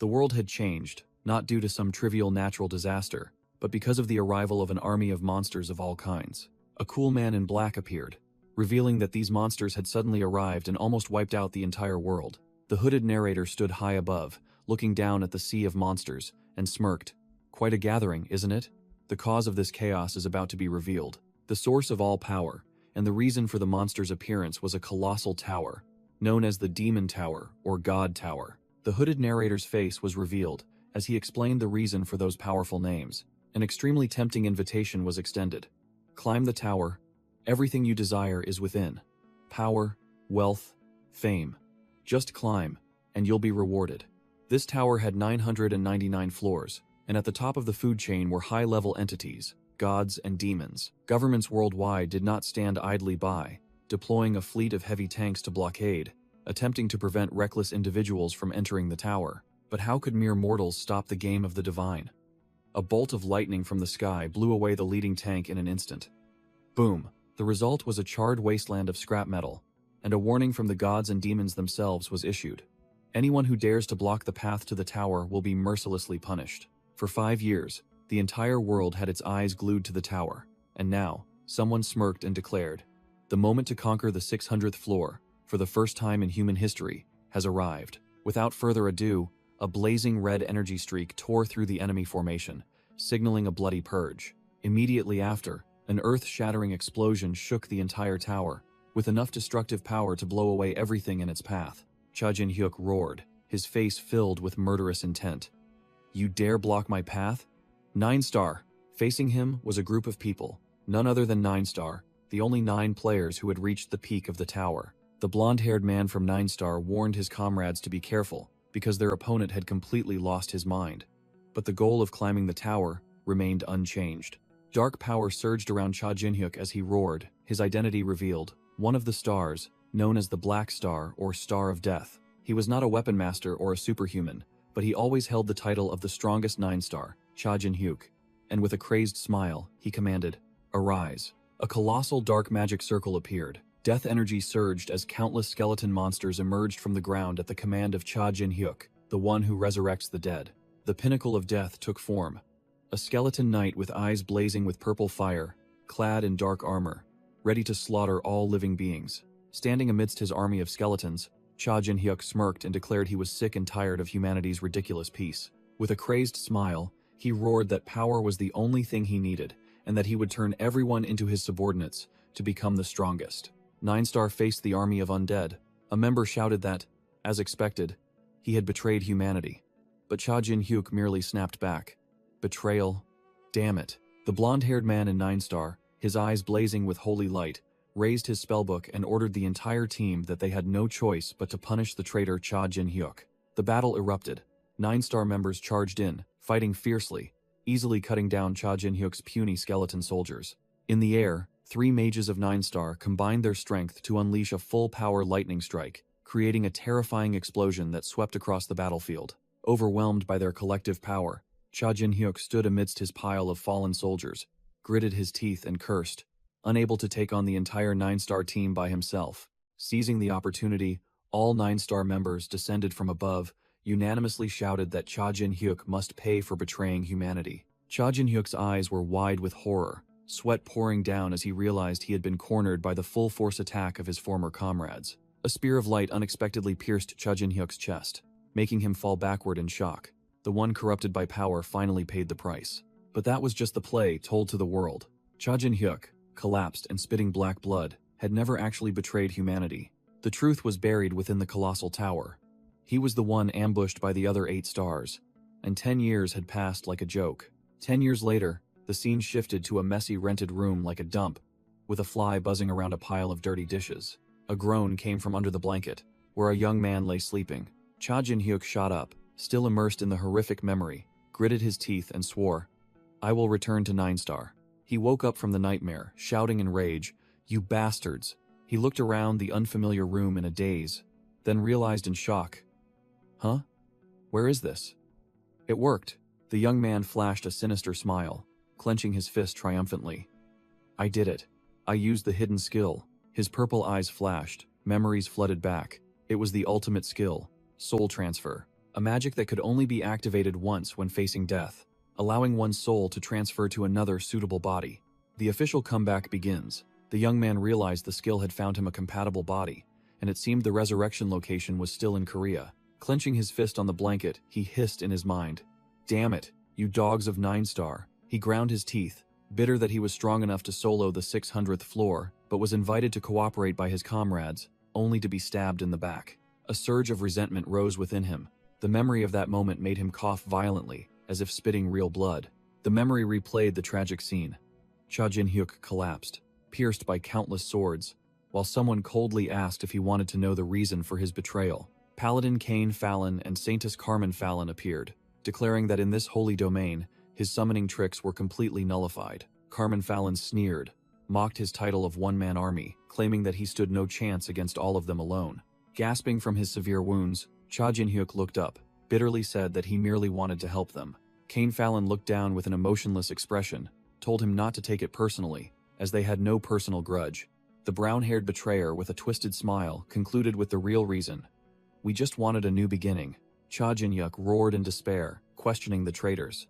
The world had changed, not due to some trivial natural disaster, but because of the arrival of an army of monsters of all kinds. A cool man in black appeared, revealing that these monsters had suddenly arrived and almost wiped out the entire world. The hooded narrator stood high above, looking down at the sea of monsters, and smirked. Quite a gathering, isn't it? The cause of this chaos is about to be revealed. The source of all power, and the reason for the monster's appearance was a colossal tower, known as the Demon Tower or God Tower. The hooded narrator's face was revealed as he explained the reason for those powerful names. An extremely tempting invitation was extended. Climb the tower. Everything you desire is within. Power, wealth, fame. Just climb, and you'll be rewarded. This tower had 999 floors, and at the top of the food chain were high-level entities, gods and demons. Governments worldwide did not stand idly by, deploying a fleet of heavy tanks to blockade, attempting to prevent reckless individuals from entering the tower. But how could mere mortals stop the game of the divine? A bolt of lightning from the sky blew away the leading tank in an instant. Boom! The result was a charred wasteland of scrap metal, and a warning from the gods and demons themselves was issued. Anyone who dares to block the path to the tower will be mercilessly punished. For 5 years, the entire world had its eyes glued to the tower, and now, someone smirked and declared, "The moment to conquer the 600th floor, for the first time in human history, has arrived." Without further ado, a blazing red energy streak tore through the enemy formation, signaling a bloody purge. Immediately after, an earth-shattering explosion shook the entire tower, with enough destructive power to blow away everything in its path. Cha Jin-hyuk roared, his face filled with murderous intent. "You dare block my path?" 9-star. Facing him was a group of people, none other than 9-star, the only 9 players who had reached the peak of the tower. The blonde-haired man from 9-star warned his comrades to be careful, because their opponent had completely lost his mind. But the goal of climbing the tower remained unchanged. Dark power surged around Cha Jin-hyuk as he roared, his identity revealed, one of the stars, known as the Black Star or Star of Death. He was not a weapon master or a superhuman, but he always held the title of the strongest 9-star, Cha Jin-hyuk. And with a crazed smile, he commanded, "Arise." A colossal dark magic circle appeared. Death energy surged as countless skeleton monsters emerged from the ground at the command of Cha Jin-hyuk, the one who resurrects the dead. The pinnacle of death took form. A skeleton knight with eyes blazing with purple fire, clad in dark armor, ready to slaughter all living beings. Standing amidst his army of skeletons, Cha Jin-hyuk smirked and declared he was sick and tired of humanity's ridiculous peace. With a crazed smile, he roared that power was the only thing he needed, and that he would turn everyone into his subordinates to become the strongest. 9-star faced the army of undead. A member shouted that, as expected, he had betrayed humanity. But Cha Jin-hyuk merely snapped back. "Betrayal? Damn it." The blonde-haired man in 9-star, his eyes blazing with holy light, raised his spellbook and ordered the entire team that they had no choice but to punish the traitor Cha Jin-hyuk. The battle erupted. 9-star members charged in, fighting fiercely, easily cutting down Cha Jin-hyuk's puny skeleton soldiers. In the air, 3 mages of 9-star combined their strength to unleash a full-power lightning strike, creating a terrifying explosion that swept across the battlefield. Overwhelmed by their collective power, Cha Jin-hyuk stood amidst his pile of fallen soldiers, gritted his teeth and cursed, unable to take on the entire 9-star team by himself. Seizing the opportunity, all 9-star members descended from above, unanimously shouted that Cha Jin-hyuk must pay for betraying humanity. Cha Jin-hyuk's eyes were wide with horror, sweat pouring down as he realized he had been cornered by the full-force attack of his former comrades. A spear of light unexpectedly pierced Cha Jin-hyuk's chest, making him fall backward in shock. The one corrupted by power finally paid the price. But that was just the play told to the world. Cha Jin-hyuk, collapsed and spitting black blood, had never actually betrayed humanity. The truth was buried within the colossal tower. He was the one ambushed by the other 8 stars, and 10 years had passed like a joke. 10 years later, the scene shifted to a messy rented room like a dump, with a fly buzzing around a pile of dirty dishes. A groan came from under the blanket, where a young man lay sleeping. Cha Jin-hyuk shot up, still immersed in the horrific memory, gritted his teeth and swore, "I will return to 9-star." He woke up from the nightmare, shouting in rage, "You bastards!" He looked around the unfamiliar room in a daze, then realized in shock, "Huh? Where is this?" It worked. The young man flashed a sinister smile, clenching his fist triumphantly. "I did it. I used the hidden skill." His purple eyes flashed, memories flooded back. It was the ultimate skill, soul transfer. a magic that could only be activated once when facing death, allowing one's soul to transfer to another suitable body. The official comeback begins. The young man realized the skill had found him a compatible body, and it seemed the resurrection location was still in Korea. Clenching his fist on the blanket, he hissed in his mind, "Damn it, you dogs of 9-star." He ground his teeth, bitter that he was strong enough to solo the 600th floor, but was invited to cooperate by his comrades, only to be stabbed in the back. A surge of resentment rose within him. The memory of that moment made him cough violently, as if spitting real blood. The memory replayed the tragic scene. Cha Jin-hyuk collapsed, pierced by countless swords, while someone coldly asked if he wanted to know the reason for his betrayal. Paladin Cain Fallon and Saintess Carmen Fallon appeared, declaring that in this holy domain, his summoning tricks were completely nullified. Carmen Fallon sneered, mocked his title of one-man army, claiming that he stood no chance against all of them alone. Gasping from his severe wounds, Cha Jin-hyuk looked up, bitterly said that he merely wanted to help them. Cain Fallon looked down with an emotionless expression, told him not to take it personally, as they had no personal grudge. The brown-haired betrayer, with a twisted smile, concluded with the real reason. "We just wanted a new beginning." Cha Jin-hyuk roared in despair, questioning the traitors.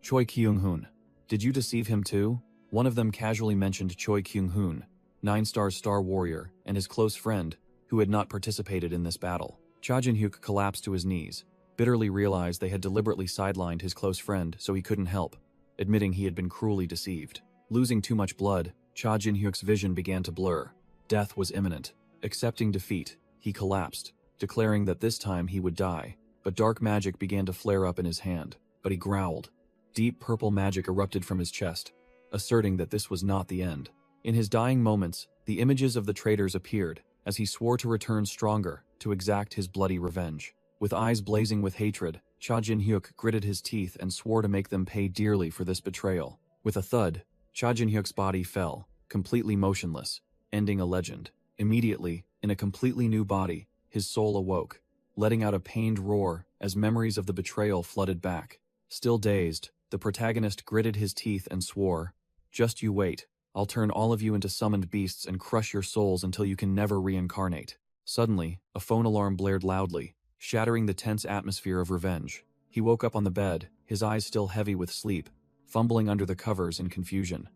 "Choi Kyung-hoon, did you deceive him too?" One of them casually mentioned Choi Kyung-hoon, 9-star star warrior, and his close friend, who had not participated in this battle. Cha Jin-hyuk collapsed to his knees, bitterly realized they had deliberately sidelined his close friend so he couldn't help, admitting he had been cruelly deceived. Losing too much blood, Cha Jin-hyuk's vision began to blur. Death was imminent. Accepting defeat, he collapsed, declaring that this time he would die, but dark magic began to flare up in his hand. But he growled. Deep purple magic erupted from his chest, asserting that this was not the end. In his dying moments, the images of the traitors appeared, as he swore to return stronger, to exact his bloody revenge. With eyes blazing with hatred, Cha Jin-hyuk gritted his teeth and swore to make them pay dearly for this betrayal. With a thud, Cha Jin-hyuk's body fell, completely motionless, ending a legend. Immediately, in a completely new body, his soul awoke, letting out a pained roar as memories of the betrayal flooded back. Still dazed, the protagonist gritted his teeth and swore, "Just you wait. I'll turn all of you into summoned beasts and crush your souls until you can never reincarnate." Suddenly, a phone alarm blared loudly, shattering the tense atmosphere of revenge. He woke up on the bed, his eyes still heavy with sleep, fumbling under the covers in confusion.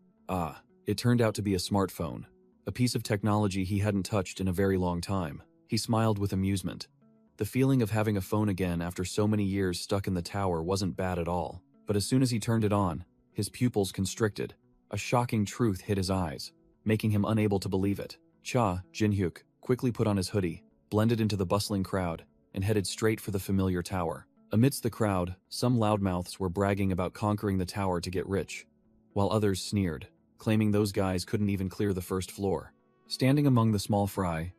It turned out to be a smartphone, a piece of technology he hadn't touched in a very long time. He smiled with amusement. The feeling of having a phone again after so many years stuck in the tower wasn't bad at all. But as soon as he turned it on, his pupils constricted. A shocking truth hit his eyes, making him unable to believe it. Cha Jin-hyuk quickly put on his hoodie, blended into the bustling crowd, and headed straight for the familiar tower. Amidst the crowd, some loudmouths were bragging about conquering the tower to get rich, while others sneered, claiming those guys couldn't even clear the first floor. Standing among the small fry,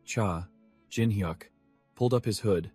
Cha Jin-hyuk pulled up his hood,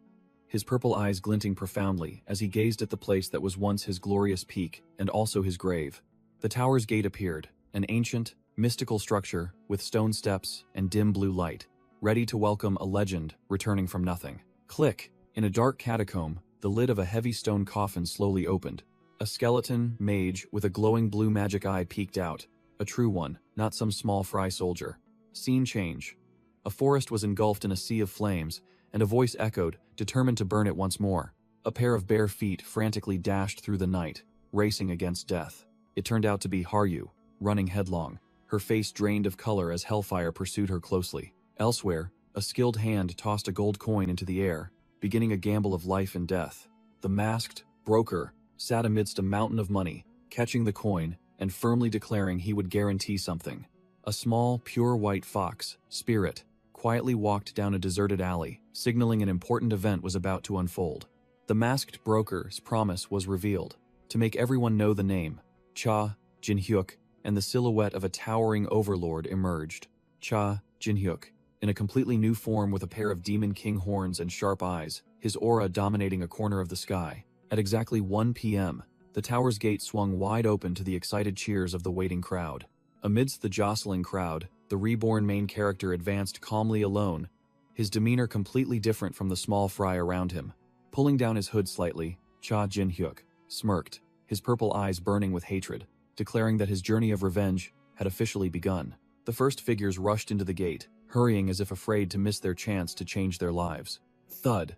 his purple eyes glinting profoundly as he gazed at the place that was once his glorious peak and also his grave. The tower's gate appeared, an ancient, mystical structure with stone steps and dim blue light, ready to welcome a legend returning from nothing. Click! In a dark catacomb, the lid of a heavy stone coffin slowly opened. A skeleton mage with a glowing blue magic eye peeked out, a true one, not some small fry soldier. Scene change. A forest was engulfed in a sea of flames, and a voice echoed, determined to burn it once more. A pair of bare feet frantically dashed through the night, racing against death. It turned out to be Haryu, running headlong, her face drained of color as hellfire pursued her closely. Elsewhere, a skilled hand tossed a gold coin into the air, beginning a gamble of life and death. The masked broker sat amidst a mountain of money, catching the coin and firmly declaring he would guarantee something. A small, pure white fox, Spirit, quietly walked down a deserted alley, signaling an important event was about to unfold. The masked broker's promise was revealed, to make everyone know the name. Cha Jin-hyuk, and the silhouette of a towering overlord emerged. Cha Jin-hyuk, in a completely new form with a pair of demon king horns and sharp eyes, his aura dominating a corner of the sky. At exactly 1 p.m., the tower's gate swung wide open to the excited cheers of the waiting crowd. Amidst the jostling crowd, the reborn main character advanced calmly alone, his demeanor completely different from the small fry around him. Pulling down his hood slightly, Cha Jin-hyuk smirked, his purple eyes burning with hatred, declaring that his journey of revenge had officially begun. The first figures rushed into the gate, hurrying as if afraid to miss their chance to change their lives. Thud!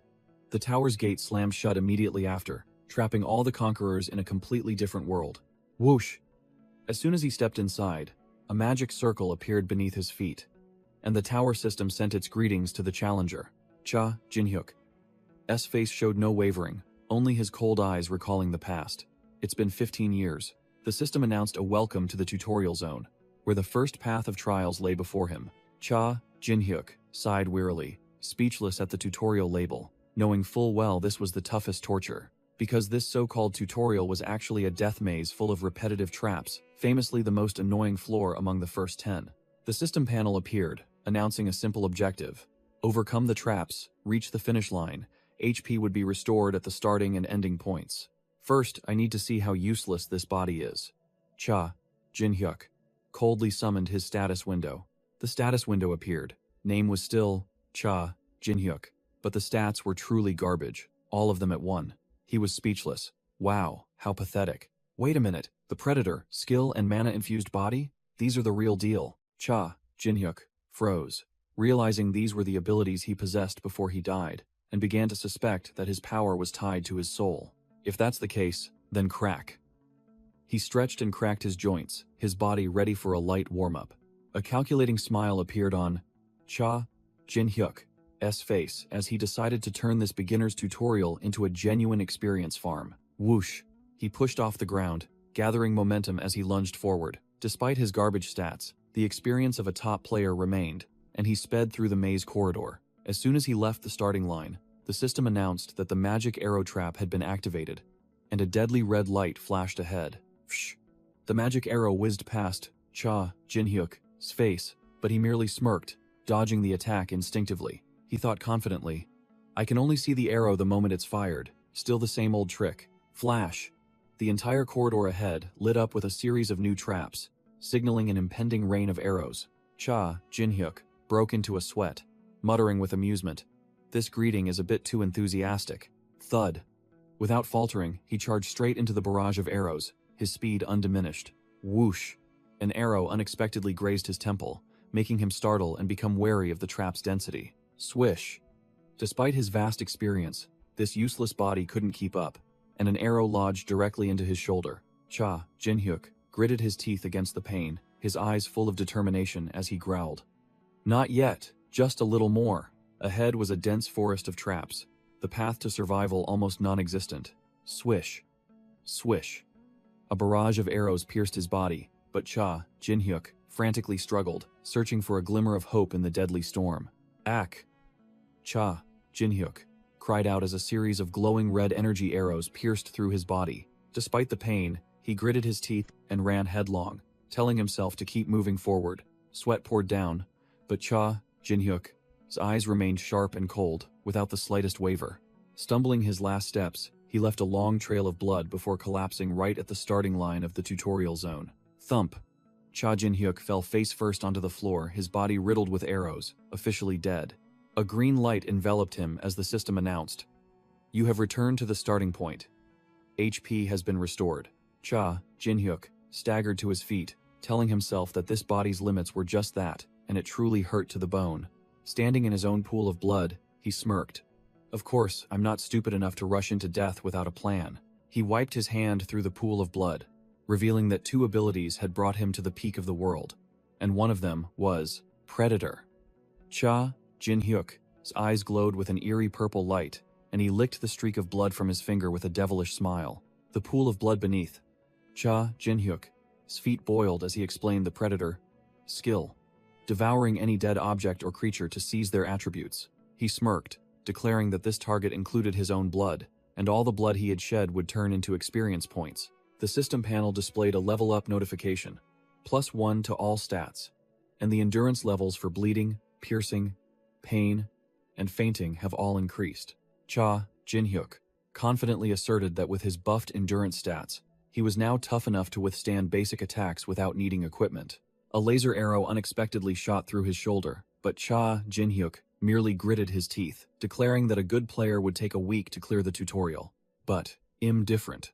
The tower's gate slammed shut immediately after, trapping all the conquerors in a completely different world. Whoosh! As soon as he stepped inside, a magic circle appeared beneath his feet, and the tower system sent its greetings to the challenger. Cha Jinhyuk's face showed no wavering, only his cold eyes recalling the past. It's been 15 years. The system announced a welcome to the tutorial zone, where the first path of trials lay before him. Cha Jinhyuk sighed wearily, speechless at the tutorial label, knowing full well this was the toughest torture, because this so-called tutorial was actually a death maze full of repetitive traps, famously the most annoying floor among the first 10. The system panel appeared, announcing a simple objective: overcome the traps, reach the finish line. HP would be restored at the starting and ending points. First, I need to see how useless this body is. Cha Jinhyuk coldly summoned his status window. The status window appeared. Name was still Cha Jinhyuk, but the stats were truly garbage, all of them at 1. He was speechless. Wow, how pathetic. Wait a minute, the Predator, skill and mana-infused body? These are the real deal. Cha Jinhyuk froze, realizing these were the abilities he possessed before he died, and began to suspect that his power was tied to his soul. If that's the case, then crack. He stretched and cracked his joints, his body ready for a light warm-up. A calculating smile appeared on Cha Jinhyuk's face as he decided to turn this beginner's tutorial into a genuine experience farm. Whoosh! He pushed off the ground, gathering momentum as he lunged forward. Despite his garbage stats, the experience of a top player remained, and he sped through the maze corridor. As soon as he left the starting line, the system announced that the magic arrow trap had been activated, and a deadly red light flashed ahead. Psh! The magic arrow whizzed past Cha Jinhyuk's face, but he merely smirked, dodging the attack instinctively. He thought confidently, I can only see the arrow the moment it's fired. Still the same old trick. Flash! The entire corridor ahead lit up with a series of new traps, signaling an impending rain of arrows. Cha Jinhyuk broke into a sweat, muttering with amusement, this greeting is a bit too enthusiastic. Thud. Without faltering, he charged straight into the barrage of arrows, his speed undiminished. Whoosh! An arrow unexpectedly grazed his temple, making him startle and become wary of the trap's density. Swish! Despite his vast experience, this useless body couldn't keep up, and an arrow lodged directly into his shoulder. Cha Jinhyuk gritted his teeth against the pain, his eyes full of determination as he growled. Not yet, just a little more. Ahead was a dense forest of traps, the path to survival almost non-existent. Swish! Swish! A barrage of arrows pierced his body, but Cha Jinhyuk frantically struggled, searching for a glimmer of hope in the deadly storm. Ack! Cha Jinhyuk cried out as a series of glowing red energy arrows pierced through his body. Despite the pain, he gritted his teeth and ran headlong, telling himself to keep moving forward. Sweat poured down, but Cha Jinhyuk's eyes remained sharp and cold, without the slightest waver. Stumbling his last steps, he left a long trail of blood before collapsing right at the starting line of the tutorial zone. Thump! Cha Jinhyuk fell face first onto the floor, his body riddled with arrows, officially dead. A green light enveloped him as the system announced, You have returned to the starting point. HP has been restored. Cha Jinhyuk staggered to his feet, telling himself that this body's limits were just that, and it truly hurt to the bone. Standing in his own pool of blood, he smirked. Of course, I'm not stupid enough to rush into death without a plan. He wiped his hand through the pool of blood, revealing that 2 abilities had brought him to the peak of the world, and one of them was Predator. Cha Jinhyuk's eyes glowed with an eerie purple light, and he licked the streak of blood from his finger with a devilish smile. The pool of blood beneath. Cha Jinhyuk's feet boiled as he explained the Predator skill, devouring any dead object or creature to seize their attributes. He smirked, declaring that this target included his own blood, and all the blood he had shed would turn into experience points. The system panel displayed a level up notification, +1 to all stats, and the endurance levels for bleeding, piercing, pain, and fainting have all increased. Cha Jinhyuk confidently asserted that with his buffed endurance stats, he was now tough enough to withstand basic attacks without needing equipment. A laser arrow unexpectedly shot through his shoulder, but Cha Jinhyuk merely gritted his teeth, declaring that a good player would take a week to clear the tutorial. But, different.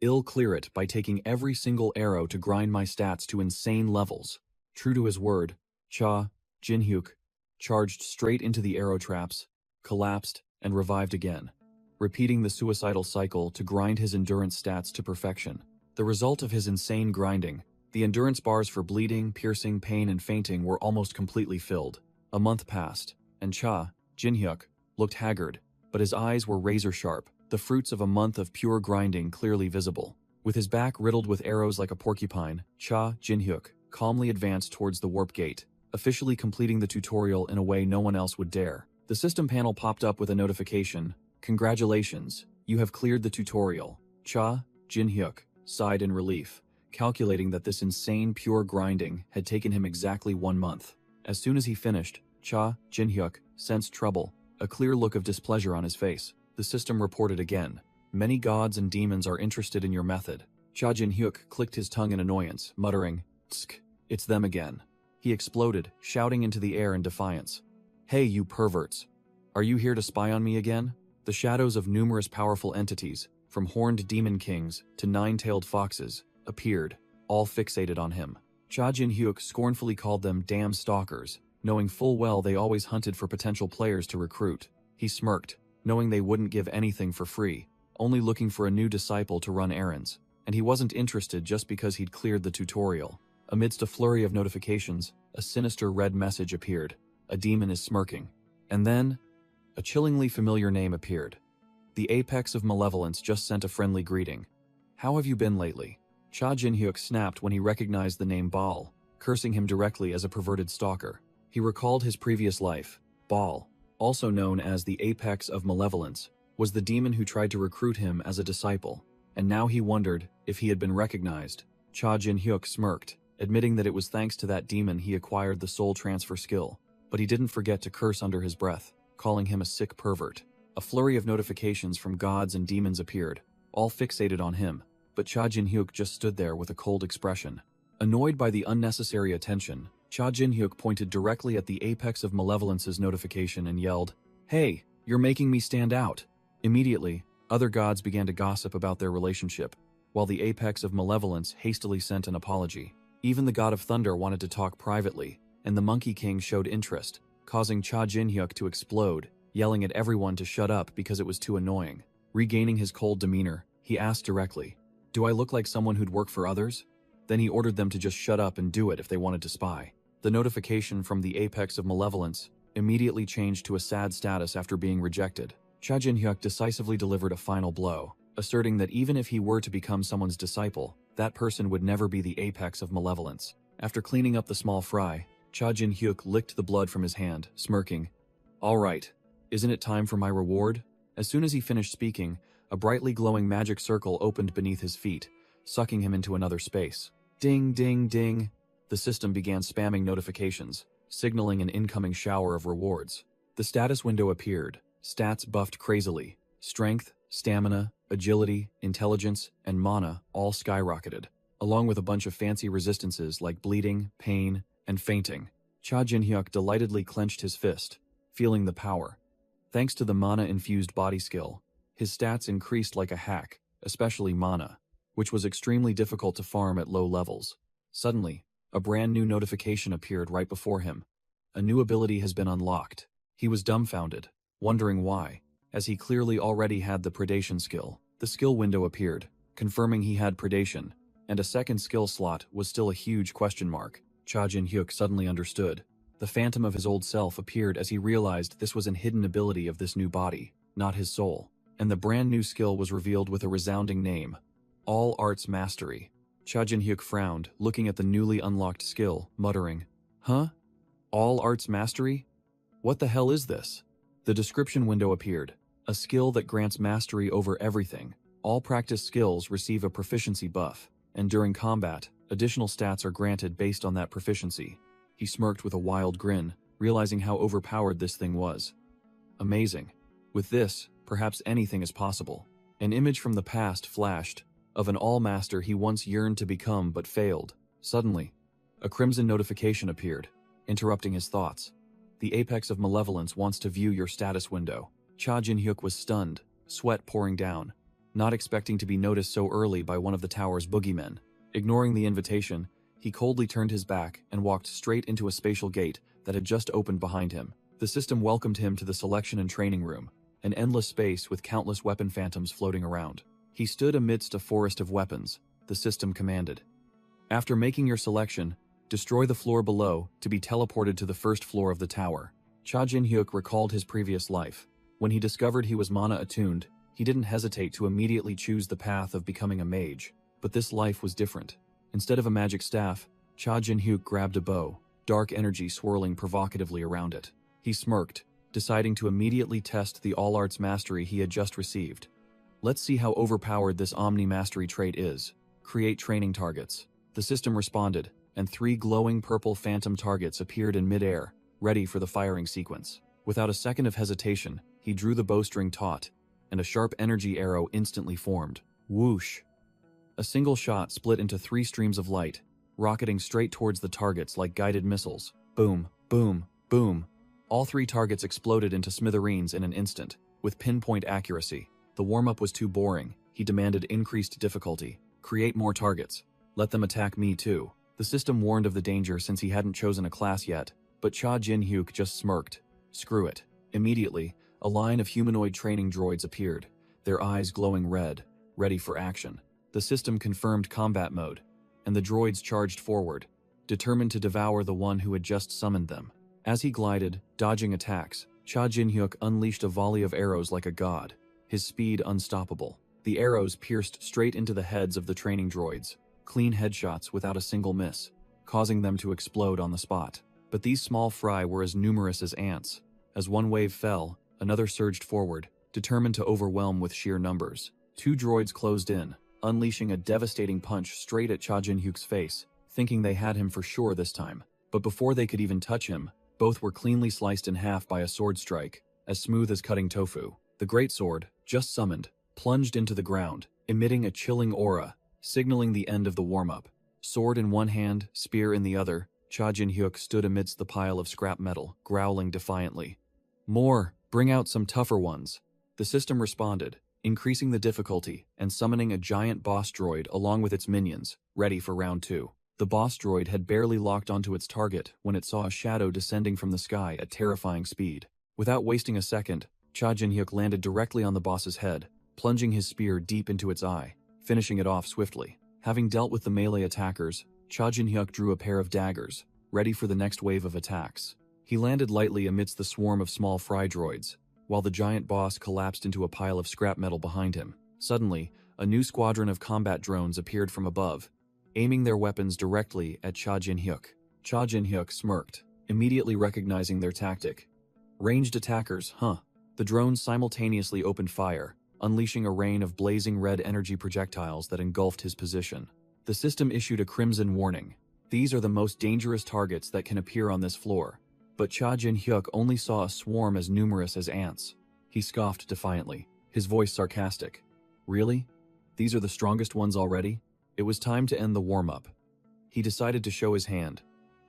I'll clear it by taking every single arrow to grind my stats to insane levels. True to his word, Cha Jinhyuk charged straight into the arrow traps, collapsed, and revived again. repeating the suicidal cycle to grind his endurance stats to perfection. The result of his insane grinding, the endurance bars for bleeding, piercing, pain, and fainting were almost completely filled. A month passed, and Cha Jin-hyuk looked haggard, but his eyes were razor-sharp, the fruits of a month of pure grinding clearly visible. With his back riddled with arrows like a porcupine, Cha Jin-hyuk calmly advanced towards the warp gate, officially completing the tutorial in a way no one else would dare. The system panel popped up with a notification. "Congratulations, you have cleared the tutorial." Cha Jin-hyuk sighed in relief, calculating that this insane pure grinding had taken him exactly 1 month. As soon as he finished, Cha Jin-hyuk sensed trouble, a clear look of displeasure on his face. The system reported again. "Many gods and demons are interested in your method." Cha Jin-hyuk clicked his tongue in annoyance, muttering, "Tsk, it's them again." He exploded, shouting into the air in defiance. "Hey, you perverts! Are you here to spy on me again?" The shadows of numerous powerful entities, from horned demon kings to nine-tailed foxes, appeared, all fixated on him. Cha Jin-hyuk scornfully called them damn stalkers, knowing full well they always hunted for potential players to recruit. He smirked, knowing they wouldn't give anything for free, only looking for a new disciple to run errands, and he wasn't interested just because he'd cleared the tutorial. Amidst a flurry of notifications, a sinister red message appeared. "A demon is smirking." And then, a chillingly familiar name appeared. The apex of malevolence just sent a friendly greeting. "How have you been lately?" Cha Jin-hyuk snapped when he recognized the name Baal, cursing him directly as a perverted stalker. He recalled his previous life. Baal, also known as the apex of malevolence, was the demon who tried to recruit him as a disciple, and now he wondered if he had been recognized. Cha Jin-hyuk smirked, admitting that it was thanks to that demon he acquired the soul transfer skill, but he didn't forget to curse under his breath, calling him a sick pervert. A flurry of notifications from gods and demons appeared, all fixated on him, but Cha Jin-hyuk just stood there with a cold expression. Annoyed by the unnecessary attention, Cha Jin-hyuk pointed directly at the apex of malevolence's notification and yelled, "Hey, you're making me stand out." Immediately, other gods began to gossip about their relationship, while the apex of malevolence hastily sent an apology. Even the god of thunder wanted to talk privately, and the Monkey King showed interest, causing Cha Jin-hyuk to explode, yelling at everyone to shut up because it was too annoying. Regaining his cold demeanor, he asked directly, "Do I look like someone who'd work for others?" Then he ordered them to just shut up and do it if they wanted to spy. The notification from the apex of malevolence immediately changed to a sad status after being rejected. Cha Jin-hyuk decisively delivered a final blow, asserting that even if he were to become someone's disciple, that person would never be the apex of malevolence. After cleaning up the small fry, Cha Jin-hyuk licked the blood from his hand, smirking. "All right, isn't it time for my reward?" As soon as he finished speaking, a brightly glowing magic circle opened beneath his feet, sucking him into another space. Ding, ding, ding. The system began spamming notifications, signaling an incoming shower of rewards. The status window appeared, stats buffed crazily. Strength, stamina, agility, intelligence, and mana all skyrocketed, along with a bunch of fancy resistances like bleeding, pain, and fainting. Cha Jin-hyuk delightedly clenched his fist, feeling the power. Thanks to the mana-infused body skill, his stats increased like a hack, especially mana, which was extremely difficult to farm at low levels. Suddenly, a brand new notification appeared right before him. A new ability has been unlocked. He was dumbfounded, wondering why, as he clearly already had the predation skill. The skill window appeared, confirming he had predation, and a second skill slot was still a huge question mark. Cha Jin-hyuk suddenly understood. The phantom of his old self appeared as he realized this was an hidden ability of this new body, not his soul, and the brand new skill was revealed with a resounding name: All Arts Mastery. Cha Jin-hyuk frowned, looking at the newly unlocked skill, muttering, "Huh? All Arts Mastery? What the hell is this?" The description window appeared. A skill that grants mastery over everything. All practice skills receive a proficiency buff, and during combat, additional stats are granted based on that proficiency. He smirked with a wild grin, realizing how overpowered this thing was. Amazing. With this, perhaps anything is possible. An image from the past flashed, of an all-master he once yearned to become but failed. Suddenly, a crimson notification appeared, interrupting his thoughts. The apex of malevolence wants to view your status window. Cha Jin-hyuk was stunned, sweat pouring down, not expecting to be noticed so early by one of the tower's boogeymen. Ignoring the invitation, he coldly turned his back and walked straight into a spatial gate that had just opened behind him. The system welcomed him to the selection and training room, an endless space with countless weapon phantoms floating around. He stood amidst a forest of weapons, the system commanded. After making your selection, destroy the floor below to be teleported to the first floor of the tower. Cha Jin-hyuk recalled his previous life. When he discovered he was mana attuned, he didn't hesitate to immediately choose the path of becoming a mage. But this life was different. Instead of a magic staff, Cha Jin-hyuk grabbed a bow, dark energy swirling provocatively around it. He smirked, deciding to immediately test the all-arts mastery he had just received. Let's see how overpowered this omni-mastery trait is. Create training targets. The system responded, and 3 glowing purple phantom targets appeared in mid-air, ready for the firing sequence. Without a second of hesitation, he drew the bowstring taut, and a sharp energy arrow instantly formed. Whoosh! A single shot split into 3 streams of light, rocketing straight towards the targets like guided missiles. Boom, boom, boom. All 3 targets exploded into smithereens in an instant, with pinpoint accuracy. The warm-up was too boring. He demanded increased difficulty. Create more targets. Let them attack me too. The system warned of the danger since he hadn't chosen a class yet, but Cha Jin-hyuk just smirked. Screw it. Immediately, a line of humanoid training droids appeared, their eyes glowing red, ready for action. The system confirmed combat mode, and the droids charged forward, determined to devour the one who had just summoned them. As he glided, dodging attacks, Cha Jin-hyuk unleashed a volley of arrows like a god, his speed unstoppable. The arrows pierced straight into the heads of the training droids, clean headshots without a single miss, causing them to explode on the spot. But these small fry were as numerous as ants. As one wave fell, another surged forward, determined to overwhelm with sheer numbers. 2 droids closed in, unleashing a devastating punch straight at Cha Jin-hyuk's face, thinking they had him for sure this time. But before they could even touch him, both were cleanly sliced in half by a sword strike, as smooth as cutting tofu. The great sword, just summoned, plunged into the ground, emitting a chilling aura, signaling the end of the warm-up. Sword in one hand, spear in the other, Cha Jin-hyuk stood amidst the pile of scrap metal, growling defiantly. More! Bring out some tougher ones. The system responded, increasing the difficulty and summoning a giant boss droid along with its minions, ready for round 2. The boss droid had barely locked onto its target when it saw a shadow descending from the sky at terrifying speed. Without wasting a second, Cha Jin-hyuk landed directly on the boss's head, plunging his spear deep into its eye, finishing it off swiftly. Having dealt with the melee attackers, Cha Jin-hyuk drew a pair of daggers, ready for the next wave of attacks. He landed lightly amidst the swarm of small fry droids, while the giant boss collapsed into a pile of scrap metal behind him. Suddenly, a new squadron of combat drones appeared from above, aiming their weapons directly at Cha Jin-hyuk. Cha Jin-hyuk smirked, immediately recognizing their tactic. Ranged attackers, huh? The drones simultaneously opened fire, unleashing a rain of blazing red energy projectiles that engulfed his position. The system issued a crimson warning. These are the most dangerous targets that can appear on this floor. But Cha Jin-hyuk only saw a swarm as numerous as ants. He scoffed defiantly, his voice sarcastic. Really? These are the strongest ones already? It was time to end the warm-up. He decided to show his hand.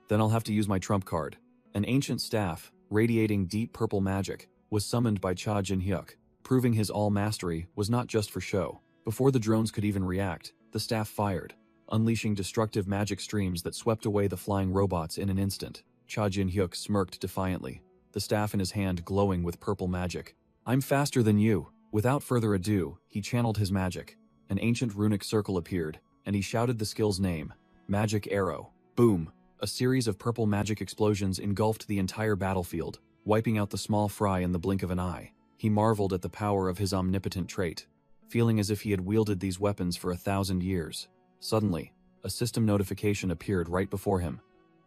Then I'll have to use my trump card. An ancient staff, radiating deep purple magic, was summoned by Cha Jin-hyuk, proving his all-mastery was not just for show. Before the drones could even react, the staff fired, unleashing destructive magic streams that swept away the flying robots in an instant. Cha Jin-hyuk smirked defiantly, the staff in his hand glowing with purple magic. I'm faster than you. Without further ado, he channeled his magic. An ancient runic circle appeared, and he shouted the skill's name, Magic Arrow. Boom! A series of purple magic explosions engulfed the entire battlefield, wiping out the small fry in the blink of an eye. He marveled at the power of his omnipotent trait, feeling as if he had wielded these weapons for 1,000 years. Suddenly, a system notification appeared right before him.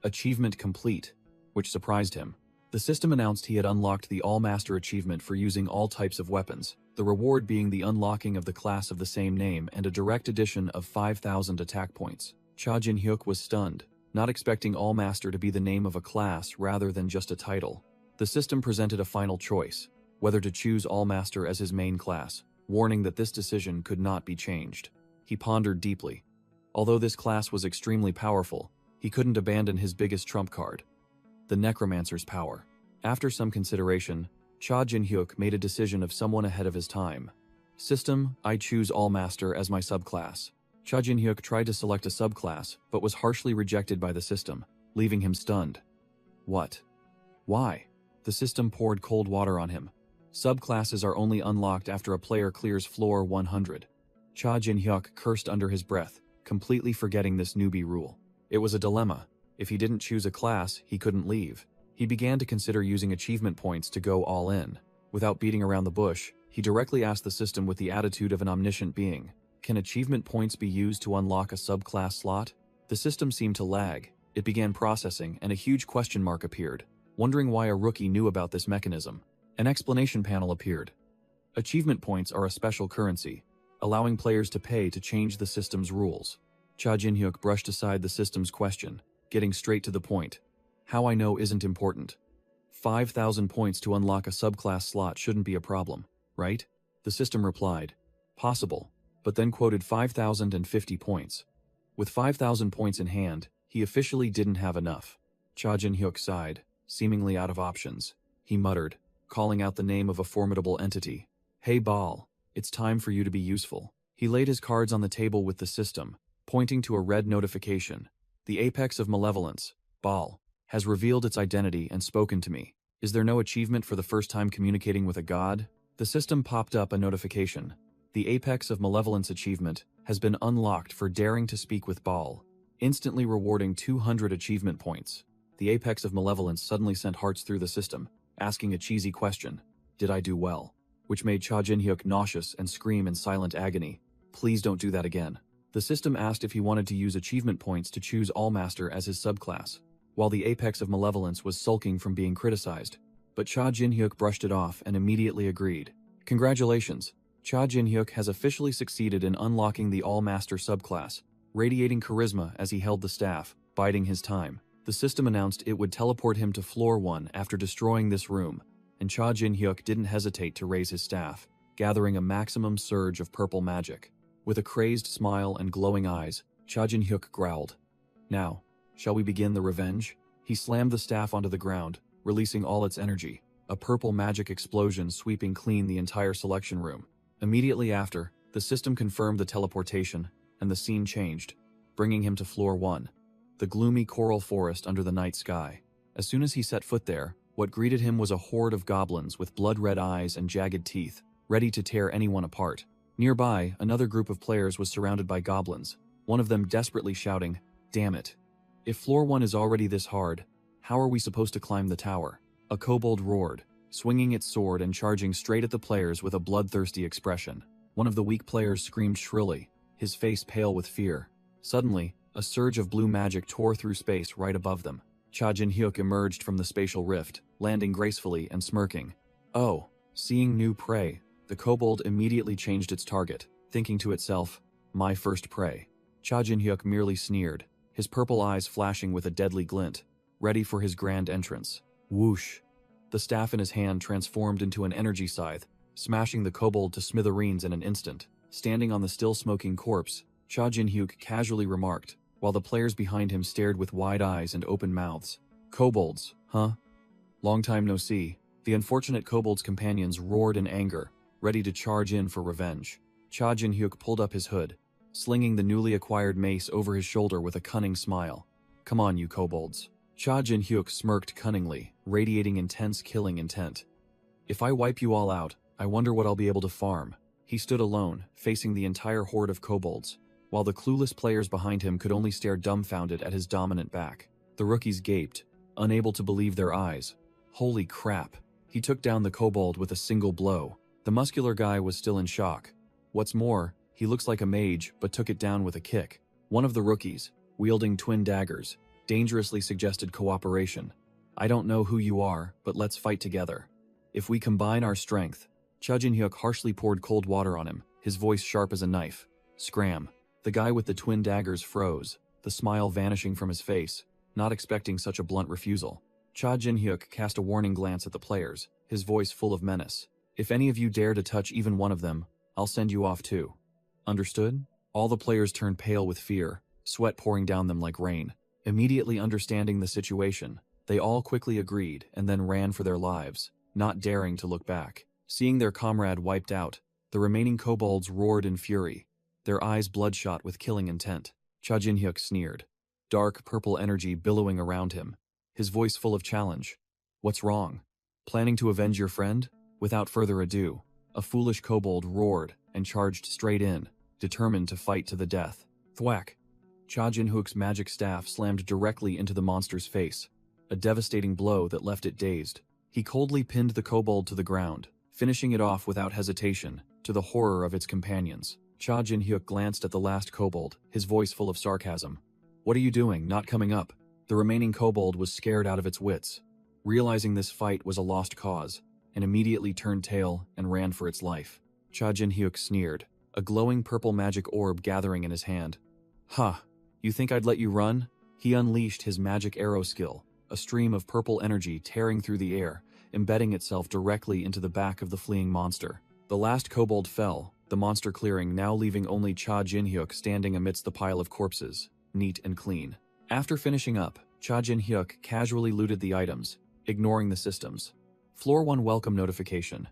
Achievement complete, which surprised him. The system announced he had unlocked the All-Master achievement for using all types of weapons, the reward being the unlocking of the class of the same name and a direct addition of 5,000 attack points. Cha Jin-hyuk was stunned, not expecting All-Master to be the name of a class rather than just a title. The system presented a final choice, whether to choose All-Master as his main class, warning that this decision could not be changed. He pondered deeply. Although this class was extremely powerful, he couldn't abandon his biggest trump card, the Necromancer's power. After some consideration, Cha Jin-hyuk made a decision of someone ahead of his time. System, I choose All-Master as my subclass. Cha Jin-hyuk tried to select a subclass, but was harshly rejected by the system, leaving him stunned. What? Why? The system poured cold water on him. Subclasses are only unlocked after a player clears floor 100. Cha Jin-hyuk cursed under his breath, completely forgetting this newbie rule. It was a dilemma. If he didn't choose a class, he couldn't leave. He began to consider using achievement points to go all in. Without beating around the bush, he directly asked the system with the attitude of an omniscient being, "Can achievement points be used to unlock a subclass slot?" The system seemed to lag. It began processing, and a huge question mark appeared, wondering why a rookie knew about this mechanism. An explanation panel appeared. Achievement points are a special currency, allowing players to pay to change the system's rules. Cha Jin-hyuk brushed aside the system's question, getting straight to the point. "How I know isn't important. 5,000 points to unlock a subclass slot shouldn't be a problem, right?" The system replied, "Possible," but then quoted 5,050 points. With 5,000 points in hand, he officially didn't have enough. Cha Jin-hyuk sighed, seemingly out of options. He muttered, calling out the name of a formidable entity. "Hey Baal, it's time for you to be useful." He laid his cards on the table with the system, pointing to a red notification. "The apex of malevolence, Baal, has revealed its identity and spoken to me. Is there no achievement for the first time communicating with a god?" The system popped up a notification. "The apex of malevolence achievement has been unlocked for daring to speak with Baal, instantly rewarding 200 achievement points." The apex of malevolence suddenly sent hearts through the system, asking a cheesy question, "Did I do well?" which made Cha Jin-hyuk nauseous and scream in silent agony, "Please don't do that again." The system asked if he wanted to use achievement points to choose Allmaster as his subclass, while the apex of malevolence was sulking from being criticized. But Cha Jin-hyuk brushed it off and immediately agreed. "Congratulations, Cha Jin-hyuk has officially succeeded in unlocking the Allmaster subclass," radiating charisma as he held the staff, biding his time. The system announced it would teleport him to floor 1 after destroying this room, and Cha Jin-hyuk didn't hesitate to raise his staff, gathering a maximum surge of purple magic. With a crazed smile and glowing eyes, Cha Jin-hyuk growled, "Now, shall we begin the revenge?" He slammed the staff onto the ground, releasing all its energy, a purple magic explosion sweeping clean the entire selection room. Immediately after, the system confirmed the teleportation, and the scene changed, bringing him to floor 1. The gloomy coral forest under the night sky. As soon as he set foot there, what greeted him was a horde of goblins with blood-red eyes and jagged teeth, ready to tear anyone apart. Nearby, another group of players was surrounded by goblins, one of them desperately shouting, "Damn it. If floor 1 is already this hard, how are we supposed to climb the tower?" A kobold roared, swinging its sword and charging straight at the players with a bloodthirsty expression. One of the weak players screamed shrilly, his face pale with fear. Suddenly, a surge of blue magic tore through space right above them. Cha Jin-hyuk emerged from the spatial rift, landing gracefully and smirking. Oh, seeing new prey, the kobold immediately changed its target, thinking to itself, "My first prey." Cha Jin-hyuk merely sneered, his purple eyes flashing with a deadly glint, ready for his grand entrance. Whoosh! The staff in his hand transformed into an energy scythe, smashing the kobold to smithereens in an instant. Standing on the still-smoking corpse, Cha Jin-hyuk casually remarked, while the players behind him stared with wide eyes and open mouths. "Kobolds, huh? Long time no see." The unfortunate kobold's companions roared in anger, ready to charge in for revenge. Cha Jin-hyuk pulled up his hood, slinging the newly acquired mace over his shoulder with a cunning smile. "Come on, you kobolds." Cha Jin-hyuk smirked cunningly, radiating intense killing intent. "If I wipe you all out, I wonder what I'll be able to farm." He stood alone, facing the entire horde of kobolds, while the clueless players behind him could only stare dumbfounded at his dominant back. The rookies gaped, unable to believe their eyes. Holy crap! He took down the kobold with a single blow. The muscular guy was still in shock. What's more, he looks like a mage, but took it down with a kick. One of the rookies, wielding twin daggers, dangerously suggested cooperation. "I don't know who you are, but let's fight together. If we combine our strength." Cha Jin-hyuk harshly poured cold water on him, his voice sharp as a knife. Scram! The guy with the twin daggers froze, the smile vanishing from his face, not expecting such a blunt refusal. Cha Jin-hyuk cast a warning glance at the players, his voice full of menace. "If any of you dare to touch even one of them, I'll send you off too. Understood?" All the players turned pale with fear, sweat pouring down them like rain. Immediately understanding the situation, they all quickly agreed and then ran for their lives, not daring to look back. Seeing their comrade wiped out, the remaining kobolds roared in fury, their eyes bloodshot with killing intent. Cha Jin-hyuk sneered, dark purple energy billowing around him, his voice full of challenge. "What's wrong? Planning to avenge your friend?" Without further ado, a foolish kobold roared and charged straight in, determined to fight to the death. Thwack! Cha Jin-hyuk's magic staff slammed directly into the monster's face, a devastating blow that left it dazed. He coldly pinned the kobold to the ground, finishing it off without hesitation, to the horror of its companions. Cha Jin-hyuk glanced at the last kobold, his voice full of sarcasm. "What are you doing, not coming up?" The remaining kobold was scared out of its wits, realizing this fight was a lost cause, and immediately turned tail and ran for its life. Cha Jin-hyuk sneered, a glowing purple magic orb gathering in his hand. "Ha! You think I'd let you run?" He unleashed his magic arrow skill, a stream of purple energy tearing through the air, embedding itself directly into the back of the fleeing monster. The last kobold fell, the monster clearing, now leaving only Cha Jin-hyuk standing amidst the pile of corpses, neat and clean. After finishing up, Cha Jin-hyuk casually looted the items, ignoring the systems. Floor 1 welcome notification.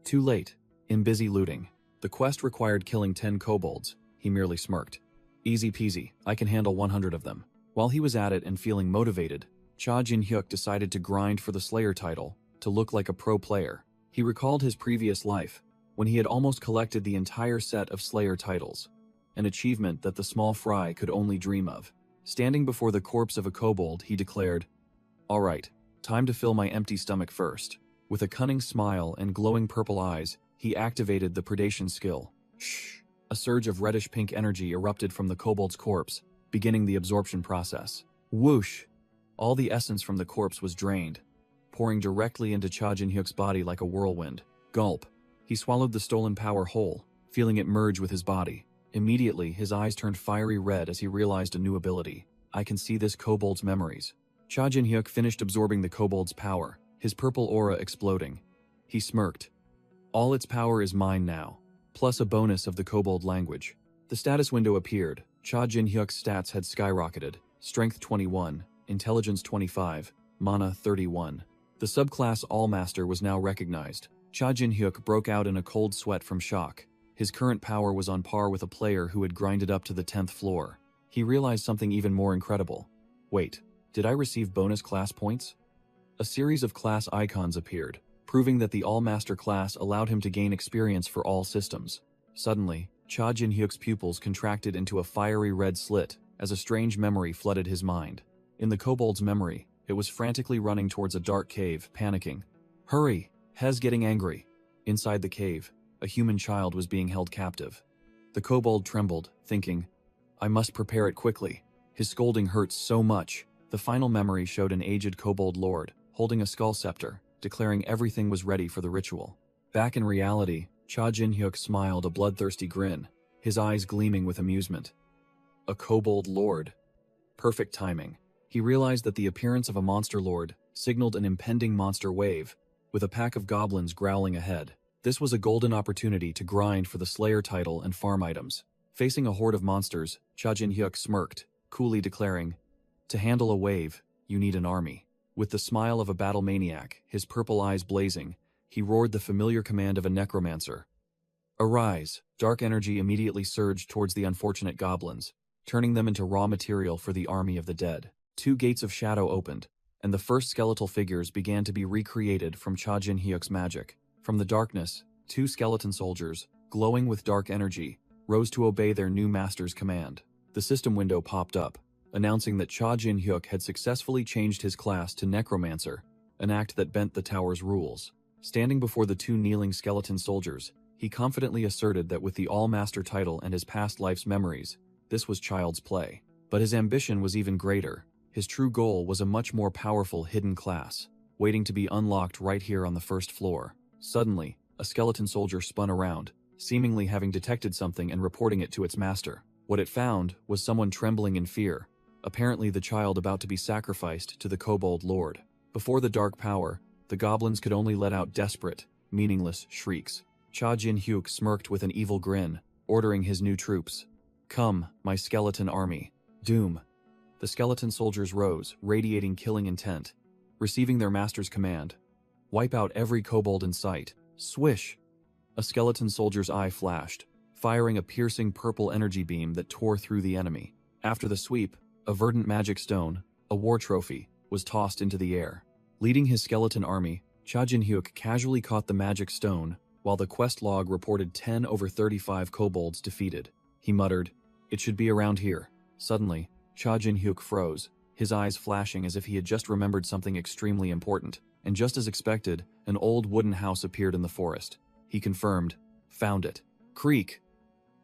Too late. In busy looting. The quest required killing 10 kobolds. He merely smirked. Easy peasy, I can handle 100 of them. While he was at it and feeling motivated, Cha Jin-hyuk decided to grind for the Slayer title, to look like a pro player. He recalled his previous life, when he had almost collected the entire set of Slayer titles, an achievement that the small fry could only dream of. Standing before the corpse of a kobold, he declared, "All right, time to fill my empty stomach first." With a cunning smile and glowing purple eyes, he activated the predation skill. Shh! A surge of reddish-pink energy erupted from the kobold's corpse, beginning the absorption process. Whoosh! All the essence from the corpse was drained, pouring directly into Cha Jin-hyuk's body like a whirlwind. Gulp! He swallowed the stolen power whole, feeling it merge with his body. Immediately, his eyes turned fiery red as he realized a new ability. I can see this kobold's memories. Cha Jin-hyuk finished absorbing the kobold's power, his purple aura exploding. He smirked. All its power is mine now, plus a bonus of the kobold language. The status window appeared. Cha Jin-hyuk's stats had skyrocketed. Strength 21, Intelligence 25, Mana 31. The subclass All-Master was now recognized. Cha Jin-hyuk broke out in a cold sweat from shock. His current power was on par with a player who had grinded up to the 10th floor. He realized something even more incredible. Wait, did I receive bonus class points? A series of class icons appeared, proving that the All-Master class allowed him to gain experience for all systems. Suddenly, Cha Jin-hyuk's pupils contracted into a fiery red slit as a strange memory flooded his mind. In the kobold's memory, it was frantically running towards a dark cave, panicking. Hurry! Hez getting angry. Inside the cave, a human child was being held captive. The kobold trembled, thinking, I must prepare it quickly. His scolding hurt so much. The final memory showed an aged kobold lord, holding a skull scepter, declaring everything was ready for the ritual. Back in reality, Cha Jin-hyuk smiled a bloodthirsty grin, his eyes gleaming with amusement. A kobold lord. Perfect timing. He realized that the appearance of a monster lord signaled an impending monster wave, with a pack of goblins growling ahead. This was a golden opportunity to grind for the Slayer title and farm items. Facing a horde of monsters, Cha Jin-hyuk smirked, coolly declaring, to handle a wave, you need an army. With the smile of a battle maniac, his purple eyes blazing, he roared the familiar command of a necromancer. Arise! Dark energy immediately surged towards the unfortunate goblins, turning them into raw material for the army of the dead. 2 gates of shadow opened, and the first skeletal figures began to be recreated from Cha Jin-hyuk's magic. From the darkness, 2 skeleton soldiers, glowing with dark energy, rose to obey their new master's command. The system window popped up, announcing that Cha Jin-hyuk had successfully changed his class to Necromancer, an act that bent the tower's rules. Standing before the 2 kneeling skeleton soldiers, he confidently asserted that with the All-Master title and his past life's memories, this was child's play. But his ambition was even greater. His true goal was a much more powerful hidden class, waiting to be unlocked right here on the first floor. Suddenly, a skeleton soldier spun around, seemingly having detected something and reporting it to its master. What it found was someone trembling in fear, apparently the child about to be sacrificed to the kobold lord. Before the dark power, the goblins could only let out desperate, meaningless shrieks. Cha Jin-hyuk smirked with an evil grin, ordering his new troops. Come, my skeleton army. Doom. The skeleton soldiers rose, radiating killing intent. Receiving their master's command. Wipe out every kobold in sight. Swish! A skeleton soldier's eye flashed, firing a piercing purple energy beam that tore through the enemy. After the sweep, a verdant magic stone, a war trophy, was tossed into the air. Leading his skeleton army, Cha Jin-hyuk casually caught the magic stone, while the quest log reported 10 over 35 kobolds defeated. He muttered, "It should be around here." Suddenly, Cha Jin-hyuk froze, his eyes flashing as if he had just remembered something extremely important, and just as expected, an old wooden house appeared in the forest. He confirmed, "Found it." Creak!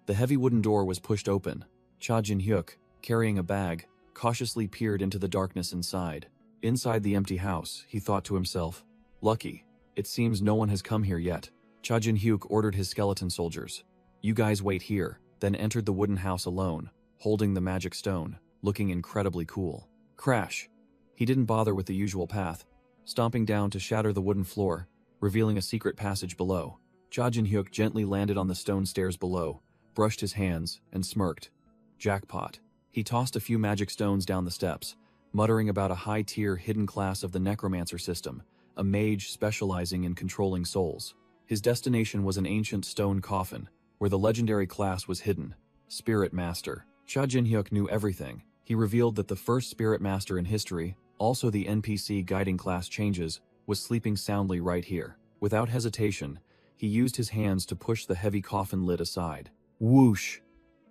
The heavy wooden door was pushed open. Cha Jin-hyuk, carrying a bag, cautiously peered into the darkness inside. Inside the empty house, he thought to himself, "Lucky. It seems no one has come here yet." Cha Jin-hyuk ordered his skeleton soldiers, "You guys wait here," then entered the wooden house alone, holding the magic stone, looking incredibly cool. Crash! He didn't bother with the usual path, stomping down to shatter the wooden floor, revealing a secret passage below. Cha Jin-hyuk gently landed on the stone stairs below, brushed his hands, and smirked. Jackpot. He tossed a few magic stones down the steps, muttering about a high-tier hidden class of the necromancer system, a mage specializing in controlling souls. His destination was an ancient stone coffin, where the legendary class was hidden, Spirit Master. Cha Jin-hyuk knew everything. He revealed that the first Spirit Master in history, also the NPC guiding class changes, was sleeping soundly right here. Without hesitation, he used his hands to push the heavy coffin lid aside. Whoosh!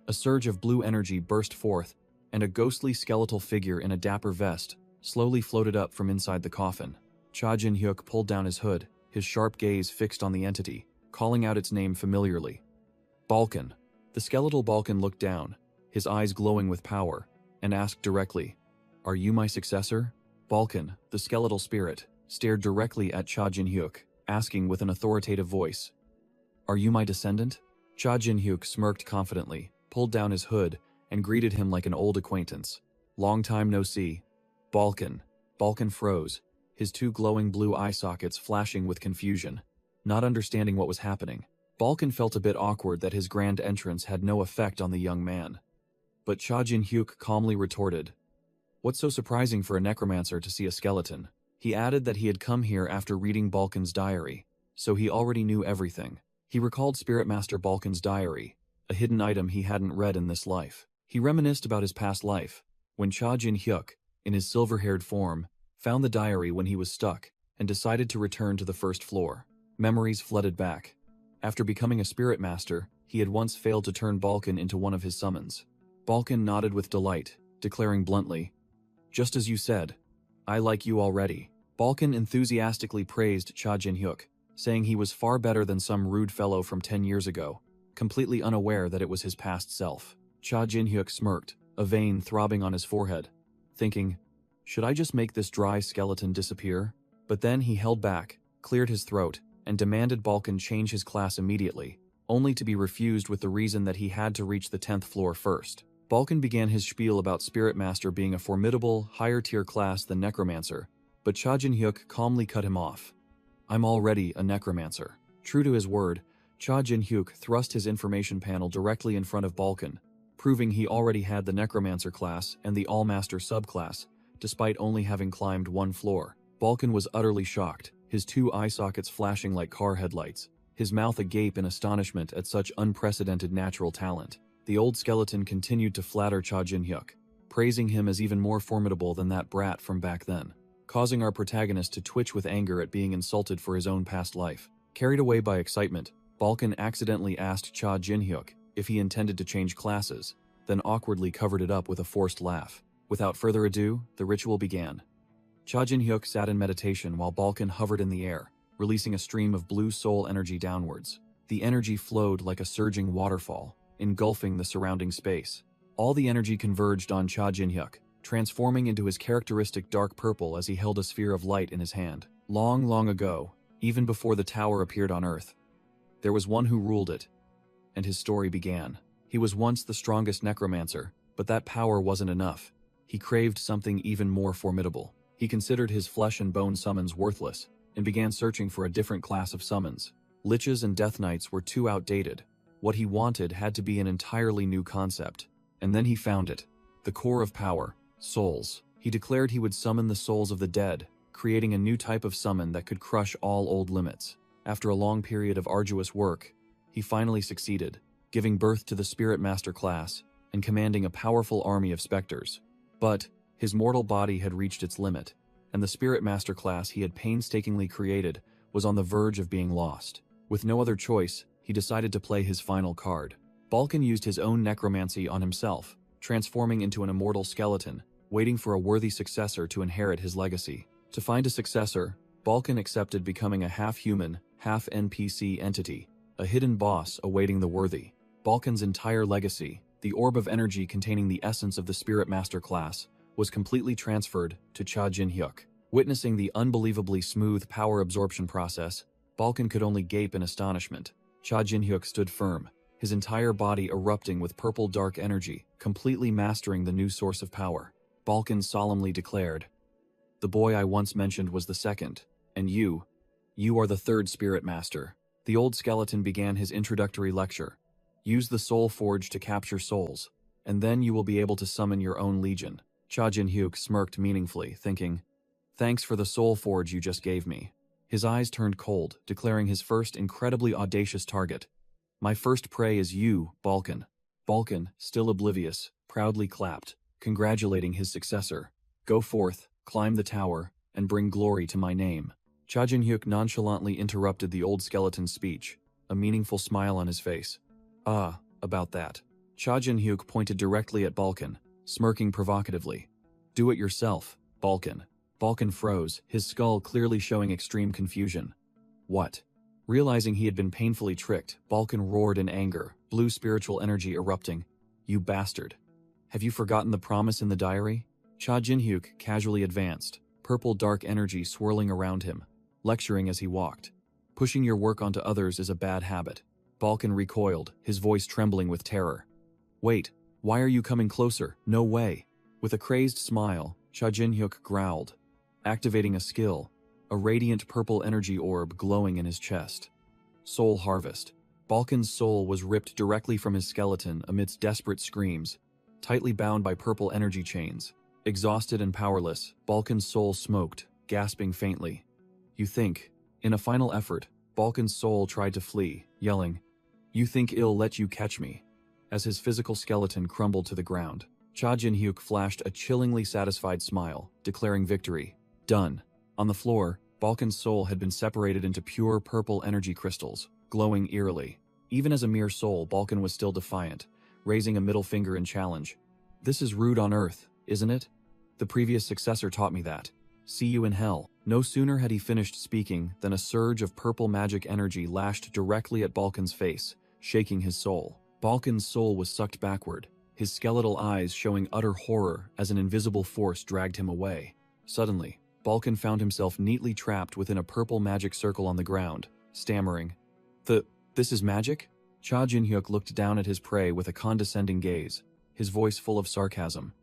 A surge of blue energy burst forth, and a ghostly skeletal figure in a dapper vest slowly floated up from inside the coffin. Cha Jin-hyuk pulled down his hood, his sharp gaze fixed on the entity, calling out its name familiarly. Balkan. The skeletal Balkan looked down, his eyes glowing with power, and asked directly, "Are you my successor?" Balkan, the skeletal spirit, stared directly at Cha Jin-hyuk, asking with an authoritative voice, "Are you my descendant?" Cha Jin-hyuk smirked confidently, pulled down his hood, and greeted him like an old acquaintance. "Long time no see." Balkan. Balkan froze, his two glowing blue eye sockets flashing with confusion, not understanding what was happening. Balkan felt a bit awkward that his grand entrance had no effect on the young man. But Cha Jin-hyuk calmly retorted, "What's so surprising for a necromancer to see a skeleton?" He added that he had come here after reading Balkan's diary, so he already knew everything. He recalled Spirit Master Balkan's diary, a hidden item he hadn't read in this life. He reminisced about his past life, when Cha Jin-hyuk, in his silver-haired form, found the diary when he was stuck, and decided to return to the first floor. Memories flooded back. After becoming a Spirit Master, he had once failed to turn Balkan into one of his summons. Balkan nodded with delight, declaring bluntly, "Just as you said. I like you already." Balkan enthusiastically praised Cha Jin-hyuk, saying he was far better than some rude fellow from 10 years ago, completely unaware that it was his past self. Cha Jin-hyuk smirked, a vein throbbing on his forehead, thinking, "Should I just make this dry skeleton disappear?" But then he held back, cleared his throat, and demanded Balkan change his class immediately, only to be refused with the reason that he had to reach the 10th floor first. Balkan began his spiel about Spirit Master being a formidable, higher-tier class than Necromancer, but Cha Jin-hyuk calmly cut him off. "I'm already a Necromancer." True to his word, Cha Jin-hyuk thrust his information panel directly in front of Balkan, proving he already had the Necromancer class and the All-Master subclass, despite only having climbed one floor. Balkan was utterly shocked, his two eye sockets flashing like car headlights, his mouth agape in astonishment at such unprecedented natural talent. The old skeleton continued to flatter Cha Jin-hyuk, praising him as even more formidable than that brat from back then, causing our protagonist to twitch with anger at being insulted for his own past life. Carried away by excitement, Balkan accidentally asked Cha Jin-hyuk if he intended to change classes, then awkwardly covered it up with a forced laugh. Without further ado, the ritual began. Cha Jin-hyuk sat in meditation while Balkan hovered in the air, releasing a stream of blue soul energy downwards. The energy flowed like a surging waterfall, engulfing the surrounding space. All the energy converged on Cha Jin-hyuk, transforming into his characteristic dark purple as he held a sphere of light in his hand. Long, long ago, even before the tower appeared on Earth, there was one who ruled it, and his story began. He was once the strongest necromancer, but that power wasn't enough. He craved something even more formidable. He considered his flesh and bone summons worthless, and began searching for a different class of summons. Liches and Death Knights were too outdated. What he wanted had to be an entirely new concept. And then he found it. The core of power. Souls. He declared he would summon the souls of the dead, creating a new type of summon that could crush all old limits. After a long period of arduous work, he finally succeeded, giving birth to the Spirit Master class and commanding a powerful army of specters. But his mortal body had reached its limit, and the Spirit Master class he had painstakingly created was on the verge of being lost. With no other choice, he decided to play his final card. Balkan used his own necromancy on himself, transforming into an immortal skeleton, waiting for a worthy successor to inherit his legacy. To find a successor, Balkan accepted becoming a half-human, half-NPC entity, a hidden boss awaiting the worthy. Balkan's entire legacy, the orb of energy containing the essence of the Spirit Master class, was completely transferred to Cha Jin-hyuk. Witnessing the unbelievably smooth power absorption process, Balkan could only gape in astonishment. Cha Jin-hyuk stood firm, his entire body erupting with purple dark energy, completely mastering the new source of power. Balkan solemnly declared, "The boy I once mentioned was the second, and you are the third Spirit Master." The old skeleton began his introductory lecture. "Use the Soul Forge to capture souls, and then you will be able to summon your own legion." Cha Jin-hyuk smirked meaningfully, thinking, "Thanks for the Soul Forge you just gave me." His eyes turned cold, declaring his first incredibly audacious target. "My first prey is you, Balkan." Balkan, still oblivious, proudly clapped, congratulating his successor. "Go forth, climb the tower, and bring glory to my name." Cha Jin-hyuk nonchalantly interrupted the old skeleton's speech, a meaningful smile on his face. "Ah, about that." Cha Jin-hyuk pointed directly at Balkan, smirking provocatively. "Do it yourself, Balkan." Balkan froze, his skull clearly showing extreme confusion. "What?" Realizing he had been painfully tricked, Balkan roared in anger, blue spiritual energy erupting. "You bastard. Have you forgotten the promise in the diary?" Cha Jin-hyuk casually advanced, purple dark energy swirling around him, lecturing as he walked. "Pushing your work onto others is a bad habit." Balkan recoiled, his voice trembling with terror. "Wait, why are you coming closer? No way." With a crazed smile, Cha Jin-hyuk growled, activating a skill, a radiant purple energy orb glowing in his chest. Soul Harvest. Balkan's soul was ripped directly from his skeleton amidst desperate screams, tightly bound by purple energy chains. Exhausted and powerless, Balkan's soul smoked, gasping faintly. "You think..." In a final effort, Balkan's soul tried to flee, yelling, "You think I'll let you catch me?" As his physical skeleton crumbled to the ground, Cha Jin-hyuk flashed a chillingly satisfied smile, declaring victory. Done. On the floor, Balkan's soul had been separated into pure purple energy crystals, glowing eerily. Even as a mere soul, Balkan was still defiant, raising a middle finger in challenge. "This is rude on Earth, isn't it? The previous successor taught me that. See you in hell." No sooner had he finished speaking than a surge of purple magic energy lashed directly at Balkan's face, shaking his soul. Balkan's soul was sucked backward, his skeletal eyes showing utter horror as an invisible force dragged him away. Suddenly, Balkan found himself neatly trapped within a purple magic circle on the ground, stammering, This is magic?" Cha Jin-hyuk looked down at his prey with a condescending gaze, his voice full of sarcasm.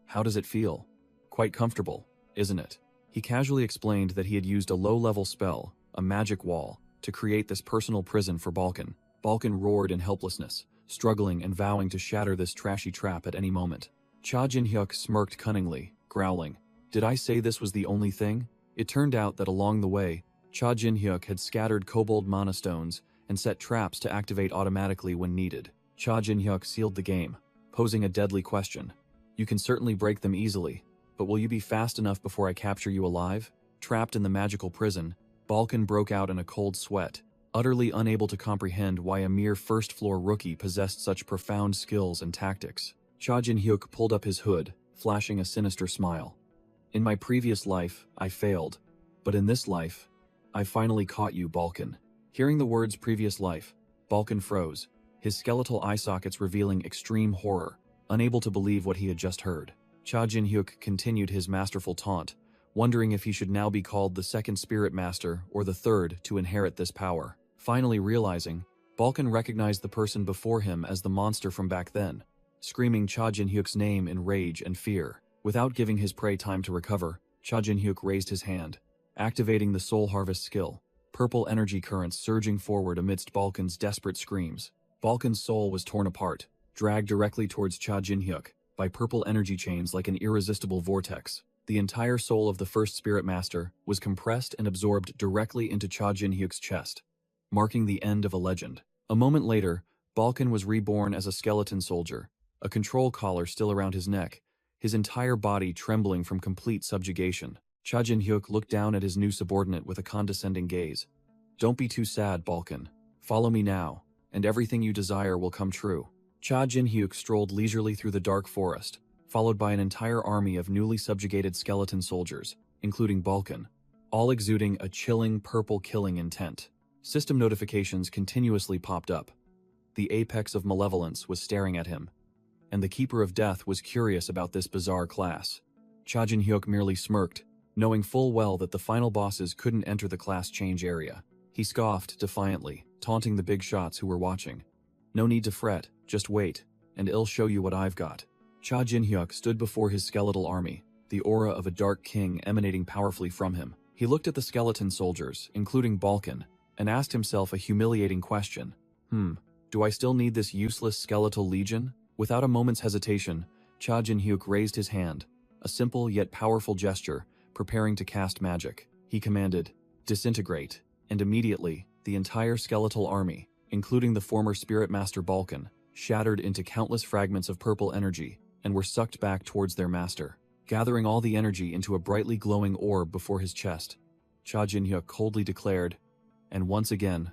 "How does it feel? Quite comfortable, isn't it?" He casually explained that he had used a low-level spell, a magic wall, to create this personal prison for Balkan. Balkan roared in helplessness, struggling and vowing to shatter this trashy trap at any moment. Cha Jin-hyuk smirked cunningly, growling, "Did I say this was the only thing?" It turned out that along the way, Cha Jin-hyuk had scattered kobold mana stones and set traps to activate automatically when needed. Cha Jin-hyuk sealed the game, posing a deadly question. "You can certainly break them easily, but will you be fast enough before I capture you alive?" Trapped in the magical prison, Balkan broke out in a cold sweat, utterly unable to comprehend why a mere first-floor rookie possessed such profound skills and tactics. Cha Jin-hyuk pulled up his hood, flashing a sinister smile. "In my previous life, I failed, but in this life, I finally caught you, Balkan." Hearing the words previous life, Balkan froze, his skeletal eye sockets revealing extreme horror, unable to believe what he had just heard. Cha Jin-hyuk continued his masterful taunt, wondering if he should now be called the second Spirit Master or the third to inherit this power. Finally realizing, Balkan recognized the person before him as the monster from back then, screaming Cha Jin-hyuk's name in rage and fear. Without giving his prey time to recover, Cha Jin-hyuk raised his hand, activating the Soul Harvest skill, purple energy currents surging forward amidst Balkan's desperate screams. Balkan's soul was torn apart, dragged directly towards Cha Jin-hyuk by purple energy chains like an irresistible vortex. The entire soul of the first Spirit Master was compressed and absorbed directly into Cha Jin-hyuk's chest, marking the end of a legend. A moment later, Balkan was reborn as a skeleton soldier, a control collar still around his neck, his entire body trembling from complete subjugation. Cha Jin-hyuk looked down at his new subordinate with a condescending gaze. Don't be too sad, Balkan. Follow me now, and everything you desire will come true. Cha Jin-hyuk strolled leisurely through the dark forest, followed by an entire army of newly subjugated skeleton soldiers, including Balkan, all exuding a chilling purple killing intent. System notifications continuously popped up. The apex of malevolence was staring at him, and the Keeper of Death was curious about this bizarre class. Cha Jin-hyuk merely smirked, knowing full well that the final bosses couldn't enter the class change area. He scoffed defiantly, taunting the big shots who were watching. No need to fret, just wait, and I'll show you what I've got. Cha Jin-hyuk stood before his skeletal army, the aura of a dark king emanating powerfully from him. He looked at the skeleton soldiers, including Balkan, and asked himself a humiliating question. Do I still need this useless skeletal legion? Without a moment's hesitation, Cha Jin-hyuk raised his hand, a simple yet powerful gesture, preparing to cast magic. He commanded, "Disintegrate," and immediately, the entire skeletal army, including the former Spirit Master Balkan, shattered into countless fragments of purple energy and were sucked back towards their master, gathering all the energy into a brightly glowing orb before his chest. Cha Jin-hyuk coldly declared, and once again,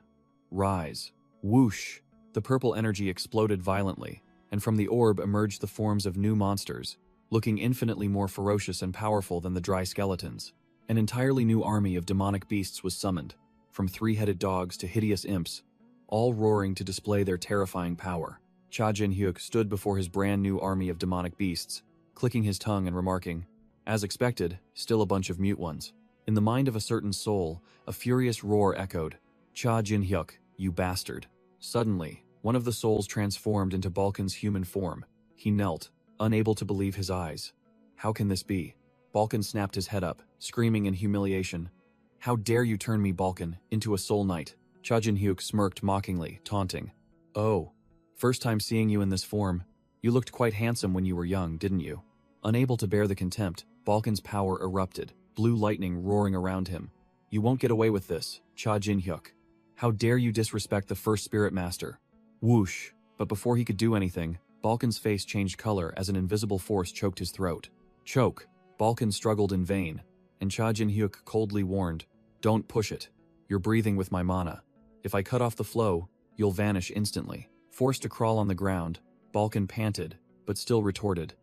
rise. Whoosh! The purple energy exploded violently, and from the orb emerged the forms of new monsters, looking infinitely more ferocious and powerful than the dry skeletons. An entirely new army of demonic beasts was summoned, from three-headed dogs to hideous imps, all roaring to display their terrifying power. Cha Jin-hyuk stood before his brand new army of demonic beasts, clicking his tongue and remarking, as expected, still a bunch of mute ones. In the mind of a certain soul, a furious roar echoed, Cha Jin-hyuk, you bastard. Suddenly, one of the souls transformed into Balkan's human form. He knelt, unable to believe his eyes. How can this be? Balkan snapped his head up, screaming in humiliation. How dare you turn me, Balkan, into a soul knight? Cha Jin-hyuk smirked mockingly, taunting. Oh, first time seeing you in this form. You looked quite handsome when you were young, didn't you? Unable to bear the contempt, Balkan's power erupted, blue lightning roaring around him. You won't get away with this, Cha Jin-hyuk. How dare you disrespect the first Spirit Master? Whoosh! But before he could do anything, Balkan's face changed color as an invisible force choked his throat. Choke! Balkan struggled in vain, and Cha Jin-hyuk coldly warned, don't push it. You're breathing with my mana. If I cut off the flow, you'll vanish instantly. Forced to crawl on the ground, Balkan panted, but still retorted,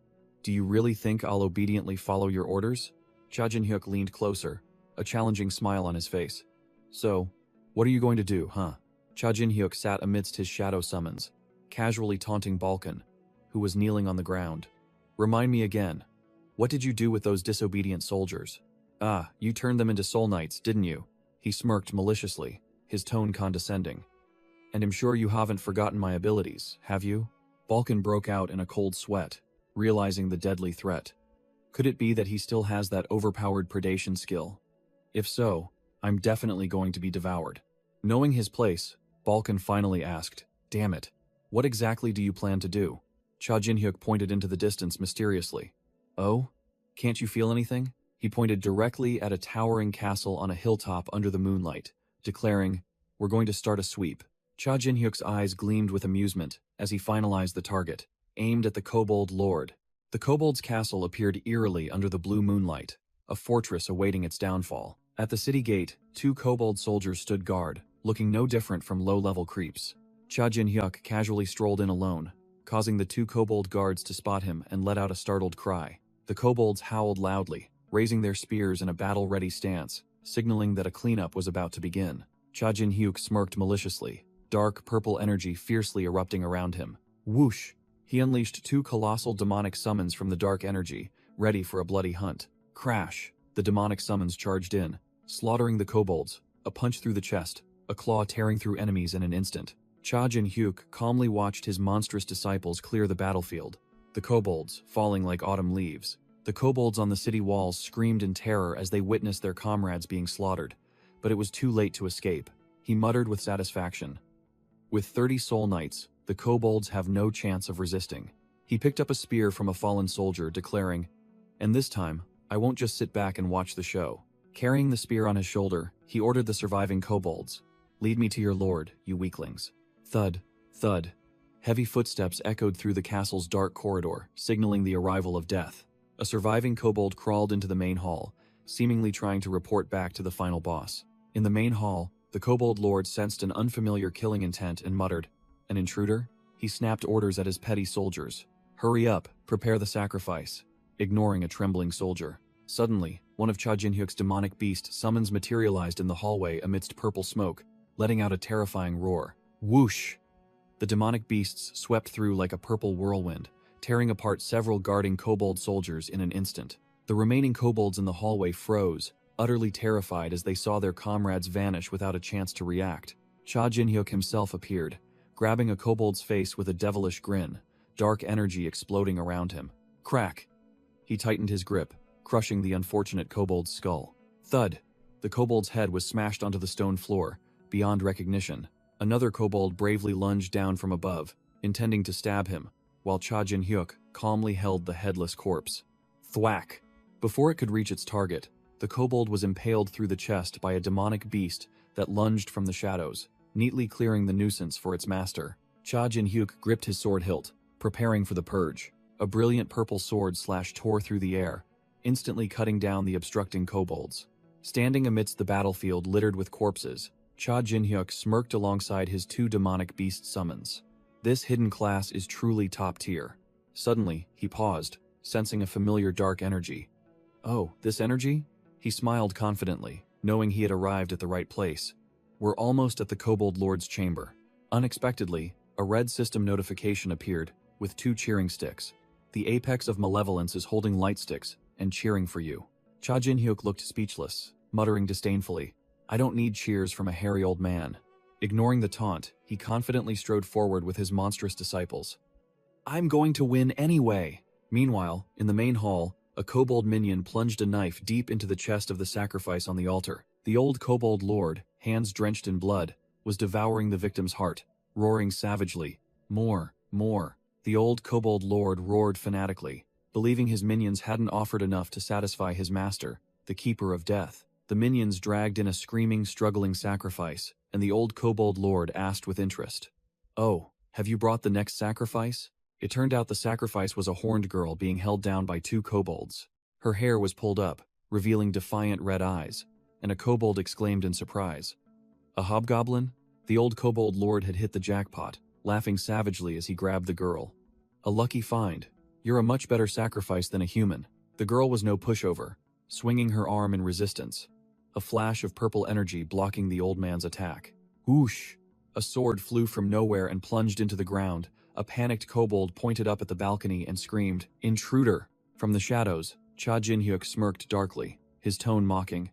do you really think I'll obediently follow your orders? Cha Jin-hyuk leaned closer, a challenging smile on his face. So, what are you going to do, huh? Cha Jin-hyuk sat amidst his shadow summons, casually taunting Balkan, who was kneeling on the ground. Remind me again, what did you do with those disobedient soldiers? Ah, you turned them into soul knights, didn't you? He smirked maliciously, his tone condescending. And I'm sure you haven't forgotten my abilities, have you? Balkan broke out in a cold sweat, realizing the deadly threat. Could it be that he still has that overpowered predation skill? If so, I'm definitely going to be devoured. Knowing his place, Balkan finally asked, damn it, what exactly do you plan to do? Cha Jin-hyuk pointed into the distance mysteriously. Oh? Can't you feel anything? He pointed directly at a towering castle on a hilltop under the moonlight, declaring, we're going to start a sweep. Cha Jin-hyuk's eyes gleamed with amusement as he finalized the target, aimed at the Kobold Lord. The Kobold's castle appeared eerily under the blue moonlight, a fortress awaiting its downfall. At the city gate, 2 Kobold soldiers stood guard, looking no different from low-level creeps. Cha Jin-hyuk casually strolled in alone, causing the 2 Kobold guards to spot him and let out a startled cry. The Kobolds howled loudly, raising their spears in a battle-ready stance, signaling that a cleanup was about to begin. Cha Jin-hyuk smirked maliciously, dark purple energy fiercely erupting around him. Whoosh! He unleashed 2 colossal demonic summons from the dark energy, ready for a bloody hunt. Crash! The demonic summons charged in, slaughtering the kobolds, a punch through the chest, a claw tearing through enemies in an instant. Cha Jin-hyuk calmly watched his monstrous disciples clear the battlefield, the kobolds falling like autumn leaves. The kobolds on the city walls screamed in terror as they witnessed their comrades being slaughtered, but it was too late to escape. He muttered with satisfaction. With 30 soul knights, the kobolds have no chance of resisting. He picked up a spear from a fallen soldier, declaring, and this time, I won't just sit back and watch the show. Carrying the spear on his shoulder, he ordered the surviving kobolds, lead me to your lord, you weaklings. Thud, thud. Heavy footsteps echoed through the castle's dark corridor, signaling the arrival of death. A surviving kobold crawled into the main hall, seemingly trying to report back to the final boss. In the main hall, the kobold lord sensed an unfamiliar killing intent and muttered, "An intruder?" He snapped orders at his petty soldiers. "Hurry up, prepare the sacrifice," ignoring a trembling soldier. Suddenly, one of Cha Jin-hyuk's demonic beast summons materialized in the hallway amidst purple smoke, letting out a terrifying roar. Whoosh! The demonic beasts swept through like a purple whirlwind, tearing apart several guarding kobold soldiers in an instant. The remaining kobolds in the hallway froze, utterly terrified as they saw their comrades vanish without a chance to react. Cha Jin-hyuk himself appeared, grabbing a kobold's face with a devilish grin, dark energy exploding around him. Crack! He tightened his grip, crushing the unfortunate kobold's skull. Thud! The kobold's head was smashed onto the stone floor, beyond recognition. Another kobold bravely lunged down from above, intending to stab him, while Cha Jin-hyuk calmly held the headless corpse. Thwack! Before it could reach its target, the kobold was impaled through the chest by a demonic beast that lunged from the shadows, neatly clearing the nuisance for its master. Cha Jin-hyuk gripped his sword hilt, preparing for the purge. A brilliant purple sword slash tore through the air, instantly cutting down the obstructing kobolds. Standing amidst the battlefield littered with corpses, Cha Jin-hyuk smirked alongside his two demonic beast summons. This hidden class is truly top tier. Suddenly, he paused, sensing a familiar dark energy. Oh, this energy? He smiled confidently, knowing he had arrived at the right place. We're almost at the kobold lord's chamber. Unexpectedly, a red system notification appeared, with two cheering sticks. The apex of malevolence is holding light sticks and cheering for you. Cha Jin-hyuk looked speechless, muttering disdainfully, "I don't need cheers from a hairy old man." Ignoring the taunt, he confidently strode forward with his monstrous disciples. "I'm going to win anyway!" Meanwhile, in the main hall, a kobold minion plunged a knife deep into the chest of the sacrifice on the altar. The old kobold lord, hands drenched in blood, was devouring the victim's heart, roaring savagely, "More, more." The old kobold lord roared fanatically, believing his minions hadn't offered enough to satisfy his master, the keeper of death. The minions dragged in a screaming, struggling sacrifice, and the old kobold lord asked with interest, "Oh, have you brought the next sacrifice?" It turned out the sacrifice was a horned girl being held down by two kobolds. Her hair was pulled up, revealing defiant red eyes, and a kobold exclaimed in surprise. "A hobgoblin?" The old kobold lord had hit the jackpot, laughing savagely as he grabbed the girl. "A lucky find. You're a much better sacrifice than a human." The girl was no pushover, swinging her arm in resistance, a flash of purple energy blocking the old man's attack. Whoosh! A sword flew from nowhere and plunged into the ground. A panicked kobold pointed up at the balcony and screamed, "Intruder!" From the shadows, Cha Jin-hyuk smirked darkly, his tone mocking.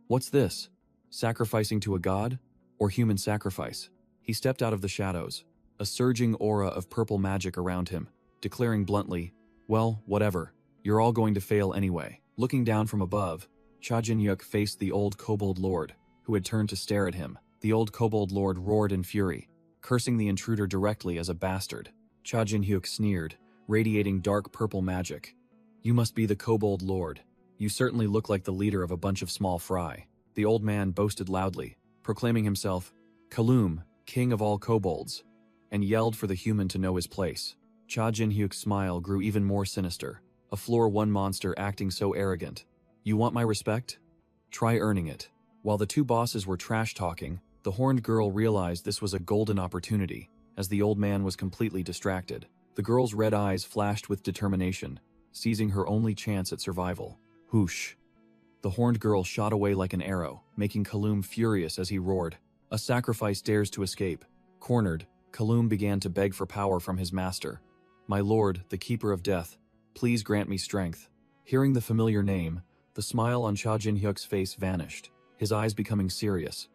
"What's this? Sacrificing to a god? Or human sacrifice?" He stepped out of the shadows, a surging aura of purple magic around him, declaring bluntly, "Well, whatever. You're all going to fail anyway." Looking down from above, Cha Jin-hyuk faced the old kobold lord, who had turned to stare at him. The old kobold lord roared in fury, cursing the intruder directly as a bastard. Cha Jin-hyuk sneered, radiating dark purple magic. "You must be the kobold lord. You certainly look like the leader of a bunch of small fry." The old man boasted loudly, proclaiming himself Kaloum, king of all kobolds, and yelled for the human to know his place. Cha Jin-hyuk's smile grew even more sinister, a floor one monster acting so arrogant. "You want my respect? Try earning it." While the two bosses were trash-talking, the horned girl realized this was a golden opportunity, as the old man was completely distracted. The girl's red eyes flashed with determination, seizing her only chance at survival. Whoosh! The horned girl shot away like an arrow, making Kaloum furious as he roared. A sacrifice dares to escape. Cornered, Kaloum began to beg for power from his master. "My lord, the keeper of death, please grant me strength." Hearing the familiar name, the smile on Cha Jin-hyuk's face vanished, his eyes becoming serious.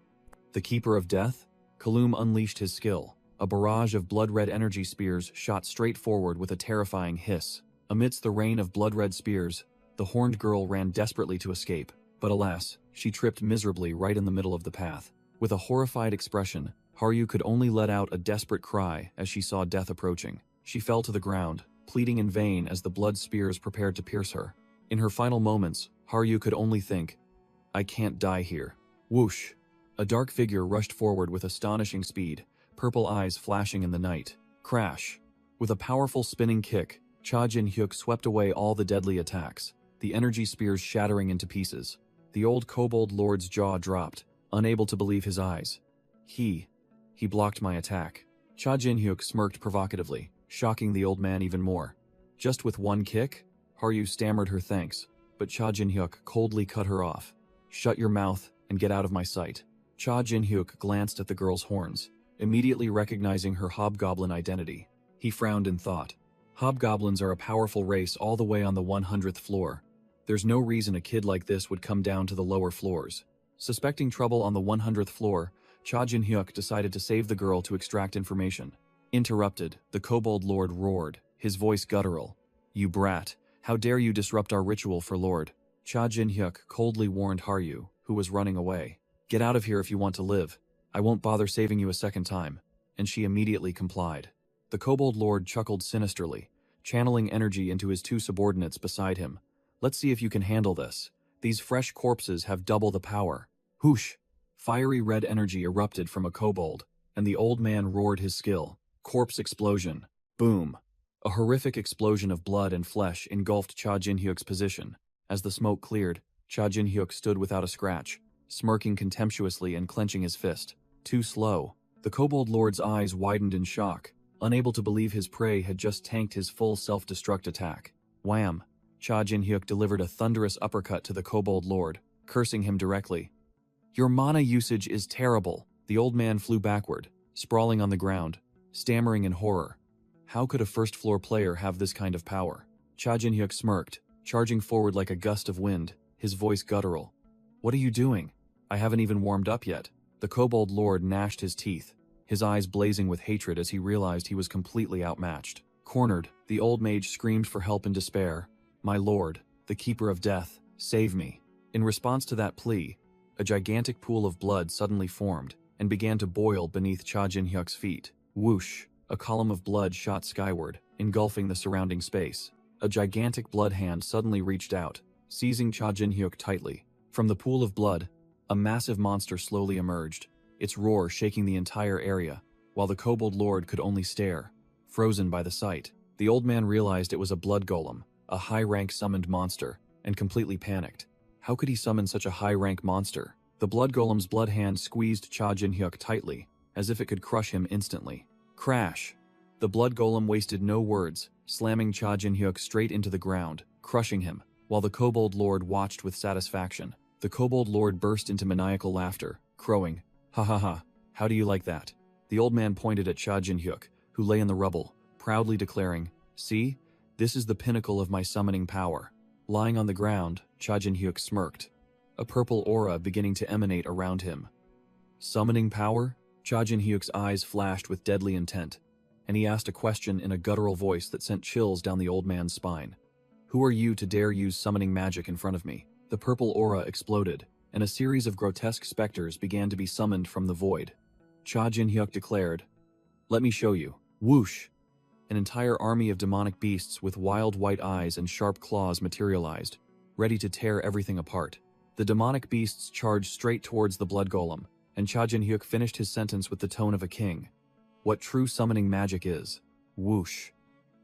The keeper of death? Kaloum unleashed his skill. A barrage of blood-red energy spears shot straight forward with a terrifying hiss. Amidst the rain of blood-red spears, the horned girl ran desperately to escape, but alas, she tripped miserably right in the middle of the path. With a horrified expression, Haryu could only let out a desperate cry as she saw death approaching. She fell to the ground, pleading in vain as the blood spears prepared to pierce her. In her final moments, Haryu could only think, "I can't die here." Whoosh! A dark figure rushed forward with astonishing speed, purple eyes flashing in the night. Crash! With a powerful spinning kick, Cha Jin-hyuk swept away all the deadly attacks. the energy spears shattering into pieces. The old kobold lord's jaw dropped, unable to believe his eyes. He blocked my attack. Cha Jin-hyuk smirked provocatively, shocking the old man even more. Just with one kick? Haryu stammered her thanks, but Cha Jin-hyuk coldly cut her off. Shut your mouth and get out of my sight. Cha Jin-hyuk glanced at the girl's horns, immediately recognizing her hobgoblin identity. He frowned in thought. Hobgoblins are a powerful race all the way on the 100th floor. There's no reason a kid like this would come down to the lower floors. Suspecting trouble on the 100th floor, Cha Jin-hyuk decided to save the girl to extract information. Interrupted, the kobold lord roared, his voice guttural. You brat, how dare you disrupt our ritual for Lord? Cha Jin-hyuk coldly warned Haryu, who was running away. Get out of here if you want to live. I won't bother saving you a second time. And she immediately complied. The kobold lord chuckled sinisterly, channeling energy into his two subordinates beside him. Let's see if you can handle this. These fresh corpses have double the power. Whoosh! Fiery red energy erupted from a kobold, and the old man roared his skill. Corpse explosion. Boom. A horrific explosion of blood and flesh engulfed Cha Jin-hyuk's position. As the smoke cleared, Cha Jin-hyuk stood without a scratch, smirking contemptuously and clenching his fist. Too slow. The kobold lord's eyes widened in shock, unable to believe his prey had just tanked his full self-destruct attack. Wham! Cha Jin-hyuk delivered a thunderous uppercut to the kobold lord, cursing him directly. Your mana usage is terrible. The old man flew backward, sprawling on the ground, stammering in horror. How could a first-floor player have this kind of power? Cha Jin-hyuk smirked, charging forward like a gust of wind, his voice guttural. What are you doing? I haven't even warmed up yet. The kobold lord gnashed his teeth, his eyes blazing with hatred as he realized he was completely outmatched. Cornered, the old mage screamed for help in despair. My lord, the keeper of death, save me. In response to that plea, a gigantic pool of blood suddenly formed and began to boil beneath Cha Jin-hyuk's feet. Whoosh! A column of blood shot skyward, engulfing the surrounding space. A gigantic blood hand suddenly reached out, seizing Cha Jin-hyuk tightly. From the pool of blood, a massive monster slowly emerged, its roar shaking the entire area, while the kobold lord could only stare, frozen by the sight. The old man realized it was a blood golem, a high-rank summoned monster, and completely panicked. How could he summon such a high-rank monster? The blood golem's blood hand squeezed Cha Jin-hyuk tightly, as if it could crush him instantly. Crash! The blood golem wasted no words, slamming Cha Jin-hyuk straight into the ground, crushing him, while the kobold lord watched with satisfaction. The kobold lord burst into maniacal laughter, crowing, Ha ha ha, how do you like that? The old man pointed at Cha Jin-hyuk, who lay in the rubble, proudly declaring, See? This is the pinnacle of my summoning power. Lying on the ground, Cha Jin-hyuk smirked, a purple aura beginning to emanate around him. Summoning power? Cha Jin-hyuk's eyes flashed with deadly intent, and he asked a question in a guttural voice that sent chills down the old man's spine. Who are you to dare use summoning magic in front of me? The purple aura exploded, and a series of grotesque specters began to be summoned from the void. Cha Jin-hyuk declared, Let me show you. Whoosh! An entire army of demonic beasts with wild white eyes and sharp claws materialized, ready to tear everything apart. The demonic beasts charged straight towards the blood golem, and Cha Jin-hyuk finished his sentence with the tone of a king. What true summoning magic is. Whoosh!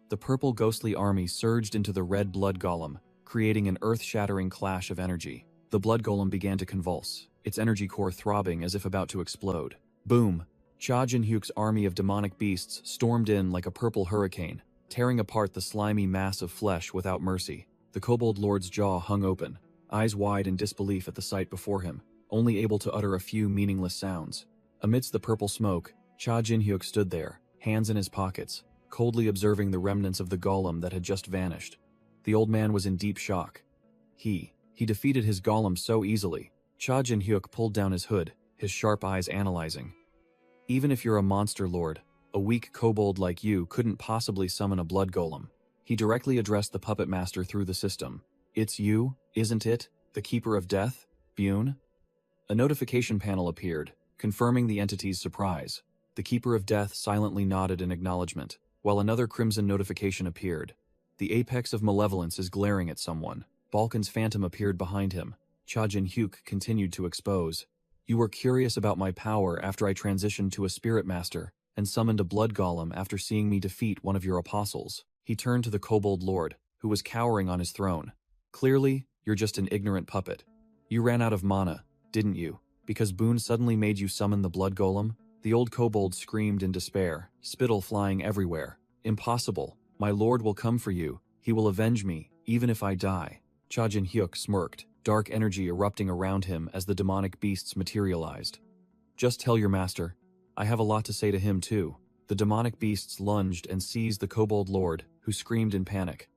The purple ghostly army surged into the red blood golem, creating an earth-shattering clash of energy. The blood golem began to convulse, its energy core throbbing as if about to explode. Boom! Cha Jin-hyuk's army of demonic beasts stormed in like a purple hurricane, tearing apart the slimy mass of flesh without mercy. The kobold lord's jaw hung open, eyes wide in disbelief at the sight before him, only able to utter a few meaningless sounds. Amidst the purple smoke, Cha Jin-hyuk stood there, hands in his pockets, coldly observing the remnants of the golem that had just vanished. The old man was in deep shock. He defeated his golem so easily. Cha Jin-hyuk pulled down his hood, his sharp eyes analyzing. Even if you're a monster lord, a weak kobold like you couldn't possibly summon a blood golem. He directly addressed the puppet master through the system. It's you, isn't it, the keeper of death, Bune? A notification panel appeared, confirming the entity's surprise. The keeper of death silently nodded in acknowledgement, while another crimson notification appeared. The apex of malevolence is glaring at someone. Balkan's phantom appeared behind him. Cha Jin-hyuk continued to expose. You were curious about my power after I transitioned to a spirit master and summoned a blood golem after seeing me defeat one of your apostles. He turned to the kobold lord, who was cowering on his throne. Clearly, you're just an ignorant puppet. You ran out of mana, didn't you? Because Boone suddenly made you summon the blood golem? The old kobold screamed in despair, spittle flying everywhere. Impossible. My lord will come for you. He will avenge me, even if I die. Cha Jin-hyuk smirked, dark energy erupting around him as the demonic beasts materialized. Just tell your master. I have a lot to say to him too. The demonic beasts lunged and seized the kobold lord, who screamed in panic.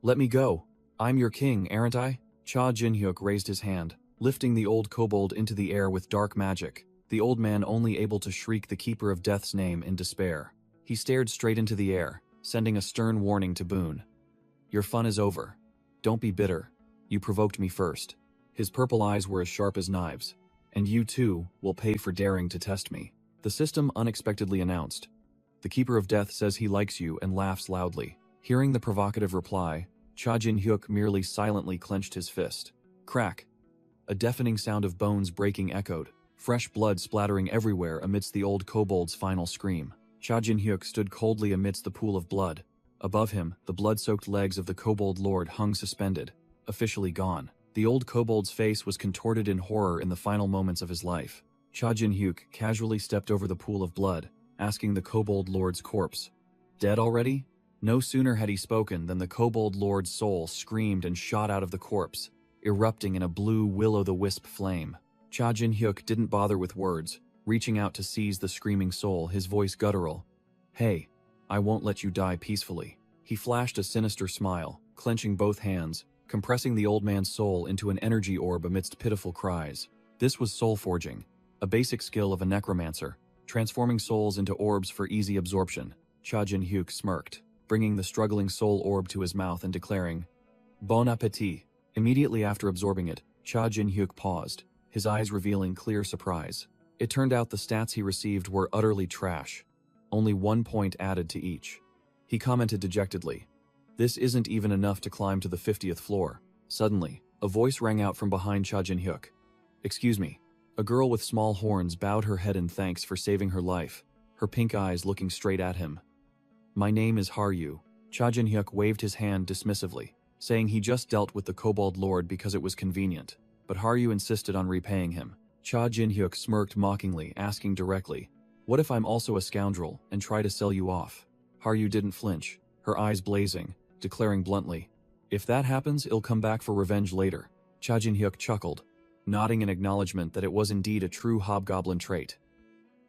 Let me go. I'm your king, aren't I? Cha Jin-hyuk raised his hand, lifting the old kobold into the air with dark magic, the old man only able to shriek the Keeper of Death's name in despair. He stared straight into the air, sending a stern warning to Boone. Your fun is over. Don't be bitter. You provoked me first. His purple eyes were as sharp as knives. And you too will pay for daring to test me. The system unexpectedly announced. The Keeper of Death says he likes you and laughs loudly. Hearing the provocative reply, Cha Jin-hyuk merely silently clenched his fist. Crack! A deafening sound of bones breaking echoed, fresh blood splattering everywhere amidst the old kobold's final scream. Cha Jin-hyuk stood coldly amidst the pool of blood. Above him, the blood-soaked legs of the kobold lord hung suspended, officially gone. The old kobold's face was contorted in horror in the final moments of his life. Cha Jin-hyuk casually stepped over the pool of blood, asking the kobold lord's corpse, "Dead already?" No sooner had he spoken than the kobold lord's soul screamed and shot out of the corpse, erupting in a blue will-o'-the-wisp flame. Cha Jin-hyuk didn't bother with words, reaching out to seize the screaming soul, his voice guttural. "Hey, I won't let you die peacefully." He flashed a sinister smile, clenching both hands, compressing the old man's soul into an energy orb amidst pitiful cries. This was soul forging, a basic skill of a necromancer, transforming souls into orbs for easy absorption. Cha Jin-hyuk smirked, bringing the struggling soul orb to his mouth and declaring, "Bon appétit." Immediately after absorbing it, Cha Jin-hyuk paused, his eyes revealing clear surprise. It turned out the stats he received were utterly trash. Only 1 point added to each. He commented dejectedly, "This isn't even enough to climb to the 50th floor." Suddenly, a voice rang out from behind Cha Jin-hyuk. "Excuse me." A girl with small horns bowed her head in thanks for saving her life, her pink eyes looking straight at him. "My name is Haryu." Cha Jin-hyuk waved his hand dismissively, saying he just dealt with the kobold lord because it was convenient, but Haryu insisted on repaying him. Cha Jin-hyuk smirked mockingly, asking directly, "What if I'm also a scoundrel and try to sell you off?" Haryu didn't flinch, her eyes blazing, declaring bluntly, "If that happens, it'll come back for revenge later." Cha Jin-hyuk chuckled, nodding in acknowledgement that it was indeed a true hobgoblin trait.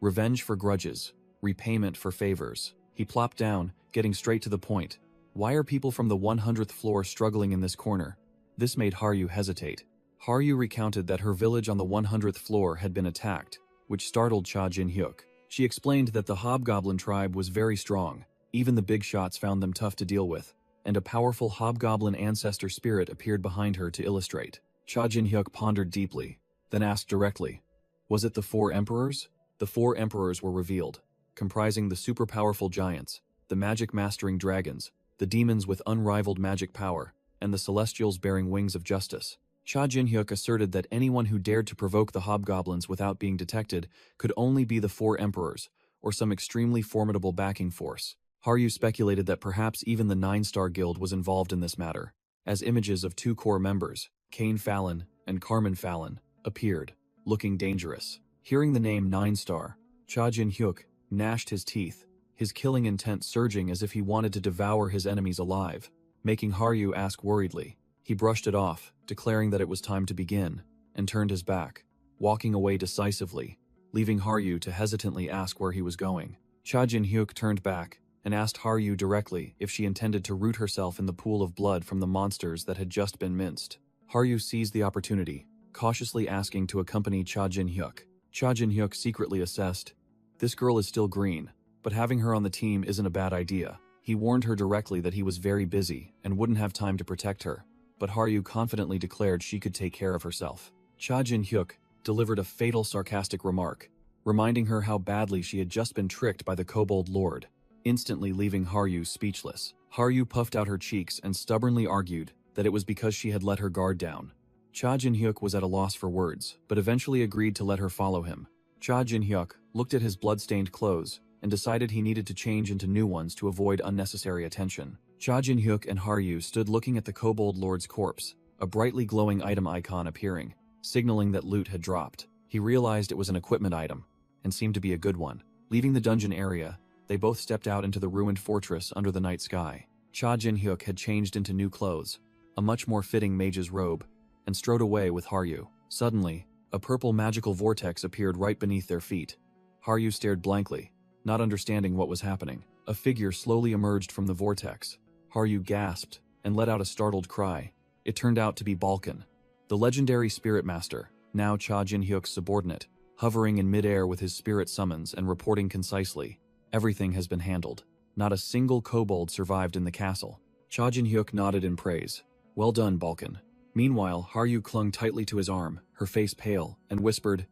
Revenge for grudges, repayment for favors. He plopped down, getting straight to the point. "Why are people from the 100th floor struggling in this corner?" This made Haryu hesitate. Haryu recounted that her village on the 100th floor had been attacked, which startled Cha Jin-hyuk. She explained that the hobgoblin tribe was very strong, even the big shots found them tough to deal with, and a powerful hobgoblin ancestor spirit appeared behind her to illustrate. Cha Jin-hyuk pondered deeply, then asked directly, "Was it the 4 emperors?" The 4 emperors were revealed, comprising the super-powerful giants, the magic-mastering dragons, the demons with unrivaled magic power, and the celestials bearing wings of justice. Cha Jin-hyuk asserted that anyone who dared to provoke the hobgoblins without being detected could only be the 4 emperors, or some extremely formidable backing force. Haryu speculated that perhaps even the 9-Star Guild was involved in this matter, as images of 2 core members, Kane Fallon and Carmen Fallon, appeared, looking dangerous. Hearing the name 9-Star, Cha Jin-hyuk gnashed his teeth, his killing intent surging as if he wanted to devour his enemies alive, making Haryu ask worriedly. He brushed it off, declaring that it was time to begin, and turned his back, walking away decisively, leaving Haryu to hesitantly ask where he was going. Cha Jin-hyuk turned back and asked Haryu directly if she intended to root herself in the pool of blood from the monsters that had just been minced. Haryu seized the opportunity, cautiously asking to accompany Cha Jin-hyuk. Cha Jin-hyuk secretly assessed, "This girl is still green, but having her on the team isn't a bad idea." He warned her directly that he was very busy and wouldn't have time to protect her, but Haryu confidently declared she could take care of herself. Cha Jin-hyuk delivered a fatal sarcastic remark, reminding her how badly she had just been tricked by the kobold lord, instantly leaving Haryu speechless. Haryu puffed out her cheeks and stubbornly argued that it was because she had let her guard down. Cha Jin-hyuk was at a loss for words, but eventually agreed to let her follow him. Cha Jin-hyuk looked at his blood-stained clothes and decided he needed to change into new ones to avoid unnecessary attention. Cha Jin-hyuk and Haryu stood looking at the kobold lord's corpse, a brightly glowing item icon appearing, signaling that loot had dropped. He realized it was an equipment item, and seemed to be a good one. Leaving the dungeon area, they both stepped out into the ruined fortress under the night sky. Cha Jin-hyuk had changed into new clothes, a much more fitting mage's robe, and strode away with Haryu. Suddenly, a purple magical vortex appeared right beneath their feet. Haryu stared blankly, not understanding what was happening. A figure slowly emerged from the vortex. Haryu gasped and let out a startled cry. It turned out to be Balkan, the legendary spirit master, now Cha Jin-hyuk's subordinate, hovering in midair with his spirit summons and reporting concisely. Everything has been handled. Not a single kobold survived in the castle. Cha Jin-hyuk nodded in praise. Well done, Balkan. Meanwhile, Haryu clung tightly to his arm, her face pale, and whispered,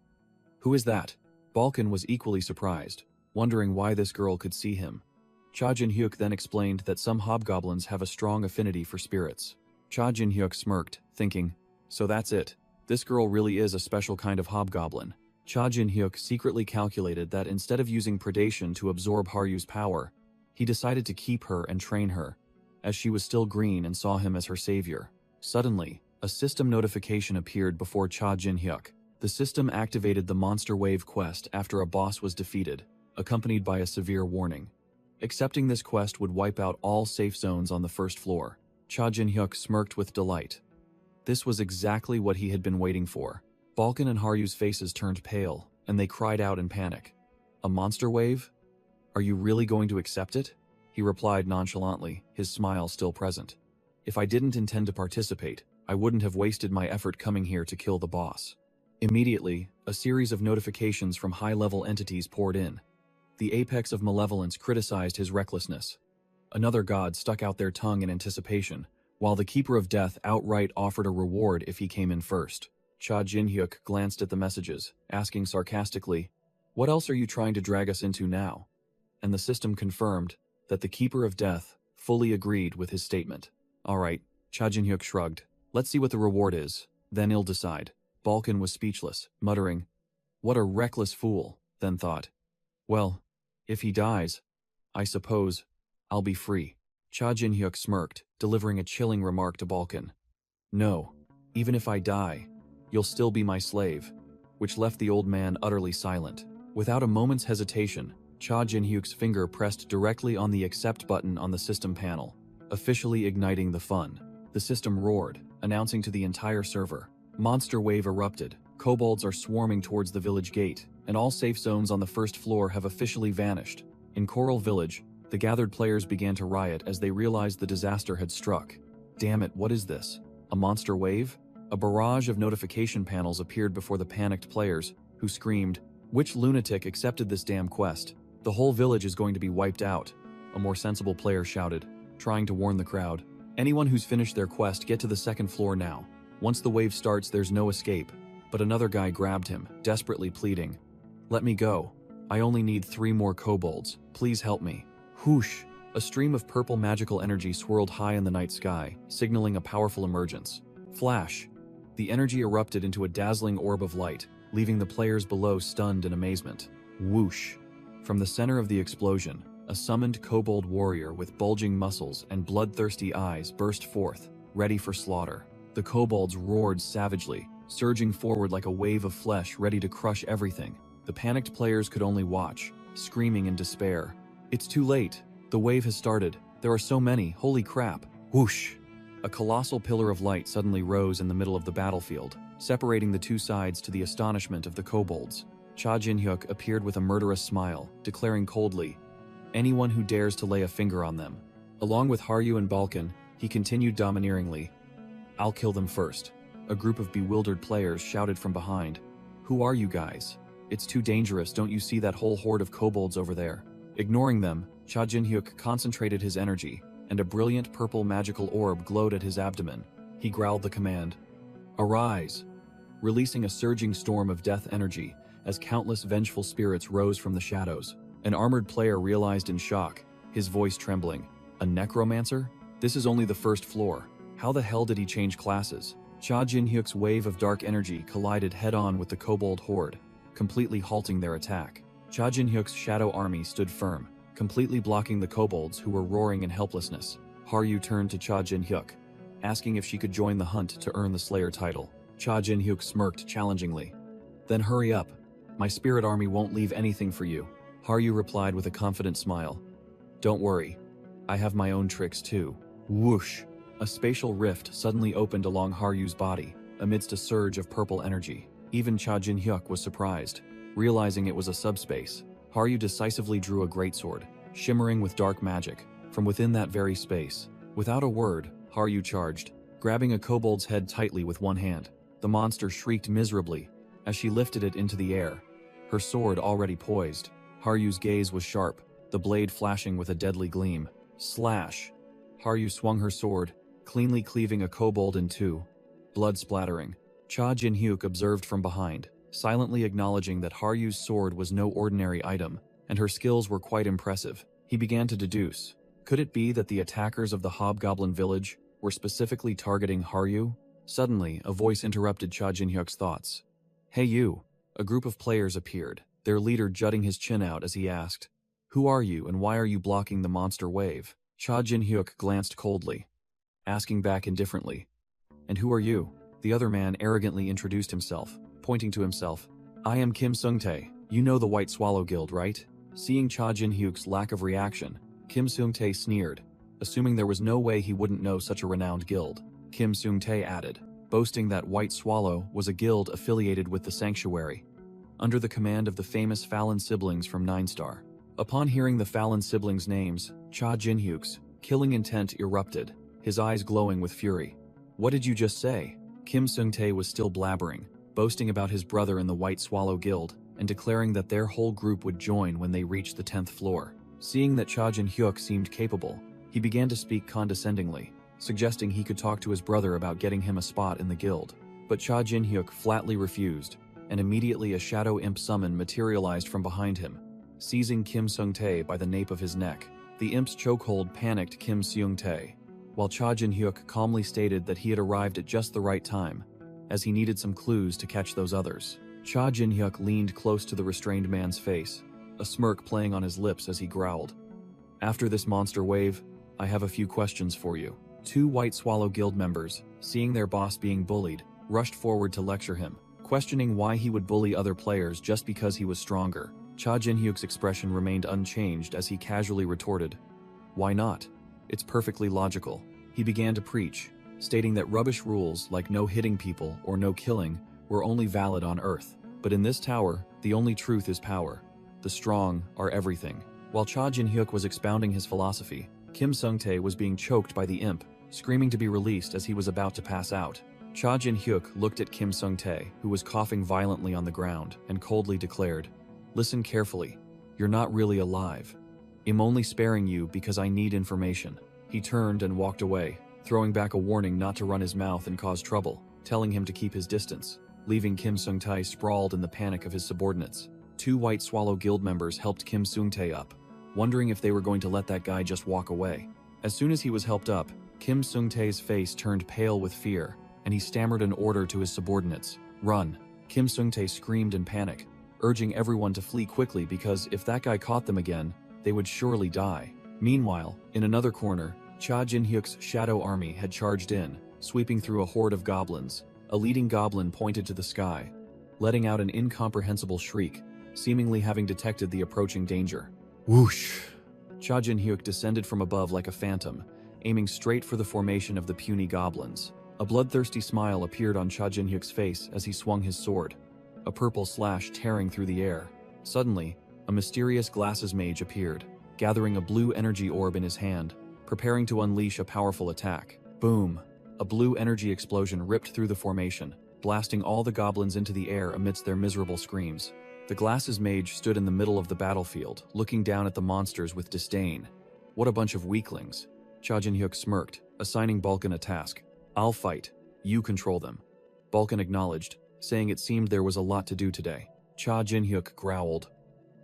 "Who is that?" Balkan was equally surprised, wondering why this girl could see him. Cha Jin-hyuk then explained that some hobgoblins have a strong affinity for spirits. Cha Jin-hyuk smirked, thinking, so that's it. This girl really is a special kind of hobgoblin. Cha Jin-hyuk secretly calculated that instead of using predation to absorb Haryu's power, he decided to keep her and train her, as she was still green and saw him as her savior. Suddenly, a system notification appeared before Cha Jin-hyuk. The system activated the Monster Wave quest after a boss was defeated, accompanied by a severe warning. Accepting this quest would wipe out all safe zones on the first floor. Cha Jin-hyuk smirked with delight. This was exactly what he had been waiting for. Balkan and Haryu's faces turned pale, and they cried out in panic. A monster wave? Are you really going to accept it? He replied nonchalantly, his smile still present. If I didn't intend to participate, I wouldn't have wasted my effort coming here to kill the boss. Immediately, a series of notifications from high-level entities poured in. The apex of malevolence criticized his recklessness. Another god stuck out their tongue in anticipation, while the Keeper of Death outright offered a reward if he came in first. Cha Jin-hyuk glanced at the messages, asking sarcastically, "What else are you trying to drag us into now?" And the system confirmed that the Keeper of Death fully agreed with his statement. All right, Cha Jin-hyuk shrugged. Let's see what the reward is, then he'll decide. Balkan was speechless, muttering, "What a reckless fool," then thought, "Well, if he dies, I suppose I'll be free." Cha Jin-hyuk smirked, delivering a chilling remark to Balkan. "No, even if I die, you'll still be my slave," which left the old man utterly silent. Without a moment's hesitation, Cha Jin-hyuk's finger pressed directly on the accept button on the system panel, officially igniting the fun. The system roared, announcing to the entire server, "Monster wave erupted, kobolds are swarming towards the village gate, and all safe zones on the first floor have officially vanished." In Coral Village, the gathered players began to riot as they realized the disaster had struck. Damn it, what is this? A monster wave? A barrage of notification panels appeared before the panicked players, who screamed, "Which lunatic accepted this damn quest? The whole village is going to be wiped out," a more sensible player shouted, trying to warn the crowd. "Anyone who's finished their quest, get to the second floor now. Once the wave starts, there's no escape." But another guy grabbed him, desperately pleading, "Let me go. I only need 3 more kobolds. Please help me." Whoosh! A stream of purple magical energy swirled high in the night sky, signaling a powerful emergence. Flash! The energy erupted into a dazzling orb of light, leaving the players below stunned in amazement. Whoosh! From the center of the explosion, a summoned kobold warrior with bulging muscles and bloodthirsty eyes burst forth, ready for slaughter. The kobolds roared savagely, surging forward like a wave of flesh ready to crush everything. The panicked players could only watch, screaming in despair. "It's too late. The wave has started. There are so many. Holy crap." Whoosh! A colossal pillar of light suddenly rose in the middle of the battlefield, separating the two sides to the astonishment of the kobolds. Cha Jin-hyuk appeared with a murderous smile, declaring coldly, "Anyone who dares to lay a finger on them." Along with Haryu and Balkan, he continued domineeringly, "I'll kill them first." A group of bewildered players shouted from behind, "Who are you guys? It's too dangerous, don't you see that whole horde of kobolds over there?" Ignoring them, Cha Jin-hyuk concentrated his energy, and a brilliant purple magical orb glowed at his abdomen. He growled the command, "Arise!" releasing a surging storm of death energy as countless vengeful spirits rose from the shadows. An armored player realized in shock, his voice trembling, "A necromancer? This is only the first floor. How the hell did he change classes?" Cha Jin-hyuk's wave of dark energy collided head-on with the kobold horde, completely halting their attack. Cha Jin-hyuk's shadow army stood firm, completely blocking the kobolds who were roaring in helplessness. Haryu turned to Cha Jin-hyuk. asking if she could join the hunt to earn the Slayer title. Cha Jin-hyuk smirked challengingly. Then hurry up. My spirit army won't leave anything for you. Haryu replied with a confident smile. Don't worry. I have my own tricks too. Whoosh! A spatial rift suddenly opened along Haryu's body, amidst a surge of purple energy. Even Cha Jin-hyuk was surprised. Realizing it was a subspace, Haryu decisively drew a greatsword, shimmering with dark magic, from within that very space. Without a word, Haryu charged, grabbing a kobold's head tightly with one hand. The monster shrieked miserably as she lifted it into the air, her sword already poised. Haryu's gaze was sharp, the blade flashing with a deadly gleam. Slash! Haryu swung her sword, cleanly cleaving a kobold in two. Blood splattering. Cha Jin-hyuk observed from behind, silently acknowledging that Haryu's sword was no ordinary item, and her skills were quite impressive. He began to deduce. Could it be that the attackers of the Hobgoblin village were specifically targeting Haryu? Suddenly, a voice interrupted Cha Jin-hyuk's thoughts. Hey you! A group of players appeared, their leader jutting his chin out as he asked, Who are you and why are you blocking the monster wave? Cha Jin-hyuk glanced coldly, asking back indifferently, And who are you? The other man arrogantly introduced himself, pointing to himself. I am Kim Seung-tae. You know the White Swallow Guild, right? Seeing Cha Jin-hyuk's lack of reaction, Kim Seung-tae sneered, assuming there was no way he wouldn't know such a renowned guild. Kim Seung-tae added, boasting that White Swallow was a guild affiliated with the Sanctuary, under the command of the famous Fallon siblings from 9-Star. Upon hearing the Fallon siblings' names, Cha Jin-hyuk's killing intent erupted, his eyes glowing with fury. What did you just say? Kim Seung-tae was still blabbering, boasting about his brother in the White Swallow Guild, and declaring that their whole group would join when they reached the 10th floor. Seeing that Cha Jin-hyuk seemed capable, he began to speak condescendingly, suggesting he could talk to his brother about getting him a spot in the guild. But Cha Jin-hyuk flatly refused, and immediately a shadow imp summon materialized from behind him, seizing Kim Seung-tae by the nape of his neck. The imp's chokehold panicked Kim Seung-tae, while Cha Jin-hyuk calmly stated that he had arrived at just the right time, as he needed some clues to catch those others. Cha Jin-hyuk leaned close to the restrained man's face, a smirk playing on his lips as he growled. After this monster wave, I have a few questions for you. Two White Swallow Guild members, seeing their boss being bullied, rushed forward to lecture him, questioning why he would bully other players just because he was stronger. Cha Jin-hyuk's expression remained unchanged as he casually retorted, Why not? It's perfectly logical. He began to preach, stating that rubbish rules like no hitting people or no killing were only valid on Earth. But in this tower, the only truth is power. The strong are everything. While Cha Jin-hyuk was expounding his philosophy, Kim Seung-tae was being choked by the imp, screaming to be released as he was about to pass out. Cha Jin-hyuk looked at Kim Seung-tae, who was coughing violently on the ground, and coldly declared, Listen carefully. You're not really alive. I'm only sparing you because I need information. He turned and walked away, throwing back a warning not to run his mouth and cause trouble, telling him to keep his distance, leaving Kim Seung-tae sprawled in the panic of his subordinates. Two White Swallow Guild members helped Kim Seung-tae up, wondering if they were going to let that guy just walk away. As soon as he was helped up, Kim Seung-tae's face turned pale with fear, and he stammered an order to his subordinates. Run! Kim Seung-tae screamed in panic, urging everyone to flee quickly because if that guy caught them again, they would surely die. Meanwhile, in another corner, Cha Jin-hyuk's shadow army had charged in, sweeping through a horde of goblins. A leading goblin pointed to the sky, letting out an incomprehensible shriek, seemingly having detected the approaching danger. Whoosh! Cha Jin-hyuk descended from above like a phantom, aiming straight for the formation of the puny goblins. A bloodthirsty smile appeared on Cha Jin-hyuk's face as he swung his sword, a purple slash tearing through the air. Suddenly, a mysterious glasses mage appeared, gathering a blue energy orb in his hand, preparing to unleash a powerful attack. Boom! A blue energy explosion ripped through the formation, blasting all the goblins into the air amidst their miserable screams. The glasses mage stood in the middle of the battlefield, looking down at the monsters with disdain. What a bunch of weaklings. Cha Jin-hyuk smirked, assigning Balkan a task. I'll fight. You control them. Balkan acknowledged, saying it seemed there was a lot to do today. Cha Jin-hyuk growled.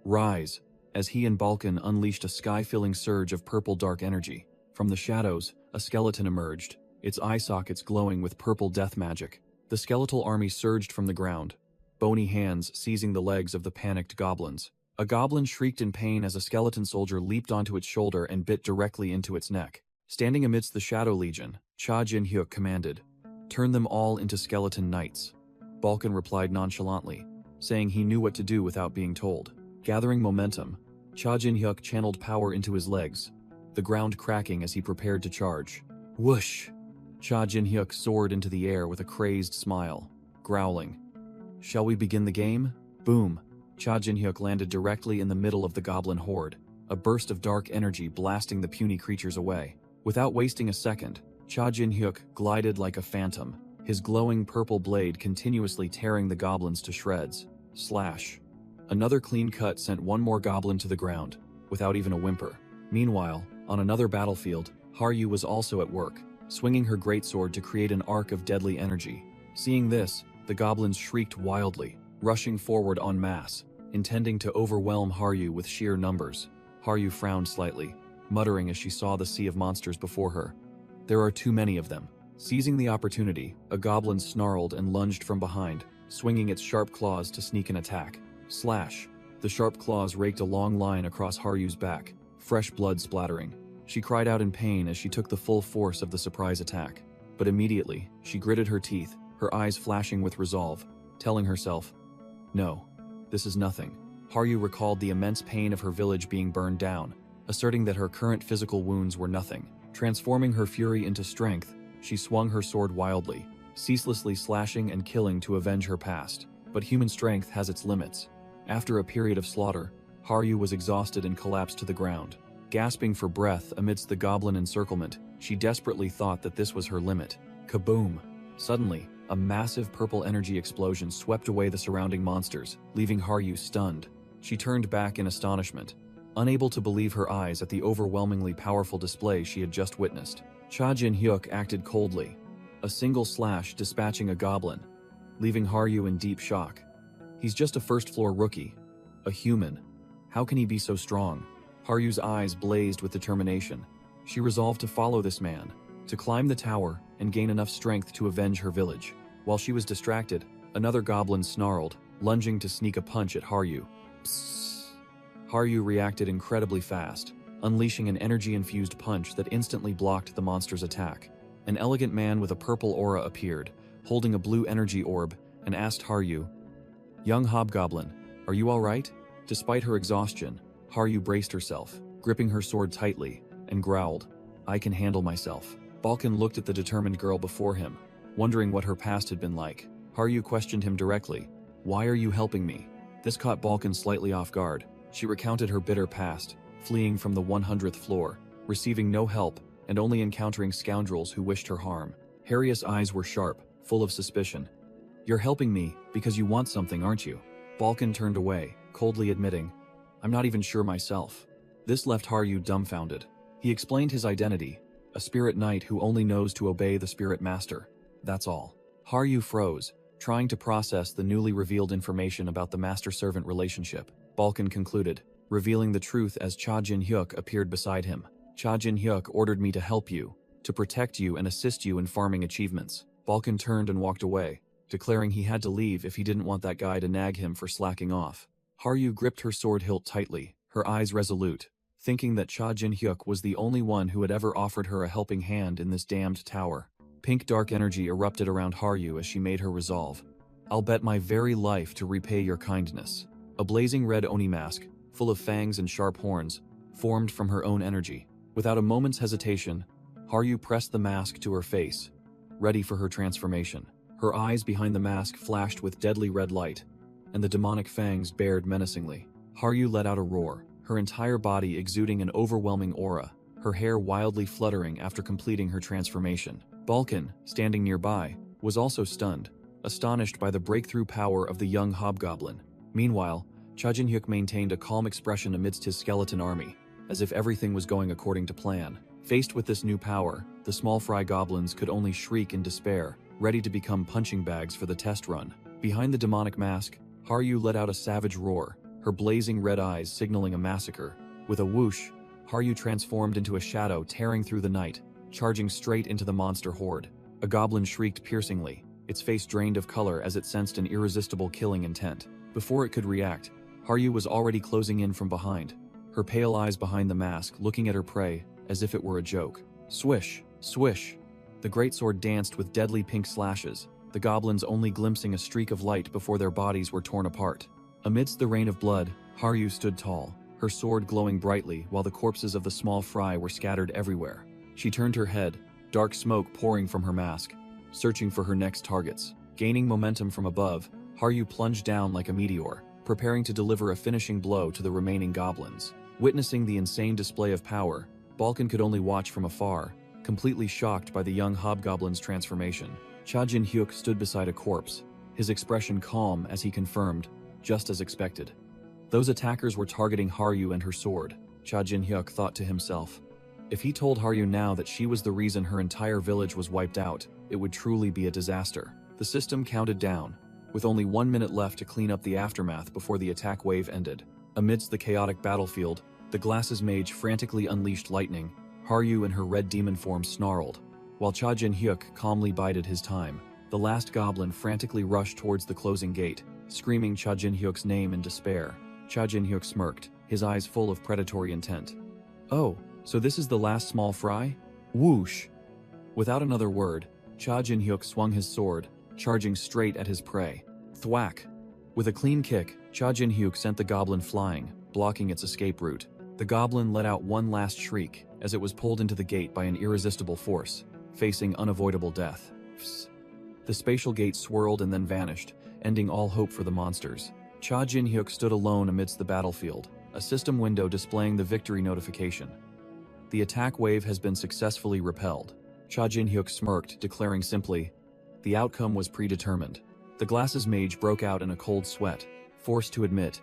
Rise, as he and Balkan unleashed a sky-filling surge of purple dark energy. From the shadows, a skeleton emerged, its eye sockets glowing with purple death magic. The skeletal army surged from the ground, bony hands seizing the legs of the panicked goblins. A goblin shrieked in pain as a skeleton soldier leaped onto its shoulder and bit directly into its neck. Standing amidst the Shadow Legion, Cha Jin-hyuk commanded. "Turn them all into skeleton knights." Balkan replied nonchalantly, saying he knew what to do without being told. Gathering momentum, Cha Jin-hyuk channeled power into his legs, the ground cracking as he prepared to charge. Whoosh! Cha Jin-hyuk soared into the air with a crazed smile, growling. "Shall we begin the game?" Boom! Cha Jin-hyuk landed directly in the middle of the goblin horde, a burst of dark energy blasting the puny creatures away. Without wasting a second, Cha Jin-hyuk glided like a phantom, his glowing purple blade continuously tearing the goblins to shreds. Slash. Another clean cut sent one more goblin to the ground, without even a whimper. Meanwhile, on another battlefield, Haryu was also at work, swinging her greatsword to create an arc of deadly energy. Seeing this, the goblins shrieked wildly, rushing forward en masse, intending to overwhelm Haryu with sheer numbers. Haryu frowned slightly, muttering as she saw the sea of monsters before her. There are too many of them. Seizing the opportunity, a goblin snarled and lunged from behind, swinging its sharp claws to sneak an attack. Slash! The sharp claws raked a long line across Haryu's back, fresh blood splattering. She cried out in pain as she took the full force of the surprise attack. But immediately, she gritted her teeth, her eyes flashing with resolve, telling herself, "No, this is nothing." Haryu recalled the immense pain of her village being burned down, asserting that her current physical wounds were nothing. Transforming her fury into strength, she swung her sword wildly, ceaselessly slashing and killing to avenge her past. But human strength has its limits. After a period of slaughter, Haryu was exhausted and collapsed to the ground. Gasping for breath amidst the goblin encirclement, she desperately thought that this was her limit. Kaboom! Suddenly, a massive purple energy explosion swept away the surrounding monsters, leaving Haryu stunned. She turned back in astonishment, unable to believe her eyes at the overwhelmingly powerful display she had just witnessed. Cha Jin-hyuk acted coldly, a single slash dispatching a goblin, leaving Haryu in deep shock. He's just a first-floor rookie, a human. How can he be so strong? Haryu's eyes blazed with determination. She resolved to follow this man, to climb the tower and gain enough strength to avenge her village. While she was distracted, another goblin snarled, lunging to sneak a punch at Haryu. Psst. Haryu reacted incredibly fast, unleashing an energy-infused punch that instantly blocked the monster's attack. An elegant man with a purple aura appeared, holding a blue energy orb, and asked Haryu, "Young hobgoblin, are you all right?" Despite her exhaustion, Haryu braced herself, gripping her sword tightly, and growled, "I can handle myself." Balkan looked at the determined girl before him, wondering what her past had been like. Haryu questioned him directly, "Why are you helping me?" This caught Balkan slightly off guard. She recounted her bitter past, fleeing from the 100th floor, receiving no help, and only encountering scoundrels who wished her harm. Harriet's eyes were sharp, full of suspicion. "You're helping me because you want something, aren't you?" Balkan turned away, coldly admitting, "I'm not even sure myself." This left Haryu dumbfounded. He explained his identity, a spirit knight who only knows to obey the spirit master. That's all. Haryu froze, trying to process the newly revealed information about the master-servant relationship. Balkan concluded, revealing the truth as Cha Jin-hyuk appeared beside him. "Cha Jin-hyuk ordered me to help you, to protect you and assist you in farming achievements." Balkan turned and walked away, declaring he had to leave if he didn't want that guy to nag him for slacking off. Haryu gripped her sword hilt tightly, her eyes resolute, thinking that Cha Jin-hyuk was the only one who had ever offered her a helping hand in this damned tower. Pink dark energy erupted around Haryu as she made her resolve. "I'll bet my very life to repay your kindness." A blazing red oni mask, full of fangs and sharp horns, formed from her own energy. Without a moment's hesitation, Haryu pressed the mask to her face, ready for her transformation. Her eyes behind the mask flashed with deadly red light, and the demonic fangs bared menacingly. Haryu let out a roar, her entire body exuding an overwhelming aura, her hair wildly fluttering after completing her transformation. Balkan, standing nearby, was also stunned, astonished by the breakthrough power of the young hobgoblin. Meanwhile, Cha Jin-hyuk maintained a calm expression amidst his skeleton army, as if everything was going according to plan. Faced with this new power, the small fry goblins could only shriek in despair, ready to become punching bags for the test run. Behind the demonic mask, Haryu let out a savage roar, her blazing red eyes signaling a massacre. With a whoosh, Haryu transformed into a shadow tearing through the night, charging straight into the monster horde. A goblin shrieked piercingly, its face drained of color as it sensed an irresistible killing intent. Before it could react, Haryu was already closing in from behind, her pale eyes behind the mask looking at her prey as if it were a joke. Swish, swish. The greatsword danced with deadly pink slashes, the goblins only glimpsing a streak of light before their bodies were torn apart. Amidst the rain of blood, Haryu stood tall, her sword glowing brightly while the corpses of the small fry were scattered everywhere. She turned her head, dark smoke pouring from her mask, searching for her next targets. Gaining momentum from above, Haryu plunged down like a meteor, preparing to deliver a finishing blow to the remaining goblins. Witnessing the insane display of power, Balkan could only watch from afar, completely shocked by the young hobgoblin's transformation. Cha Jin-hyuk stood beside a corpse, his expression calm as he confirmed, just as expected. Those attackers were targeting Haryu and her sword, Cha Jin-hyuk thought to himself. If he told Haryu now that she was the reason her entire village was wiped out, it would truly be a disaster. The system counted down, with only 1 minute left to clean up the aftermath before the attack wave ended. Amidst the chaotic battlefield, the Glasses Mage frantically unleashed lightning. Haryu in her red demon form snarled, while Cha Jin-hyuk calmly bided his time. The last goblin frantically rushed towards the closing gate, screaming Cha Jin-hyuk's name in despair. Cha Jin-hyuk smirked, his eyes full of predatory intent. "Oh, so this is the last small fry?" Whoosh! Without another word, Cha Jin-hyuk swung his sword, charging straight at his prey. Thwack! With a clean kick, Cha Jin-hyuk sent the goblin flying, blocking its escape route. The goblin let out one last shriek as it was pulled into the gate by an irresistible force, facing unavoidable death. The spatial gate swirled and then vanished, ending all hope for the monsters. Cha Jin-hyuk stood alone amidst the battlefield, a system window displaying the victory notification. The attack wave has been successfully repelled. Cha Jin-hyuk smirked, declaring simply, "The outcome was predetermined." The Glasses Mage broke out in a cold sweat, forced to admit,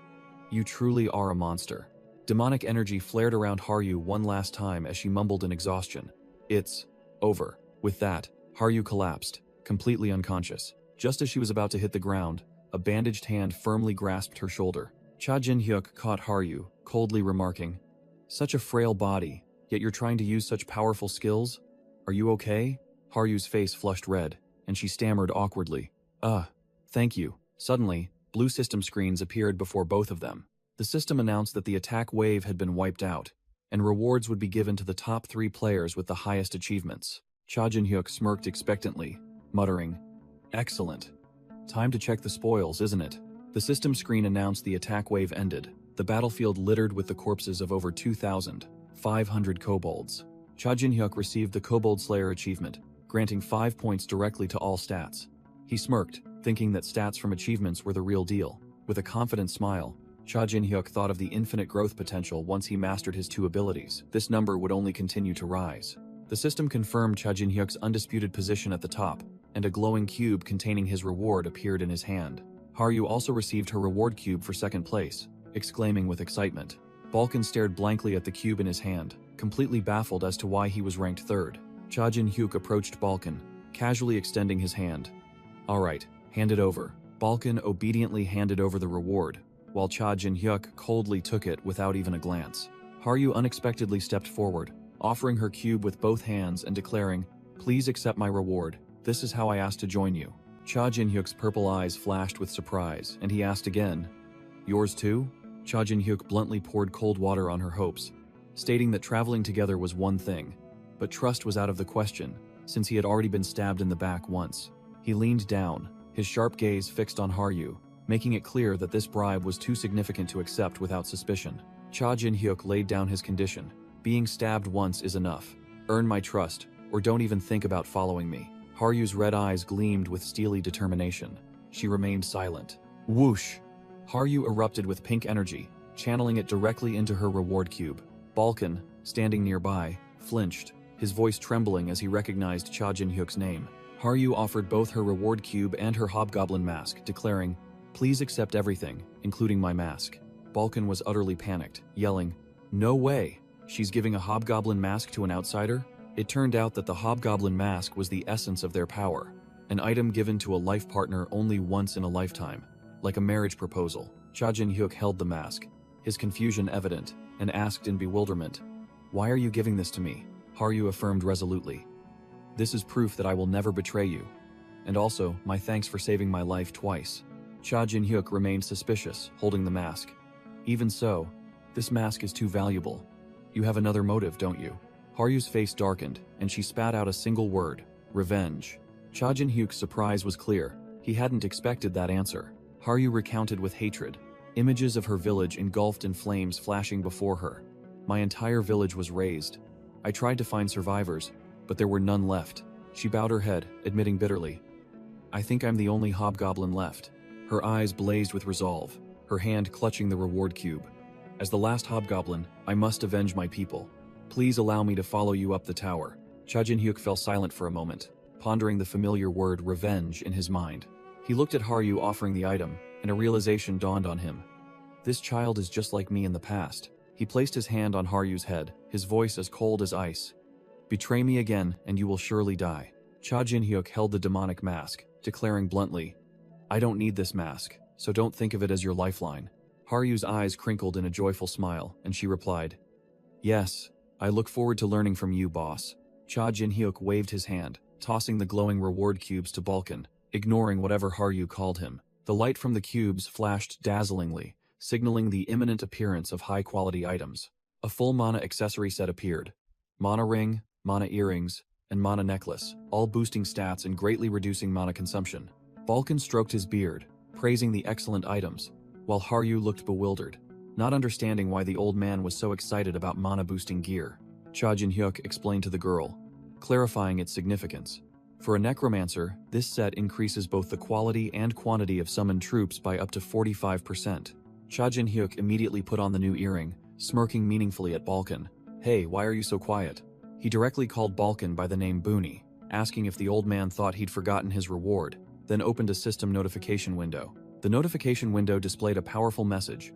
"You truly are a monster." Demonic energy flared around Haryu one last time as she mumbled in exhaustion, "It's over." With that, Haryu collapsed, completely unconscious. Just as she was about to hit the ground, a bandaged hand firmly grasped her shoulder. Cha Jin-hyuk caught Haryu, coldly remarking, "Such a frail body, yet you're trying to use such powerful skills? Are you okay?" Haryu's face flushed red, and she stammered awkwardly, Thank you." Suddenly, blue system screens appeared before both of them. The system announced that the attack wave had been wiped out, and rewards would be given to the top 3 players with the highest achievements. Cha Jin-hyuk smirked expectantly, muttering, "Excellent. Time to check the spoils, isn't it?" The system screen announced the attack wave ended, the battlefield littered with the corpses of over 2,500 kobolds. Cha Jin-hyuk received the Kobold Slayer achievement, granting 5 points directly to all stats. He smirked, thinking that stats from achievements were the real deal. With a confident smile, Cha Jin-hyuk thought of the infinite growth potential once he mastered his 2 abilities. This number would only continue to rise. The system confirmed Cha Jin-hyuk's undisputed position at the top, and a glowing cube containing his reward appeared in his hand. Haryu also received her reward cube for 2nd place, exclaiming with excitement. Balkan stared blankly at the cube in his hand, completely baffled as to why he was ranked 3rd. Cha Jin-hyuk approached Balkan, casually extending his hand. "All right, hand it over." Balkan obediently handed over the reward, while Cha Jin-hyuk coldly took it without even a glance. Haryu unexpectedly stepped forward, offering her cube with both hands and declaring, "Please accept my reward. This is how I asked to join you." Cha Jin-hyuk's purple eyes flashed with surprise, and he asked again, "Yours too?" Cha Jin-hyuk bluntly poured cold water on her hopes, stating that traveling together was one thing, but trust was out of the question, since he had already been stabbed in the back once. He leaned down, his sharp gaze fixed on Haryu, making it clear that this bribe was too significant to accept without suspicion. Cha Jin-hyuk laid down his condition. "Being stabbed once is enough. Earn my trust, or don't even think about following me." Haryu's red eyes gleamed with steely determination. She remained silent. Whoosh! Haryu erupted with pink energy, channeling it directly into her reward cube. Balkan, standing nearby, flinched, his voice trembling as he recognized Cha Jin-hyuk's name. Haryu offered both her reward cube and her hobgoblin mask, declaring, "Please accept everything, including my mask." Balkan was utterly panicked, yelling, "No way! She's giving a hobgoblin mask to an outsider?" It turned out that the hobgoblin mask was the essence of their power, an item given to a life partner only once in a lifetime, like a marriage proposal. Cha Jin-hyuk held the mask, his confusion evident, and asked in bewilderment, "Why are you giving this to me?" Haryu affirmed resolutely, "This is proof that I will never betray you, and also my thanks for saving my life twice." Cha Jin-hyuk remained suspicious, holding the mask. "Even so, this mask is too valuable. You have another motive, don't you?" Haryu's face darkened, and she spat out a single word, Revenge. Cha Jin-hyuk's surprise was clear. He hadn't expected that answer. Haryu recounted with hatred. Images of her village engulfed in flames flashing before her. My entire village was razed. I tried to find survivors, but there were none left. She bowed her head, admitting bitterly, I think I'm the only hobgoblin left. Her eyes blazed with resolve, her hand clutching the reward cube. As the last hobgoblin, I must avenge my people. Please allow me to follow you up the tower. Cha Jin-hyuk fell silent for a moment, pondering the familiar word revenge in his mind. He looked at Haryu offering the item, and a realization dawned on him. This child is just like me in the past. He placed his hand on Haryu's head, his voice as cold as ice. Betray me again, and you will surely die. Cha Jin-hyuk held the demonic mask, declaring bluntly, I don't need this mask, so don't think of it as your lifeline. Haryu's eyes crinkled in a joyful smile, and she replied, Yes, I look forward to learning from you, boss. Cha Jin-hyuk waved his hand, tossing the glowing reward cubes to Balkan, ignoring whatever Haryu called him. The light from the cubes flashed dazzlingly, signaling the imminent appearance of high-quality items. A full mana accessory set appeared. Mana ring, mana earrings, and mana necklace, all boosting stats and greatly reducing mana consumption. Balkan stroked his beard, praising the excellent items, while Haryu looked bewildered, not understanding why the old man was so excited about mana-boosting gear. Cha Jin-hyuk explained to the girl, clarifying its significance. For a necromancer, this set increases both the quality and quantity of summoned troops by up to 45%. Cha Jin-hyuk immediately put on the new earring, smirking meaningfully at Balkan. Hey, why are you so quiet? He directly called Balkan by the name Booney, asking if the old man thought he'd forgotten his reward, then opened a system notification window. The notification window displayed a powerful message.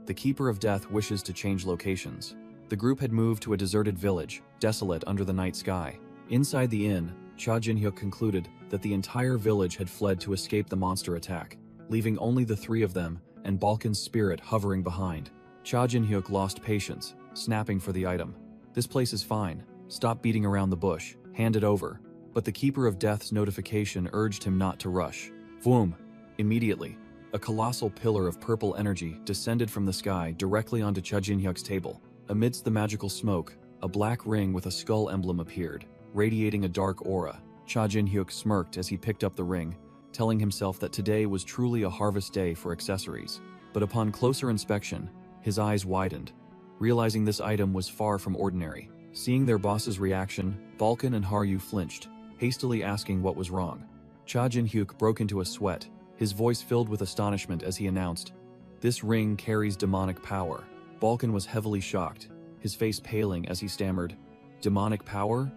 The Keeper of Death wishes to change locations. The group had moved to a deserted village, desolate under the night sky. Inside the inn, Cha Jin-hyuk concluded that the entire village had fled to escape the monster attack, leaving only the three of them and Balkan's spirit hovering behind. Cha Jin-hyuk lost patience, snapping for the item. This place is fine. Stop beating around the bush. Hand it over. But the Keeper of Death's notification urged him not to rush. Vroom! Immediately, a colossal pillar of purple energy descended from the sky directly onto Cha Jin-hyuk's table. Amidst the magical smoke, a black ring with a skull emblem appeared, radiating a dark aura. Cha Jin-hyuk smirked as he picked up the ring, telling himself that today was truly a harvest day for accessories. But upon closer inspection, his eyes widened, realizing this item was far from ordinary. Seeing their boss's reaction, Balkan and Haryu flinched, hastily asking what was wrong. Cha Jin-hyuk broke into a sweat, his voice filled with astonishment as he announced, This ring carries demonic power. Balkan was heavily shocked, his face paling as he stammered, Demonic power?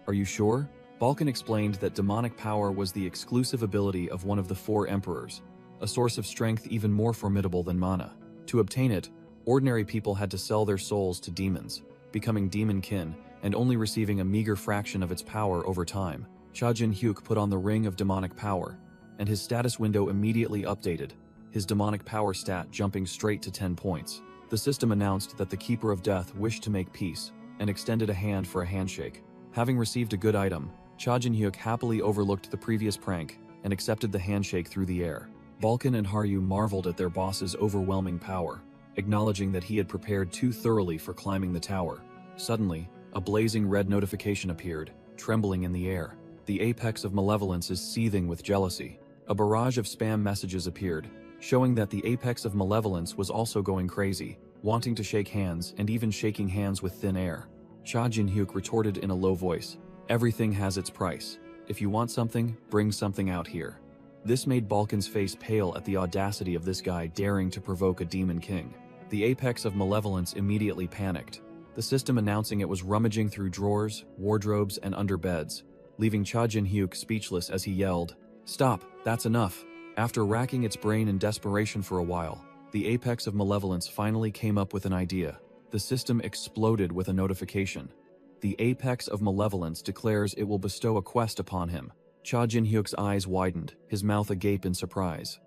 Are you sure? Balkan explained that demonic power was the exclusive ability of one of the four emperors, a source of strength even more formidable than mana. To obtain it, ordinary people had to sell their souls to demons, becoming demon kin and only receiving a meager fraction of its power over time. Cha Jin-hyuk put on the ring of demonic power, and his status window immediately updated, his demonic power stat jumping straight to 10 points. The system announced that the Keeper of Death wished to make peace, and extended a hand for a handshake. Having received a good item, Cha Jin-hyuk happily overlooked the previous prank and accepted the handshake through the air. Balkan and Haryu marveled at their boss's overwhelming power, acknowledging that he had prepared too thoroughly for climbing the tower. Suddenly, a blazing red notification appeared, trembling in the air. The apex of malevolence is seething with jealousy. A barrage of spam messages appeared, showing that the apex of malevolence was also going crazy, wanting to shake hands and even shaking hands with thin air. Cha Jin-hyuk retorted in a low voice, Everything has its price. If you want something, bring something out here. This made Balkan's face pale at the audacity of this guy daring to provoke a demon king. The apex of malevolence immediately panicked, the system announcing it was rummaging through drawers, wardrobes, and under beds, leaving Cha Jin-hyuk speechless as he yelled, Stop, that's enough. After racking its brain in desperation for a while, the apex of malevolence finally came up with an idea. The system exploded with a notification. The apex of malevolence declares it will bestow a quest upon him. Cha Jin-hyuk's eyes widened, his mouth agape in surprise.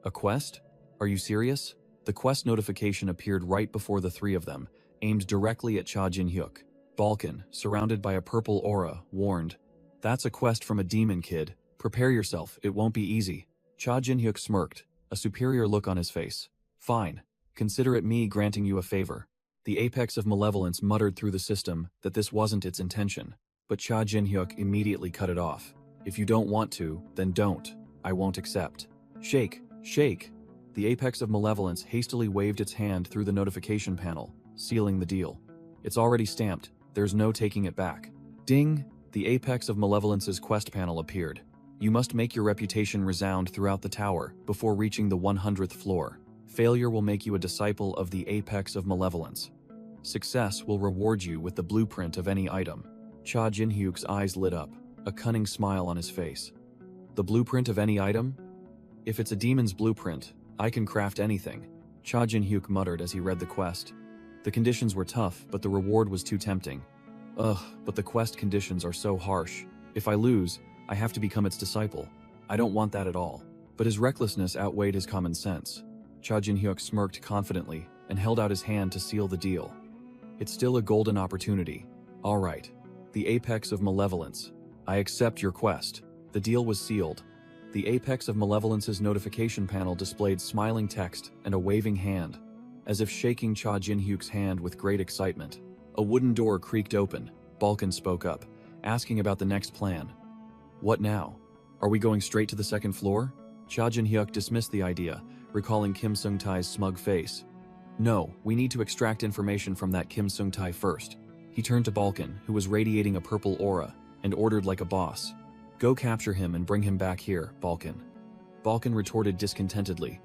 A quest? Are you serious? The quest notification appeared right before the three of them, aimed directly at Cha Jin-hyuk. Balkan, surrounded by a purple aura, warned, That's a quest from a demon, kid. Prepare yourself, it won't be easy. Cha Jin-hyuk smirked, a superior look on his face. Fine. Consider it me granting you a favor. The apex of malevolence muttered through the system that this wasn't its intention, but Cha Jin-hyuk immediately cut it off. If you don't want to, then don't. I won't accept. Shake, shake. The apex of malevolence hastily waved its hand through the notification panel, sealing the deal. It's already stamped, there's no taking it back. Ding! The apex of malevolence's quest panel appeared. You must make your reputation resound throughout the tower before reaching the 100th floor. Failure will make you a disciple of the apex of malevolence. Success will reward you with the blueprint of any item. Cha Jin-hyuk's eyes lit up, a cunning smile on his face. The blueprint of any item? If it's a demon's blueprint, I can craft anything, Cha Jin-hyuk muttered as he read the quest. The conditions were tough, but the reward was too tempting. Ugh, but the quest conditions are so harsh. If I lose, I have to become its disciple. I don't want that at all. But his recklessness outweighed his common sense. Cha Jin-hyuk smirked confidently and held out his hand to seal the deal. It's still a golden opportunity. All right. The apex of malevolence. I accept your quest. The deal was sealed. The apex of malevolence's notification panel displayed smiling text and a waving hand, as if shaking Cha Jin-hyuk's hand with great excitement. A wooden door creaked open. Balkan spoke up, asking about the next plan. What now? Are we going straight to the second floor? Cha Jin-hyuk dismissed the idea, recalling Kim Sung-tae's smug face. No, we need to extract information from that Kim Sung-tae first. He turned to Balkan, who was radiating a purple aura, and ordered like a boss. Go capture him and bring him back here, Balkan. Balkan retorted discontentedly.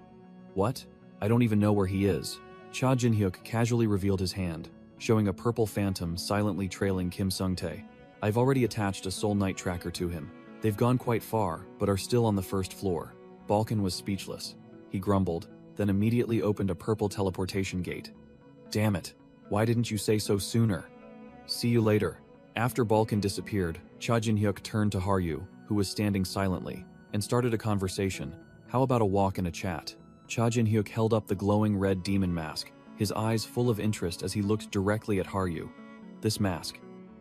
What? I don't even know where he is. Cha Jin-hyuk casually revealed his hand, showing a purple phantom silently trailing Kim Sung-tae. I've already attached a soul night tracker to him. They've gone quite far, but are still on the first floor. Balkan was speechless. He grumbled, then immediately opened a purple teleportation gate. Damn it. Why didn't you say so sooner? See you later. After Balkan disappeared, Cha Jin-hyuk turned to Haryu, who was standing silently, and started a conversation. How about a walk and a chat? Cha Jin-hyuk held up the glowing red demon mask, his eyes full of interest as he looked directly at Haryu. This mask.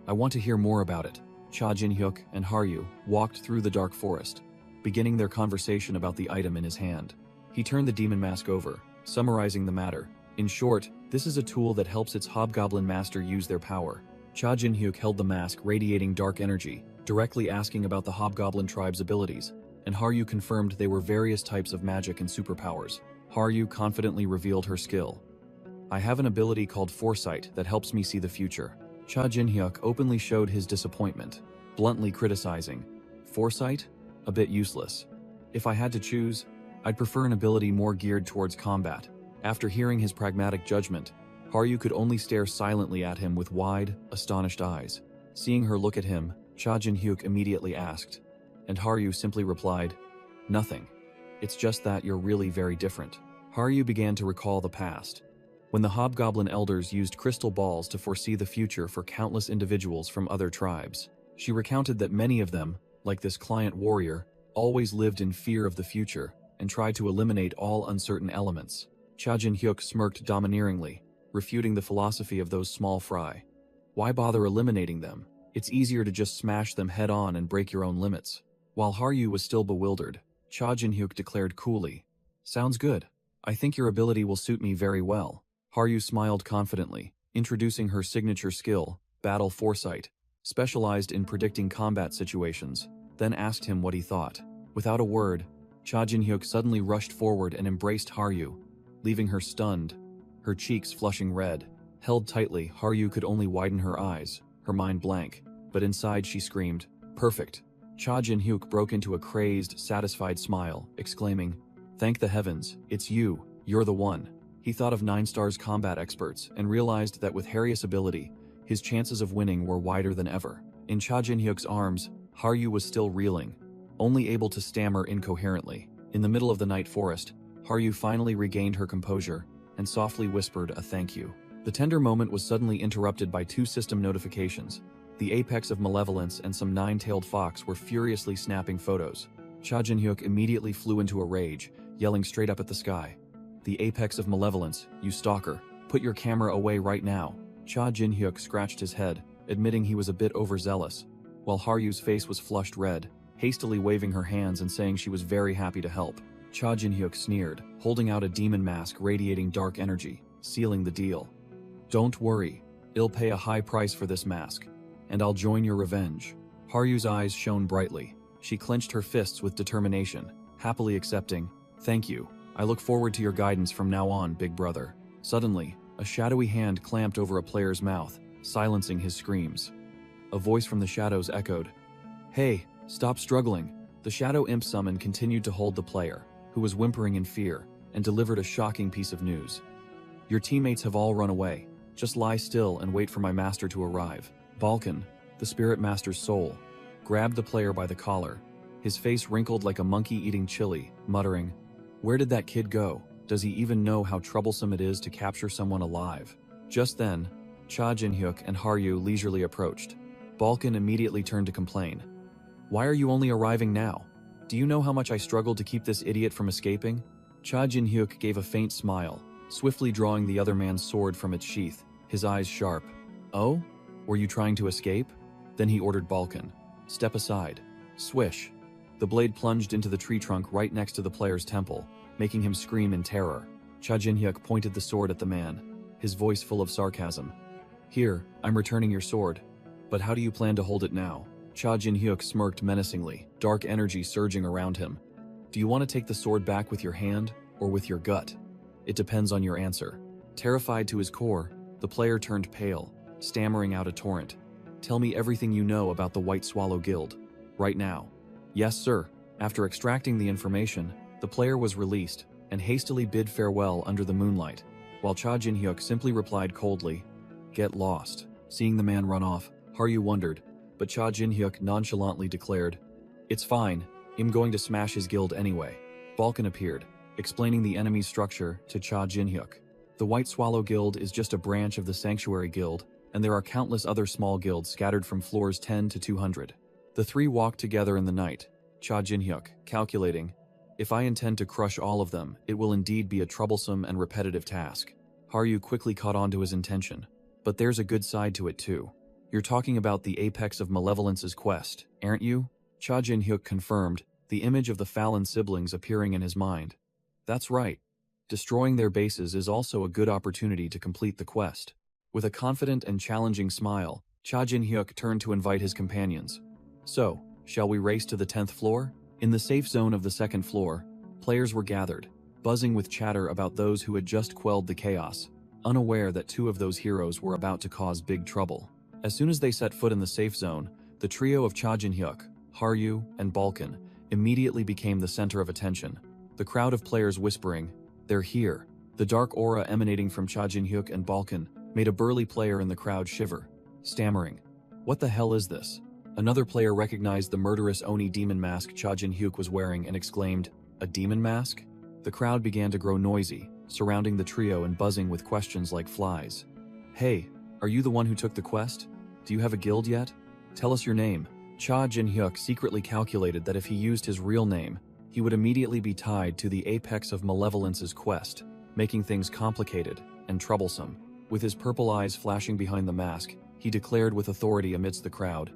I want to hear more about it. Cha Jin-hyuk and Haryu walked through the dark forest, beginning their conversation about the item in his hand. He turned the demon mask over, summarizing the matter. In short, this is a tool that helps its hobgoblin master use their power. Cha Jin-hyuk held the mask radiating dark energy, directly asking about the hobgoblin tribe's abilities, and Haryu confirmed they were various types of magic and superpowers. Haryu confidently revealed her skill. I have an ability called Foresight that helps me see the future. Cha Jin-hyuk openly showed his disappointment, bluntly criticizing. Foresight? A bit useless. If I had to choose, I'd prefer an ability more geared towards combat. After hearing his pragmatic judgment, Haryu could only stare silently at him with wide, astonished eyes. Seeing her look at him, Cha Jin-hyuk immediately asked, and Haryu simply replied, Nothing. It's just that you're really very different. Haryu began to recall the past, when the hobgoblin elders used crystal balls to foresee the future for countless individuals from other tribes. She recounted that many of them, like this client warrior, always lived in fear of the future and tried to eliminate all uncertain elements. Cha Jin-hyuk smirked domineeringly, refuting the philosophy of those small fry. Why bother eliminating them? It's easier to just smash them head on and break your own limits. While Haryu was still bewildered, Cha Jin-hyuk declared coolly, Sounds good. I think your ability will suit me very well. Haryu smiled confidently, introducing her signature skill, Battle Foresight, specialized in predicting combat situations, then asked him what he thought. Without a word, Cha Jin-hyuk suddenly rushed forward and embraced Haryu, leaving her stunned, her cheeks flushing red. Held tightly, Haryu could only widen her eyes, her mind blank, but inside she screamed, Perfect. Cha Jin-hyuk broke into a crazed, satisfied smile, exclaiming, Thank the heavens, it's you, you're the one. He thought of 9 Stars combat experts and realized that with Harry's ability, his chances of winning were wider than ever. In Cha Jin-hyuk's arms, Haryu was still reeling, only able to stammer incoherently. In the middle of the night forest, Haryu finally regained her composure and softly whispered a thank you. The tender moment was suddenly interrupted by 2 system notifications. The apex of malevolence and some 9-tailed fox were furiously snapping photos. Cha Jin-hyuk immediately flew into a rage, yelling straight up at the sky. The apex of malevolence, you stalker. Put your camera away right now. Cha Jin-hyuk scratched his head, admitting he was a bit overzealous, while Haryu's face was flushed red, hastily waving her hands and saying she was very happy to help. Cha Jin-hyuk sneered, holding out a demon mask radiating dark energy, sealing the deal. Don't worry, I'll pay a high price for this mask. and I'll join your revenge. Haryu's eyes shone brightly. She clenched her fists with determination, happily accepting, "Thank you. I look forward to your guidance from now on, big brother." Suddenly, a shadowy hand clamped over a player's mouth, silencing his screams. A voice from the shadows echoed, "Hey, stop struggling." The shadow imp summon continued to hold the player, who was whimpering in fear, and delivered a shocking piece of news. "Your teammates have all run away. Just lie still and wait for my master to arrive." Balkan, the spirit master's soul, grabbed the player by the collar, his face wrinkled like a monkey eating chili, muttering, "Where did that kid go? Does he even know how troublesome it is to capture someone alive?" Just then, Cha Jin-hyuk and Haryu leisurely approached. Balkan immediately turned to complain. "Why are you only arriving now? Do you know how much I struggled to keep this idiot from escaping?" Cha Jin-hyuk gave a faint smile, swiftly drawing the other man's sword from its sheath, his eyes sharp. "Oh? Were you trying to escape?" Then he ordered Balkan, "Step aside." Swish! The blade plunged into the tree trunk right next to the player's temple, making him scream in terror. Cha Jin-hyuk pointed the sword at the man, his voice full of sarcasm. "Here, I'm returning your sword. But how do you plan to hold it now?" Cha Jin-hyuk smirked menacingly, dark energy surging around him. "Do you want to take the sword back with your hand, or with your gut? It depends on your answer." Terrified to his core, the player turned pale, stammering out a torrent. "Tell me everything you know about the White Swallow Guild. Right now." "Yes, sir." After extracting the information, the player was released, and hastily bid farewell under the moonlight, while Cha Jin-hyuk simply replied coldly, "Get lost." Seeing the man run off, Haryu wondered, but Cha Jin-hyuk nonchalantly declared, "It's fine, I'm going to smash his guild anyway." Balkan appeared, explaining the enemy's structure to Cha Jin-hyuk. The White Swallow Guild is just a branch of the Sanctuary Guild, and there are countless other small guilds scattered from floors 10 to 200. The three walked together in the night, Cha Jin-hyuk calculating, "If I intend to crush all of them, it will indeed be a troublesome and repetitive task." Haryu quickly caught on to his intention. "But there's a good side to it too. You're talking about the apex of malevolence's quest, aren't you?" Cha Jin-hyuk confirmed, the image of the Fallon siblings appearing in his mind. "That's right. Destroying their bases is also a good opportunity to complete the quest." With a confident and challenging smile, Cha Jin-hyuk turned to invite his companions. "So, shall we race to the 10th floor?" In the safe zone of the 2nd floor, players were gathered, buzzing with chatter about those who had just quelled the chaos, unaware that two of those heroes were about to cause big trouble. As soon as they set foot in the safe zone, the trio of Cha Jin-hyuk, Haryu, and Balkan immediately became the center of attention. The crowd of players whispering, "They're here." The dark aura emanating from Cha Jin-hyuk and Balkan made a burly player in the crowd shiver, stammering, "What the hell is this?" Another player recognized the murderous Oni demon mask Cha Jin-hyuk was wearing and exclaimed, "A demon mask?" The crowd began to grow noisy, surrounding the trio and buzzing with questions like flies. "Hey, are you the one who took the quest? Do you have a guild yet? Tell us your name." Cha Jin-hyuk secretly calculated that if he used his real name, he would immediately be tied to the apex of malevolence's quest, making things complicated and troublesome. With his purple eyes flashing behind the mask, he declared with authority amidst the crowd,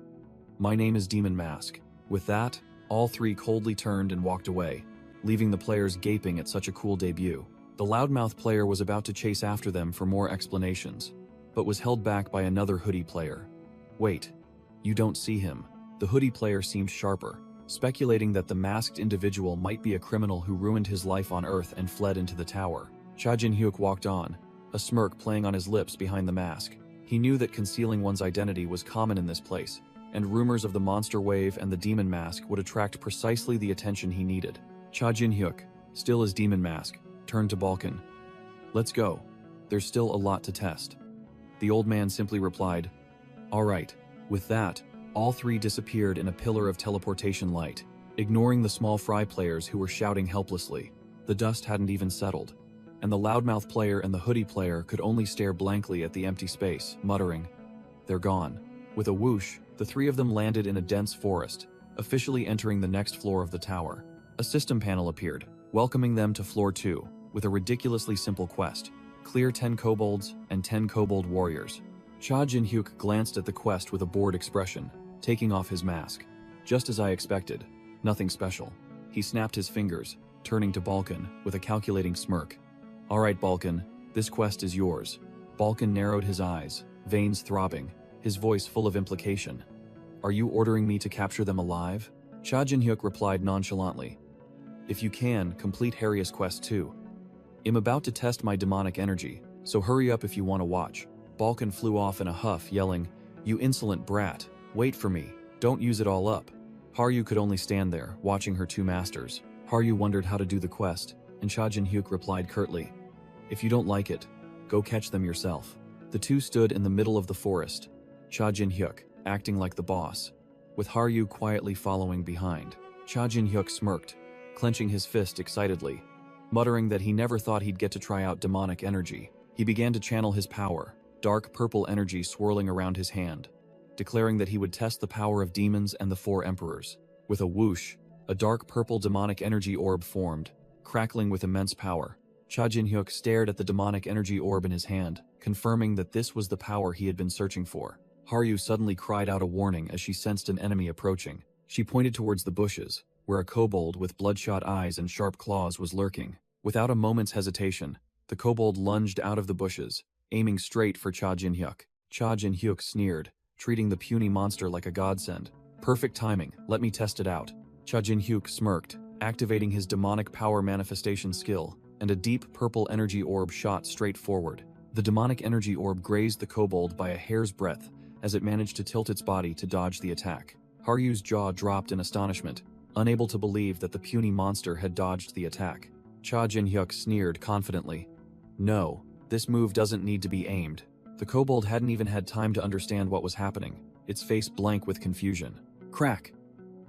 "My name is Demon Mask." With that, all three coldly turned and walked away, leaving the players gaping at such a cool debut. The loudmouth player was about to chase after them for more explanations, but was held back by another hoodie player. "Wait, you don't see him." The hoodie player seemed sharper, speculating that the masked individual might be a criminal who ruined his life on Earth and fled into the tower. Cha Jin-hyuk walked on, a smirk playing on his lips behind the mask. He knew that concealing one's identity was common in this place, and rumors of the monster wave and the demon mask would attract precisely the attention he needed. Cha Jin-hyuk, still as Demon Mask, turned to Balkan. "Let's go. There's still a lot to test." The old man simply replied, "All right." With that, all three disappeared in a pillar of teleportation light, ignoring the small fry players who were shouting helplessly. The dust hadn't even settled, and the loudmouth player and the hoodie player could only stare blankly at the empty space, muttering, "They're gone." With a whoosh, the three of them landed in a dense forest, officially entering the next floor of the tower. A system panel appeared, welcoming them to floor 2, with a ridiculously simple quest: clear 10 kobolds and 10 kobold warriors. Cha Jin-hyuk glanced at the quest with a bored expression, taking off his mask. "Just as I expected. Nothing special." He snapped his fingers, turning to Balkan with a calculating smirk. "All right, Balkan, this quest is yours." Balkan narrowed his eyes, veins throbbing. his voice full of implication. "Are you ordering me to capture them alive?" Cha Jin-hyuk replied nonchalantly. "If you can, complete Harrius Quest 2. I'm about to test my demonic energy, so hurry up if you want to watch." Balkan flew off in a huff, yelling, "You insolent brat, wait for me, don't use it all up." Haryu could only stand there, watching her two masters. Haryu wondered how to do the quest, and Cha Jin-hyuk replied curtly, "If you don't like it, go catch them yourself." The two stood in the middle of the forest, Cha Jin-hyuk acting like the boss, with Haryu quietly following behind. Cha Jin-hyuk smirked, clenching his fist excitedly, muttering that he never thought he'd get to try out demonic energy. He began to channel his power, dark purple energy swirling around his hand, declaring that he would test the power of demons and the four emperors. With a whoosh, a dark purple demonic energy orb formed, crackling with immense power. Cha Jin-hyuk stared at the demonic energy orb in his hand, confirming that this was the power he had been searching for. Haryu suddenly cried out a warning as she sensed an enemy approaching. She pointed towards the bushes, where a kobold with bloodshot eyes and sharp claws was lurking. Without a moment's hesitation, the kobold lunged out of the bushes, aiming straight for Cha Jin-hyuk. Cha Jin-hyuk sneered, treating the puny monster like a godsend. "Perfect timing, let me test it out." Cha Jin-hyuk smirked, activating his demonic power manifestation skill, and a deep purple energy orb shot straight forward. The demonic energy orb grazed the kobold by a hair's breadth as it managed to tilt its body to dodge the attack. Haryu's jaw dropped in astonishment, unable to believe that the puny monster had dodged the attack. Cha Jin-hyuk sneered confidently, "No, this move doesn't need to be aimed." The kobold hadn't even had time to understand what was happening, its face blank with confusion. Crack!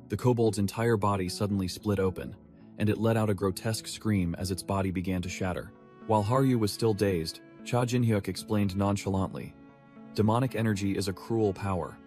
The kobold's entire body suddenly split open, and it let out a grotesque scream as its body began to shatter. While Haryu was still dazed, Cha Jin-hyuk explained nonchalantly, "Demonic energy is a cruel power.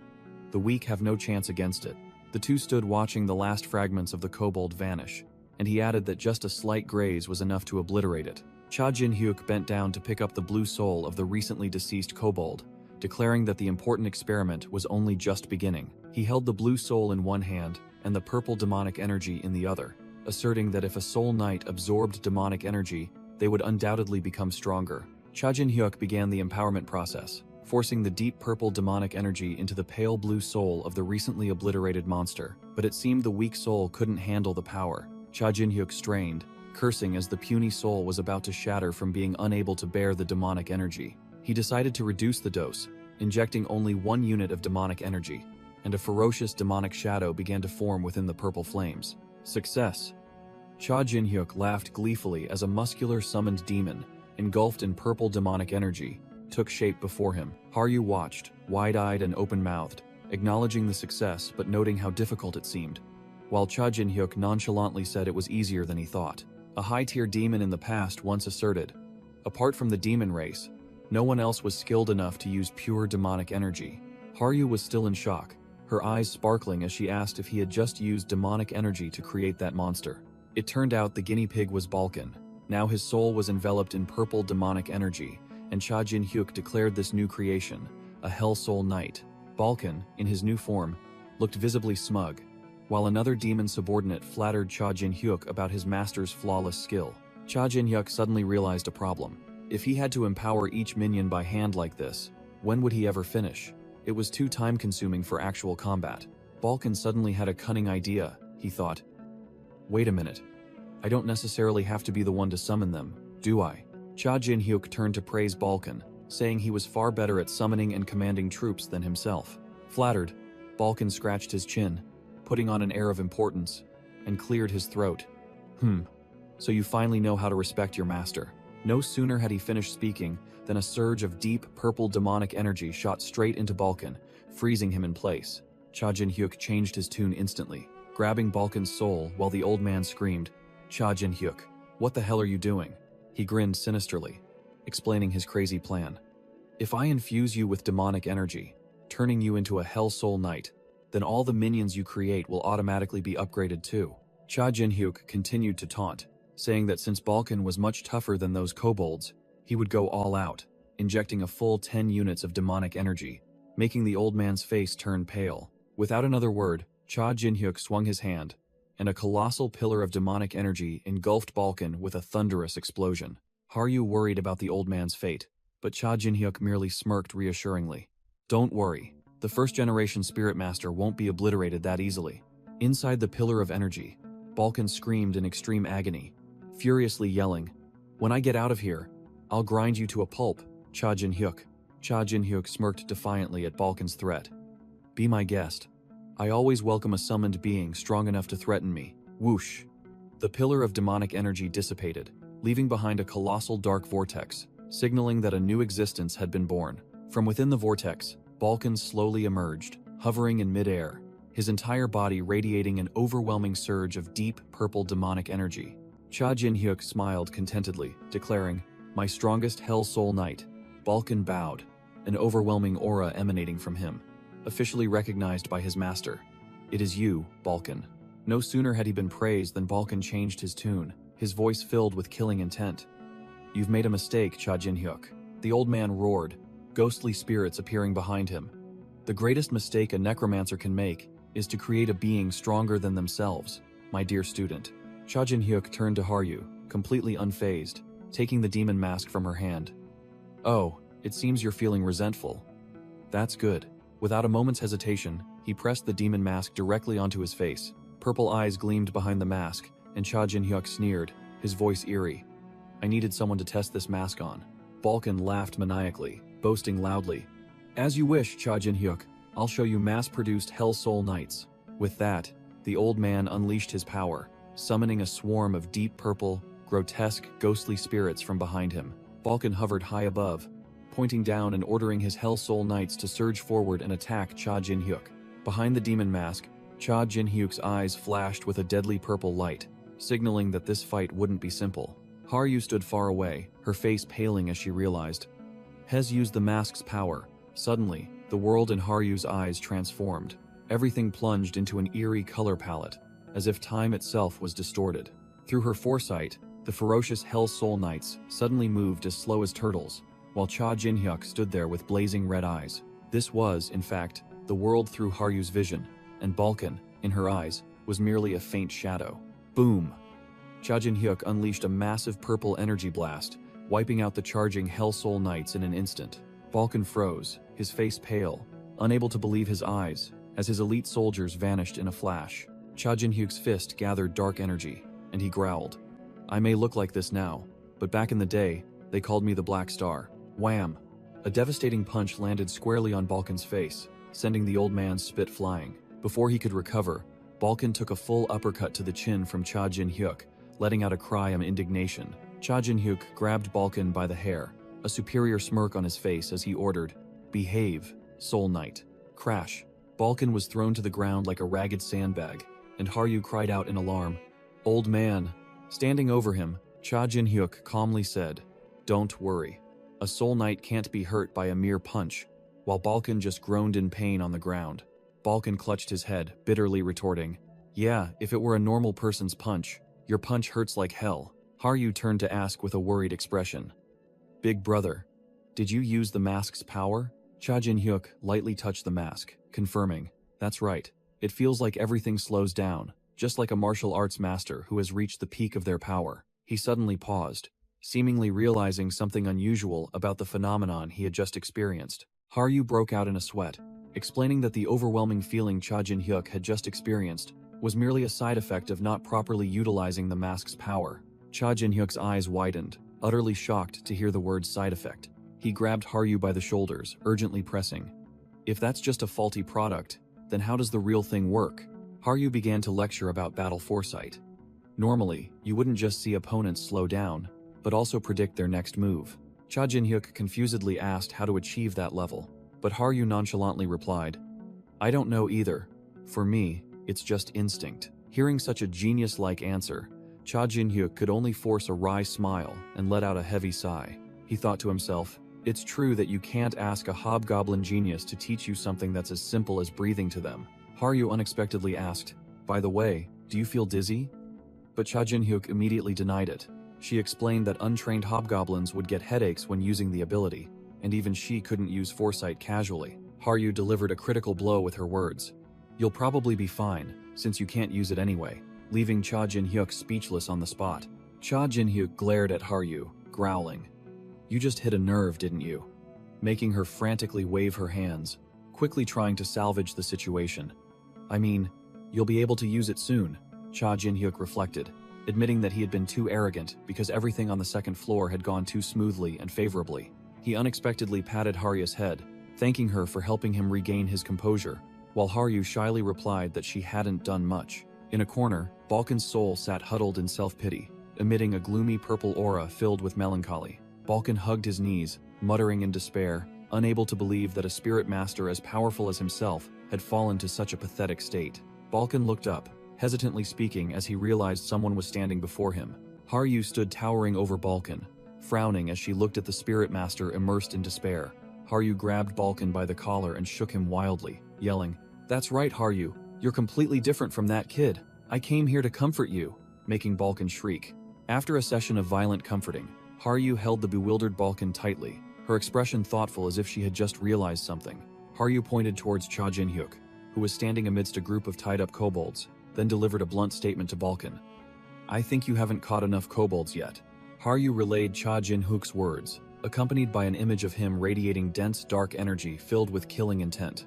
The weak have no chance against it." The two stood watching the last fragments of the kobold vanish, and he added that just a slight graze was enough to obliterate it. Cha Jin-hyuk bent down to pick up the blue soul of the recently deceased kobold, declaring that the important experiment was only just beginning. He held the blue soul in one hand and the purple demonic energy in the other, asserting that if a soul knight absorbed demonic energy, they would undoubtedly become stronger. Cha Jin-hyuk began the empowerment process, forcing the deep purple demonic energy into the pale blue soul of the recently obliterated monster, but it seemed the weak soul couldn't handle the power. Cha Jin-hyuk strained, cursing as the puny soul was about to shatter from being unable to bear the demonic energy. He decided to reduce the dose, injecting only 1 unit of demonic energy, and a ferocious demonic shadow began to form within the purple flames. Success! Cha Jin-hyuk laughed gleefully as a muscular summoned demon, engulfed in purple demonic energy, took shape before him. Haryu watched, wide-eyed and open-mouthed, acknowledging the success but noting how difficult it seemed, while Cha Jin-hyuk nonchalantly said it was easier than he thought. A high-tier demon in the past once asserted, apart from the demon race, no one else was skilled enough to use pure demonic energy. Haryu was still in shock, her eyes sparkling as she asked if he had just used demonic energy to create that monster. It turned out the guinea pig was Balkan. Now his soul was enveloped in purple demonic energy, and Cha Jin-hyuk declared this new creation a Hell Soul Knight. Balkan, in his new form, looked visibly smug, while another demon subordinate flattered Cha Jin-hyuk about his master's flawless skill. Cha Jin-hyuk suddenly realized a problem. If he had to empower each minion by hand like this, when would he ever finish? It was too time-consuming for actual combat. Balkan suddenly had a cunning idea, he thought. Wait a minute. I don't necessarily have to be the one to summon them, do I? Cha Jin-hyuk turned to praise Balkan, saying he was far better at summoning and commanding troops than himself. Flattered, Balkan scratched his chin, putting on an air of importance, and cleared his throat. So you finally know how to respect your master. No sooner had he finished speaking than a surge of deep purple demonic energy shot straight into Balkan, freezing him in place. Cha Jin-hyuk changed his tune instantly, grabbing Balkan's soul while the old man screamed, "Cha Jin-hyuk, what the hell are you doing?" He grinned sinisterly, explaining his crazy plan. "If I infuse you with demonic energy, turning you into a Hell Soul Knight, then all the minions you create will automatically be upgraded too." Cha Jin-hyuk continued to taunt, saying that since Balkan was much tougher than those kobolds, he would go all out, injecting a full 10 units of demonic energy, making the old man's face turn pale. Without another word, Cha Jin-hyuk swung his hand, and a colossal pillar of demonic energy engulfed Balkan with a thunderous explosion. Haryu worried about the old man's fate, but Cha Jin-hyuk merely smirked reassuringly. Don't worry, the first-generation Spirit Master won't be obliterated that easily. Inside the Pillar of Energy, Balkan screamed in extreme agony, furiously yelling, "When I get out of here, I'll grind you to a pulp, Cha Jin-hyuk." Cha Jin-hyuk smirked defiantly at Balkan's threat. "Be my guest. I always welcome a summoned being strong enough to threaten me." Whoosh! The pillar of demonic energy dissipated, leaving behind a colossal dark vortex, signaling that a new existence had been born. From within the vortex, Balkan slowly emerged, hovering in midair, his entire body radiating an overwhelming surge of deep purple demonic energy. Cha Jin-hyuk smiled contentedly, declaring, "My strongest Hell Soul Knight." Balkan bowed, an overwhelming aura emanating from him, officially recognized by his master. "It is you, Balkan." No sooner had he been praised than Balkan changed his tune, his voice filled with killing intent. "You've made a mistake, Cha Jin-hyuk," the old man roared, ghostly spirits appearing behind him. "The greatest mistake a necromancer can make is to create a being stronger than themselves, my dear student." Cha Jin-hyuk turned to Haryu, completely unfazed, taking the demon mask from her hand. "Oh, it seems you're feeling resentful. That's good." Without a moment's hesitation, he pressed the demon mask directly onto his face. Purple eyes gleamed behind the mask, and Cha Jin-hyuk sneered, his voice eerie. "I needed someone to test this mask on." Balkan laughed maniacally, boasting loudly. "As you wish, Cha Jin-hyuk. I'll show you mass-produced Hell Soul Knights." With that, the old man unleashed his power, summoning a swarm of deep purple, grotesque, ghostly spirits from behind him. Balkan hovered high above, pointing down and ordering his Hell Soul Knights to surge forward and attack Cha Jin-hyuk. Behind the demon mask, Cha Jin-hyuk's eyes flashed with a deadly purple light, signaling that this fight wouldn't be simple. Haryu stood far away, her face paling as she realized. Hez used the mask's power. Suddenly, the world in Haryu's eyes transformed. Everything plunged into an eerie color palette, as if time itself was distorted. Through her foresight, the ferocious Hell Soul Knights suddenly moved as slow as turtles, while Cha Jin-hyuk stood there with blazing red eyes. This was, in fact, the world through Haryu's vision, and Balkan, in her eyes, was merely a faint shadow. Boom! Cha Jin-hyuk unleashed a massive purple energy blast, wiping out the charging Hell Soul Knights in an instant. Balkan froze, his face pale, unable to believe his eyes, as his elite soldiers vanished in a flash. Cha Jin-hyuk's fist gathered dark energy, and he growled. "I may look like this now, but back in the day, they called me the Black Star." Wham! A devastating punch landed squarely on Balkan's face, sending the old man's spit flying. Before he could recover, Balkan took a full uppercut to the chin from Cha Jin-hyuk, letting out a cry of indignation. Cha Jin-hyuk grabbed Balkan by the hair, a superior smirk on his face as he ordered, "Behave, Soul Knight." Crash! Balkan was thrown to the ground like a ragged sandbag, and Haryu cried out in alarm. "Old man." Standing over him, Cha Jin-hyuk calmly said, "Don't worry. A Soul Knight can't be hurt by a mere punch," while Balkan just groaned in pain on the ground. Balkan clutched his head, bitterly retorting, "Yeah, if it were a normal person's punch, your punch hurts like hell." Haryu turned to ask with a worried expression, "Big brother, did you use the mask's power?" Cha Jin-hyuk lightly touched the mask, confirming, "That's right. It feels like everything slows down, just like a martial arts master who has reached the peak of their power." He suddenly paused, seemingly realizing something unusual about the phenomenon he had just experienced. Haryu broke out in a sweat, explaining that the overwhelming feeling Cha Jin-hyuk had just experienced was merely a side effect of not properly utilizing the mask's power. Cha Jin-hyuk's eyes widened, utterly shocked to hear the word side effect. He grabbed Haryu by the shoulders, urgently pressing, "If that's just a faulty product, then how does the real thing work?" Haryu began to lecture about battle foresight. Normally, you wouldn't just see opponents slow down, but also predict their next move. Cha Jin-hyuk confusedly asked how to achieve that level, but Haryu nonchalantly replied, "I don't know either. For me, it's just instinct." Hearing such a genius-like answer, Cha Jin-hyuk could only force a wry smile and let out a heavy sigh. He thought to himself, "It's true that you can't ask a hobgoblin genius to teach you something that's as simple as breathing to them." Haryu unexpectedly asked, "By the way, do you feel dizzy?" But Cha Jin-hyuk immediately denied it. She explained that untrained hobgoblins would get headaches when using the ability, and even she couldn't use foresight casually. Haryu delivered a critical blow with her words. "You'll probably be fine, since you can't use it anyway," leaving Cha Jin-hyuk speechless on the spot. Cha Jin-hyuk glared at Haryu, growling, "You just hit a nerve, didn't you? making her frantically wave her hands, quickly trying to salvage the situation. I mean, you'll be able to use it soon, Cha Jin-hyuk reflected, admitting that he had been too arrogant because everything on the second floor had gone too smoothly and favorably. He unexpectedly patted Haryu's head, thanking her for helping him regain his composure, while Haryu shyly replied that she hadn't done much. In a corner, Balkan's soul sat huddled in self-pity, emitting a gloomy purple aura filled with melancholy. Balkan hugged his knees, muttering in despair, unable to believe that a spirit master as powerful as himself had fallen to such a pathetic state. Balkan looked up, hesitantly speaking as he realized someone was standing before him. Haryu stood towering over Balkan, frowning as she looked at the spirit master immersed in despair. Haryu grabbed Balkan by the collar and shook him wildly, yelling, "That's right, Haryu, you're completely different from that kid. I came here to comfort you," making Balkan shriek. After a session of violent comforting, Haryu held the bewildered Balkan tightly, her expression thoughtful as if she had just realized something. Haryu pointed towards Cha Jin-hyuk, who was standing amidst a group of tied-up kobolds, then delivered a blunt statement to Balkan. "I think you haven't caught enough kobolds yet." Haryu relayed Cha Jin-hyuk's words, accompanied by an image of him radiating dense, dark energy filled with killing intent.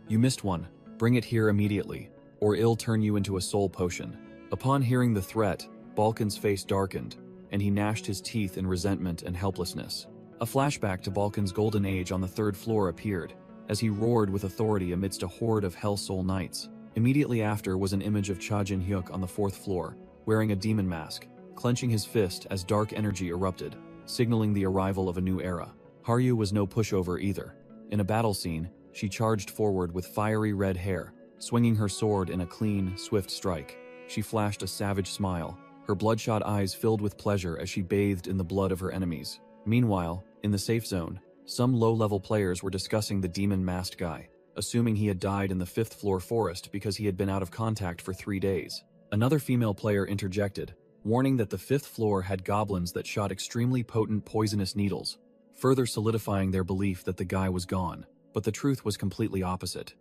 "You missed one. Bring it here immediately, or it'll turn you into a soul potion." Upon hearing the threat, Balkan's face darkened, and he gnashed his teeth in resentment and helplessness. A flashback to Balkan's golden age on the third floor appeared, as he roared with authority amidst a horde of Hell Soul Knights. Immediately after was an image of Cha Jin-hyuk on the fourth floor, wearing a demon mask, clenching his fist as dark energy erupted, signaling the arrival of a new era. Haryu was no pushover either. In a battle scene, she charged forward with fiery red hair, swinging her sword in a clean, swift strike. She flashed a savage smile, her bloodshot eyes filled with pleasure as she bathed in the blood of her enemies. Meanwhile, in the safe zone, some low-level players were discussing the demon-masked guy, assuming he had died in the fifth-floor forest because he had been out of contact for 3 days. Another female player interjected, warning that the fifth floor had goblins that shot extremely potent poisonous needles, further solidifying their belief that the guy was gone. But the truth was completely opposite.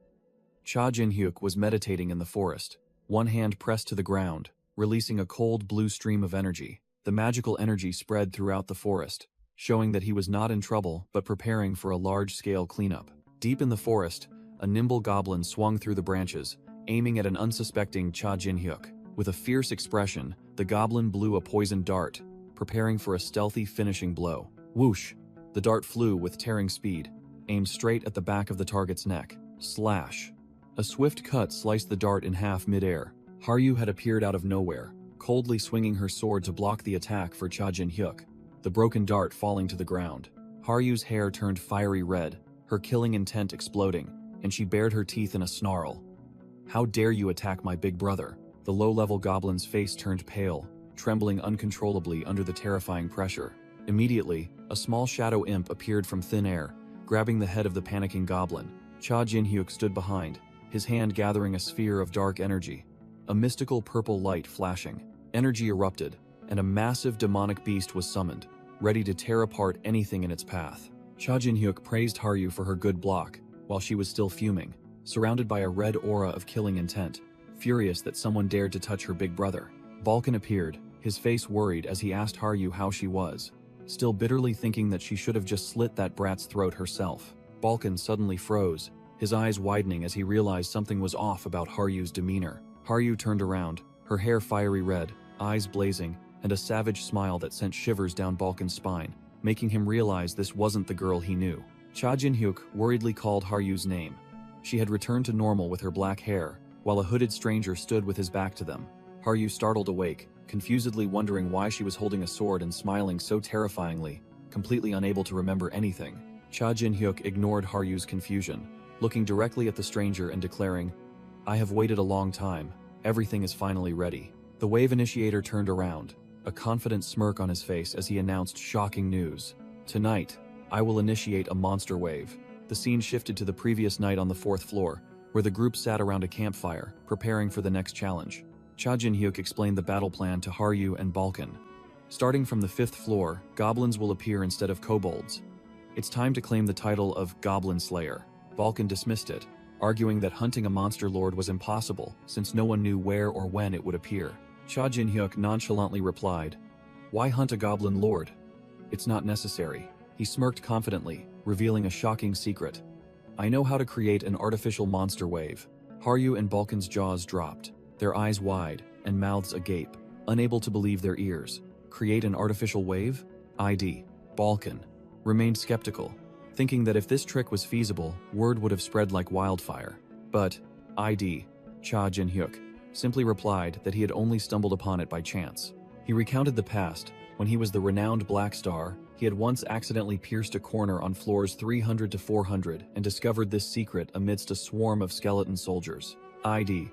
Cha Jin-hyuk was meditating in the forest, one hand pressed to the ground, releasing a cold blue stream of energy. The magical energy spread throughout the forest, showing that he was not in trouble but preparing for a large-scale cleanup. Deep in the forest, a nimble goblin swung through the branches, aiming at an unsuspecting Cha Jin-hyuk. With a fierce expression, the goblin blew a poisoned dart, preparing for a stealthy finishing blow. Whoosh! The dart flew with tearing speed, aimed straight at the back of the target's neck. Slash! A swift cut sliced the dart in half mid-air. Haryu had appeared out of nowhere, coldly swinging her sword to block the attack for Cha Jin-hyuk, the broken dart falling to the ground. Haryu's hair turned fiery red, her killing intent exploding, and she bared her teeth in a snarl. "How dare you attack my big brother?" The low-level goblin's face turned pale, trembling uncontrollably under the terrifying pressure. Immediately, a small shadow imp appeared from thin air, grabbing the head of the panicking goblin. Cha Jin-hyuk stood behind, his hand gathering a sphere of dark energy. A mystical purple light flashing. Energy erupted, and a massive demonic beast was summoned, ready to tear apart anything in its path. Cha Jin-hyuk praised Haryu for her good block, while she was still fuming, surrounded by a red aura of killing intent, furious that someone dared to touch her big brother. Balkan appeared, his face worried as he asked Haryu how she was, still bitterly thinking that she should have just slit that brat's throat herself. Balkan suddenly froze, his eyes widening as he realized something was off about Haryu's demeanor. Haryu turned around, her hair fiery red, eyes blazing, and a savage smile that sent shivers down Balkan's spine, making him realize this wasn't the girl he knew. Cha Jin-hyuk worriedly called Haryu's name. She had returned to normal with her black hair, while a hooded stranger stood with his back to them. Haryu startled awake, confusedly wondering why she was holding a sword and smiling so terrifyingly, completely unable to remember anything. Cha Jin-hyuk ignored Haryu's confusion, looking directly at the stranger and declaring, "I have waited a long time. Everything is finally ready." The wave initiator turned around, a confident smirk on his face as he announced shocking news. "Tonight, I will initiate a monster wave." The scene shifted to the previous night on the fourth floor, where the group sat around a campfire, preparing for the next challenge. Cha Jin-hyuk explained the battle plan to Haryu and Balkan. Starting from the fifth floor, goblins will appear instead of kobolds. It's time to claim the title of Goblin Slayer. Balkan dismissed it, arguing that hunting a monster lord was impossible since no one knew where or when it would appear. Cha Jin-hyuk nonchalantly replied, "Why hunt a goblin lord? It's not necessary." He smirked confidently, revealing a shocking secret. I know how to create an artificial monster wave. Haryu and Balkan's jaws dropped, their eyes wide and mouths agape, unable to believe their ears. Create an artificial wave? ID. Balkan remained skeptical, thinking that if this trick was feasible, word would have spread like wildfire. But ID. Cha Jin-hyuk simply replied that he had only stumbled upon it by chance. He recounted the past. When he was the renowned Black Star, he had once accidentally pierced a corner on floors 300 to 400 and discovered this secret amidst a swarm of skeleton soldiers. ID.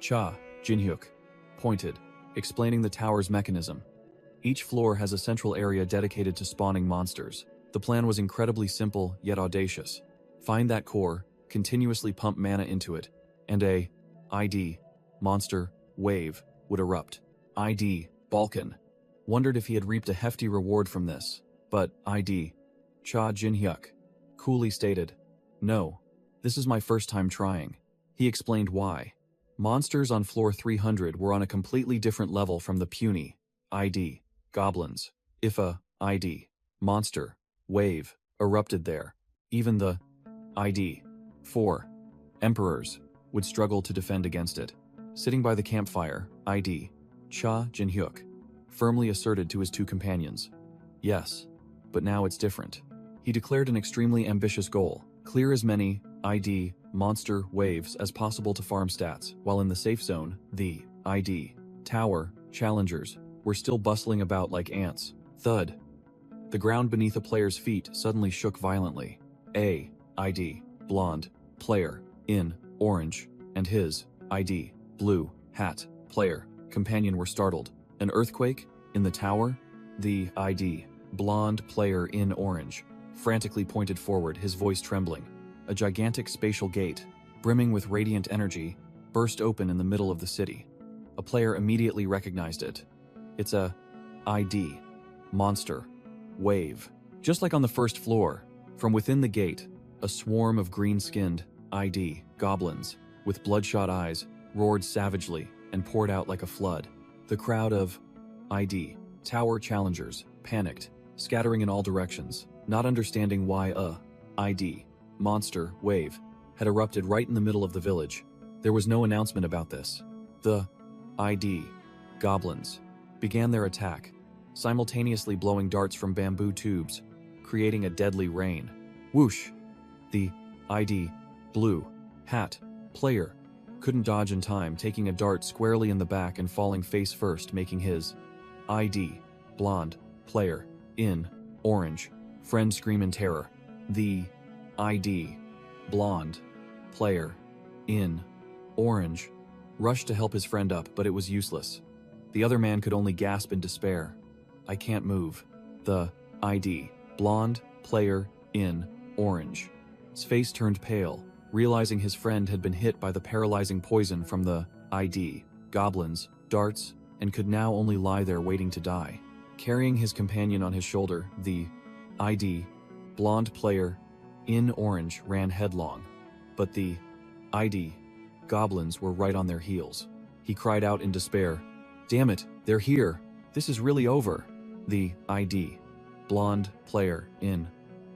Cha Jin-hyuk pointed, explaining the tower's mechanism. Each floor has a central area dedicated to spawning monsters. The plan was incredibly simple yet audacious. Find that core, continuously pump mana into it, and a ID monster wave would erupt. ID Balkan wondered if he had reaped a hefty reward from this, but ID Cha Jin-hyuk coolly stated, "No, this is my first time trying." He explained why. Monsters on floor 300 were on a completely different level from the puny ID goblins. If a ID monster wave erupted there, even the ID 4 emperors would struggle to defend against it. Sitting by the campfire, ID Cha Jin-hyuk firmly asserted to his two companions, "Yes, but now it's different." He declared an extremely ambitious goal: clear as many ID monster waves as possible to farm stats, while in the safe zone, the ID tower challengers were still bustling about like ants. Thud. The ground beneath a player's feet suddenly shook violently. A ID blonde player in orange and his ID blue hat player companion were startled. An earthquake? In the tower? The ID blonde player in orange frantically pointed forward, his voice trembling. A gigantic spatial gate, brimming with radiant energy, burst open in the middle of the city. A player immediately recognized it. It's a ID monster wave. Just like on the first floor, from within the gate, a swarm of green-skinned ID goblins with bloodshot eyes roared savagely and poured out like a flood. The crowd of ID tower challengers panicked, scattering in all directions, not understanding why a ID monster wave had erupted right in the middle of the village. There was no announcement about this. The ID goblins began their attack, simultaneously blowing darts from bamboo tubes, creating a deadly rain. Whoosh! The ID blue hat player couldn't dodge in time, taking a dart squarely in the back and falling face first, making his ID blonde player in orange friend scream in terror. The ID blonde player in orange rushed to help his friend up, but it was useless. The other man could only gasp in despair. "I can't move." The ID blonde player in orange. His face turned pale, realizing his friend had been hit by the paralyzing poison from the ID goblins' darts and could now only lie there waiting to die. Carrying his companion on his shoulder, the ID blonde player in orange ran headlong, but the ID goblins were right on their heels. He cried out in despair, "Damn it, they're here. This is really over." The ID blonde player in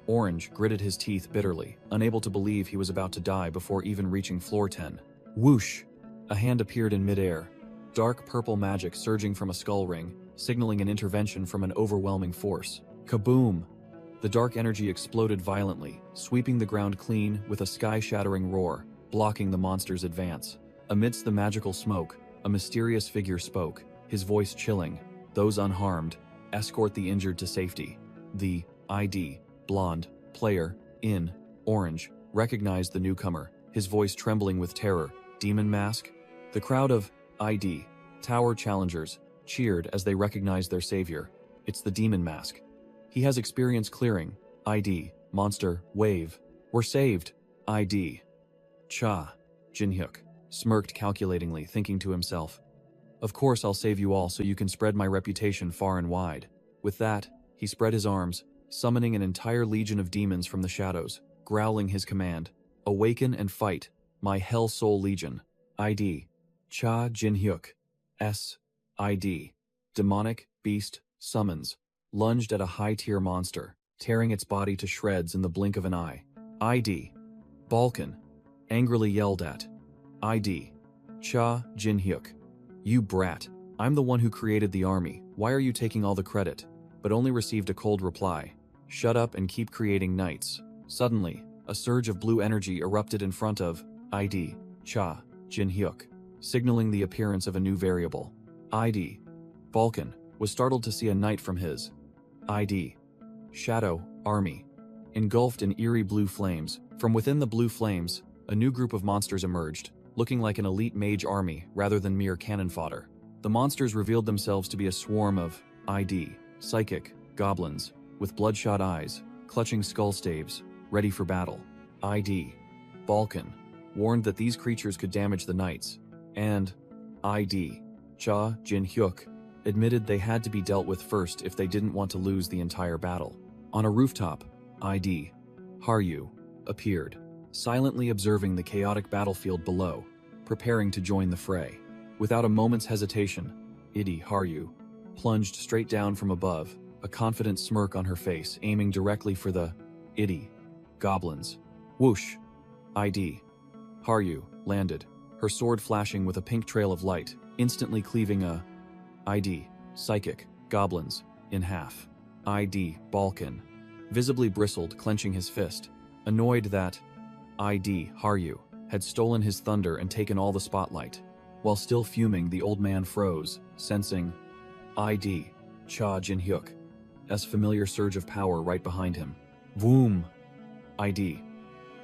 orange gritted his teeth bitterly, unable to believe he was about to die before even reaching floor 10. Whoosh! A hand appeared in midair, dark purple magic surging from a skull ring, signaling an intervention from an overwhelming force. Kaboom! The dark energy exploded violently, sweeping the ground clean with a sky-shattering roar, blocking the monster's advance. Amidst the magical smoke, a mysterious figure spoke, his voice chilling. "Those unharmed, escort the injured to safety." The ID blonde player in orange recognized the newcomer, his voice trembling with terror. "Demon mask?" The crowd of ID tower challengers cheered as they recognized their savior. "It's the demon mask. He has experience clearing. ID monster wave. We're saved." ID Cha Jin-hyuk smirked calculatingly, thinking to himself, "Of course I'll save you all so you can spread my reputation far and wide." With that, he spread his arms, summoning an entire legion of demons from the shadows, growling his command, "Awaken and fight, my Hell Soul Legion." ID Cha Jin-hyuk ID demonic beast summons lunged at a high-tier monster, tearing its body to shreds in the blink of an eye. ID. Balkan. Angrily yelled at. ID. Cha Jin-hyuk. You brat. I'm the one who created the army. Why are you taking all the credit? But only received a cold reply. Shut up and keep creating knights. Suddenly, a surge of blue energy erupted in front of ID. Cha Jin-hyuk, signaling the appearance of a new variable. ID. Balkan was startled to see a knight from his ID. Shadow army, engulfed in eerie blue flames. From within the blue flames, a new group of monsters emerged, looking like an elite mage army rather than mere cannon fodder. The monsters revealed themselves to be a swarm of ID. Psychic goblins, with bloodshot eyes, clutching skull staves, ready for battle. ID. Balkan warned that these creatures could damage the knights, and ID. Cha Jin-hyuk admitted they had to be dealt with first if they didn't want to lose the entire battle. On a rooftop, ID. Haryu appeared, silently observing the chaotic battlefield below, preparing to join the fray. Without a moment's hesitation, ID. Haryu plunged straight down from above, a confident smirk on her face, aiming directly for the ID. Goblins. Whoosh! ID. Haryu landed, her sword flashing with a pink trail of light, instantly cleaving a ID. Psychic goblins in half. ID. Balkan visibly bristled, clenching his fist, annoyed that ID. Haryu had stolen his thunder and taken all the spotlight. While still fuming, the old man froze, sensing ID. Cha Jin-hyuk's familiar surge of power right behind him. Voom! ID.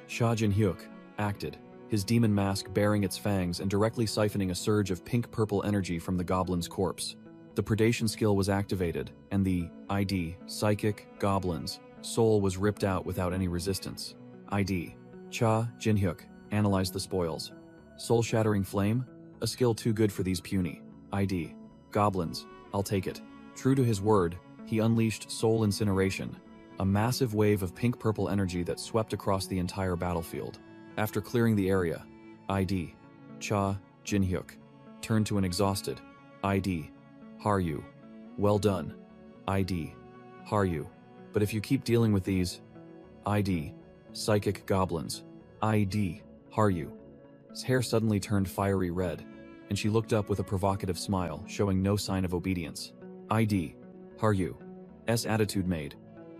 Cha Jin-hyuk acted, his demon mask baring its fangs and directly siphoning a surge of pink-purple energy from the goblin's corpse. The predation skill was activated, and the ID. Psychic goblin's soul was ripped out without any resistance. ID. Cha Jin-hyuk analyzed the spoils. Soul-shattering flame? A skill too good for these puny ID. Goblins. I'll take it. True to his word, he unleashed soul incineration, a massive wave of pink-purple energy that swept across the entire battlefield. After clearing the area, ID. Cha Jin-hyuk turned to an exhausted ID. Haryu. Well done, ID. Haryu. But if you keep dealing with these ID. Psychic goblins, ID. Haryu. His hair suddenly turned fiery red, and she looked up with a provocative smile, showing no sign of obedience. ID. Haryu's attitude made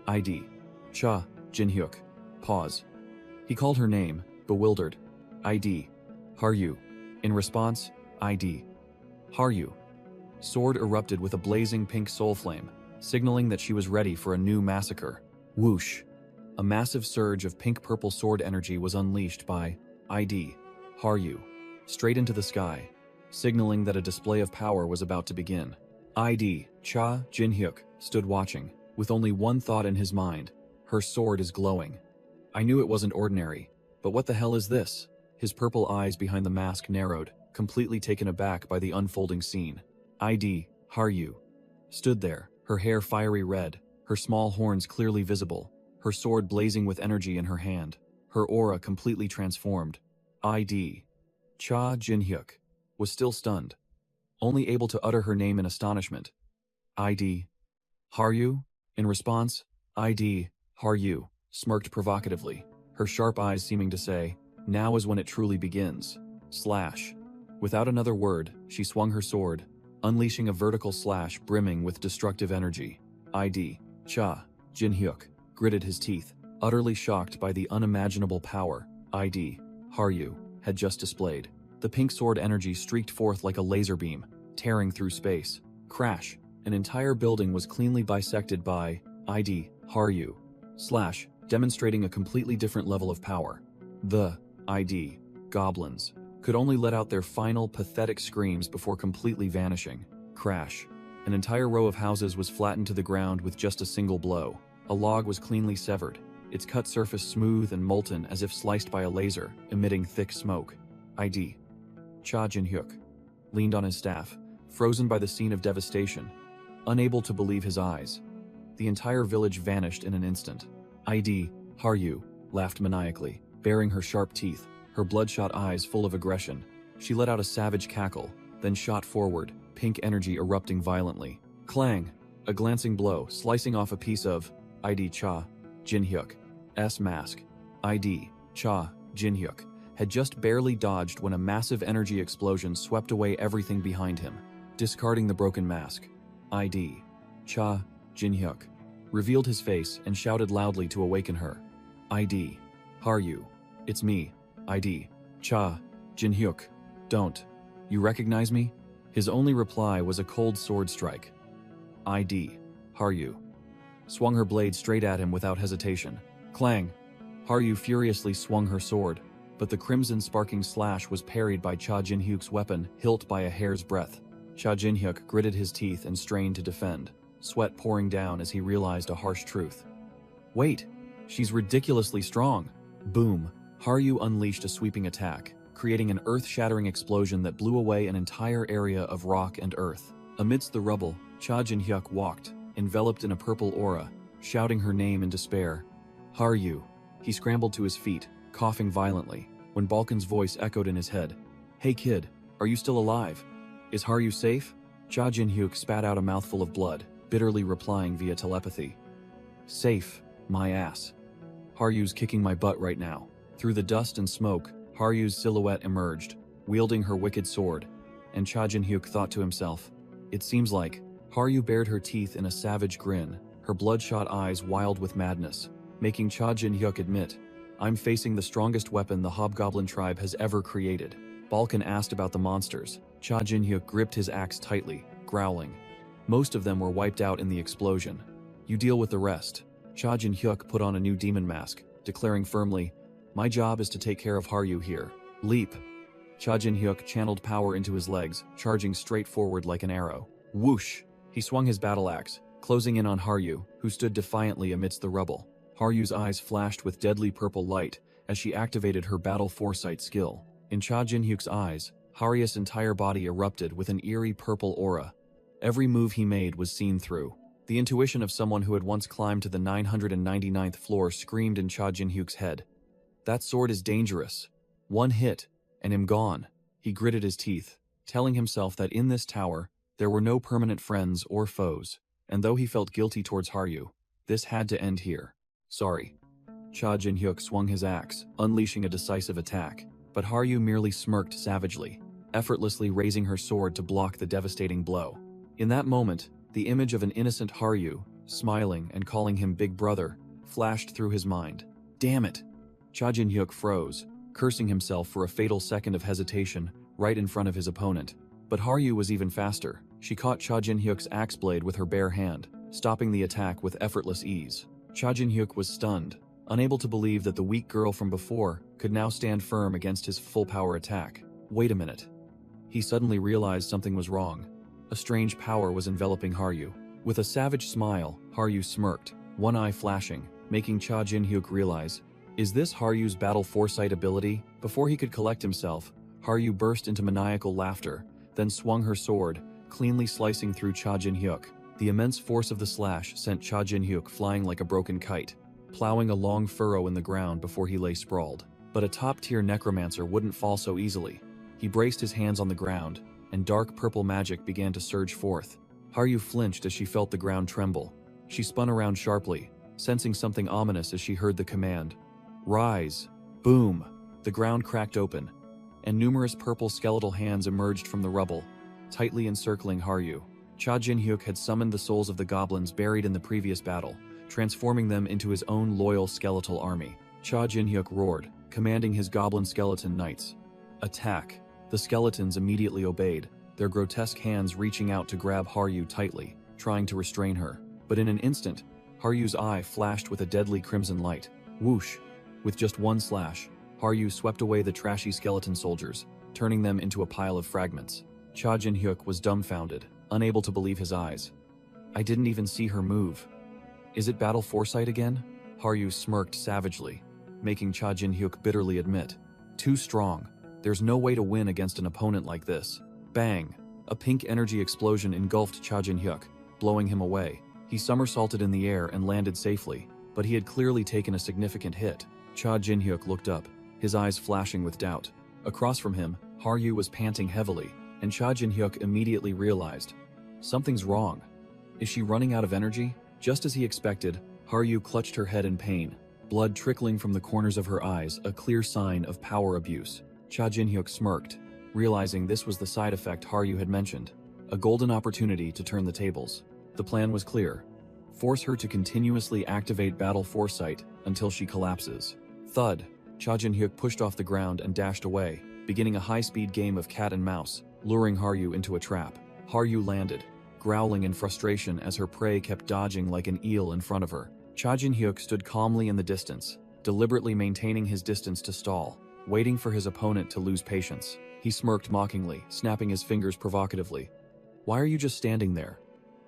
ID. Cha Jin-hyuk pause. He called her name, bewildered. ID. Haryu. In response, ID. Haryu. Sword erupted with a blazing pink soul flame, signaling that she was ready for a new massacre. Whoosh! A massive surge of pink-purple sword energy was unleashed by ID. Haryu, straight into the sky, signaling that a display of power was about to begin. ID. Cha Jin-hyuk stood watching, with only one thought in his mind: her sword is glowing. I knew it wasn't ordinary, but what the hell is this? His purple eyes behind the mask narrowed, completely taken aback by the unfolding scene. ID. Haryu stood there, her hair fiery red, her small horns clearly visible, her sword blazing with energy in her hand, her aura completely transformed. ID. Cha Jin-hyuk was still stunned, only able to utter her name in astonishment. ID. Haryu? In response, ID. Haryu smirked provocatively, her sharp eyes seeming to say, now is when it truly begins. Slash. Without another word, she swung her sword, unleashing a vertical slash brimming with destructive energy. ID. Cha Jin-hyuk gritted his teeth, utterly shocked by the unimaginable power ID. Haryu had just displayed. The pink sword energy streaked forth like a laser beam, tearing through space. Crash! An entire building was cleanly bisected by ID. Haryu slash, demonstrating a completely different level of power. The ID. Goblins could only let out their final pathetic screams before completely vanishing. Crash! An entire row of houses was flattened to the ground with just a single blow. A log was cleanly severed, its cut surface smooth and molten as if sliced by a laser, emitting thick smoke. ID. Cha Jin-hyuk leaned on his staff, frozen by the scene of devastation, unable to believe his eyes. The entire village vanished in an instant. ID. Haryu laughed maniacally, baring her sharp teeth, her bloodshot eyes full of aggression. She let out a savage cackle, then shot forward, pink energy erupting violently. Clang! A glancing blow, slicing off a piece of ID Cha, Jin-hyuk. S mask. ID Cha, Jin-hyuk had just barely dodged when a massive energy explosion swept away everything behind him, discarding the broken mask. ID Cha, Jin-hyuk revealed his face and shouted loudly to awaken her. ID Haryu. It's me. ID Cha, Jin-hyuk. Don't. You recognize me? His only reply was a cold sword strike. ID Haryu swung her blade straight at him without hesitation. Clang! Haryu furiously swung her sword, but the crimson sparking slash was parried by Cha Jin-hyuk's weapon, hilt by a hair's breadth. Cha Jin-hyuk gritted his teeth and strained to defend, sweat pouring down as he realized a harsh truth. Wait! She's ridiculously strong! Boom! Haryu unleashed a sweeping attack, creating an earth-shattering explosion that blew away an entire area of rock and earth. Amidst the rubble, Cha Jin-hyuk walked, enveloped in a purple aura, shouting her name in despair. Haryu. He scrambled to his feet, coughing violently, when Balkan's voice echoed in his head. Hey kid, are you still alive? Is Haryu safe? Cha Jin-hyuk spat out a mouthful of blood, bitterly replying via telepathy. Safe, my ass. Haryu's kicking my butt right now. Through the dust and smoke, Haryu's silhouette emerged, wielding her wicked sword, and Cha Jin-hyuk thought to himself, it seems like. Haryu bared her teeth in a savage grin, her bloodshot eyes wild with madness, making Cha Jin-hyuk admit, I'm facing the strongest weapon the Hobgoblin tribe has ever created. Balkan asked about the monsters. Cha Jin-hyuk gripped his axe tightly, growling. Most of them were wiped out in the explosion. You deal with the rest. Cha Jin-hyuk put on a new demon mask, declaring firmly, my job is to take care of Haryu here. Leap. Cha Jin-hyuk channeled power into his legs, charging straight forward like an arrow. Whoosh! He swung his battle axe, closing in on Haryu, who stood defiantly amidst the rubble. Haryu's eyes flashed with deadly purple light as she activated her battle foresight skill. In Cha Jin-hyuk's eyes, Haryu's entire body erupted with an eerie purple aura. Every move he made was seen through. The intuition of someone who had once climbed to the 999th floor screamed in Cha Jin-hyuk's head. That sword is dangerous. One hit, and I'm gone. He gritted his teeth, telling himself that in this tower, there were no permanent friends or foes, and though he felt guilty towards Haryu, this had to end here. Sorry. Cha Jin-hyuk swung his axe, unleashing a decisive attack, but Haryu merely smirked savagely, effortlessly raising her sword to block the devastating blow. In that moment, the image of an innocent Haryu, smiling and calling him Big Brother, flashed through his mind. Damn it! Cha Jin-hyuk froze, cursing himself for a fatal second of hesitation right in front of his opponent. But Haryu was even faster. She caught Cha Jin-hyuk's axe blade with her bare hand, stopping the attack with effortless ease. Cha Jin-hyuk was stunned, unable to believe that the weak girl from before could now stand firm against his full-power attack. Wait a minute. He suddenly realized something was wrong. A strange power was enveloping Haryu. With a savage smile, Haryu smirked, one eye flashing, making Cha Jin-hyuk realize, is this Haryu's battle foresight ability? Before he could collect himself, Haryu burst into maniacal laughter, then swung her sword, cleanly slicing through Cha Jin-hyuk. The immense force of the slash sent Cha Jin-hyuk flying like a broken kite, plowing a long furrow in the ground before he lay sprawled. But a top-tier necromancer wouldn't fall so easily. He braced his hands on the ground, and dark purple magic began to surge forth. Haryu flinched as she felt the ground tremble. She spun around sharply, sensing something ominous as she heard the command. Rise! Boom! The ground cracked open, and numerous purple skeletal hands emerged from the rubble, tightly encircling Haryu. Cha Jin-hyuk had summoned the souls of the goblins buried in the previous battle, transforming them into his own loyal skeletal army. Cha Jin-hyuk roared, commanding his goblin skeleton knights. Attack! The skeletons immediately obeyed, their grotesque hands reaching out to grab Haryu tightly, trying to restrain her. But in an instant, Haryu's eye flashed with a deadly crimson light. Whoosh! With just one slash, Haryu swept away the trashy skeleton soldiers, turning them into a pile of fragments. Cha Jin-hyuk was dumbfounded, unable to believe his eyes. I didn't even see her move. Is it battle foresight again? Haryu smirked savagely, making Cha Jin-hyuk bitterly admit. Too strong. There's no way to win against an opponent like this. Bang! A pink energy explosion engulfed Cha Jin-hyuk, blowing him away. He somersaulted in the air and landed safely, but he had clearly taken a significant hit. Cha Jin-hyuk looked up, his eyes flashing with doubt. Across from him, Haryu was panting heavily, and Cha Jin-hyuk immediately realized. Something's wrong. Is she running out of energy? Just as he expected, Haryu clutched her head in pain, blood trickling from the corners of her eyes, a clear sign of power abuse. Cha Jin-hyuk smirked, realizing this was the side effect Haryu had mentioned. A golden opportunity to turn the tables. The plan was clear. Force her to continuously activate battle foresight until she collapses. Thud. Cha Jin-hyuk pushed off the ground and dashed away, beginning a high-speed game of cat and mouse, luring Haryu into a trap. Haryu landed, growling in frustration as her prey kept dodging like an eel in front of her. Cha Jin-hyuk stood calmly in the distance, deliberately maintaining his distance to stall, waiting for his opponent to lose patience. He smirked mockingly, snapping his fingers provocatively. "Why are you just standing there?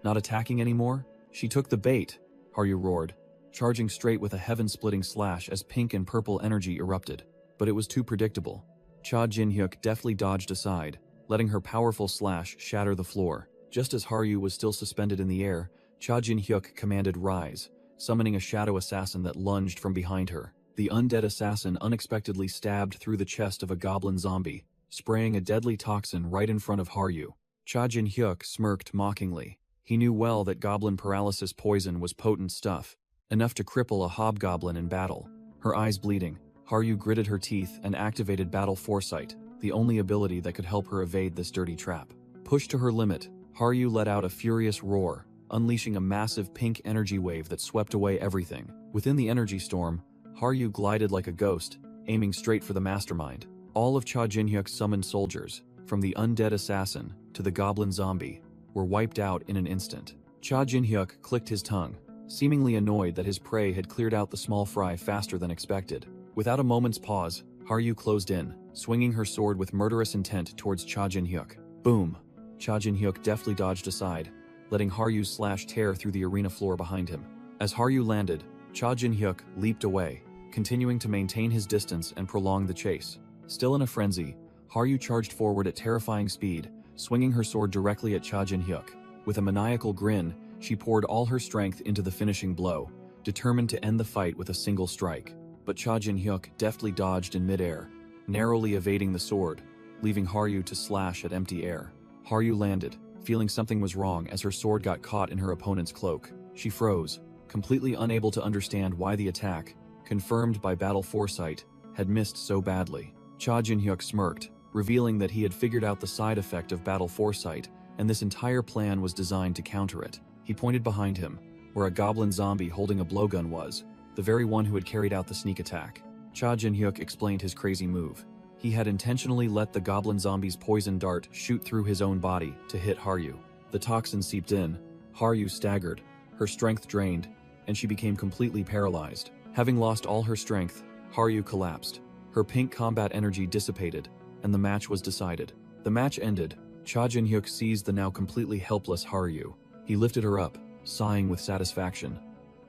Not attacking anymore?" "She took the bait," Haryu roared, charging straight with a heaven-splitting slash as pink and purple energy erupted. But it was too predictable. Cha Jin-hyuk deftly dodged aside, letting her powerful slash shatter the floor. Just as Haryu was still suspended in the air, Cha Jin-hyuk commanded Rise, summoning a shadow assassin that lunged from behind her. The undead assassin unexpectedly stabbed through the chest of a goblin zombie, spraying a deadly toxin right in front of Haryu. Cha Jin-hyuk smirked mockingly. He knew well that goblin paralysis poison was potent stuff, enough to cripple a hobgoblin in battle. Her eyes bleeding, Haryu gritted her teeth and activated Battle Foresight, the only ability that could help her evade this dirty trap. Pushed to her limit, Haryu let out a furious roar, unleashing a massive pink energy wave that swept away everything. Within the energy storm, Haryu glided like a ghost, aiming straight for the mastermind. All of Cha Jin-hyuk's summoned soldiers, from the undead assassin to the goblin zombie, were wiped out in an instant. Cha Jin-hyuk clicked his tongue, seemingly annoyed that his prey had cleared out the small fry faster than expected. Without a moment's pause, Haryu closed in, swinging her sword with murderous intent towards Cha Jin-hyuk. Boom! Cha Jin-hyuk deftly dodged aside, letting Haryu's slash tear through the arena floor behind him. As Haryu landed, Cha Jin-hyuk leaped away, continuing to maintain his distance and prolong the chase. Still in a frenzy, Haryu charged forward at terrifying speed, swinging her sword directly at Cha Jin-hyuk. With a maniacal grin, she poured all her strength into the finishing blow, determined to end the fight with a single strike. But Cha Jin-hyuk deftly dodged in midair, narrowly evading the sword, leaving Haryu to slash at empty air. Haryu landed, feeling something was wrong as her sword got caught in her opponent's cloak. She froze, completely unable to understand why the attack, confirmed by Battle Foresight, had missed so badly. Cha Jin-hyuk smirked, revealing that he had figured out the side effect of Battle Foresight, and this entire plan was designed to counter it. He pointed behind him, where a goblin zombie holding a blowgun was, the very one who had carried out the sneak attack. Cha Jin-hyuk explained his crazy move. He had intentionally let the goblin zombie's poison dart shoot through his own body to hit Haryu. The toxin seeped in, Haryu staggered, her strength drained, and she became completely paralyzed. Having lost all her strength, Haryu collapsed. Her pink combat energy dissipated, and the match was decided. The match ended. Cha Jin-hyuk seized the now completely helpless Haryu. He lifted her up, sighing with satisfaction.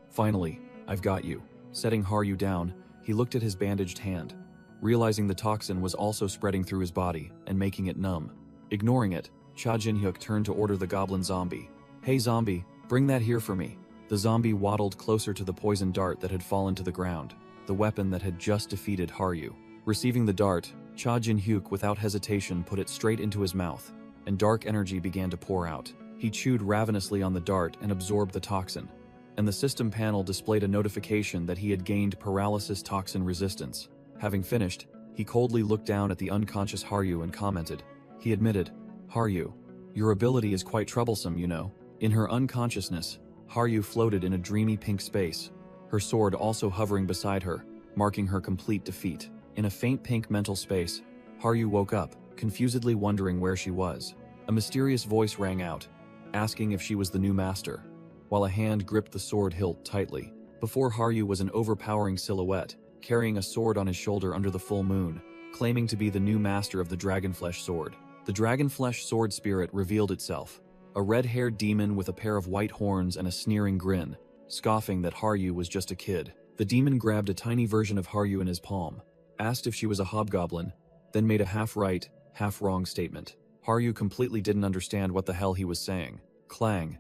"Finally, I've got you." Setting Haryu down, he looked at his bandaged hand, realizing the toxin was also spreading through his body and making it numb. Ignoring it, Cha Jin-hyuk turned to order the goblin zombie. "Hey zombie, bring that here for me." The zombie waddled closer to the poison dart that had fallen to the ground, the weapon that had just defeated Haryu. Receiving the dart, Cha Jin-hyuk without hesitation put it straight into his mouth, and dark energy began to pour out. He chewed ravenously on the dart and absorbed the toxin, and the system panel displayed a notification that he had gained paralysis toxin resistance. Having finished, he coldly looked down at the unconscious Haryu and commented. He admitted, "Haryu, your ability is quite troublesome, you know." In her unconsciousness, Haryu floated in a dreamy pink space, her sword also hovering beside her, marking her complete defeat. In a faint pink mental space, Haryu woke up, confusedly wondering where she was. A mysterious voice rang out, asking if she was the new master, while a hand gripped the sword hilt tightly. Before Haryu was an overpowering silhouette, carrying a sword on his shoulder under the full moon, claiming to be the new master of the Dragonflesh sword. The Dragonflesh sword spirit revealed itself, a red-haired demon with a pair of white horns and a sneering grin, scoffing that Haryu was just a kid. The demon grabbed a tiny version of Haryu in his palm, asked if she was a hobgoblin, then made a half-right, half-wrong statement. Haryu completely didn't understand what the hell he was saying. Clang.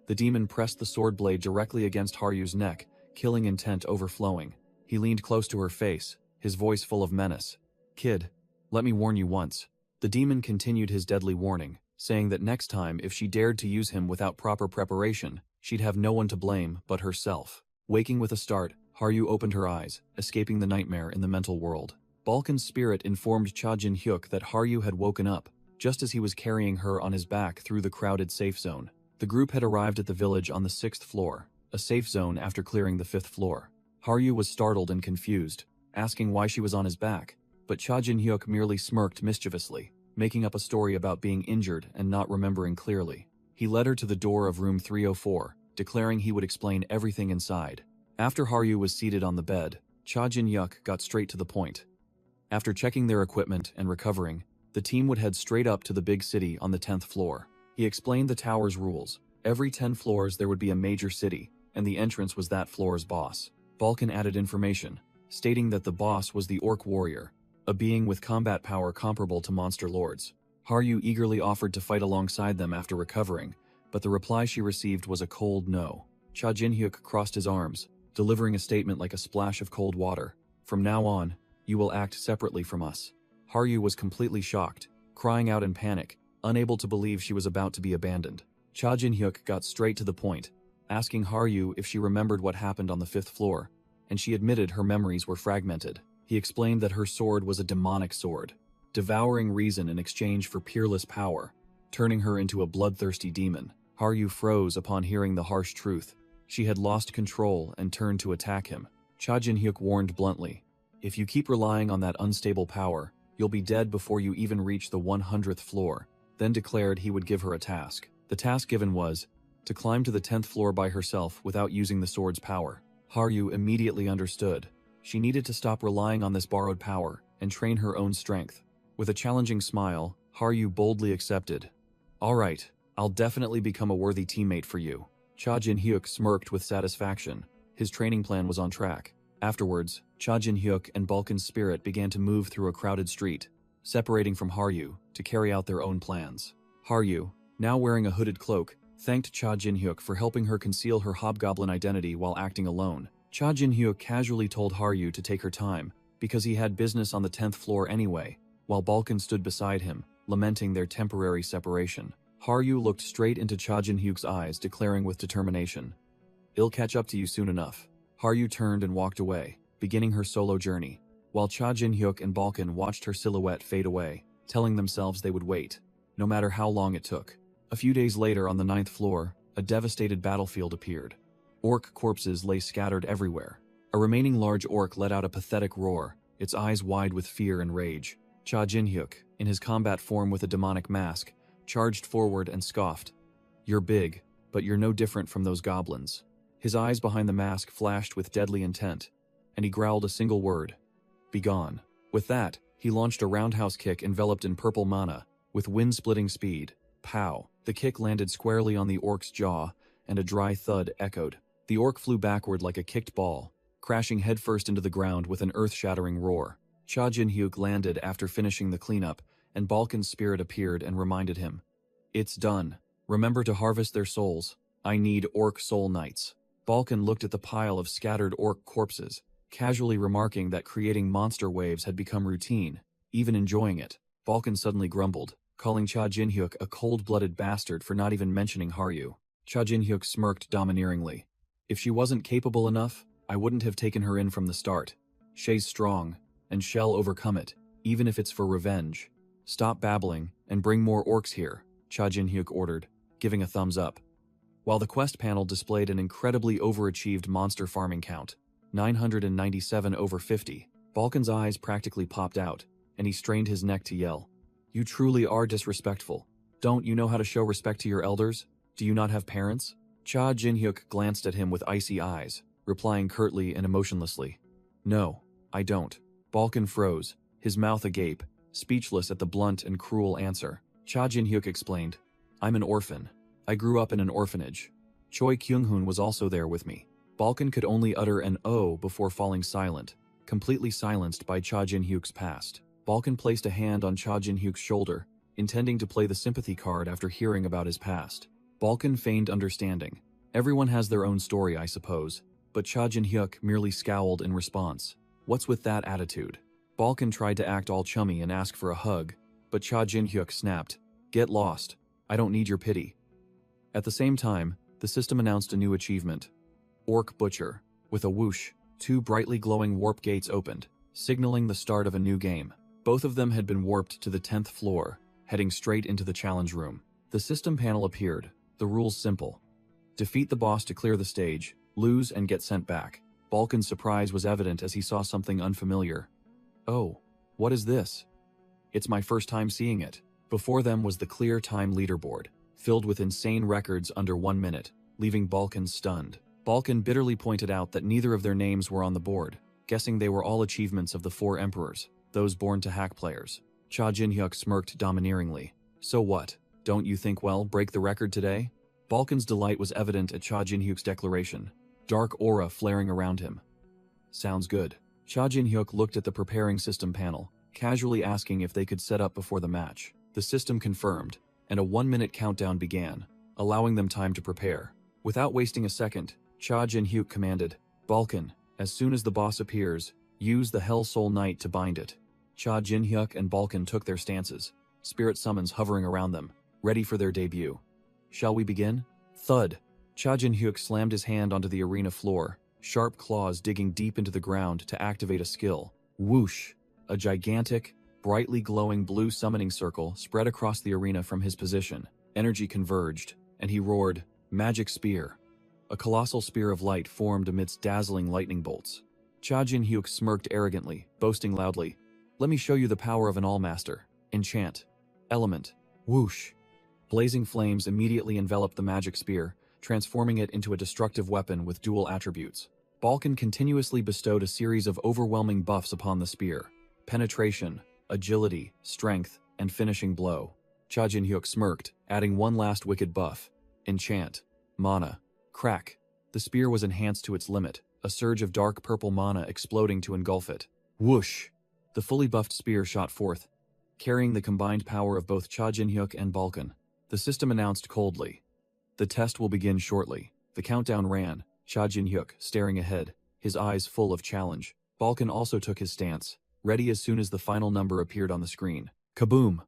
The demon pressed the sword blade directly against Haryu's neck, killing intent overflowing. He leaned close to her face, his voice full of menace. "Kid, let me warn you once." The demon continued his deadly warning, saying that next time if she dared to use him without proper preparation, she'd have no one to blame but herself. Waking with a start, Haryu opened her eyes, escaping the nightmare in the mental world. Balkan's spirit informed Cha Jin-hyuk that Haryu had woken up, just as he was carrying her on his back through the crowded safe zone. The group had arrived at the village on the 6th floor, a safe zone after clearing the 5th floor. Haryu was startled and confused, asking why she was on his back, but Cha Jin-hyuk merely smirked mischievously, making up a story about being injured and not remembering clearly. He led her to the door of room 304, declaring he would explain everything inside. After Haryu was seated on the bed, Cha Jin-hyuk got straight to the point. After checking their equipment and recovering, the team would head straight up to the big city on the 10th floor. He explained the tower's rules. Every 10 floors there would be a major city, and the entrance was that floor's boss. Balkan added information, stating that the boss was the Orc Warrior, a being with combat power comparable to monster lords. Haryu eagerly offered to fight alongside them after recovering, but the reply she received was a cold no. Cha Jin-hyuk crossed his arms, delivering a statement like a splash of cold water. From now on, you will act separately from us. Haryu was completely shocked, crying out in panic, unable to believe she was about to be abandoned. Cha Jin-hyuk got straight to the point, asking Haryu if she remembered what happened on the 5th floor, and she admitted her memories were fragmented. He explained that her sword was a demonic sword, devouring reason in exchange for peerless power, turning her into a bloodthirsty demon. Haryu froze upon hearing the harsh truth. She had lost control and turned to attack him. Cha Jin-hyuk warned bluntly, "If you keep relying on that unstable power, you'll be dead before you even reach the 100th floor," then declared he would give her a task. The task given was to climb to the 10th floor by herself without using the sword's power. Haryu immediately understood. She needed to stop relying on this borrowed power and train her own strength. With a challenging smile, Haryu boldly accepted. "All right, I'll definitely become a worthy teammate for you." Cha Jin-hyuk smirked with satisfaction. His training plan was on track. Afterwards, Cha Jin-hyuk and Balkan's spirit began to move through a crowded street, separating from Haryu to carry out their own plans. Haryu, now wearing a hooded cloak, thanked Cha Jin-hyuk for helping her conceal her hobgoblin identity while acting alone. Cha Jin-hyuk casually told Haryu to take her time, because he had business on the 10th floor anyway, while Balkan stood beside him, lamenting their temporary separation. Haryu looked straight into Cha Jin-hyuk's eyes, declaring with determination, "I'll catch up to you soon enough." Haryu turned and walked away, beginning her solo journey, while Cha Jin-hyuk and Balkan watched her silhouette fade away, telling themselves they would wait, no matter how long it took. A few days later on the 9th floor, a devastated battlefield appeared. Orc corpses lay scattered everywhere. A remaining large orc let out a pathetic roar, its eyes wide with fear and rage. Cha Jin-hyuk, in his combat form with a demonic mask, charged forward and scoffed. "You're big, but you're no different from those goblins." His eyes behind the mask flashed with deadly intent, and he growled a single word, "Begone." With that, he launched a roundhouse kick enveloped in purple mana, with wind-splitting speed. Pow! The kick landed squarely on the orc's jaw, and a dry thud echoed. The orc flew backward like a kicked ball, crashing headfirst into the ground with an earth-shattering roar. Cha Jin-hyuk landed after finishing the cleanup, and Balkan's spirit appeared and reminded him, "It's done. Remember to harvest their souls. I need orc soul knights." Balkan looked at the pile of scattered orc corpses, casually remarking that creating monster waves had become routine, even enjoying it. Balkan suddenly grumbled, calling Cha Jin-hyuk a cold-blooded bastard for not even mentioning Haryu. Cha Jin-hyuk smirked domineeringly. "If she wasn't capable enough, I wouldn't have taken her in from the start. She's strong, and shall overcome it, even if it's for revenge. Stop babbling, and bring more orcs here," Cha Jin-hyuk ordered, giving a thumbs up. While the quest panel displayed an incredibly overachieved monster farming count, 997 over 50, Balkan's eyes practically popped out, and he strained his neck to yell, "You truly are disrespectful. Don't you know how to show respect to your elders? Do you not have parents?" Cha Jin-hyuk glanced at him with icy eyes, replying curtly and emotionlessly, "No, I don't." Balkan froze, his mouth agape, speechless at the blunt and cruel answer. Cha Jin-hyuk explained, "I'm an orphan. I grew up in an orphanage. Choi Kyung-hoon was also there with me." Balkan could only utter an "oh" before falling silent, completely silenced by Cha Jin-hyuk's past. Balkan placed a hand on Cha Jin-hyuk's shoulder, intending to play the sympathy card after hearing about his past. Balkan feigned understanding. Everyone has their own story, I suppose, but Cha Jin-hyuk merely scowled in response. "What's with that attitude?" Balkan tried to act all chummy and ask for a hug, but Cha Jin-hyuk snapped, "Get lost. I don't need your pity." At the same time, the system announced a new achievement. Orc Butcher. With a whoosh, two brightly glowing warp gates opened, signaling the start of a new game. Both of them had been warped to the 10th floor, heading straight into the challenge room. The system panel appeared, the rules simple. Defeat the boss to clear the stage, lose and get sent back. Balkan's surprise was evident as he saw something unfamiliar. Oh, what is this? It's my first time seeing it. Before them was the clear time leaderboard, filled with insane records under 1 minute, leaving Balkan stunned. Balkan bitterly pointed out that neither of their names were on the board, guessing they were all achievements of the 4 emperors, those born to hack players. Cha Jin-hyuk smirked domineeringly. So what? Don't you think, well, break the record today? Balkan's delight was evident at Cha Jin-hyuk's declaration, dark aura flaring around him. Sounds good. Cha Jin-hyuk looked at the preparing system panel, casually asking if they could set up before the match. The system confirmed, and a 1-minute countdown began, allowing them time to prepare. Without wasting a second, Cha Jin-hyuk commanded, Balkan, as soon as the boss appears, use the Hell Soul Knight to bind it. Cha Jin-hyuk and Balkan took their stances, spirit summons hovering around them, ready for their debut. Shall we begin? Thud. Cha Jin-hyuk slammed his hand onto the arena floor, sharp claws digging deep into the ground to activate a skill. Whoosh! A gigantic, brightly glowing blue summoning circle spread across the arena from his position. Energy converged, and he roared, Magic Spear. A colossal spear of light formed amidst dazzling lightning bolts. Cha Jin-hyuk smirked arrogantly, boasting loudly, Let me show you the power of an All-Master. Enchant. Element. Whoosh! Blazing flames immediately enveloped the magic spear, transforming it into a destructive weapon with dual attributes. Balkan continuously bestowed a series of overwhelming buffs upon the spear. Penetration, agility, strength, and finishing blow. Cha Jin-hyuk smirked, adding one last wicked buff. Enchant. Mana. Crack. The spear was enhanced to its limit, a surge of dark purple mana exploding to engulf it. Whoosh! The fully buffed spear shot forth, carrying the combined power of both Cha Jin-hyuk and Balkan. The system announced coldly, The test will begin shortly. The countdown ran, Cha Jin-hyuk staring ahead, his eyes full of challenge. Balkan also took his stance, ready as soon as the final number appeared on the screen. Kaboom!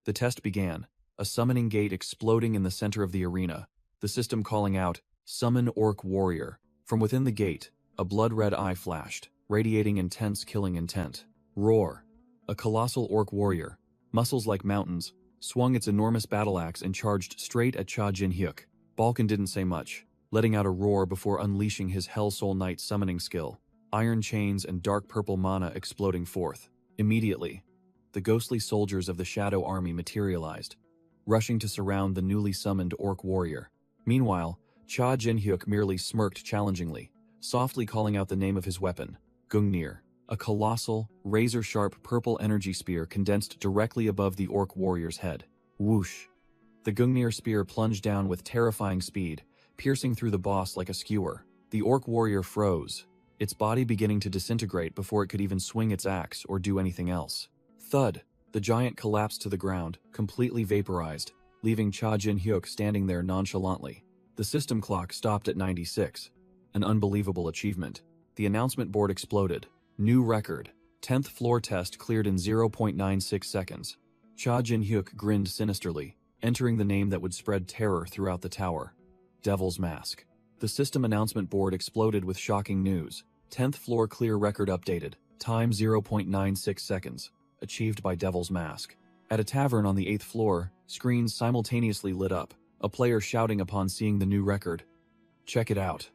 The test began, a summoning gate exploding in the center of the arena, the system calling out, Summon Orc Warrior. From within the gate, a blood-red eye flashed, radiating intense killing intent. Roar! A colossal orc warrior, muscles like mountains, swung its enormous battle axe and charged straight at Cha Jin-hyuk. Balkan didn't say much, letting out a roar before unleashing his Hell Soul Knight summoning skill, iron chains and dark purple mana exploding forth. Immediately, the ghostly soldiers of the Shadow Army materialized, rushing to surround the newly summoned orc warrior. Meanwhile, Cha Jin-hyuk merely smirked challengingly, softly calling out the name of his weapon, Gungnir. A colossal, razor-sharp purple energy spear condensed directly above the orc warrior's head. Whoosh! The Gungnir spear plunged down with terrifying speed, piercing through the boss like a skewer. The orc warrior froze, its body beginning to disintegrate before it could even swing its axe or do anything else. Thud! The giant collapsed to the ground, completely vaporized, leaving Cha Jin-hyuk standing there nonchalantly. The system clock stopped at 96. An unbelievable achievement. The announcement board exploded. New record. 10th floor test cleared in 0.96 seconds. Cha Jin-hyuk grinned sinisterly, entering the name that would spread terror throughout the tower. Devil's Mask. The system announcement board exploded with shocking news. 10th floor clear record updated. Time 0.96 seconds. Achieved by Devil's Mask. At a tavern on the 8th floor, screens simultaneously lit up, a player shouting upon seeing the new record. Check it out.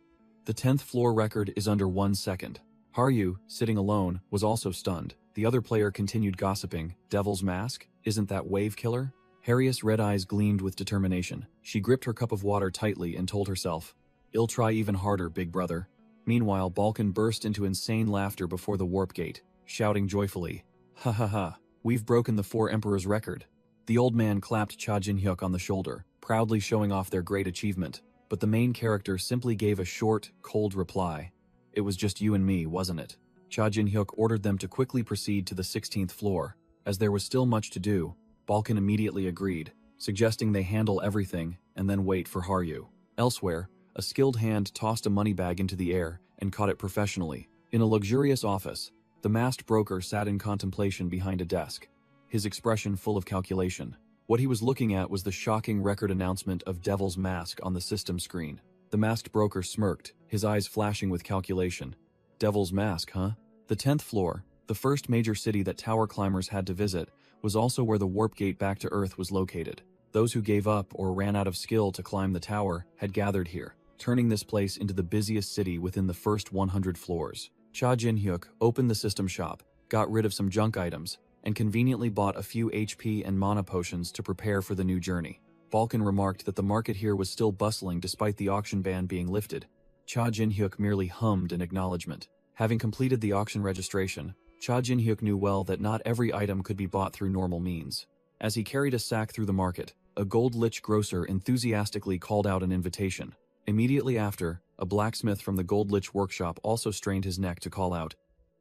The 10th floor record is under 1 second. Haryu, sitting alone, was also stunned. The other player continued gossiping. Devil's Mask? Isn't that Wave Killer? Harriet's red eyes gleamed with determination. She gripped her cup of water tightly and told herself, "I'll try even harder, big brother." Meanwhile, Balkan burst into insane laughter before the warp gate, shouting joyfully, "Ha ha ha, we've broken the 4 Emperors record." The old man clapped Cha Jin-hyuk on the shoulder, proudly showing off their great achievement, but the main character simply gave a short, cold reply. "It was just you and me, wasn't it?" Cha Jin-hyuk ordered them to quickly proceed to the 16th floor. As there was still much to do, Balkan immediately agreed, suggesting they handle everything and then wait for Haryu. Elsewhere, a skilled hand tossed a money bag into the air and caught it professionally. In a luxurious office, the masked broker sat in contemplation behind a desk, his expression full of calculation. What he was looking at was the shocking record announcement of Devil's Mask on the system screen. The masked broker smirked, his eyes flashing with calculation. Devil's Mask, huh? The 10th floor, the first major city that tower climbers had to visit, was also where the warp gate back to Earth was located. Those who gave up or ran out of skill to climb the tower had gathered here, turning this place into the busiest city within the first 100 floors. Cha Jin-hyuk opened the system shop, got rid of some junk items, and conveniently bought a few HP and mana potions to prepare for the new journey. Balkan remarked that the market here was still bustling despite the auction ban being lifted. Cha Jin-hyuk merely hummed in acknowledgement. Having completed the auction registration, Cha Jin-hyuk knew well that not every item could be bought through normal means. As he carried a sack through the market, a gold lich grocer enthusiastically called out an invitation. Immediately after, a blacksmith from the gold lich workshop also strained his neck to call out,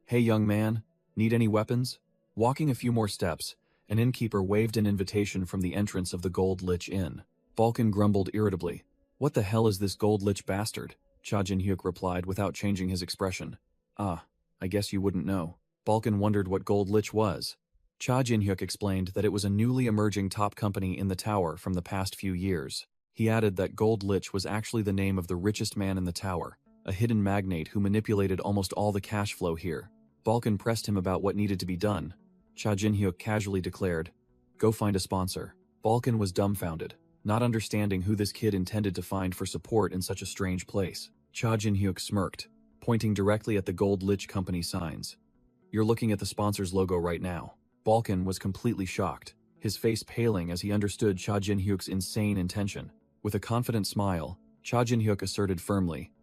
"Hey young man, need any weapons?" Walking a few more steps, an innkeeper waved an invitation from the entrance of the Gold Lich Inn. Balkan grumbled irritably. "What the hell is this Gold Lich bastard?" Cha Jin-hyuk replied without changing his expression. "Ah, I guess you wouldn't know." Balkan wondered what Gold Lich was. Cha Jin-hyuk explained that it was a newly emerging top company in the tower from the past few years. He added that Gold Lich was actually the name of the richest man in the tower, a hidden magnate who manipulated almost all the cash flow here. Balkan pressed him about what needed to be done. Cha Jin-hyuk casually declared, "Go find a sponsor." Balkan was dumbfounded, not understanding who this kid intended to find for support in such a strange place. Cha Jin-hyuk smirked, pointing directly at the Gold Lich Company signs. "You're looking at the sponsor's logo right now." Balkan was completely shocked, his face paling as he understood Cha Jin-hyuk's insane intention. With a confident smile, Cha Jin-hyuk asserted firmly,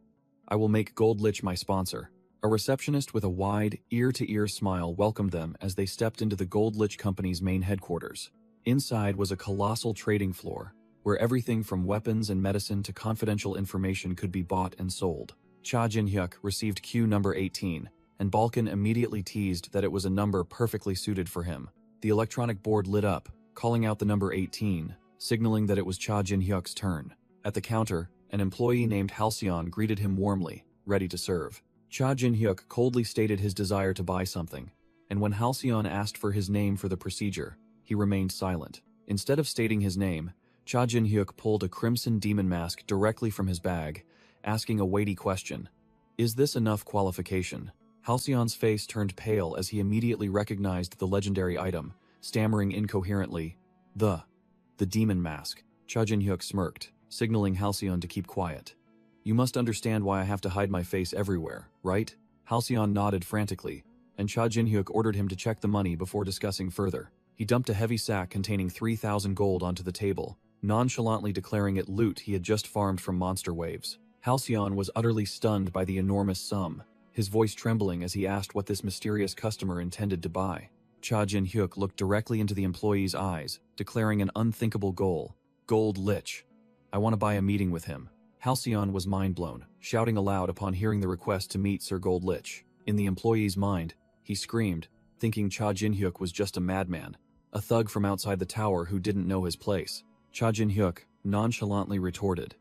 "I will make Gold Lich my sponsor." A receptionist with a wide, ear-to-ear smile welcomed them as they stepped into the Gold Lich Company's main headquarters. Inside was a colossal trading floor, where everything from weapons and medicine to confidential information could be bought and sold. Cha Jin-hyuk received queue number 18, and Balkan immediately teased that it was a number perfectly suited for him. The electronic board lit up, calling out the number 18, signaling that it was Cha Jin-hyuk's turn. At the counter, an employee named Halcyon greeted him warmly, ready to serve. Cha Jin-hyuk coldly stated his desire to buy something, and when Halcyon asked for his name for the procedure, he remained silent. Instead of stating his name, Cha Jin-hyuk pulled a crimson demon mask directly from his bag, asking a weighty question. "Is this enough qualification?" Halcyon's face turned pale as he immediately recognized the legendary item, stammering incoherently, The demon mask." Cha Jin-hyuk smirked, signaling Halcyon to keep quiet. "You must understand why I have to hide my face everywhere, right?" Halcyon nodded frantically, and Cha Jin-hyuk ordered him to check the money before discussing further. He dumped a heavy sack containing 3,000 gold onto the table, nonchalantly declaring it loot he had just farmed from monster waves. Halcyon was utterly stunned by the enormous sum, his voice trembling as he asked what this mysterious customer intended to buy. Cha Jin-hyuk looked directly into the employee's eyes, declaring an unthinkable goal. "Gold Lich. I want to buy a meeting with him." Halcyon was mind-blown, shouting aloud upon hearing the request to meet Sir Gold Lich. In the employee's mind, he screamed, thinking Cha Jin-hyuk was just a madman, a thug from outside the tower who didn't know his place. Cha Jin-hyuk nonchalantly retorted,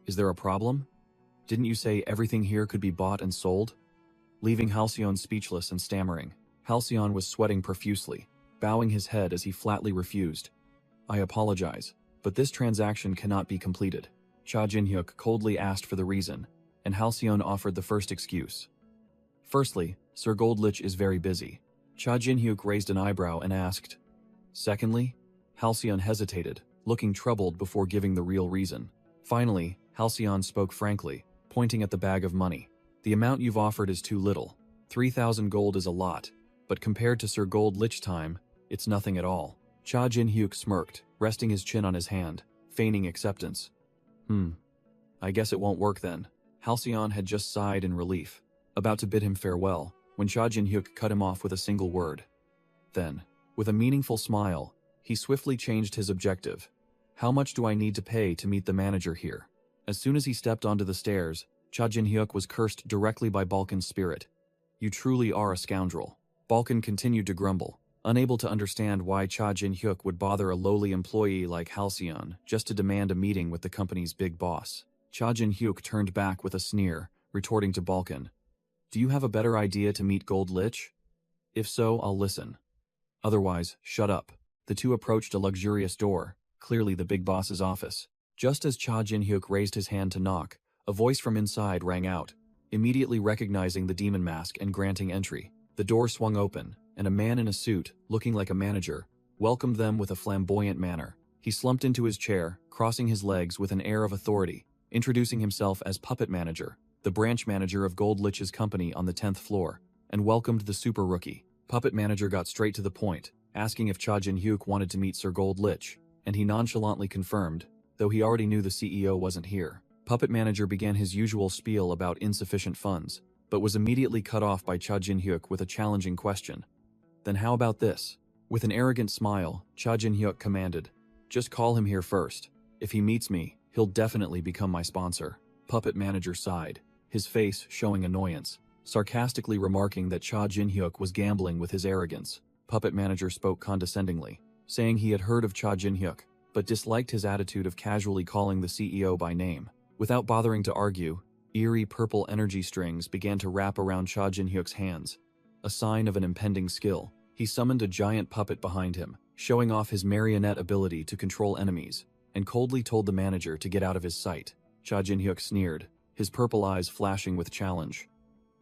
"Is there a problem? Didn't you say everything here could be bought and sold?" Leaving Halcyon speechless and stammering, Halcyon was sweating profusely, bowing his head as he flatly refused. "I apologize, but this transaction cannot be completed." Cha Jin-hyuk coldly asked for the reason, and Halcyon offered the first excuse. "Firstly, Sir Gold Lich is very busy." Cha Jin-hyuk raised an eyebrow and asked, "Secondly?" Halcyon hesitated, looking troubled before giving the real reason. Finally, Halcyon spoke frankly, pointing at the bag of money. "The amount you've offered is too little. 3,000 gold is a lot, but compared to Sir Gold Lich time, it's nothing at all." Cha Jin-hyuk smirked, resting his chin on his hand, feigning acceptance. I guess it won't work then." Halcyon had just sighed in relief, about to bid him farewell, when Cha Jin-hyuk cut him off with a single word. Then, with a meaningful smile, he swiftly changed his objective. "How much do I need to pay to meet the manager here?" As soon as he stepped onto the stairs, Cha Jin-hyuk was cursed directly by Balkan's spirit. "You truly are a scoundrel." Balkan continued to grumble, unable to understand why Cha Jin-hyuk would bother a lowly employee like Halcyon just to demand a meeting with the company's big boss. Cha Jin-hyuk turned back with a sneer, retorting to Balkan, "Do you have a better idea to meet Gold Lich? If so, I'll listen. Otherwise, shut up." The two approached a luxurious door, clearly the big boss's office. Just as Cha Jin-hyuk raised his hand to knock, A voice from inside rang out, immediately recognizing the demon mask and granting entry. The door swung open, and a man in a suit, looking like a manager, welcomed them with a flamboyant manner. He slumped into his chair, crossing his legs with an air of authority, introducing himself as Puppet Manager, the branch manager of Gold Lich's company on the 10th floor, and welcomed the super rookie. Puppet Manager got straight to the point, asking if Cha Jin-hyuk wanted to meet Sir Gold Lich, and he nonchalantly confirmed, though he already knew the CEO wasn't here. Puppet Manager began his usual spiel about insufficient funds, but was immediately cut off by Cha Jin-hyuk with a challenging question. Then how about this? With an arrogant smile, Cha Jin-hyuk commanded, "Just call him here first. If he meets me, he'll definitely become my sponsor." Puppet Manager sighed, his face showing annoyance, sarcastically remarking that Cha Jin-hyuk was gambling with his arrogance. Puppet Manager spoke condescendingly, saying he had heard of Cha Jin-hyuk, but disliked his attitude of casually calling the CEO by name. Without bothering to argue, eerie purple energy strings began to wrap around Cha Jin-hyuk's hands, a sign of an impending skill. He summoned a giant puppet behind him, showing off his marionette ability to control enemies, and coldly told the manager to get out of his sight. Cha Jin-hyuk sneered, his purple eyes flashing with challenge.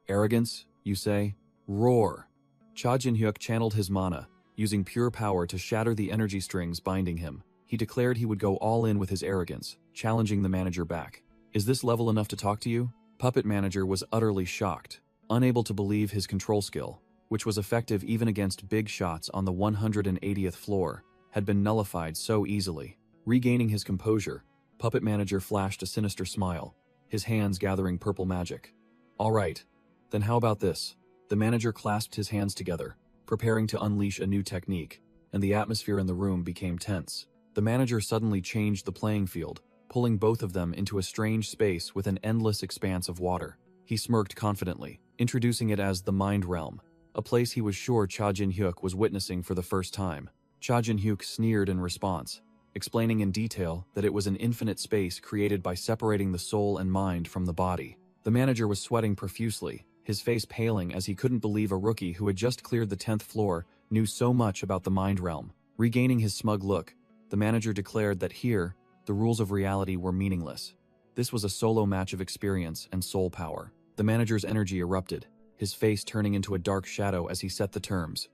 "Arrogance, you say? Roar!" Cha Jin-hyuk channeled his mana, using pure power to shatter the energy strings binding him. He declared he would go all in with his arrogance, challenging the manager back. "Is this level enough to talk to you?" Puppet Manager was utterly shocked, unable to believe his control skill, which was effective even against big shots on the 180th floor, had been nullified so easily. Regaining his composure, Puppet Manager flashed a sinister smile, his hands gathering purple magic. "All right, then how about this?" The manager clasped his hands together, preparing to unleash a new technique, and the atmosphere in the room became tense. The manager suddenly changed the playing field, pulling both of them into a strange space with an endless expanse of water. He smirked confidently, introducing it as the Mind Realm, a place he was sure Cha Jin-hyuk was witnessing for the first time. Cha Jin-hyuk sneered in response, explaining in detail that it was an infinite space created by separating the soul and mind from the body. The manager was sweating profusely, his face paling as he couldn't believe a rookie who had just cleared the 10th floor knew so much about the Mind Realm. Regaining his smug look, the manager declared that here, the rules of reality were meaningless. This was a solo match of experience and soul power. The manager's energy erupted, his face turning into a dark shadow as he set the terms.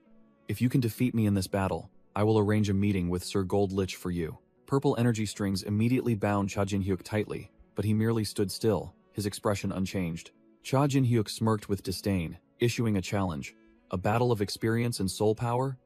"If you can defeat me in this battle, I will arrange a meeting with Sir Gold Lich for you." Purple energy strings immediately bound Cha Jin-hyuk tightly, but he merely stood still, his expression unchanged. Cha Jin-hyuk smirked with disdain, issuing a challenge. "A battle of experience and soul power?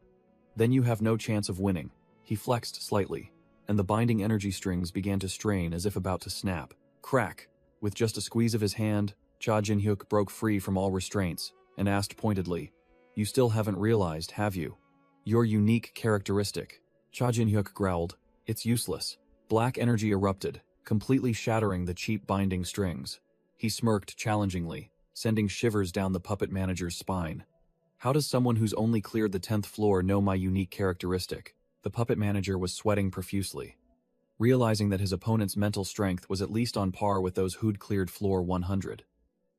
Then you have no chance of winning." He flexed slightly, and the binding energy strings began to strain as if about to snap. Crack! With just a squeeze of his hand, Cha Jin-hyuk broke free from all restraints and asked pointedly, "You still haven't realized, have you? Your unique characteristic." Cha Jin-hyuk growled, "It's useless." Black energy erupted, completely shattering the cheap binding strings. He smirked challengingly, sending shivers down the puppet manager's spine. "How does someone who's only cleared the 10th floor know my unique characteristic?" The puppet manager was sweating profusely, realizing that his opponent's mental strength was at least on par with those who'd cleared floor 100.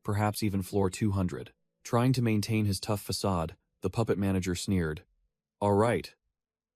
Perhaps even floor 200. Trying to maintain his tough facade, the puppet manager sneered. "All right.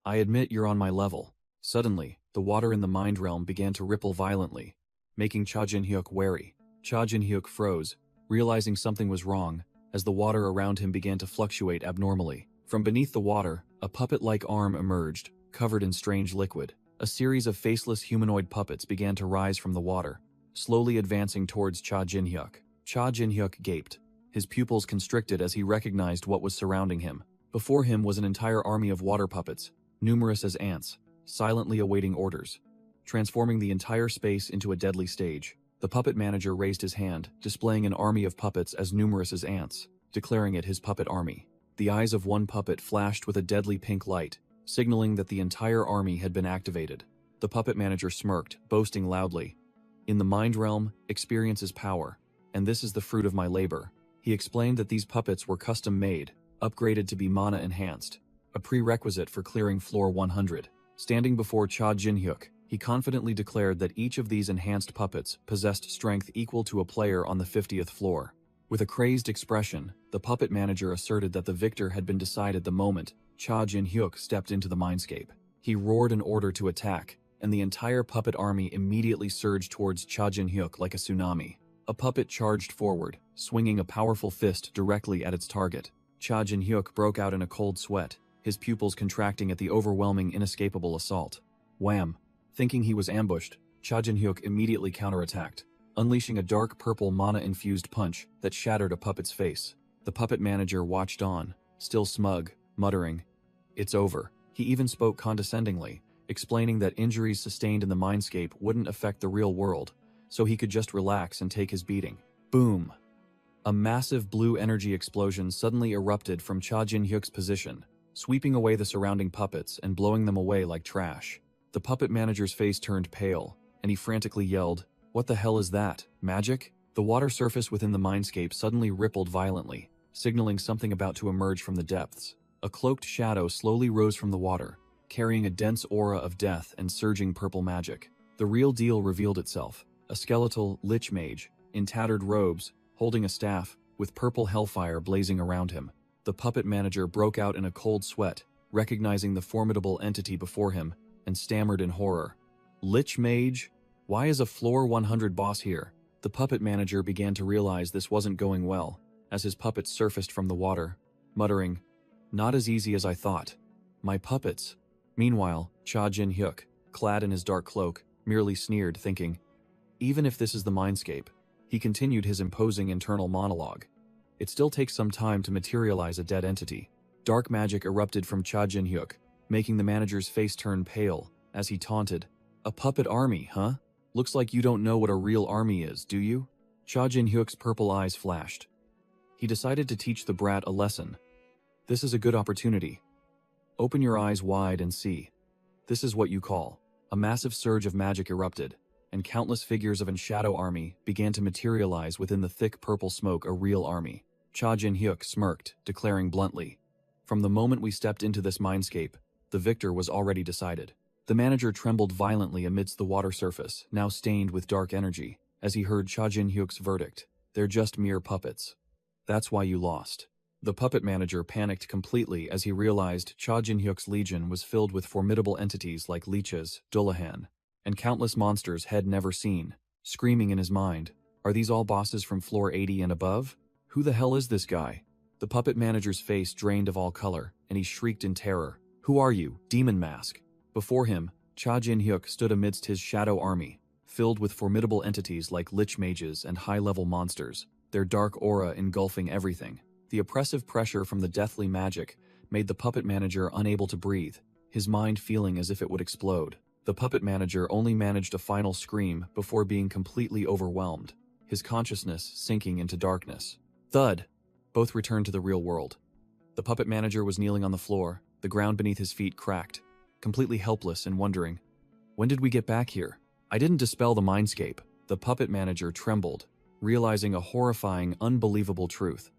I admit you're on my level." Suddenly, the water in the Mind Realm began to ripple violently, making Cha Jin-hyuk wary. Cha Jin-hyuk froze, realizing something was wrong, as the water around him began to fluctuate abnormally. From beneath the water, a puppet-like arm emerged, covered in strange liquid. A series of faceless humanoid puppets began to rise from the water, slowly advancing towards Cha Jin-hyuk. Cha Jin-hyuk gaped, his pupils constricted as he recognized what was surrounding him. Before him was an entire army of water puppets, numerous as ants, silently awaiting orders, transforming the entire space into a deadly stage. The puppet manager raised his hand, displaying an army of puppets as numerous as ants, declaring it his puppet army. The eyes of one puppet flashed with a deadly pink light, signaling that the entire army had been activated. The puppet manager smirked, boasting loudly, "In the Mind Realm, experience is power, and this is the fruit of my labor." He explained that these puppets were custom-made, upgraded to be mana-enhanced, a prerequisite for clearing floor 100. Standing before Cha Jin-hyuk, he confidently declared that each of these enhanced puppets possessed strength equal to a player on the 50th floor. With a crazed expression, the puppet manager asserted that the victor had been decided the moment Cha Jin-hyuk stepped into the mindscape. He roared an order to attack, and the entire puppet army immediately surged towards Cha Jin-hyuk like a tsunami. A puppet charged forward, swinging a powerful fist directly at its target. Cha Jin-hyuk broke out in a cold sweat, his pupils contracting at the overwhelming, inescapable assault. Wham! Thinking he was ambushed, Cha Jin-hyuk immediately counterattacked, unleashing a dark purple mana-infused punch that shattered a puppet's face. The puppet manager watched on, still smug, muttering, "It's over." He even spoke condescendingly, explaining that injuries sustained in the mindscape wouldn't affect the real world, so he could just relax and take his beating. Boom! A massive blue energy explosion suddenly erupted from Cha Jin-hyuk's position, sweeping away the surrounding puppets and blowing them away like trash. The puppet manager's face turned pale, and he frantically yelled, "What the hell is that? Magic?" The water surface within the mindscape suddenly rippled violently, signaling something about to emerge from the depths. A cloaked shadow slowly rose from the water, carrying a dense aura of death and surging purple magic. The real deal revealed itself, a skeletal lich mage, in tattered robes, holding a staff, with purple hellfire blazing around him. The puppet manager broke out in a cold sweat, recognizing the formidable entity before him, and stammered in horror. "Lich mage? Why is a floor 100 boss here?" The puppet manager began to realize this wasn't going well, as his puppets surfaced from the water, muttering, "Not as easy as I thought. My puppets." Meanwhile, Cha Jin-hyuk, clad in his dark cloak, merely sneered, thinking, "Even if this is the mindscape," he continued his imposing internal monologue. "It still takes some time to materialize a dead entity." Dark magic erupted from Cha Jin-hyuk, making the manager's face turn pale, as he taunted, "A puppet army, huh? Looks like you don't know what a real army is, do you?" Cha Jin-hyuk's purple eyes flashed. He decided to teach the brat a lesson. "This is a good opportunity. Open your eyes wide and see. This is what you call." A massive surge of magic erupted, and countless figures of an shadow army began to materialize within the thick purple smoke. A real army. Cha Jin-hyuk smirked, declaring bluntly, "From the moment we stepped into this mindscape, the victor was already decided." The manager trembled violently amidst the water surface, now stained with dark energy, as he heard Cha Jin-hyuk's verdict. "They're just mere puppets. That's why you lost." The puppet manager panicked completely as he realized Cha Jin-hyuk's legion was filled with formidable entities like leeches, dullahan, and countless monsters he'd never seen. Screaming in his mind, "Are these all bosses from floor 80 and above? Who the hell is this guy?" The puppet manager's face drained of all color, and he shrieked in terror, "Who are you, demon mask?" Before him, Cha Jin-hyuk stood amidst his shadow army, filled with formidable entities like lich mages and high-level monsters, their dark aura engulfing everything. The oppressive pressure from the deathly magic made the puppet manager unable to breathe, his mind feeling as if it would explode. The puppet manager only managed a final scream before being completely overwhelmed, his consciousness sinking into darkness. Thud! Both returned to the real world. The puppet manager was kneeling on the floor, the ground beneath his feet cracked, completely helpless and wondering, "When did we get back here? I didn't dispel the mindscape." The puppet manager trembled, realizing a horrifying, unbelievable truth.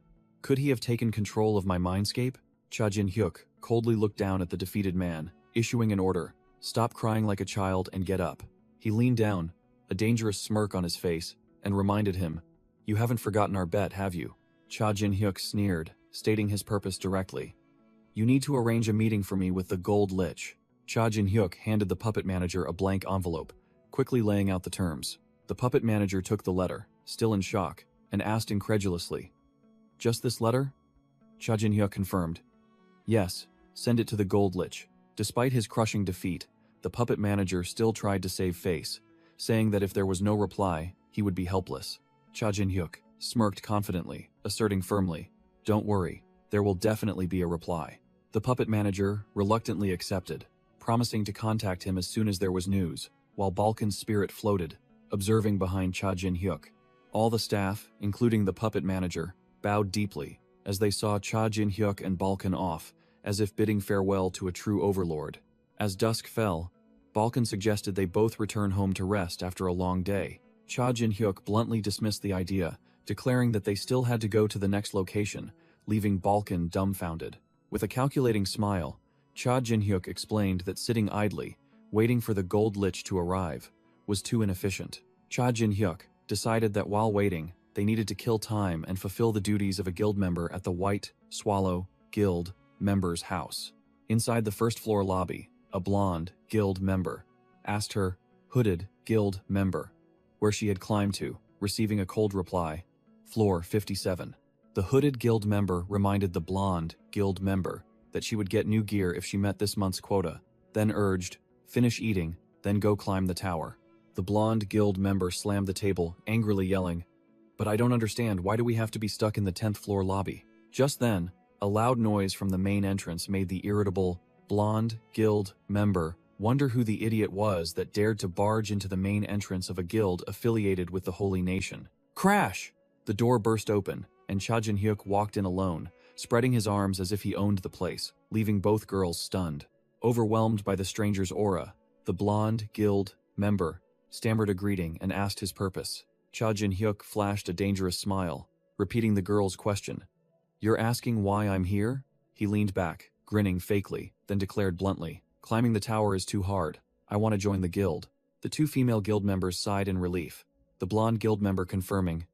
Could he have taken control of my mindscape? Cha Jin-hyuk coldly looked down at the defeated man, issuing an order, "Stop crying like a child and get up." He leaned down, a dangerous smirk on his face, and reminded him, "You haven't forgotten our bet, have you?" Cha Jin-hyuk sneered, stating his purpose directly. "You need to arrange a meeting for me with the Gold Lich." Cha Jin-hyuk handed the puppet manager a blank envelope, quickly laying out the terms. The puppet manager took the letter, still in shock, and asked incredulously, "Just this letter?" Cha Jin-hyuk confirmed, "Yes, send it to the Gold Lich." Despite his crushing defeat, the puppet manager still tried to save face, saying that if there was no reply, he would be helpless. Cha Jin-hyuk smirked confidently, asserting firmly, "Don't worry, there will definitely be a reply." The puppet manager reluctantly accepted, promising to contact him as soon as there was news, while Balkan's spirit floated, observing behind Cha Jin-hyuk. All the staff, including the puppet manager, bowed deeply as they saw Cha Jin-hyuk and Balkan off, as if bidding farewell to a true overlord. As dusk fell, Balkan suggested they both return home to rest after a long day. Cha Jin-hyuk bluntly dismissed the idea, declaring that they still had to go to the next location, leaving Balkan dumbfounded. With a calculating smile, Cha Jin-hyuk explained that sitting idly, waiting for the Gold Lich to arrive, was too inefficient. Cha Jin-hyuk decided that while waiting, they needed to kill time and fulfill the duties of a guild member at the White Swallow Guild member's house. Inside the first-floor lobby, a blonde guild member asked her hooded guild member where she had climbed to. receiving a cold reply. Floor 57. The hooded guild member reminded the blonde guild member that she would get new gear if she met this month's quota, then urged, finish eating, then go climb the tower. The blonde guild member slammed the table, angrily yelling, "But I don't understand, why do we have to be stuck in the 10th floor lobby?" Just then, a loud noise from the main entrance made the irritable, blonde guild member wonder who the idiot was that dared to barge into the main entrance of a guild affiliated with the Holy Nation. Crash! The door burst open, and Cha Jin-hyuk walked in alone, spreading his arms as if he owned the place, leaving both girls stunned. Overwhelmed by the stranger's aura, the blonde guild member stammered a greeting and asked his purpose. Cha Jin-hyuk flashed a dangerous smile, repeating the girl's question. "You're asking why I'm here?" He leaned back, grinning fakely, then declared bluntly, "Climbing the tower is too hard. I want to join the guild." The two female guild members sighed in relief, the blonde guild member confirming,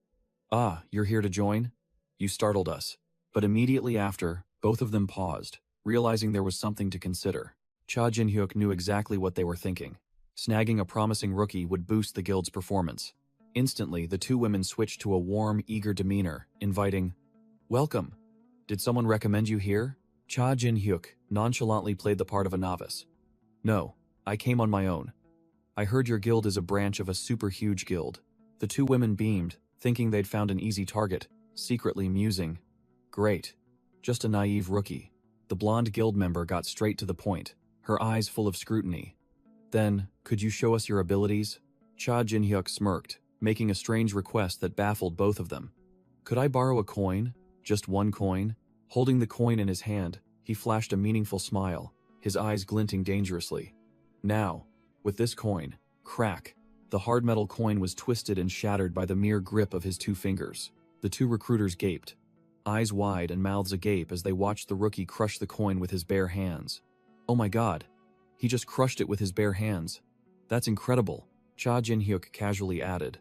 "Ah, you're here to join? You startled us." But immediately after, both of them paused, realizing there was something to consider. Cha Jin-hyuk knew exactly what they were thinking. Snagging a promising rookie would boost the guild's performance. Instantly, the two women switched to a warm, eager demeanor, inviting, "Welcome. Did someone recommend you here?" Cha Jin-hyuk nonchalantly played the part of a novice. "No, I came on my own. I heard your guild is a branch of a super huge guild." The two women beamed, thinking they'd found an easy target, secretly musing, "Great. Just a naive rookie." The blonde guild member got straight to the point, her eyes full of scrutiny. "Then, could you show us your abilities?" Cha Jin-hyuk smirked, making a strange request that baffled both of them. "Could I borrow a coin? Just one coin?" Holding the coin in his hand, he flashed a meaningful smile, his eyes glinting dangerously. Now, with this coin, crack. The hard metal coin was twisted and shattered by the mere grip of his two fingers. The two recruiters gaped, eyes wide and mouths agape as they watched the rookie crush the coin with his bare hands. "Oh my god, he just crushed it with his bare hands. That's incredible," Cha Jin-hyuk casually added.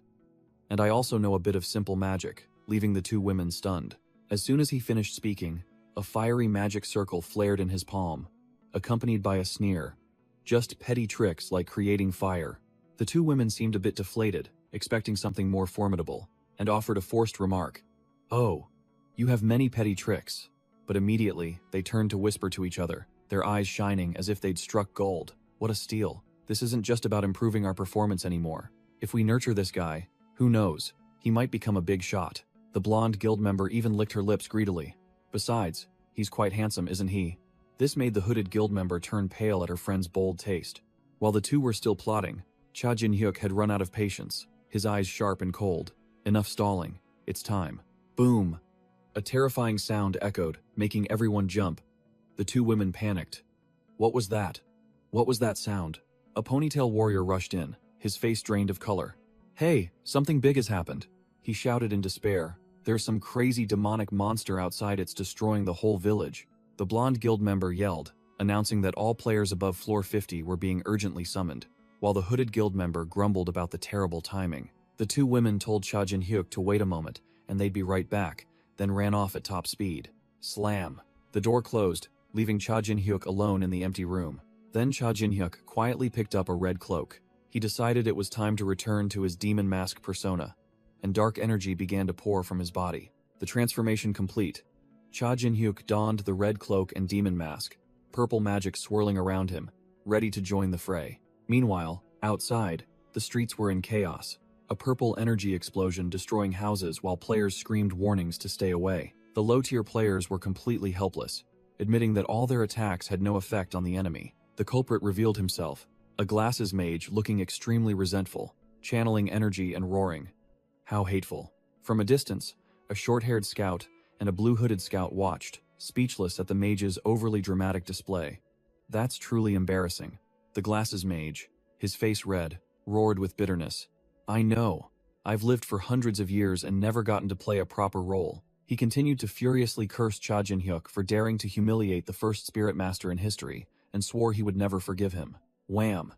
"And I also know a bit of simple magic," leaving the two women stunned. As soon as he finished speaking, a fiery magic circle flared in his palm, accompanied by a sneer. "Just petty tricks like creating fire." The two women seemed a bit deflated, expecting something more formidable, and offered a forced remark. "Oh, you have many petty tricks." But immediately, they turned to whisper to each other, their eyes shining as if they'd struck gold. "What a steal. This isn't just about improving our performance anymore. If we nurture this guy, who knows, he might become a big shot." The blonde guild member even licked her lips greedily. "Besides, he's quite handsome, isn't he?" This made the hooded guild member turn pale at her friend's bold taste. While the two were still plotting, Cha Jin-hyuk had run out of patience, his eyes sharp and cold. "Enough stalling. It's time." Boom! A terrifying sound echoed, making everyone jump. The two women panicked. "What was that? What was that sound?" A ponytail warrior rushed in, his face drained of color. "Hey, something big has happened," he shouted in despair. "There's some crazy demonic monster outside, it's destroying the whole village." The blonde guild member yelled, announcing that all players above floor 50 were being urgently summoned, while the hooded guild member grumbled about the terrible timing. The two women told Cha Jin-hyuk to wait a moment, and they'd be right back, then ran off at top speed. Slam! The door closed, leaving Cha Jin-hyuk alone in the empty room. Then Cha Jin-hyuk quietly picked up a red cloak. He decided it was time to return to his demon mask persona, and dark energy began to pour from his body. The transformation complete, Cha Jin-hyuk donned the red cloak and demon mask, purple magic swirling around him, ready to join the fray. Meanwhile, outside, the streets were in chaos, a purple energy explosion destroying houses while players screamed warnings to stay away. The low-tier players were completely helpless, admitting that all their attacks had no effect on the enemy. The culprit revealed himself, a glasses mage looking extremely resentful, channeling energy and roaring. How hateful. From a distance, a short-haired scout and a blue-hooded scout watched, speechless at the mage's overly dramatic display. "That's truly embarrassing." The glasses mage, his face red, roared with bitterness. "I know. I've lived for hundreds of years and never gotten to play a proper role." He continued to furiously curse Cha Jin-hyuk for daring to humiliate the first spirit master in history, and swore he would never forgive him. Wham!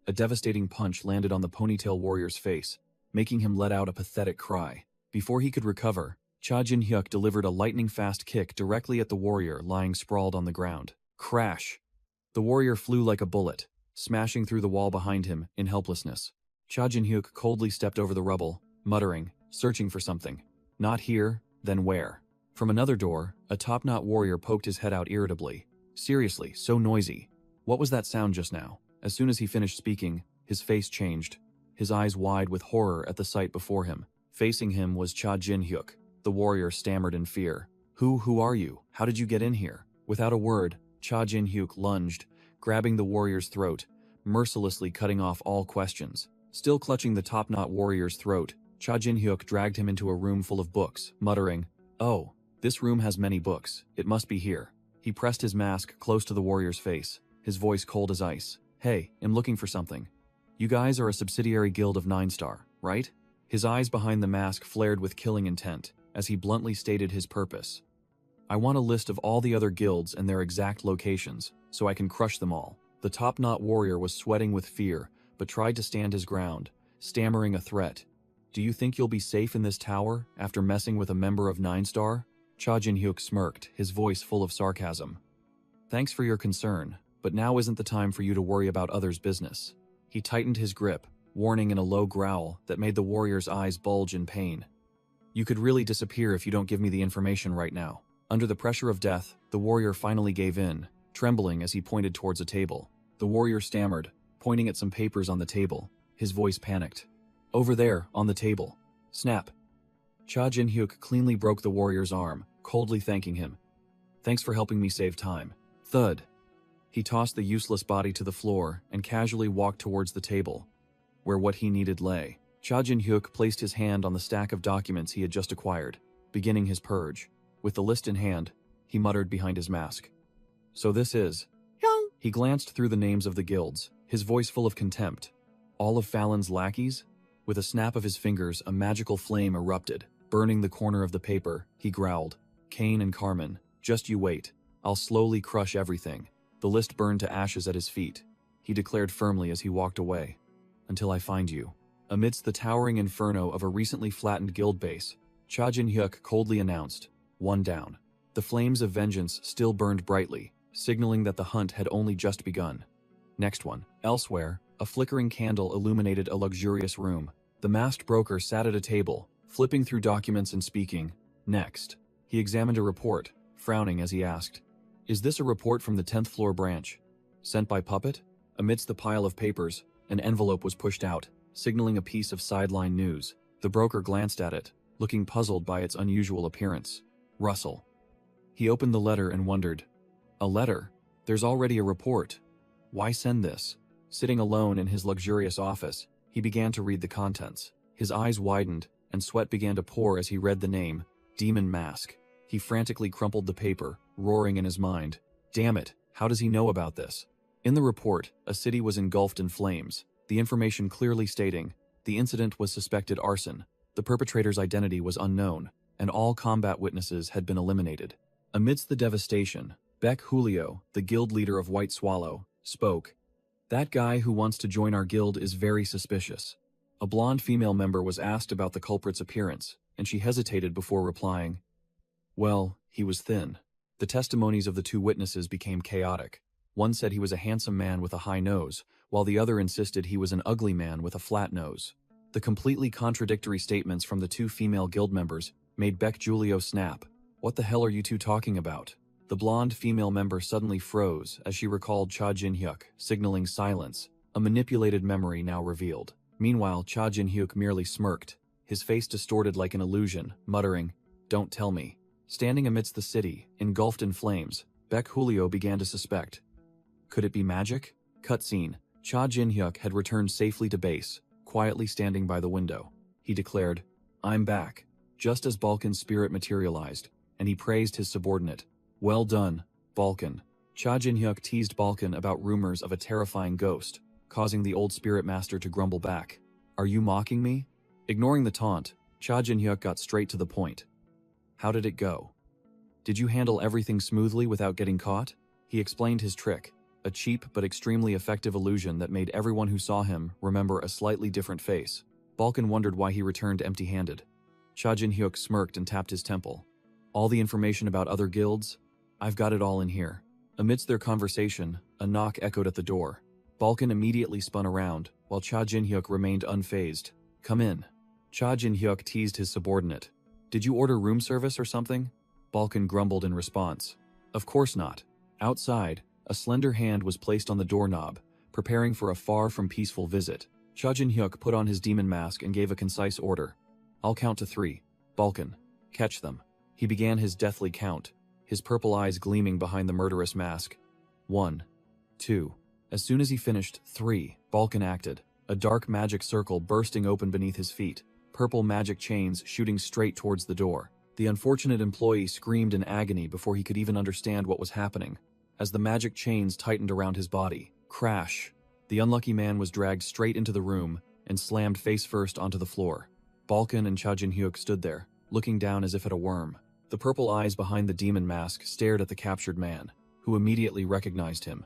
A devastating punch landed on the ponytail warrior's face, making him let out a pathetic cry. Before he could recover, Cha Jin-hyuk delivered a lightning-fast kick directly at the warrior lying sprawled on the ground. Crash! The warrior flew like a bullet, smashing through the wall behind him in helplessness. Cha Jin-hyuk coldly stepped over the rubble, muttering, searching for something. Not here, then where? From another door, a top-knot warrior poked his head out irritably. Seriously, so noisy. What was that sound just now? As soon as he finished speaking, his face changed, his eyes wide with horror at the sight before him. Facing him was Cha Jin-hyuk. The warrior stammered in fear. Who are you? How did you get in here? Without a word, Cha Jin-hyuk lunged, grabbing the warrior's throat, mercilessly cutting off all questions. Still clutching the top-knot warrior's throat, Cha Jin-hyuk dragged him into a room full of books, muttering, "Oh, this room has many books. It must be here." He pressed his mask close to the warrior's face, his voice cold as ice. "Hey, I'm looking for something. You guys are a subsidiary guild of 9-star, right?" His eyes behind the mask flared with killing intent, as he bluntly stated his purpose. "I want a list of all the other guilds and their exact locations, so I can crush them all." The top-knot warrior was sweating with fear, but tried to stand his ground, stammering a threat. "Do you think you'll be safe in this tower, after messing with a member of 9-star? Cha Jin-hyuk smirked, his voice full of sarcasm. "Thanks for your concern, but now isn't the time for you to worry about others' business." He tightened his grip, warning in a low growl that made the warrior's eyes bulge in pain. "You could really disappear if you don't give me the information right now." Under the pressure of death, the warrior finally gave in, trembling as he pointed towards a table. The warrior stammered, pointing at some papers on the table, his voice panicked. "Over there, on the table." Snap. Cha Jin-hyuk cleanly broke the warrior's arm, coldly thanking him. "Thanks for helping me save time." Thud. He tossed the useless body to the floor and casually walked towards the table, where what he needed lay. Cha Jin-hyuk placed his hand on the stack of documents he had just acquired, beginning his purge. With the list in hand, he muttered behind his mask. "So this is..." He glanced through the names of the guilds, his voice full of contempt. "All of Fallon's lackeys?" With a snap of his fingers, a magical flame erupted, burning the corner of the paper. He growled, "Kane and Carmen, just you wait. I'll slowly crush everything." The list burned to ashes at his feet. He declared firmly as he walked away. "Until I find you." Amidst the towering inferno of a recently flattened guild base, Cha Jin-hyuk coldly announced, "One down." The flames of vengeance still burned brightly, signaling that the hunt had only just begun. Next one. Elsewhere, a flickering candle illuminated a luxurious room. The masked broker sat at a table, flipping through documents and speaking. Next. He examined a report, frowning as he asked, "Is this a report from the 10th floor branch? Sent by Puppet?" Amidst the pile of papers, an envelope was pushed out, signaling a piece of sideline news. The broker glanced at it, looking puzzled by its unusual appearance. Russell. He opened the letter and wondered. A letter? There's already a report. Why send this? Sitting alone in his luxurious office, he began to read the contents. His eyes widened, and sweat began to pour as he read the name, Demon Mask. He frantically crumpled the paper, roaring in his mind. Damn it, how does he know about this? In the report, a city was engulfed in flames, the information clearly stating, the incident was suspected arson, the perpetrator's identity was unknown, and all combat witnesses had been eliminated. Amidst the devastation, Beck Julio, the guild leader of White Swallow, spoke. "That guy who wants to join our guild is very suspicious." A blonde female member was asked about the culprit's appearance, and she hesitated before replying. Well, he was thin. The testimonies of the two witnesses became chaotic. One said he was a handsome man with a high nose, while the other insisted he was an ugly man with a flat nose. The completely contradictory statements from the two female guild members made Beck Julio snap. "What the hell are you two talking about?" The blonde female member suddenly froze as she recalled Cha Jin-hyuk, signaling silence, a manipulated memory now revealed. Meanwhile, Cha Jin-hyuk merely smirked, his face distorted like an illusion, muttering, "Don't tell me." Standing amidst the city, engulfed in flames, Beck Julio began to suspect. Could it be magic? Cutscene. Cha Jin-hyuk had returned safely to base, quietly standing by the window. He declared, "I'm back," just as Balkan's spirit materialized, and he praised his subordinate. "Well done, Balkan." Cha Jin-hyuk teased Balkan about rumors of a terrifying ghost, causing the old spirit master to grumble back. "Are you mocking me?" Ignoring the taunt, Cha Jin-hyuk got straight to the point. "How did it go? Did you handle everything smoothly without getting caught?" He explained his trick, a cheap but extremely effective illusion that made everyone who saw him remember a slightly different face. Balkan wondered why he returned empty-handed. Cha Jin-hyuk smirked and tapped his temple. "All the information about other guilds? I've got it all in here." Amidst their conversation, a knock echoed at the door. Balkan immediately spun around, while Cha Jin-hyuk remained unfazed. "Come in." Cha Jin-hyuk teased his subordinate. Did you order room service or something? Balkan grumbled in response. Of course not. Outside, a slender hand was placed on the doorknob, preparing for a far from peaceful visit. Cha Jin-hyuk put on his demon mask and gave a concise order. I'll count to 3. Balkan, catch them. He began his deathly count, his purple eyes gleaming behind the murderous mask. 1, 2. As soon as he finished 3, Balkan acted, a dark magic circle bursting open beneath his feet, purple magic chains shooting straight towards the door. The unfortunate employee screamed in agony before he could even understand what was happening. As the magic chains tightened around his body, crash! The unlucky man was dragged straight into the room and slammed face first onto the floor. Balkan and Cha Jin-hyuk stood there, looking down as if at a worm. The purple eyes behind the demon mask stared at the captured man, who immediately recognized him.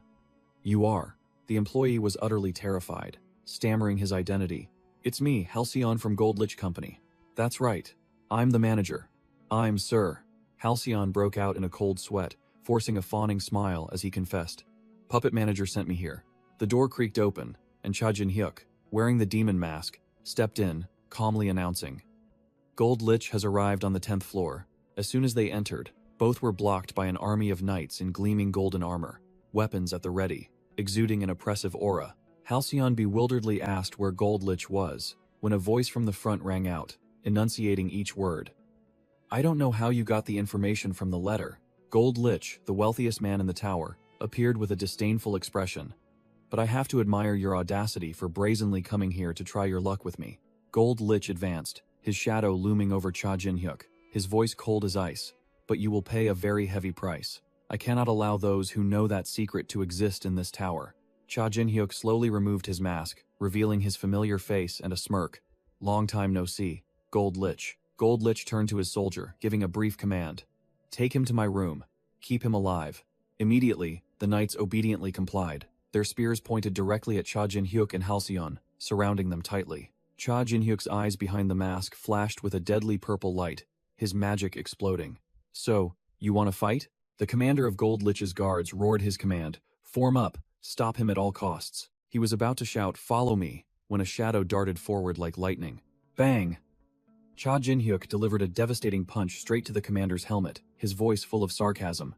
You are. The employee was utterly terrified, stammering his identity. It's me, Halcyon from Gold Lich Company. That's right. I'm the manager. I'm Sir. Halcyon broke out in a cold sweat, forcing a fawning smile as he confessed. Puppet manager sent me here. The door creaked open, and Cha Jin-hyuk, wearing the demon mask, stepped in, calmly announcing. Gold Lich has arrived on the 10th floor. As soon as they entered, both were blocked by an army of knights in gleaming golden armor, weapons at the ready, exuding an oppressive aura. Halcyon bewilderedly asked where Gold Lich was, when a voice from the front rang out, enunciating each word. I don't know how you got the information from the letter. Gold Lich, the wealthiest man in the tower, appeared with a disdainful expression. But I have to admire your audacity for brazenly coming here to try your luck with me. Gold Lich advanced, his shadow looming over Cha Jin-hyuk, his voice cold as ice. But you will pay a very heavy price. I cannot allow those who know that secret to exist in this tower. Cha Jin-hyuk slowly removed his mask, revealing his familiar face and a smirk. Long time no see. Gold Lich. Gold Lich turned to his soldier, giving a brief command. Take him to my room. Keep him alive. Immediately, the knights obediently complied, their spears pointed directly at Cha Jin-hyuk and Halcyon, surrounding them tightly. Cha Jin-hyuk's eyes behind the mask flashed with a deadly purple light, his magic exploding. So, you want to fight? The commander of Gold Lich's guards roared his command. Form up. Stop him at all costs. He was about to shout, follow me, when a shadow darted forward like lightning. Bang! Cha Jin-hyuk delivered a devastating punch straight to the commander's helmet, his voice full of sarcasm.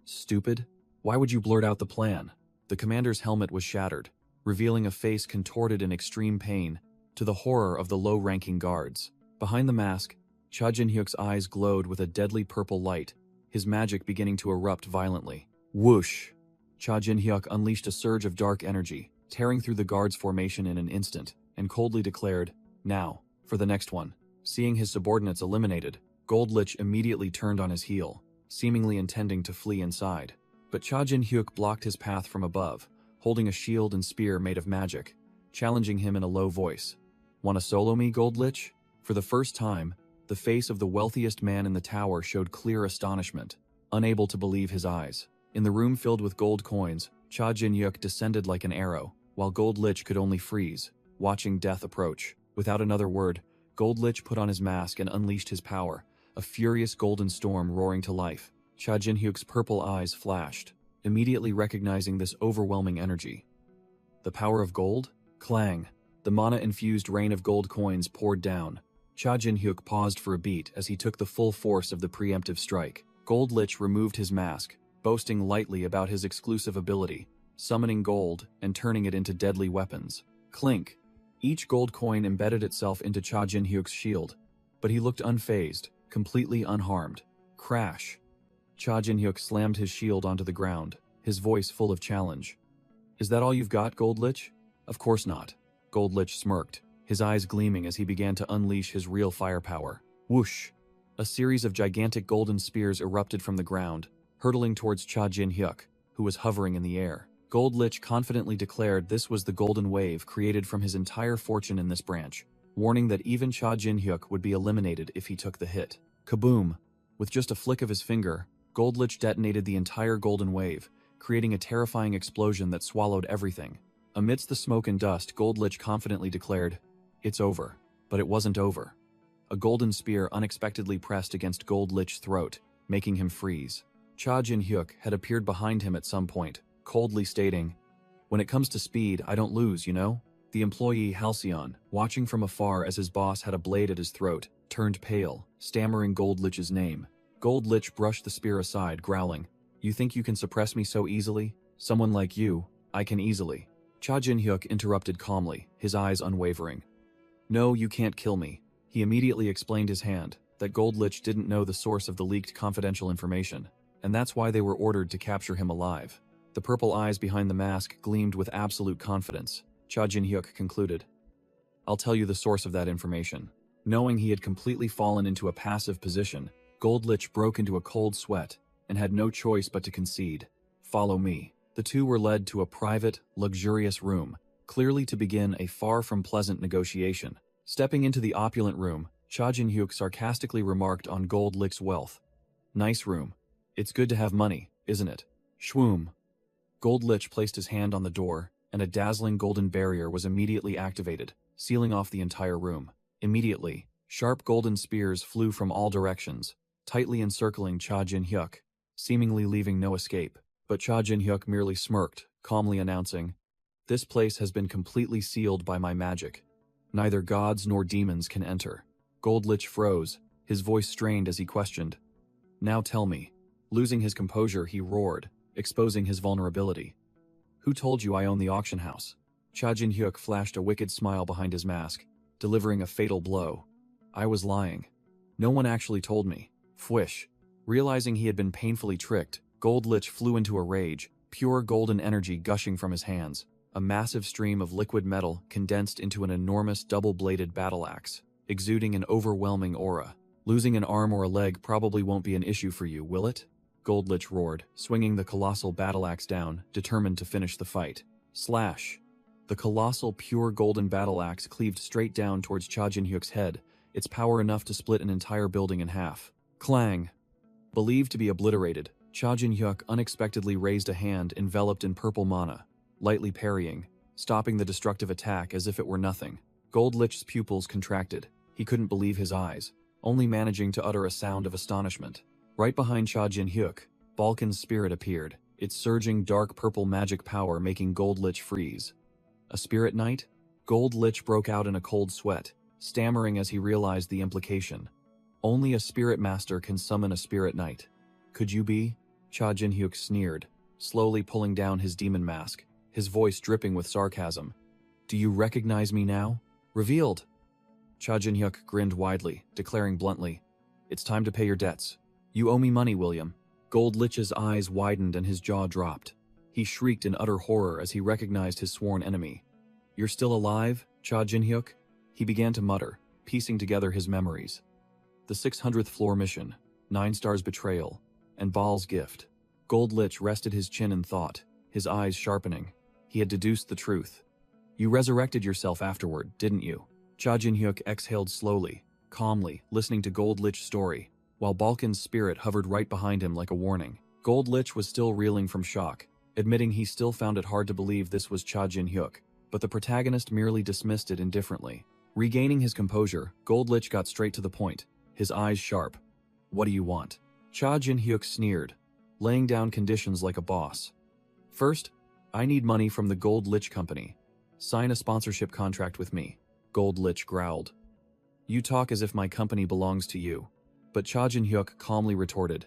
Stupid? Why would you blurt out the plan? The commander's helmet was shattered, revealing a face contorted in extreme pain, to the horror of the low-ranking guards. Behind the mask, Cha Jin-hyuk's eyes glowed with a deadly purple light, his magic beginning to erupt violently. Whoosh! Cha Jin-hyuk unleashed a surge of dark energy, tearing through the guards' formation in an instant, and coldly declared, now, for the next one. Seeing his subordinates eliminated, Gold Lich immediately turned on his heel, seemingly intending to flee inside. But Cha Jin-hyuk blocked his path from above, holding a shield and spear made of magic, challenging him in a low voice. Want to solo me, Gold Lich? For the first time, the face of the wealthiest man in the tower showed clear astonishment, unable to believe his eyes. In the room filled with gold coins, Cha Jin-hyuk descended like an arrow, while Gold Lich could only freeze, watching death approach. Without another word, Gold Lich put on his mask and unleashed his power, a furious golden storm roaring to life. Cha Jin-hyuk's purple eyes flashed, immediately recognizing this overwhelming energy. The power of gold? Clang! The mana-infused rain of gold coins poured down. Cha Jin-hyuk paused for a beat as he took the full force of the preemptive strike. Gold Lich removed his mask, boasting lightly about his exclusive ability, summoning gold and turning it into deadly weapons. Clink! Each gold coin embedded itself into Cha Jin-hyuk's shield, but he looked unfazed, completely unharmed. Crash! Cha Jin-hyuk slammed his shield onto the ground, his voice full of challenge. Is that all you've got, Gold Lich? Of course not. Gold Lich smirked, his eyes gleaming as he began to unleash his real firepower. Whoosh! A series of gigantic golden spears erupted from the ground, hurtling towards Cha Jin-hyuk, who was hovering in the air. Gold Lich confidently declared this was the golden wave created from his entire fortune in this branch, warning that even Cha Jin-hyuk would be eliminated if he took the hit. Kaboom! With just a flick of his finger, Gold Lich detonated the entire golden wave, creating a terrifying explosion that swallowed everything. Amidst the smoke and dust, Gold Lich confidently declared, it's over. But it wasn't over. A golden spear unexpectedly pressed against Gold Lich's throat, making him freeze. Cha Jin-hyuk had appeared behind him at some point, coldly stating, when it comes to speed, I don't lose, you know? The employee Halcyon, watching from afar as his boss had a blade at his throat, turned pale, stammering Goldlich's name. Goldlich brushed the spear aside, growling, "You think you can suppress me so easily? Someone like you, I can easily." Cha Jin-hyuk interrupted calmly, his eyes unwavering. "No, you can't kill me." He immediately explained his hand, that Goldlich didn't know the source of the leaked confidential information, and that's why they were ordered to capture him alive. The purple eyes behind the mask gleamed with absolute confidence. Cha Jin-hyuk concluded, "I'll tell you the source of that information." Knowing he had completely fallen into a passive position, Goldlich broke into a cold sweat and had no choice but to concede. "Follow me." The two were led to a private, luxurious room, clearly to begin a far from pleasant negotiation. Stepping into the opulent room, Cha Jin-hyuk sarcastically remarked on Goldlich's wealth. "Nice room. It's good to have money, isn't it?" Shwoom. Goldlich placed his hand on the door, and a dazzling golden barrier was immediately activated, sealing off the entire room. Immediately, sharp golden spears flew from all directions, tightly encircling Cha Jin-hyuk, seemingly leaving no escape. But Cha Jin-hyuk merely smirked, calmly announcing, "This place has been completely sealed by my magic. Neither gods nor demons can enter." Goldlich froze, his voice strained as he questioned, "Now tell me." Losing his composure, he roared, exposing his vulnerability. "Who told you I own the auction house?" Cha Jin-hyuk flashed a wicked smile behind his mask, delivering a fatal blow. "I was lying. No one actually told me." Fwish. Realizing he had been painfully tricked, Goldlich flew into a rage, pure golden energy gushing from his hands. A massive stream of liquid metal condensed into an enormous double-bladed battle axe, exuding an overwhelming aura. "Losing an arm or a leg probably won't be an issue for you, will it?" Goldlich roared, swinging the colossal battle axe down, determined to finish the fight. Slash. The colossal pure golden battle axe cleaved straight down towards Cha Jin-hyuk's head, its power enough to split an entire building in half. Clang. Believed to be obliterated, Cha Jin-hyuk unexpectedly raised a hand enveloped in purple mana, lightly parrying, stopping the destructive attack as if it were nothing. Goldlich's pupils contracted. He couldn't believe his eyes, only managing to utter a sound of astonishment. Right behind Cha Jin-hyuk, Balkan's spirit appeared, its surging dark purple magic power making Goldlich freeze. A spirit knight? Goldlich broke out in a cold sweat, stammering as he realized the implication. Only a spirit master can summon a spirit knight. Could you be? Cha Jin-hyuk sneered, slowly pulling down his demon mask, his voice dripping with sarcasm. "Do you recognize me now?" "Revealed." Cha Jin-hyuk grinned widely, declaring bluntly, "It's time to pay your debts. You owe me money, William." Goldlich's eyes widened and his jaw dropped. He shrieked in utter horror as he recognized his sworn enemy. "You're still alive, Cha Jin-hyuk?" He began to mutter, piecing together his memories. The 600th floor mission, 9 stars betrayal, and Baal's gift. Goldlich rested his chin in thought, his eyes sharpening. He had deduced the truth. "You resurrected yourself afterward, didn't you?" Cha Jin-hyuk exhaled slowly, calmly, listening to Goldlich's story, while Balkan's spirit hovered right behind him like a warning. Goldlich was still reeling from shock, admitting he still found it hard to believe this was Cha Jin-hyuk, but the protagonist merely dismissed it indifferently. Regaining his composure, Goldlich got straight to the point, his eyes sharp. "What do you want?" Cha Jin-hyuk sneered, laying down conditions like a boss. "First, I need money from the Goldlich Company. Sign a sponsorship contract with me." Goldlich growled. "You talk as if my company belongs to you." But Cha Jin-hyuk calmly retorted,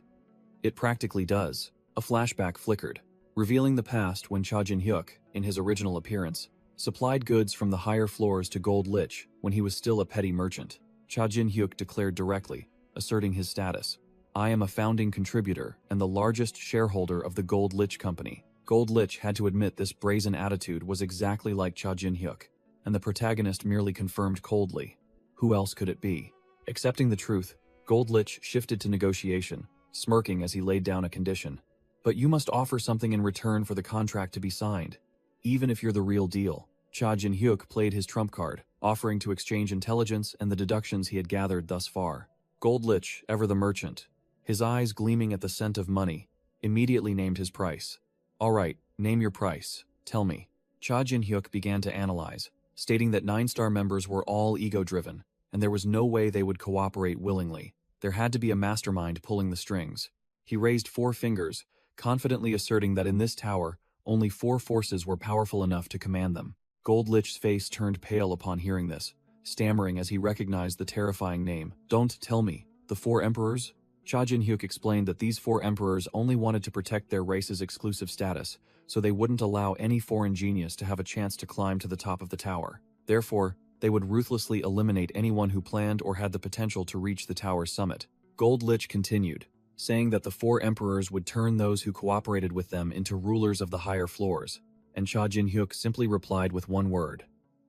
"It practically does." A flashback flickered, revealing the past when Cha Jin-hyuk, in his original appearance, supplied goods from the higher floors to Goldlich when he was still a petty merchant. Cha Jin-hyuk declared directly, asserting his status. "I am a founding contributor and the largest shareholder of the Goldlich Company." Goldlich had to admit this brazen attitude was exactly like Cha Jin-hyuk, and the protagonist merely confirmed coldly. Who else could it be? Accepting the truth, Goldlich shifted to negotiation, smirking as he laid down a condition. "But you must offer something in return for the contract to be signed, even if you're the real deal." Cha Jin-hyuk played his trump card, offering to exchange intelligence and the deductions he had gathered thus far. Goldlich, ever the merchant, his eyes gleaming at the scent of money, immediately named his price. "All right, name your price. Tell me." Cha Jin-hyuk began to analyze, stating that 9-star members were all ego-driven, and there was no way they would cooperate willingly. There had to be a mastermind pulling the strings. He raised 4 fingers, confidently asserting that in this tower, only 4 forces were powerful enough to command them. Gold Lich's face turned pale upon hearing this, stammering as he recognized the terrifying name. Don't tell me. The 4 emperors? Cha Jin-hyuk explained that these 4 emperors only wanted to protect their race's exclusive status, so they wouldn't allow any foreign genius to have a chance to climb to the top of the tower. Therefore, they would ruthlessly eliminate anyone who planned or had the potential to reach the tower's summit. Gold Lich continued, saying that the 4 emperors would turn those who cooperated with them into rulers of the higher floors, and Cha Jin-hyuk simply replied with one word: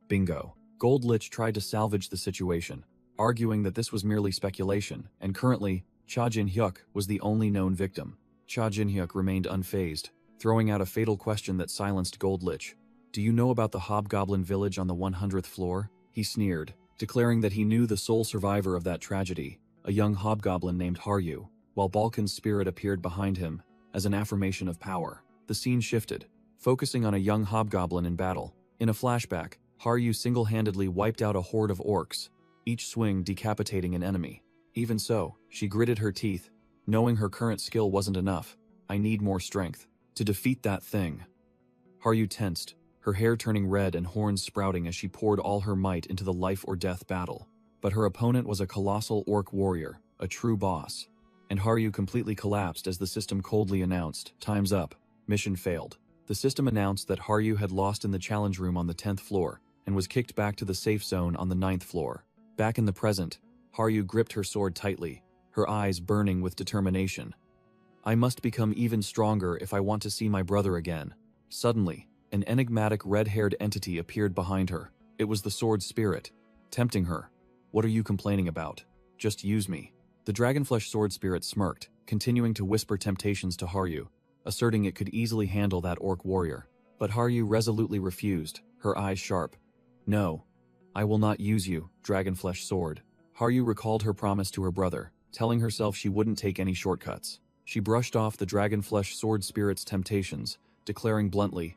bingo. Gold Lich tried to salvage the situation, arguing that this was merely speculation, and currently, Cha Jin-hyuk was the only known victim. Cha Jin-hyuk remained unfazed, throwing out a fatal question that silenced Gold Lich. Do you know about the Hobgoblin village on the 100th floor? He sneered, declaring that he knew the sole survivor of that tragedy, a young hobgoblin named Haryu, while Balkan's spirit appeared behind him as an affirmation of power. The scene shifted, focusing on a young hobgoblin in battle. In a flashback, Haryu single-handedly wiped out a horde of orcs, each swing decapitating an enemy. Even so, she gritted her teeth, knowing her current skill wasn't enough. I need more strength to defeat that thing. Haryu tensed, her hair turning red and horns sprouting as she poured all her might into the life-or-death battle. But her opponent was a colossal orc warrior, a true boss. And Haryu completely collapsed as the system coldly announced, "Time's up. Mission failed." The system announced that Haryu had lost in the challenge room on the 10th floor and was kicked back to the safe zone on the 9th floor. Back in the present, Haryu gripped her sword tightly, her eyes burning with determination. I must become even stronger if I want to see my brother again. Suddenly, an enigmatic red-haired entity appeared behind her. It was the sword spirit, tempting her. What are you complaining about? Just use me. The dragonflesh sword spirit smirked, continuing to whisper temptations to Haryu, asserting it could easily handle that orc warrior. But Haryu resolutely refused, her eyes sharp. No, I will not use you, dragonflesh sword. Haryu recalled her promise to her brother, telling herself she wouldn't take any shortcuts. She brushed off the dragonflesh sword spirit's temptations, declaring bluntly,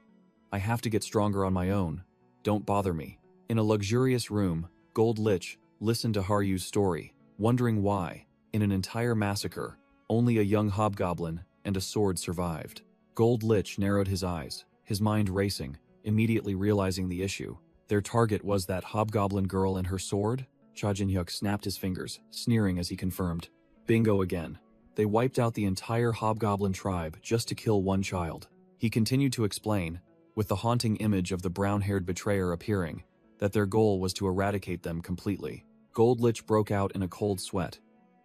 I have to get stronger on my own. Don't bother me. In a luxurious room, Gold Lich listened to Haryu's story, wondering why, in an entire massacre, only a young hobgoblin and a sword survived. Gold Lich narrowed his eyes, his mind racing, immediately realizing the issue. Their target was that hobgoblin girl and her sword? Cha Jin-hyuk snapped his fingers, sneering as he confirmed. Bingo again. They wiped out the entire hobgoblin tribe just to kill one child. He continued to explain, with the haunting image of the brown-haired betrayer appearing, that their goal was to eradicate them completely. Gold Lich broke out in a cold sweat.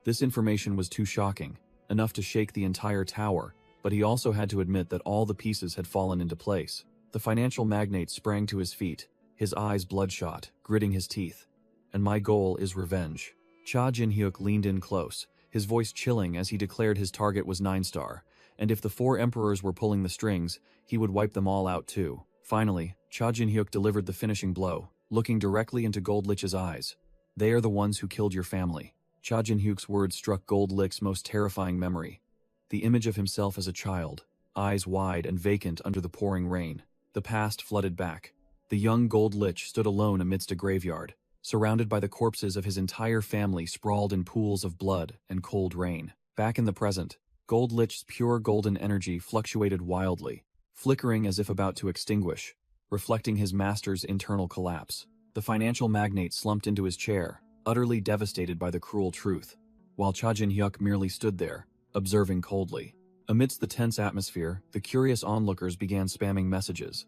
This information was too shocking, enough to shake the entire tower, but he also had to admit that all the pieces had fallen into place. The financial magnate sprang to his feet, his eyes bloodshot, gritting his teeth. And my goal is revenge. Cha Jin-hyuk leaned in close, his voice chilling as he declared his target was 9-star, and if the 4 emperors were pulling the strings, he would wipe them all out too. Finally, Cha Jin-hyuk delivered the finishing blow, looking directly into Gold Lich's eyes. They are the ones who killed your family. Cha Jin-hyuk's words struck Gold Lich's most terrifying memory. The image of himself as a child, eyes wide and vacant under the pouring rain. The past flooded back. The young Gold Lich stood alone amidst a graveyard, surrounded by the corpses of his entire family sprawled in pools of blood and cold rain. Back in the present, Gold Lich's pure golden energy fluctuated wildly, flickering as if about to extinguish, reflecting his master's internal collapse. The financial magnate slumped into his chair, utterly devastated by the cruel truth, while Cha Jin-hyuk merely stood there, observing coldly. Amidst the tense atmosphere, the curious onlookers began spamming messages.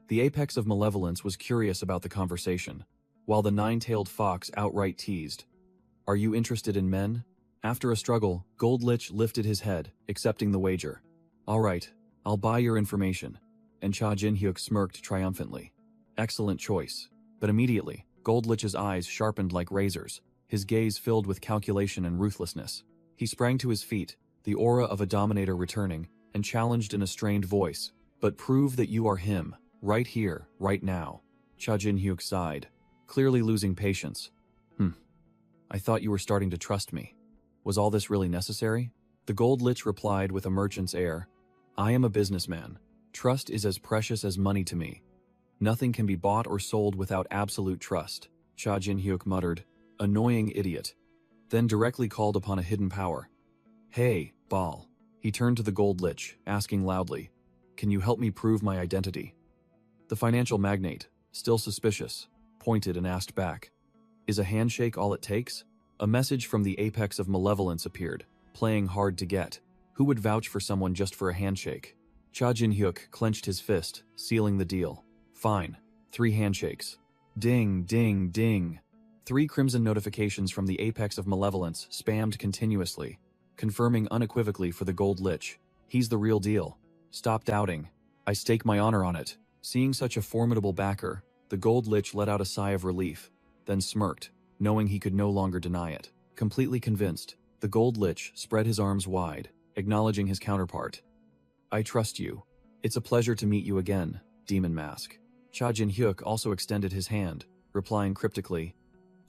The apex of malevolence was curious about the conversation, while the 9-tailed fox outright teased, "Are you interested in men?" After a struggle, Gold Lich lifted his head, accepting the wager. "All right, I'll buy your information," and Cha Jin-hyuk smirked triumphantly. Excellent choice. But immediately, Gold Lich's eyes sharpened like razors, his gaze filled with calculation and ruthlessness. He sprang to his feet, the aura of a dominator returning, and challenged in a strained voice, "But prove that you are him, right here, right now." Cha Jin-hyuk sighed, clearly losing patience. I thought you were starting to trust me. Was all this really necessary?" The Gold Lich replied with a merchant's air, "I am a businessman. Trust is as precious as money to me. Nothing can be bought or sold without absolute trust." Cha Jin-hyuk muttered, "Annoying idiot," then directly called upon a hidden power. "Hey, Baal." He turned to the Gold Lich, asking loudly, "Can you help me prove my identity?" The financial magnate, still suspicious, pointed and asked back, "Is a handshake all it takes?" A message from the apex of malevolence appeared, playing hard to get. Who would vouch for someone just for a handshake? Cha Jin-hyuk clenched his fist, sealing the deal. Fine. 3 handshakes. Ding, ding, ding. 3 crimson notifications from the apex of malevolence spammed continuously, confirming unequivocally for the Gold Lich. He's the real deal. Stop doubting. I stake my honor on it. Seeing such a formidable backer, the Gold Lich let out a sigh of relief, then smirked, knowing he could no longer deny it. Completely convinced, the Gold Lich spread his arms wide, acknowledging his counterpart. I trust you. It's a pleasure to meet you again, Demon Mask. Cha Jin-hyuk also extended his hand, replying cryptically,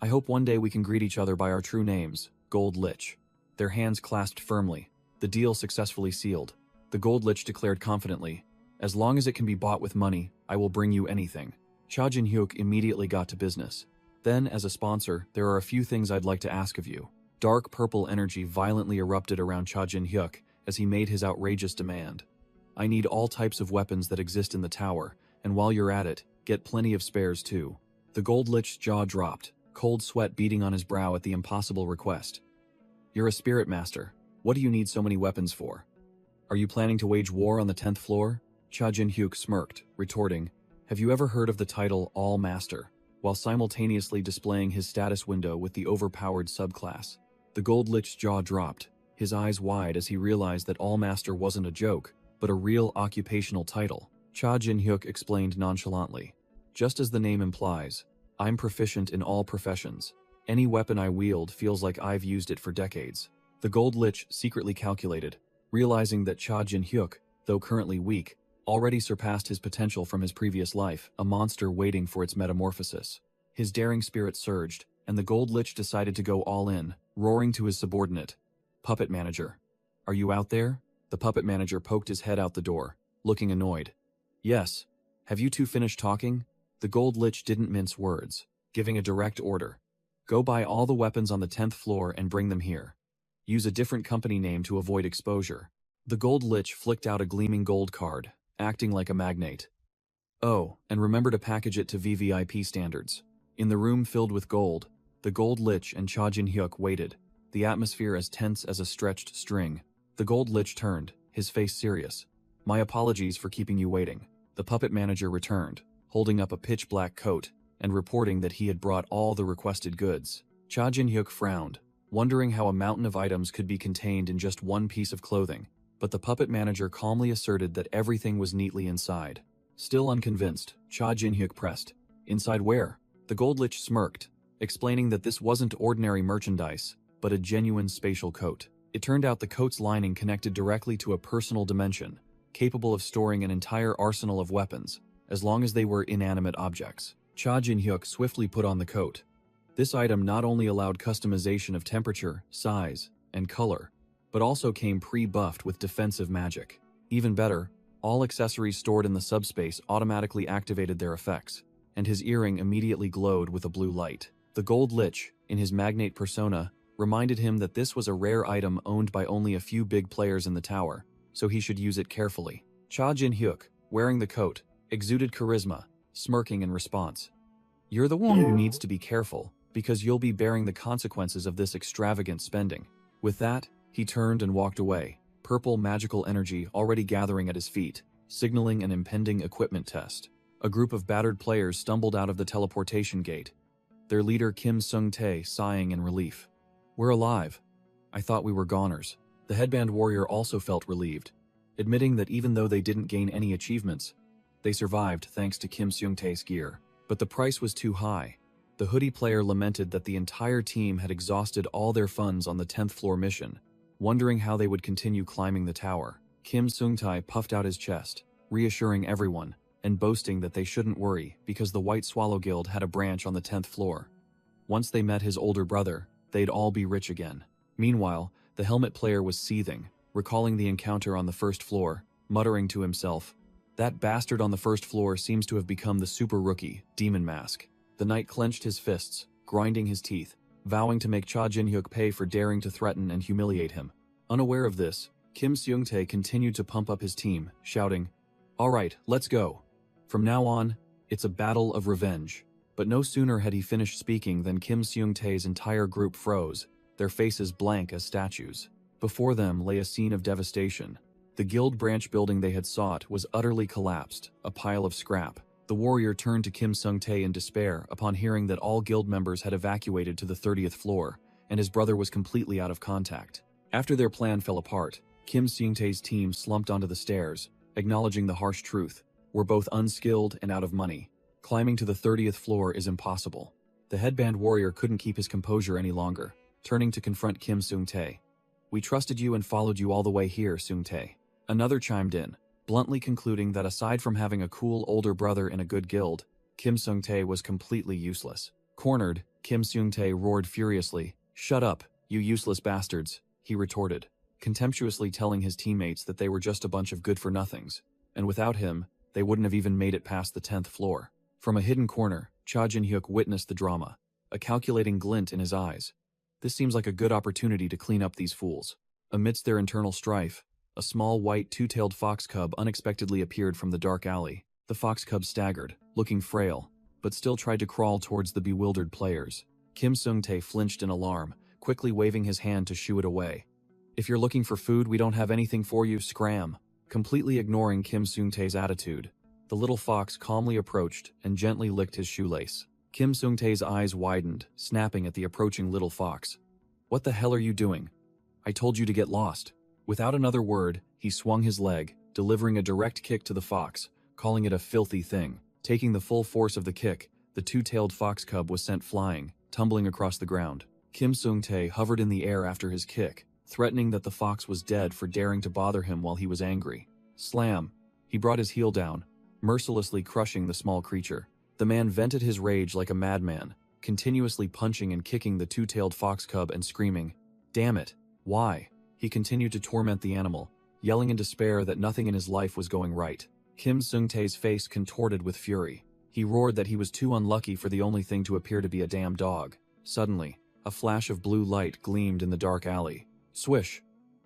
I hope one day we can greet each other by our true names, Gold Lich. Their hands clasped firmly, the deal successfully sealed. The Gold Lich declared confidently, as long as it can be bought with money, I will bring you anything. Cha Jin-hyuk immediately got to business. Then, as a sponsor, there are a few things I'd like to ask of you. Dark purple energy violently erupted around Cha Jin-hyuk as he made his outrageous demand. I need all types of weapons that exist in the tower, and while you're at it, get plenty of spares too. The Gold Lich's jaw dropped, cold sweat beading on his brow at the impossible request. You're a spirit master. What do you need so many weapons for? Are you planning to wage war on the 10th floor? Cha Jin-hyuk smirked, retorting, have you ever heard of the title All Master? While simultaneously displaying his status window with the overpowered subclass. The Gold Lich's jaw dropped, his eyes wide as he realized that All Master wasn't a joke, but a real occupational title. Cha Jin-hyuk explained nonchalantly. Just as the name implies, I'm proficient in all professions. Any weapon I wield feels like I've used it for decades. The Gold Lich secretly calculated, realizing that Cha Jin-hyuk, though currently weak, already surpassed his potential from his previous life, a monster waiting for its metamorphosis. His daring spirit surged, and the Gold Lich decided to go all in, roaring to his subordinate. Puppet Manager. Are you out there? The Puppet Manager poked his head out the door, looking annoyed. Yes. Have you two finished talking? The Gold Lich didn't mince words, giving a direct order. Go buy all the weapons on the 10th floor and bring them here. Use a different company name to avoid exposure. The Gold Lich flicked out a gleaming gold card, acting like a magnate. Oh, and remember to package it to VVIP standards. In the room filled with gold, the Gold Lich and Cha Jin-hyuk waited, the atmosphere as tense as a stretched string. The Gold Lich turned, his face serious. My apologies for keeping you waiting. The Puppet Manager returned, holding up a pitch-black coat, and reporting that he had brought all the requested goods. Cha Jin-hyuk frowned, wondering how a mountain of items could be contained in just one piece of clothing, but the Puppet Manager calmly asserted that everything was neatly inside. Still unconvinced, Cha Jin-hyuk pressed. Inside where? The Gold Lich smirked, explaining that this wasn't ordinary merchandise, but a genuine spatial coat. It turned out the coat's lining connected directly to a personal dimension, capable of storing an entire arsenal of weapons, as long as they were inanimate objects. Cha Jin-hyuk swiftly put on the coat. This item not only allowed customization of temperature, size, and color, but also came pre-buffed with defensive magic. Even better, all accessories stored in the subspace automatically activated their effects, and his earring immediately glowed with a blue light. The Gold Lich, in his magnate persona, reminded him that this was a rare item owned by only a few big players in the tower, so he should use it carefully. Cha Jin-hyuk, wearing the coat, exuded charisma, smirking in response. You're the one who needs to be careful, because you'll be bearing the consequences of this extravagant spending. With that, he turned and walked away, purple magical energy already gathering at his feet, signaling an impending equipment test. A group of battered players stumbled out of the teleportation gate, their leader Kim Sung-tae sighing in relief. We're alive. I thought we were goners. The headband warrior also felt relieved, admitting that even though they didn't gain any achievements, they survived thanks to Kim Sung-tae's gear. But the price was too high. The hoodie player lamented that the entire team had exhausted all their funds on the 10th floor mission, wondering how they would continue climbing the tower. Kim Sung-tae puffed out his chest, reassuring everyone, and boasting that they shouldn't worry because the White Swallow Guild had a branch on the 10th floor. Once they met his older brother, they'd all be rich again. Meanwhile, the helmet player was seething, recalling the encounter on the first floor, muttering to himself, that bastard on the first floor seems to have become the super rookie, Demon Mask. The knight clenched his fists, grinding his teeth, vowing to make Cha Jin-hyuk pay for daring to threaten and humiliate him. Unaware of this, Kim Sung-tae continued to pump up his team, shouting, All right, let's go. From now on, It's a battle of revenge. But no sooner had he finished speaking than Kim Seung-tae's entire group froze, their faces blank as statues. Before them lay a scene of devastation. The guild branch building they had sought was utterly collapsed, a pile of scrap. The warrior turned to Kim Seung-tae in despair upon hearing that all guild members had evacuated to the 30th floor, and his brother was completely out of contact. After their plan fell apart, Kim Seung-tae's team slumped onto the stairs, acknowledging the harsh truth. We're both unskilled and out of money. Climbing to the 30th floor is impossible. The headband warrior couldn't keep his composure any longer, turning to confront Kim Seung-tae. We trusted you and followed you all the way here, Seung-tae. Another chimed in, bluntly concluding that aside from having a cool older brother in a good guild, Kim Seung-tae was completely useless. Cornered, Kim Seung-tae roared furiously. "Shut up, you useless bastards," he retorted, contemptuously telling his teammates that they were just a bunch of good-for-nothings, and without him, they wouldn't have even made it past the 10th floor. From a hidden corner, Cha Jin-hyuk witnessed the drama, a calculating glint in his eyes. This seems like a good opportunity to clean up these fools. Amidst their internal strife, a small white two-tailed fox cub unexpectedly appeared from the dark alley. The fox cub staggered, looking frail, but still tried to crawl towards the bewildered players. Kim Seung-tae flinched in alarm, quickly waving his hand to shoo it away. "If you're looking for food, we don't have anything for you, scram." Completely ignoring Kim Seung-tae's attitude, the little fox calmly approached and gently licked his shoelace. Kim Seung-tae's eyes widened, snapping at the approaching little fox. "What the hell are you doing? I told you to get lost." Without another word, he swung his leg, delivering a direct kick to the fox, calling it a filthy thing. Taking the full force of the kick, the two-tailed fox cub was sent flying, tumbling across the ground. Kim Seung-tae hovered in the air after his kick, threatening that the fox was dead for daring to bother him while he was angry. Slam! He brought his heel down, mercilessly crushing the small creature. The man vented his rage like a madman, continuously punching and kicking the two-tailed fox cub and screaming, "Damn it! Why?" He continued to torment the animal, yelling in despair that nothing in his life was going right. Kim Seung-tae's face contorted with fury. He roared that he was too unlucky for the only thing to appear to be a damn dog. Suddenly, a flash of blue light gleamed in the dark alley. Swish!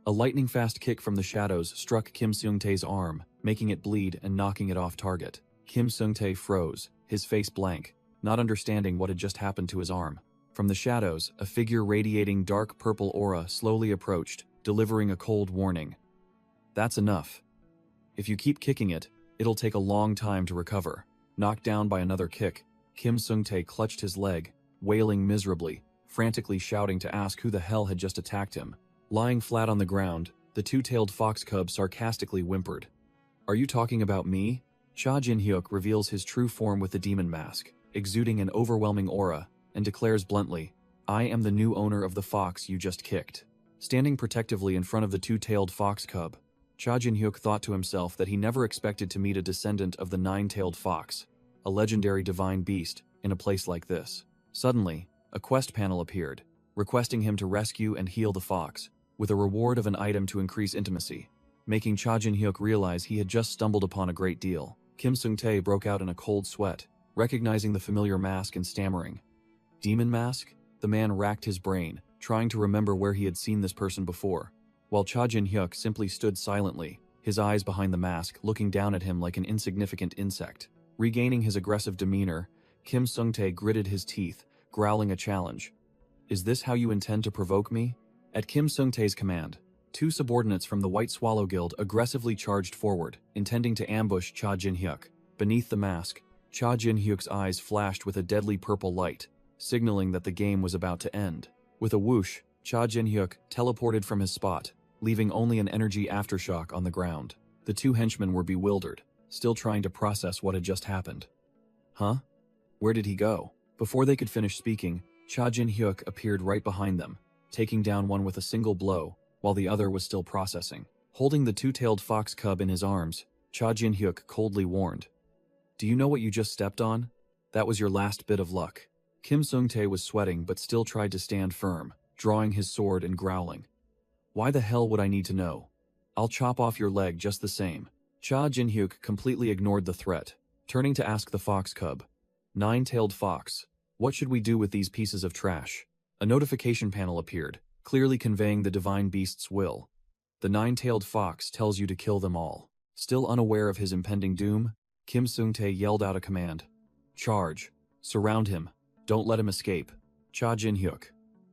A lightning-fast kick from the shadows struck Kim Seung-tae's arm, making it bleed and knocking it off target. Kim Seung-tae froze, his face blank, not understanding what had just happened to his arm. From the shadows, a figure radiating dark purple aura slowly approached, delivering a cold warning. "That's enough. If you keep kicking it, it'll take a long time to recover." Knocked down by another kick, Kim Seung-tae clutched his leg, wailing miserably, frantically shouting to ask who the hell had just attacked him. Lying flat on the ground, the two-tailed fox cub sarcastically whimpered. "Are you talking about me?" Cha Jin-hyuk reveals his true form with the demon mask, exuding an overwhelming aura, and declares bluntly, "I am the new owner of the fox you just kicked." Standing protectively in front of the two-tailed fox cub, Cha Jin-hyuk thought to himself that he never expected to meet a descendant of the nine-tailed fox, a legendary divine beast, in a place like this. Suddenly, a quest panel appeared, requesting him to rescue and heal the fox, with a reward of an item to increase intimacy, making Cha Jin-hyuk realize he had just stumbled upon a great deal. Kim Seung-tae broke out in a cold sweat, recognizing the familiar mask and stammering. "Demon mask?" The man racked his brain, trying to remember where he had seen this person before, while Cha Jin-hyuk simply stood silently, his eyes behind the mask, looking down at him like an insignificant insect. Regaining his aggressive demeanor, Kim Seung-tae gritted his teeth, growling a challenge. "Is this how you intend to provoke me?" At Kim Seung-tae's command, two subordinates from the White Swallow Guild aggressively charged forward, intending to ambush Cha Jin-hyuk. Beneath the mask, Cha Jin-hyuk's eyes flashed with a deadly purple light, signaling that the game was about to end. With a whoosh, Cha Jin-hyuk teleported from his spot, leaving only an energy aftershock on the ground. The two henchmen were bewildered, still trying to process what had just happened. Huh? Where did he go? Before they could finish speaking, Cha Jin-hyuk appeared right behind them, taking down one with a single blow, while the other was still processing. Holding the two-tailed fox cub in his arms, Cha Jin-hyuk coldly warned, "Do you know what you just stepped on? That was your last bit of luck." Kim Seung-tae was sweating but still tried to stand firm, drawing his sword and growling. "Why the hell would I need to know? I'll chop off your leg just the same." Cha Jin-hyuk completely ignored the threat, turning to ask the fox cub, "Nine-tailed fox, what should we do with these pieces of trash?" A notification panel appeared, clearly conveying the divine beast's will. "The nine-tailed fox tells you to kill them all." Still unaware of his impending doom, Kim Seung-tae yelled out a command, Charge. Surround him. Don't let him escape. Cha Jin-hyuk,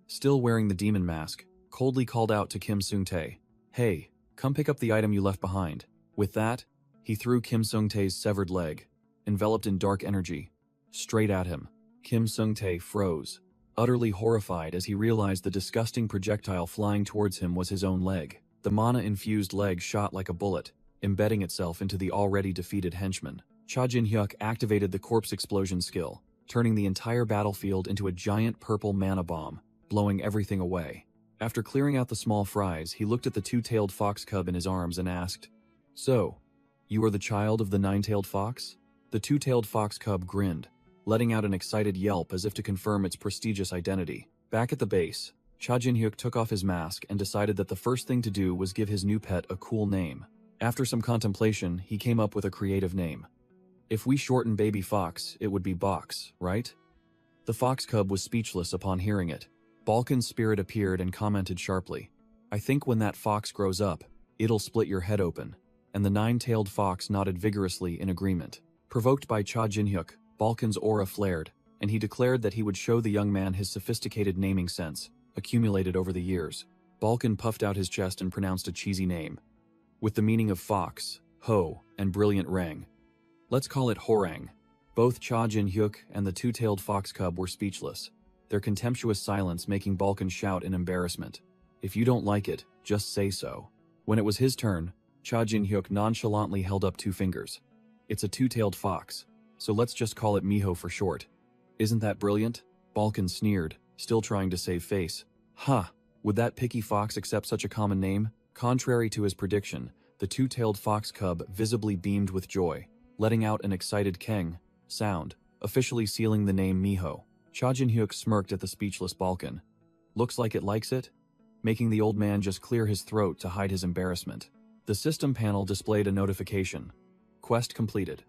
still wearing the demon mask, coldly called out to Kim Seung-tae. Hey, come pick up the item you left behind. With that, he threw Kim Seung-tae's severed leg, enveloped in dark energy, straight at him. Kim Seung-tae froze, utterly horrified as he realized the disgusting projectile flying towards him was his own leg. The mana-infused leg shot like a bullet, embedding itself into the already defeated henchman. Cha Jin-hyuk activated the corpse explosion skill, turning the entire battlefield into a giant purple mana bomb, blowing everything away. After clearing out the small fries, he looked at the two-tailed fox cub in his arms and asked, "So, you are the child of the nine-tailed fox?" The two-tailed fox cub grinned, letting out an excited yelp as if to confirm its prestigious identity. Back at the base, Cha Jin-hyuk took off his mask and decided that the first thing to do was give his new pet a cool name. After some contemplation, he came up with a creative name. If we shorten baby fox, it would be Box, right? The fox cub was speechless upon hearing it. Balkan's spirit appeared and commented sharply, "I think when that fox grows up, it'll split your head open." And the nine-tailed fox nodded vigorously in agreement. Provoked by Cha Jin-hyuk, Balkan's aura flared, and he declared that he would show the young man his sophisticated naming sense, accumulated over the years. Balkan puffed out his chest and pronounced a cheesy name, with the meaning of fox, ho, and brilliant rang. Let's call it Horang. Both Cha Jin-hyuk and the two-tailed fox cub were speechless, their contemptuous silence making Balkan shout in embarrassment. "If you don't like it, just say so." When it was his turn, Cha Jin-hyuk nonchalantly held up two fingers. "It's a two-tailed fox, so let's just call it Miho for short. Isn't that brilliant?" Balkan sneered, still trying to save face. "Ha! Would that picky fox accept such a common name?" Contrary to his prediction, the two-tailed fox cub visibly beamed with joy, letting out an excited keng sound, officially sealing the name Miho. Cha Jin-hyuk smirked at the speechless Balkan. "Looks like it likes it?" making the old man just clear his throat to hide his embarrassment. The system panel displayed a notification. Quest completed.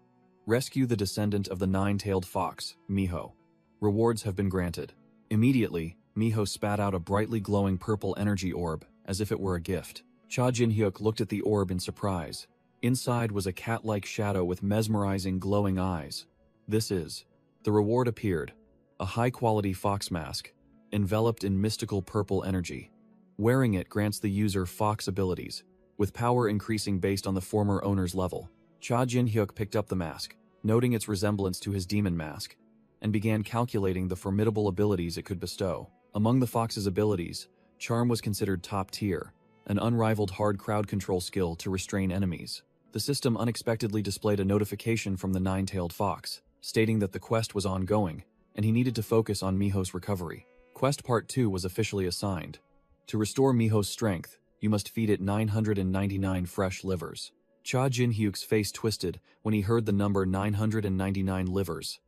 Rescue the descendant of the nine-tailed fox, Miho. Rewards have been granted. Immediately, Miho spat out a brightly glowing purple energy orb, as if it were a gift. Cha Jin-hyuk looked at the orb in surprise. Inside was a cat-like shadow with mesmerizing glowing eyes. This is. The reward appeared. A high-quality fox mask, enveloped in mystical purple energy. Wearing it grants the user fox abilities, with power increasing based on the former owner's level. Cha Jin-hyuk picked up the mask, noting its resemblance to his demon mask, and began calculating the formidable abilities it could bestow. Among the fox's abilities, Charm was considered top tier, an unrivaled hard crowd control skill to restrain enemies. The system unexpectedly displayed a notification from the nine-tailed fox, stating that the quest was ongoing, and he needed to focus on Miho's recovery. Quest Part 2 was officially assigned. To restore Miho's strength, you must feed it 999 fresh livers. Cha Jin-hyuk's face twisted when he heard the number 999 livers.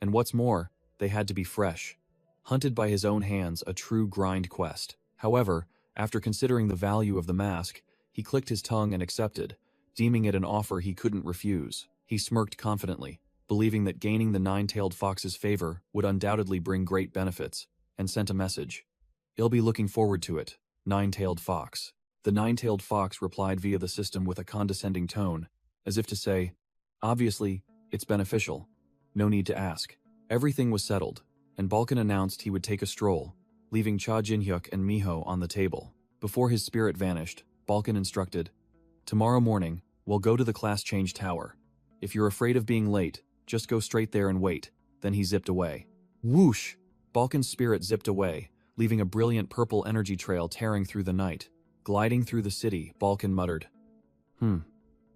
And what's more, they had to be fresh. Hunted by his own hands, a true grind quest. However, after considering the value of the mask, he clicked his tongue and accepted, deeming it an offer he couldn't refuse. He smirked confidently, believing that gaining the nine-tailed fox's favor would undoubtedly bring great benefits, and sent a message. "I'll be looking forward to it, nine-tailed fox." The nine-tailed fox replied via the system with a condescending tone, as if to say, "Obviously, it's beneficial. No need to ask." Everything was settled, and Balkan announced he would take a stroll, leaving Cha Jin-hyuk and Miho on the table. Before his spirit vanished, Balkan instructed, "Tomorrow morning, we'll go to the class change tower. If you're afraid of being late, just go straight there and wait." Then he zipped away. Whoosh! Balkan's spirit zipped away, leaving a brilliant purple energy trail tearing through the night. Gliding through the city, Balkan muttered,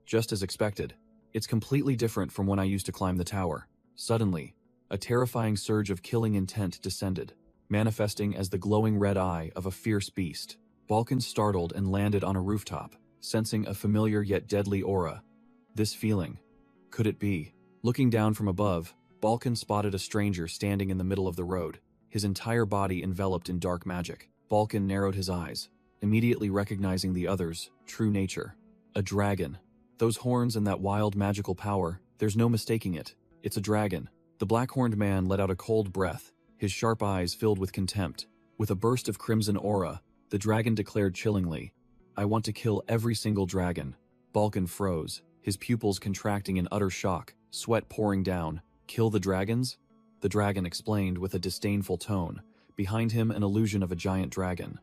Just as expected. It's completely different from when I used to climb the tower." Suddenly, a terrifying surge of killing intent descended, manifesting as the glowing red eye of a fierce beast. Balkan startled and landed on a rooftop, sensing a familiar yet deadly aura. This feeling. Could it be? Looking down from above, Balkan spotted a stranger standing in the middle of the road, his entire body enveloped in dark magic. Balkan narrowed his eyes, immediately recognizing the other's true nature. A dragon. Those horns and that wild magical power, there's no mistaking it. It's a dragon. The black-horned man let out a cold breath, his sharp eyes filled with contempt. With a burst of crimson aura, the dragon declared chillingly, "I want to kill every single dragon." Balkan froze, his pupils contracting in utter shock, sweat pouring down, Kill the dragons? The dragon explained with a disdainful tone, behind him an illusion of a giant dragon.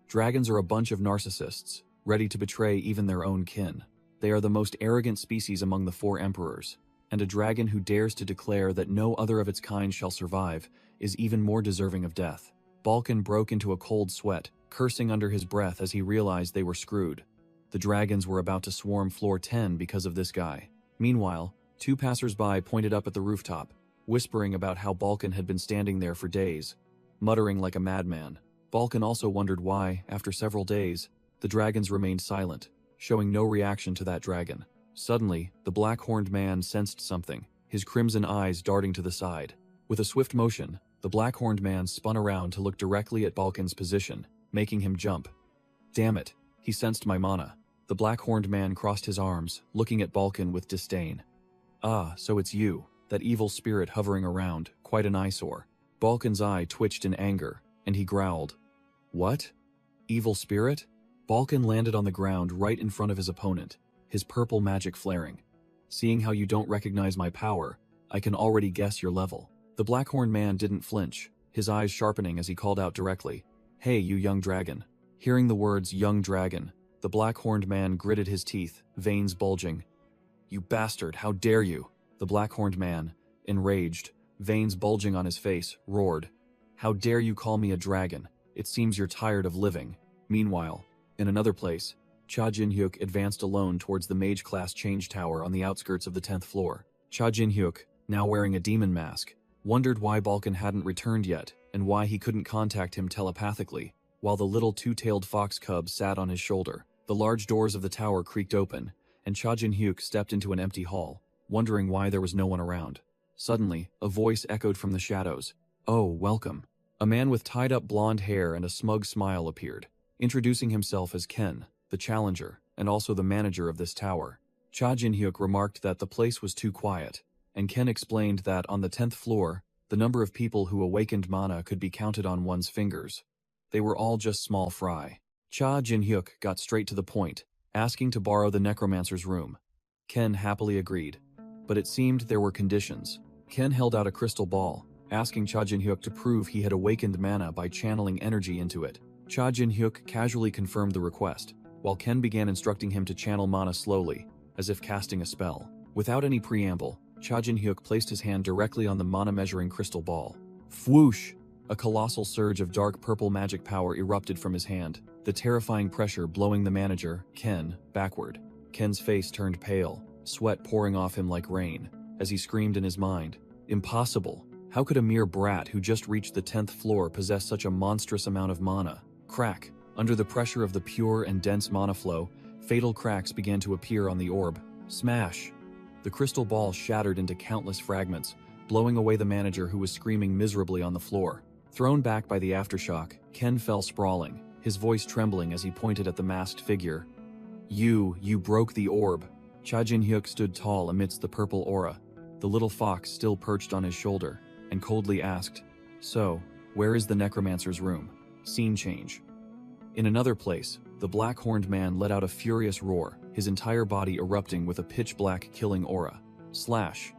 Dragons are a bunch of narcissists, ready to betray even their own kin. They are the most arrogant species among the 4 emperors, and a dragon who dares to declare that no other of its kind shall survive is even more deserving of death. Balkan broke into a cold sweat, cursing under his breath as he realized they were screwed. The dragons were about to swarm floor 10 because of this guy. Meanwhile, 2 passers-by pointed up at the rooftop, whispering about how Balkan had been standing there for days, muttering like a madman. Balkan also wondered why, after several days, the dragons remained silent, showing no reaction to that dragon. Suddenly, the black-horned man sensed something, his crimson eyes darting to the side. With a swift motion, the black-horned man spun around to look directly at Balkan's position, making him jump. Damn it, he sensed my mana. The black-horned man crossed his arms, looking at Balkan with disdain. Ah, so it's you, that evil spirit hovering around, quite an eyesore. Balkan's eye twitched in anger, and he growled. What? Evil spirit? Balkan landed on the ground right in front of his opponent, his purple magic flaring. Seeing how you don't recognize my power, I can already guess your level. The black-horned man didn't flinch, his eyes sharpening as he called out directly. Hey, you young dragon. Hearing the words young dragon, the black-horned man gritted his teeth, veins bulging. You bastard, how dare you? The black-horned man, enraged, veins bulging on his face, roared. How dare you call me a dragon? It seems you're tired of living. Meanwhile, in another place, Cha Jin-hyuk advanced alone towards the mage-class change tower on the outskirts of the 10th floor. Cha Jin-hyuk, now wearing a demon mask, wondered why Balkan hadn't returned yet and why he couldn't contact him telepathically, while the little 2-tailed fox cub sat on his shoulder. The large doors of the tower creaked open, and Cha Jin-hyuk stepped into an empty hall, wondering why there was no one around. Suddenly, a voice echoed from the shadows. Oh, welcome. A man with tied-up blonde hair and a smug smile appeared, introducing himself as Ken, the challenger, and also the manager of this tower. Cha Jin-hyuk remarked that the place was too quiet, and Ken explained that on the 10th floor, the number of people who awakened mana could be counted on one's fingers. They were all just small fry. Cha Jin-hyuk got straight to the point, asking to borrow the necromancer's room. Ken happily agreed, but it seemed there were conditions. Ken held out a crystal ball, asking Cha Jin-hyuk to prove he had awakened mana by channeling energy into it. Cha Jin-hyuk casually confirmed the request, while Ken began instructing him to channel mana slowly, as if casting a spell. Without any preamble, Cha Jin-hyuk placed his hand directly on the mana-measuring crystal ball. Whoosh! A colossal surge of dark purple magic power erupted from his hand, the terrifying pressure blowing the manager, Ken, backward. Ken's face turned pale, sweat pouring off him like rain, as he screamed in his mind, Impossible! How could a mere brat who just reached the 10th floor possess such a monstrous amount of mana? Crack! Under the pressure of the pure and dense mana flow, fatal cracks began to appear on the orb. Smash! The crystal ball shattered into countless fragments, blowing away the manager who was screaming miserably on the floor. Thrown back by the aftershock, Ken fell sprawling, his voice trembling as he pointed at the masked figure. You broke the orb. Cha Jin-hyuk stood tall amidst the purple aura, the little fox still perched on his shoulder, and coldly asked, So, where is the necromancer's room? Scene change. In another place, the black-horned man let out a furious roar, his entire body erupting with a pitch-black killing aura. Slash.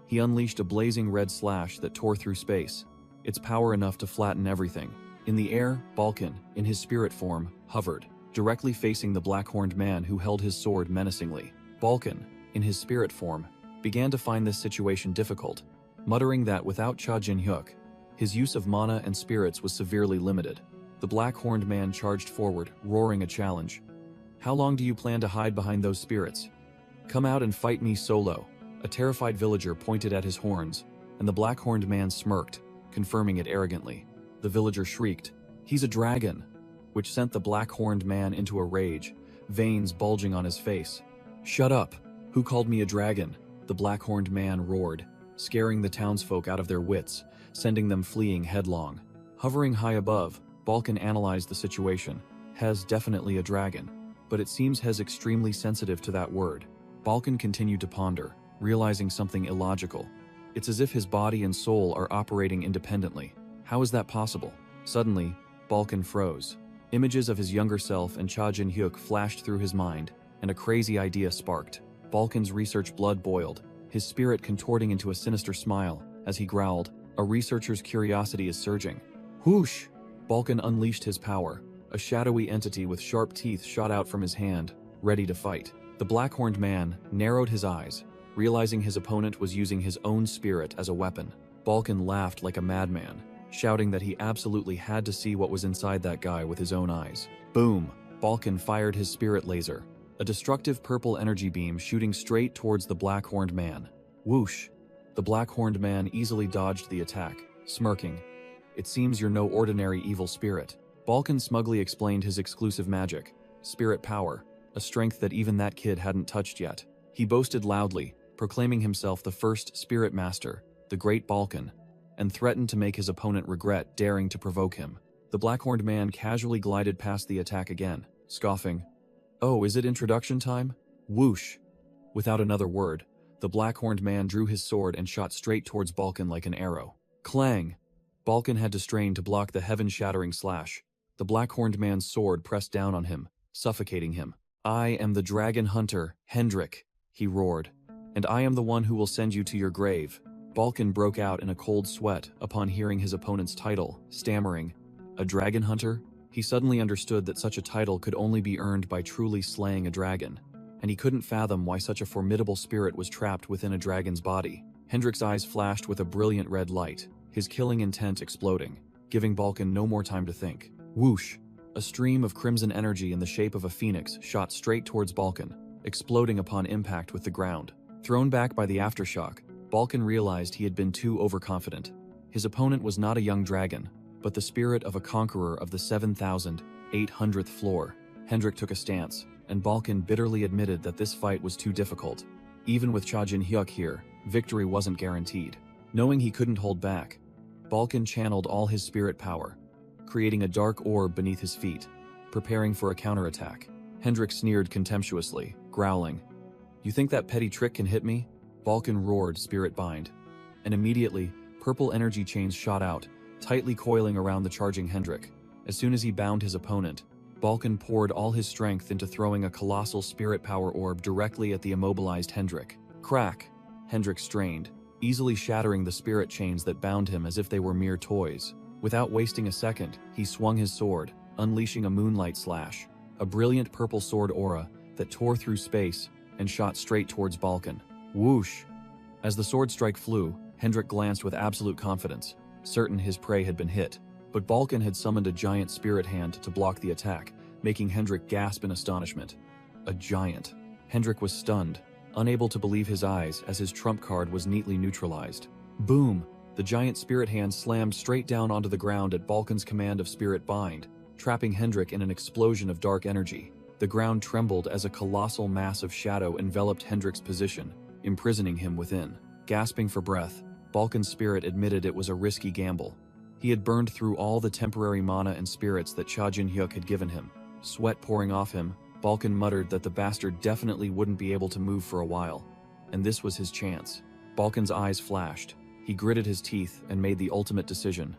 He unleashed a blazing red slash that tore through space, its power enough to flatten everything. In the air, Balkan, in his spirit form, hovered, directly facing the black-horned man who held his sword menacingly. Balkan, in his spirit form, began to find this situation difficult, muttering that without Cha Jin-hyuk, his use of mana and spirits was severely limited. The black-horned man charged forward, roaring a challenge. How long do you plan to hide behind those spirits? Come out and fight me solo. A terrified villager pointed at his horns, and the black-horned man smirked, confirming it arrogantly. The villager shrieked, He's a dragon, which sent the black-horned man into a rage, veins bulging on his face. Shut up! Who called me a dragon? The black-horned man roared, scaring the townsfolk out of their wits, sending them fleeing headlong. Hovering high above, Balkan analyzed the situation. Hez definitely a dragon, but it seems Hez extremely sensitive to that word. Balkan continued to ponder, realizing something illogical. It's as if his body and soul are operating independently. How is that possible? Suddenly, Balkan froze. Images of his younger self and Cha Jin-hyuk flashed through his mind, and a crazy idea sparked. Balkan's research blood boiled. his spirit contorting into a sinister smile as he growled, "A researcher's curiosity is surging." Whoosh! Balkan unleashed his power. A shadowy entity with sharp teeth shot out from his hand, ready to fight. The black-horned man narrowed his eyes, realizing his opponent was using his own spirit as a weapon. Balkan laughed like a madman, shouting that he absolutely had to see what was inside that guy with his own eyes. Boom! Balkan fired his spirit laser, a destructive purple energy beam shooting straight towards the black-horned man. Whoosh! The black-horned man easily dodged the attack, smirking. "It seems you're no ordinary evil spirit." Balkan smugly explained his exclusive magic, spirit power, a strength that even that kid hadn't touched yet. He boasted loudly, proclaiming himself the first spirit master, the Great Balkan, and threatened to make his opponent regret daring to provoke him. The black-horned man casually glided past the attack again, scoffing, "Oh, is it introduction time?" Whoosh! Without another word, the black-horned man drew his sword and shot straight towards Balkan like an arrow. Clang! Balkan had to strain to block the heaven-shattering slash. The black-horned man's sword pressed down on him, suffocating him. "I am the dragon hunter, Hendrik," he roared, "and I am the one who will send you to your grave." Balkan broke out in a cold sweat upon hearing his opponent's title, stammering, "A dragon hunter?" He suddenly understood that such a title could only be earned by truly slaying a dragon, and he couldn't fathom why such a formidable spirit was trapped within a dragon's body. Hendrik's eyes flashed with a brilliant red light, his killing intent exploding, giving Balkan no more time to think. Whoosh! A stream of crimson energy in the shape of a phoenix shot straight towards Balkan, exploding upon impact with the ground. Thrown back by the aftershock, Balkan realized he had been too overconfident. His opponent was not a young dragon, but the spirit of a conqueror of the 7,800th floor. Hendrik took a stance, and Balkan bitterly admitted that this fight was too difficult. Even with Cha Jin-hyuk here, victory wasn't guaranteed. Knowing he couldn't hold back, Balkan channeled all his spirit power, creating a dark orb beneath his feet, preparing for a counterattack. Hendrik sneered contemptuously, growling, "You think that petty trick can hit me?" Balkan roared Spirit Bind, and immediately, purple energy chains shot out, tightly coiling around the charging Hendrik. As soon as he bound his opponent, Balkan poured all his strength into throwing a colossal spirit power orb directly at the immobilized Hendrik. Crack! Hendrik strained, easily shattering the spirit chains that bound him as if they were mere toys. Without wasting a second, he swung his sword, unleashing a moonlight slash, a brilliant purple sword aura that tore through space and shot straight towards Balkan. Whoosh! As the sword strike flew, Hendrik glanced with absolute confidence, certain his prey had been hit. But Balkan had summoned a giant spirit hand to block the attack, making Hendrik gasp in astonishment. A giant. Hendrik was stunned, unable to believe his eyes as his trump card was neatly neutralized. Boom! The giant spirit hand slammed straight down onto the ground at Balkan's command of Spirit Bind, trapping Hendrik in an explosion of dark energy. The ground trembled as a colossal mass of shadow enveloped Hendrik's position, imprisoning him within. Gasping for breath, Balkan's spirit admitted it was a risky gamble. He had burned through all the temporary mana and spirits that Cha Jin-hyuk had given him. Sweat pouring off him, Balkan muttered that the bastard definitely wouldn't be able to move for a while. And this was his chance. Balkan's eyes flashed. He gritted his teeth and made the ultimate decision.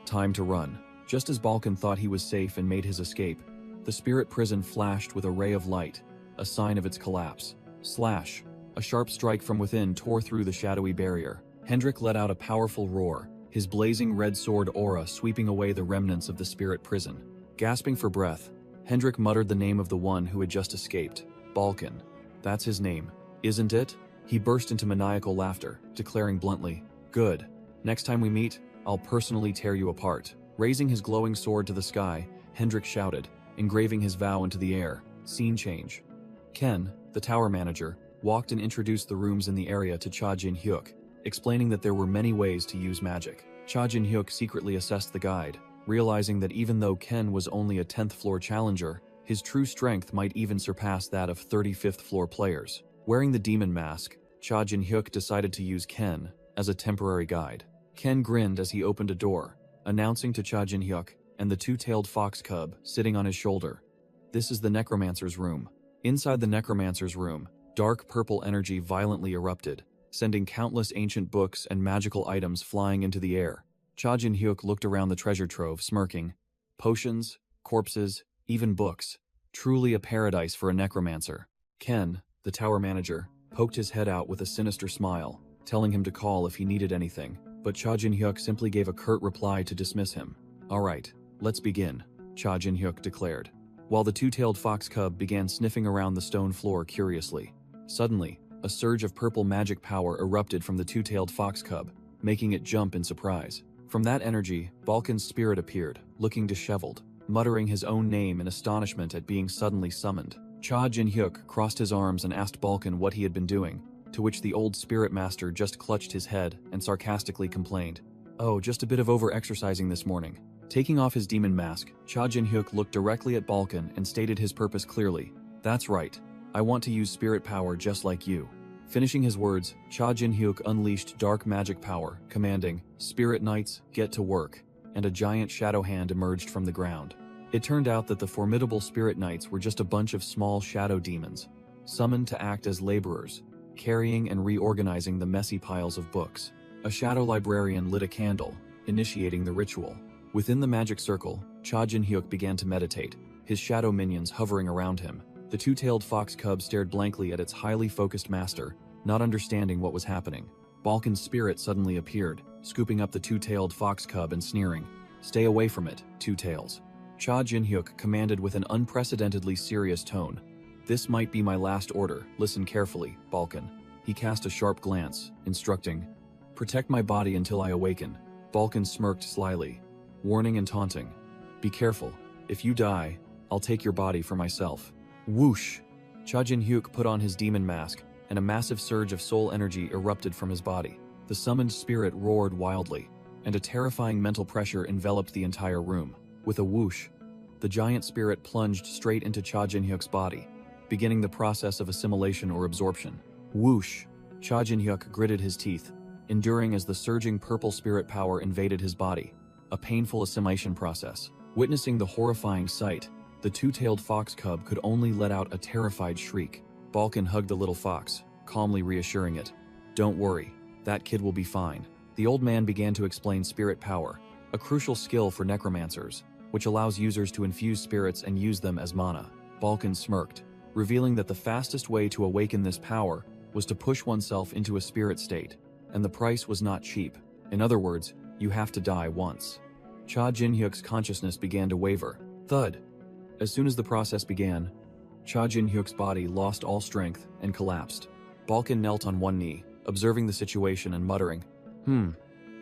Time to run. Just as Balkan thought he was safe and made his escape, the spirit prison flashed with a ray of light, a sign of its collapse. Slash! A sharp strike from within tore through the shadowy barrier. Hendrik let out a powerful roar, his blazing red sword aura sweeping away the remnants of the spirit prison. Gasping for breath, Hendrik muttered the name of the one who had just escaped. Balkan. That's his name, isn't it? He burst into maniacal laughter, declaring bluntly, "Good. Next time we meet, I'll personally tear you apart." Raising his glowing sword to the sky, Hendrik shouted, engraving his vow into the air. Scene change. Ken, the tower manager, walked and introduced the rooms in the area to Cha Jin-hyuk, explaining that there were many ways to use magic. Cha Jin-hyuk secretly assessed the guide, realizing that even though Ken was only a 10th floor challenger, his true strength might even surpass that of 35th floor players. Wearing the demon mask, Cha Jin-hyuk decided to use Ken as a temporary guide. Ken grinned as he opened a door, announcing to Cha Jin-hyuk and the two-tailed fox cub sitting on his shoulder, "This is the necromancer's room." Inside the necromancer's room, dark purple energy violently erupted, sending countless ancient books and magical items flying into the air. Cha Jin-hyuk looked around the treasure trove, smirking. Potions, corpses, even books. Truly a paradise for a necromancer. Ken, the tower manager, poked his head out with a sinister smile, telling him to call if he needed anything, but Cha Jin-hyuk simply gave a curt reply to dismiss him. "Alright, let's begin," Cha Jin-hyuk declared, while the two-tailed fox cub began sniffing around the stone floor curiously. Suddenly, a surge of purple magic power erupted from the two-tailed fox cub, making it jump in surprise. From that energy, Balkan's spirit appeared, looking disheveled, muttering his own name in astonishment at being suddenly summoned. Cha Jin-hyuk crossed his arms and asked Balkan what he had been doing, to which the old spirit master just clutched his head and sarcastically complained, "Oh, just a bit of over-exercising this morning." Taking off his demon mask, Cha Jin-hyuk looked directly at Balkan and stated his purpose clearly. "That's right. I want to use spirit power just like you." Finishing his words, Cha Jin-hyuk unleashed dark magic power, commanding, "Spirit Knights, get to work," and a giant shadow hand emerged from the ground. It turned out that the formidable Spirit Knights were just a bunch of small shadow demons, summoned to act as laborers, carrying and reorganizing the messy piles of books. A shadow librarian lit a candle, initiating the ritual. Within the magic circle, Cha Jin-hyuk began to meditate, his shadow minions hovering around him. The two-tailed fox cub stared blankly at its highly focused master, not understanding what was happening. Balkan's spirit suddenly appeared, scooping up the two-tailed fox cub and sneering, "Stay away from it, Two Tails." Cha Jin-hyuk commanded with an unprecedentedly serious tone, "This might be my last order, listen carefully, Balkan." He cast a sharp glance, instructing, "Protect my body until I awaken." Balkan smirked slyly, warning and taunting, "Be careful, if you die, I'll take your body for myself." Whoosh! Cha Jin-hyuk put on his demon mask, and a massive surge of soul energy erupted from his body. The summoned spirit roared wildly, and a terrifying mental pressure enveloped the entire room. With a whoosh, the giant spirit plunged straight into Cha Jin-hyuk's body, beginning the process of assimilation or absorption. Whoosh! Cha Jin-hyuk gritted his teeth, enduring as the surging purple spirit power invaded his body, a painful assimilation process. Witnessing the horrifying sight, the two-tailed fox cub could only let out a terrified shriek. Balkan hugged the little fox, calmly reassuring it, "Don't worry, that kid will be fine." The old man began to explain spirit power, a crucial skill for necromancers, which allows users to infuse spirits and use them as mana. Balkan smirked, revealing that the fastest way to awaken this power was to push oneself into a spirit state, and the price was not cheap. In other words, you have to die once. Cha Jin-hyuk's consciousness began to waver. Thud! As soon as the process began, Cha Jin-hyuk's body lost all strength and collapsed. Balkan knelt on one knee, observing the situation and muttering,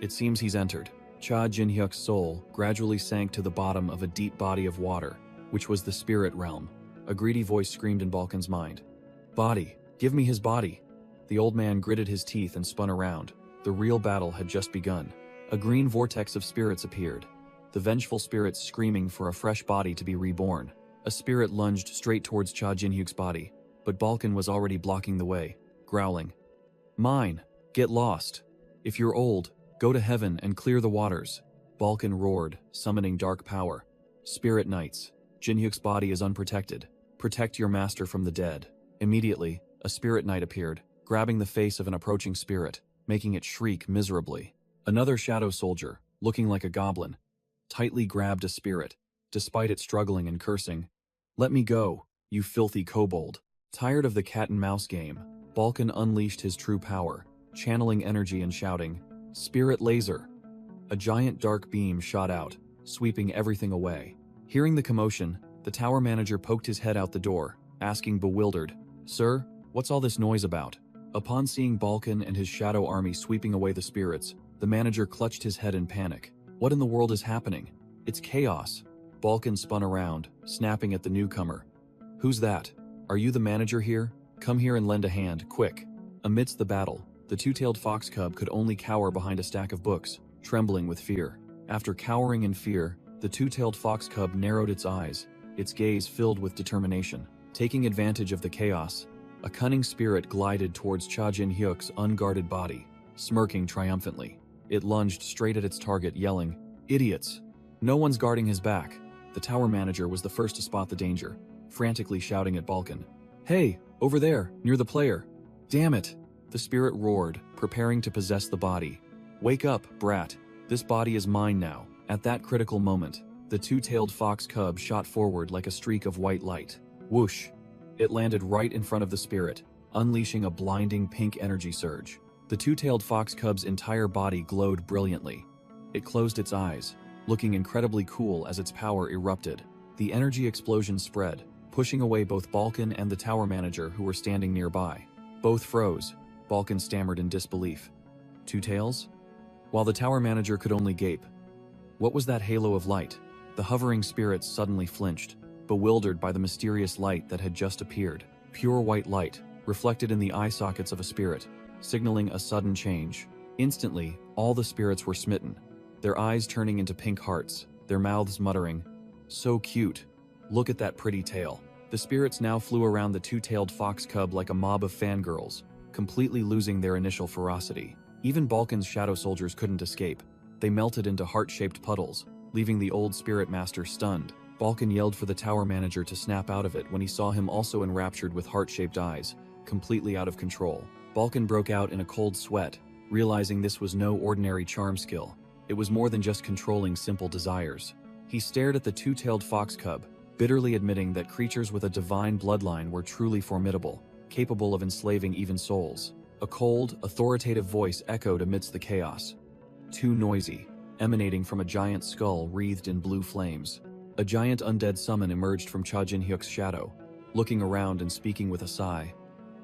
It seems he's entered." Cha Jin-hyuk's soul gradually sank to the bottom of a deep body of water, which was the spirit realm. A greedy voice screamed in Balkan's mind, "Body! Give me his body!" The old man gritted his teeth and spun around. The real battle had just begun. A green vortex of spirits appeared, the vengeful spirits screaming for a fresh body to be reborn. A spirit lunged straight towards Cha Jin-hyuk's body, but Balkan was already blocking the way, growling, "Mine! Get lost! If you're old, go to heaven and clear the waters." Balkan roared, summoning dark power. "Spirit Knights, Jin-hyuk's body is unprotected. Protect your master from the dead." Immediately, a spirit knight appeared, grabbing the face of an approaching spirit, making it shriek miserably. Another shadow soldier, looking like a goblin, tightly grabbed a spirit, despite it struggling and cursing, "Let me go, you filthy kobold." Tired of the cat-and-mouse game, Balkan unleashed his true power, channeling energy and shouting, "Spirit Laser!" A giant dark beam shot out, sweeping everything away. Hearing the commotion, the tower manager poked his head out the door, asking bewildered, "Sir, what's all this noise about?" Upon seeing Balkan and his shadow army sweeping away the spirits, the manager clutched his head in panic. What in the world is happening? It's chaos. Balkan spun around, snapping at the newcomer. "Who's that? Are you the manager here? Come here and lend a hand, quick." Amidst the battle, the two-tailed fox cub could only cower behind a stack of books, trembling with fear. After cowering in fear, the two-tailed fox cub narrowed its eyes, its gaze filled with determination. Taking advantage of the chaos, a cunning spirit glided towards Cha Jin-hyuk's unguarded body, smirking triumphantly. It lunged straight at its target, yelling, "Idiots! No one's guarding his back." The tower manager was the first to spot the danger, frantically shouting at Balkan, "Hey, over there, near the player." "Damn it!" The spirit roared, preparing to possess the body. "Wake up, brat. This body is mine now." At that critical moment, the two-tailed fox cub shot forward like a streak of white light. Whoosh! It landed right in front of the spirit, unleashing a blinding pink energy surge. The two-tailed fox cub's entire body glowed brilliantly. It closed its eyes, looking incredibly cool as its power erupted. The energy explosion spread, pushing away both Balkan and the tower manager who were standing nearby. Both froze. Balkan stammered in disbelief. Two tails? While the tower manager could only gape. What was that halo of light? The hovering spirits suddenly flinched, bewildered by the mysterious light that had just appeared. Pure white light, reflected in the eye sockets of a spirit, signaling a sudden change. Instantly, all the spirits were smitten, their eyes turning into pink hearts, their mouths muttering, "So cute. Look at that pretty tail." The spirits now flew around the two-tailed fox cub like a mob of fangirls, completely losing their initial ferocity. Even Balkan's shadow soldiers couldn't escape. They melted into heart-shaped puddles, leaving the old spirit master stunned. Balkan yelled for the tower manager to snap out of it when he saw him also enraptured with heart-shaped eyes, completely out of control. Balkan broke out in a cold sweat, realizing this was no ordinary charm skill. It was more than just controlling simple desires. He stared at the two-tailed fox cub, bitterly admitting that creatures with a divine bloodline were truly formidable, capable of enslaving even souls. A cold, authoritative voice echoed amidst the chaos. Too noisy, emanating from a giant skull wreathed in blue flames. A giant undead summon emerged from Cha Jin-hyuk's shadow, looking around and speaking with a sigh.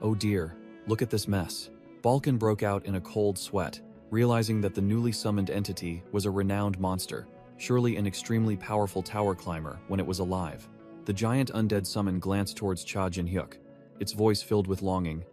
"Oh dear, look at this mess." Balkan broke out in a cold sweat, realizing that the newly summoned entity was a renowned monster, surely an extremely powerful tower climber when it was alive. The giant undead summon glanced towards Cha Jin-hyuk, its voice filled with longing.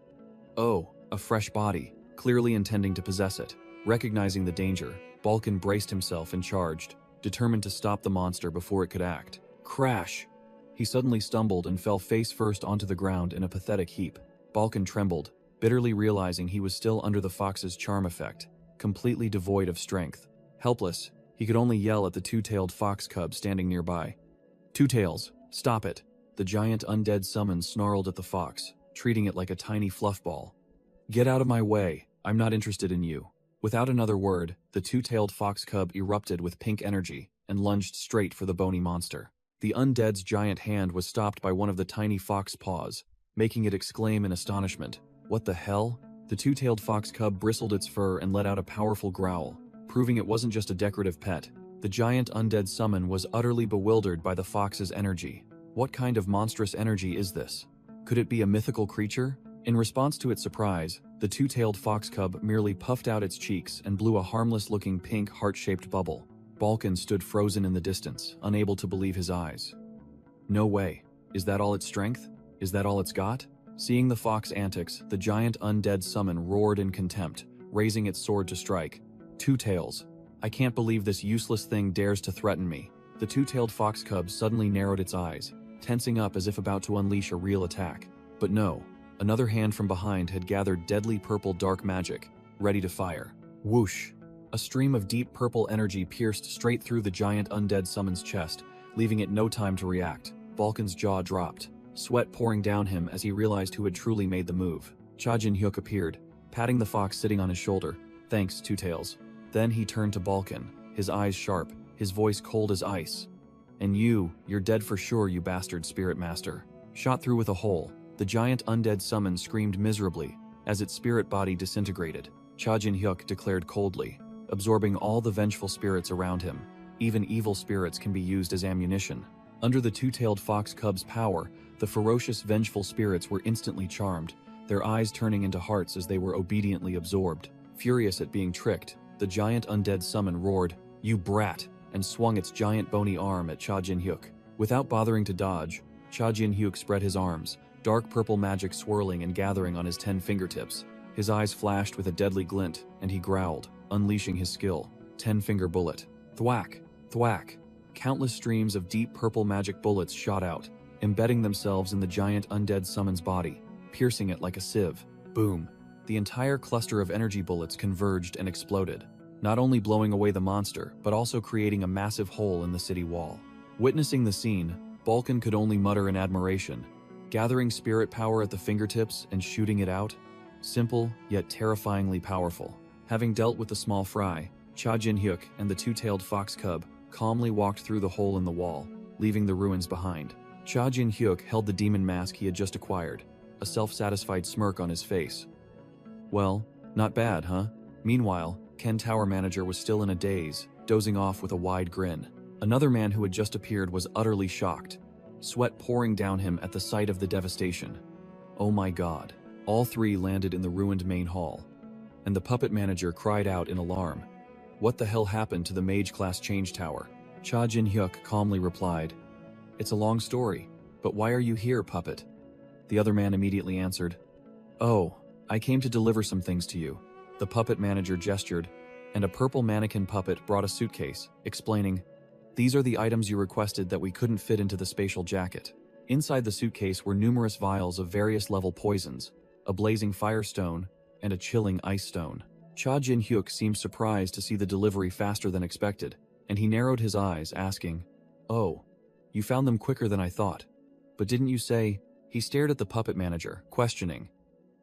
Oh, a fresh body, clearly intending to possess it. Recognizing the danger, Balkan braced himself and charged, determined to stop the monster before it could act. Crash! He suddenly stumbled and fell face first onto the ground in a pathetic heap. Balkan trembled, bitterly realizing he was still under the fox's charm effect, completely devoid of strength. Helpless, he could only yell at the two-tailed fox cub standing nearby. "Two Tails, stop it!" The giant undead summon snarled at the fox, treating it like a tiny fluff ball. "Get out of my way, I'm not interested in you." Without another word, the two-tailed fox cub erupted with pink energy and lunged straight for the bony monster. The undead's giant hand was stopped by one of the tiny fox paws, making it exclaim in astonishment. What the hell? The two-tailed fox cub bristled its fur and let out a powerful growl, proving it wasn't just a decorative pet. The giant undead summon was utterly bewildered by the fox's energy. What kind of monstrous energy is this? Could it be a mythical creature? In response to its surprise, the two-tailed fox cub merely puffed out its cheeks and blew a harmless-looking pink heart-shaped bubble. Balkan stood frozen in the distance, unable to believe his eyes. No way. Is that all its strength? Is that all it's got? Seeing the fox antics, the giant undead summon roared in contempt, raising its sword to strike. Two Tails. I can't believe this useless thing dares to threaten me. The two-tailed fox cub suddenly narrowed its eyes, tensing up as if about to unleash a real attack. But no. Another hand from behind had gathered deadly purple dark magic, ready to fire. Whoosh! A stream of deep purple energy pierced straight through the giant undead summon's chest, leaving it no time to react. Balkan's jaw dropped, sweat pouring down him as he realized who had truly made the move. Cha Jin-hyuk appeared, patting the fox sitting on his shoulder. "Thanks, Two Tails." Then he turned to Balkan, his eyes sharp, his voice cold as ice. "And you're dead for sure, you bastard spirit master." Shot through with a hole, the giant undead summon screamed miserably as its spirit body disintegrated. Cha Jin-hyuk declared coldly, absorbing all the vengeful spirits around him. Even evil spirits can be used as ammunition. Under the two-tailed fox cub's power, the ferocious vengeful spirits were instantly charmed, their eyes turning into hearts as they were obediently absorbed. Furious at being tricked, the giant undead summon roared, "You brat!" and swung its giant bony arm at Cha Jin-hyuk. Without bothering to dodge, Cha Jin-hyuk spread his arms, dark purple magic swirling and gathering on his 10 fingertips. His eyes flashed with a deadly glint, and he growled, unleashing his skill. 10-finger bullet. Thwack! Thwack! Countless streams of deep purple magic bullets shot out, embedding themselves in the giant undead summon's body, piercing it like a sieve. Boom! The entire cluster of energy bullets converged and exploded, not only blowing away the monster, but also creating a massive hole in the city wall. Witnessing the scene, Balkan could only mutter in admiration. Gathering spirit power at the fingertips and shooting it out? Simple, yet terrifyingly powerful. Having dealt with the small fry, Cha Jin-hyuk and the two-tailed fox cub calmly walked through the hole in the wall, leaving the ruins behind. Cha Jin-hyuk held the demon mask he had just acquired, a self-satisfied smirk on his face. Well, not bad, huh? Meanwhile, Ken Tower Manager was still in a daze, dozing off with a wide grin. Another man who had just appeared was utterly shocked, sweat pouring down him at the sight of the devastation. Oh my god. All three landed in the ruined main hall, and the puppet manager cried out in alarm. What the hell happened to the mage-class change tower? Cha Jin-hyuk calmly replied, It's a long story, but why are you here, puppet? The other man immediately answered, Oh, I came to deliver some things to you. The puppet manager gestured, and a purple mannequin puppet brought a suitcase, explaining, These are the items you requested that we couldn't fit into the spatial jacket. Inside the suitcase were numerous vials of various level poisons, a blazing firestone, and a chilling ice stone. Cha Jin-hyuk seemed surprised to see the delivery faster than expected, and he narrowed his eyes, asking, Oh, you found them quicker than I thought. But didn't you say, he stared at the puppet manager, questioning,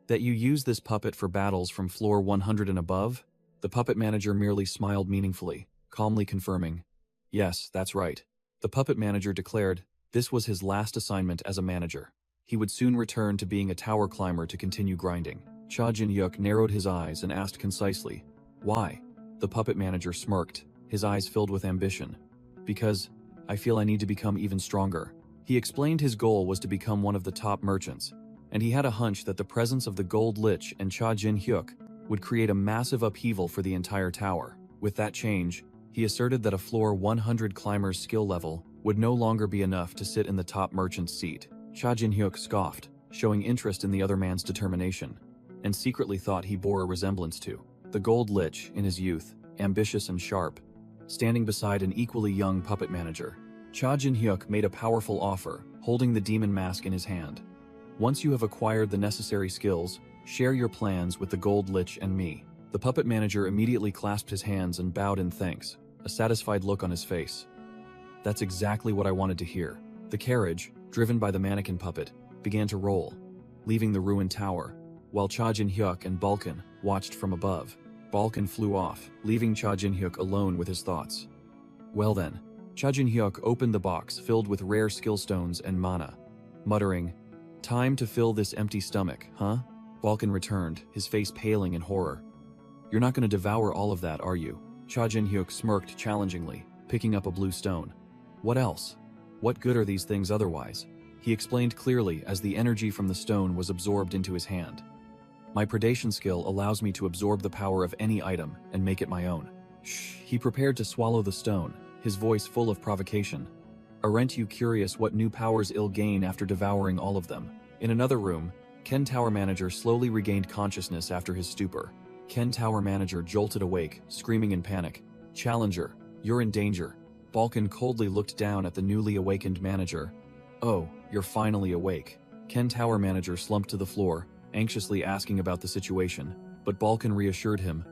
that you use this puppet for battles from floor 100 and above? The puppet manager merely smiled meaningfully, calmly confirming, Yes, that's right. The puppet manager declared this was his last assignment as a manager. He would soon return to being a tower climber to continue grinding. Cha Jin-hyuk narrowed his eyes and asked concisely, Why? The puppet manager smirked, his eyes filled with ambition. Because I feel I need to become even stronger. He explained his goal was to become one of the top merchants, and he had a hunch that the presence of the Gold Lich and Cha Jin-hyuk would create a massive upheaval for the entire tower. With that change, he asserted that a floor 100 climber's skill level would no longer be enough to sit in the top merchant's seat. Cha Jin-hyuk scoffed, showing interest in the other man's determination, and secretly thought he bore a resemblance to the Gold Lich in his youth, ambitious and sharp, standing beside an equally young puppet manager. Cha Jin-hyuk made a powerful offer, holding the demon mask in his hand. Once you have acquired the necessary skills, share your plans with the Gold Lich and me. The puppet manager immediately clasped his hands and bowed in thanks, a satisfied look on his face. That's exactly what I wanted to hear. The carriage, driven by the mannequin puppet, began to roll, leaving the ruined tower, while Cha Jin-hyuk and Balkan watched from above. Balkan flew off, leaving Cha Jin-hyuk alone with his thoughts. Well then, Cha Jin-hyuk opened the box filled with rare skill stones and mana, muttering, Time to fill this empty stomach, huh? Balkan returned, his face paling in horror. You're not going to devour all of that, are you? Cha Jin-hyuk smirked challengingly, picking up a blue stone. What else? What good are these things otherwise? He explained clearly as the energy from the stone was absorbed into his hand. My predation skill allows me to absorb the power of any item and make it my own. Shh. He prepared to swallow the stone, his voice full of provocation. Aren't you curious what new powers he'll gain after devouring all of them? In another room, Ken Tower Manager slowly regained consciousness after his stupor. Ken Tower Manager jolted awake, screaming in panic. Challenger, you're in danger. Balkan coldly looked down at the newly awakened manager. Oh, you're finally awake. Ken Tower Manager slumped to the floor, anxiously asking about the situation, but Balkan reassured him.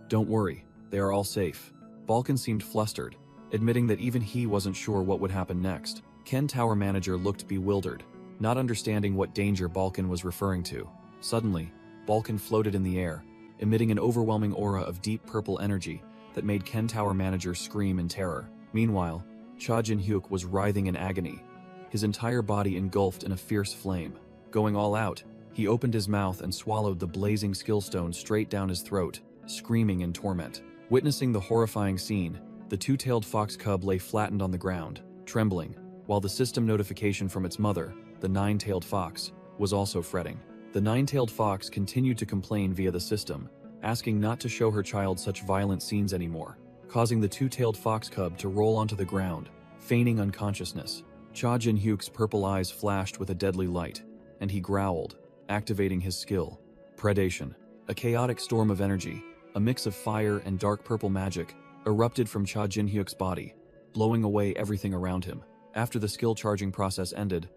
Don't worry, they are all safe. Balkan seemed flustered, admitting that even he wasn't sure what would happen next. Ken Tower Manager looked bewildered, not understanding what danger Balkan was referring to. Suddenly, Balkan floated in the air, emitting an overwhelming aura of deep purple energy that made Ken Tower Manager scream in terror. Meanwhile, Cha Jin-hyuk was writhing in agony, his entire body engulfed in a fierce flame. Going all out, he opened his mouth and swallowed the blazing skill stone straight down his throat, screaming in torment. Witnessing the horrifying scene, the two-tailed fox cub lay flattened on the ground, trembling, while the system notification from its mother, the nine-tailed fox, was also fretting. The nine-tailed fox continued to complain via the system, asking not to show her child such violent scenes anymore, causing the two-tailed fox cub to roll onto the ground, feigning unconsciousness. Cha Jin-hyuk's purple eyes flashed with a deadly light, and he growled, activating his skill. Predation. A chaotic storm of energy, a mix of fire and dark purple magic, erupted from Cha Jin-hyuk's body, blowing away everything around him. After the skill charging process ended,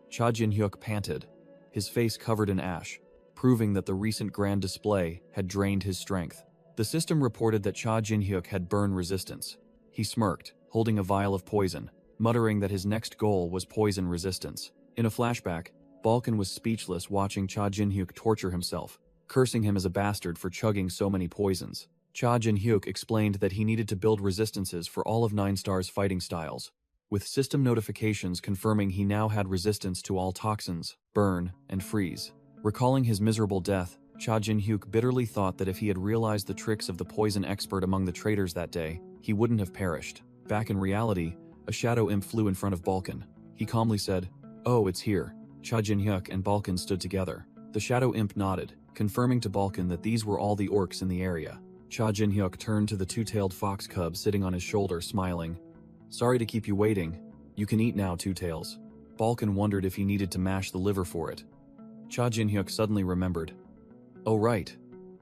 Cha Jin-hyuk panted, his face covered in ash, proving that the recent grand display had drained his strength. The system reported that Cha Jin-hyuk had burn resistance. He smirked, holding a vial of poison, muttering that his next goal was poison resistance. In a flashback, Balkan was speechless watching Cha Jin-hyuk torture himself, cursing him as a bastard for chugging so many poisons. Cha Jin-hyuk explained that he needed to build resistances for all of 9 Star's fighting styles, with system notifications confirming he now had resistance to all toxins, burn, and freeze. Recalling his miserable death, Cha Jin-hyuk bitterly thought that if he had realized the tricks of the poison expert among the traders that day, he wouldn't have perished. Back in reality, a shadow imp flew in front of Balkan. He calmly said, "Oh, it's here." Cha Jin-hyuk and Balkan stood together. The shadow imp nodded, confirming to Balkan that these were all the orcs in the area. Cha Jin-hyuk turned to the two-tailed fox cub sitting on his shoulder, smiling. "Sorry to keep you waiting. You can eat now, Two Tails." Balkan wondered if he needed to mash the liver for it. Cha Jin-hyuk suddenly remembered. Oh right,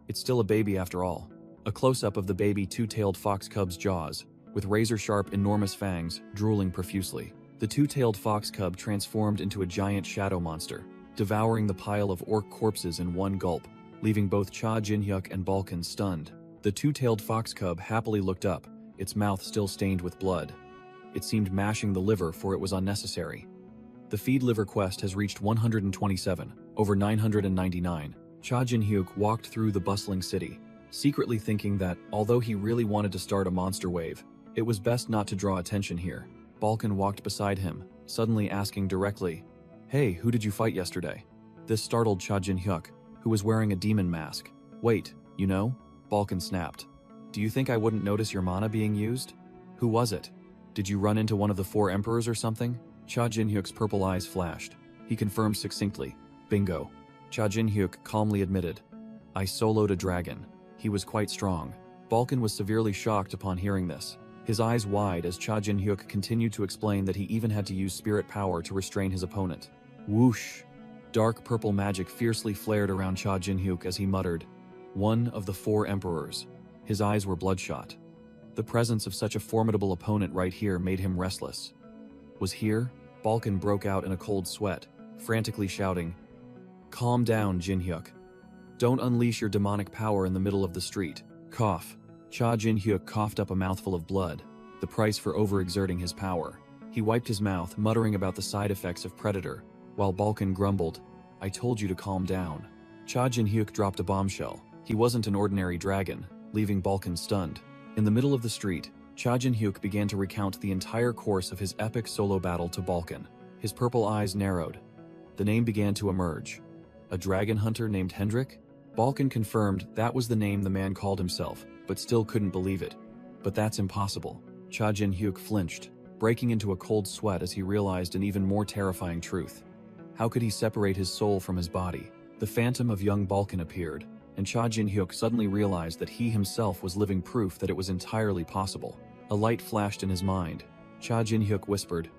it's still a baby after all. A close-up of the baby two-tailed fox cub's jaws, with razor-sharp enormous fangs, drooling profusely. The two-tailed fox cub transformed into a giant shadow monster, devouring the pile of orc corpses in one gulp, leaving both Cha Jin-hyuk and Balkan stunned. The two-tailed fox cub happily looked up, its mouth still stained with blood. It seemed mashing the liver, for it was unnecessary. The feed liver quest has reached 127, over 999. Cha Jin-hyuk walked through the bustling city, secretly thinking that, although he really wanted to start a monster wave, it was best not to draw attention here. Balkan walked beside him, suddenly asking directly, "Hey, who did you fight yesterday?" This startled Cha Jin-hyuk, who was wearing a demon mask. "Wait, you know?" Balkan snapped. "Do you think I wouldn't notice your mana being used? Who was it? Did you run into one of the four emperors or something?" Cha Jin-hyuk's purple eyes flashed. He confirmed succinctly, "Bingo." Cha Jin-hyuk calmly admitted, "I soloed a dragon. He was quite strong." Balkan was severely shocked upon hearing this, his eyes wide as Cha Jin-hyuk continued to explain that he even had to use spirit power to restrain his opponent. Whoosh! Dark purple magic fiercely flared around Cha Jin-hyuk as he muttered, "One of the four emperors." His eyes were bloodshot. The presence of such a formidable opponent right here made him restless. "Was here?" Balkan broke out in a cold sweat, frantically shouting, "Calm down, Jin-hyuk. Don't unleash your demonic power in the middle of the street." Cough. Cha Jin-hyuk coughed up a mouthful of blood, the price for overexerting his power. He wiped his mouth, muttering about the side effects of Predator, while Balkan grumbled, "I told you to calm down." Cha Jin-hyuk dropped a bombshell. He wasn't an ordinary dragon, leaving Balkan stunned. In the middle of the street, Cha Jin-hyuk began to recount the entire course of his epic solo battle to Balkan. His purple eyes narrowed. The name began to emerge. A dragon hunter named Hendrik? Balkan confirmed that was the name the man called himself, but still couldn't believe it. But that's impossible. Cha Jin-hyuk flinched, breaking into a cold sweat as he realized an even more terrifying truth. How could he separate his soul from his body? The phantom of young Balkan appeared, and Cha Jin-hyuk suddenly realized that he himself was living proof that it was entirely possible. A light flashed in his mind. Cha Jin-hyuk whispered,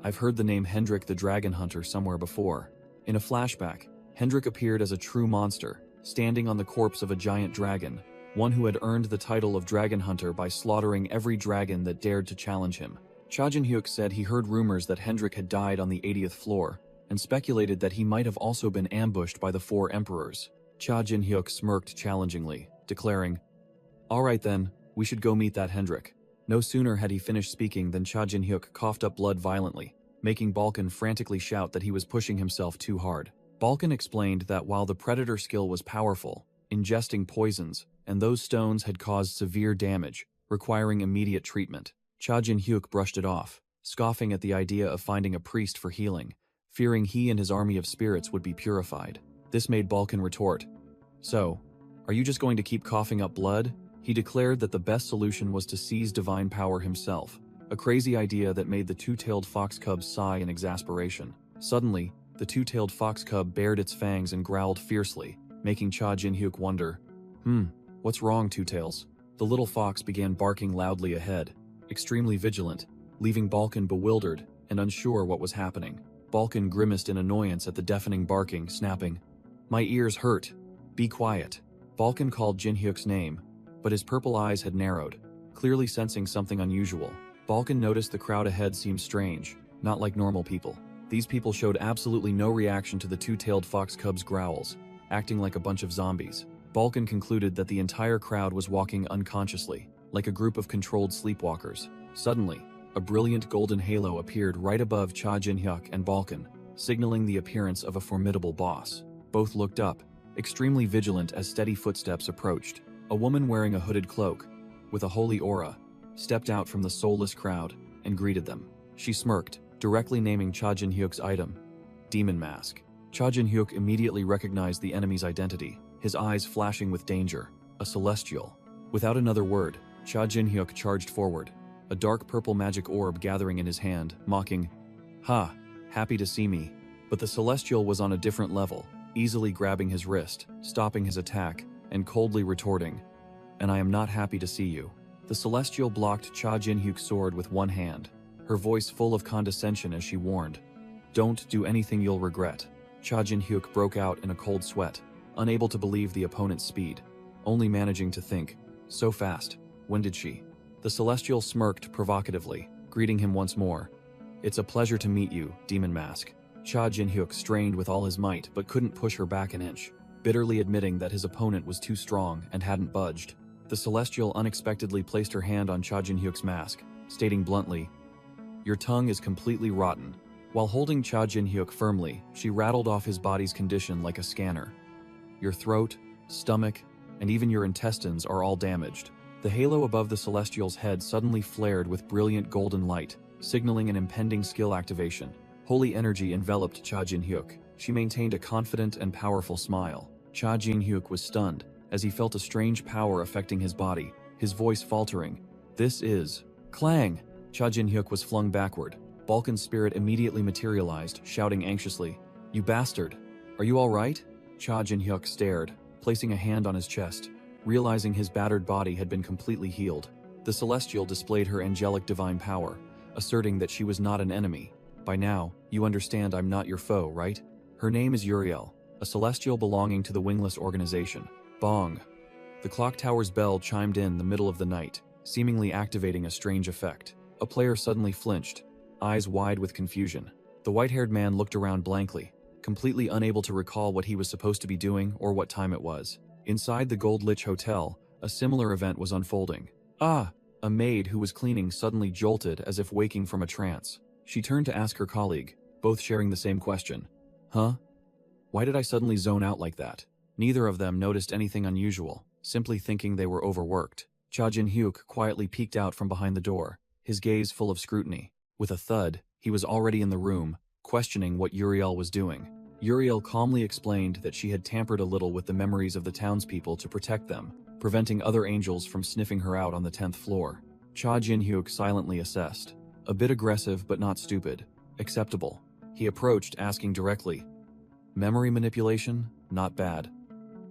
"I've heard the name Hendrik the Dragon Hunter somewhere before." In a flashback, Hendrik appeared as a true monster, standing on the corpse of a giant dragon, one who had earned the title of Dragon Hunter by slaughtering every dragon that dared to challenge him. Cha Jin-hyuk said he heard rumors that Hendrik had died on the 80th floor, and speculated that he might have also been ambushed by the four emperors. Cha Jin-hyuk smirked challengingly, declaring, "All right then, we should go meet that Hendrik." No sooner had he finished speaking than Cha Jin-hyuk coughed up blood violently, making Balkan frantically shout that he was pushing himself too hard. Balkan explained that while the Predator skill was powerful, ingesting poisons, and those stones had caused severe damage, requiring immediate treatment. Cha Jin-hyuk brushed it off, scoffing at the idea of finding a priest for healing, fearing he and his army of spirits would be purified. This made Balkan retort, "So, are you just going to keep coughing up blood?" He declared that the best solution was to seize divine power himself, a crazy idea that made the two-tailed fox cub sigh in exasperation. Suddenly, the two-tailed fox cub bared its fangs and growled fiercely, making Cha Jin-hyuk wonder, What's wrong, Two Tails?" The little fox began barking loudly ahead, extremely vigilant, leaving Balkan bewildered and unsure what was happening. Balkan grimaced in annoyance at the deafening barking, snapping, "My ears hurt. Be quiet." Balkan called Jin-hyuk's name, but his purple eyes had narrowed, clearly sensing something unusual. Balkan noticed the crowd ahead seemed strange, not like normal people. These people showed absolutely no reaction to the two-tailed fox cub's growls, acting like a bunch of zombies. Balkan concluded that the entire crowd was walking unconsciously, like a group of controlled sleepwalkers. Suddenly, a brilliant golden halo appeared right above Cha Jin-hyuk and Balkan, signaling the appearance of a formidable boss. Both looked up, extremely vigilant as steady footsteps approached. A woman wearing a hooded cloak, with a holy aura, stepped out from the soulless crowd and greeted them. She smirked, directly naming Cha Jin-hyuk's item, Demon Mask. Cha Jin-hyuk immediately recognized the enemy's identity, his eyes flashing with danger. A celestial. Without another word, Cha Jin-hyuk charged forward, a dark purple magic orb gathering in his hand, mocking, "Ha, happy to see me." But the celestial was on a different level, easily grabbing his wrist, stopping his attack, and coldly retorting, "And I am not happy to see you." The celestial blocked Cha Jin-hyuk's sword with one hand, her voice full of condescension as she warned, "Don't do anything you'll regret." Cha Jin-hyuk broke out in a cold sweat, unable to believe the opponent's speed, only managing to think, "So fast, when did she?" The celestial smirked provocatively, greeting him once more. "It's a pleasure to meet you, Demon Mask." Cha Jin-hyuk strained with all his might but couldn't push her back an inch, bitterly admitting that his opponent was too strong and hadn't budged. The celestial unexpectedly placed her hand on Cha Jin-hyuk's mask, stating bluntly, "Your tongue is completely rotten." While holding Cha Jin-hyuk firmly, she rattled off his body's condition like a scanner. "Your throat, stomach, and even your intestines are all damaged." The halo above the celestial's head suddenly flared with brilliant golden light, signaling an impending skill activation. Holy energy enveloped Cha Jin-hyuk. She maintained a confident and powerful smile. Cha Jin-hyuk was stunned as he felt a strange power affecting his body, his voice faltering. "This is..." Clang! Cha Jin-hyuk was flung backward. Balkan's spirit immediately materialized, shouting anxiously, "You bastard! Are you all right?" Cha Jin-hyuk stared, placing a hand on his chest, realizing his battered body had been completely healed. The celestial displayed her angelic divine power, asserting that she was not an enemy. "By now, you understand I'm not your foe, right?" Her name is Uriel, a celestial belonging to the Wingless organization. Bong! The clock tower's bell chimed in the middle of the night, seemingly activating a strange effect. A player suddenly flinched, eyes wide with confusion. The white-haired man looked around blankly, completely unable to recall what he was supposed to be doing or what time it was. Inside the Gold Lich Hotel, a similar event was unfolding. "Ah!" A maid who was cleaning suddenly jolted as if waking from a trance. She turned to ask her colleague, both sharing the same question. "Huh? Why did I suddenly zone out like that?" Neither of them noticed anything unusual, simply thinking they were overworked. Cha Jin-hyuk quietly peeked out from behind the door, his gaze full of scrutiny. With a thud, he was already in the room, questioning what Uriel was doing. Uriel calmly explained that she had tampered a little with the memories of the townspeople to protect them, preventing other angels from sniffing her out on the 10th floor. Cha Jin-hyuk silently assessed. A bit aggressive but not stupid. Acceptable. He approached, asking directly, "Memory manipulation? Not bad.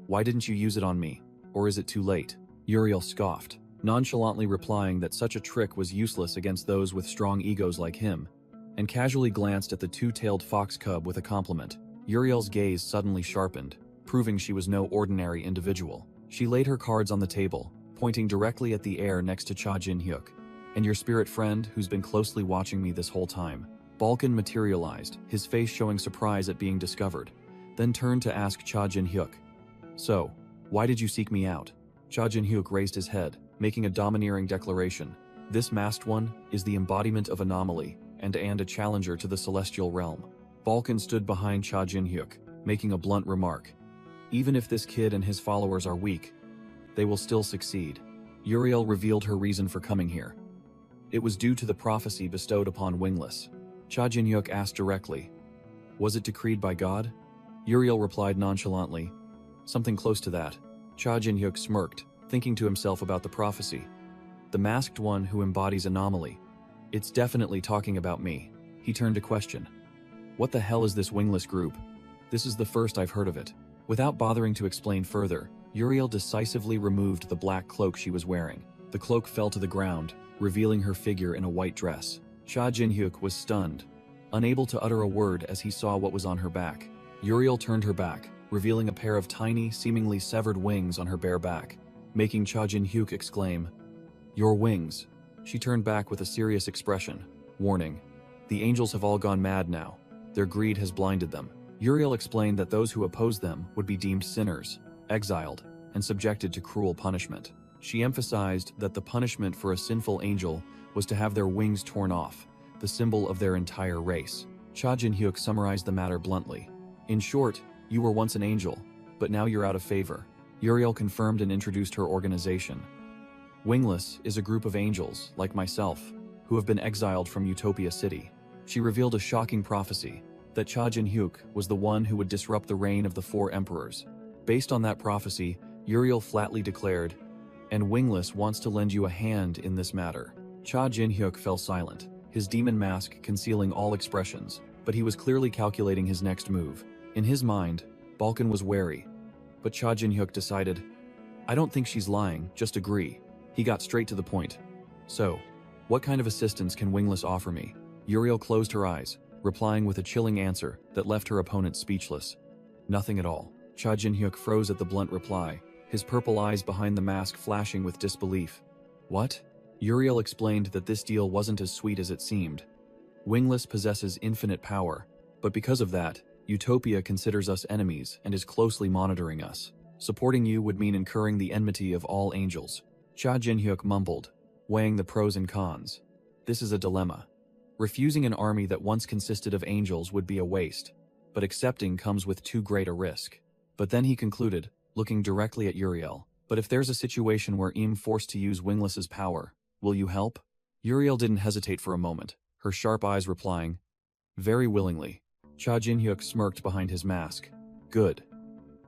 Why didn't you use it on me? Or is it too late?" Uriel scoffed, nonchalantly replying that such a trick was useless against those with strong egos like him, and casually glanced at the two-tailed fox cub with a compliment. Uriel's gaze suddenly sharpened, proving she was no ordinary individual. She laid her cards on the table, pointing directly at the air next to Cha Jin-hyuk. "And your spirit friend, who's been closely watching me this whole time." Balkan materialized, his face showing surprise at being discovered, then turned to ask Cha Jin-hyuk, "So, why did you seek me out?" Cha Jin-hyuk raised his head, making a domineering declaration. "This masked one is the embodiment of anomaly, and a challenger to the celestial realm." Balkan stood behind Cha Jin-hyuk, making a blunt remark. "Even if this kid and his followers are weak, they will still succeed." Uriel revealed her reason for coming here. It was due to the prophecy bestowed upon Wingless. Cha Jin-hyuk asked directly, "Was it decreed by God?" Uriel replied nonchalantly, "Something close to that." Cha Jin-hyuk smirked, thinking to himself about the prophecy. "The masked one who embodies anomaly. It's definitely talking about me." He turned to question, "What the hell is this Wingless group? This is the first I've heard of it." Without bothering to explain further, Uriel decisively removed the black cloak she was wearing. The cloak fell to the ground, revealing her figure in a white dress. Cha Jin-hyuk was stunned, unable to utter a word as he saw what was on her back. Uriel turned her back, revealing a pair of tiny, seemingly severed wings on her bare back, making Cha Jin-hyuk exclaim, "Your wings." She turned back with a serious expression, warning, "The angels have all gone mad now. Their greed has blinded them." Uriel explained that those who opposed them would be deemed sinners, exiled, and subjected to cruel punishment. She emphasized that the punishment for a sinful angel was to have their wings torn off, the symbol of their entire race. Cha Jin-hyuk summarized the matter bluntly. "In short, you were once an angel, but now you're out of favor." Uriel confirmed and introduced her organization. "Wingless is a group of angels, like myself. who have been exiled from Utopia City. She revealed a shocking prophecy that Cha Jin-hyuk was the one who would disrupt the reign of the four emperors. Based on that prophecy, Uriel flatly declared, "And Wingless wants to lend you a hand in this matter." Cha Jin-hyuk fell silent, his demon mask concealing all expressions, but he was clearly calculating his next move. In his mind, Balkan was wary, but Cha Jin-hyuk decided, "I don't think she's lying, just agree." He got straight to the point. "So, what kind of assistance can Wingless offer me?" Uriel closed her eyes, replying with a chilling answer that left her opponent speechless. "Nothing at all." Cha Jin-hyuk froze at the blunt reply, his purple eyes behind the mask flashing with disbelief. "What?" Uriel explained that this deal wasn't as sweet as it seemed. "Wingless possesses infinite power, but because of that, Utopia considers us enemies and is closely monitoring us. Supporting you would mean incurring the enmity of all angels." Cha Jin-hyuk mumbled, weighing the pros and cons. This is a dilemma. Refusing an army that once consisted of angels would be a waste, but accepting comes with too great a risk. But then he concluded, looking directly at Uriel, "But if there's a situation where I'm forced to use Wingless's power, will you help?" Uriel didn't hesitate for a moment, her sharp eyes replying, "Very willingly." Cha Jin-hyuk smirked behind his mask. "Good.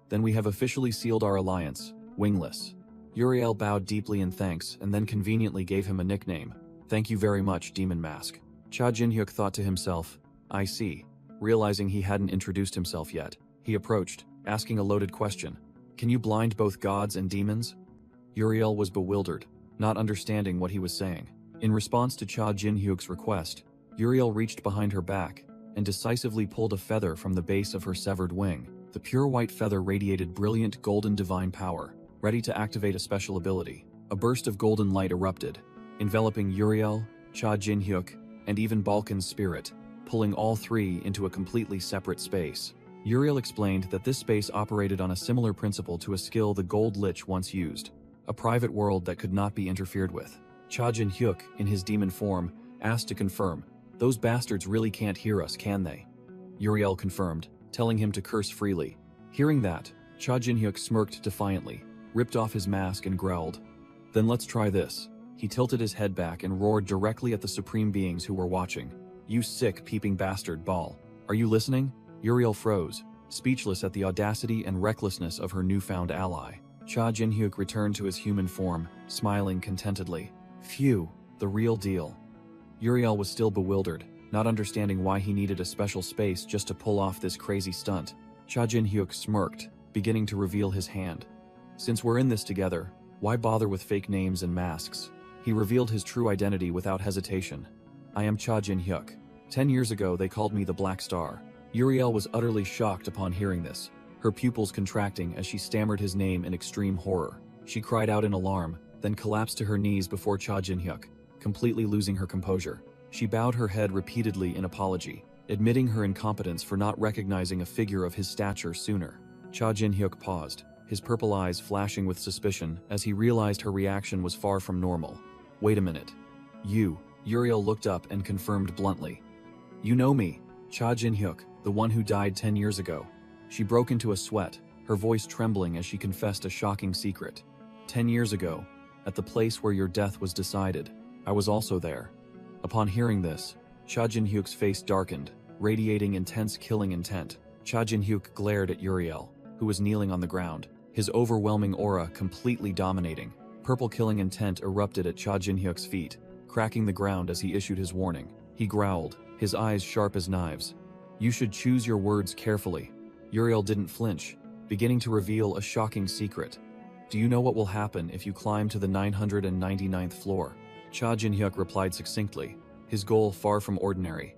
Then we have officially sealed our alliance, Wingless." Uriel bowed deeply in thanks and then conveniently gave him a nickname. "Thank you very much, Demon Mask." Cha Jin-hyuk thought to himself, "I see." Realizing he hadn't introduced himself yet, he approached, asking a loaded question. "Can you blind both gods and demons?" Uriel was bewildered, not understanding what he was saying. In response to Cha Jin-hyuk's request, Uriel reached behind her back and decisively pulled a feather from the base of her severed wing. The pure white feather radiated brilliant golden divine power, ready to activate a special ability. A burst of golden light erupted, enveloping Uriel, Cha Jin-hyuk, and even Balkan's spirit, pulling all three into a completely separate space. Uriel explained that this space operated on a similar principle to a skill the Gold Lich once used, a private world that could not be interfered with. Cha Jin-hyuk, in his demon form, asked to confirm, "Those bastards really can't hear us, can they?" Uriel confirmed, telling him to curse freely. Hearing that, Cha Jin-hyuk smirked defiantly, ripped off his mask and growled, "Then let's try this." He tilted his head back and roared directly at the supreme beings who were watching. "You sick, peeping bastard, Baal. Are you listening?" Uriel froze, speechless at the audacity and recklessness of her newfound ally. Cha Jin-hyuk returned to his human form, smiling contentedly. Phew, the real deal. Uriel was still bewildered, not understanding why he needed a special space just to pull off this crazy stunt. Cha Jin-hyuk smirked, beginning to reveal his hand. "Since we're in this together, why bother with fake names and masks?" He revealed his true identity without hesitation. "I am Cha Jin-hyuk. 10 years ago they called me the Black Star." Uriel was utterly shocked upon hearing this, her pupils contracting as she stammered his name in extreme horror. She cried out in alarm, then collapsed to her knees before Cha Jin-hyuk, completely losing her composure. She bowed her head repeatedly in apology, admitting her incompetence for not recognizing a figure of his stature sooner. Cha Jin-hyuk paused, his purple eyes flashing with suspicion as he realized her reaction was far from normal. "Wait a minute. You," Uriel looked up and confirmed bluntly. "You know me, Cha Jin-hyuk, the one who died 10 years ago." She broke into a sweat, her voice trembling as she confessed a shocking secret. 10 years ago, at the place where your death was decided, I was also there." Upon hearing this, Cha Jin-hyuk's face darkened, radiating intense killing intent. Cha Jin-hyuk glared at Uriel, who was kneeling on the ground, his overwhelming aura completely dominating. Purple killing intent erupted at Cha Jin-hyuk's feet, cracking the ground as he issued his warning. He growled, his eyes sharp as knives. "You should choose your words carefully." Uriel didn't flinch, beginning to reveal a shocking secret. "Do you know what will happen if you climb to the 999th floor?" Cha Jin-hyuk replied succinctly, his goal far from ordinary.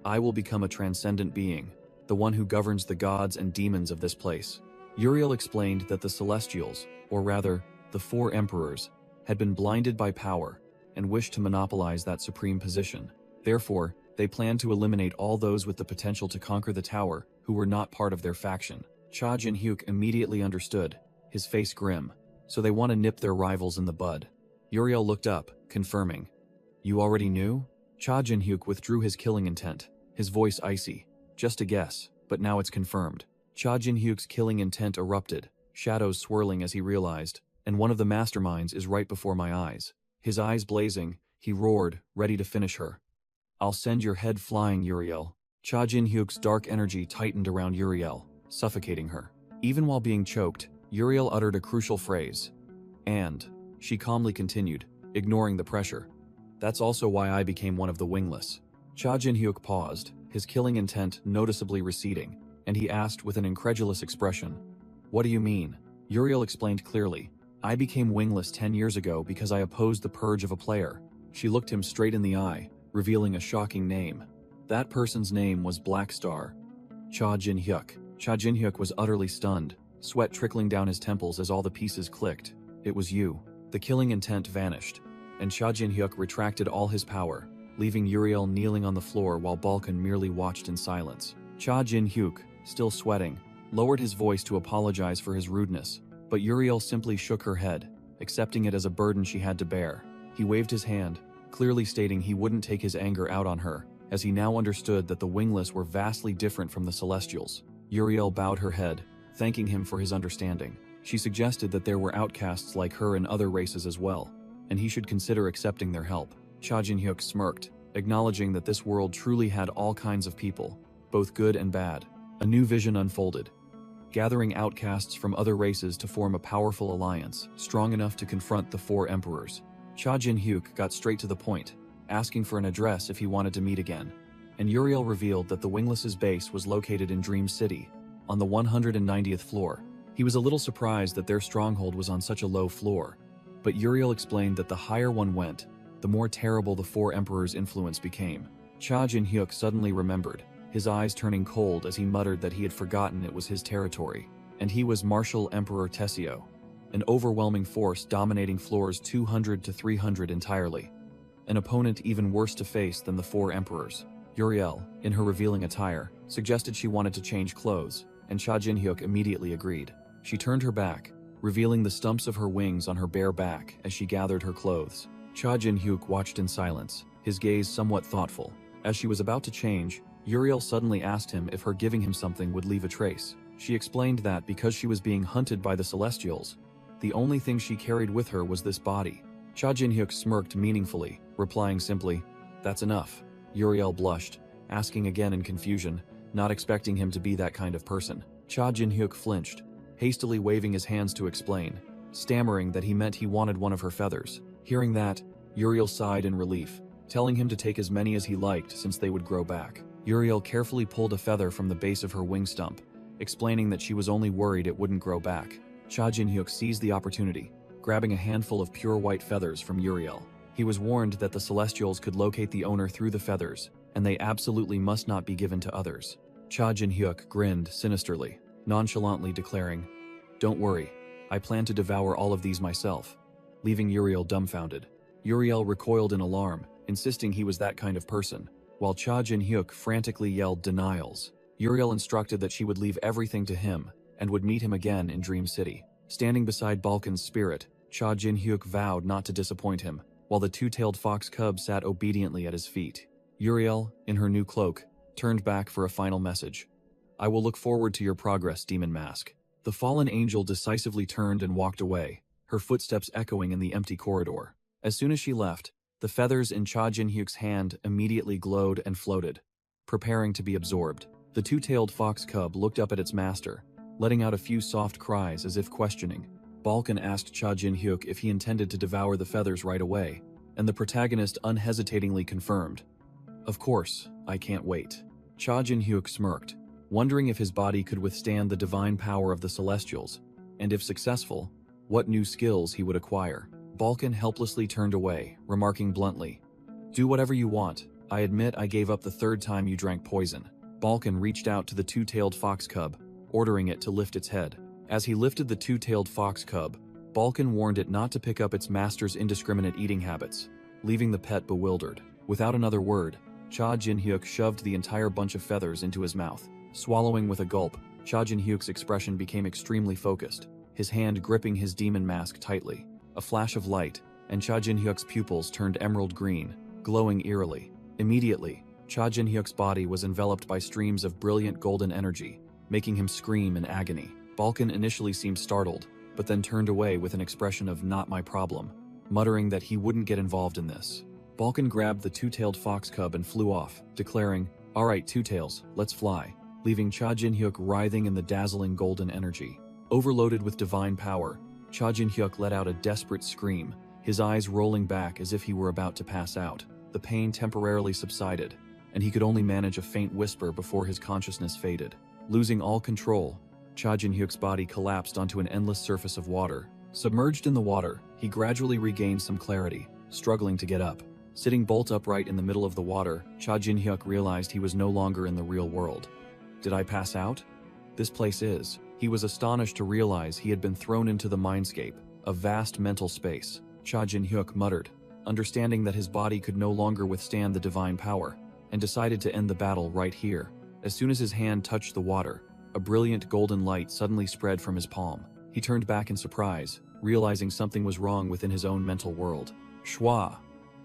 "I will become a transcendent being, the one who governs the gods and demons of this place." Uriel explained that the Celestials, or rather, the four emperors, had been blinded by power and wished to monopolize that supreme position. Therefore, they planned to eliminate all those with the potential to conquer the tower who were not part of their faction. Cha Jin-hyuk immediately understood, his face grim. So they want to nip their rivals in the bud. Uriel looked up, confirming. "You already knew?" Cha Jin-hyuk withdrew his killing intent, his voice icy. "Just a guess, but now it's confirmed." Cha Jin-hyuk's killing intent erupted, shadows swirling as he realized, and one of the masterminds is right before my eyes. His eyes blazing, He roared, ready to finish her. "I'll send your head flying, Uriel." Cha Jin-hyuk's dark energy tightened around Uriel, suffocating her. Even while being choked, Uriel uttered a crucial phrase. "And," she calmly continued, ignoring the pressure, "that's also why I became one of the wingless." Cha Jin-hyuk paused, his killing intent noticeably receding, and he asked with an incredulous expression, "What do you mean?" Uriel explained clearly, "I became wingless 10 years ago because I opposed the purge of a player." She looked him straight in the eye, revealing a shocking name. That person's name was Black Star. Cha Jin-hyuk. Cha Jin-hyuk was utterly stunned, sweat trickling down his temples as all the pieces clicked. "It was you." The killing intent vanished, and Cha Jin-hyuk retracted all his power, leaving Uriel kneeling on the floor while Balkan merely watched in silence. Cha Jin-hyuk, still sweating, lowered his voice to apologize for his rudeness, but Uriel simply shook her head, accepting it as a burden she had to bear. He waved his hand, clearly stating he wouldn't take his anger out on her, as he now understood that the wingless were vastly different from the Celestials. Uriel bowed her head, thanking him for his understanding. She suggested that there were outcasts like her in other races as well, and he should consider accepting their help. Cha Jin-hyuk smirked, acknowledging that this world truly had all kinds of people, both good and bad. A new vision unfolded, gathering outcasts from other races to form a powerful alliance, strong enough to confront the 4 emperors. Cha Jin-hyuk got straight to the point, asking for an address if he wanted to meet again, and Uriel revealed that the Wingless's base was located in Dream City, on the 190th floor. He was a little surprised that their stronghold was on such a low floor, but Uriel explained that the higher one went, the more terrible the 4 emperors' influence became. Cha Jin-hyuk suddenly remembered, his eyes turning cold as he muttered that he had forgotten it was his territory, and he was Martial Emperor Tessio, an overwhelming force dominating floors 200 to 300 entirely, an opponent even worse to face than the 4 emperors. Uriel, in her revealing attire, suggested she wanted to change clothes, and Cha Jin-hyuk immediately agreed. She turned her back, revealing the stumps of her wings on her bare back as she gathered her clothes. Cha Jin-hyuk watched in silence, his gaze somewhat thoughtful. As she was about to change, Uriel suddenly asked him if her giving him something would leave a trace. She explained that because she was being hunted by the Celestials, the only thing she carried with her was this body. Cha Jin-hyuk smirked meaningfully, replying simply, "That's enough." Uriel blushed, asking again in confusion, not expecting him to be that kind of person. Cha Jin-hyuk flinched, hastily waving his hands to explain, stammering that he meant he wanted one of her feathers. Hearing that, Uriel sighed in relief, telling him to take as many as he liked since they would grow back. Uriel carefully pulled a feather from the base of her wing stump, explaining that she was only worried it wouldn't grow back. Cha Jin-hyuk seized the opportunity, grabbing a handful of pure white feathers from Uriel. He was warned that the Celestials could locate the owner through the feathers, and they absolutely must not be given to others. Cha Jin-hyuk grinned sinisterly, nonchalantly declaring, "Don't worry, I plan to devour all of these myself," leaving Uriel dumbfounded. Uriel recoiled in alarm, insisting he was that kind of person, while Cha Jin-hyuk frantically yelled denials. Uriel instructed that she would leave everything to him, and would meet him again in Dream City. Standing beside Balkan's spirit, Cha Jin-hyuk vowed not to disappoint him, while the 2-tailed fox cub sat obediently at his feet. Uriel, in her new cloak, turned back for a final message. "I will look forward to your progress, Demon Mask." The fallen angel decisively turned and walked away, her footsteps echoing in the empty corridor. As soon as she left, the feathers in Cha Jin-hyuk's hand immediately glowed and floated, preparing to be absorbed. The 2-tailed fox cub looked up at its master, letting out a few soft cries as if questioning. Balkan asked Cha Jin-hyuk if he intended to devour the feathers right away, and the protagonist unhesitatingly confirmed, "Of course, I can't wait." Cha Jin-hyuk smirked, wondering if his body could withstand the divine power of the Celestials, and if successful, what new skills he would acquire. Balkan helplessly turned away, remarking bluntly, "Do whatever you want. I admit I gave up the 3rd time you drank poison." Balkan reached out to the 2-tailed fox cub, ordering it to lift its head. As he lifted the 2-tailed fox cub, Balkan warned it not to pick up its master's indiscriminate eating habits, leaving the pet bewildered. Without another word, Cha Jin-hyuk shoved the entire bunch of feathers into his mouth. Swallowing with a gulp, Cha Jin-hyuk's expression became extremely focused, his hand gripping his demon mask tightly. A flash of light, and Cha Jin-hyuk's pupils turned emerald green, glowing eerily. Immediately, Cha Jin-hyuk's body was enveloped by streams of brilliant golden energy, making him scream in agony. Balkan initially seemed startled, but then turned away with an expression of "not my problem," muttering that he wouldn't get involved in this. Balkan grabbed the two-tailed fox cub and flew off, declaring, "Alright, Two Tails, let's fly," leaving Cha Jin-hyuk writhing in the dazzling golden energy. Overloaded with divine power, Cha Jin-hyuk let out a desperate scream, his eyes rolling back as if he were about to pass out. The pain temporarily subsided, and he could only manage a faint whisper before his consciousness faded. Losing all control, Cha Jin-hyuk's body collapsed onto an endless surface of water. Submerged in the water, he gradually regained some clarity, struggling to get up. Sitting bolt upright in the middle of the water, Cha Jin-hyuk realized he was no longer in the real world. Did I pass out? This place is. He was astonished to realize he had been thrown into the mindscape, a vast mental space. Cha Jin-hyuk muttered, understanding that his body could no longer withstand the divine power, and decided to end the battle right here. As soon as his hand touched the water, a brilliant golden light suddenly spread from his palm. He turned back in surprise, realizing something was wrong within his own mental world. Shwa!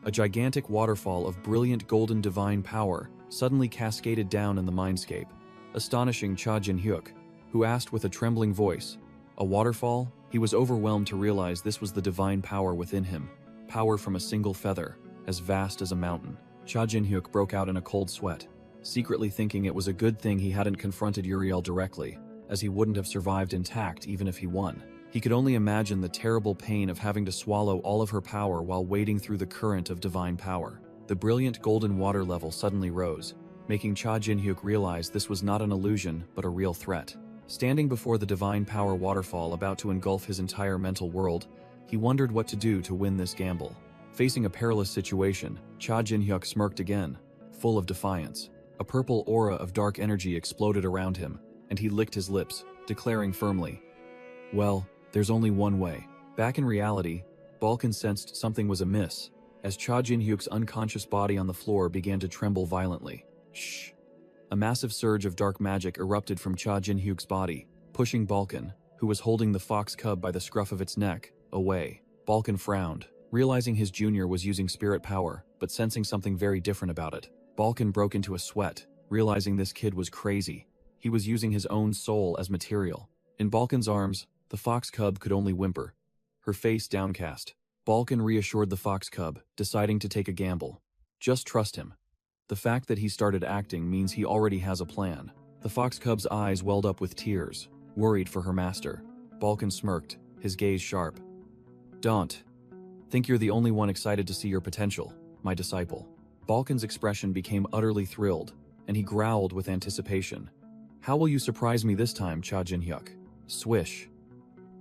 A gigantic waterfall of brilliant golden divine power suddenly cascaded down in the mindscape, astonishing Cha Jin-hyuk, who asked with a trembling voice, "A waterfall?" He was overwhelmed to realize this was the divine power within him, power from a single feather, as vast as a mountain. Cha Jin-hyuk broke out in a cold sweat, secretly thinking it was a good thing he hadn't confronted Uriel directly, as he wouldn't have survived intact even if he won. He could only imagine the terrible pain of having to swallow all of her power while wading through the current of divine power. The brilliant golden water level suddenly rose, making Cha Jin-hyuk realize this was not an illusion but a real threat. Standing before the divine power waterfall about to engulf his entire mental world, he wondered what to do to win this gamble. Facing a perilous situation, Cha Jin-hyuk smirked again, full of defiance. A purple aura of dark energy exploded around him, and he licked his lips, declaring firmly, "Well, there's only one way." Back in reality, Balkan sensed something was amiss, as Cha Jin-hyuk's unconscious body on the floor began to tremble violently. Shh! A massive surge of dark magic erupted from Cha Jin-hyuk's body, pushing Balkan, who was holding the fox cub by the scruff of its neck, away. Balkan frowned, realizing his junior was using spirit power, but sensing something very different about it. Balkan broke into a sweat, realizing this kid was crazy. He was using his own soul as material. In Balkan's arms, the fox cub could only whimper, her face downcast. Balkan reassured the fox cub, deciding to take a gamble. Just trust him. The fact that he started acting means he already has a plan. The fox cub's eyes welled up with tears, worried for her master. Balkan smirked, his gaze sharp. "Don't think you're the only one excited to see your potential, my disciple." Balkan's expression became utterly thrilled, and he growled with anticipation. "How will you surprise me this time, Cha Jin-hyuk?" Swish.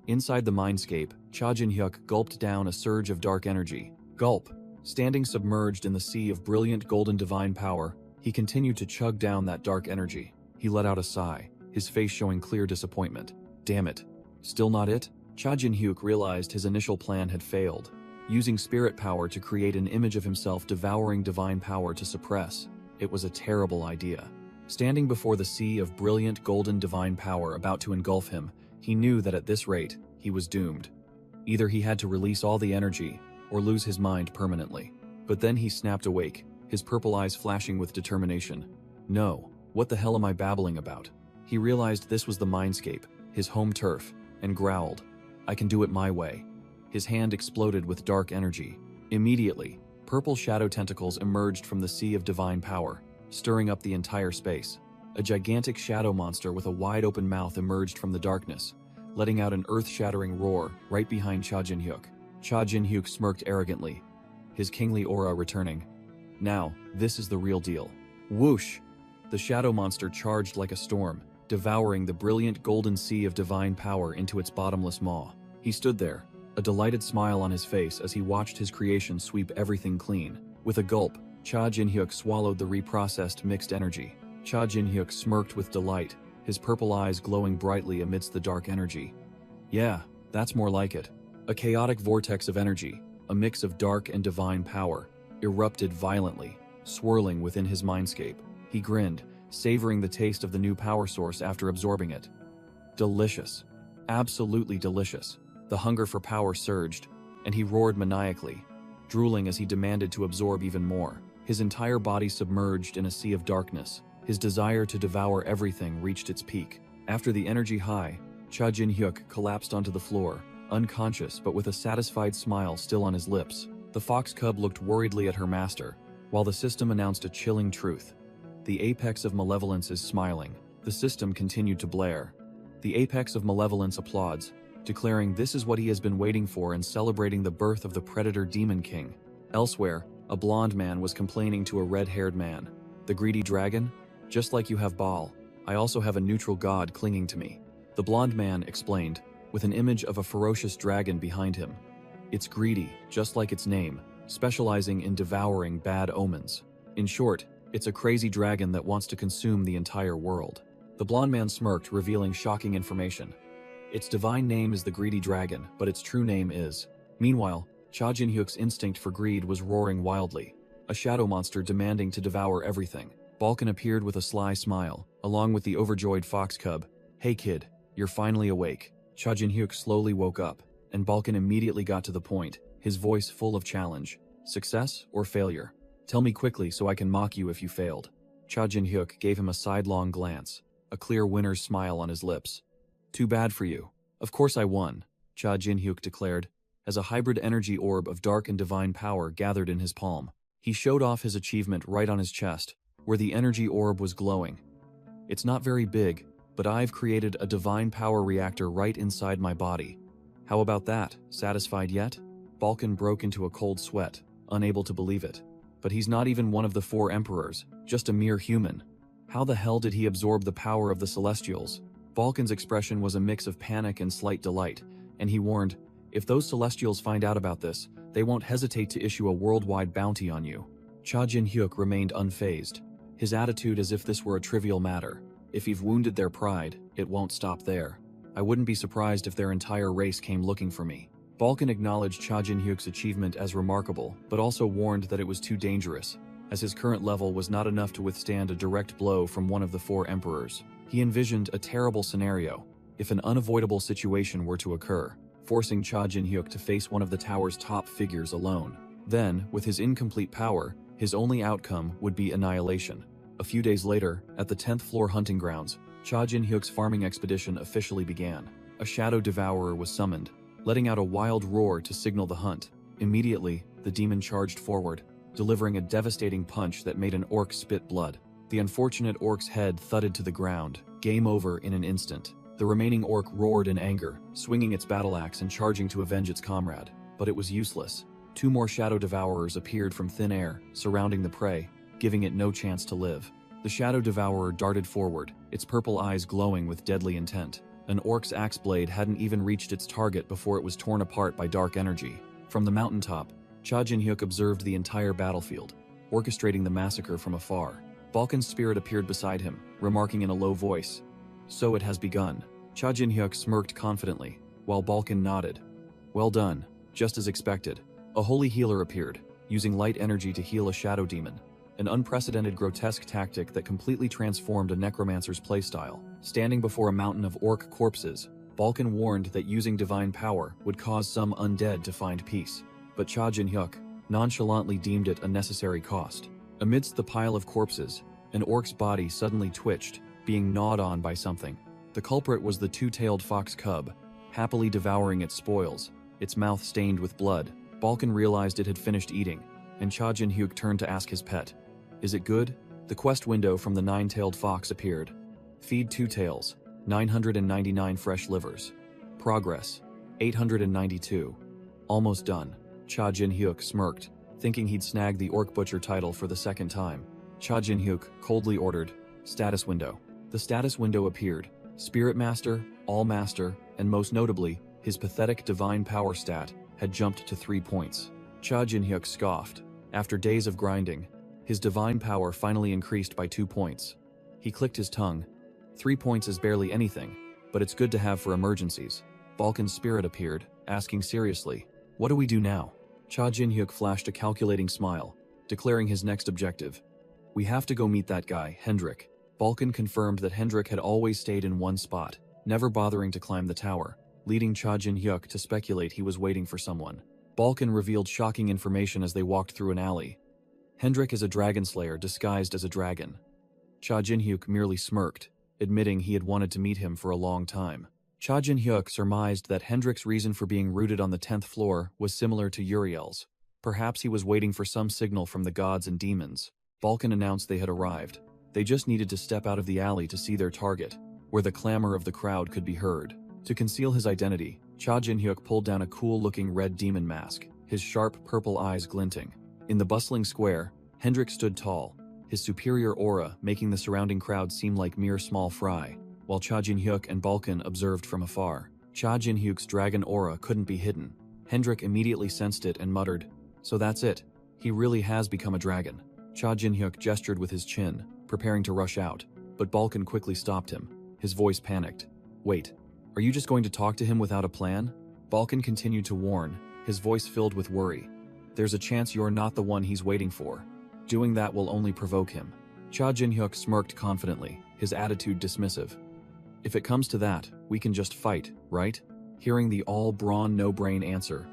Inside the mindscape, Cha Jin-hyuk gulped down a surge of dark energy. Gulp. Standing submerged in the sea of brilliant golden divine power, he continued to chug down that dark energy. He let out a sigh, his face showing clear disappointment. Damn it. Still not it? Cha Jin-hyuk realized his initial plan had failed, using spirit power to create an image of himself devouring divine power to suppress. It was a terrible idea. Standing before the sea of brilliant golden divine power about to engulf him, he knew that at this rate, he was doomed. Either he had to release all the energy, or lose his mind permanently. But then he snapped awake, his purple eyes flashing with determination. No, what the hell am I babbling about? He realized this was the mindscape, his home turf, and growled, "I can do it my way." His hand exploded with dark energy. Immediately, purple shadow tentacles emerged from the sea of divine power, stirring up the entire space. A gigantic shadow monster with a wide-open mouth emerged from the darkness, letting out an earth-shattering roar right behind Cha Jin-hyuk. Cha Jin-hyuk smirked arrogantly, his kingly aura returning. Now, this is the real deal. Whoosh! The shadow monster charged like a storm, devouring the brilliant golden sea of divine power into its bottomless maw. He stood there, a delighted smile on his face as he watched his creation sweep everything clean. With a gulp, Cha Jin-hyuk swallowed the reprocessed mixed energy. Cha Jin-hyuk smirked with delight, his purple eyes glowing brightly amidst the dark energy. Yeah, that's more like it. A chaotic vortex of energy, a mix of dark and divine power, erupted violently, swirling within his mindscape. He grinned, savoring the taste of the new power source after absorbing it. Delicious. Absolutely delicious. The hunger for power surged, and he roared maniacally, drooling as he demanded to absorb even more. His entire body submerged in a sea of darkness. His desire to devour everything reached its peak. After the energy high, Cha Jin-hyuk collapsed onto the floor, unconscious but with a satisfied smile still on his lips. The fox cub looked worriedly at her master, while the system announced a chilling truth. The apex of malevolence is smiling. The system continued to blare. The apex of malevolence applauds, declaring this is what he has been waiting for and celebrating the birth of the predator demon king. Elsewhere, a blonde man was complaining to a red-haired man. The greedy dragon? Just like you have Baal, I also have a neutral god clinging to me. The blonde man explained, with an image of a ferocious dragon behind him. It's greedy, just like its name, specializing in devouring bad omens. In short, it's a crazy dragon that wants to consume the entire world. The blonde man smirked, revealing shocking information. Its divine name is the greedy dragon, but its true name is... Meanwhile, Cha Jin-hyuk's instinct for greed was roaring wildly, a shadow monster demanding to devour everything. Balkan appeared with a sly smile, along with the overjoyed fox cub. Hey kid, you're finally awake. Cha Jin-hyuk slowly woke up, and Balkan immediately got to the point, his voice full of challenge. Success or failure? Tell me quickly so I can mock you if you failed. Cha Jin-hyuk gave him a sidelong glance, a clear winner's smile on his lips. Too bad for you. Of course I won, Cha Jin-hyuk declared, as a hybrid energy orb of dark and divine power gathered in his palm. He showed off his achievement right on his chest, where the energy orb was glowing. It's not very big, but I've created a divine power reactor right inside my body. How about that? Satisfied yet? Balkan broke into a cold sweat, unable to believe it. But he's not even one of the 4 emperors, just a mere human. How the hell did he absorb the power of the Celestials? Balkan's expression was a mix of panic and slight delight, and he warned, if those Celestials find out about this, they won't hesitate to issue a worldwide bounty on you. Cha Jin-hyuk remained unfazed, his attitude as if this were a trivial matter. If you've wounded their pride, it won't stop there. I wouldn't be surprised if their entire race came looking for me. Balkan acknowledged Cha Jin-hyuk's achievement as remarkable, but also warned that it was too dangerous, as his current level was not enough to withstand a direct blow from one of the 4 emperors. He envisioned a terrible scenario, if an unavoidable situation were to occur, forcing Cha Jin-hyuk to face one of the tower's top figures alone. Then, with his incomplete power, his only outcome would be annihilation. A few days later, at the 10th floor hunting grounds, Cha Jin-hyuk's farming expedition officially began. A shadow devourer was summoned, letting out a wild roar to signal the hunt. Immediately, the demon charged forward, delivering a devastating punch that made an orc spit blood. The unfortunate orc's head thudded to the ground, game over in an instant. The remaining orc roared in anger, swinging its battle axe and charging to avenge its comrade. But it was useless. 2 more shadow devourers appeared from thin air, surrounding the prey, giving it no chance to live. The shadow devourer darted forward, its purple eyes glowing with deadly intent. An orc's axe blade hadn't even reached its target before it was torn apart by dark energy. From the mountaintop, Cha Jin-hyuk observed the entire battlefield, orchestrating the massacre from afar. Balkan's spirit appeared beside him, remarking in a low voice, "So it has begun." Cha Jin-hyuk smirked confidently, while Balkan nodded. "Well done, just as expected." A holy healer appeared, using light energy to heal a shadow demon, an unprecedented grotesque tactic that completely transformed a necromancer's playstyle. Standing before a mountain of orc corpses, Balkan warned that using divine power would cause some undead to find peace. But Cha Jin-hyuk nonchalantly deemed it a necessary cost. Amidst the pile of corpses, an orc's body suddenly twitched, being gnawed on by something. The culprit was the 2-tailed fox cub, happily devouring its spoils, its mouth stained with blood. Balkan realized it had finished eating, and Cha Jin-hyuk turned to ask his pet, "Is it good?" The quest window from the 9-tailed fox appeared. Feed 2 tails, 999 fresh livers. Progress, 892. Almost done. Cha Jin-hyuk smirked, thinking he'd snag the orc butcher title for the 2nd time. Cha Jin-hyuk coldly ordered, "Status window." The status window appeared. Spirit Master, All Master, and most notably, his pathetic divine power stat had jumped to 3 points. Cha Jin-hyuk scoffed. After days of grinding, his divine power finally increased by 2 points. He clicked his tongue. 3 points is barely anything, but it's good to have for emergencies. Balkan's spirit appeared, asking seriously, "What do we do now?" Cha Jin-hyuk flashed a calculating smile, declaring his next objective. "We have to go meet that guy, Hendrik." Balkan confirmed that Hendrik had always stayed in one spot, never bothering to climb the tower, leading Cha Jin-hyuk to speculate he was waiting for someone. Balkan revealed shocking information as they walked through an alley. Hendrik is a dragon slayer disguised as a dragon. Cha Jin-hyuk merely smirked, admitting he had wanted to meet him for a long time. Cha Jin-hyuk surmised that Hendrik's reason for being rooted on the 10th floor was similar to Uriel's. Perhaps he was waiting for some signal from the gods and demons. Balkan announced they had arrived. They just needed to step out of the alley to see their target, where the clamor of the crowd could be heard. To conceal his identity, Cha Jin-hyuk pulled down a cool-looking red demon mask, his sharp purple eyes glinting. In the bustling square, Hendrik stood tall, his superior aura making the surrounding crowd seem like mere small fry, while Cha Jin-hyuk and Balkan observed from afar. Cha Jin-hyuk's dragon aura couldn't be hidden. Hendrik immediately sensed it and muttered, "So that's it. He really has become a dragon." Cha Jin-hyuk gestured with his chin, preparing to rush out, but Balkan quickly stopped him. His voice panicked. "Wait, are you just going to talk to him without a plan?" Balkan continued to warn, his voice filled with worry. "There's a chance you're not the one he's waiting for. Doing that will only provoke him." Cha Jin-hyuk smirked confidently, his attitude dismissive. "If it comes to that, we can just fight, right?" Hearing the all-brawn, no-brain answer,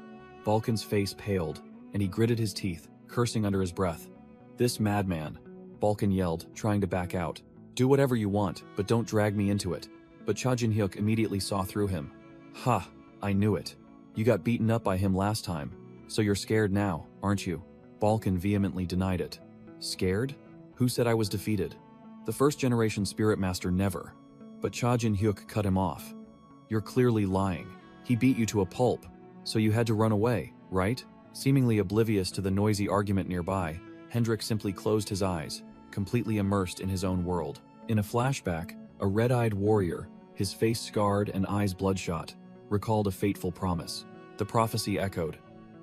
Balkan's face paled, and he gritted his teeth, cursing under his breath. "This madman," Balkan yelled, trying to back out. "Do whatever you want, but don't drag me into it." But Cha Jin-hyuk immediately saw through him. "Ha, I knew it. You got beaten up by him last time, so you're scared now, aren't you?" Balkan vehemently denied it. "Scared? Who said I was defeated? The first-generation Spirit Master never." But Cha Jin-hyuk cut him off. "You're clearly lying. He beat you to a pulp, so you had to run away, right?" Seemingly oblivious to the noisy argument nearby, Hendrik simply closed his eyes, completely immersed in his own world. In a flashback, a red-eyed warrior, his face scarred and eyes bloodshot, recalled a fateful promise. The prophecy echoed,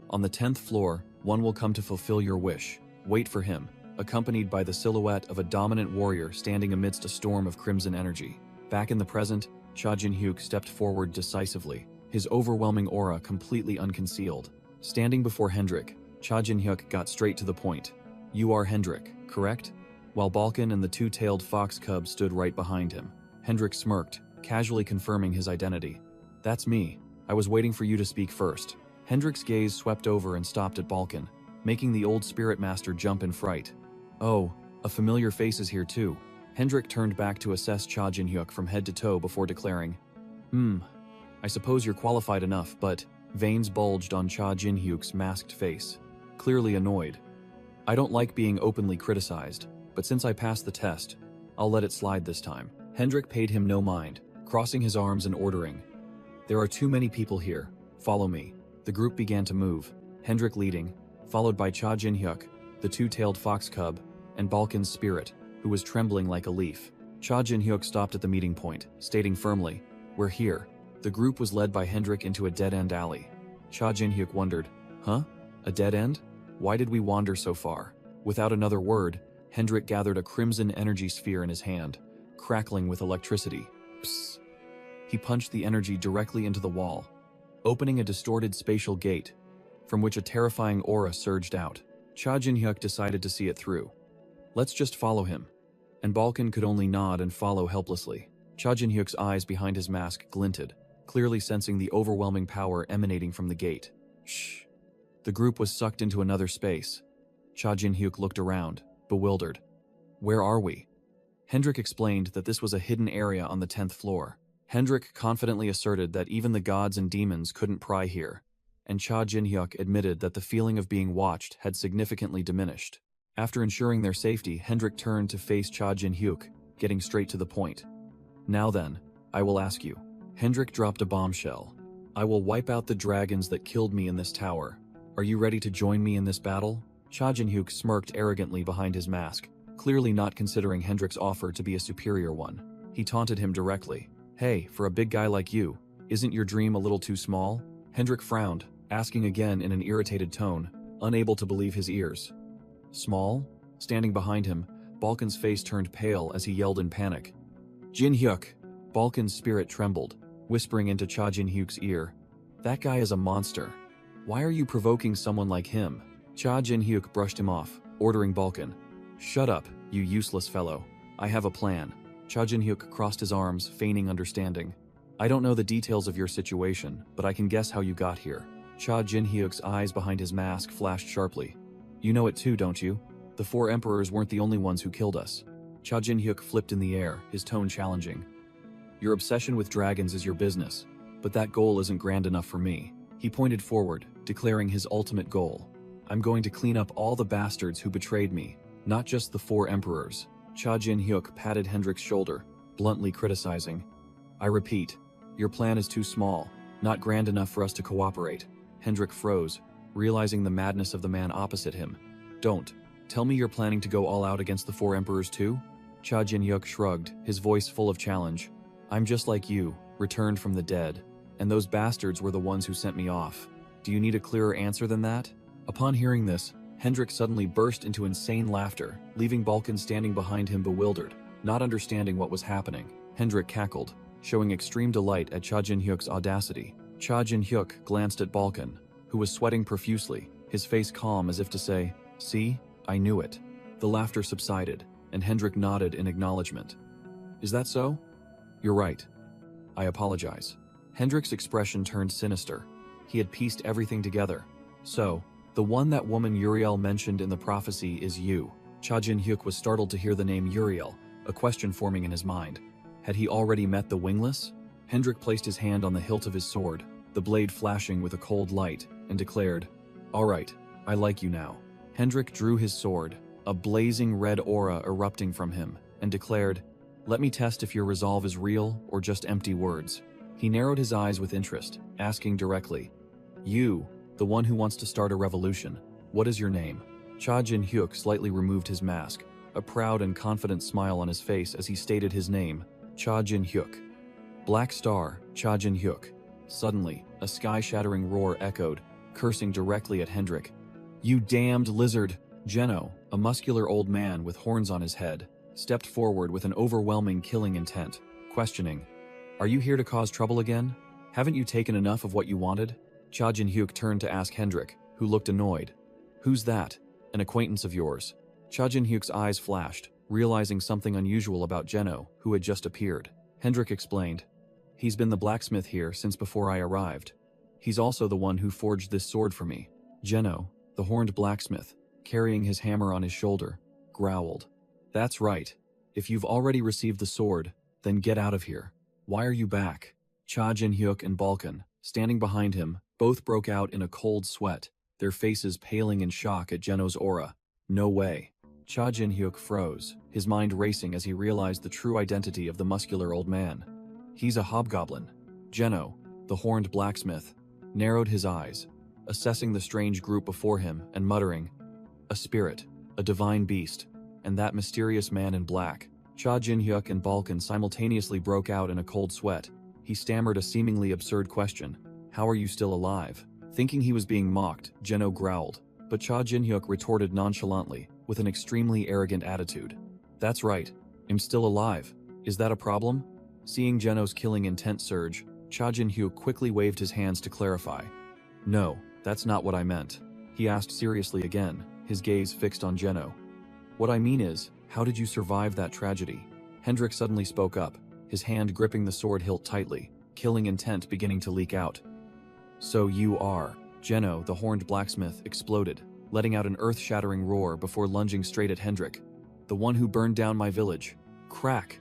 "On the 10th floor, one will come to fulfill your wish. Wait for him," accompanied by the silhouette of a dominant warrior standing amidst a storm of crimson energy. Back in the present, Cha Jin-hyuk stepped forward decisively, his overwhelming aura completely unconcealed. Standing before Hendrik, Cha Jin-hyuk got straight to the point. "You are Hendrik, correct?" While Balkan and the two-tailed fox cub stood right behind him, Hendrik smirked, casually confirming his identity. "That's me. I was waiting for you to speak first." Hendrik's gaze swept over and stopped at Balkan, making the old spirit master jump in fright. "Oh, a familiar face is here too." Hendrik turned back to assess Cha Jin-hyuk from head to toe before declaring, I suppose you're qualified enough, but..." Veins bulged on Cha Jin-hyuk's masked face, clearly annoyed. "I don't like being openly criticized, but since I passed the test, I'll let it slide this time." Hendrik paid him no mind, crossing his arms and ordering, "There are too many people here. Follow me." The group began to move, Hendrik leading, followed by Cha Jin-hyuk, the two-tailed fox cub, and Balkan's spirit, who was trembling like a leaf. Cha Jin-hyuk stopped at the meeting point, stating firmly, "We're here." The group was led by Hendrik into a dead-end alley. Cha Jin-hyuk wondered, "Huh? A dead end? Why did we wander so far?" Without another word, Hendrik gathered a crimson energy sphere in his hand, crackling with electricity. Psst. He punched the energy directly into the wall, opening a distorted spatial gate, from which a terrifying aura surged out. Cha Jin-hyuk decided to see it through. "Let's just follow him." And Balkan could only nod and follow helplessly. Cha Jin-hyuk's eyes behind his mask glinted, clearly sensing the overwhelming power emanating from the gate. Shh. The group was sucked into another space. Cha Jin-hyuk looked around, bewildered. "Where are we?" Hendrik explained that this was a hidden area on the 10th floor. Hendrik confidently asserted that even the gods and demons couldn't pry here, and Cha Jin-hyuk admitted that the feeling of being watched had significantly diminished. After ensuring their safety, Hendrik turned to face Cha Jin-hyuk, getting straight to the point. "Now then, I will ask you." Hendrik dropped a bombshell. "I will wipe out the dragons that killed me in this tower. Are you ready to join me in this battle?" Cha Jin-hyuk smirked arrogantly behind his mask, clearly not considering Hendrik's offer to be a superior one. He taunted him directly. "Hey, for a big guy like you, isn't your dream a little too small?" Hendrik frowned, asking again in an irritated tone, unable to believe his ears. "Small?" Standing behind him, Balkan's face turned pale as he yelled in panic. "Jin-hyuk!" Balkan's spirit trembled, whispering into Cha Jin-hyuk's ear, "That guy is a monster. Why are you provoking someone like him?" Cha Jin-hyuk brushed him off, ordering Balkan, "Shut up, you useless fellow. I have a plan." Cha Jin-hyuk crossed his arms, feigning understanding. "I don't know the details of your situation, but I can guess how you got here." Cha Jin-hyuk's eyes behind his mask flashed sharply. "You know it too, don't you? The 4 emperors weren't the only ones who killed us." Cha Jin-hyuk flipped in the air, his tone challenging. "Your obsession with dragons is your business, but that goal isn't grand enough for me." He pointed forward, declaring his ultimate goal. I'm going to clean up all the bastards who betrayed me, not just the 4 emperors. Cha Jin-hyuk patted Hendrik's shoulder, bluntly criticizing. I repeat, your plan is too small, not grand enough for us to cooperate. Hendrik froze, realizing the madness of the man opposite him. Don't. Tell me you're planning to go all out against the 4 emperors too? Cha Jin-hyuk shrugged, his voice full of challenge. I'm just like you, returned from the dead, and those bastards were the ones who sent me off. Do you need a clearer answer than that? Upon hearing this, Hendrik suddenly burst into insane laughter, leaving Balkan standing behind him bewildered, not understanding what was happening. Hendrik cackled, showing extreme delight at Cha Jin-hyuk's audacity. Cha Jin-hyuk glanced at Balkan, who was sweating profusely, his face calm as if to say, See, I knew it. The laughter subsided, and Hendrik nodded in acknowledgement. Is that so? You're right. I apologize. Hendrik's expression turned sinister. He had pieced everything together. So, the one that woman Uriel mentioned in the prophecy is you. Cha Jin-hyuk was startled to hear the name Uriel, a question forming in his mind. Had he already met the wingless? Hendrik placed his hand on the hilt of his sword, the blade flashing with a cold light, and declared, All right, I like you now. Hendrik drew his sword, a blazing red aura erupting from him, and declared, Let me test if your resolve is real or just empty words. He narrowed his eyes with interest, asking directly, You, the one who wants to start a revolution, what is your name? Cha Jin-hyuk slightly removed his mask, a proud and confident smile on his face as he stated his name, Cha Jin-hyuk. Black Star, Cha Jin-hyuk. Suddenly, a sky-shattering roar echoed, cursing directly at Hendrik. You damned lizard! Jeno, a muscular old man with horns on his head, stepped forward with an overwhelming killing intent, questioning, Are you here to cause trouble again? Haven't you taken enough of what you wanted? Cha Jin-hyuk turned to ask Hendrik, who looked annoyed. Who's that? An acquaintance of yours. Cha Jin-hyuk's eyes flashed, realizing something unusual about Jeno, who had just appeared. Hendrik explained, He's been the blacksmith here since before I arrived. He's also the one who forged this sword for me. Jeno, the horned blacksmith, carrying his hammer on his shoulder, growled. That's right. If you've already received the sword, then get out of here. Why are you back? Cha Jin-hyuk and Balkan, standing behind him, both broke out in a cold sweat, their faces paling in shock at Jeno's aura. No way. Cha Jin-hyuk froze, his mind racing as he realized the true identity of the muscular old man. He's a hobgoblin. Jeno, the horned blacksmith, narrowed his eyes, assessing the strange group before him and muttering, A spirit, a divine beast, and that mysterious man in black. Cha Jin-hyuk and Balkan simultaneously broke out in a cold sweat. He stammered a seemingly absurd question. How are you still alive? Thinking he was being mocked, Jeno growled, but Cha Jin-hyuk retorted nonchalantly, with an extremely arrogant attitude. That's right, I'm still alive. Is that a problem? Seeing Jeno's killing intent surge, Cha Jin-hyuk quickly waved his hands to clarify. No, that's not what I meant. He asked seriously again, his gaze fixed on Jeno. What I mean is, how did you survive that tragedy? Hendrik suddenly spoke up, his hand gripping the sword hilt tightly, killing intent beginning to leak out. So you are. Jeno, the horned blacksmith, exploded, letting out an earth-shattering roar before lunging straight at Hendrik. The one who burned down my village. Crack!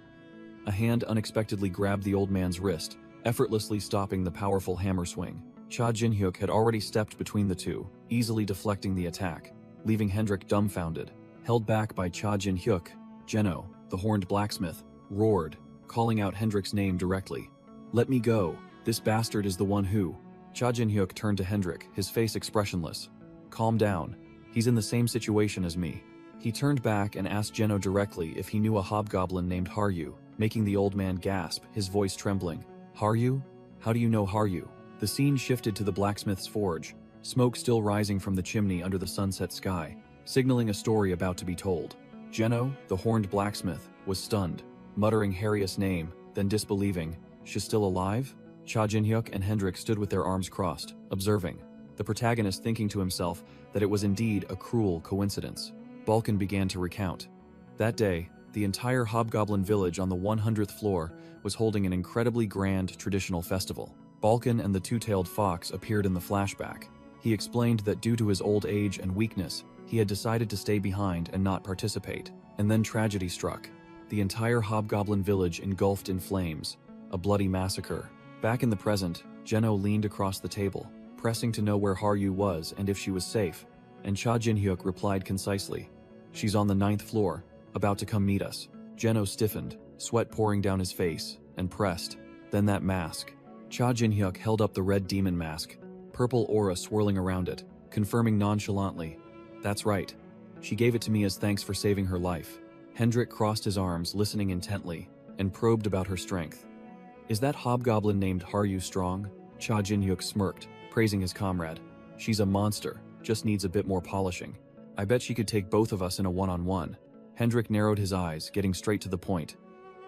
A hand unexpectedly grabbed the old man's wrist, effortlessly stopping the powerful hammer swing. Cha Jin-hyuk had already stepped between the two, easily deflecting the attack, leaving Hendrik dumbfounded. Held back by Cha Jin-hyuk, Jeno, the horned blacksmith, roared, calling out Hendrik's name directly. Let me go. This bastard is the one who... Cha Jin-hyuk turned to Hendrik, his face expressionless. Calm down. He's in the same situation as me. He turned back and asked Jeno directly if he knew a hobgoblin named Haryu, making the old man gasp, his voice trembling. Haryu? How do you know Haryu? The scene shifted to the blacksmith's forge, smoke still rising from the chimney under the sunset sky, signaling a story about to be told. Jeno, the horned blacksmith, was stunned, muttering Harrius' name, then disbelieving. She's still alive? Cha Jin-hyuk and Hendrik stood with their arms crossed, observing, the protagonist thinking to himself that it was indeed a cruel coincidence. Balkan began to recount. That day, the entire hobgoblin village on the 100th floor was holding an incredibly grand traditional festival. Balkan and the two-tailed fox appeared in the flashback. He explained that due to his old age and weakness, he had decided to stay behind and not participate. And then tragedy struck. The entire hobgoblin village engulfed in flames. A bloody massacre. Back in the present, Jeno leaned across the table, pressing to know where Haryu was and if she was safe. and Cha Jin-hyuk replied concisely, "She's on the 9th floor, about to come meet us." Jeno stiffened, sweat pouring down his face, and pressed. Then that mask. Cha Jin-hyuk held up the red demon mask, purple aura swirling around it, confirming nonchalantly, "That's right. She gave it to me as thanks for saving her life." Hendrik crossed his arms, listening intently, and probed about her strength. "Is that hobgoblin named Haryu strong?" Cha Jin-hyuk smirked, praising his comrade. "She's a monster, just needs a bit more polishing. I bet she could take both of us in a one-on-one." Hendrik narrowed his eyes, getting straight to the point.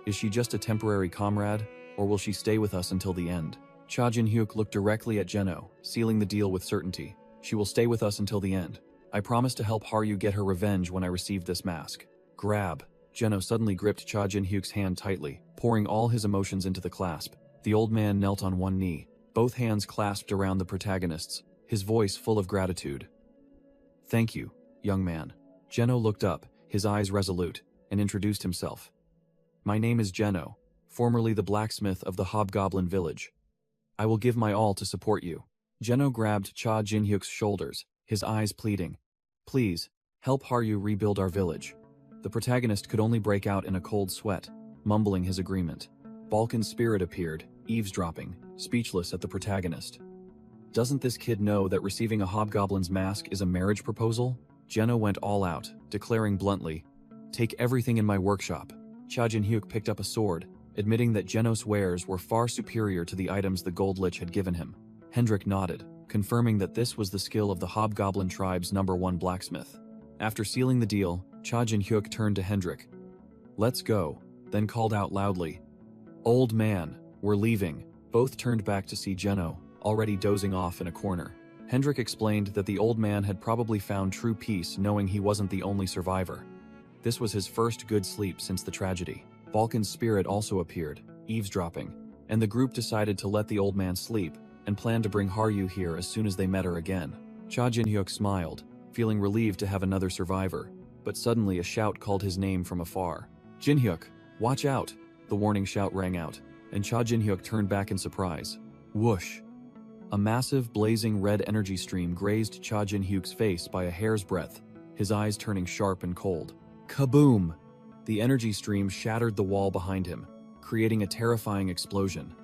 "Is she just a temporary comrade, or will she stay with us until the end?" Cha Jin-hyuk looked directly at Jeno, sealing the deal with certainty. "She will stay with us until the end. I promise to help Haryu get her revenge when I receive this mask." "Grab." Jeno suddenly gripped Cha Jin-hyuk's hand tightly, pouring all his emotions into the clasp. The old man knelt on one knee, both hands clasped around the protagonists, his voice full of gratitude. "Thank you, young man." Jeno looked up, his eyes resolute, and introduced himself. "My name is Jeno, formerly the blacksmith of the Hobgoblin village. I will give my all to support you." Jeno grabbed Cha Jin-hyuk's shoulders, his eyes pleading, "Please, help Haryu rebuild our village." The protagonist could only break out in a cold sweat, mumbling his agreement. Balkan's spirit appeared, eavesdropping, speechless at the protagonist. Doesn't this kid know that receiving a hobgoblin's mask is a marriage proposal? Jeno went all out, declaring bluntly, "Take everything in my workshop." Cha Jin-hyuk picked up a sword, admitting that Jeno's wares were far superior to the items the Gold Lich had given him. Hendrik nodded, confirming that this was the skill of the Hobgoblin tribe's #1 blacksmith. After sealing the deal, Cha Jin-hyuk turned to Hendrik. "Let's go," then called out loudly, "Old man, we're leaving." Both turned back to see Jeno, already dozing off in a corner. Hendrik explained that the old man had probably found true peace knowing he wasn't the only survivor. This was his first good sleep since the tragedy. Balkan's spirit also appeared, eavesdropping, and the group decided to let the old man sleep and planned to bring Haryu here as soon as they met her again. Cha Jin-hyuk smiled, feeling relieved to have another survivor, but suddenly a shout called his name from afar. "Jin-hyuk, watch out!" The warning shout rang out, and Cha Jin-hyuk turned back in surprise. Whoosh! A massive, blazing red energy stream grazed Cha Jin-hyuk's face by a hair's breadth, his eyes turning sharp and cold. Kaboom! The energy stream shattered the wall behind him, creating a terrifying explosion.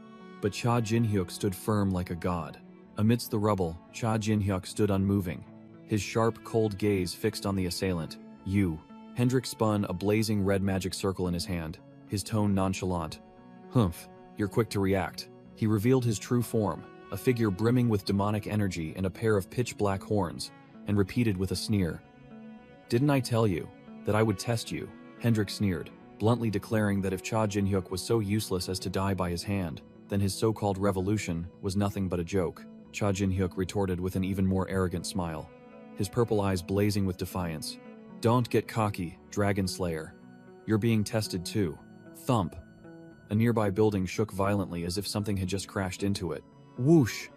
But Cha Jin-hyuk stood firm like a god. Amidst the rubble, Cha Jin-hyuk stood unmoving, his sharp, cold gaze fixed on the assailant. "You." Hendrik spun a blazing red magic circle in his hand, his tone nonchalant. "Humph, you're quick to react." He revealed his true form, a figure brimming with demonic energy and a pair of pitch-black horns, and repeated with a sneer, "Didn't I tell you that I would test you?" Hendrik sneered, bluntly declaring that if Cha Jin-hyuk was so useless as to die by his hand, then his so-called revolution was nothing but a joke. Cha Jin-hyuk retorted with an even more arrogant smile, his purple eyes blazing with defiance. "Don't get cocky, Dragon Slayer. You're being tested too." Thump! A nearby building shook violently as if something had just crashed into it. Whoosh!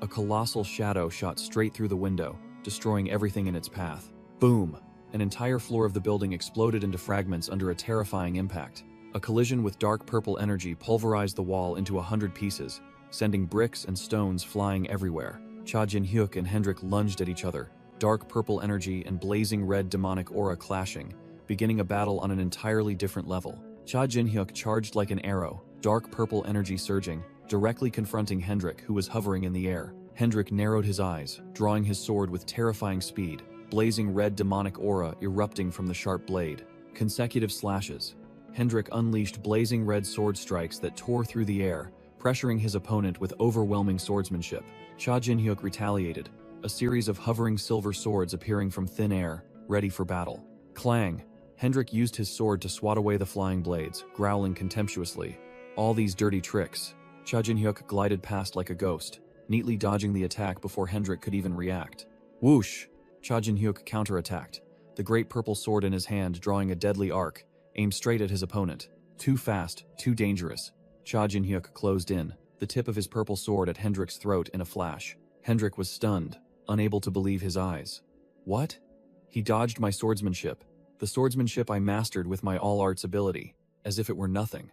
A colossal shadow shot straight through the window, destroying everything in its path. Boom! An entire floor of the building exploded into fragments under a terrifying impact. A collision with dark purple energy pulverized the wall into 100 pieces, sending bricks and stones flying everywhere. Cha Jin-hyuk and Hendrik lunged at each other, dark purple energy and blazing red demonic aura clashing, beginning a battle on an entirely different level. Cha Jin-hyuk charged like an arrow, dark purple energy surging, directly confronting Hendrik, who was hovering in the air. Hendrik narrowed his eyes, drawing his sword with terrifying speed, blazing red demonic aura erupting from the sharp blade. Consecutive slashes. Hendrik unleashed blazing red sword strikes that tore through the air, pressuring his opponent with overwhelming swordsmanship. Cha Jin-hyuk retaliated, a series of hovering silver swords appearing from thin air, ready for battle. Clang! Hendrik used his sword to swat away the flying blades, growling contemptuously. "All these dirty tricks." Cha Jin-hyuk glided past like a ghost, neatly dodging the attack before Hendrik could even react. Whoosh! Cha Jin-hyuk counterattacked, the great purple sword in his hand drawing a deadly arc, aimed straight at his opponent. Too fast, too dangerous. Cha Jin-hyuk closed in, the tip of his purple sword at Hendrik's throat in a flash. Hendrik was stunned, unable to believe his eyes. What? He dodged my swordsmanship, the swordsmanship I mastered with my all-arts ability, as if it were nothing.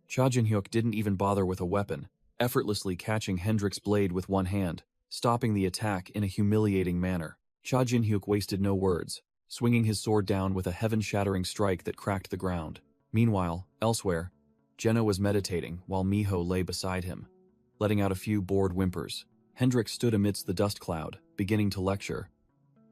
Cha Jin-hyuk didn't even bother with a weapon, effortlessly catching Hendrik's blade with one hand, stopping the attack in a humiliating manner. Cha Jin-hyuk wasted no words, swinging his sword down with a heaven-shattering strike that cracked the ground. Meanwhile, elsewhere, Jenna was meditating while Miho lay beside him, letting out a few bored whimpers. Hendrik stood amidst the dust cloud, beginning to lecture.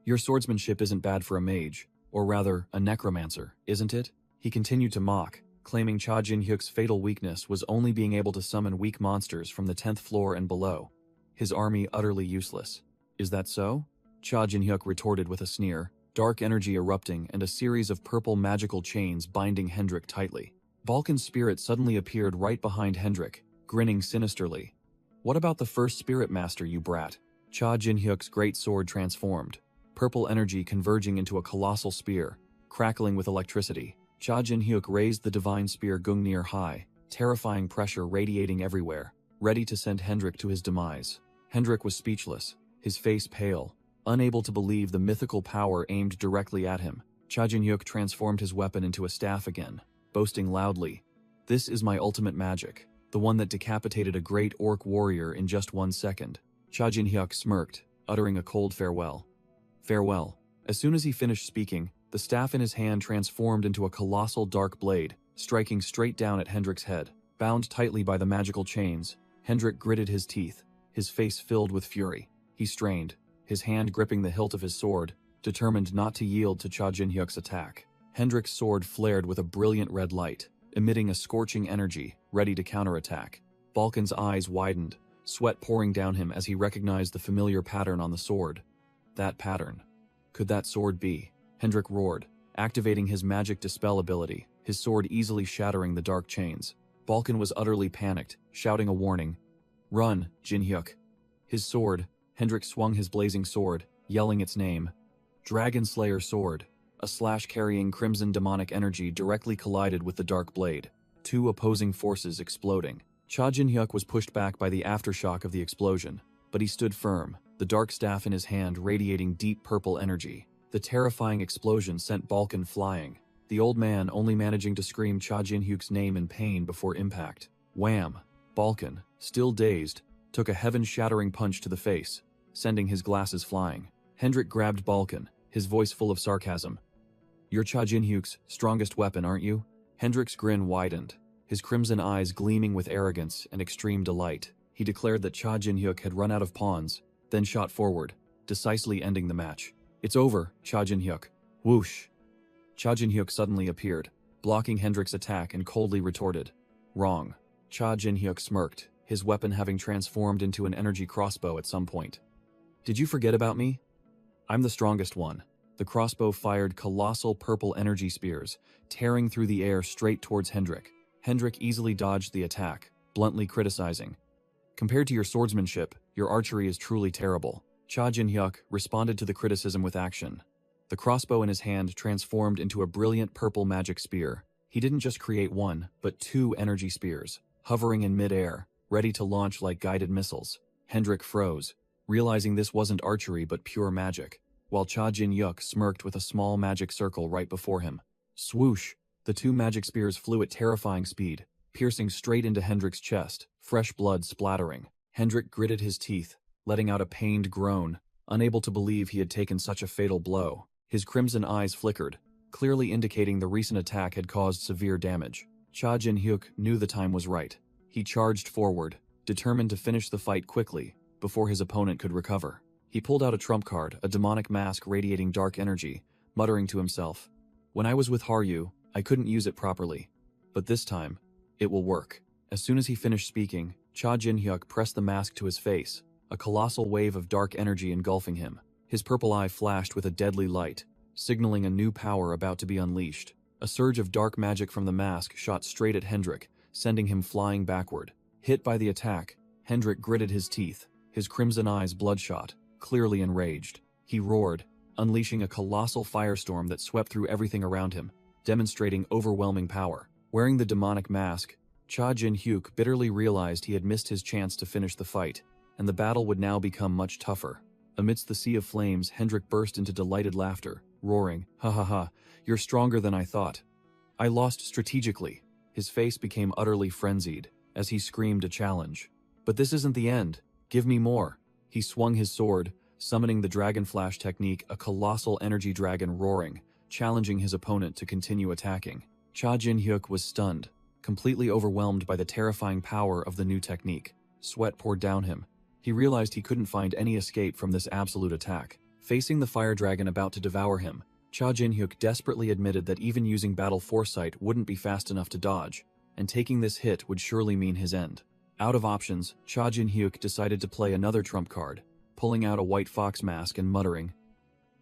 Your swordsmanship isn't bad for a mage, or rather, a necromancer, isn't it? He continued to mock, claiming Cha Jin-hyuk's fatal weakness was only being able to summon weak monsters from the 10th floor and below. His army utterly useless. Is that so? Cha Jin-hyuk retorted with a sneer, dark energy erupting and a series of purple magical chains binding Hendrik tightly. Balkan's spirit suddenly appeared right behind Hendrik, grinning sinisterly. What about the first spirit master, you brat? Cha Jin-hyuk's great sword transformed, purple energy converging into a colossal spear, crackling with electricity. Cha Jin-hyuk raised the divine spear Gungnir high, terrifying pressure radiating everywhere, ready to send Hendrik to his demise. Hendrik was speechless, his face pale, unable to believe the mythical power aimed directly at him. Cha Jin-hyuk transformed his weapon into a staff again, boasting loudly, "This is my ultimate magic, the one that decapitated a great orc warrior in just 1 second." Cha Jin-hyuk smirked, uttering a cold farewell. Farewell. As soon as he finished speaking, the staff in his hand transformed into a colossal dark blade, striking straight down at Hendrik's head. Bound tightly by the magical chains, Hendrik gritted his teeth, his face filled with fury. He strained, his hand gripping the hilt of his sword, determined not to yield to Cha Jin-hyuk's attack. Hendrik's sword flared with a brilliant red light, emitting a scorching energy, ready to counterattack. Balkan's eyes widened, sweat pouring down him as he recognized the familiar pattern on the sword. That pattern. Could that sword be? Hendrik roared, activating his magic dispel ability, his sword easily shattering the dark chains. Balkan was utterly panicked, shouting a warning. Run, Jin-hyuk. His sword, Hendrik swung his blazing sword, yelling its name. Dragon Slayer sword. A slash carrying crimson demonic energy directly collided with the dark blade, two opposing forces exploding. Cha Jin-hyuk was pushed back by the aftershock of the explosion, but he stood firm, the dark staff in his hand radiating deep purple energy. The terrifying explosion sent Balkan flying, the old man only managing to scream Cha Jin-hyuk's name in pain before impact. Wham! Balkan, still dazed, took a heaven-shattering punch to the face, sending his glasses flying. Hendrik grabbed Balkan, his voice full of sarcasm. You're Cha Jin-hyuk's strongest weapon, aren't you? Hendrik's grin widened, his crimson eyes gleaming with arrogance and extreme delight. He declared that Cha Jin-hyuk had run out of pawns, then shot forward, decisively ending the match. It's over, Cha Jin-hyuk. Whoosh! Cha Jin-hyuk suddenly appeared, blocking Hendrik's attack and coldly retorted. Wrong. Cha Jin-hyuk smirked, his weapon having transformed into an energy crossbow at some point. Did you forget about me? I'm the strongest one. The crossbow fired colossal purple energy spears, tearing through the air straight towards Hendrik. Hendrik easily dodged the attack, bluntly criticizing. Compared to your swordsmanship, your archery is truly terrible. Cha Jin-hyuk responded to the criticism with action. The crossbow in his hand transformed into a brilliant purple magic spear. He didn't just create one, but two energy spears, hovering in mid-air, ready to launch like guided missiles. Hendrik froze, realizing this wasn't archery but pure magic, while Cha Jin-hyuk smirked with a small magic circle right before him. Swoosh! The two magic spears flew at terrifying speed, piercing straight into Hendrik's chest, fresh blood splattering. Hendrik gritted his teeth, letting out a pained groan, unable to believe he had taken such a fatal blow. His crimson eyes flickered, clearly indicating the recent attack had caused severe damage. Cha Jin-hyuk knew the time was right. He charged forward, determined to finish the fight quickly, before his opponent could recover. He pulled out a trump card, a demonic mask radiating dark energy, muttering to himself, "When I was with Haryu, I couldn't use it properly. But this time, it will work." As soon as he finished speaking, Cha Jin-hyuk pressed the mask to his face, a colossal wave of dark energy engulfing him. His purple eye flashed with a deadly light, signaling a new power about to be unleashed. A surge of dark magic from the mask shot straight at Hendrik, sending him flying backward. Hit by the attack, Hendrik gritted his teeth, his crimson eyes bloodshot, clearly enraged. He roared, unleashing a colossal firestorm that swept through everything around him, demonstrating overwhelming power. Wearing the demonic mask, Cha Jin-hyuk bitterly realized he had missed his chance to finish the fight, and the battle would now become much tougher. Amidst the sea of flames, Hendrik burst into delighted laughter, roaring, "Ha ha ha, you're stronger than I thought. I lost strategically." His face became utterly frenzied, as he screamed a challenge. "But this isn't the end. Give me more." He swung his sword, summoning the Dragon Flash technique, a colossal energy dragon roaring, challenging his opponent to continue attacking. Cha Jin-hyuk was stunned, completely overwhelmed by the terrifying power of the new technique. Sweat poured down him. He realized he couldn't find any escape from this absolute attack. Facing the fire dragon about to devour him, Cha Jin-hyuk desperately admitted that even using battle foresight wouldn't be fast enough to dodge, and taking this hit would surely mean his end. Out of options, Cha Jin-hyuk decided to play another trump card, pulling out a white fox mask and muttering.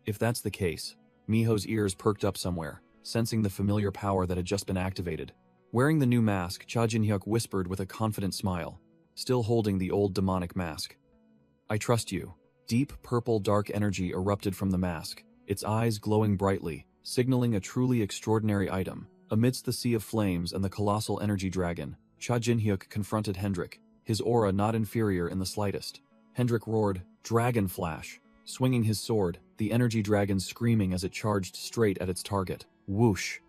If that's the case, Miho's ears perked up somewhere, sensing the familiar power that had just been activated. Wearing the new mask, Cha Jin-hyuk whispered with a confident smile, still holding the old demonic mask. I trust you. Deep purple dark energy erupted from the mask, its eyes glowing brightly, signaling a truly extraordinary item. Amidst the sea of flames and the colossal energy dragon, Cha Jin-hyuk confronted Hendrik, his aura not inferior in the slightest. Hendrik roared, Dragon Flash, swinging his sword, the energy dragon screaming as it charged straight at its target. Whoosh!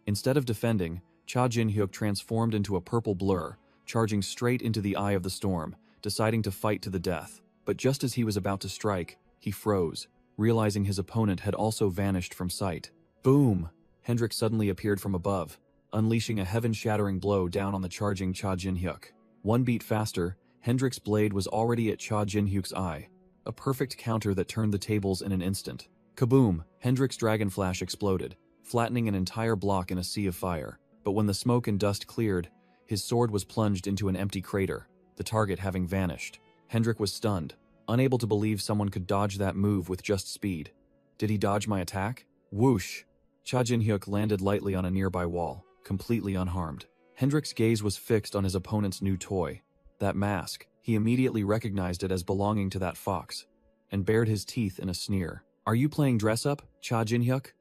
Instead of defending, Cha Jin-hyuk transformed into a purple blur, charging straight into the eye of the storm, deciding to fight to the death. But just as he was about to strike, he froze, realizing his opponent had also vanished from sight. Boom! Hendrik suddenly appeared from above, unleashing a heaven-shattering blow down on the charging Cha Jin-hyuk. One beat faster, Hendrik's blade was already at Cha Jin-hyuk's eye, a perfect counter that turned the tables in an instant. Kaboom! Hendrik's dragon flash exploded, flattening an entire block in a sea of fire. But when the smoke and dust cleared, his sword was plunged into an empty crater, the target having vanished. Hendrik was stunned, unable to believe someone could dodge that move with just speed. Did he dodge my attack? Whoosh! Cha Jin-hyuk landed lightly on a nearby wall, completely unharmed. Hendrik's gaze was fixed on his opponent's new toy. That mask, he immediately recognized it as belonging to that fox, and bared his teeth in a sneer. Are you playing dress-up, Cha Jin-hyuk?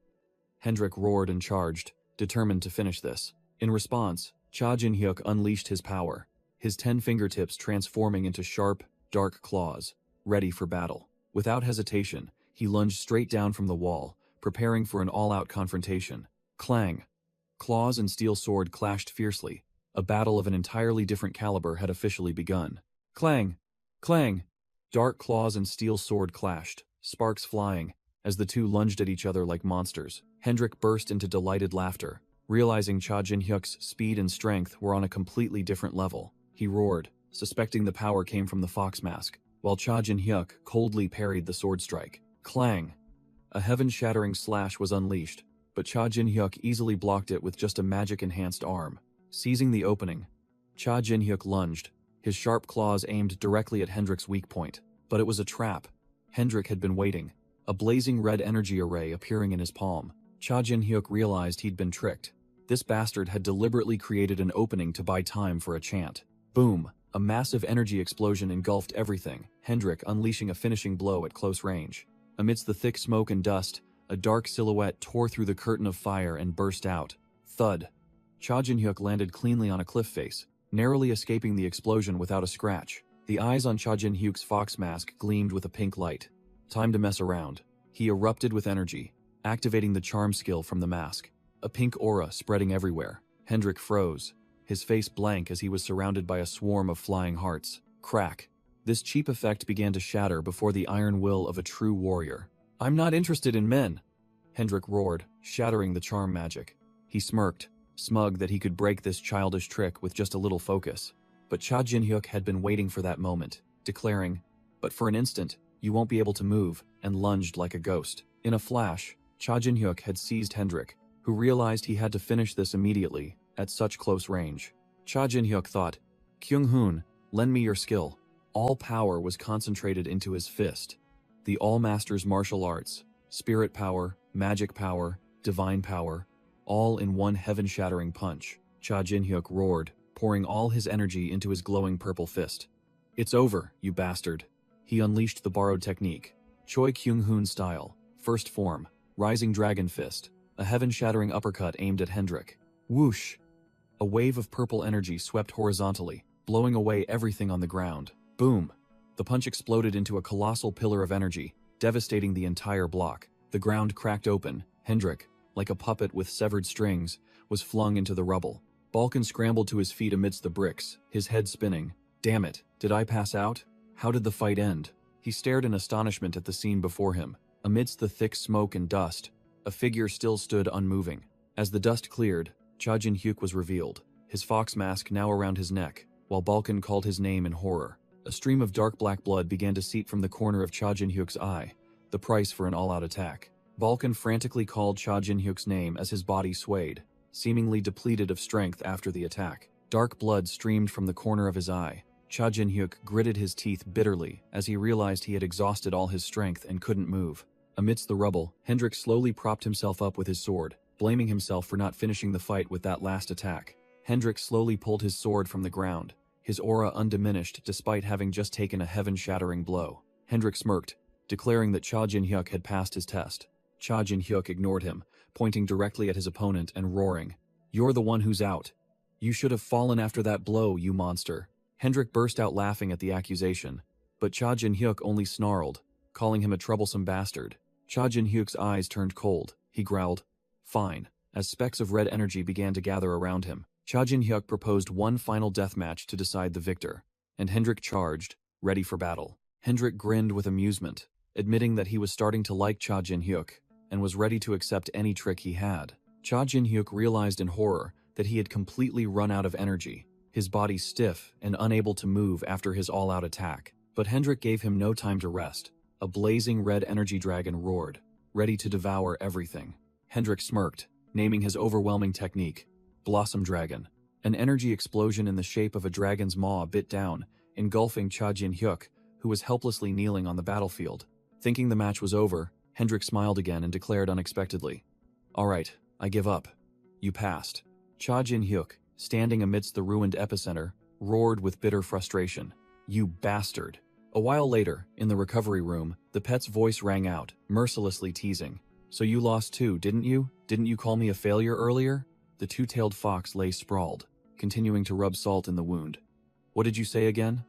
Hendrik roared and charged, determined to finish this. In response, Cha Jin-hyuk unleashed his power, his 10 fingertips transforming into sharp, dark claws, ready for battle. Without hesitation, he lunged straight down from the wall, preparing for an all-out confrontation. Clang! Claws and steel sword clashed fiercely. A battle of an entirely different caliber had officially begun. Clang! Clang! Dark claws and steel sword clashed, sparks flying, as the two lunged at each other like monsters. Hendrik burst into delighted laughter, realizing Cha Jin-hyuk's speed and strength were on a completely different level. He roared, suspecting the power came from the fox mask, while Cha Jin-hyuk coldly parried the sword strike. Clang! A heaven-shattering slash was unleashed, but Cha Jin-hyuk easily blocked it with just a magic-enhanced arm. Seizing the opening, Cha Jin-hyuk lunged, his sharp claws aimed directly at Hendrik's weak point. But it was a trap. Hendrik had been waiting, a blazing red energy array appearing in his palm. Cha Jin-hyuk realized he'd been tricked. This bastard had deliberately created an opening to buy time for a chant. Boom! A massive energy explosion engulfed everything, Hendrik unleashing a finishing blow at close range. Amidst the thick smoke and dust, a dark silhouette tore through the curtain of fire and burst out. Thud! Cha Jin-hyuk landed cleanly on a cliff face, narrowly escaping the explosion without a scratch. The eyes on Cha Jin-hyuk's fox mask gleamed with a pink light. Time to mess around. He erupted with energy, activating the charm skill from the mask. A pink aura spreading everywhere. Hendrik froze, his face blank as he was surrounded by a swarm of flying hearts. Crack! This cheap effect began to shatter before the iron will of a true warrior. I'm not interested in men! Hendrik roared, shattering the charm magic. He smirked, smug that he could break this childish trick with just a little focus. But Cha Jin-hyuk had been waiting for that moment, declaring, "But for an instant, you won't be able to move," and lunged like a ghost. In a flash, Cha Jin-hyuk had seized Hendrik, who realized he had to finish this immediately, at such close range. Cha Jin-hyuk thought, "Kyung-hoon, lend me your skill." All power was concentrated into his fist. The All-Master's martial arts, spirit power, magic power, divine power, all in one heaven-shattering punch. Cha Jin-hyuk roared, pouring all his energy into his glowing purple fist. "It's over, you bastard." He unleashed the borrowed technique, Choi Kyung-hoon style, first form, rising dragon fist, a heaven-shattering uppercut aimed at Hendrik. Whoosh! A wave of purple energy swept horizontally, blowing away everything on the ground. Boom! The punch exploded into a colossal pillar of energy, devastating the entire block. The ground cracked open. Hendrik, like a puppet with severed strings, was flung into the rubble. Balkan scrambled to his feet amidst the bricks, his head spinning. Damn it, did I pass out? How did the fight end? He stared in astonishment at the scene before him. Amidst the thick smoke and dust, a figure still stood unmoving. As the dust cleared, Cha Jin-hyuk was revealed, his fox mask now around his neck, while Balkan called his name in horror. A stream of dark black blood began to seep from the corner of Cha Jin-hyuk's eye, the price for an all-out attack. Balkan frantically called Cha Jin-hyuk's name as his body swayed, seemingly depleted of strength after the attack. Dark blood streamed from the corner of his eye. Cha Jin-hyuk gritted his teeth bitterly as he realized he had exhausted all his strength and couldn't move. Amidst the rubble, Hendrik slowly propped himself up with his sword, blaming himself for not finishing the fight with that last attack. Hendrik slowly pulled his sword from the ground, his aura undiminished despite having just taken a heaven-shattering blow. Hendrik smirked, declaring that Cha Jin-hyuk had passed his test. Cha Jin-hyuk ignored him, pointing directly at his opponent and roaring, "You're the one who's out. You should have fallen after that blow, you monster." Hendrik burst out laughing at the accusation, but Cha Jin-hyuk only snarled, calling him a troublesome bastard. Cha Jin-hyuk's eyes turned cold. He growled, "Fine," as specks of red energy began to gather around him. Cha Jin-hyuk proposed one final deathmatch to decide the victor, and Hendrik charged, ready for battle. Hendrik grinned with amusement, admitting that he was starting to like Cha Jin-hyuk, and was ready to accept any trick he had. Cha Jin-hyuk realized in horror that he had completely run out of energy, his body stiff and unable to move after his all-out attack. But Hendrik gave him no time to rest. A blazing red energy dragon roared, ready to devour everything. Hendrik smirked, naming his overwhelming technique, Blossom Dragon. An energy explosion in the shape of a dragon's maw bit down, engulfing Cha Jin-hyuk, who was helplessly kneeling on the battlefield. Thinking the match was over, Hendrik smiled again and declared unexpectedly, "All right, I give up. You passed." Cha Jin-hyuk, standing amidst the ruined epicenter, roared with bitter frustration, "You bastard." A while later, in the recovery room, the pet's voice rang out, mercilessly teasing, "So you lost too, didn't you? Didn't you call me a failure earlier?" The two-tailed fox lay sprawled, continuing to rub salt in the wound. "What did you say again?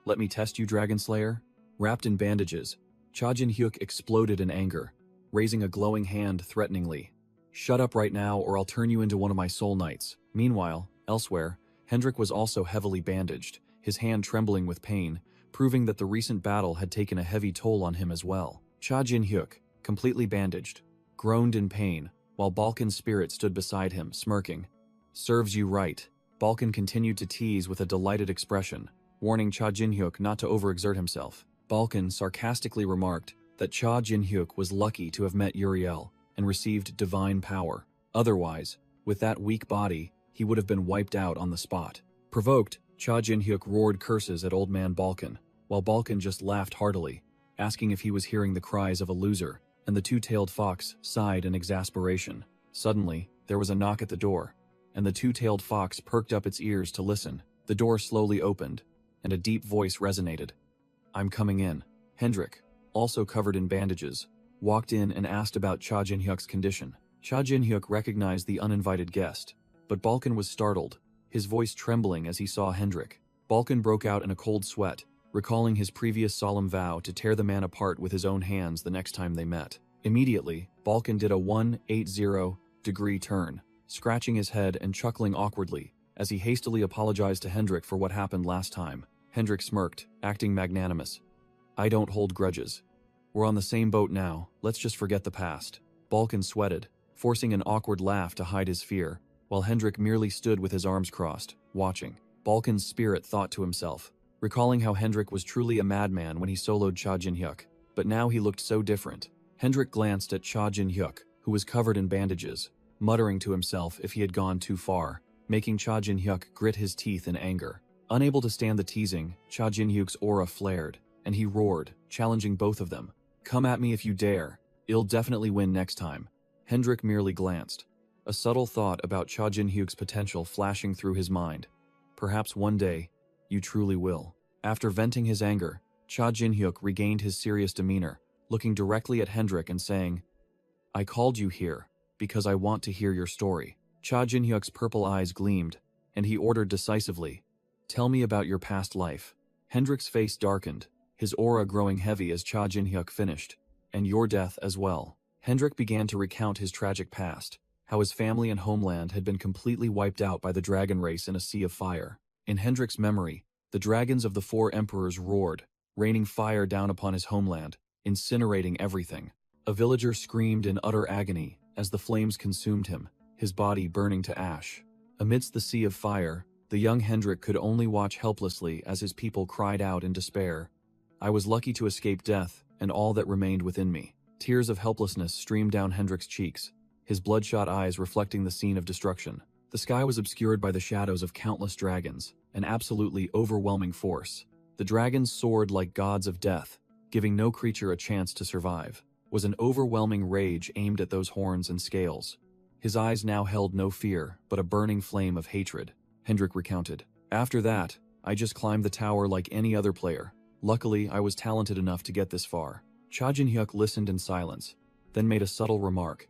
Let me test you, Dragon Slayer?" Wrapped in bandages, Cha Jin-hyuk exploded in anger, raising a glowing hand threateningly. "Shut up right now or I'll turn you into one of my soul knights." Meanwhile, elsewhere, Hendrik was also heavily bandaged, his hand trembling with pain, proving that the recent battle had taken a heavy toll on him as well. Cha Jin-hyuk, completely bandaged, groaned in pain, while Balkan's spirit stood beside him, smirking. "Serves you right." Balkan continued to tease with a delighted expression, warning Cha Jin-hyuk not to overexert himself. Balkan sarcastically remarked that Cha Jin-hyuk was lucky to have met Uriel and received divine power. Otherwise, with that weak body, he would have been wiped out on the spot. Provoked, Cha Jin-hyuk roared curses at old man Balkan, while Balkan just laughed heartily, asking if he was hearing the cries of a loser, and the two-tailed fox sighed in exasperation. Suddenly, there was a knock at the door, and the two-tailed fox perked up its ears to listen. The door slowly opened, and a deep voice resonated. "I'm coming in." Hendrik, also covered in bandages, walked in and asked about Cha Jin-hyuk's condition. Cha Jin-hyuk recognized the uninvited guest, but Balkan was startled, his voice trembling as he saw Hendrik. Balkan broke out in a cold sweat, recalling his previous solemn vow to tear the man apart with his own hands the next time they met. Immediately, Balkan did a 180-degree turn, scratching his head and chuckling awkwardly as he hastily apologized to Hendrik for what happened last time. Hendrik smirked, acting magnanimous. "I don't hold grudges. We're on the same boat now, let's just forget the past." Balkan sweated, forcing an awkward laugh to hide his fear, while Hendrik merely stood with his arms crossed, watching. Balkan's spirit thought to himself, recalling how Hendrik was truly a madman when he soloed Cha Jin-hyuk, but now he looked so different. Hendrik glanced at Cha Jin-hyuk, who was covered in bandages, muttering to himself if he had gone too far, making Cha Jin-hyuk grit his teeth in anger. Unable to stand the teasing, Cha Jin-hyuk's aura flared, and he roared, challenging both of them. "Come at me if you dare. I'll definitely win next time." Hendrik merely glanced, a subtle thought about Cha Jin-hyuk's potential flashing through his mind. Perhaps one day, you truly will. After venting his anger, Cha Jin-hyuk regained his serious demeanor, looking directly at Hendrik and saying, "I called you here because I want to hear your story." Cha Jin-hyuk's purple eyes gleamed, and he ordered decisively, "Tell me about your past life." Hendrik's face darkened, his aura growing heavy as Cha Jin-hyuk finished, "And your death as well." Hendrik began to recount his tragic past, how his family and homeland had been completely wiped out by the dragon race in a sea of fire. In Hendrik's memory, the dragons of the four emperors roared, raining fire down upon his homeland, incinerating everything. A villager screamed in utter agony as the flames consumed him, his body burning to ash. Amidst the sea of fire, the young Hendrik could only watch helplessly as his people cried out in despair. I was lucky to escape death and all that remained within me. Tears of helplessness streamed down Hendrik's cheeks, his bloodshot eyes reflecting the scene of destruction. The sky was obscured by the shadows of countless dragons, an absolutely overwhelming force. The dragons soared like gods of death, giving no creature a chance to survive. Was an overwhelming rage aimed at those horns and scales. His eyes now held no fear, but a burning flame of hatred. Hendrik recounted. After that, I just climbed the tower like any other player. Luckily, I was talented enough to get this far. Cha Jin-hyuk listened in silence, then made a subtle remark.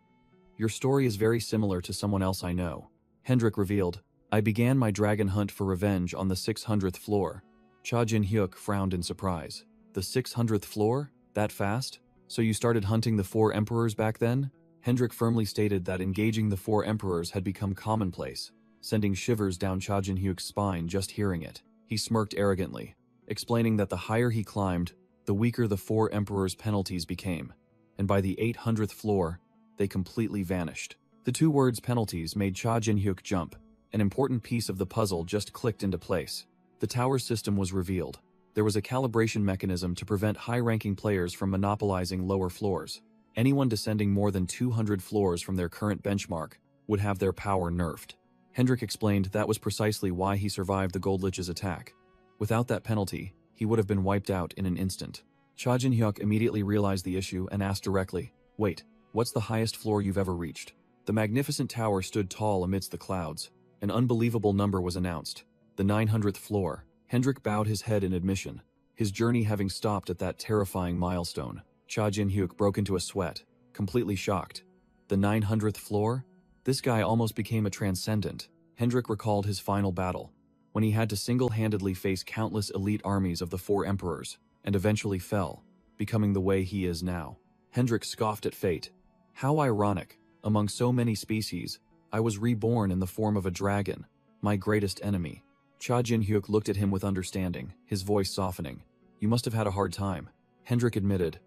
Your story is very similar to someone else I know. Hendrik revealed, I began my dragon hunt for revenge on the 600th floor. Cha Jin-hyuk frowned in surprise. The 600th floor? That fast? So you started hunting the 4 emperors back then? Hendrik firmly stated that engaging the 4 emperors had become commonplace, sending shivers down Cha Jin-hyuk's spine just hearing it. He smirked arrogantly, explaining that the higher he climbed, the weaker the 4 emperors' penalties became, and by the 800th floor, they completely vanished. The 2 words penalties made Cha Jin-hyuk jump. An important piece of the puzzle just clicked into place. The tower system was revealed. There was a calibration mechanism to prevent high-ranking players from monopolizing lower floors. Anyone descending more than 200 floors from their current benchmark would have their power nerfed. Hendrik explained that was precisely why he survived the Gold Lich's attack. Without that penalty, he would have been wiped out in an instant. Cha Jin-hyuk immediately realized the issue and asked directly, Wait, what's the highest floor you've ever reached? The magnificent tower stood tall amidst the clouds. An unbelievable number was announced. The 900th floor. Hendrik bowed his head in admission, his journey having stopped at that terrifying milestone. Cha Jin-hyuk broke into a sweat, completely shocked. The 900th floor? This guy almost became a transcendent. Hendrik recalled his final battle, when he had to single-handedly face countless elite armies of the 4 emperors, and eventually fell, becoming the way he is now. Hendrik scoffed at fate. How ironic, among so many species, I was reborn in the form of a dragon, my greatest enemy. Cha Jin-hyuk looked at him with understanding, his voice softening. You must have had a hard time. Hendrik admitted.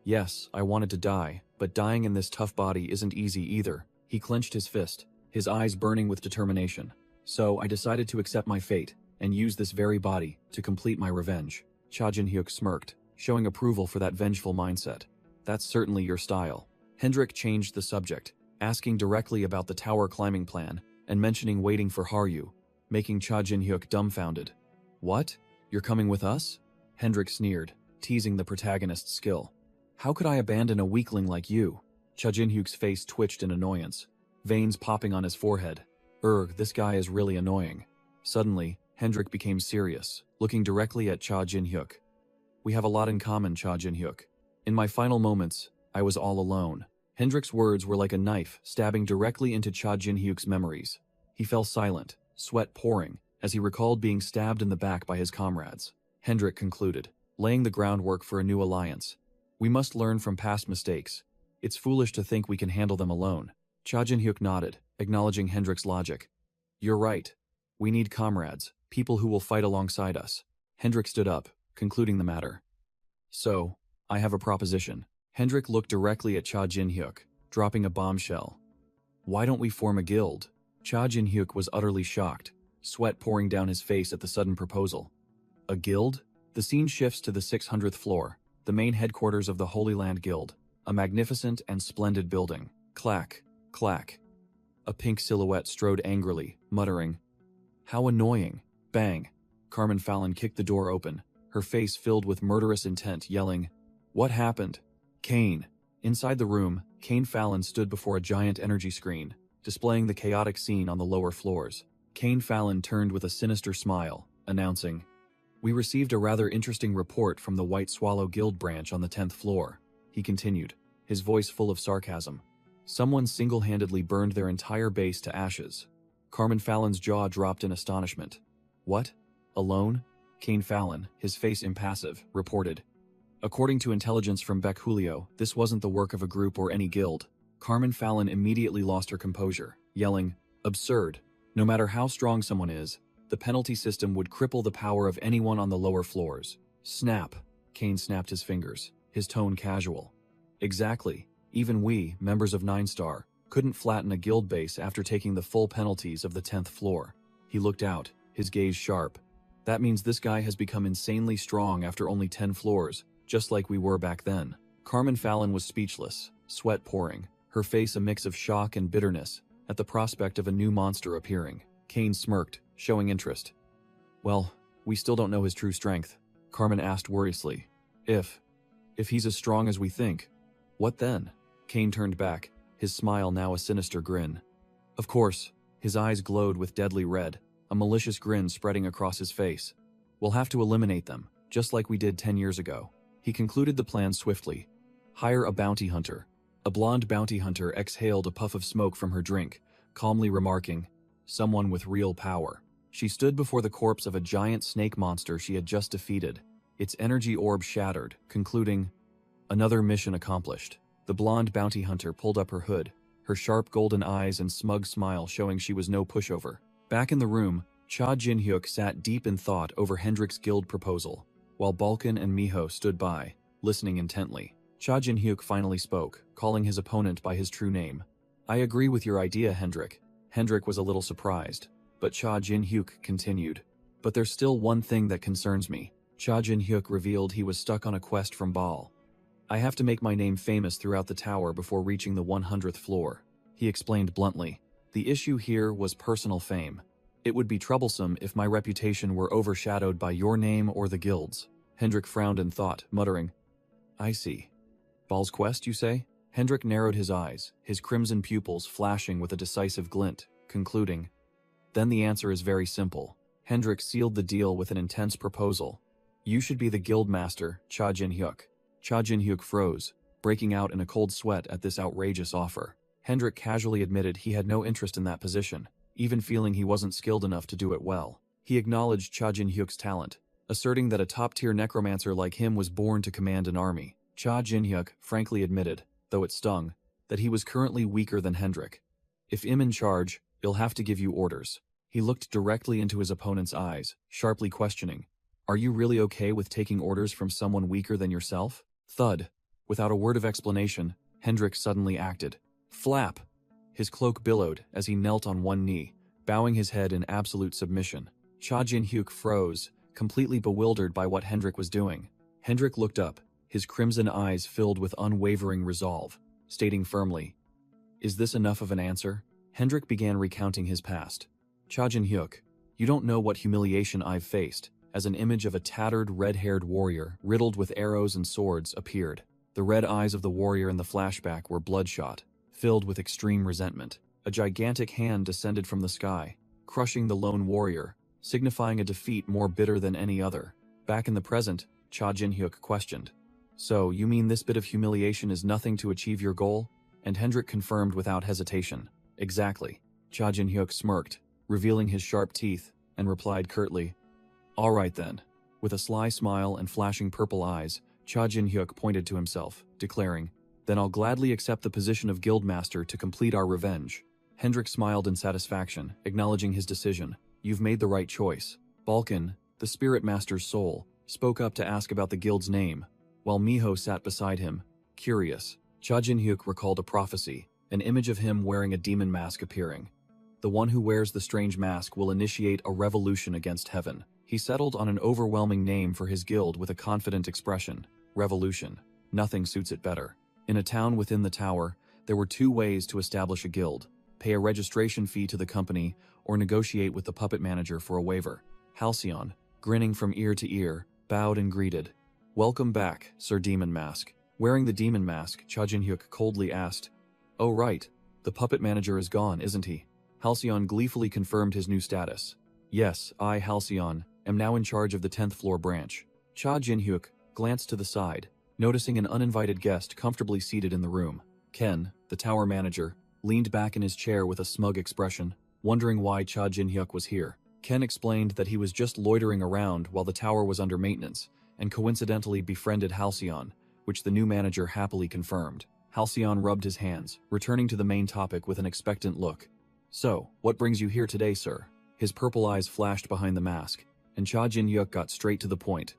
Yes, I wanted to die, but dying in this tough body isn't easy either. He clenched his fist, his eyes burning with determination. So I decided to accept my fate, and use this very body to complete my revenge. Cha Jin-hyuk smirked, showing approval for that vengeful mindset. That's certainly your style. Hendrik changed the subject, asking directly about the tower climbing plan, and mentioning waiting for Haryu, making Cha Jin-hyuk dumbfounded. What? You're coming with us? Hendrik sneered, teasing the protagonist's skill. How could I abandon a weakling like you? Cha Jin-hyuk's face twitched in annoyance, veins popping on his forehead. This guy is really annoying. Suddenly, Hendrik became serious, looking directly at Cha Jin-hyuk. We have a lot in common, Cha Jin-hyuk. In my final moments, I was all alone. Hendrik's words were like a knife stabbing directly into Cha Jin-hyuk's memories. He fell silent, sweat pouring, as he recalled being stabbed in the back by his comrades. Hendrik concluded, laying the groundwork for a new alliance. We must learn from past mistakes. It's foolish to think we can handle them alone. Cha Jin-hyuk nodded, acknowledging Hendrik's logic. You're right. We need comrades, people who will fight alongside us. Hendrik stood up, concluding the matter. So, I have a proposition. Hendrik looked directly at Cha Jin-hyuk, dropping a bombshell. Why don't we form a guild? Cha Jin-hyuk was utterly shocked, sweat pouring down his face at the sudden proposal. A guild? The scene shifts to the 600th floor, the main headquarters of the Holy Land Guild, a magnificent and splendid building. Clack, clack. A pink silhouette strode angrily, muttering, How annoying. Bang. Carmen Fallon kicked the door open, her face filled with murderous intent, yelling, What happened? Kane. Inside the room, Kane Fallon stood before a giant energy screen, displaying the chaotic scene on the lower floors. Kane Fallon turned with a sinister smile, announcing, We received a rather interesting report from the White Swallow Guild branch on the 10th floor. He continued, his voice full of sarcasm. Someone single-handedly burned their entire base to ashes. Carmen Fallon's jaw dropped in astonishment. What? Alone? Kane Fallon, his face impassive, reported. According to intelligence from Beck Julio, this wasn't the work of a group or any guild. Carmen Fallon immediately lost her composure, yelling, Absurd. No matter how strong someone is, the penalty system would cripple the power of anyone on the lower floors. Snap. Kane snapped his fingers, his tone casual. Exactly. Even we, members of 9-Star, couldn't flatten a guild base after taking the full penalties of the 10th floor. He looked out, his gaze sharp. That means this guy has become insanely strong after only 10 floors, just like we were back then. Carmen Fallon was speechless, sweat pouring, her face a mix of shock and bitterness at the prospect of a new monster appearing. Kane smirked, showing interest. Well, we still don't know his true strength, Carmen asked worriously. If he's as strong as we think, what then? Kane turned back, his smile now a sinister grin. Of course, his eyes glowed with deadly red, a malicious grin spreading across his face. We'll have to eliminate them, just like we did 10 years ago. He concluded the plan swiftly. Hire a bounty hunter. A blonde bounty hunter exhaled a puff of smoke from her drink, calmly remarking, someone with real power. She stood before the corpse of a giant snake monster she had just defeated, its energy orb shattered, concluding, another mission accomplished. The blonde bounty hunter pulled up her hood, her sharp golden eyes and smug smile showing she was no pushover. Back in the room, Cha Jin-hyuk sat deep in thought over Hendrik's guild proposal, while Balkan and Miho stood by, listening intently. Cha Jin-hyuk finally spoke, calling his opponent by his true name. I agree with your idea, Hendrik. Hendrik was a little surprised, but Cha Jin-hyuk continued. But there's still one thing that concerns me. Cha Jin-hyuk revealed he was stuck on a quest from Baal. I have to make my name famous throughout the tower before reaching the 100th floor. He explained bluntly. The issue here was personal fame. It would be troublesome if my reputation were overshadowed by your name or the guild's. Hendrik frowned in thought, muttering, I see. Baal's quest, you say? Hendrik narrowed his eyes, his crimson pupils flashing with a decisive glint, concluding, then the answer is very simple. Hendrik sealed the deal with an intense proposal. You should be the guild master, Cha Jin-hyuk. Cha Jin-hyuk froze, breaking out in a cold sweat at this outrageous offer. Hendrik casually admitted he had no interest in that position, even feeling he wasn't skilled enough to do it well. He acknowledged Cha Jin-hyuk's talent, asserting that a top-tier necromancer like him was born to command an army. Cha Jin-hyuk frankly admitted, though it stung, that he was currently weaker than Hendrik. If I'm in charge, he'll have to give you orders. He looked directly into his opponent's eyes, sharply questioning, are you really okay with taking orders from someone weaker than yourself? Thud. Without a word of explanation, Hendrik suddenly acted. Flap! His cloak billowed as he knelt on one knee, bowing his head in absolute submission. Cha Jin-hyuk froze, completely bewildered by what Hendrik was doing. Hendrik looked up, his crimson eyes filled with unwavering resolve, stating firmly, is this enough of an answer? Hendrik began recounting his past. Cha Jin-hyuk, you don't know what humiliation I've faced, as an image of a tattered, red-haired warrior, riddled with arrows and swords, appeared. The red eyes of the warrior in the flashback were bloodshot, filled with extreme resentment. A gigantic hand descended from the sky, crushing the lone warrior, signifying a defeat more bitter than any other. Back in the present, Cha Jin-hyuk questioned, so, you mean this bit of humiliation is nothing to achieve your goal? And Hendrik confirmed without hesitation, exactly. Cha Jin-hyuk smirked, revealing his sharp teeth, and replied curtly, all right then. With a sly smile and flashing purple eyes, Cha Jin-hyuk pointed to himself, declaring, then I'll gladly accept the position of guildmaster to complete our revenge. Hendrik smiled in satisfaction, acknowledging his decision. You've made the right choice. Balkan, the spirit master's soul, spoke up to ask about the guild's name, while Miho sat beside him, curious. Cha Jin-hyuk recalled a prophecy, an image of him wearing a demon mask appearing. The one who wears the strange mask will initiate a revolution against heaven. He settled on an overwhelming name for his guild with a confident expression, Revolution. Nothing suits it better. In a town within the tower, there were two ways to establish a guild: pay a registration fee to the company or negotiate with the puppet manager for a waiver. Halcyon, grinning from ear to ear, bowed and greeted. Welcome back, Sir Demon Mask. Wearing the demon mask, Cha Jin-hyuk coldly asked, oh right, the puppet manager is gone, isn't he? Halcyon gleefully confirmed his new status. Yes, I, Halcyon, am now in charge of the 10th floor branch. Cha Jin-hyuk glanced to the side, noticing an uninvited guest comfortably seated in the room. Ken, the tower manager, leaned back in his chair with a smug expression, wondering why Cha Jin-hyuk was here. Ken explained that he was just loitering around while the tower was under maintenance, and coincidentally befriended Halcyon, which the new manager happily confirmed. Halcyon rubbed his hands, returning to the main topic with an expectant look. So, what brings you here today, sir? His purple eyes flashed behind the mask, and Cha Jin-hyuk got straight to the point.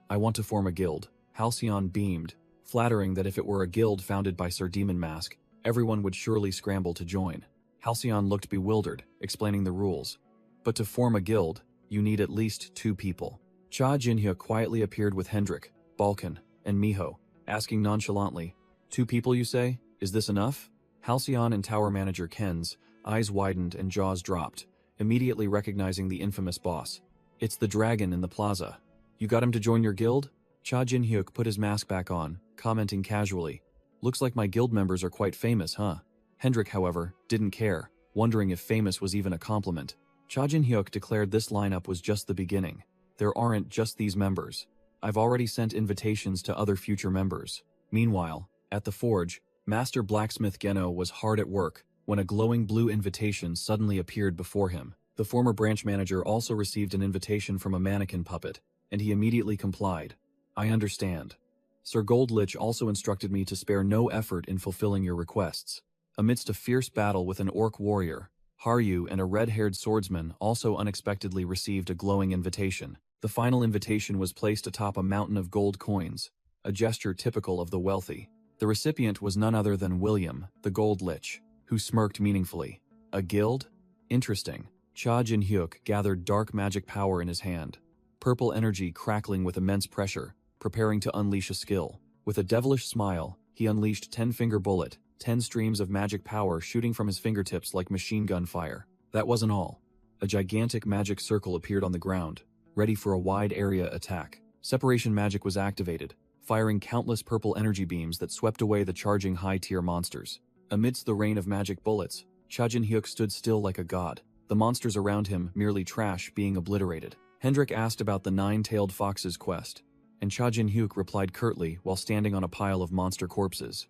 I want to form a guild. Halcyon beamed, flattering that if it were a guild founded by Sir Demon Mask, everyone would surely scramble to join. Halcyon looked bewildered, explaining the rules. But to form a guild, you need at least 2 people. Cha Jinhye quietly appeared with Hendrik, Balkan, and Miho, asking nonchalantly, 2 people you say? Is this enough? Halcyon and tower manager Ken's eyes widened and jaws dropped, immediately recognizing the infamous boss. It's the dragon in the plaza. You got him to join your guild? Cha Jin-hyuk put his mask back on, commenting casually. Looks like my guild members are quite famous, huh? Hendrik, however, didn't care, wondering if famous was even a compliment. Cha Jin-hyuk declared this lineup was just the beginning. There aren't just these members. I've already sent invitations to other future members. Meanwhile, at the forge, Master Blacksmith Geno was hard at work when a glowing blue invitation suddenly appeared before him. The former branch manager also received an invitation from a mannequin puppet, and he immediately complied. I understand. Sir Goldlich also instructed me to spare no effort in fulfilling your requests. Amidst a fierce battle with an orc warrior, Haryu and a red-haired swordsman also unexpectedly received a glowing invitation. The final invitation was placed atop a mountain of gold coins, a gesture typical of the wealthy. The recipient was none other than William, the Gold Lich, who smirked meaningfully. A guild? Interesting. Cha Jin-hyuk gathered dark magic power in his hand, purple energy crackling with immense pressure, preparing to unleash a skill. With a devilish smile, he unleashed 10-finger bullet, 10 streams of magic power shooting from his fingertips like machine gun fire. That wasn't all. A gigantic magic circle appeared on the ground, ready for a wide area attack. Separation magic was activated, firing countless purple energy beams that swept away the charging high-tier monsters. Amidst the rain of magic bullets, Cha Jin-hyuk stood still like a god, the monsters around him merely trash being obliterated. Hendrik asked about the 9-tailed fox's quest, and Cha Jin-hyuk replied curtly while standing on a pile of monster corpses.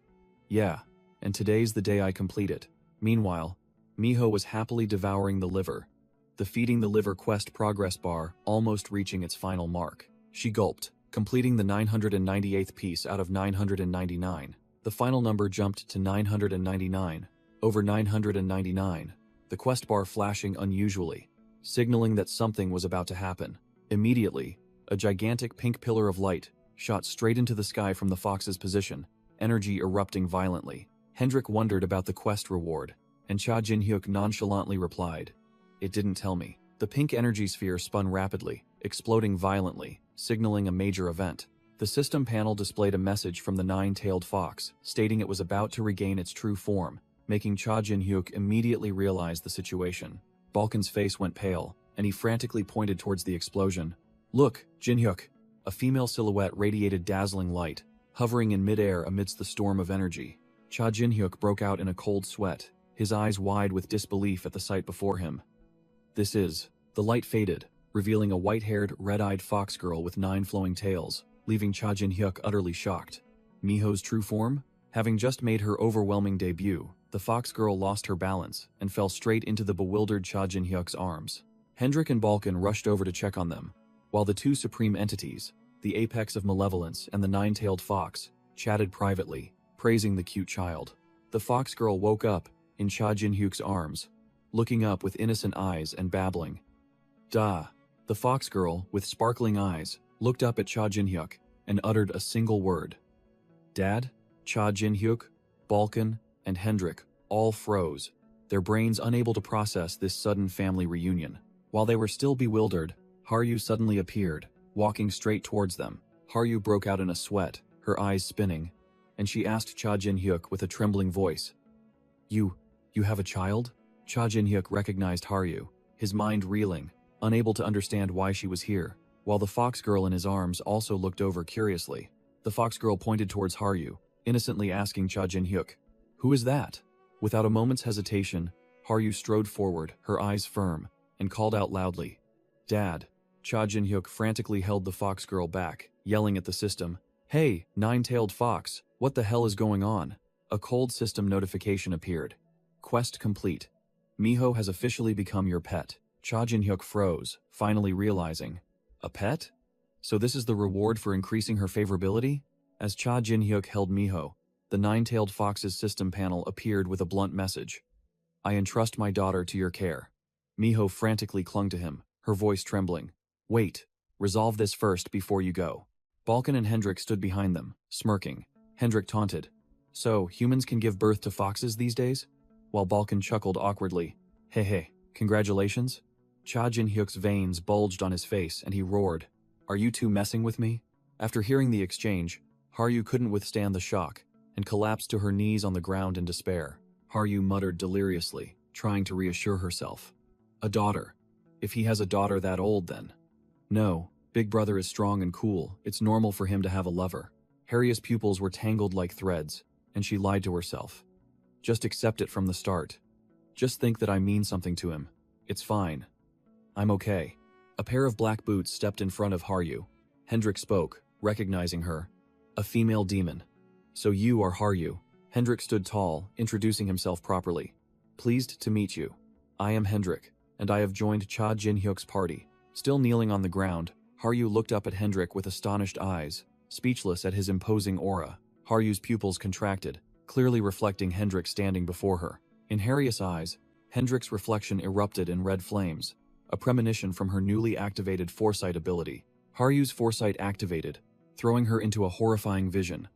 Yeah, and today's the day I complete it. Meanwhile, Miho was happily devouring the liver, the feeding the liver quest progress bar almost reaching its final mark. She gulped, completing the 998th piece out of 999. The final number jumped to 999, over 999, the quest bar flashing unusually, signaling that something was about to happen. Immediately, a gigantic pink pillar of light shot straight into the sky from the fox's position, energy erupting violently. Hendrik wondered about the quest reward, and Cha Jin-hyuk nonchalantly replied, It didn't tell me. The pink energy sphere spun rapidly, exploding violently, signaling a major event. The system panel displayed a message from the 9-tailed fox, stating it was about to regain its true form, making Cha Jin-hyuk immediately realize the situation. Balkan's face went pale, and he frantically pointed towards the explosion. Look, Jin-hyuk! A female silhouette radiated dazzling light, hovering in midair amidst the storm of energy. Cha Jin-hyuk broke out in a cold sweat, his eyes wide with disbelief at the sight before him. This is... The light faded, revealing a white-haired, red-eyed fox girl with 9 flowing tails, leaving Cha Jin-hyuk utterly shocked. Miho's true form? Having just made her overwhelming debut, the fox girl lost her balance and fell straight into the bewildered Cha Jin-hyuk's arms. Hendrik and Balkan rushed over to check on them, while the 2 supreme entities, the apex of malevolence and the 9-tailed fox, chatted privately, praising the cute child. The fox girl woke up in Cha Jin-hyuk's arms, looking up with innocent eyes and babbling. Da! The fox girl, with sparkling eyes, looked up at Cha Jin-hyuk and uttered a single word. Dad? Cha Jin-hyuk, Balkan, and Hendrik all froze, their brains unable to process this sudden family reunion. While they were still bewildered, Haryu suddenly appeared, walking straight towards them. Haryu broke out in a sweat, her eyes spinning, and she asked Cha Jin-hyuk with a trembling voice, You have a child? Cha Jin-hyuk recognized Haryu, his mind reeling, unable to understand why she was here, while the fox girl in his arms also looked over curiously. The fox girl pointed towards Haryu, innocently asking Cha Jin-hyuk, Who is that? Without a moment's hesitation, Haryu strode forward, her eyes firm, and called out loudly, Dad! Cha Jin-hyuk frantically held the fox girl back, yelling at the system, Hey, 9-tailed fox, what the hell is going on? A cold system notification appeared. Quest complete. Miho has officially become your pet. Cha Jin-hyuk froze, finally realizing, a pet? So this is the reward for increasing her favorability? As Cha Jin-hyuk held Miho, the 9-tailed fox's system panel appeared with a blunt message. I entrust my daughter to your care. Miho frantically clung to him, her voice trembling. Wait, resolve this first before you go. Balkan and Hendrik stood behind them, smirking. Hendrik taunted, "So, humans can give birth to foxes these days?" While Balkan chuckled awkwardly, "Hey, congratulations?" Cha Jin-hyuk's veins bulged on his face and he roared, "Are you two messing with me?" After hearing the exchange, Haryu couldn't withstand the shock and collapsed to her knees on the ground in despair. Haryu muttered deliriously, trying to reassure herself. A daughter. If he has a daughter that old, then. No, Big Brother is strong and cool. It's normal for him to have a lover. Harriet's pupils were tangled like threads, and she lied to herself. Just accept it from the start. Just think that I mean something to him. It's fine. I'm okay. A pair of black boots stepped in front of Haryu. Hendrik spoke, recognizing her. A female demon. So you are Haryu. Hendrik stood tall, introducing himself properly. Pleased to meet you. I am Hendrik, and I have joined Cha Jin-hyuk's party. Still kneeling on the ground, Haryu looked up at Hendrik with astonished eyes, speechless at his imposing aura. Haryu's pupils contracted, clearly reflecting Hendrik standing before her. In Harriet's eyes, Hendrik's reflection erupted in red flames, a premonition from her newly activated foresight ability. Haryu's foresight activated, throwing her into a horrifying vision.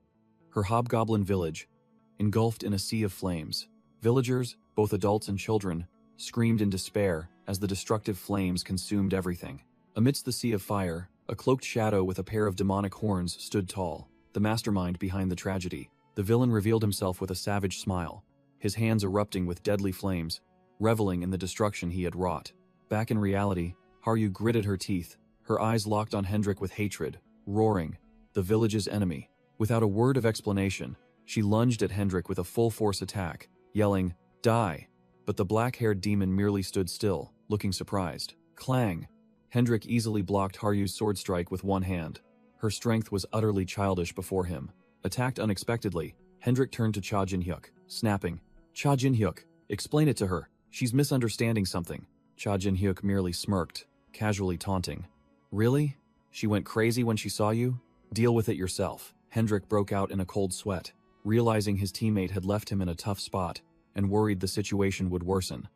Her hobgoblin village, engulfed in a sea of flames. Villagers, both adults and children, screamed in despair as the destructive flames consumed everything. Amidst the sea of fire, a cloaked shadow with a pair of demonic horns stood tall, the mastermind behind the tragedy. The villain revealed himself with a savage smile, his hands erupting with deadly flames, reveling in the destruction he had wrought. Back in reality, Haryu gritted her teeth, her eyes locked on Hendrik with hatred, roaring, "The village's enemy." Without a word of explanation, she lunged at Hendrik with a full-force attack, yelling, "Die!" But the black-haired demon merely stood still, looking surprised. Clang! Hendrik easily blocked Haryu's sword strike with one hand. Her strength was utterly childish before him. Attacked unexpectedly, Hendrik turned to Cha Jin-hyuk, snapping, "Cha Jin-hyuk, explain it to her. She's misunderstanding something." Cha Jin-hyuk merely smirked, casually taunting. "Really? She went crazy when she saw you? Deal with it yourself." Hendrik broke out in a cold sweat, realizing his teammate had left him in a tough spot, and worried the situation would worsen.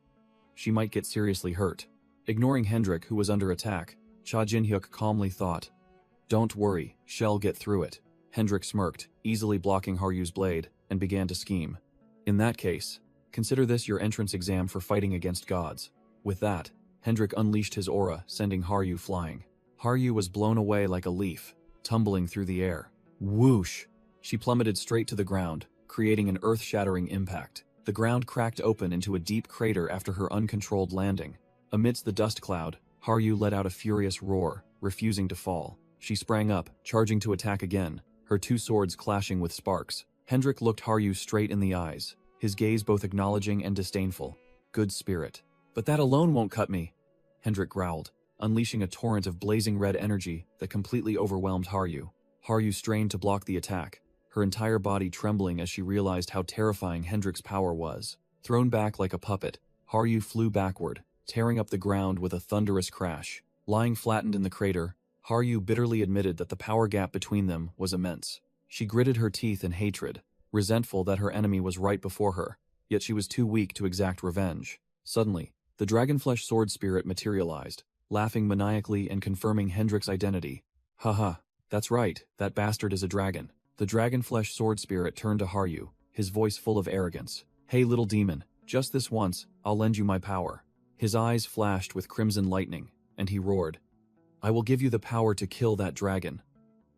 She might get seriously hurt. Ignoring Hendrik, who was under attack, Cha Jin-hyuk calmly thought, "Don't worry, she'll get through it." Hendrik smirked, easily blocking Haryu's blade, and began to scheme. "In that case, consider this your entrance exam for fighting against gods." With that, Hendrik unleashed his aura, sending Haryu flying. Haryu was blown away like a leaf, tumbling through the air. Whoosh! She plummeted straight to the ground, creating an earth-shattering impact. The ground cracked open into a deep crater after her uncontrolled landing. Amidst the dust cloud, Haryu let out a furious roar, refusing to fall. She sprang up, charging to attack again, her two swords clashing with sparks. Hendrik looked Haryu straight in the eyes, his gaze both acknowledging and disdainful. "Good spirit. But that alone won't cut me," Hendrik growled, unleashing a torrent of blazing red energy that completely overwhelmed Haryu. Haryu strained to block the attack, her entire body trembling as she realized how terrifying Hendrik's power was. Thrown back like a puppet, Haryu flew backward, tearing up the ground with a thunderous crash. Lying flattened in the crater, Haryu bitterly admitted that the power gap between them was immense. She gritted her teeth in hatred, resentful that her enemy was right before her, yet she was too weak to exact revenge. Suddenly, the dragonflesh sword spirit materialized, laughing maniacally and confirming Hendrik's identity. "Haha, that's right, that bastard is a dragon." The dragonflesh sword spirit turned to Haryu, his voice full of arrogance. "Hey little demon, just this once, I'll lend you my power." His eyes flashed with crimson lightning, and he roared, "I will give you the power to kill that dragon.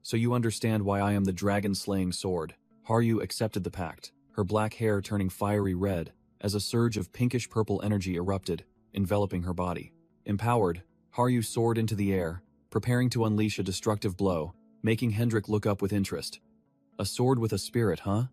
So you understand why I am the dragon-slaying sword." Haryu accepted the pact, her black hair turning fiery red, as a surge of pinkish-purple energy erupted, enveloping her body. Empowered, Haryu soared into the air, preparing to unleash a destructive blow, making Hendrik look up with interest. "A sword with a spirit, huh?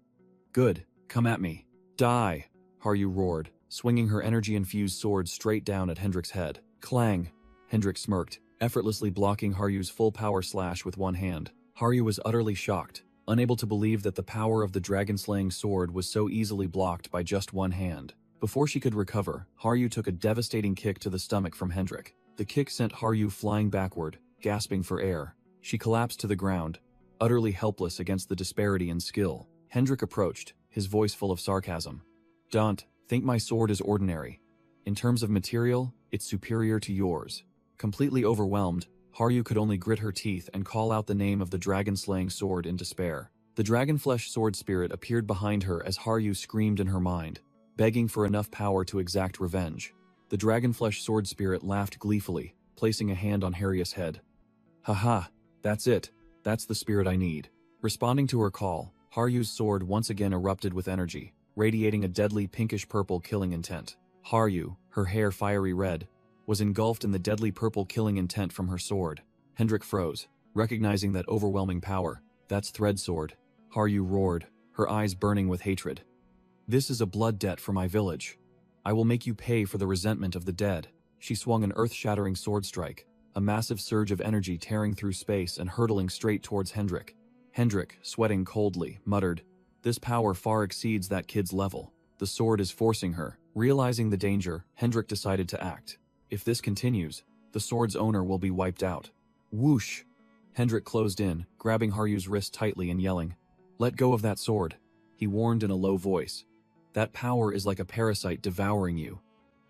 Good, come at me." "Die!" Haryu roared, swinging her energy-infused sword straight down at Hendrik's head. Clang! Hendrik smirked, effortlessly blocking Haryu's full power slash with one hand. Haryu was utterly shocked, unable to believe that the power of the dragon-slaying sword was so easily blocked by just one hand. Before she could recover, Haryu took a devastating kick to the stomach from Hendrik. The kick sent Haryu flying backward, gasping for air. She collapsed to the ground, utterly helpless against the disparity in skill. Hendrik approached, his voice full of sarcasm. "Don't think my sword is ordinary. In terms of material, it's superior to yours." Completely overwhelmed, Haryu could only grit her teeth and call out the name of the dragon-slaying sword in despair. The dragonflesh sword spirit appeared behind her as Haryu screamed in her mind, begging for enough power to exact revenge. The dragonflesh sword spirit laughed gleefully, placing a hand on Harrius' head. "Haha, that's it. That's the spirit I need." Responding to her call, Haryu's sword once again erupted with energy, radiating a deadly pinkish-purple killing intent. Haryu, her hair fiery red, was engulfed in the deadly purple killing intent from her sword. Hendrik froze, recognizing that overwhelming power. "That's Thread Sword." Haryu roared, her eyes burning with hatred. "This is a blood debt for my village. I will make you pay for the resentment of the dead." She swung an earth-shattering sword strike, a massive surge of energy tearing through space and hurtling straight towards Hendrik. Hendrik, sweating coldly, muttered, "This power far exceeds that kid's level. The sword is forcing her." Realizing the danger, Hendrik decided to act. If this continues, the sword's owner will be wiped out. Whoosh! Hendrik closed in, grabbing Haryu's wrist tightly and yelling, "Let go of that sword," he warned in a low voice. "That power is like a parasite devouring you.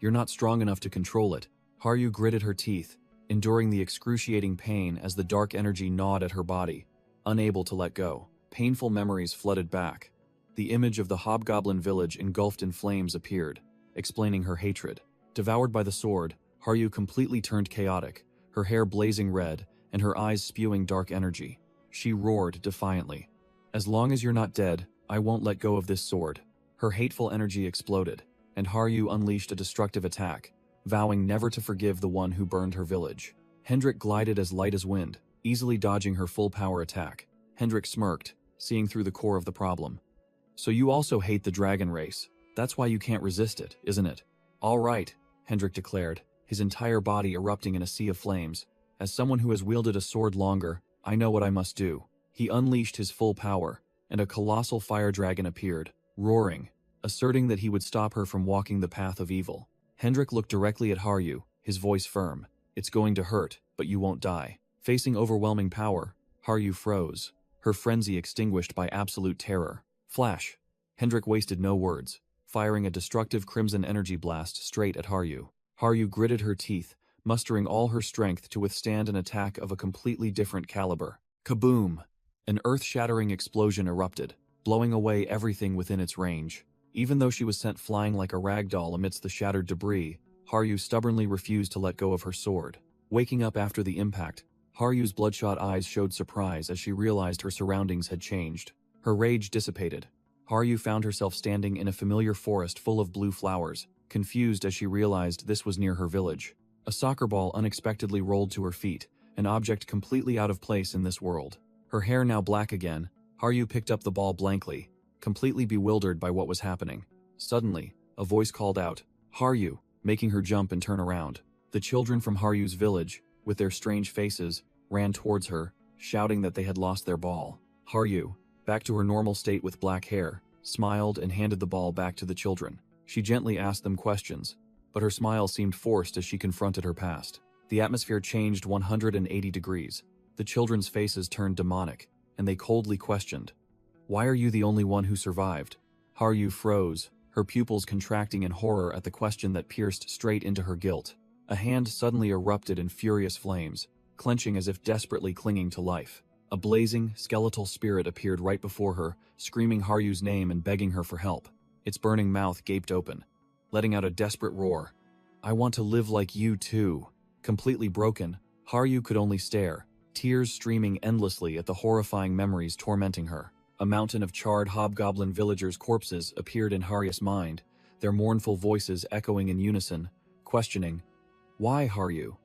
You're not strong enough to control it." Haryu gritted her teeth, enduring the excruciating pain as the dark energy gnawed at her body, unable to let go. Painful memories flooded back. The image of the hobgoblin village engulfed in flames appeared, explaining her hatred. Devoured by the sword, Haryu completely turned chaotic, her hair blazing red and her eyes spewing dark energy. She roared defiantly, "As long as you're not dead, I won't let go of this sword." Her hateful energy exploded, and Haryu unleashed a destructive attack, vowing never to forgive the one who burned her village. Hendrik glided as light as wind, easily dodging her full power attack. Hendrik smirked, seeing through the core of the problem. "So you also hate the dragon race. That's why you can't resist it, isn't it?" "All right," Hendrik declared, his entire body erupting in a sea of flames. "As someone who has wielded a sword longer, I know what I must do." He unleashed his full power, and a colossal fire dragon appeared, roaring, asserting that he would stop her from walking the path of evil. Hendrik looked directly at Haryu, his voice firm. "It's going to hurt, but you won't die." Facing overwhelming power, Haryu froze, her frenzy extinguished by absolute terror. Flash! Hendrik wasted no words, firing a destructive crimson energy blast straight at Haryu. Haryu gritted her teeth, mustering all her strength to withstand an attack of a completely different caliber. Kaboom! An earth-shattering explosion erupted, blowing away everything within its range. Even though she was sent flying like a rag doll amidst the shattered debris, Haryu stubbornly refused to let go of her sword. Waking up after the impact, Haryu's bloodshot eyes showed surprise as she realized her surroundings had changed. Her rage dissipated. Haryu found herself standing in a familiar forest full of blue flowers, confused as she realized this was near her village. A soccer ball unexpectedly rolled to her feet, an object completely out of place in this world. Her hair now black again, Haryu picked up the ball blankly, completely bewildered by what was happening. Suddenly, a voice called out, "Haryu," making her jump and turn around. The children from Haryu's village, with their strange faces, ran towards her, shouting that they had lost their ball. Haryu, back to her normal state with black hair, smiled and handed the ball back to the children. She gently asked them questions, but her smile seemed forced as she confronted her past. The atmosphere changed 180 degrees. The children's faces turned demonic, and they coldly questioned, "Why are you the only one who survived?" Haryu froze, her pupils contracting in horror at the question that pierced straight into her guilt. A hand suddenly erupted in furious flames, clenching as if desperately clinging to life. A blazing, skeletal spirit appeared right before her, screaming Haryu's name and begging her for help. Its burning mouth gaped open, letting out a desperate roar. "I want to live like you too." Completely broken, Haryu could only stare, tears streaming endlessly at the horrifying memories tormenting her. A mountain of charred hobgoblin villagers' corpses appeared in Haryu's mind, their mournful voices echoing in unison, questioning, "Why, Haryu?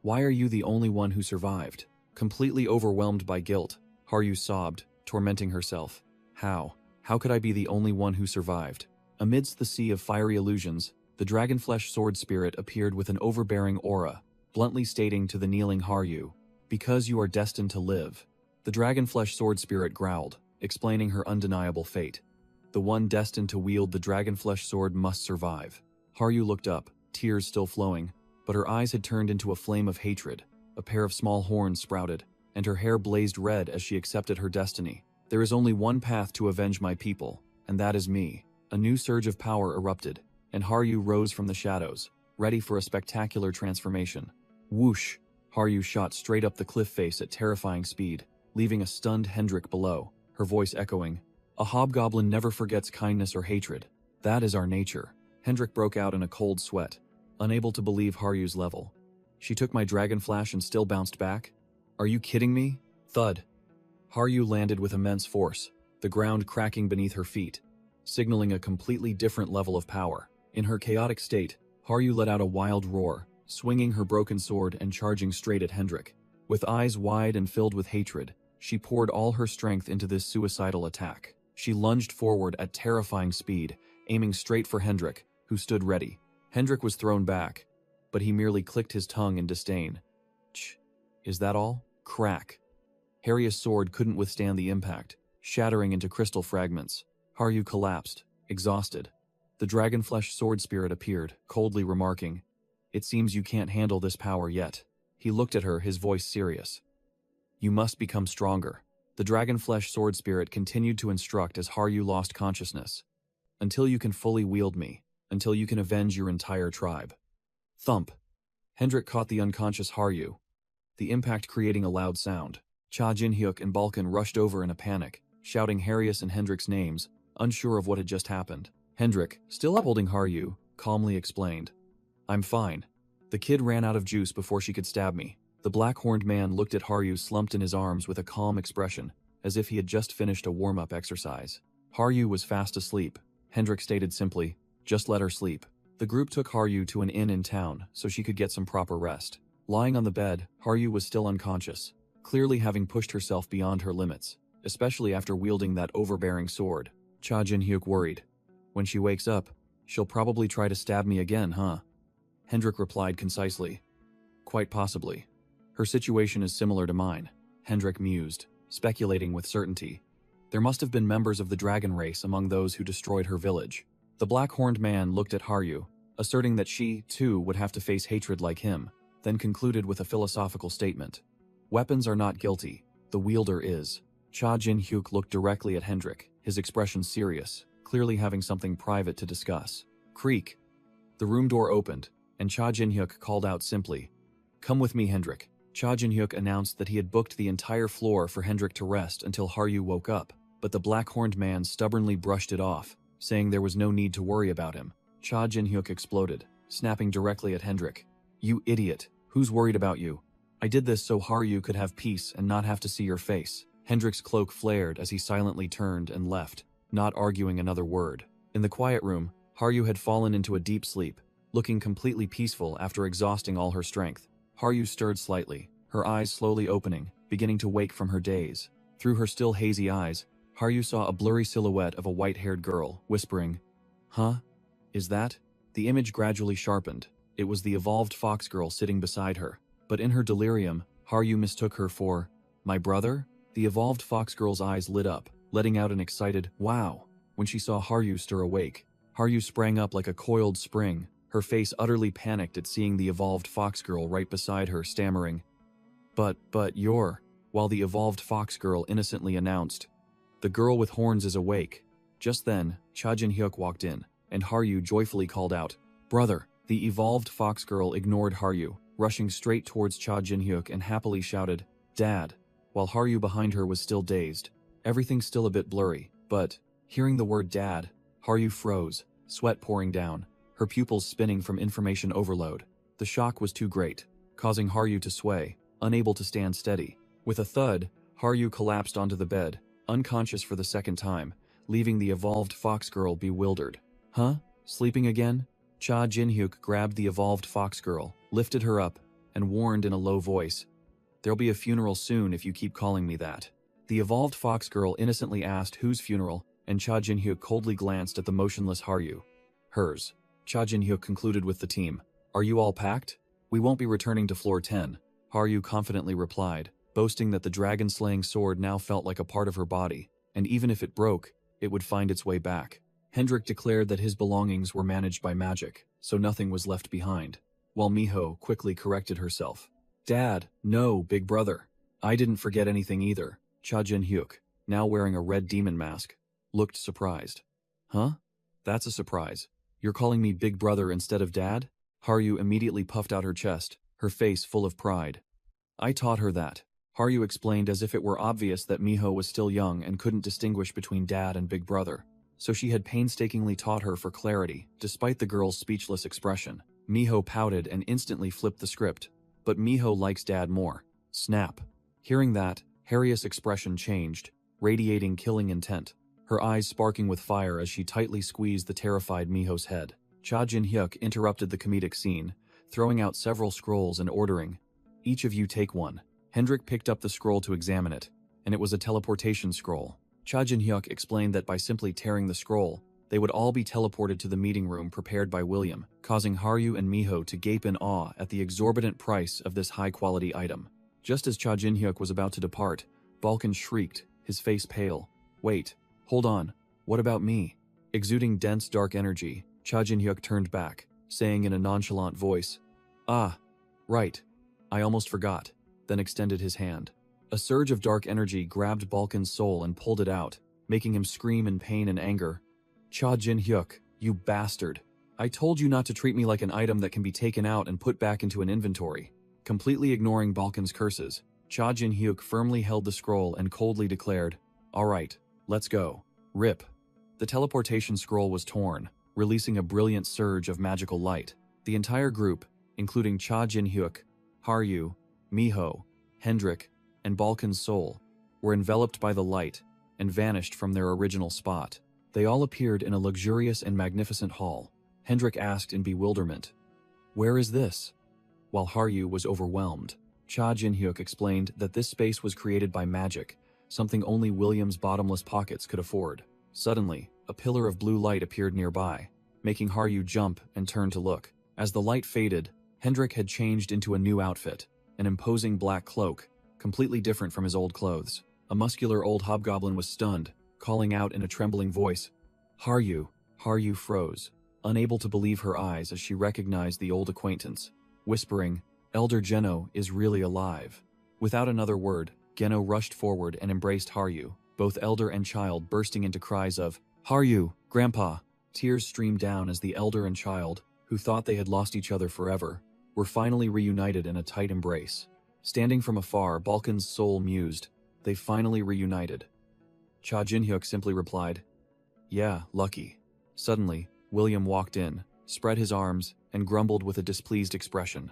Why are you the only one who survived?" Completely overwhelmed by guilt, Haryu sobbed, tormenting herself. How could I be the only one who survived?" Amidst the sea of fiery illusions, the dragonflesh sword spirit appeared with an overbearing aura, bluntly stating to the kneeling Haryu, "Because you are destined to live." The dragonflesh sword spirit growled, explaining her undeniable fate. The one destined to wield the dragonflesh sword must survive. Haryu looked up, tears still flowing, but her eyes had turned into a flame of hatred. A pair of small horns sprouted, and her hair blazed red as she accepted her destiny. "There is only one path to avenge my people, and that is me." A new surge of power erupted, and Haryu rose from the shadows, ready for a spectacular transformation. Whoosh! Haryu shot straight up the cliff face at terrifying speed, leaving a stunned Hendrik below, her voice echoing, "A hobgoblin never forgets kindness or hatred. That is our nature." Hendrik broke out in a cold sweat, unable to believe Haryu's level. "She took my dragon flash and still bounced back? Are you kidding me?" Thud. Haryu landed with immense force, the ground cracking beneath her feet, signaling a completely different level of power. In her chaotic state, Haryu let out a wild roar, swinging her broken sword and charging straight at Hendrik. With eyes wide and filled with hatred, she poured all her strength into this suicidal attack. She lunged forward at terrifying speed, aiming straight for Hendrik, who stood ready. Hendrik was thrown back, but he merely clicked his tongue in disdain. "Ch, is that all?" Crack. Harry's sword couldn't withstand the impact, shattering into crystal fragments. Haryu collapsed, exhausted. The dragonflesh sword spirit appeared, coldly remarking, "It seems you can't handle this power yet." He looked at her, his voice serious. "You must become stronger." The dragonflesh sword spirit continued to instruct as Haryu lost consciousness. "Until you can fully wield me, until you can avenge your entire tribe." Thump. Hendrik caught the unconscious Haryu, the impact creating a loud sound. Cha Jin-hyuk and Balkan rushed over in a panic, shouting Harius and Hendrik's names, unsure of what had just happened. Hendrik, still upholding Haryu, calmly explained, "I'm fine. The kid ran out of juice before she could stab me." The black-horned man looked at Haryu slumped in his arms with a calm expression, as if he had just finished a warm-up exercise. Haryu was fast asleep. Hendrik stated simply, "Just let her sleep." The group took Haryu to an inn in town so she could get some proper rest. Lying on the bed, Haryu was still unconscious, clearly having pushed herself beyond her limits, especially after wielding that overbearing sword. Cha Jin-hyuk worried. "When she wakes up, she'll probably try to stab me again, huh?" Hendrik replied concisely, "Quite possibly. Her situation is similar to mine." Hendrik mused, speculating with certainty. There must have been members of the dragon race among those who destroyed her village. The black-horned man looked at Haryu, asserting that she, too, would have to face hatred like him, then concluded with a philosophical statement. "Weapons are not guilty. The wielder is." Cha Jin-hyuk looked directly at Hendrik, his expression serious, clearly having something private to discuss. Creak. The room door opened, and Cha Jin-hyuk called out simply, "Come with me, Hendrik." Cha Jin-hyuk announced that he had booked the entire floor for Hendrik to rest until Haryu woke up, but the black-horned man stubbornly brushed it off, saying there was no need to worry about him. Cha Jin-hyuk exploded, snapping directly at Hendrik. "You idiot! Who's worried about you? I did this so Haryu could have peace and not have to see your face." Hendrik's cloak flared as he silently turned and left, not arguing another word. In the quiet room, Haryu had fallen into a deep sleep, looking completely peaceful after exhausting all her strength. Haryu stirred slightly, her eyes slowly opening, beginning to wake from her daze. Through her still hazy eyes, Haryu saw a blurry silhouette of a white-haired girl, whispering, "Huh? Is that?" The image gradually sharpened. It was the evolved fox girl sitting beside her, but in her delirium, Haryu mistook her for, "My brother?" The evolved fox girl's eyes lit up, letting out an excited, "Wow!" when she saw Haryu stir awake. Haryu sprang up like a coiled spring, her face utterly panicked at seeing the evolved fox girl right beside her, stammering, But you're," while the evolved fox girl innocently announced, "The girl with horns is awake." Just then, Cha Jin-hyuk walked in, and Haryu joyfully called out, "Brother!" The evolved fox girl ignored Haryu, rushing straight towards Cha Jin-hyuk and happily shouted, "Dad," while Haryu behind her was still dazed. Everything still a bit blurry, but, hearing the word "Dad," Haryu froze, sweat pouring down, her pupils spinning from information overload. The shock was too great, causing Haryu to sway, unable to stand steady. With a thud, Haryu collapsed onto the bed, unconscious for the second time, leaving the evolved fox girl bewildered. "Huh? Sleeping again?" Cha Jin-hyuk grabbed the evolved fox girl, lifted her up, and warned in a low voice, "There'll be a funeral soon if you keep calling me that." The evolved fox girl innocently asked whose funeral, and Cha Jin-hyuk coldly glanced at the motionless Haryu. "Hers." Cha Jin-hyuk concluded with the team, "Are you all packed? We won't be returning to floor 10. Haryu confidently replied, boasting that the dragon-slaying sword now felt like a part of her body, and even if it broke, it would find its way back. Hendrik declared that his belongings were managed by magic, so nothing was left behind, while Miho quickly corrected herself. "Dad, no, big brother. I didn't forget anything either." Cha Jin-hyuk, now wearing a red demon mask, looked surprised. "Huh? That's a surprise. You're calling me big brother instead of dad?" Haryu immediately puffed out her chest, her face full of pride. I taught her that. Haryu explained as if it were obvious that Miho was still young and couldn't distinguish between dad and big brother. So she had painstakingly taught her for clarity, despite the girl's speechless expression. Miho pouted and instantly flipped the script. But Miho likes dad more. Snap. Hearing that, Harriet's expression changed, radiating killing intent, her eyes sparking with fire as she tightly squeezed the terrified Miho's head. Cha Jin-hyuk interrupted the comedic scene, throwing out several scrolls and ordering, "Each of you take one." Hendrik picked up the scroll to examine it, and it was a teleportation scroll. Cha Jin-hyuk explained that by simply tearing the scroll, they would all be teleported to the meeting room prepared by William, causing Haryu and Miho to gape in awe at the exorbitant price of this high-quality item. Just as Cha Jin-hyuk was about to depart, Balkan shrieked, his face pale. "Wait, hold on, what about me?" Exuding dense dark energy, Cha Jin-hyuk turned back, saying in a nonchalant voice, "Ah, right, I almost forgot," then extended his hand. A surge of dark energy grabbed Balkan's soul and pulled it out, making him scream in pain and anger. "Cha Jin-hyuk, you bastard. I told you not to treat me like an item that can be taken out and put back into an inventory." Completely ignoring Balkan's curses, Cha Jin-hyuk firmly held the scroll and coldly declared, "All right, let's go." Rip. The teleportation scroll was torn, releasing a brilliant surge of magical light. The entire group, including Cha Jin-hyuk, Haryu, Miho, Hendrik, and Balkan's soul, were enveloped by the light and vanished from their original spot. They all appeared in a luxurious and magnificent hall. Hendrik asked in bewilderment, "Where is this?" While Haryu was overwhelmed, Cha Jin-hyuk explained that this space was created by magic, something only William's bottomless pockets could afford. Suddenly, a pillar of blue light appeared nearby, making Haryu jump and turn to look. As the light faded, Hendrik had changed into a new outfit, an imposing black cloak, completely different from his old clothes. A muscular old hobgoblin was stunned, calling out in a trembling voice, "Haryu." Haryu froze, unable to believe her eyes as she recognized the old acquaintance, whispering, "Elder Geno is really alive." Without another word, Geno rushed forward and embraced Haryu, both elder and child bursting into cries of, "Haryu, Grandpa!" Tears streamed down as the elder and child, who thought they had lost each other forever, were finally reunited in a tight embrace. Standing from afar, Balkan's soul mused, "They finally reunited." Cha Jin-hyuk simply replied, "Yeah, lucky." Suddenly, William walked in, spread his arms, and grumbled with a displeased expression.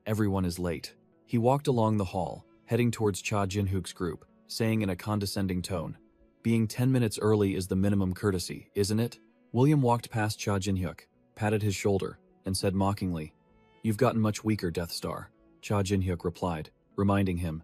"Everyone is late." He walked along the hall, heading towards Cha Jin-hyuk's group, saying in a condescending tone, "Being 10 minutes early is the minimum courtesy, isn't it?" William walked past Cha Jin-hyuk, patted his shoulder, and said mockingly, "You've gotten much weaker, Death Star." Cha Jin-hyuk replied, reminding him,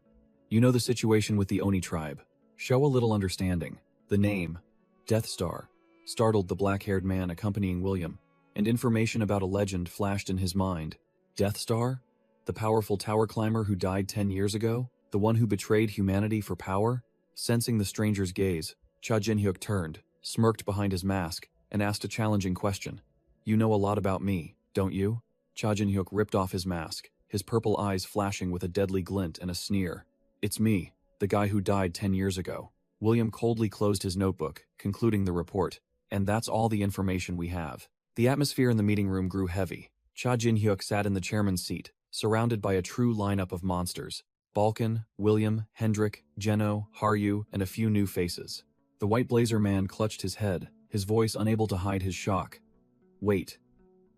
"You know the situation with the Oni tribe. Show a little understanding." The name, Death Star, startled the black-haired man accompanying William, and information about a legend flashed in his mind. Death Star? The powerful tower climber who died 10 years ago? The one who betrayed humanity for power? Sensing the stranger's gaze, Cha Jin-hyuk turned, smirked behind his mask, and asked a challenging question. "You know a lot about me, don't you?" Cha Jin-hyuk ripped off his mask, his purple eyes flashing with a deadly glint and a sneer. "It's me, the guy who died 10 years ago." William coldly closed his notebook, concluding the report. "And that's all the information we have." The atmosphere in the meeting room grew heavy. Cha Jin-hyuk sat in the chairman's seat, surrounded by a true lineup of monsters. Balkan, William, Hendrik, Geno, Haryu, and a few new faces. The white blazer man clutched his head, his voice unable to hide his shock. "Wait.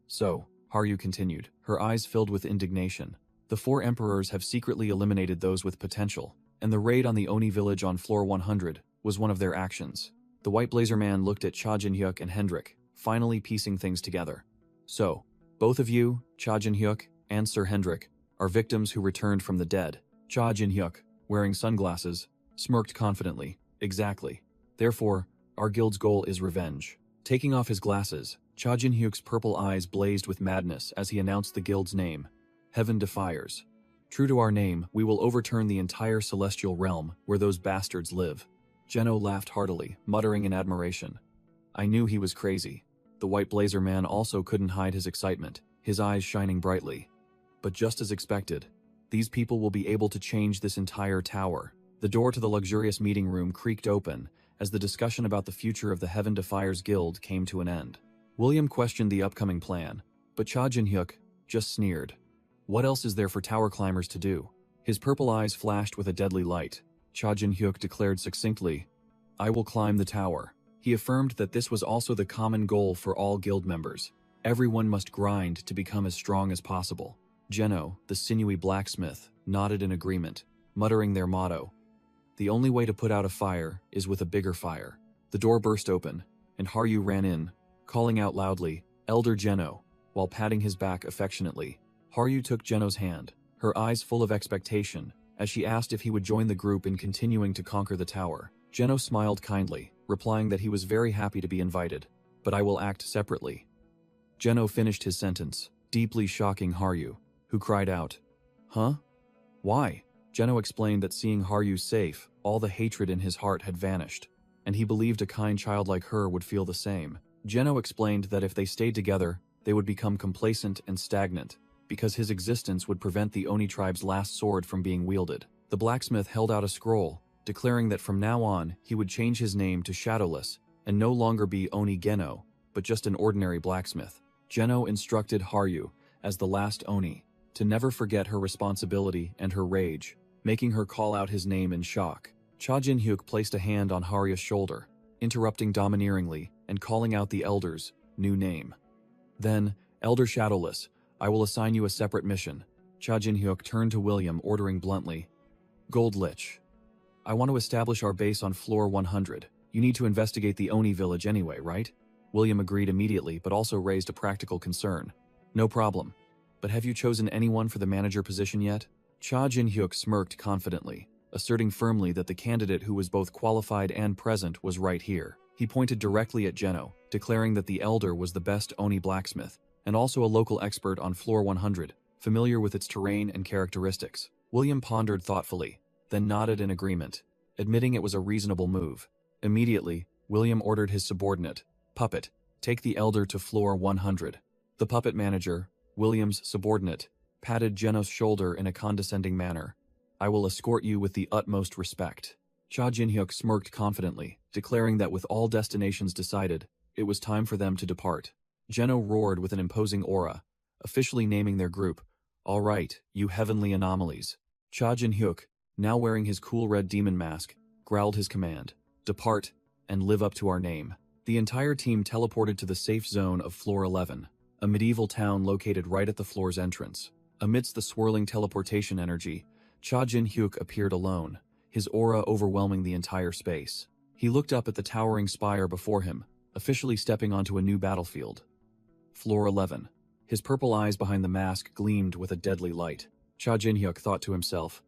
So," Haryu continued, her eyes filled with indignation, "the 4 emperors have secretly eliminated those with potential, and the raid on the Oni village on floor 100 was one of their actions." The white blazer man looked at Cha Jin-hyuk and Hendrik, finally piecing things together. "So, both of you, Cha Jin-hyuk and Sir Hendrik, are victims who returned from the dead." Cha Jin-hyuk, wearing sunglasses, smirked confidently. "Exactly. Therefore, our guild's goal is revenge." Taking off his glasses, Cha Jin-hyuk's purple eyes blazed with madness as he announced the guild's name, Heaven Defiers. "True to our name, we will overturn the entire celestial realm where those bastards live." Geno laughed heartily, muttering in admiration. "I knew he was crazy." The white blazer man also couldn't hide his excitement, his eyes shining brightly. "But just as expected, these people will be able to change this entire tower." The door to the luxurious meeting room creaked open as the discussion about the future of the Heaven Defiers Guild came to an end. William questioned the upcoming plan, but Cha Jin-hyuk just sneered. "What else is there for tower climbers to do? His purple eyes flashed with a deadly light. Cha Jin-hyuk declared succinctly, "I will climb the tower." He affirmed that this was also the common goal for all guild members. Everyone must grind to become as strong as possible. Jeno, the sinewy blacksmith, nodded in agreement, muttering their motto, "The only way to put out a fire is with a bigger fire." The door burst open, and Haryu ran in, calling out loudly, "Elder Jeno," while patting his back affectionately. Haryu took Jeno's hand, her eyes full of expectation, as she asked if he would join the group in continuing to conquer the tower. Jeno smiled kindly, replying that he was very happy to be invited, "But I will act separately." Jeno finished his sentence, deeply shocking Haryu, who cried out, "Huh? Why?" Jeno explained that seeing Haryu safe, all the hatred in his heart had vanished, and he believed a kind child like her would feel the same. Jeno explained that if they stayed together, they would become complacent and stagnant, because his existence would prevent the Oni tribe's last sword from being wielded. The blacksmith held out a scroll, declaring that from now on he would change his name to Shadowless and no longer be Oni Geno, but just an ordinary blacksmith. Jeno instructed Haryu, as the last Oni, to never forget her responsibility and her rage, making her call out his name in shock. Cha Jin-hyuk placed a hand on Haryu's shoulder, interrupting domineeringly and calling out the elder's new name. Then, "Elder Shadowless, I will assign you a separate mission." Cha Jin-hyuk turned to William, ordering bluntly, "Gold Lich, I want to establish our base on floor 100. You need to investigate the Oni village anyway, right?" William agreed immediately, but also raised a practical concern. "No problem. But have you chosen anyone for the manager position yet?" Cha Jin-hyuk smirked confidently, asserting firmly that the candidate who was both qualified and present was right here. He pointed directly at Jeno, declaring that the elder was the best Oni blacksmith, and also a local expert on floor 100, familiar with its terrain and characteristics. William pondered thoughtfully, then nodded in agreement, admitting it was a reasonable move. Immediately, William ordered his subordinate, Puppet, take the elder to floor 100. The puppet manager, William's subordinate, patted Jeno's shoulder in a condescending manner. "I will escort you with the utmost respect." Cha Jin-hyuk smirked confidently, declaring that with all destinations decided, it was time for them to depart. Jeno roared with an imposing aura, officially naming their group, "All right, you heavenly anomalies." Cha Jin-hyuk, now wearing his cool red demon mask, growled his command, "Depart, and live up to our name." The entire team teleported to the safe zone of floor 11, a medieval town located right at the floor's entrance. Amidst the swirling teleportation energy, Cha Jin-hyuk appeared alone, his aura overwhelming the entire space. He looked up at the towering spire before him, officially stepping onto a new battlefield. Floor 11. His purple eyes behind the mask gleamed with a deadly light. Cha Jin-hyuk thought to himself,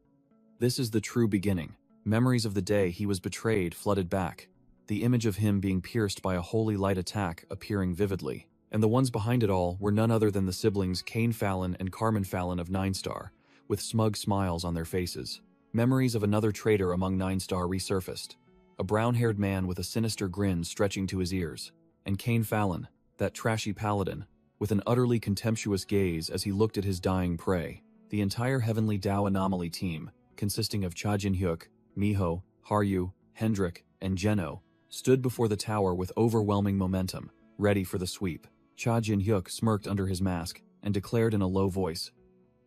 "This is the true beginning." Memories of the day he was betrayed flooded back, the image of him being pierced by a holy light attack appearing vividly. And the ones behind it all were none other than the siblings Kane Fallon and Carmen Fallon of 9-Star, with smug smiles on their faces. Memories of another traitor among 9-Star resurfaced, a brown-haired man with a sinister grin stretching to his ears, and Kane Fallon, that trashy paladin, with an utterly contemptuous gaze as he looked at his dying prey. The entire Heavenly Dao Anomaly team, consisting of Cha Jin-hyuk, Miho, Haryu, Hendrik, and Jeno, stood before the tower with overwhelming momentum, ready for the sweep. Cha Jin-hyuk smirked under his mask and declared in a low voice,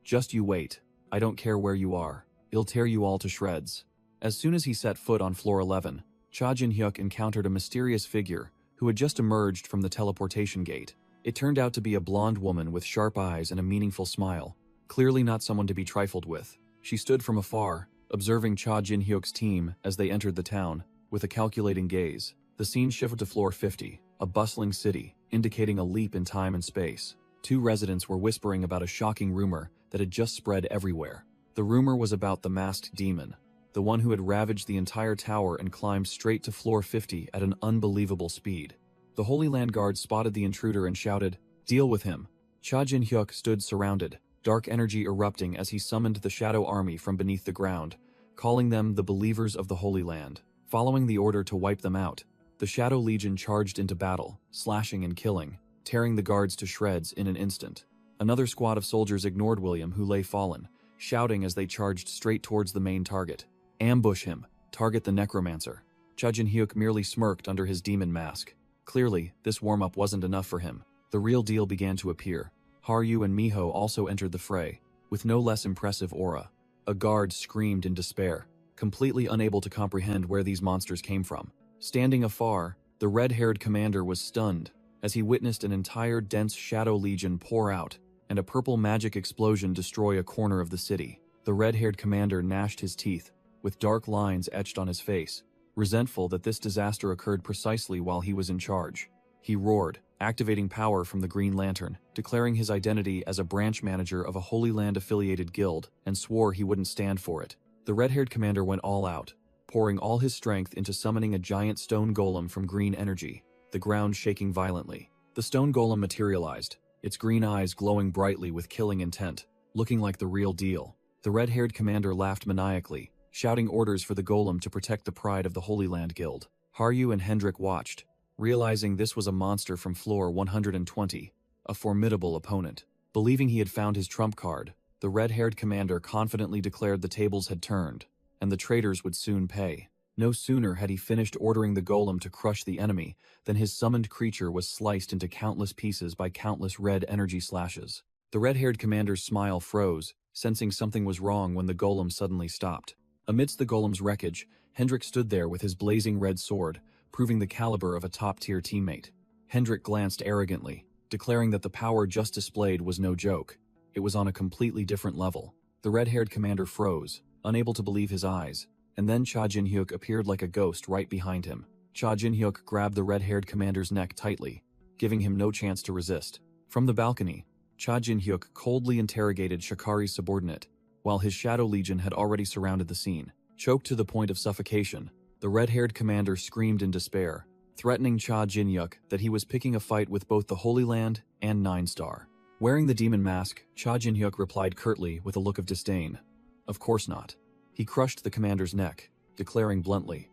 "Just you wait. I don't care where you are. I'll tear you all to shreds." As soon as he set foot on floor 11, Cha Jin-hyuk encountered a mysterious figure who had just emerged from the teleportation gate. It turned out to be a blonde woman with sharp eyes and a meaningful smile, clearly not someone to be trifled with. She stood from afar, observing Cha Jin-hyuk's team as they entered the town, with a calculating gaze. The scene shifted to floor 50, a bustling city, indicating a leap in time and space. Two residents were whispering about a shocking rumor that had just spread everywhere. The rumor was about the masked demon, the one who had ravaged the entire tower and climbed straight to floor 50 at an unbelievable speed. The Holy Land Guard spotted the intruder and shouted, "Deal with him." Cha Jin-hyuk stood surrounded, dark energy erupting as he summoned the Shadow Army from beneath the ground, calling them the Believers of the Holy Land. Following the order to wipe them out, the Shadow Legion charged into battle, slashing and killing, tearing the guards to shreds in an instant. Another squad of soldiers ignored William, who lay fallen, shouting as they charged straight towards the main target. "Ambush him! Target the necromancer!" Cha Jin-hyuk merely smirked under his demon mask. Clearly, this warm-up wasn't enough for him. The real deal began to appear. Haryu and Miho also entered the fray, with no less impressive aura. A guard screamed in despair, completely unable to comprehend where these monsters came from. Standing afar, the red-haired commander was stunned as he witnessed an entire dense shadow legion pour out and a purple magic explosion destroy a corner of the city. The red-haired commander gnashed his teeth, with dark lines etched on his face, resentful that this disaster occurred precisely while he was in charge. He roared, activating power from the Green Lantern, declaring his identity as a branch manager of a Holy Land-affiliated guild, and swore he wouldn't stand for it. The red-haired commander went all out, pouring all his strength into summoning a giant stone golem from green energy, the ground shaking violently. The stone golem materialized, its green eyes glowing brightly with killing intent, looking like the real deal. The red-haired commander laughed maniacally, shouting orders for the golem to protect the pride of the Holy Land Guild. Haryu and Hendrik watched, realizing this was a monster from floor 120, a formidable opponent. Believing he had found his trump card, the red-haired commander confidently declared the tables had turned, and the traitors would soon pay. No sooner had he finished ordering the golem to crush the enemy than his summoned creature was sliced into countless pieces by countless red energy slashes. The red-haired commander's smile froze, sensing something was wrong when the golem suddenly stopped. Amidst the golem's wreckage, Hendrik stood there with his blazing red sword, proving the caliber of a top-tier teammate. Hendrik glanced arrogantly, declaring that the power just displayed was no joke. It was on a completely different level. The red-haired commander froze, unable to believe his eyes, and then Cha Jin-hyuk appeared like a ghost right behind him. Cha Jin-hyuk grabbed the red-haired commander's neck tightly, giving him no chance to resist. From the balcony, Cha Jin-hyuk coldly interrogated Shikari's subordinate, while his Shadow Legion had already surrounded the scene. Choked to the point of suffocation, the red-haired commander screamed in despair, threatening Cha Jin-hyuk that he was picking a fight with both the Holy Land and Nine Star. Wearing the demon mask, Cha Jin-hyuk replied curtly with a look of disdain. Of course not. He crushed the commander's neck, declaring bluntly,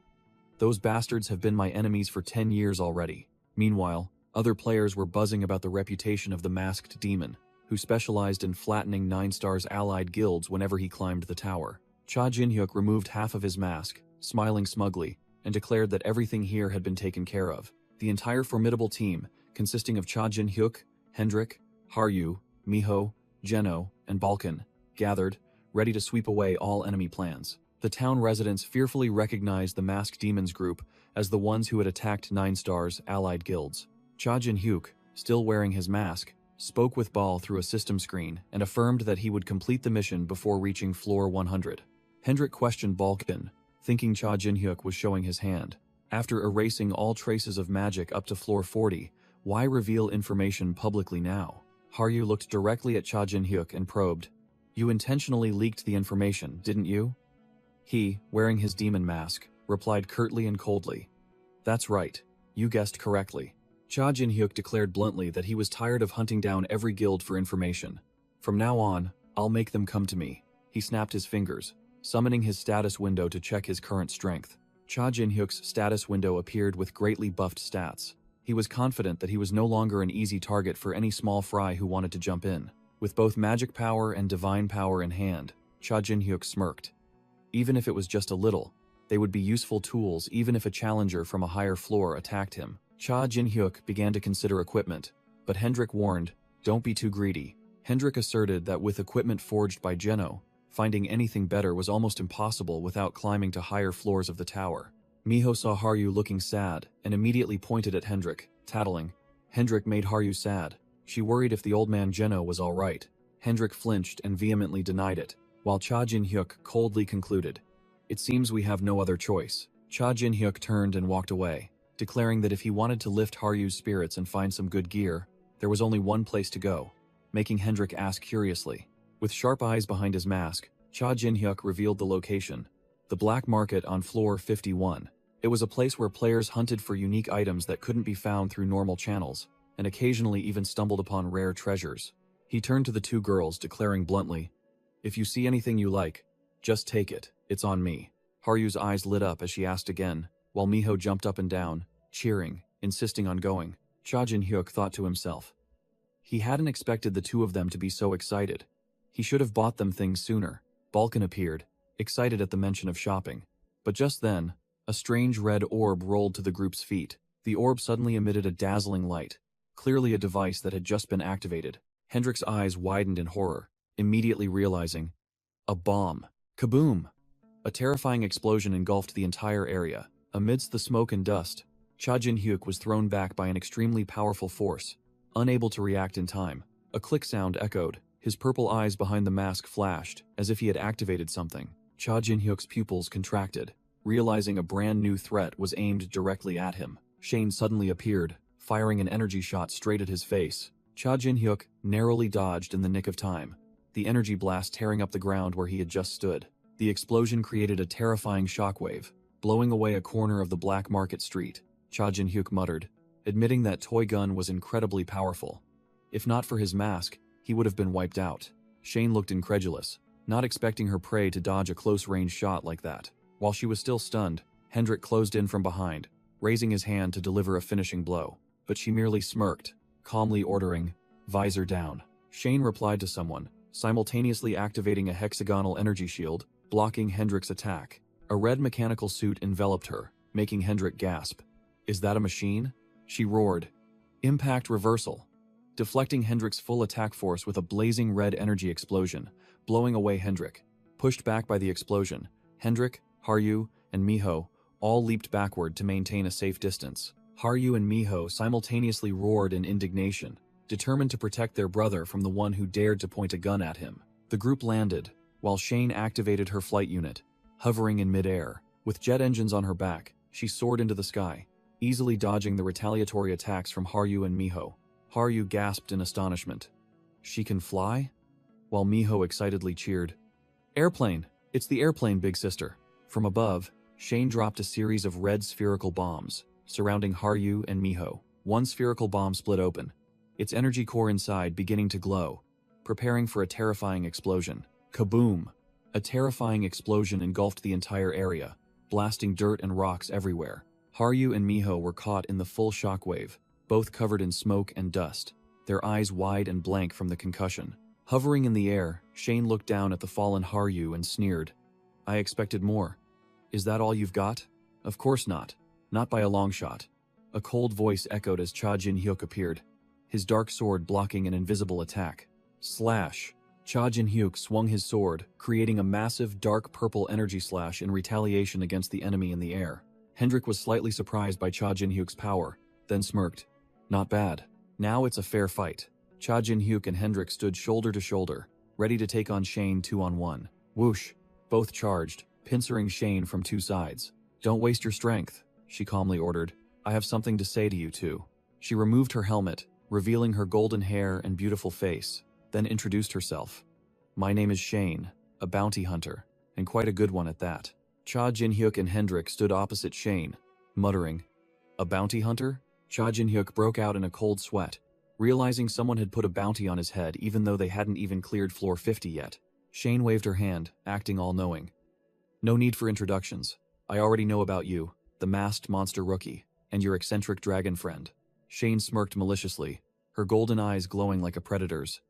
"Those bastards have been my enemies for 10 years already." Meanwhile, other players were buzzing about the reputation of the masked demon, who specialized in flattening Nine Star's allied guilds whenever he climbed the tower. Cha Jin-hyuk removed half of his mask, smiling smugly, and declared that everything here had been taken care of. The entire formidable team, consisting of Cha Jin-hyuk, Hendrik, Haryu, Miho, Geno, and Balkan, gathered, ready to sweep away all enemy plans. The town residents fearfully recognized the masked demons group as the ones who had attacked Nine Star's allied guilds. Cha Jin-hyuk, still wearing his mask, spoke with Ball through a system screen and affirmed that he would complete the mission before reaching floor 100. Hendrik questioned Balkan, thinking Cha Jin-hyuk was showing his hand. After erasing all traces of magic up to floor 40, why reveal information publicly now? Haryu looked directly at Cha Jin-hyuk and probed, "You intentionally leaked the information, didn't you?" He, wearing his demon mask, replied curtly and coldly, "That's right, you guessed correctly." Cha Jin-hyuk declared bluntly that he was tired of hunting down every guild for information. "From now on, I'll make them come to me." He snapped his fingers, summoning his status window to check his current strength. Cha Jin-hyuk's status window appeared with greatly buffed stats. He was confident that he was no longer an easy target for any small fry who wanted to jump in. With both magic power and divine power in hand, Cha Jin-hyuk smirked. Even if it was just a little, they would be useful tools even if a challenger from a higher floor attacked him. Cha Jin-hyuk began to consider equipment, but Hendrik warned, "Don't be too greedy." Hendrik asserted that with equipment forged by Geno, finding anything better was almost impossible without climbing to higher floors of the tower. Miho saw Haryu looking sad and immediately pointed at Hendrik, tattling. Hendrik made Haryu sad. She worried if the old man Geno was all right. Hendrik flinched and vehemently denied it, while Cha Jin-hyuk coldly concluded, "It seems we have no other choice." Cha Jin-hyuk turned and walked away, declaring that if he wanted to lift Haryu's spirits and find some good gear, there was only one place to go, making Hendrik ask curiously. With sharp eyes behind his mask, Cha Jin-hyuk revealed the location, the black market on floor 51. It was a place where players hunted for unique items that couldn't be found through normal channels, and occasionally even stumbled upon rare treasures. He turned to the two girls, declaring bluntly, "If you see anything you like, just take it, it's on me." Haryu's eyes lit up as she asked again, while Miho jumped up and down, cheering, insisting on going. Cha Jin-hyuk thought to himself. He hadn't expected the two of them to be so excited. He should have bought them things sooner. Balkan appeared, excited at the mention of shopping. But just then, a strange red orb rolled to the group's feet. The orb suddenly emitted a dazzling light, clearly a device that had just been activated. Hendrik's eyes widened in horror, immediately realizing, a bomb. Kaboom! A terrifying explosion engulfed the entire area. Amidst the smoke and dust, Cha Jin-hyuk was thrown back by an extremely powerful force. Unable to react in time, a click sound echoed. His purple eyes behind the mask flashed, as if he had activated something. Cha Jin-hyuk's pupils contracted, realizing a brand new threat was aimed directly at him. Shane suddenly appeared, firing an energy shot straight at his face. Cha Jin-hyuk narrowly dodged in the nick of time, the energy blast tearing up the ground where he had just stood. The explosion created a terrifying shockwave, blowing away a corner of the Black Market Street. Cha Jin-hyuk muttered, admitting that toy gun was incredibly powerful. If not for his mask, he would have been wiped out. Shane looked incredulous, not expecting her prey to dodge a close-range shot like that. While she was still stunned, Hendrik closed in from behind, raising his hand to deliver a finishing blow. But she merely smirked, calmly ordering, "Visor down." Shane replied to someone, simultaneously activating a hexagonal energy shield, blocking Hendrik's attack. A red mechanical suit enveloped her, making Hendrik gasp. "Is that a machine?" she roared. Impact reversal, deflecting Hendrik's full attack force with a blazing red energy explosion, blowing away Hendrik. Pushed back by the explosion, Hendrik, Haryu, and Miho all leaped backward to maintain a safe distance. Haryu and Miho simultaneously roared in indignation, determined to protect their brother from the one who dared to point a gun at him. The group landed, while Shane activated her flight unit, hovering in mid-air. With jet engines on her back, she soared into the sky, easily dodging the retaliatory attacks from Haryu and Miho. Haryu gasped in astonishment. "She can fly?" While Miho excitedly cheered. "Airplane! It's the airplane, big sister!" From above, Shane dropped a series of red spherical bombs, surrounding Haryu and Miho. One spherical bomb split open, its energy core inside beginning to glow, preparing for a terrifying explosion. Kaboom! A terrifying explosion engulfed the entire area, blasting dirt and rocks everywhere. Haryu and Miho were caught in the full shockwave, both covered in smoke and dust, their eyes wide and blank from the concussion. Hovering in the air, Shane looked down at the fallen Haryu and sneered. "I expected more. Is that all you've got?" "Of course not. Not by a long shot." A cold voice echoed as Cha Jin-hyuk appeared, his dark sword blocking an invisible attack. Slash! Cha Jin-hyuk swung his sword, creating a massive dark purple energy slash in retaliation against the enemy in the air. Hendrik was slightly surprised by Cha Jin-hyuk's power, then smirked. "Not bad. Now it's a fair fight." Cha Jin-hyuk and Hendrik stood shoulder to shoulder, ready to take on Shane 2-on-1. Whoosh! Both charged, pincering Shane from two sides. "Don't waste your strength," she calmly ordered. "I have something to say to you two." She removed her helmet, revealing her golden hair and beautiful face, then introduced herself. "My name is Shane, a bounty hunter, and quite a good one at that." Cha Jin-hyuk and Hendrik stood opposite Shane, muttering, "A bounty hunter?" Cha Jin-hyuk broke out in a cold sweat, realizing someone had put a bounty on his head even though they hadn't even cleared floor 50 yet. Shane waved her hand, acting all-knowing. "No need for introductions. I already know about you, the masked monster rookie, and your eccentric dragon friend." Shane smirked maliciously, her golden eyes glowing like a predator's.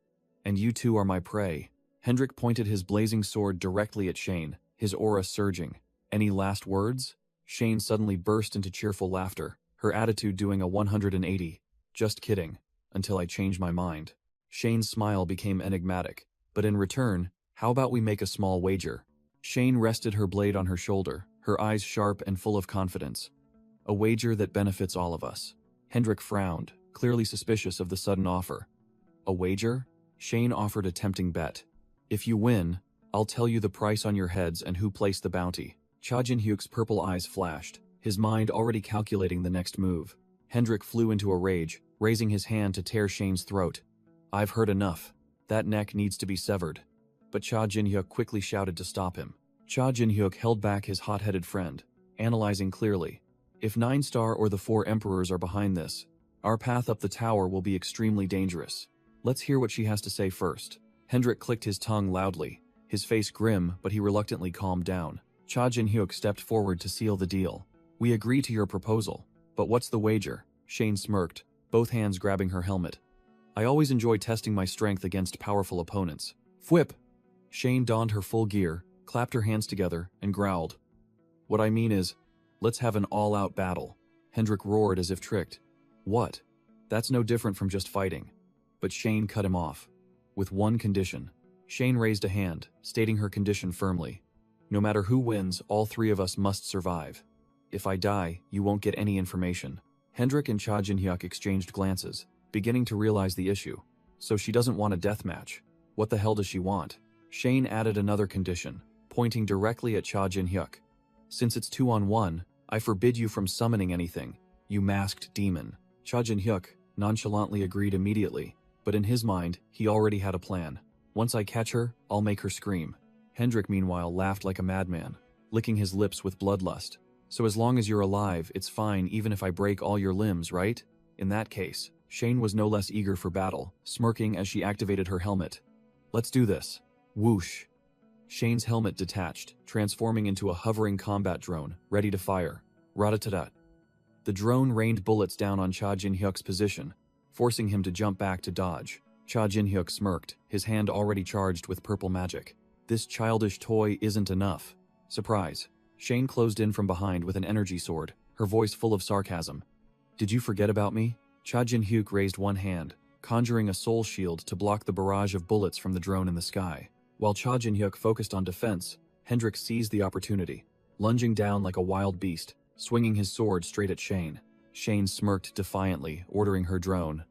"And you two are my prey." Hendrik pointed his blazing sword directly at Shane, his aura surging. "Any last words?" Shane suddenly burst into cheerful laughter, her attitude doing a 180. "Just kidding, until I change my mind." Shane's smile became enigmatic, but in return, "How about we make a small wager?" Shane rested her blade on her shoulder, her eyes sharp and full of confidence. "A wager that benefits all of us." Hendrik frowned, clearly suspicious of the sudden offer. "A wager?" Shane offered a tempting bet. "If you win, I'll tell you the price on your heads and who placed the bounty." Cha Jin-hyuk's purple eyes flashed, his mind already calculating the next move. Hendrik flew into a rage, raising his hand to tear Shane's throat. "I've heard enough. That neck needs to be severed." But Cha Jin-hyuk quickly shouted to stop him. Cha Jin-hyuk held back his hot-headed friend, analyzing clearly. "If 9-Star or the 4 Emperors are behind this, our path up the tower will be extremely dangerous. Let's hear what she has to say first." Hendrik clicked his tongue loudly, his face grim, but he reluctantly calmed down. Cha Jin-hyuk stepped forward to seal the deal. "We agree to your proposal, but what's the wager?" Shane smirked, both hands grabbing her helmet. "I always enjoy testing my strength against powerful opponents." "Whip!" Shane donned her full gear, clapped her hands together, and growled. "What I mean is, let's have an all-out battle." Hendrik roared as if tricked. "What? That's no different from just fighting." But Shane cut him off. "With one condition." Shane raised a hand, stating her condition firmly. No matter who wins, all three of us must survive. If I die, you won't get any information. Hendrik and Cha Jin-hyuk exchanged glances, beginning to realize the issue. So she doesn't want a deathmatch. What the hell does she want? Shane added another condition, pointing directly at Cha Jin-hyuk. Since it's 2-on-1, I forbid you from summoning anything, you masked demon. Cha Jin-hyuk nonchalantly agreed immediately, but in his mind, he already had a plan. Once I catch her, I'll make her scream. Hendrik meanwhile laughed like a madman, licking his lips with bloodlust. So as long as you're alive, it's fine even if I break all your limbs, right? In that case, Shane was no less eager for battle, smirking as she activated her helmet. Let's do this. Whoosh. Shane's helmet detached, transforming into a hovering combat drone, ready to fire. Rat-a-tat-tat. The drone rained bullets down on Cha Jin-hyuk's position, forcing him to jump back to dodge. Cha Jin-hyuk smirked, his hand already charged with purple magic. This childish toy isn't enough. Surprise. Shane closed in from behind with an energy sword, her voice full of sarcasm. Did you forget about me? Cha Jin-hyuk raised one hand, conjuring a soul shield to block the barrage of bullets from the drone in the sky. While Cha Jin-hyuk focused on defense, Hendrik seized the opportunity, lunging down like a wild beast, swinging his sword straight at Shane. Shane smirked defiantly, ordering her drone.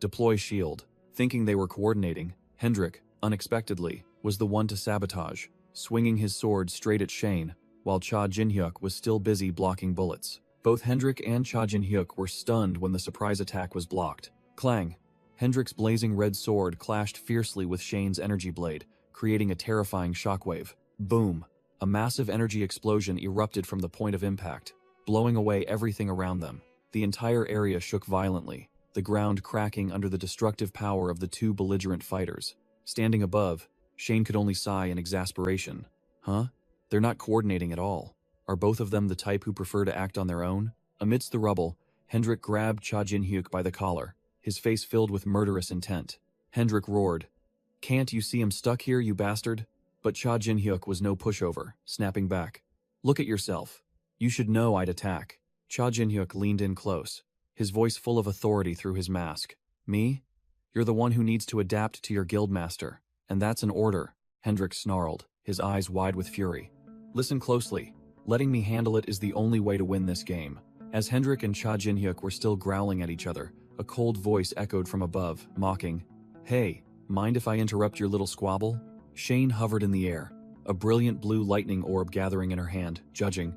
Deploy shield. Thinking they were coordinating, Hendrik, unexpectedly, was the one to sabotage, swinging his sword straight at Shane, while Cha Jin-hyuk was still busy blocking bullets. Both Hendrik and Cha Jin-hyuk were stunned when the surprise attack was blocked. Clang! Hendrik's blazing red sword clashed fiercely with Shane's energy blade, creating a terrifying shockwave. Boom! A massive energy explosion erupted from the point of impact, blowing away everything around them. The entire area shook violently, the ground cracking under the destructive power of the two belligerent fighters. Standing above, Shane could only sigh in exasperation. Huh? They're not coordinating at all. Are both of them the type who prefer to act on their own? Amidst the rubble, Hendrik grabbed Cha Jin-hyuk by the collar, his face filled with murderous intent. Hendrik roared, "Can't you see I'm stuck here, you bastard?" But Cha Jin-hyuk was no pushover, snapping back. "Look at yourself. You should know I'd attack." Cha Jin-hyuk leaned in close, his voice full of authority through his mask. "Me? You're the one who needs to adapt to your guildmaster, and that's an order," Hendrik snarled, his eyes wide with fury. "Listen closely. Letting me handle it is the only way to win this game." As Hendrik and Cha Jin-hyuk were still growling at each other, a cold voice echoed from above, mocking, "Hey, mind if I interrupt your little squabble?" Shane hovered in the air, a brilliant blue lightning orb gathering in her hand, judging.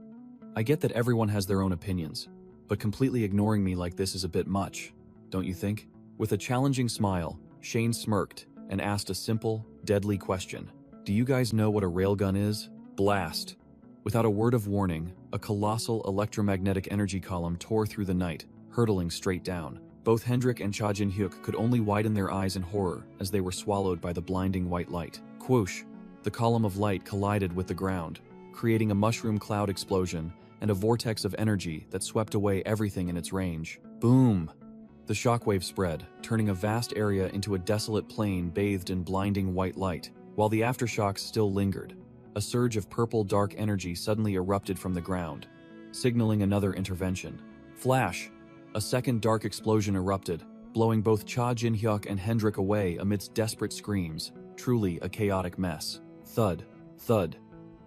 "I get that everyone has their own opinions, but completely ignoring me like this is a bit much, don't you think?" With a challenging smile, Shane smirked and asked a simple, deadly question. "Do you guys know what a railgun is?" Blast! Without a word of warning, a colossal electromagnetic energy column tore through the night, hurtling straight down. Both Hendrik and Cha Jin-hyuk could only widen their eyes in horror as they were swallowed by the blinding white light. Whoosh! The column of light collided with the ground, creating a mushroom cloud explosion and a vortex of energy that swept away everything in its range. Boom! The shockwave spread, turning a vast area into a desolate plain bathed in blinding white light. While the aftershocks still lingered, a surge of purple dark energy suddenly erupted from the ground, signaling another intervention. Flash! A second dark explosion erupted, blowing both Cha Jin-hyuk and Hendrik away amidst desperate screams. Truly a chaotic mess. Thud, thud.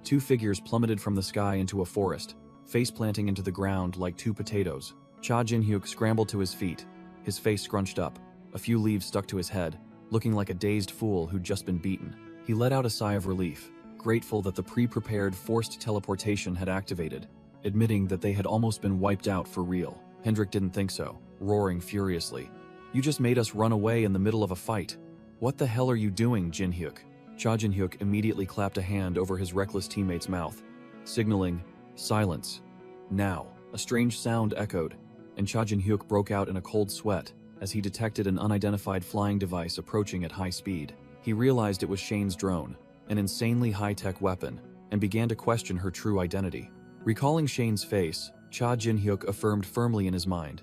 Two figures plummeted from the sky into a forest, face-planting into the ground like two potatoes. Cha Jin-hyuk scrambled to his feet, his face scrunched up, a few leaves stuck to his head, looking like a dazed fool who'd just been beaten. He let out a sigh of relief, grateful that the pre-prepared forced teleportation had activated, admitting that they had almost been wiped out for real. Hendrik didn't think so, roaring furiously. "You just made us run away in the middle of a fight. What the hell are you doing, Jin-hyuk?" Cha Jin-hyuk immediately clapped a hand over his reckless teammate's mouth, signaling, "Silence." Now, a strange sound echoed, and Cha Jin-hyuk broke out in a cold sweat as he detected an unidentified flying device approaching at high speed. He realized it was Shane's drone, an insanely high-tech weapon, and began to question her true identity. Recalling Shane's face, Cha Jin-hyuk affirmed firmly in his mind,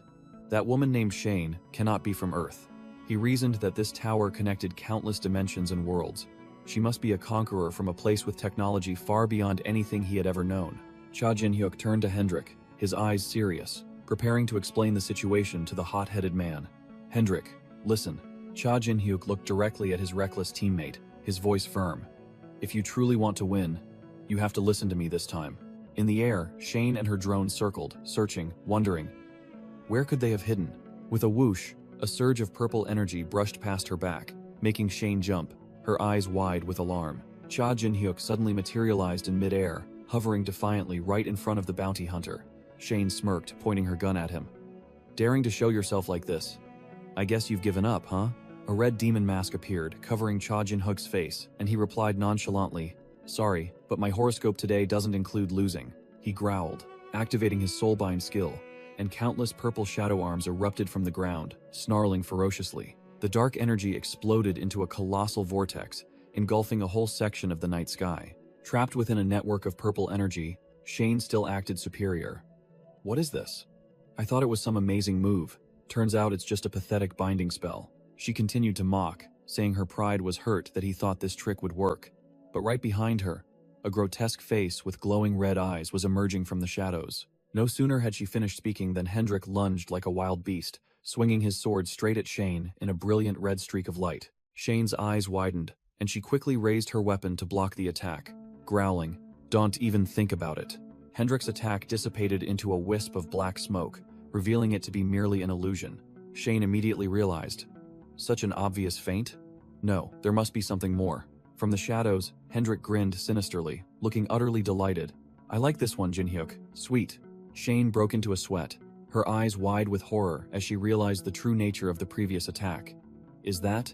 "That woman named Shane cannot be from Earth." He reasoned that this tower connected countless dimensions and worlds. She must be a conqueror from a place with technology far beyond anything he had ever known. Cha Jin-hyuk turned to Hendrik, his eyes serious, preparing to explain the situation to the hot-headed man. "Hendrik, listen." Cha Jin-hyuk looked directly at his reckless teammate, his voice firm. "If you truly want to win, You have to listen to me this time. In the air, Shane and her drone circled, searching, wondering. Where could they have hidden? With a whoosh, a surge of purple energy brushed past her back, making Shane jump, her eyes wide with alarm. Cha Jin-hyuk suddenly materialized in midair, hovering defiantly right in front of the bounty hunter. Shane smirked, pointing her gun at him. Daring to show yourself like this? I guess you've given up, huh? A red demon mask appeared, covering Cha Jin-hyuk's face, and he replied nonchalantly, Sorry, but my horoscope today doesn't include losing. He growled, activating his soulbind skill, and countless purple shadow arms erupted from the ground, snarling ferociously. The dark energy exploded into a colossal vortex, engulfing a whole section of the night sky. Trapped within a network of purple energy, Shane still acted superior. What is this? I thought it was some amazing move. Turns out it's just a pathetic binding spell. She continued to mock, saying her pride was hurt that he thought this trick would work. But right behind her, a grotesque face with glowing red eyes was emerging from the shadows. No sooner had she finished speaking than Hendrik lunged like a wild beast, swinging his sword straight at Shane in a brilliant red streak of light. Shane's eyes widened, and she quickly raised her weapon to block the attack, growling, Don't even think about it. Hendrik's attack dissipated into a wisp of black smoke, revealing it to be merely an illusion. Shane immediately realized, such an obvious feint? No, there must be something more. From the shadows, Hendrik grinned sinisterly, looking utterly delighted. I like this one, Jin-hyuk. Sweet. Shane broke into a sweat, her eyes wide with horror as she realized the true nature of the previous attack. Is that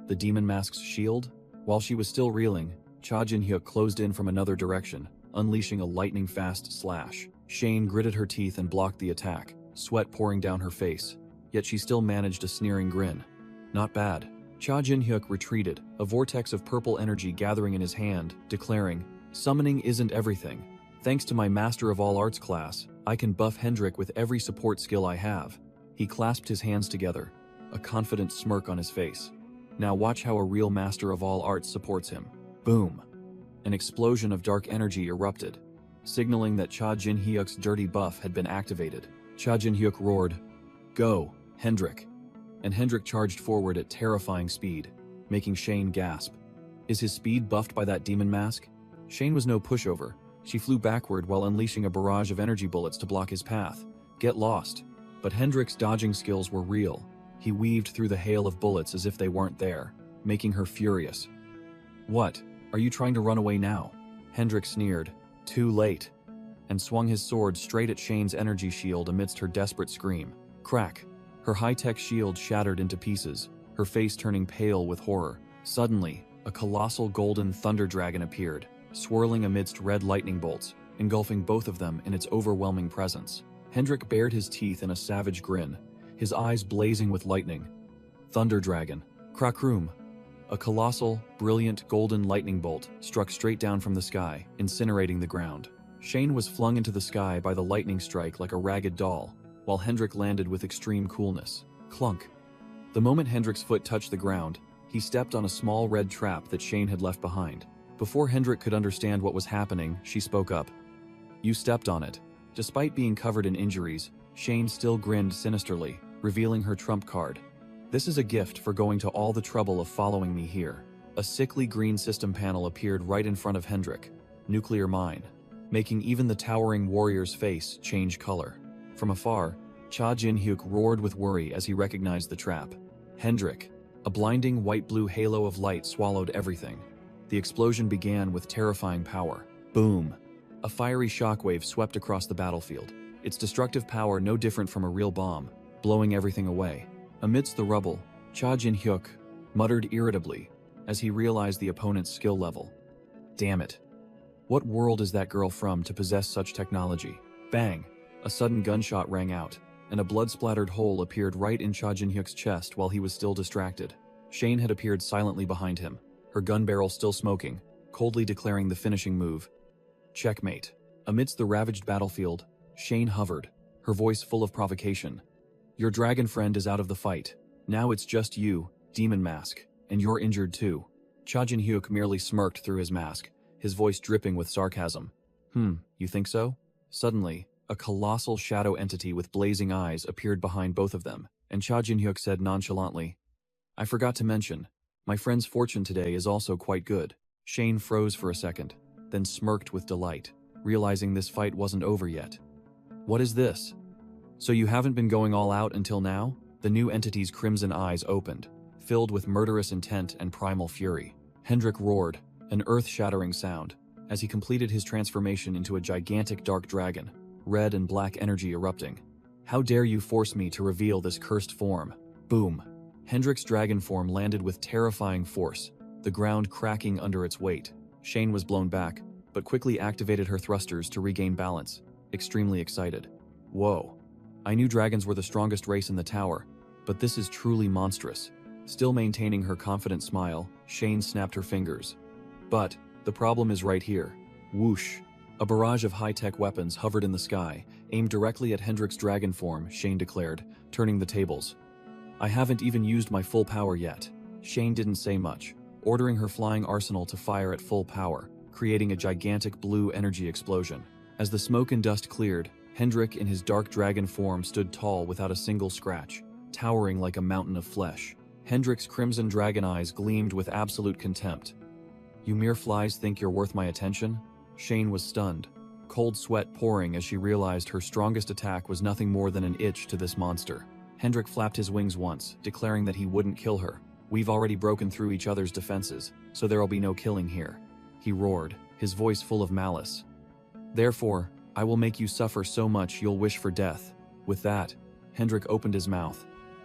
the demon mask's shield? While she was still reeling, Cha Jin-hyuk closed in from another direction, unleashing a lightning-fast slash. Shane gritted her teeth and blocked the attack, sweat pouring down her face. Yet she still managed a sneering grin. Not bad. Cha Jin-hyuk retreated, a vortex of purple energy gathering in his hand, declaring, Summoning isn't everything. Thanks to my Master of All Arts class, I can buff Hendrik with every support skill I have. He clasped his hands together, a confident smirk on his face. Now watch how a real Master of All Arts supports him. Boom! An explosion of dark energy erupted, signaling that Cha Jin-hyuk's dirty buff had been activated. Cha Jin-hyuk roared, Go, Hendrik! And Hendrik charged forward at terrifying speed, making Shane gasp. Is his speed buffed by that demon mask? Shane was no pushover. She flew backward while unleashing a barrage of energy bullets to block his path. Get lost. But Hendrik's dodging skills were real. He weaved through the hail of bullets as if they weren't there, making her furious. What? Are you trying to run away now? Hendrik sneered. Too late. And swung his sword straight at Shane's energy shield amidst her desperate scream. Crack. Her high-tech shield shattered into pieces, her face turning pale with horror. Suddenly, a colossal golden thunder dragon appeared, swirling amidst red lightning bolts, engulfing both of them in its overwhelming presence. Hendrik bared his teeth in a savage grin, his eyes blazing with lightning. Thunder dragon. Krakroom. A colossal, brilliant golden lightning bolt struck straight down from the sky, incinerating the ground. Shane was flung into the sky by the lightning strike like a ragged doll, while Hendrik landed with extreme coolness. Clunk. The moment Hendrik's foot touched the ground, he stepped on a small red trap that Shane had left behind. Before Hendrik could understand what was happening, she spoke up. You stepped on it. Despite being covered in injuries, Shane still grinned sinisterly, revealing her trump card. This is a gift for going to all the trouble of following me here. A sickly green system panel appeared right in front of Hendrik. Nuclear mine. Making even the towering warrior's face change color. From afar, Cha Jin-hyuk roared with worry as he recognized the trap. Hendrik. A blinding white-blue halo of light swallowed everything. The explosion began with terrifying power. Boom! A fiery shockwave swept across the battlefield, its destructive power no different from a real bomb, blowing everything away. Amidst the rubble, Cha Jin-hyuk muttered irritably as he realized the opponent's skill level. Damn it. What world is that girl from to possess such technology? Bang! A sudden gunshot rang out, and a blood-splattered hole appeared right in Cha Jin-hyuk's chest while he was still distracted. Shane had appeared silently behind him, her gun barrel still smoking, coldly declaring the finishing move. Checkmate. Amidst the ravaged battlefield, Shane hovered, her voice full of provocation. Your dragon friend is out of the fight. Now it's just you, Demon Mask, and you're injured too. Cha Jin-hyuk merely smirked through his mask, his voice dripping with sarcasm. You think so? Suddenly, a colossal shadow entity with blazing eyes appeared behind both of them, and Cha Jin-hyuk said nonchalantly, I forgot to mention, my friend's fortune today is also quite good. Shane froze for a second. then smirked with delight, realizing this fight wasn't over yet. What is this? So you haven't been going all out until now? The new entity's crimson eyes opened, filled with murderous intent and primal fury. Hendrik roared, an earth-shattering sound, as he completed his transformation into a gigantic dark dragon, red and black energy erupting. How dare you force me to reveal this cursed form? Boom. Hendrik's dragon form landed with terrifying force, the ground cracking under its weight. Shane was blown back, but quickly activated her thrusters to regain balance, extremely excited. Whoa. I knew dragons were the strongest race in the tower, but this is truly monstrous. Still maintaining her confident smile, Shane snapped her fingers. But the problem is right here. Whoosh. A barrage of high-tech weapons hovered in the sky, aimed directly at Hendrik's dragon form, Shane declared, turning the tables. I haven't even used my full power yet. Shane didn't say much, ordering her flying arsenal to fire at full power, creating a gigantic blue energy explosion. As the smoke and dust cleared, Hendrik in his dark dragon form stood tall without a single scratch, towering like a mountain of flesh. Hendrik's crimson dragon eyes gleamed with absolute contempt. You mere flies think you're worth my attention? Shane was stunned, cold sweat pouring as she realized her strongest attack was nothing more than an itch to this monster. Hendrik flapped his wings once, declaring that he wouldn't kill her. We've already broken through each other's defenses, so there'll be no killing here. He roared, his voice full of malice. Therefore, I will make you suffer so much you'll wish for death. With that, Hendrik opened his mouth,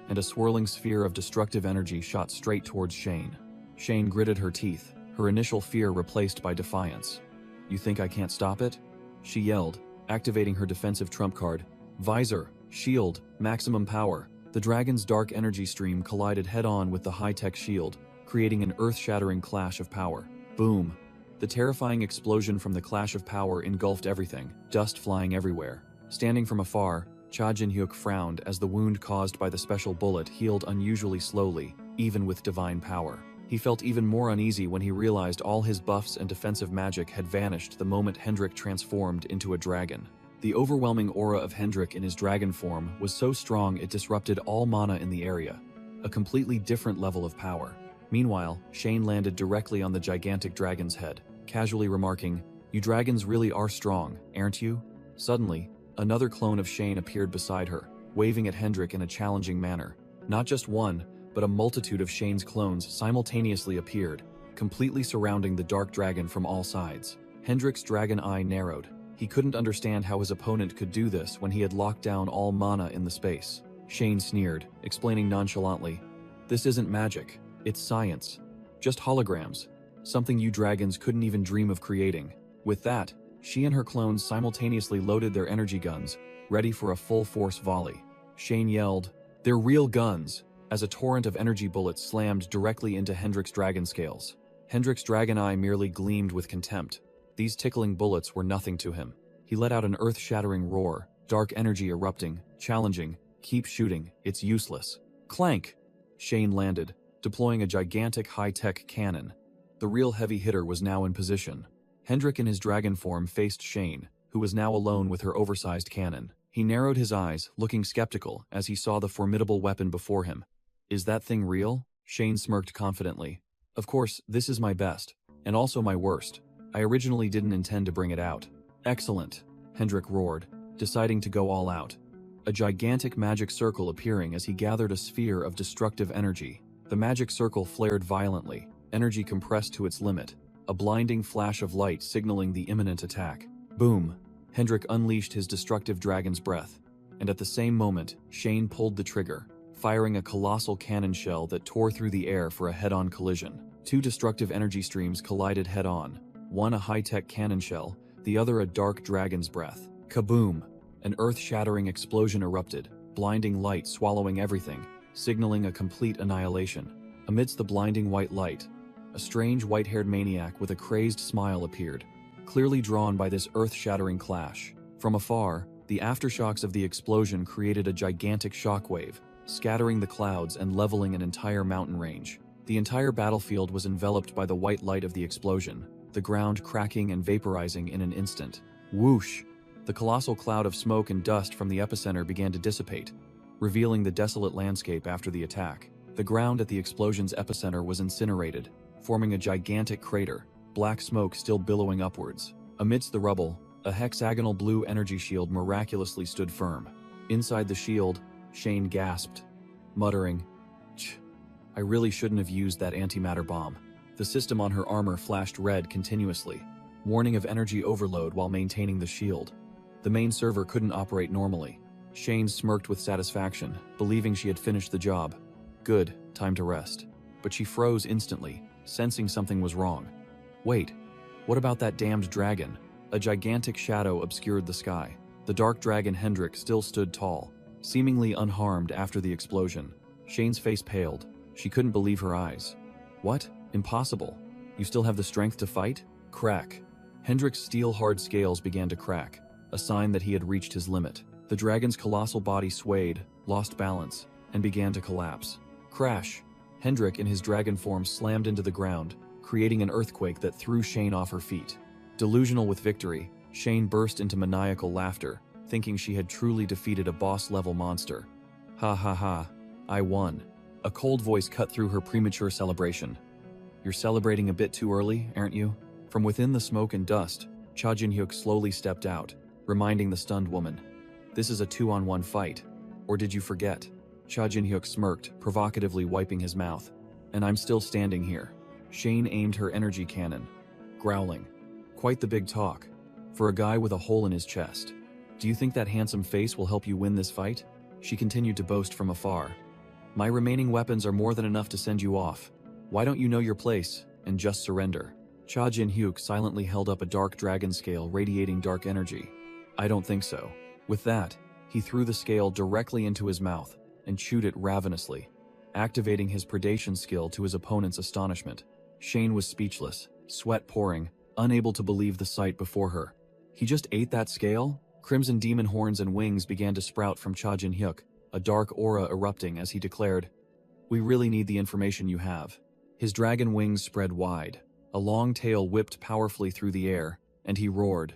and a swirling sphere of destructive energy shot straight towards Shane. Shane gritted her teeth, her initial fear replaced by defiance. You think I can't stop it? She yelled, activating her defensive trump card. Visor, shield, maximum power. The dragon's dark energy stream collided head-on with the high-tech shield, creating an earth-shattering clash of power. Boom. The terrifying explosion from the clash of power engulfed everything, dust flying everywhere. Standing from afar, Cha Jin-hyuk frowned as the wound caused by the special bullet healed unusually slowly, even with divine power. He felt even more uneasy when he realized all his buffs and defensive magic had vanished the moment Hendrik transformed into a dragon. The overwhelming aura of Hendrik in his dragon form was so strong it disrupted all mana in the area, a completely different level of power. Meanwhile, Shane landed directly on the gigantic dragon's head, casually remarking, "You dragons really are strong, aren't you?" Suddenly, another clone of Shane appeared beside her, waving at Hendrik in a challenging manner. Not just one, but a multitude of Shane's clones simultaneously appeared, completely surrounding the dark dragon from all sides. Hendrik's dragon eye narrowed. He couldn't understand how his opponent could do this when he had locked down all mana in the space. Shane sneered, explaining nonchalantly, "This isn't magic, it's science. Just holograms. Something you dragons couldn't even dream of creating." With that, she and her clones simultaneously loaded their energy guns, ready for a full-force volley. Shane yelled, "They're real guns!" as a torrent of energy bullets slammed directly into Hendrik's dragon scales. Hendrik's dragon eye merely gleamed with contempt. These tickling bullets were nothing to him. He let out an earth-shattering roar, dark energy erupting, challenging, "Keep shooting, it's useless." Clank! Shane landed, deploying a gigantic high-tech cannon. The real heavy hitter was now in position. Hendrik in his dragon form faced Shane, who was now alone with her oversized cannon. He narrowed his eyes, looking skeptical as he saw the formidable weapon before him. "Is that thing real?" Shane smirked confidently. "Of course, this is my best, and also my worst. I originally didn't intend to bring it out." "Excellent," Hendrik roared, deciding to go all out. A gigantic magic circle appearing as he gathered a sphere of destructive energy. The magic circle flared violently, energy compressed to its limit, a blinding flash of light signaling the imminent attack. Boom! Hendrik unleashed his destructive dragon's breath, and at the same moment, Shane pulled the trigger, firing a colossal cannon shell that tore through the air for a head-on collision. Two destructive energy streams collided head-on, one a high-tech cannon shell, the other a dark dragon's breath. Kaboom! An earth-shattering explosion erupted, blinding light swallowing everything, signaling a complete annihilation. Amidst the blinding white light, a strange white-haired maniac with a crazed smile appeared, clearly drawn by this earth-shattering clash. From afar, the aftershocks of the explosion created a gigantic shockwave, scattering the clouds and leveling an entire mountain range. The entire battlefield was enveloped by the white light of the explosion, the ground cracking and vaporizing in an instant. Whoosh! The colossal cloud of smoke and dust from the epicenter began to dissipate, revealing the desolate landscape after the attack. The ground at the explosion's epicenter was incinerated, forming a gigantic crater, black smoke still billowing upwards. Amidst the rubble, a hexagonal blue energy shield miraculously stood firm. Inside the shield, Shane gasped, muttering, "Ch, I really shouldn't have used that antimatter bomb." The system on her armor flashed red continuously, warning of energy overload while maintaining the shield. The main server couldn't operate normally. Shane smirked with satisfaction, believing she had finished the job. Good, time to rest. But she froze instantly, sensing something was wrong. Wait, what about that damned dragon? A gigantic shadow obscured the sky. The dark dragon Hendrik still stood tall, seemingly unharmed after the explosion. Shane's face paled. She couldn't believe her eyes. What? Impossible. You still have the strength to fight? Crack. Hendrik's steel-hard scales began to crack, a sign that he had reached his limit. The dragon's colossal body swayed, lost balance, and began to collapse. Crash! Hendrik in his dragon form slammed into the ground, creating an earthquake that threw Shane off her feet. Delusional with victory, Shane burst into maniacal laughter, thinking she had truly defeated a boss-level monster. Ha ha ha, I won. A cold voice cut through her premature celebration. You're celebrating a bit too early, aren't you? From within the smoke and dust, Cha Jin-hyuk slowly stepped out, reminding the stunned woman. This is a 2-on-1 fight. Or did you forget? Cha Jin-hyuk smirked, provocatively wiping his mouth. And I'm still standing here. Shane aimed her energy cannon, growling. Quite the big talk, for a guy with a hole in his chest. Do you think that handsome face will help you win this fight? She continued to boast from afar. My remaining weapons are more than enough to send you off. Why don't you know your place, and just surrender? Cha Jin-hyuk silently held up a dark dragon scale radiating dark energy. I don't think so. With that, he threw the scale directly into his mouth and chewed it ravenously, activating his predation skill to his opponent's astonishment. Shane was speechless, sweat pouring, unable to believe the sight before her. He just ate that scale? Crimson demon horns and wings began to sprout from Cha Jin-hyuk, a dark aura erupting as he declared, We really need the information you have. His dragon wings spread wide. A long tail whipped powerfully through the air, and he roared.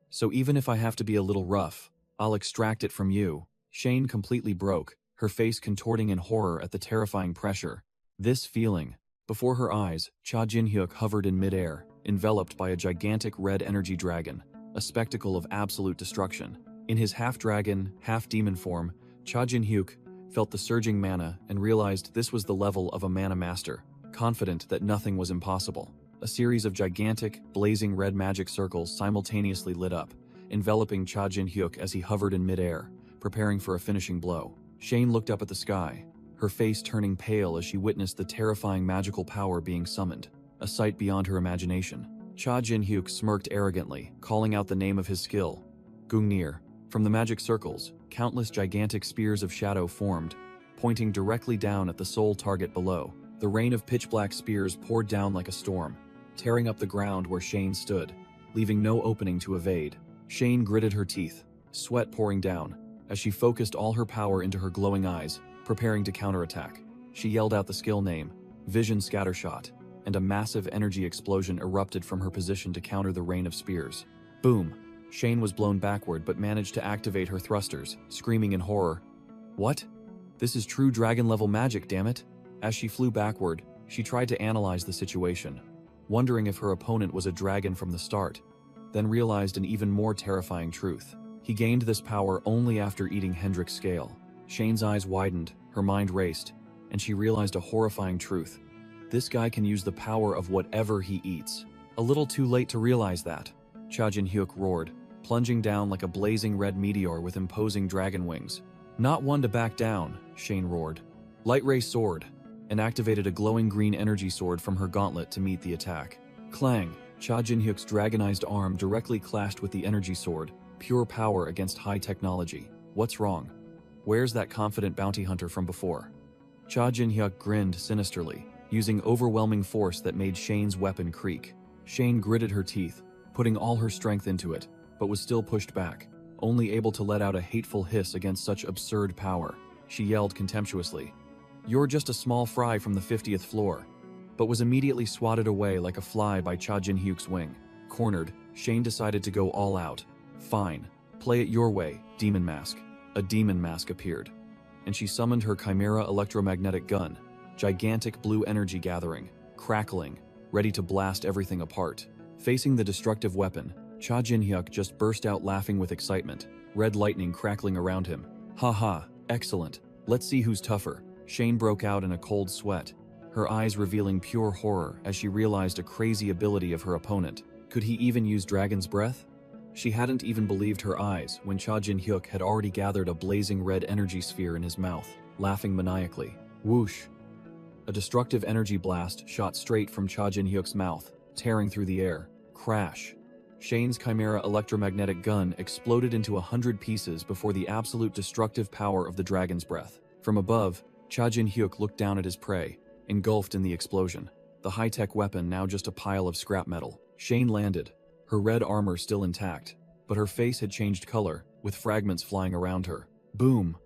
So even if I have to be a little rough, I'll extract it from you. Shane completely broke, her face contorting in horror at the terrifying pressure. This feeling. Before her eyes, Cha Jin-hyuk hovered in midair, enveloped by a gigantic red energy dragon, a spectacle of absolute destruction. In his half-dragon, half-demon form, Cha Jin-hyuk felt the surging mana and realized this was the level of a mana master, confident that nothing was impossible. A series of gigantic, blazing red magic circles simultaneously lit up, enveloping Cha Jin-hyuk as he hovered in midair, preparing for a finishing blow. Shane looked up at the sky, her face turning pale as she witnessed the terrifying magical power being summoned, a sight beyond her imagination. Cha Jin-hyuk smirked arrogantly, calling out the name of his skill, Gungnir. From the magic circles, countless gigantic spears of shadow formed, pointing directly down at the sole target below. The rain of pitch-black spears poured down like a storm, tearing up the ground where Shane stood, leaving no opening to evade. Shane gritted her teeth, sweat pouring down, as she focused all her power into her glowing eyes, preparing to counterattack. She yelled out the skill name, Vision Scattershot, and a massive energy explosion erupted from her position to counter the rain of spears. Boom! Shane was blown backward but managed to activate her thrusters, screaming in horror. What? This is true dragon-level magic, damn it! As she flew backward, she tried to analyze the situation, wondering if her opponent was a dragon from the start, then realized an even more terrifying truth. He gained this power only after eating Hendrik's scale. Shane's eyes widened, her mind raced, and she realized a horrifying truth. This guy can use the power of whatever he eats. A little too late to realize that. Cha Jin-hyuk roared, plunging down like a blazing red meteor with imposing dragon wings. Not one to back down, Shane roared. Light Ray Sword, and activated a glowing green energy sword from her gauntlet to meet the attack. Clang! Cha Jin-hyuk's dragonized arm directly clashed with the energy sword, pure power against high technology. What's wrong? Where's that confident bounty hunter from before? Cha Jin-hyuk grinned sinisterly, using overwhelming force that made Shane's weapon creak. Shane gritted her teeth, putting all her strength into it, but was still pushed back, only able to let out a hateful hiss against such absurd power. She yelled contemptuously, You're just a small fry from the 50th floor, but was immediately swatted away like a fly by Cha Jin-hyuk's wing. Cornered, Shane decided to go all out. Fine, play it your way, Demon Mask. A demon mask appeared, and she summoned her Chimera electromagnetic gun, gigantic blue energy gathering, crackling, ready to blast everything apart. Facing the destructive weapon, Cha Jin-hyuk just burst out laughing with excitement, red lightning crackling around him. "Haha, excellent. Let's see who's tougher." Shane broke out in a cold sweat, her eyes revealing pure horror as she realized a crazy ability of her opponent. Could he even use Dragon's Breath? She hadn't even believed her eyes when Cha Jin-hyuk had already gathered a blazing red energy sphere in his mouth, laughing maniacally. Whoosh! A destructive energy blast shot straight from Cha Jin-hyuk's mouth, tearing through the air. Crash! Shane's chimera electromagnetic gun exploded into 100 pieces before the absolute destructive power of the Dragon's Breath. From above, Cha Jin-hyuk looked down at his prey, engulfed in the explosion. The high-tech weapon now just a pile of scrap metal. Shane landed, her red armor still intact, but her face had changed color, with fragments flying around her. Boom!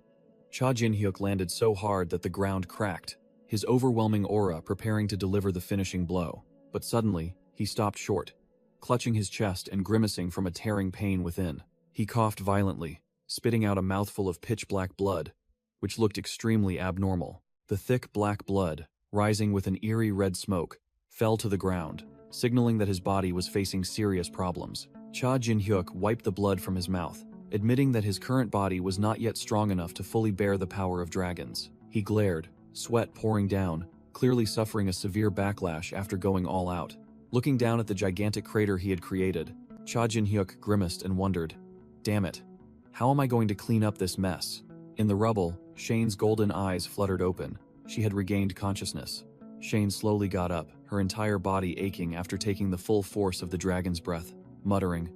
Cha Jin-hyuk landed so hard that the ground cracked, his overwhelming aura preparing to deliver the finishing blow. But suddenly, he stopped short, clutching his chest and grimacing from a tearing pain within. He coughed violently, spitting out a mouthful of pitch-black blood, which looked extremely abnormal. The thick black blood, rising with an eerie red smoke, fell to the ground, signaling that his body was facing serious problems. Cha Jin-hyuk wiped the blood from his mouth, admitting that his current body was not yet strong enough to fully bear the power of dragons. He glared, sweat pouring down, clearly suffering a severe backlash after going all out. Looking down at the gigantic crater he had created, Cha Jin-hyuk grimaced and wondered, "Damn it, how am I going to clean up this mess?" In the rubble, Shane's golden eyes fluttered open. She had regained consciousness. Shane slowly got up, her entire body aching after taking the full force of the dragon's breath, muttering,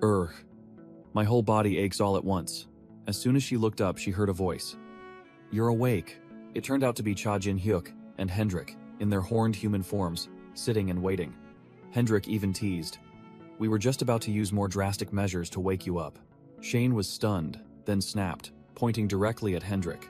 "Urgh. My whole body aches all at once." As soon as she looked up, she heard a voice. "You're awake." It turned out to be Cha Jin-hyuk and Hendrik, in their horned human forms, sitting and waiting. Hendrik even teased, "We were just about to use more drastic measures to wake you up." Shane was stunned, then snapped, pointing directly at Hendrik.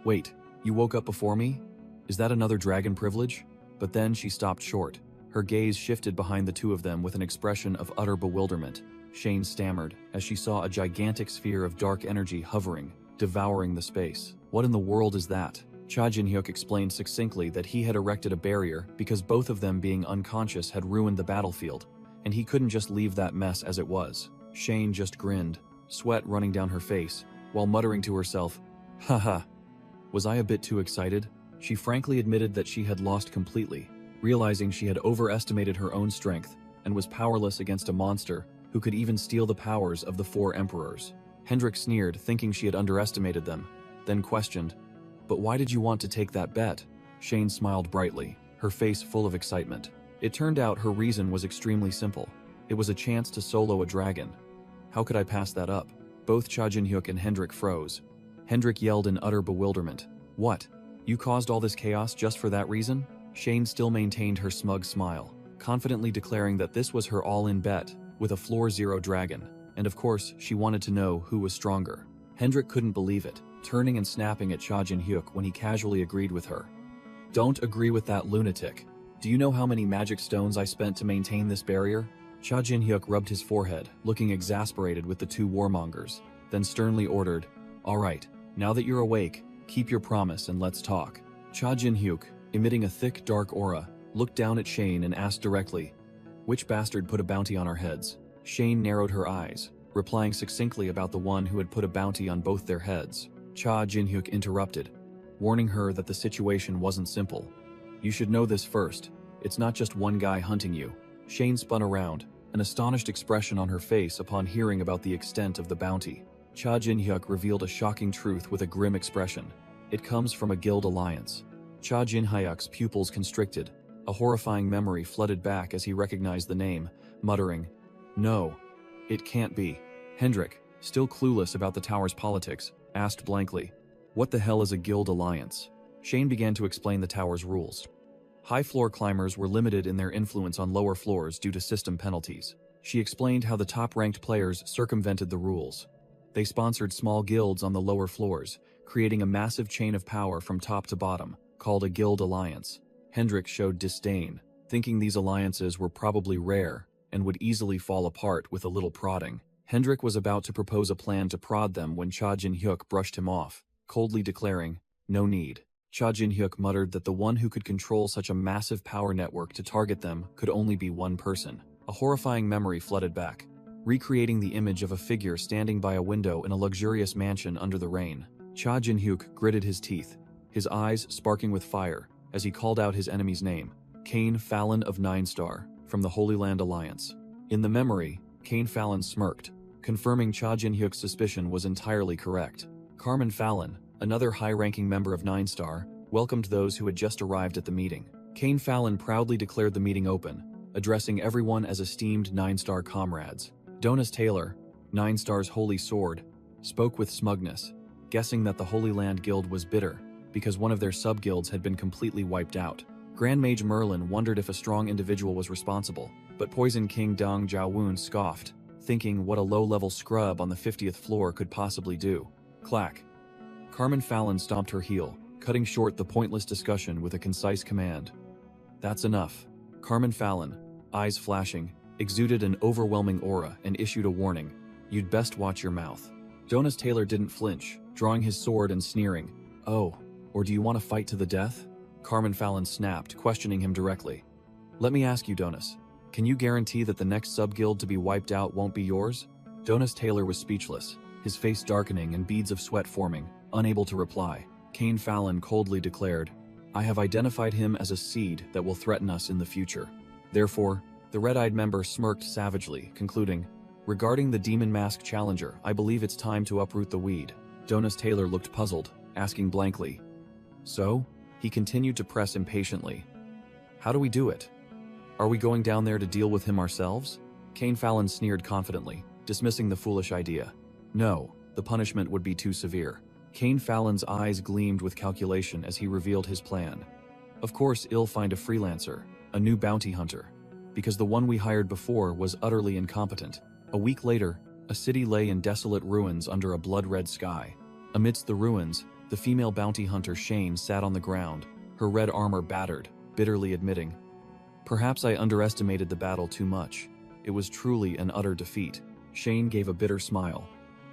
"Wait, you woke up before me? Is that another dragon privilege?" But then she stopped short. Her gaze shifted behind the two of them with an expression of utter bewilderment. Shane stammered as she saw a gigantic sphere of dark energy hovering, devouring the space. "What in the world is that?" Cha Jin-hyuk explained succinctly that he had erected a barrier because both of them being unconscious had ruined the battlefield, and he couldn't just leave that mess as it was. Shane just grinned, sweat running down her face, while muttering to herself, "Haha. Was I a bit too excited?" She frankly admitted that she had lost completely, realizing she had overestimated her own strength and was powerless against a monster who could even steal the powers of the four emperors. Hendrik sneered, thinking she had underestimated them, then questioned, "But why did you want to take that bet?" Shane smiled brightly, her face full of excitement. It turned out her reason was extremely simple. It was a chance to solo a dragon. How could I pass that up? Both Cha Jin-hyuk and Hendrik froze. Hendrik yelled in utter bewilderment, "What? You caused all this chaos just for that reason?" Shane still maintained her smug smile, confidently declaring that this was her all-in bet, with a floor zero dragon, and of course she wanted to know who was stronger. Hendrik couldn't believe it, turning and snapping at Cha Jin-hyuk when he casually agreed with her. "Don't agree with that lunatic. Do you know how many magic stones I spent to maintain this barrier?" Cha Jin-hyuk rubbed his forehead, looking exasperated with the two warmongers, then sternly ordered, "All right, now that you're awake, keep your promise and let's talk." Cha Jin-hyuk, emitting a thick, dark aura, looked down at Shane and asked directly, "Which bastard put a bounty on our heads?" Shane narrowed her eyes, replying succinctly about the one who had put a bounty on both their heads. Cha Jin-hyuk interrupted, warning her that the situation wasn't simple. "You should know this first. It's not just one guy hunting you." Shane spun around, an astonished expression on her face upon hearing about the extent of the bounty. Cha Jin-hyuk revealed a shocking truth with a grim expression. "It comes from a guild alliance." Cha Jin-hyuk's pupils constricted. A horrifying memory flooded back as he recognized the name, muttering, "No, it can't be." Hendrik, still clueless about the tower's politics, asked blankly, "What the hell is a guild alliance?" Shane began to explain the tower's rules. High-floor climbers were limited in their influence on lower floors due to system penalties. She explained how the top-ranked players circumvented the rules. They sponsored small guilds on the lower floors, creating a massive chain of power from top to bottom, called a guild alliance. Hendrik showed disdain, thinking these alliances were probably rare and would easily fall apart with a little prodding. Hendrik was about to propose a plan to prod them when Cha Jin-hyuk brushed him off, coldly declaring, "No need. Cha Jin-hyuk muttered that the one who could control such a massive power network to target them could only be one person. A horrifying memory flooded back, recreating the image of a figure standing by a window in a luxurious mansion under the rain. Cha Jin-hyuk gritted his teeth, his eyes sparking with fire, as he called out his enemy's name, Cain Fallon of 9-Star, from the Holy Land Alliance. In the memory, Cain Fallon smirked, confirming Cha Jin-hyuk's suspicion was entirely correct. Carmen Fallon, another high-ranking member of 9-Star, welcomed those who had just arrived at the meeting. Cain Fallon proudly declared the meeting open, addressing everyone as esteemed 9-Star comrades. Donis Taylor, 9-Star's holy sword, spoke with smugness, guessing that the Holy Land Guild was bitter because one of their sub-guilds had been completely wiped out. Grand Mage Merlin wondered if a strong individual was responsible, but Poison King Dong Jiaowen scoffed, thinking what a low-level scrub on the 50th floor could possibly do. Clack. Carmen Fallon stomped her heel, cutting short the pointless discussion with a concise command. That's enough. Carmen Fallon, eyes flashing, exuded an overwhelming aura and issued a warning. You'd best watch your mouth. Donis Taylor didn't flinch, drawing his sword and sneering. Oh, or do you want to fight to the death? Carmen Fallon snapped, questioning him directly. Let me ask you, Donis, can you guarantee that the next sub-guild to be wiped out won't be yours? Donis Taylor was speechless, his face darkening and beads of sweat forming, unable to reply. Cain Fallon coldly declared, I have identified him as a seed that will threaten us in the future. Therefore, the red-eyed member smirked savagely, concluding, regarding the Demon Mask Challenger, I believe it's time to uproot the weed. Donis Taylor looked puzzled, asking blankly, So? He continued to press impatiently. How do we do it? Are we going down there to deal with him ourselves? Cain Fallon sneered confidently, dismissing the foolish idea. No, the punishment would be too severe. Cain Fallon's eyes gleamed with calculation as he revealed his plan. Of course, I'll find a freelancer, a new bounty hunter, because the one we hired before was utterly incompetent. A week later, a city lay in desolate ruins under a blood-red sky. Amidst the ruins, the female bounty hunter Shane sat on the ground, her red armor battered, bitterly admitting, Perhaps I underestimated the battle too much. It was truly an utter defeat. Shane gave a bitter smile,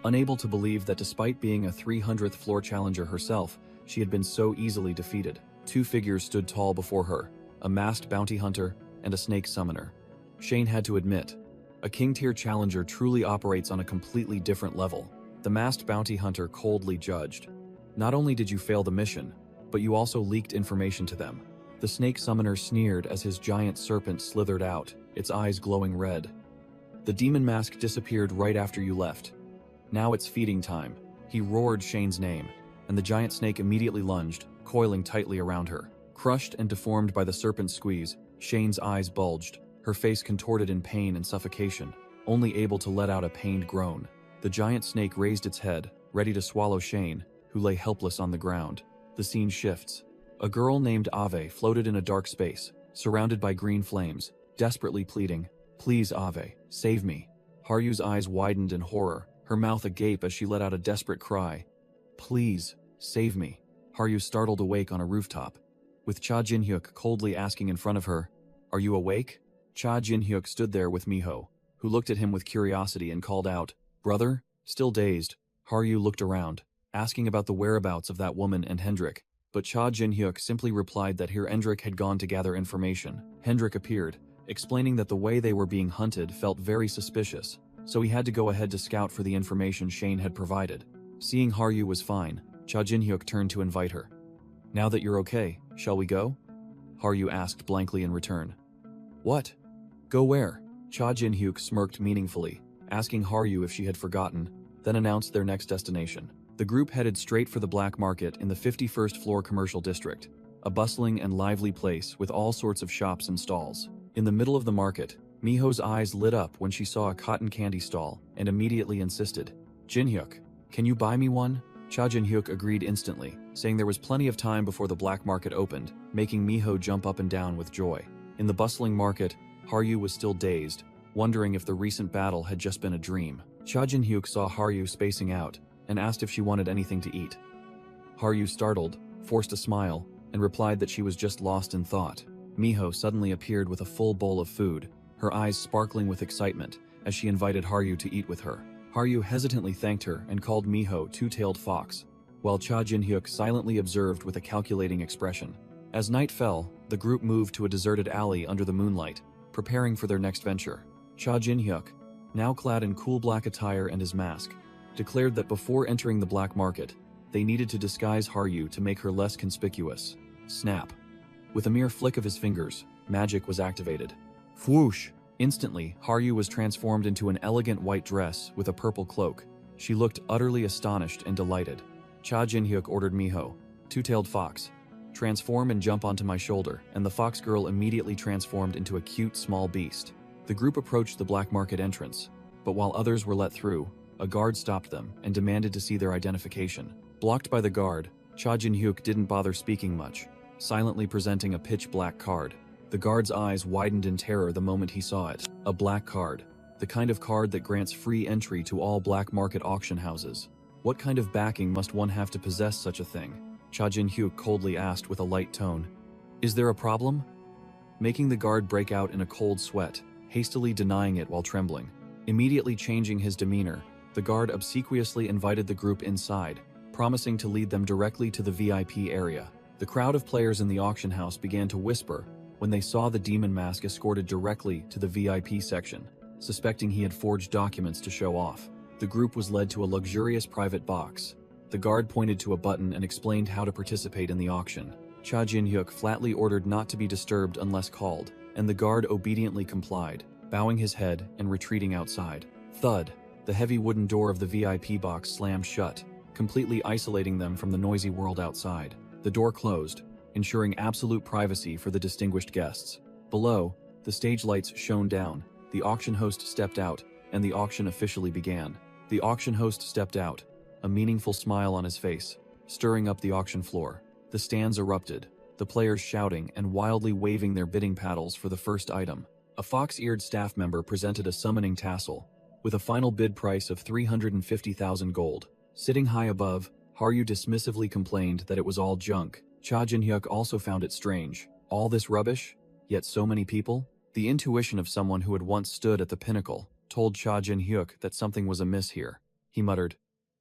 unable to believe that despite being a 300th floor challenger herself, she had been so easily defeated. Two figures stood tall before her, a masked bounty hunter and a snake summoner. Shane had to admit, a king-tier challenger truly operates on a completely different level. The masked bounty hunter coldly judged. Not only did you fail the mission, but you also leaked information to them. The snake summoner sneered as his giant serpent slithered out, its eyes glowing red. The demon mask disappeared right after you left. Now it's feeding time. He roared Shane's name, and the giant snake immediately lunged, coiling tightly around her. Crushed and deformed by the serpent's squeeze, Shane's eyes bulged, her face contorted in pain and suffocation, only able to let out a pained groan. The giant snake raised its head, ready to swallow Shane, who lay helpless on the ground. The scene shifts. A girl named Ave floated in a dark space, surrounded by green flames, desperately pleading, Please, Ave, save me. Haryu's eyes widened in horror, her mouth agape as she let out a desperate cry. Please, save me. Haryu startled awake on a rooftop, with Cha Jin-hyuk coldly asking in front of her, Are you awake? Cha Jin-hyuk stood there with Miho, who looked at him with curiosity and called out, Brother? Still dazed, Haryu looked around, asking about the whereabouts of that woman and Hendrik, but Cha Jin-hyuk simply replied that here Hendrik had gone to gather information. Hendrik appeared, explaining that the way they were being hunted felt very suspicious, so he had to go ahead to scout for the information Shane had provided. Seeing Haryu was fine, Cha Jin-hyuk turned to invite her. Now that you're okay, shall we go? Haryu asked blankly in return. What? Go where? Cha Jin-hyuk smirked meaningfully, asking Haryu if she had forgotten, then announced their next destination. The group headed straight for the black market in the 51st floor commercial district, a bustling and lively place with all sorts of shops and stalls. In the middle of the market, Miho's eyes lit up when she saw a cotton candy stall and immediately insisted, Jin-hyuk, can you buy me one? Cha Jin-hyuk agreed instantly, saying there was plenty of time before the black market opened, making Miho jump up and down with joy. In the bustling market, Haryu was still dazed, wondering if the recent battle had just been a dream. Cha Jin-hyuk saw Haryu spacing out and asked if she wanted anything to eat. Haryu, startled, forced a smile and replied that she was just lost in thought. Miho suddenly appeared with a full bowl of food, her eyes sparkling with excitement as she invited Haryu to eat with her. Haryu hesitantly thanked her and called Miho two-tailed fox. while Cha Jin-hyuk silently observed with a calculating expression. As night fell, the group moved to a deserted alley under the moonlight, preparing for their next venture. Cha Jin-hyuk, now clad in cool black attire and his mask, declared that before entering the black market, they needed to disguise Haryu to make her less conspicuous. Snap. With a mere flick of his fingers, magic was activated. Whoosh! Instantly, Haryu was transformed into an elegant white dress with a purple cloak. She looked utterly astonished and delighted. Cha Jin-hyuk ordered Miho, two-tailed fox, transform and jump onto my shoulder, and the fox girl immediately transformed into a cute small beast. The group approached the black market entrance, but while others were let through, a guard stopped them and demanded to see their identification. Blocked by the guard, Cha Jin-hyuk didn't bother speaking much, silently presenting a pitch-black card. The guard's eyes widened in terror the moment he saw it. A black card. The kind of card that grants free entry to all black market auction houses. What kind of backing must one have to possess such a thing? Cha Jin-hyuk coldly asked with a light tone. Is there a problem? Making the guard break out in a cold sweat, hastily denying it while trembling. Immediately changing his demeanor, the guard obsequiously invited the group inside, promising to lead them directly to the VIP area. The crowd of players in the auction house began to whisper when they saw the demon mask escorted directly to the VIP section, suspecting he had forged documents to show off. The group was led to a luxurious private box. The guard pointed to a button and explained how to participate in the auction. Cha Jin-hyuk flatly ordered not to be disturbed unless called, and the guard obediently complied, bowing his head and retreating outside. Thud! The heavy wooden door of the VIP box slammed shut, completely isolating them from the noisy world outside. The door closed, ensuring absolute privacy for the distinguished guests. Below, the stage lights shone down, the auction host stepped out, and the auction officially began. The auction host stepped out, a meaningful smile on his face, stirring up the auction floor. The stands erupted, the players shouting and wildly waving their bidding paddles for the first item. A fox-eared staff member presented a summoning tassel, with a final bid price of 350,000 gold. Sitting high above, Haryu dismissively complained that it was all junk. Cha Jin-hyuk also found it strange. All this rubbish, yet so many people? The intuition of someone who had once stood at the pinnacle told Cha Jin-hyuk that something was amiss here. He muttered,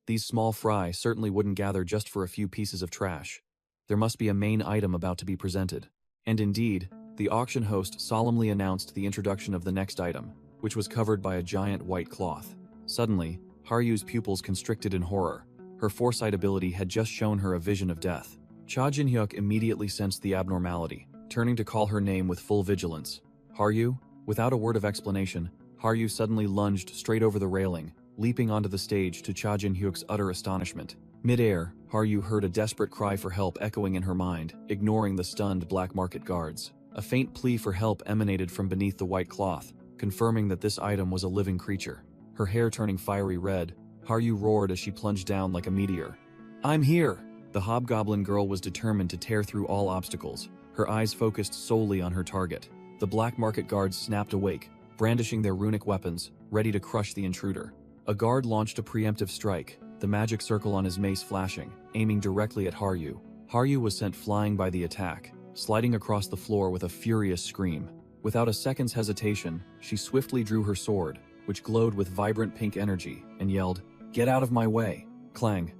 "These small fry certainly wouldn't gather just for a few pieces of trash. There must be a main item about to be presented." And indeed, the auction host solemnly announced the introduction of the next item, which was covered by a giant white cloth. Suddenly, Haryu's pupils constricted in horror. Her foresight ability had just shown her a vision of death. Cha Jin-hyuk immediately sensed the abnormality, turning to call her name with full vigilance. "Haryu?" Without a word of explanation, Haryu suddenly lunged straight over the railing, leaping onto the stage to Cha Jin-hyuk's utter astonishment. Mid-air, Haryu heard a desperate cry for help echoing in her mind, ignoring the stunned black market guards. A faint plea for help emanated from beneath the white cloth, confirming that this item was a living creature. Her hair turning fiery red, Haryu roared as she plunged down like a meteor. "I'm here!" The hobgoblin girl was determined to tear through all obstacles, her eyes focused solely on her target. The black market guards snapped awake, brandishing their runic weapons, ready to crush the intruder. A guard launched a preemptive strike, the magic circle on his mace flashing, aiming directly at Haryu. Haryu was sent flying by the attack, sliding across the floor with a furious scream. Without a second's hesitation, she swiftly drew her sword, which glowed with vibrant pink energy, and yelled, "Get out of my way!" Clang.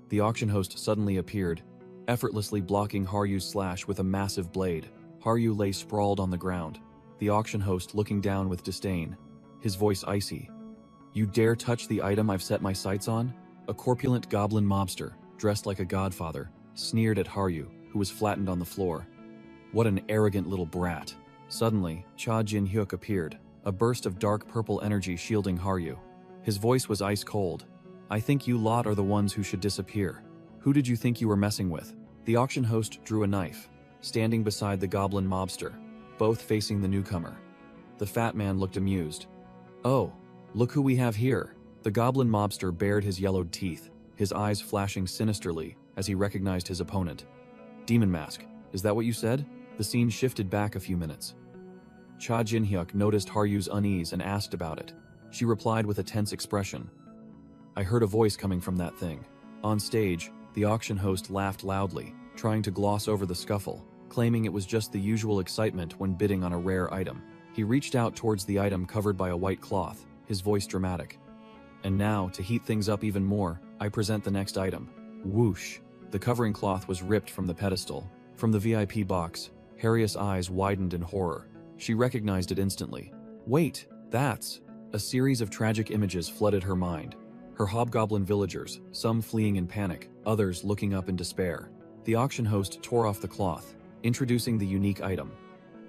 The auction host suddenly appeared, effortlessly blocking Haryu's slash with a massive blade. Haryu lay sprawled on the ground, the auction host looking down with disdain, his voice icy. "You dare touch the item I've set my sights on?" A corpulent goblin mobster, dressed like a godfather, sneered at Haryu, who was flattened on the floor. What an arrogant little brat. Suddenly, Cha Jin-hyuk appeared, a burst of dark purple energy shielding Haryu. His voice was ice cold. "I think you lot are the ones who should disappear. Who did you think you were messing with?" The auction host drew a knife, standing beside the goblin mobster, both facing the newcomer. The fat man looked amused. "Oh, look who we have here." The goblin mobster bared his yellowed teeth, his eyes flashing sinisterly as he recognized his opponent. "Demon mask, is that what you said?" The scene shifted back a few minutes. Cha Jin-hyuk noticed Haryu's unease and asked about it. She replied with a tense expression. "I heard a voice coming from that thing." On stage, the auction host laughed loudly, trying to gloss over the scuffle, claiming it was just the usual excitement when bidding on a rare item. He reached out towards the item covered by a white cloth, his voice dramatic. "And now, to heat things up even more, I present the next item." Whoosh! The covering cloth was ripped from the pedestal. From the VIP box, Harriet's eyes widened in horror. She recognized it instantly. Wait, that's... A series of tragic images flooded her mind. Her hobgoblin villagers, some fleeing in panic, others looking up in despair. The auction host tore off the cloth, introducing the unique item.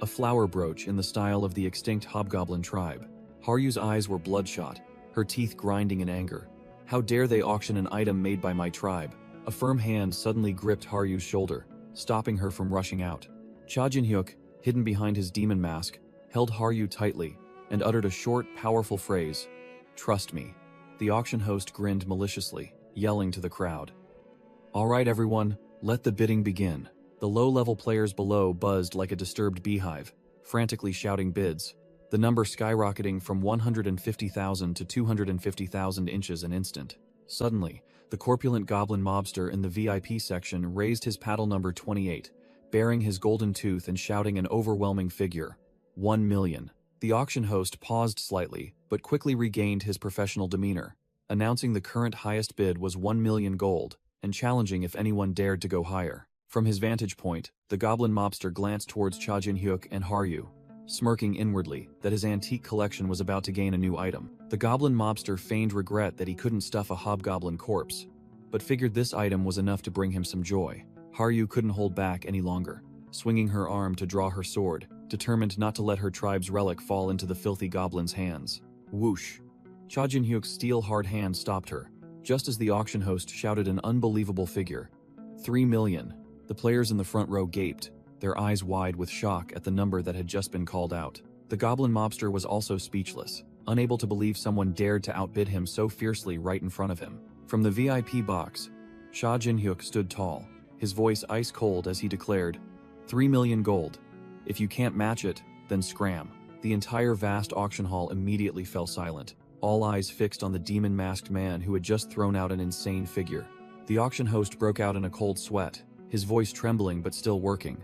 A flower brooch in the style of the extinct hobgoblin tribe. Haryu's eyes were bloodshot, her teeth grinding in anger. How dare they auction an item made by my tribe? A firm hand suddenly gripped Haryu's shoulder, stopping her from rushing out. Cha Jin-hyuk, hidden behind his demon mask, held Haryu tightly and uttered a short, powerful phrase. Trust me. The auction host grinned maliciously, yelling to the crowd. All right, everyone, let the bidding begin. The low-level players below buzzed like a disturbed beehive, frantically shouting bids, the number skyrocketing from 150,000 to 250,000 inches an instant. Suddenly, the corpulent goblin mobster in the VIP section raised his paddle number 28, baring his golden tooth and shouting an overwhelming figure. 1 million. The auction host paused slightly, but quickly regained his professional demeanor, announcing the current highest bid was 1 million gold, and challenging if anyone dared to go higher. From his vantage point, the goblin mobster glanced towards Cha Jin-hyuk and Haryu, smirking inwardly that his antique collection was about to gain a new item. The goblin mobster feigned regret that he couldn't stuff a hobgoblin corpse, but figured this item was enough to bring him some joy. Haryu couldn't hold back any longer, swinging her arm to draw her sword, determined not to let her tribe's relic fall into the filthy goblin's hands. Whoosh! Cha Jin-hyuk's steel-hard hand stopped her, just as the auction host shouted an unbelievable figure. 3 million. The players in the front row gaped, their eyes wide with shock at the number that had just been called out. The goblin mobster was also speechless, unable to believe someone dared to outbid him so fiercely right in front of him. From the VIP box, Cha Jin-hyuk stood tall, his voice ice-cold as he declared, 3 million gold. If you can't match it, then scram. The entire vast auction hall immediately fell silent, all eyes fixed on the demon-masked man who had just thrown out an insane figure. The auction host broke out in a cold sweat, his voice trembling but still working.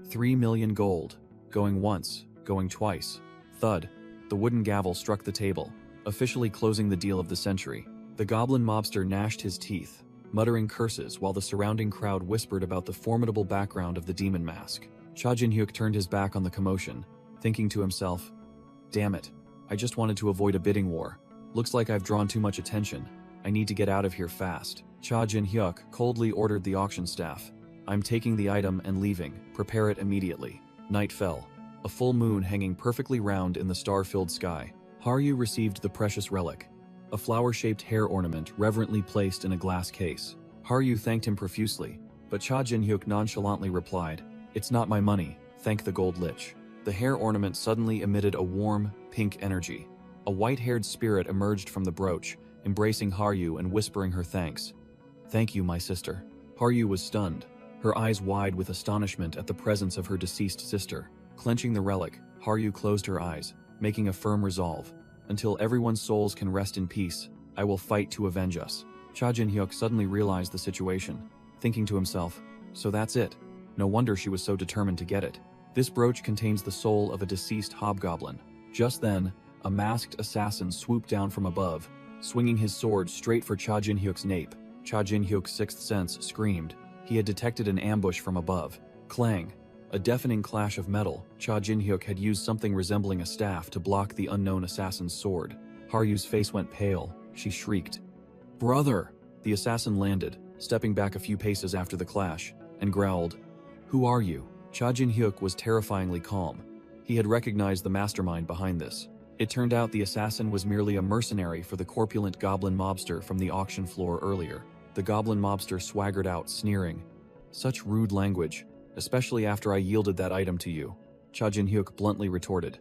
3 million gold. Going once, going twice. Thud. The wooden gavel struck the table, officially closing the deal of the century. The goblin mobster gnashed his teeth, muttering curses while the surrounding crowd whispered about the formidable background of the demon mask. Cha Jin-hyuk turned his back on the commotion, thinking to himself, damn it, I just wanted to avoid a bidding war. Looks like I've drawn too much attention. I need to get out of here fast. Cha Jin-hyuk coldly ordered the auction staff. I'm taking the item and leaving. Prepare it immediately. Night fell, a full moon hanging perfectly round in the star-filled sky. Haryu received the precious relic, a flower-shaped hair ornament reverently placed in a glass case. Haryu thanked him profusely, but Cha Jin-hyuk nonchalantly replied, It's not my money, thank the gold lich. The hair ornament suddenly emitted a warm, pink energy. A white-haired spirit emerged from the brooch, embracing Haryu and whispering her thanks. Thank you, my sister. Haryu was stunned, her eyes wide with astonishment at the presence of her deceased sister. Clenching the relic, Haryu closed her eyes, making a firm resolve. Until everyone's souls can rest in peace, I will fight to avenge us. Cha Jin-hyuk suddenly realized the situation, thinking to himself, so that's it. No wonder she was so determined to get it. This brooch contains the soul of a deceased hobgoblin. Just then, a masked assassin swooped down from above, swinging his sword straight for Cha Jin-hyuk's nape. Cha Jin-hyuk's sixth sense screamed. He had detected an ambush from above. Clang! A deafening clash of metal. Cha Jin-hyuk had used something resembling a staff to block the unknown assassin's sword. Haryu's face went pale. She shrieked. Brother! The assassin landed, stepping back a few paces after the clash, and growled, Who are you? Cha Jin-hyuk was terrifyingly calm. He had recognized the mastermind behind this. It turned out the assassin was merely a mercenary for the corpulent goblin mobster from the auction floor earlier. The goblin mobster swaggered out, sneering. Such rude language, especially after I yielded that item to you. Cha Jin-hyuk bluntly retorted.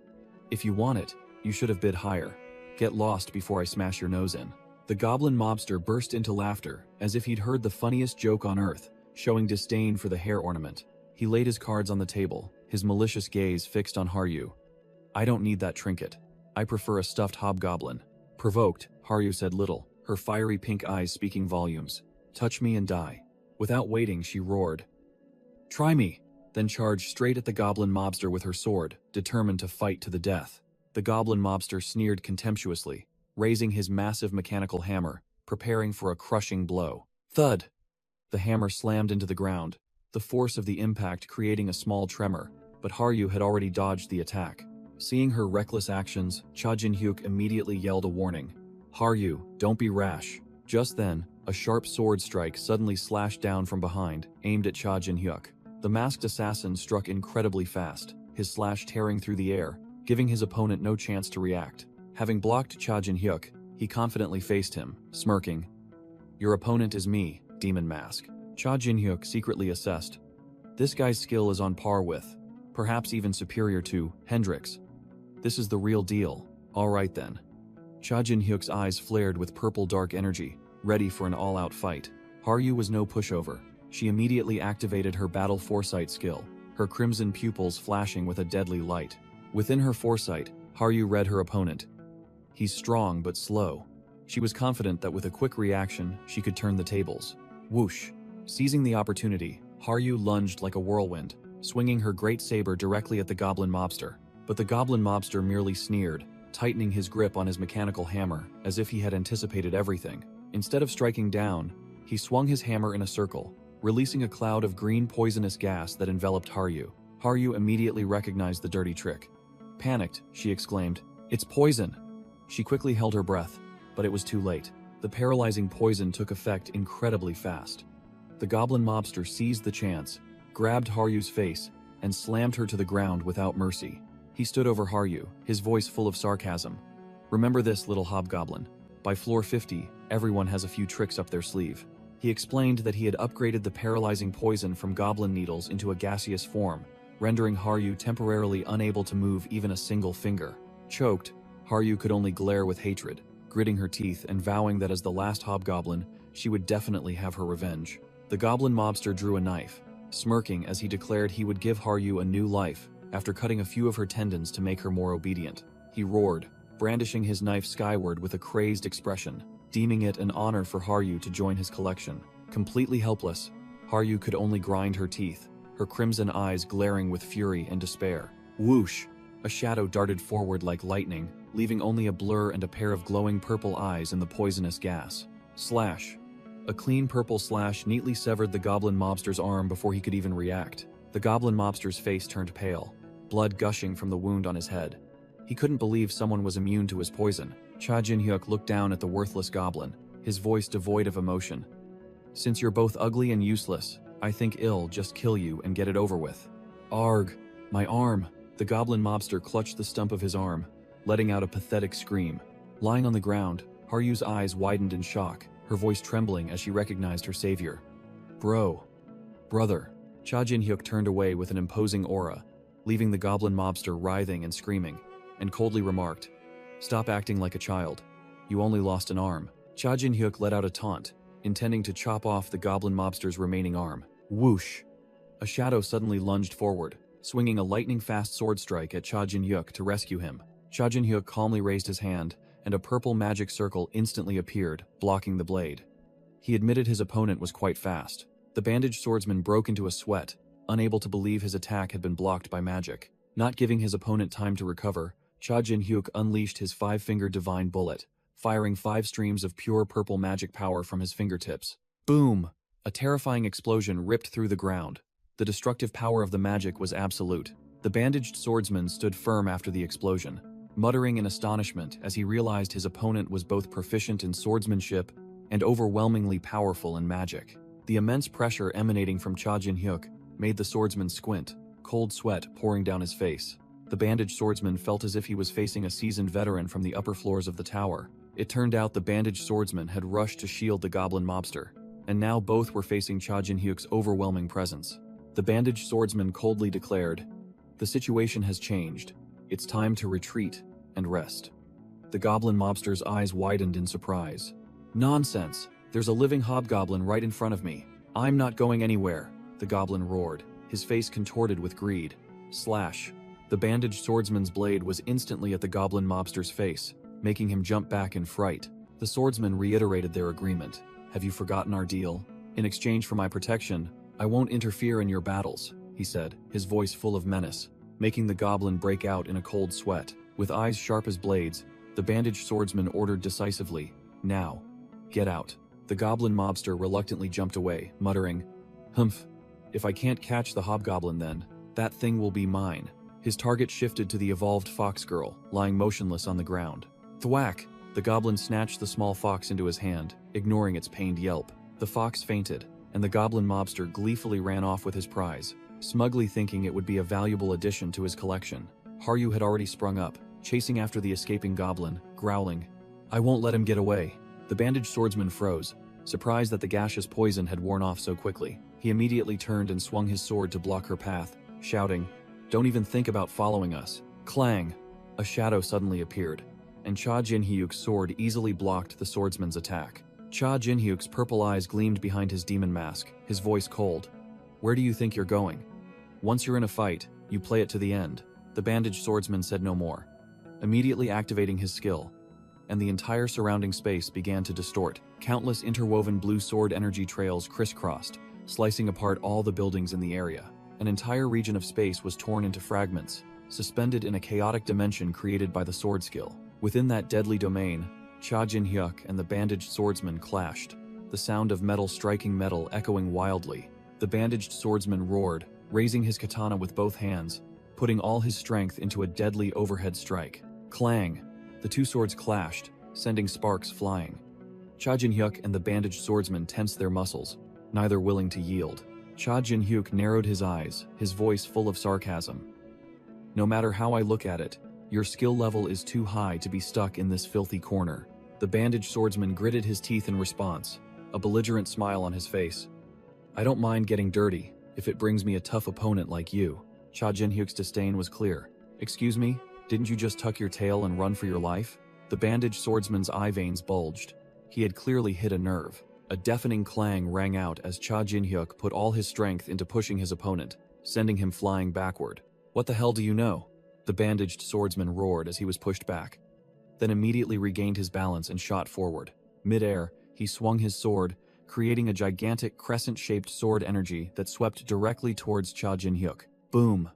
If you want it, you should have bid higher. Get lost before I smash your nose in. The goblin mobster burst into laughter, as if he'd heard the funniest joke on earth, showing disdain for the hair ornament. He laid his cards on the table, his malicious gaze fixed on Haryu. I don't need that trinket. I prefer a stuffed hobgoblin. Provoked, Haryu said little, her fiery pink eyes speaking volumes. Touch me and die. Without waiting, she roared. Try me! Then charged straight at the goblin mobster with her sword, determined to fight to the death. The goblin mobster sneered contemptuously, raising his massive mechanical hammer, preparing for a crushing blow. Thud! The hammer slammed into the ground, the force of the impact creating a small tremor, but Haryu had already dodged the attack. Seeing her reckless actions, Cha Jin-hyuk immediately yelled a warning. "Haryu, don't be rash." Just then, a sharp sword strike suddenly slashed down from behind, aimed at Cha Jin-hyuk. The masked assassin struck incredibly fast, his slash tearing through the air, giving his opponent no chance to react. Having blocked Cha Jin-hyuk, he confidently faced him, smirking. "Your opponent is me, Demon Mask." Cha Jin-hyuk secretly assessed. This guy's skill is on par with, perhaps even superior to, Hendrix. This is the real deal. Alright then. Cha Jin-hyuk's eyes flared with purple dark energy, ready for an all-out fight. Haryu was no pushover. She immediately activated her battle foresight skill, her crimson pupils flashing with a deadly light. Within her foresight, Haryu read her opponent. He's strong but slow. She was confident that with a quick reaction, she could turn the tables. Whoosh! Seizing the opportunity, Haryu lunged like a whirlwind, swinging her great saber directly at the goblin mobster. But the goblin mobster merely sneered, tightening his grip on his mechanical hammer, as if he had anticipated everything. Instead of striking down, he swung his hammer in a circle, releasing a cloud of green poisonous gas that enveloped Haryu. Haryu immediately recognized the dirty trick. Panicked, she exclaimed, "It's poison!" She quickly held her breath, but it was too late. The paralyzing poison took effect incredibly fast. The goblin mobster seized the chance, grabbed Haryu's face, and slammed her to the ground without mercy. He stood over Haryu, his voice full of sarcasm. "Remember this, little hobgoblin. By floor 50, everyone has a few tricks up their sleeve." He explained that he had upgraded the paralyzing poison from goblin needles into a gaseous form, rendering Haryu temporarily unable to move even a single finger. Choked, Haryu could only glare with hatred, gritting her teeth and vowing that as the last hobgoblin, she would definitely have her revenge. The goblin mobster drew a knife, smirking as he declared he would give Haryu a new life, after cutting a few of her tendons to make her more obedient. He roared, brandishing his knife skyward with a crazed expression, deeming it an honor for Haryu to join his collection. Completely helpless, Haryu could only grind her teeth, her crimson eyes glaring with fury and despair. Whoosh! A shadow darted forward like lightning, leaving only a blur and a pair of glowing purple eyes in the poisonous gas. Slash! A clean purple slash neatly severed the goblin mobster's arm before he could even react. The goblin mobster's face turned pale, blood gushing from the wound on his head. He couldn't believe someone was immune to his poison. Cha Jin-hyuk looked down at the worthless goblin, his voice devoid of emotion. "Since you're both ugly and useless, I think I'll just kill you and get it over with." "Arg! My arm!" The goblin mobster clutched the stump of his arm, letting out a pathetic scream. Lying on the ground, Haryu's eyes widened in shock, her voice trembling as she recognized her savior. Brother. Cha Jin-hyuk turned away with an imposing aura, leaving the goblin mobster writhing and screaming, and coldly remarked, "Stop acting like a child. You only lost an arm." Cha Jin-hyuk let out a taunt, intending to chop off the goblin mobster's remaining arm. Whoosh! A shadow suddenly lunged forward, swinging a lightning-fast sword strike at Cha Jin-hyuk to rescue him. Cha Jin-hyuk calmly raised his hand, and a purple magic circle instantly appeared, blocking the blade. He admitted his opponent was quite fast. The bandaged swordsman broke into a sweat, unable to believe his attack had been blocked by magic. Not giving his opponent time to recover, Cha Jin-hyuk unleashed his five-fingered divine bullet, firing 5 streams of pure purple magic power from his fingertips. Boom! A terrifying explosion ripped through the ground. The destructive power of the magic was absolute. The bandaged swordsman stood firm after the explosion, muttering in astonishment as he realized his opponent was both proficient in swordsmanship and overwhelmingly powerful in magic. The immense pressure emanating from Cha Jin-hyuk made the swordsman squint, cold sweat pouring down his face. The bandaged swordsman felt as if he was facing a seasoned veteran from the upper floors of the tower. It turned out the bandaged swordsman had rushed to shield the goblin mobster, and now both were facing Cha Jin-hyuk's overwhelming presence. The bandaged swordsman coldly declared, "The situation has changed. It's time to retreat and rest." The goblin mobster's eyes widened in surprise. "Nonsense! There's a living hobgoblin right in front of me. I'm not going anywhere," the goblin roared, his face contorted with greed. Slash! The bandaged swordsman's blade was instantly at the goblin mobster's face, making him jump back in fright. The swordsman reiterated their agreement. "Have you forgotten our deal? In exchange for my protection, I won't interfere in your battles," he said, his voice full of menace, making the goblin break out in a cold sweat. With eyes sharp as blades, the bandaged swordsman ordered decisively, "Now, get out." The goblin mobster reluctantly jumped away, muttering, "Humph. If I can't catch the hobgoblin then, that thing will be mine." His target shifted to the evolved fox girl, lying motionless on the ground. Thwack! The goblin snatched the small fox into his hand, ignoring its pained yelp. The fox fainted, and the goblin mobster gleefully ran off with his prize, smugly thinking it would be a valuable addition to his collection. Haryu had already sprung up, chasing after the escaping goblin, growling, "I won't let him get away." The bandaged swordsman froze, surprised that the gaseous poison had worn off so quickly. He immediately turned and swung his sword to block her path, shouting, "Don't even think about following us." Clang! A shadow suddenly appeared, and Cha Jinhyuk's sword easily blocked the swordsman's attack. Cha Jinhyuk's purple eyes gleamed behind his demon mask, his voice cold. "Where do you think you're going? Once you're in a fight, you play it to the end." The bandaged swordsman said no more, immediately activating his skill, and the entire surrounding space began to distort. Countless interwoven blue sword energy trails crisscrossed, slicing apart all the buildings in the area. An entire region of space was torn into fragments, suspended in a chaotic dimension created by the sword skill. Within that deadly domain, Cha Jinhyuk and the bandaged swordsman clashed, the sound of metal striking metal echoing wildly. The bandaged swordsman roared, raising his katana with both hands, putting all his strength into a deadly overhead strike. Clang! The two swords clashed, sending sparks flying. Cha Jinhyuk and the bandaged swordsman tensed their muscles, neither willing to yield. Cha Jinhyuk narrowed his eyes, his voice full of sarcasm. "No matter how I look at it, your skill level is too high to be stuck in this filthy corner." The bandaged swordsman gritted his teeth in response, a belligerent smile on his face. "I don't mind getting dirty, if it brings me a tough opponent like you." Cha Jinhyuk's disdain was clear. "Excuse me, didn't you just tuck your tail and run for your life?" The bandaged swordsman's eye veins bulged. He had clearly hit a nerve. A deafening clang rang out as Cha Jinhyuk put all his strength into pushing his opponent, sending him flying backward. "What the hell do you know?" The bandaged swordsman roared as he was pushed back, then immediately regained his balance and shot forward. Mid-air, he swung his sword, creating a gigantic crescent-shaped sword energy that swept directly towards Cha Jinhyuk. Boom!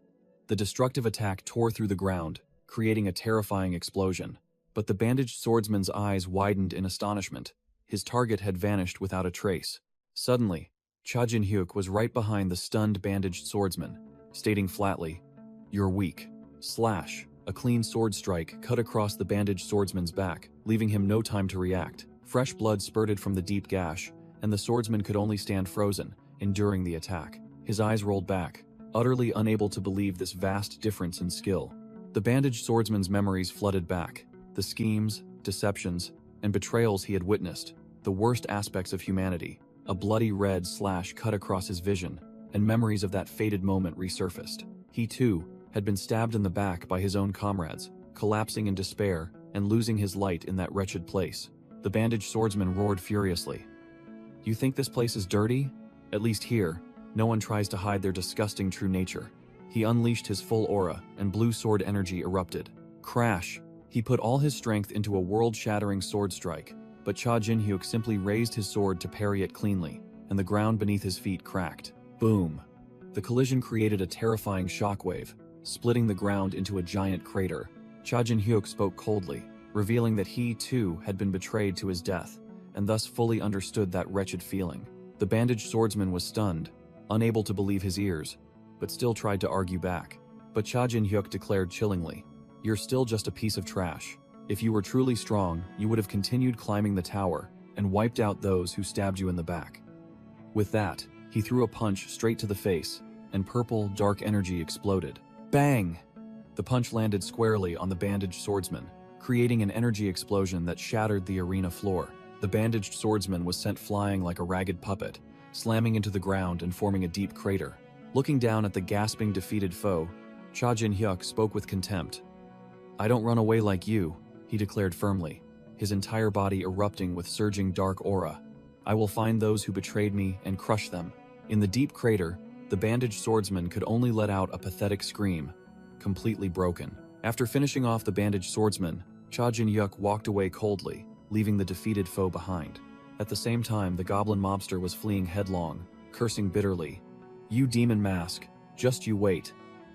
The destructive attack tore through the ground, creating a terrifying explosion. But the bandaged swordsman's eyes widened in astonishment. His target had vanished without a trace. Suddenly, Cha Jinhyuk was right behind the stunned bandaged swordsman, stating flatly, "You're weak." Slash! A clean sword strike cut across the bandaged swordsman's back, leaving him no time to react. Fresh blood spurted from the deep gash, and the swordsman could only stand frozen, enduring the attack. His eyes rolled back, utterly unable to believe this vast difference in skill. The bandaged swordsman's memories flooded back. The schemes, deceptions, and betrayals he had witnessed, the worst aspects of humanity. A bloody red slash cut across his vision, and memories of that fated moment resurfaced. He, too, had been stabbed in the back by his own comrades, collapsing in despair and losing his light in that wretched place. The bandaged swordsman roared furiously. "You think this place is dirty? At least here, no one tries to hide their disgusting true nature." He unleashed his full aura, and blue sword energy erupted. Crash! He put all his strength into a world-shattering sword strike, but Cha Jinhyuk simply raised his sword to parry it cleanly, and the ground beneath his feet cracked. Boom! The collision created a terrifying shockwave, splitting the ground into a giant crater. Cha Jinhyuk spoke coldly, revealing that he, too, had been betrayed to his death, and thus fully understood that wretched feeling. The bandaged swordsman was stunned, unable to believe his ears, but still tried to argue back. But Cha Jinhyuk declared chillingly, "You're still just a piece of trash. If you were truly strong, you would have continued climbing the tower and wiped out those who stabbed you in the back." With that, he threw a punch straight to the face, and purple, dark energy exploded. Bang! The punch landed squarely on the bandaged swordsman, creating an energy explosion that shattered the arena floor. The bandaged swordsman was sent flying like a ragged puppet, slamming into the ground and forming a deep crater. Looking down at the gasping, defeated foe, Cha Jinhyuk spoke with contempt. "I don't run away like you," he declared firmly, his entire body erupting with surging dark aura. "I will find those who betrayed me and crush them." In the deep crater, the bandaged swordsman could only let out a pathetic scream, completely broken. After finishing off the bandaged swordsman, Cha Jinhyuk walked away coldly, leaving the defeated foe behind. At the same time, the goblin mobster was fleeing headlong, cursing bitterly. "You demon mask, just you wait.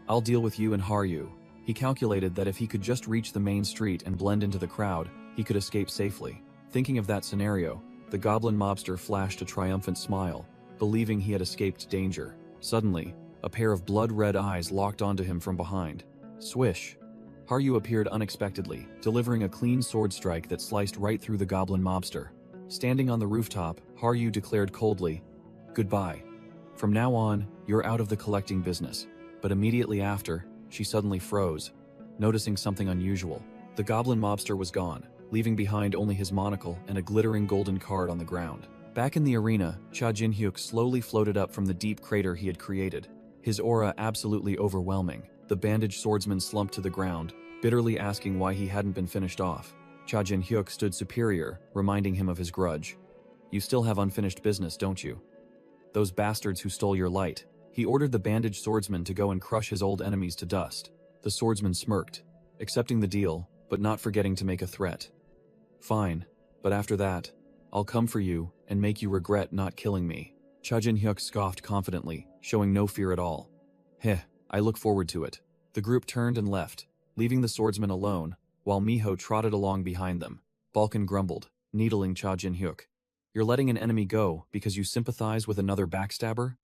I'll deal with you and Haryu." He calculated that if he could just reach the main street and blend into the crowd, he could escape safely. Thinking of that scenario, The goblin mobster flashed a triumphant smile, believing he had escaped danger. Suddenly, a pair of blood-red eyes locked onto him from behind. Swish! Haryu appeared unexpectedly, delivering a clean sword strike that sliced right through the goblin mobster. Standing on the rooftop, Haryu declared coldly, "Goodbye. From now on, you're out of the collecting business." But immediately after, she suddenly froze, noticing something unusual. The goblin mobster was gone, leaving behind only his monocle and a glittering golden card on the ground. Back in the arena, Cha Jin-hyuk slowly floated up from the deep crater he had created, his aura absolutely overwhelming. The bandaged swordsman slumped to the ground, bitterly asking why he hadn't been finished off. Cha Jin-hyuk stood superior, reminding him of his grudge. "You still have unfinished business, don't you? Those bastards who stole your light." He ordered the bandaged swordsman to go and crush his old enemies to dust. The swordsman smirked, accepting the deal, but not forgetting to make a threat. "Fine, but after that, I'll come for you and make you regret not killing me." Cha Jin-hyuk scoffed confidently, showing no fear at all. "Heh, I look forward to it." The group turned and left, leaving the swordsman alone, while Miho trotted along behind them. Balkan grumbled, needling Cha Jin-hyuk. "You're letting an enemy go because you sympathize with another backstabber?"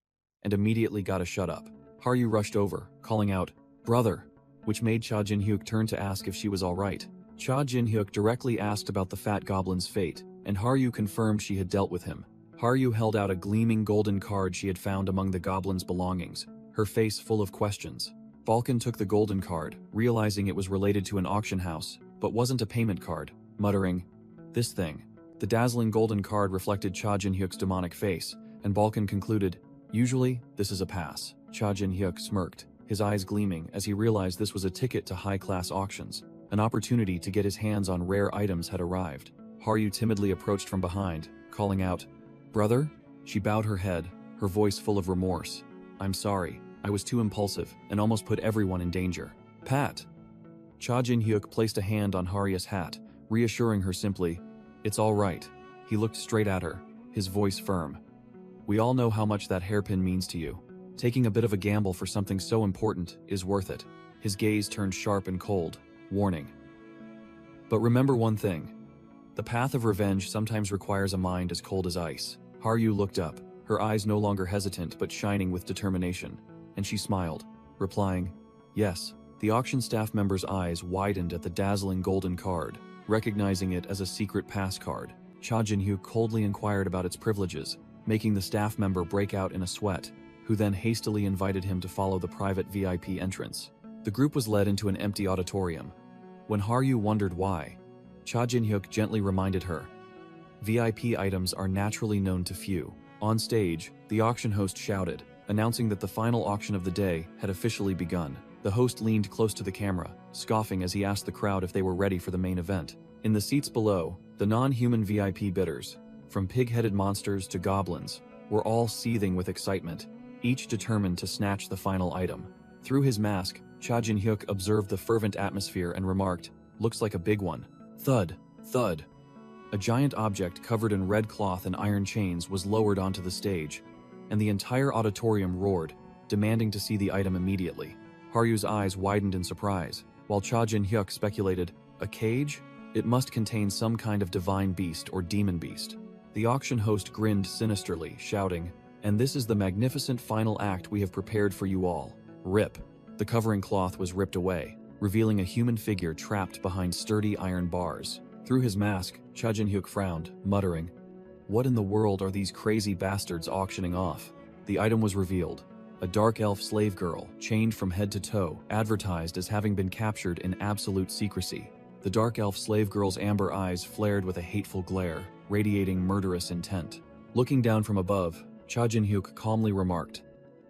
And immediately got a shut up. Haryu rushed over, calling out, "Brother," which made Cha Jin-hyuk turn to ask if she was all right. Cha Jin-hyuk directly asked about the fat goblin's fate, and Haryu confirmed she had dealt with him. Haryu held out a gleaming golden card she had found among the goblin's belongings, her face full of questions. Balkan took the golden card, realizing it was related to an auction house, but wasn't a payment card, muttering, "This thing." The dazzling golden card reflected Cha Jin-hyuk's demonic face, and Balkan concluded, "Usually, this is a pass." Cha Jin-hyuk smirked, his eyes gleaming as he realized this was a ticket to high-class auctions. An opportunity to get his hands on rare items had arrived. Haryu timidly approached from behind, calling out, "Brother?" She bowed her head, her voice full of remorse. "I'm sorry, I was too impulsive and almost put everyone in danger." "Pat!" Cha Jin-hyuk placed a hand on Haryu's hat, reassuring her simply, "It's all right." He looked straight at her, his voice firm. "We all know how much that hairpin means to you. Taking a bit of a gamble for something so important is worth it." His gaze turned sharp and cold, warning. "But remember one thing. The path of revenge sometimes requires a mind as cold as ice." Haryu looked up, her eyes no longer hesitant but shining with determination, and she smiled, replying, "Yes." The auction staff member's eyes widened at the dazzling golden card, recognizing it as a secret pass card. Cha Jin-hyuk coldly inquired about its privileges, making the staff member break out in a sweat, who then hastily invited him to follow the private VIP entrance. The group was led into an empty auditorium. When Haryu wondered why, Cha Jin-hyuk gently reminded her, "VIP items are naturally known to few." On stage, the auction host shouted, announcing that the final auction of the day had officially begun. The host leaned close to the camera, scoffing as he asked the crowd if they were ready for the main event. In the seats below, the non-human VIP bidders, from pig-headed monsters to goblins, were all seething with excitement, each determined to snatch the final item. Through his mask, Cha Jin-hyuk observed the fervent atmosphere and remarked, "Looks like a big one." Thud, thud. A giant object covered in red cloth and iron chains was lowered onto the stage, and the entire auditorium roared, demanding to see the item immediately. Haryu's eyes widened in surprise, while Cha Jin-hyuk speculated, "A cage? It must contain some kind of divine beast or demon beast." The auction host grinned sinisterly, shouting, "And this is the magnificent final act we have prepared for you all." Rip. The covering cloth was ripped away, revealing a human figure trapped behind sturdy iron bars. Through his mask, Cha Jin-hyuk frowned, muttering, "What in the world are these crazy bastards auctioning off?" The item was revealed. A dark elf slave girl, chained from head to toe, advertised as having been captured in absolute secrecy. The dark elf slave girl's amber eyes flared with a hateful glare, radiating murderous intent. Looking down from above, Cha Jin-hyuk calmly remarked,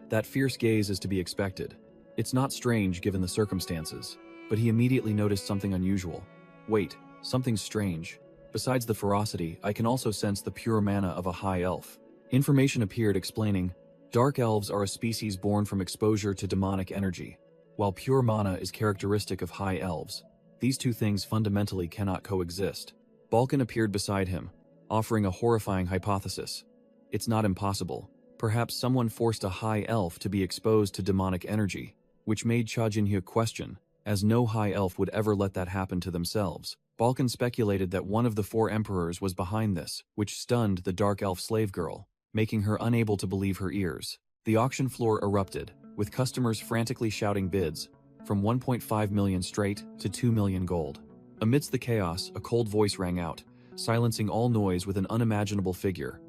"That fierce gaze is to be expected. It's not strange given the circumstances." But he immediately noticed something unusual. "Wait, something strange. Besides the ferocity, I can also sense the pure mana of a high elf." Information appeared explaining, dark elves are a species born from exposure to demonic energy, while pure mana is characteristic of high elves. These two things fundamentally cannot coexist. Balkan appeared beside him, offering a horrifying hypothesis. "It's not impossible. Perhaps someone forced a high elf to be exposed to demonic energy," which made Cha Jin-hyuk question, as no high elf would ever let that happen to themselves. Balkan speculated that one of the 4 emperors was behind this, which stunned the dark elf slave girl, making her unable to believe her ears. The auction floor erupted, with customers frantically shouting bids, from 1.5 million straight to 2 million gold. Amidst the chaos, a cold voice rang out, silencing all noise with an unimaginable figure.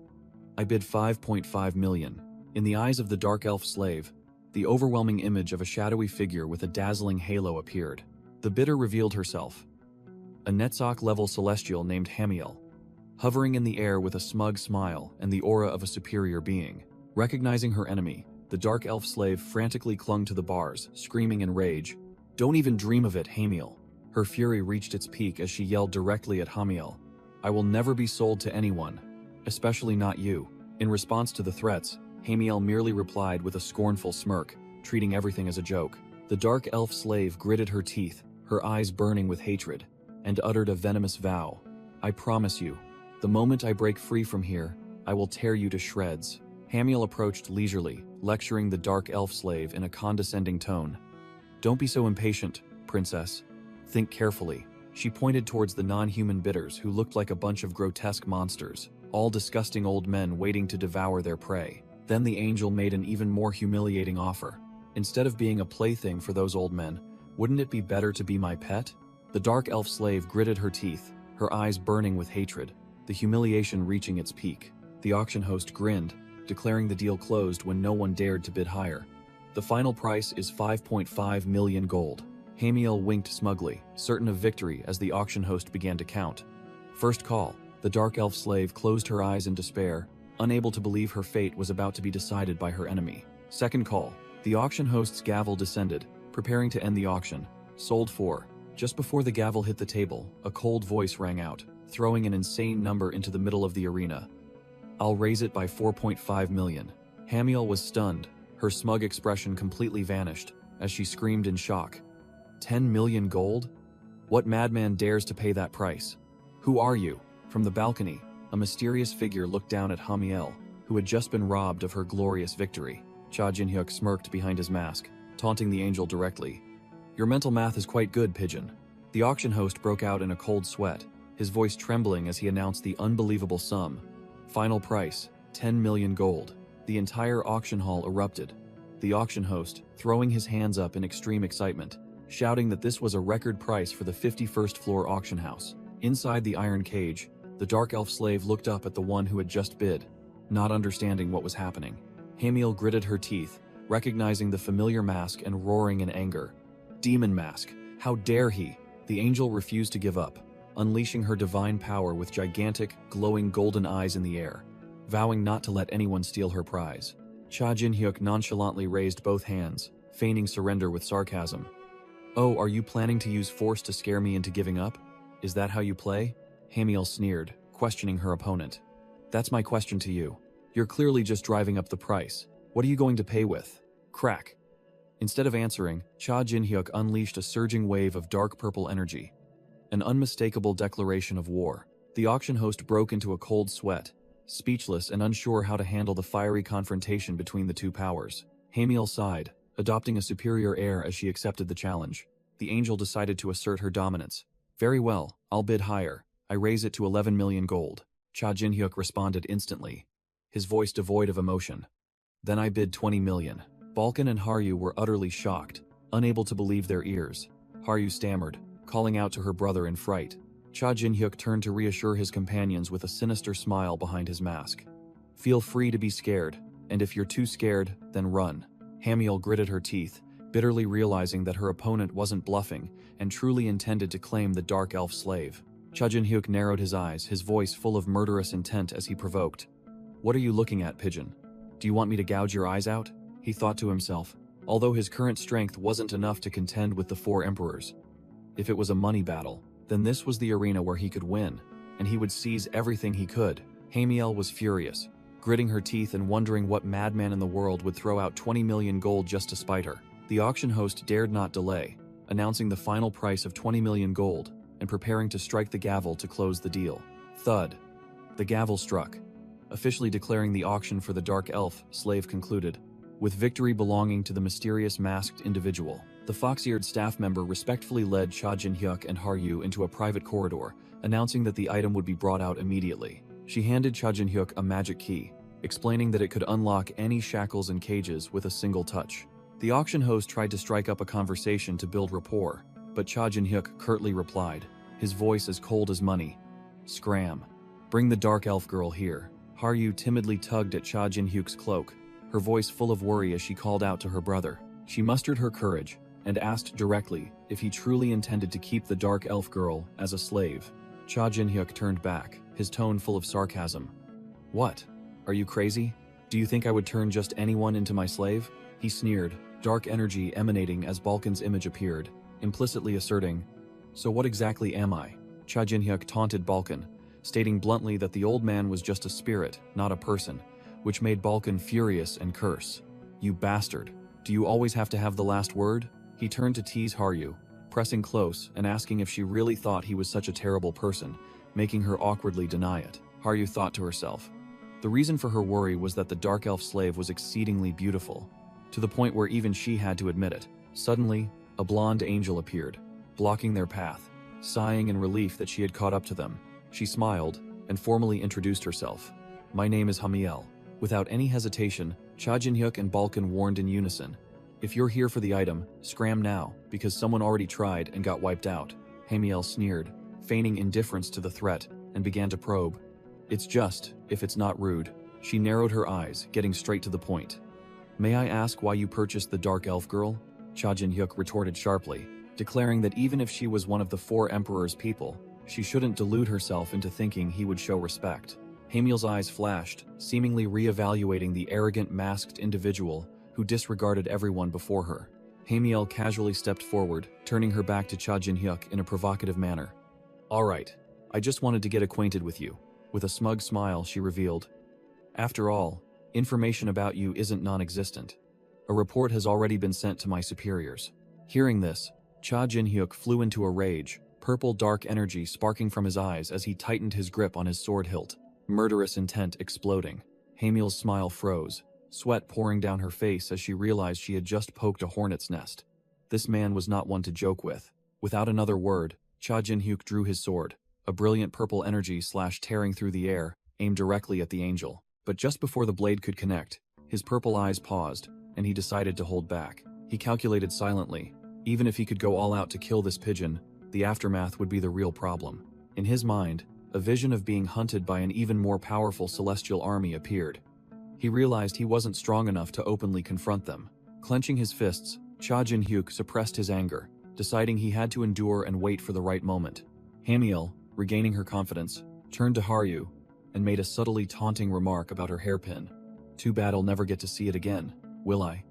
I bid 5.5 million. In the eyes of the dark elf slave, the overwhelming image of a shadowy figure with a dazzling halo appeared. The bidder revealed herself, a Netzach-level celestial named Hamiel, hovering in the air with a smug smile and the aura of a superior being. Recognizing her enemy, the dark elf slave frantically clung to the bars, screaming in rage. Don't even dream of it, Hamiel. Her fury reached its peak as she yelled directly at Hamiel. I will never be sold to anyone, especially not you. In response to the threats, Hamiel merely replied with a scornful smirk, treating everything as a joke. The dark elf slave gritted her teeth, her eyes burning with hatred, and uttered a venomous vow. I promise you, the moment I break free from here, I will tear you to shreds. Hamiel approached leisurely, lecturing the dark elf slave in a condescending tone. Don't be so impatient, princess. Think carefully. She pointed towards the non-human bidders who looked like a bunch of grotesque monsters, all disgusting old men waiting to devour their prey. Then the angel made an even more humiliating offer. Instead of being a plaything for those old men, wouldn't it be better to be my pet? The dark elf slave gritted her teeth, her eyes burning with hatred, the humiliation reaching its peak. The auction host grinned, declaring the deal closed when no one dared to bid higher. The final price is 5.5 million gold. Hamiel winked smugly, certain of victory as the auction host began to count. First call. The dark elf slave closed her eyes in despair, unable to believe her fate was about to be decided by her enemy. Second call. The auction host's gavel descended, preparing to end the auction. Sold for. Just before the gavel hit the table, a cold voice rang out, throwing an insane number into the middle of the arena. I'll raise it by 4.5 million. Hamiel was stunned, her smug expression completely vanished, as she screamed in shock. 10 million gold? What madman dares to pay that price? Who are you? From the balcony, a mysterious figure looked down at Hamiel, who had just been robbed of her glorious victory. Cha Jinhyuk smirked behind his mask, taunting the angel directly. Your mental math is quite good, pigeon. The auction host broke out in a cold sweat, his voice trembling as he announced the unbelievable sum. Final price, 10 million gold. The entire auction hall erupted. The auction host, throwing his hands up in extreme excitement, shouting that this was a record price for the 51st floor auction house. Inside the iron cage, the dark elf slave looked up at the one who had just bid, not understanding what was happening. Hamiel gritted her teeth, recognizing the familiar mask and roaring in anger. Demon mask, how dare he? The angel refused to give up, unleashing her divine power with gigantic, glowing golden eyes in the air, vowing not to let anyone steal her prize. Cha Jinhyuk nonchalantly raised both hands, feigning surrender with sarcasm. Oh, are you planning to use force to scare me into giving up? Is that how you play? Hamiel sneered, questioning her opponent. That's my question to you. You're clearly just driving up the price. What are you going to pay with? Crack. Instead of answering, Cha Jinhyuk unleashed a surging wave of dark purple energy, an unmistakable declaration of war. The auction host broke into a cold sweat, speechless and unsure how to handle the fiery confrontation between the two powers. Hamiel sighed, adopting a superior air as she accepted the challenge. The angel decided to assert her dominance. Very well, I'll bid higher. I raise it to 11 million gold. Cha Jinhyuk responded instantly, his voice devoid of emotion. Then I bid 20 million. Balkan and Haryu were utterly shocked, unable to believe their ears. Haryu stammered, calling out to her brother in fright. Cha Jinhyuk turned to reassure his companions with a sinister smile behind his mask. Feel free to be scared, and if you're too scared, then run. Hamiel gritted her teeth, bitterly realizing that her opponent wasn't bluffing and truly intended to claim the dark elf slave. Cha Jinhyuk narrowed his eyes, his voice full of murderous intent as he provoked. What are you looking at, pigeon? Do you want me to gouge your eyes out? He thought to himself, although his current strength wasn't enough to contend with the 4 emperors. If it was a money battle, then this was the arena where he could win, and he would seize everything he could. Hamiel was furious, gritting her teeth and wondering what madman in the world would throw out 20 million gold just to spite her. The auction host dared not delay, announcing the final price of 20 million gold and preparing to strike the gavel to close the deal. Thud. The gavel struck, officially declaring the auction for the dark elf slave concluded, with victory belonging to the mysterious masked individual. The fox-eared staff member respectfully led Cha Jin-hyuk and Haryu into a private corridor, announcing that the item would be brought out immediately. She handed Cha Jin-hyuk a magic key, explaining that it could unlock any shackles and cages with a single touch. The auction host tried to strike up a conversation to build rapport, but Cha Jin-hyuk curtly replied, his voice as cold as money. Scram. Bring the dark elf girl here. Haryu timidly tugged at Cha Jin-hyuk's cloak, her voice full of worry as she called out to her brother. She mustered her courage and asked directly if he truly intended to keep the dark elf girl as a slave. Cha Jin-hyuk turned back, his tone full of sarcasm. What? Are you crazy? Do you think I would turn just anyone into my slave? He sneered, dark energy emanating as Balkan's image appeared, implicitly asserting, so what exactly am I? Cha Jin-hyuk taunted Balkan, stating bluntly that the old man was just a spirit, not a person, which made Balkan furious and curse. You bastard. Do you always have to have the last word? He turned to tease Haryu, pressing close and asking if she really thought he was such a terrible person, making her awkwardly deny it. Haryu thought to herself. The reason for her worry was that the dark elf slave was exceedingly beautiful, to the point where even she had to admit it. Suddenly, a blonde angel appeared, blocking their path. Sighing in relief that she had caught up to them, she smiled and formally introduced herself. My name is Hamiel. Without any hesitation, Cha Jin-hyuk and Balkan warned in unison. If you're here for the item, scram now, because someone already tried and got wiped out. Hamiel sneered, feigning indifference to the threat, and began to probe. It's just, if it's not rude. She narrowed her eyes, getting straight to the point. May I ask why you purchased the dark elf girl? Cha Jin-hyuk retorted sharply, declaring that even if she was one of the 4 emperor's people, she shouldn't delude herself into thinking he would show respect. Hamiel's eyes flashed, seemingly re-evaluating the arrogant masked individual who disregarded everyone before her. Hamiel casually stepped forward, turning her back to Cha Jin-hyuk in a provocative manner. All right, I just wanted to get acquainted with you. With a smug smile, she revealed. After all, information about you isn't non-existent. A report has already been sent to my superiors. Hearing this, Cha Jin-hyuk flew into a rage, purple dark energy sparking from his eyes as he tightened his grip on his sword hilt, murderous intent exploding. Hamiel's smile froze, sweat pouring down her face as she realized she had just poked a hornet's nest. This man was not one to joke with. Without another word, Cha Jin-hyuk drew his sword, a brilliant purple energy tearing through the air, aimed directly at the angel. But just before the blade could connect, his purple eyes paused, and he decided to hold back. He calculated silently. Even if he could go all out to kill this pigeon, the aftermath would be the real problem. In his mind, a vision of being hunted by an even more powerful celestial army appeared. He realized he wasn't strong enough to openly confront them. Clenching his fists, Cha Jin-hyuk suppressed his anger, deciding he had to endure and wait for the right moment. Hamiel, regaining her confidence, turned to Haryu and made a subtly taunting remark about her hairpin. Too bad I'll never get to see it again, will I?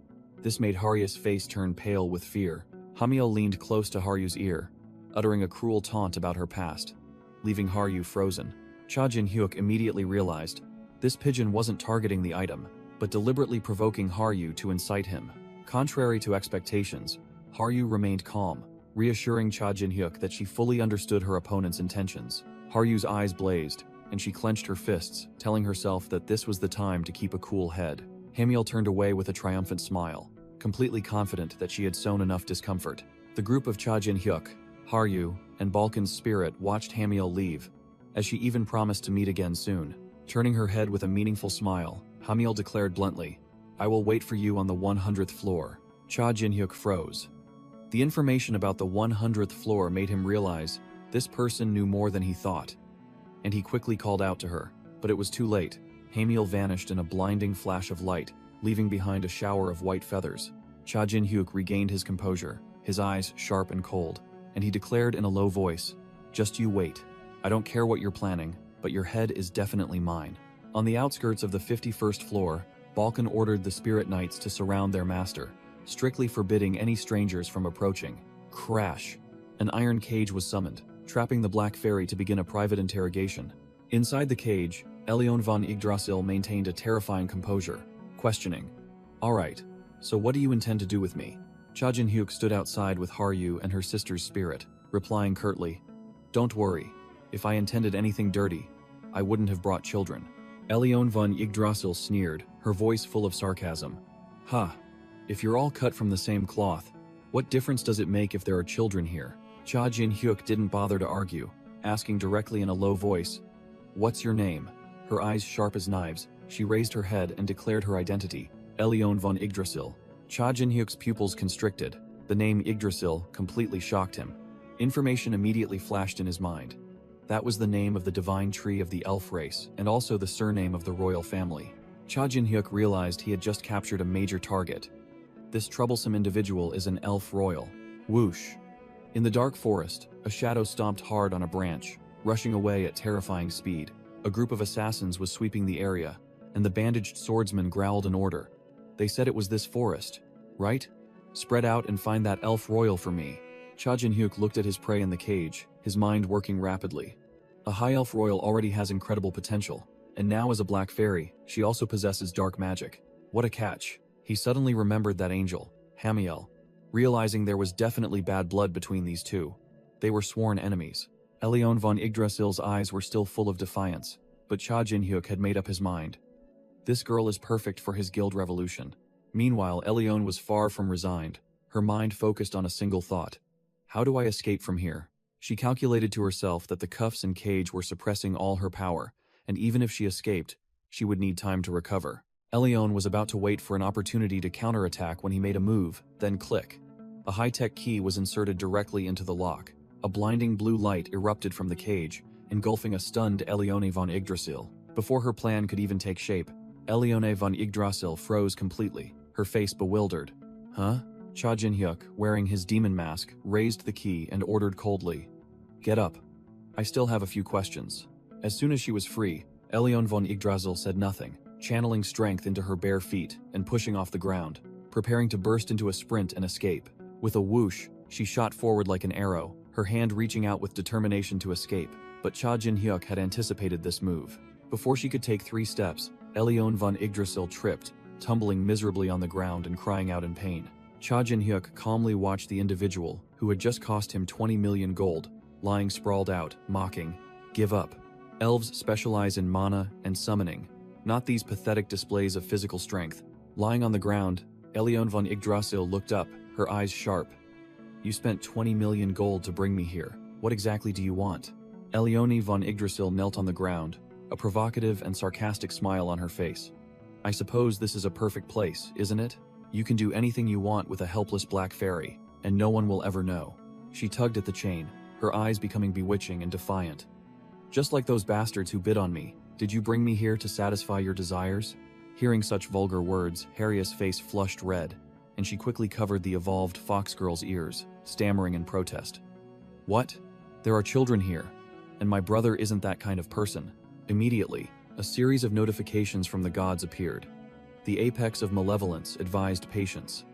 This made Haryu's face turn pale with fear. Hamiel leaned close to Haryu's ear, uttering a cruel taunt about her past, leaving Haryu frozen. Cha Jin-hyuk immediately realized this pigeon wasn't targeting the item, but deliberately provoking Haryu to incite him. Contrary to expectations, Haryu remained calm, reassuring Cha Jin-hyuk that she fully understood her opponent's intentions. Haryu's eyes blazed, and she clenched her fists, telling herself that this was the time to keep a cool head. Hamiel turned away with a triumphant smile, completely confident that she had sown enough discomfort. The group of Cha Jin-hyuk, Haryu, and Balkan's spirit watched Hamiel leave, as she even promised to meet again soon. Turning her head with a meaningful smile, Hamiel declared bluntly, I will wait for you on the 100th floor. Cha Jin-hyuk froze. The information about the 100th floor made him realize this person knew more than he thought, and he quickly called out to her, but it was too late. Hamiel vanished in a blinding flash of light, leaving behind a shower of white feathers. Cha Jin-hyuk regained his composure, his eyes sharp and cold, and he declared in a low voice, just you wait. I don't care what you're planning, but your head is definitely mine. On the outskirts of the 51st floor, Balkan ordered the spirit knights to surround their master, strictly forbidding any strangers from approaching. Crash! An iron cage was summoned, trapping the Black Fairy to begin a private interrogation. Inside the cage, Elion von Yggdrasil maintained a terrifying composure, questioning, All right, so what do you intend to do with me? Cha Jin-hyuk stood outside with Haryu and her sister's spirit, replying curtly, Don't worry, if I intended anything dirty, I wouldn't have brought children. Elion von Yggdrasil sneered, her voice full of sarcasm. Ha! If you're all cut from the same cloth, What difference does it make if there are children here? Cha Jin-hyuk didn't bother to argue, asking directly in a low voice, "What's your name?" Her eyes sharp as knives, she raised her head and declared her identity, Elion von Yggdrasil. Cha Jin-hyuk's pupils constricted. The name Yggdrasil completely shocked him. Information immediately flashed in his mind. That was the name of the divine tree of the elf race, and also the surname of the royal family. Cha Jin-hyuk realized he had just captured a major target. This troublesome individual is an elf royal. Whoosh! In the dark forest, a shadow stomped hard on a branch, rushing away at terrifying speed. A group of assassins was sweeping the area, and the bandaged swordsman growled an order. They said it was this forest, right? Spread out and find that elf royal for me. Cha Jin-hyuk looked at his prey in the cage, his mind working rapidly. A high elf royal already has incredible potential, and now as a black fairy, she also possesses dark magic. What a catch. He suddenly remembered that angel, Hamiel, realizing there was definitely bad blood between these two. They were sworn enemies. Elion von Yggdrasil's eyes were still full of defiance, but Cha Jin-hyuk had made up his mind. This girl is perfect for his guild revolution. Meanwhile, Elion was far from resigned, her mind focused on a single thought. How do I escape from here? She calculated to herself that the cuffs and cage were suppressing all her power, and even if she escaped, she would need time to recover. Elion was about to wait for an opportunity to counterattack when he made a move, then click. A high-tech key was inserted directly into the lock. A blinding blue light erupted from the cage, engulfing a stunned Elione von Yggdrasil. Before her plan could even take shape, Elione von Yggdrasil froze completely, her face bewildered. Huh? Cha Jin-hyuk, wearing his demon mask, raised the key and ordered coldly, "Get up. I still have a few questions." As soon as she was free, Elion von Yggdrasil said nothing, channeling strength into her bare feet and pushing off the ground, preparing to burst into a sprint and escape. With a whoosh, she shot forward like an arrow, her hand reaching out with determination to escape. But Cha Jin-hyuk had anticipated this move. Before she could take 3 steps, Elion von Yggdrasil tripped, tumbling miserably on the ground and crying out in pain. Cha Jin-hyuk calmly watched the individual, who had just cost him 20 million gold, lying sprawled out, mocking, "Give up." Elves specialize in mana and summoning, not these pathetic displays of physical strength. Lying on the ground, Elion von Yggdrasil looked up, her eyes sharp. "You spent 20 million gold to bring me here. What exactly do you want?" Elione von Yggdrasil knelt on the ground, a provocative and sarcastic smile on her face. "I suppose this is a perfect place, isn't it? You can do anything you want with a helpless black fairy, and no one will ever know." She tugged at the chain, her eyes becoming bewitching and defiant. "Just like those bastards who bid on me, did you bring me here to satisfy your desires?" Hearing such vulgar words, Harriet's face flushed red, and she quickly covered the evolved fox girl's ears, stammering in protest. "What? There are children here, and my brother isn't that kind of person." Immediately, a series of notifications from the gods appeared. The apex of malevolence advised patience.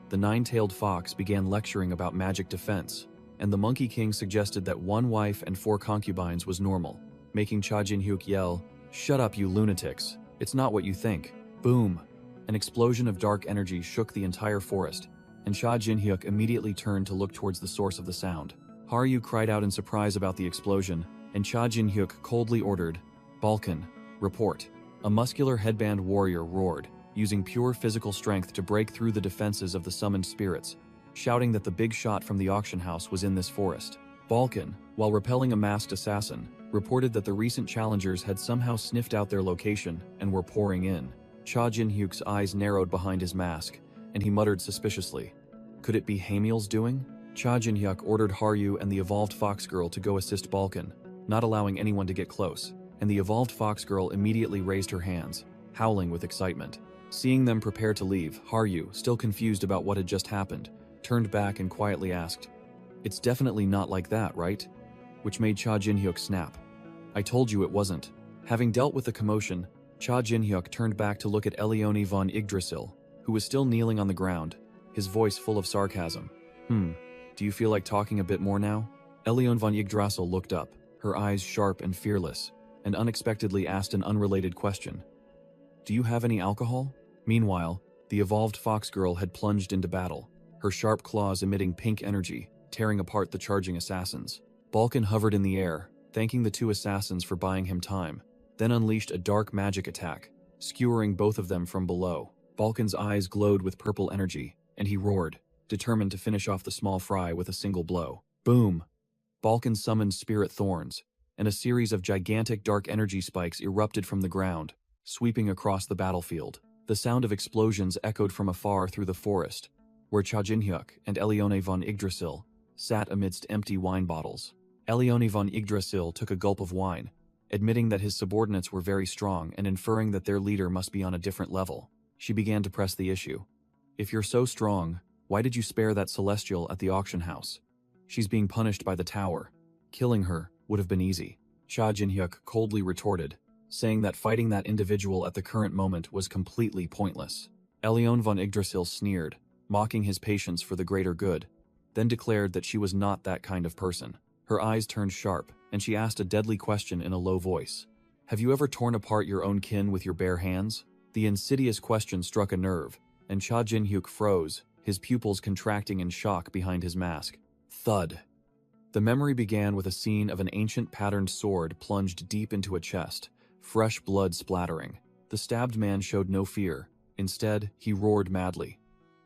The 9-tailed fox began lecturing about magic defense, and the Monkey King suggested that 1 wife and 4 concubines was normal, making Cha Jin-hyuk yell, "Shut up, you lunatics. It's not what you think." Boom! An explosion of dark energy shook the entire forest, and Cha Jin-hyuk immediately turned to look towards the source of the sound. Haryu cried out in surprise about the explosion, and Cha Jin-hyuk coldly ordered, "Balkan, report." A muscular headband warrior roared, using pure physical strength to break through the defenses of the summoned spirits, shouting that the big shot from the auction house was in this forest. Balkan, while repelling a masked assassin, reported that the recent challengers had somehow sniffed out their location and were pouring in. Cha Jin-hyuk's eyes narrowed behind his mask, and he muttered suspiciously, "Could it be Hamiel's doing?" Cha Jin-hyuk ordered Haryu and the evolved fox girl to go assist Balkan, not allowing anyone to get close, and the evolved fox girl immediately raised her hands, howling with excitement. Seeing them prepare to leave, Haryu, still confused about what had just happened, turned back and quietly asked, "It's definitely not like that, right?" Which made Cha Jin-hyuk snap. "I told you it wasn't." Having dealt with the commotion, Cha Jin-hyuk turned back to look at Elione von Yggdrasil, who was still kneeling on the ground, his voice full of sarcasm. Do you feel like talking a bit more now?" Elione von Yggdrasil looked up, her eyes sharp and fearless, and unexpectedly asked an unrelated question. "Do you have any alcohol?" Meanwhile, the evolved fox girl had plunged into battle, her sharp claws emitting pink energy, tearing apart the charging assassins. Balkan hovered in the air, thanking the 2 assassins for buying him time, then unleashed a dark magic attack, skewering both of them from below. Balkan's eyes glowed with purple energy, and he roared, determined to finish off the small fry with a single blow. Boom! Balkan summoned spirit thorns, and a series of gigantic dark energy spikes erupted from the ground, sweeping across the battlefield. The sound of explosions echoed from afar through the forest, where Cha Jin-hyuk and Elione von Yggdrasil sat amidst empty wine bottles. Elione von Yggdrasil took a gulp of wine, admitting that his subordinates were very strong and inferring that their leader must be on a different level. She began to press the issue. If you're so strong, why did you spare that celestial at the auction house? She's being punished by the tower. Killing her would have been easy. Cha Jin-hyuk coldly retorted, saying that fighting that individual at the current moment was completely pointless. Elione von Yggdrasil sneered, mocking his patience for the greater good, then declared that she was not that kind of person. Her eyes turned sharp, and she asked a deadly question in a low voice. Have you ever torn apart your own kin with your bare hands? The insidious question struck a nerve, and Cha Jin-hyuk froze, his pupils contracting in shock behind his mask. Thud. The memory began with a scene of an ancient patterned sword plunged deep into a chest, fresh blood splattering. The stabbed man showed no fear. Instead, he roared madly.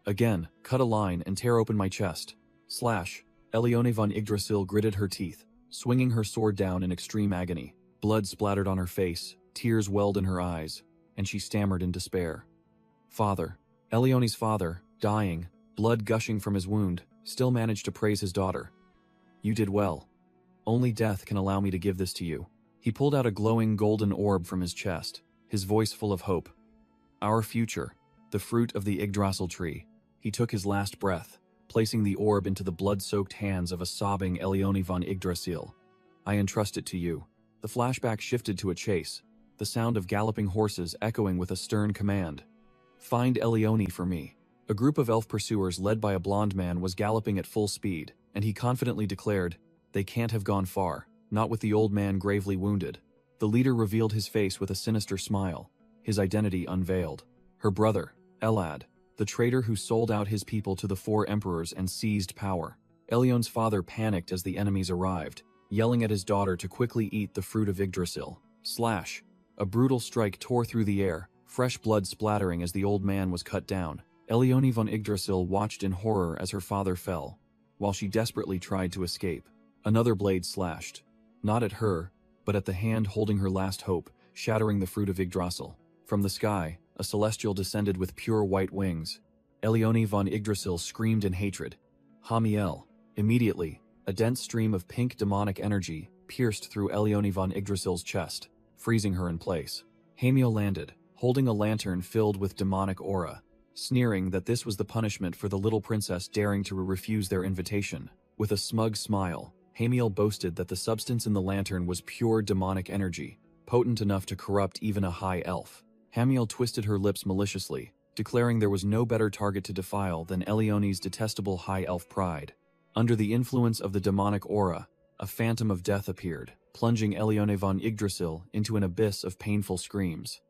Again, cut a line and tear open my chest. Slash. Elione von Yggdrasil gritted her teeth, swinging her sword down in extreme agony. Blood splattered on her face, tears welled in her eyes, and she stammered in despair. Father. Elione's father, dying, blood gushing from his wound, still managed to praise his daughter. You did well. Only death can allow me to give this to you. He pulled out a glowing golden orb from his chest, his voice full of hope. Our future, the fruit of the Yggdrasil tree. He took his last breath, placing the orb into the blood-soaked hands of a sobbing Elione von Yggdrasil. I entrust it to you. The flashback shifted to a chase, the sound of galloping horses echoing with a stern command. Find Elione for me. A group of elf pursuers led by a blonde man was galloping at full speed, and he confidently declared, they can't have gone far, not with the old man gravely wounded. The leader revealed his face with a sinister smile, his identity unveiled. Her brother, Elad, the traitor who sold out his people to the four emperors and seized power. Elione's father panicked as the enemies arrived, yelling at his daughter to quickly eat the fruit of Yggdrasil. Slash! A brutal strike tore through the air, fresh blood splattering as the old man was cut down. Elione von Yggdrasil watched in horror as her father fell, while she desperately tried to escape. Another blade slashed, not at her, but at the hand holding her last hope, shattering the fruit of Yggdrasil. From the sky, a celestial descended with pure white wings. Elione von Yggdrasil screamed in hatred. Hamiel. Immediately, a dense stream of pink demonic energy pierced through Elione von Yggdrasil's chest, freezing her in place. Hamiel landed, holding a lantern filled with demonic aura, sneering that this was the punishment for the little princess daring to refuse their invitation. With a smug smile, Hamiel boasted that the substance in the lantern was pure demonic energy, potent enough to corrupt even a high elf. Hamiel twisted her lips maliciously, declaring there was no better target to defile than Elione's detestable high elf pride. Under the influence of the demonic aura, a phantom of death appeared, plunging Elione von Yggdrasil into an abyss of painful screams.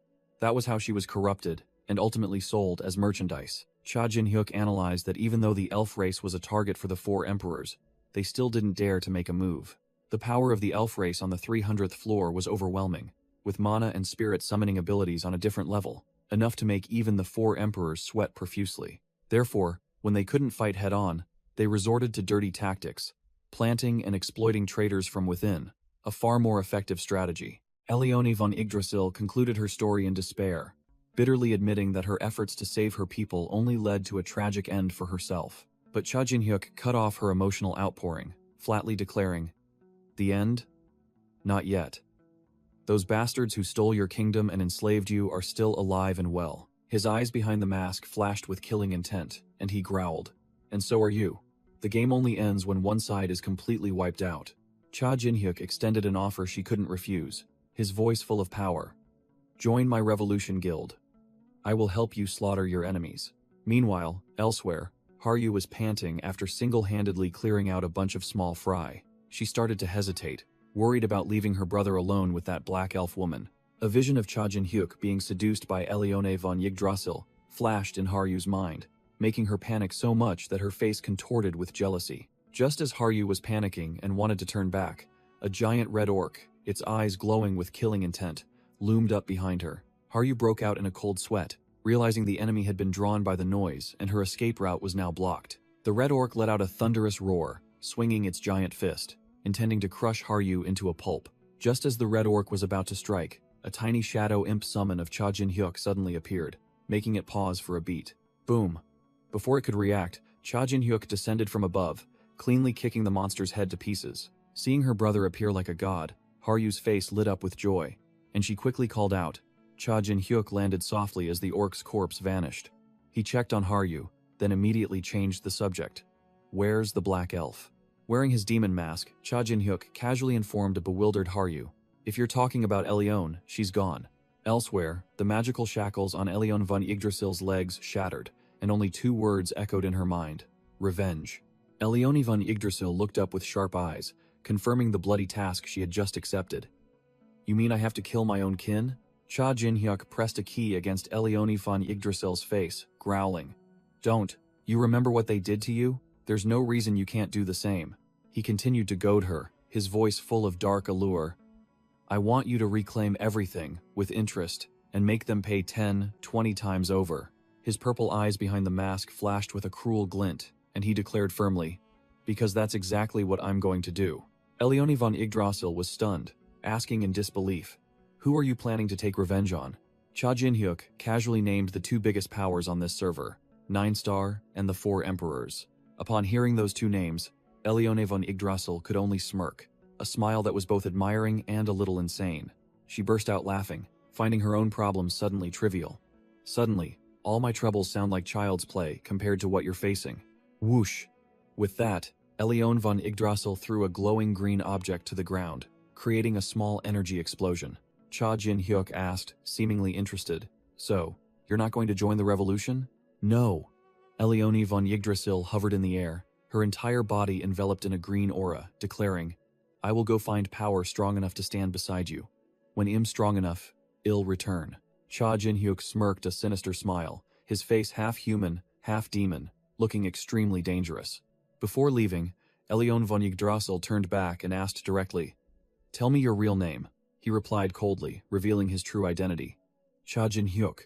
That was how she was corrupted, and ultimately sold as merchandise. Cha Jin-hyuk analyzed that even though the elf race was a target for the four emperors, they still didn't dare to make a move. The power of the elf race on the 300th floor was overwhelming, with mana and spirit summoning abilities on a different level, enough to make even the four emperors sweat profusely. Therefore, when they couldn't fight head-on, they resorted to dirty tactics, planting and exploiting traitors from within, a far more effective strategy. Elione von Yggdrasil concluded her story in despair, bitterly admitting that her efforts to save her people only led to a tragic end for herself. But Cha Jin-hyuk cut off her emotional outpouring, flatly declaring, "The end? Not yet. Those bastards who stole your kingdom and enslaved you are still alive and well." His eyes behind the mask flashed with killing intent, and he growled, "And so are you. The game only ends when one side is completely wiped out." Cha Jin-hyuk extended an offer she couldn't refuse, his voice full of power. "Join my revolution guild. I will help you slaughter your enemies." Meanwhile, elsewhere, Haryu was panting after single-handedly clearing out a bunch of small fry. She started to hesitate, worried about leaving her brother alone with that black elf woman. A vision of Cha Jin-hyuk being seduced by Elione von Yggdrasil flashed in Haryu's mind, making her panic so much that her face contorted with jealousy. Just as Haryu was panicking and wanted to turn back, a giant red orc, its eyes glowing with killing intent, loomed up behind her. Haryu broke out in a cold sweat, realizing the enemy had been drawn by the noise and her escape route was now blocked. The red orc let out a thunderous roar, swinging its giant fist, intending to crush Haryu into a pulp. Just as the red orc was about to strike, a tiny shadow imp summon of Cha Jin-hyuk suddenly appeared, making it pause for a beat. Boom! Before it could react, Cha Jin-hyuk descended from above, cleanly kicking the monster's head to pieces. Seeing her brother appear like a god, Haryu's face lit up with joy, and she quickly called out. Cha Jin-hyuk landed softly as the orc's corpse vanished. He checked on Haryu, then immediately changed the subject. Where's the black elf? Wearing his demon mask, Cha Jin-hyuk casually informed a bewildered Haryu. If you're talking about Elione, she's gone. Elsewhere, the magical shackles on Elione von Yggdrasil's legs shattered, and only 2 words echoed in her mind. Revenge. Elione von Yggdrasil looked up with sharp eyes, confirming the bloody task she had just accepted. You mean I have to kill my own kin? Cha Jin-hyuk pressed a key against Elione von Yggdrasil's face, growling. Don't. You remember what they did to you? There's no reason you can't do the same. He continued to goad her, his voice full of dark allure. I want you to reclaim everything, with interest, and make them pay 10, 20 times over. His purple eyes behind the mask flashed with a cruel glint, and he declared firmly, because that's exactly what I'm going to do. Elione von Yggdrasil was stunned, asking in disbelief, who are you planning to take revenge on? Cha Jin-hyuk casually named the 2 biggest powers on this server, 9-Star and the 4 Emperors. Upon hearing those 2 names, Elione von Yggdrasil could only smirk, a smile that was both admiring and a little insane. She burst out laughing, finding her own problems suddenly trivial. Suddenly, all my troubles sound like child's play compared to what you're facing. Whoosh! With that, Elione von Yggdrasil threw a glowing green object to the ground, creating a small energy explosion. Cha Jin-hyuk asked, seemingly interested, so, you're not going to join the revolution? No. Elione von Yggdrasil hovered in the air, her entire body enveloped in a green aura, declaring, I will go find power strong enough to stand beside you. When I'm strong enough, I'll return. Cha Jin-hyuk smirked a sinister smile, his face half human, half demon, looking extremely dangerous. Before leaving, Elione von Yggdrasil turned back and asked directly, Tell me your real name. He replied coldly, revealing his true identity. Cha Jin-hyuk.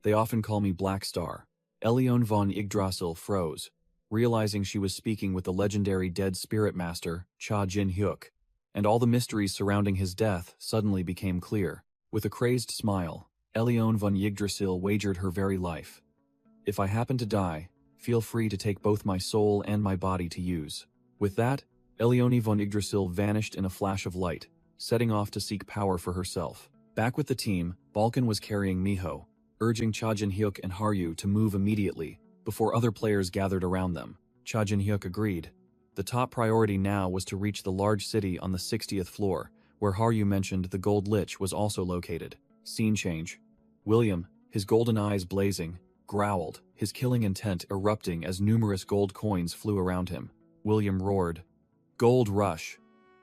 They often call me Black Star. Elione von Yggdrasil froze, realizing she was speaking with the legendary dead spirit master, Cha Jin-hyuk, and all the mysteries surrounding his death suddenly became clear. With a crazed smile, Elione von Yggdrasil wagered her very life. If I happen to die, feel free to take both my soul and my body to use. With that, Elione von Yggdrasil vanished in a flash of light, setting off to seek power for herself. Back with the team, Balkan was carrying Miho, urging Cha Jin-hyuk and Haryu to move immediately, before other players gathered around them. Cha Jin-hyuk agreed. The top priority now was to reach the large city on the 60th floor, where Haryu mentioned the Gold Lich was also located. Scene change. William, his golden eyes blazing, growled, his killing intent erupting as numerous gold coins flew around him. William roared, Gold Rush,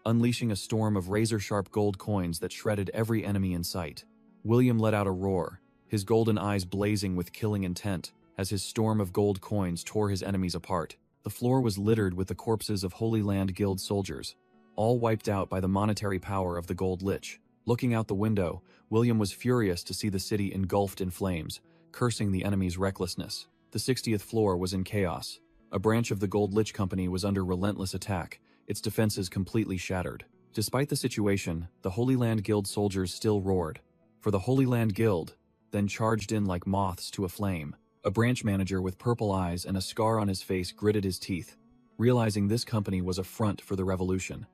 unleashing a storm of razor-sharp gold coins that shredded every enemy in sight. William let out a roar, his golden eyes blazing with killing intent, as his storm of gold coins tore his enemies apart. The floor was littered with the corpses of Holy Land Guild soldiers, all wiped out by the monetary power of the Gold Lich. Looking out the window, William was furious to see the city engulfed in flames, cursing the enemy's recklessness. The 60th floor was in chaos. A branch of the Gold Lich Company was under relentless attack, its defenses completely shattered. Despite the situation, the Holy Land Guild soldiers still roared. For the Holy Land Guild, then charged in like moths to a flame. A branch manager with purple eyes and a scar on his face gritted his teeth, realizing this company was a front for the revolution.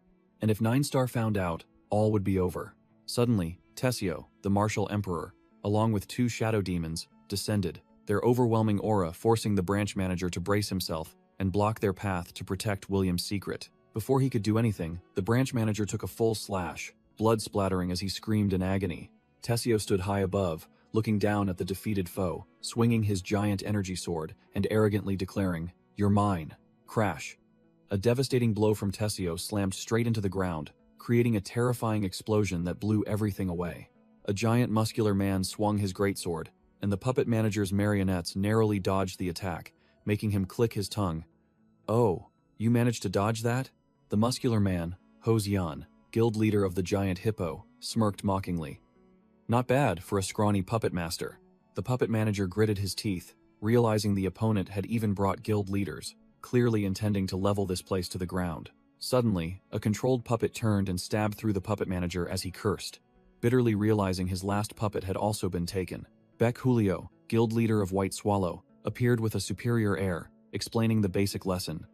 And if 9-Star found out, all would be over. Suddenly, Tessio, the martial emperor, along with 2 shadow demons, descended, their overwhelming aura forcing the branch manager to brace himself and block their path to protect William's secret. Before he could do anything, the branch manager took a full slash, blood splattering as he screamed in agony. Tessio stood high above, looking down at the defeated foe, swinging his giant energy sword and arrogantly declaring, You're mine. Crash. A devastating blow from Tessio slammed straight into the ground, creating a terrifying explosion that blew everything away. A giant muscular man swung his greatsword, and the puppet manager's marionettes narrowly dodged the attack, making him click his tongue. Oh, you managed to dodge that? The muscular man, Hosyan, guild leader of the giant hippo, smirked mockingly. Not bad for a scrawny puppet master. The puppet manager gritted his teeth, realizing the opponent had even brought guild leaders. clearly intending to level this place to the ground. Suddenly, a controlled puppet turned and stabbed through the puppet manager as he cursed, bitterly realizing his last puppet had also been taken. Beck Julio, guild leader of White Swallow, appeared with a superior air, explaining the basic lesson.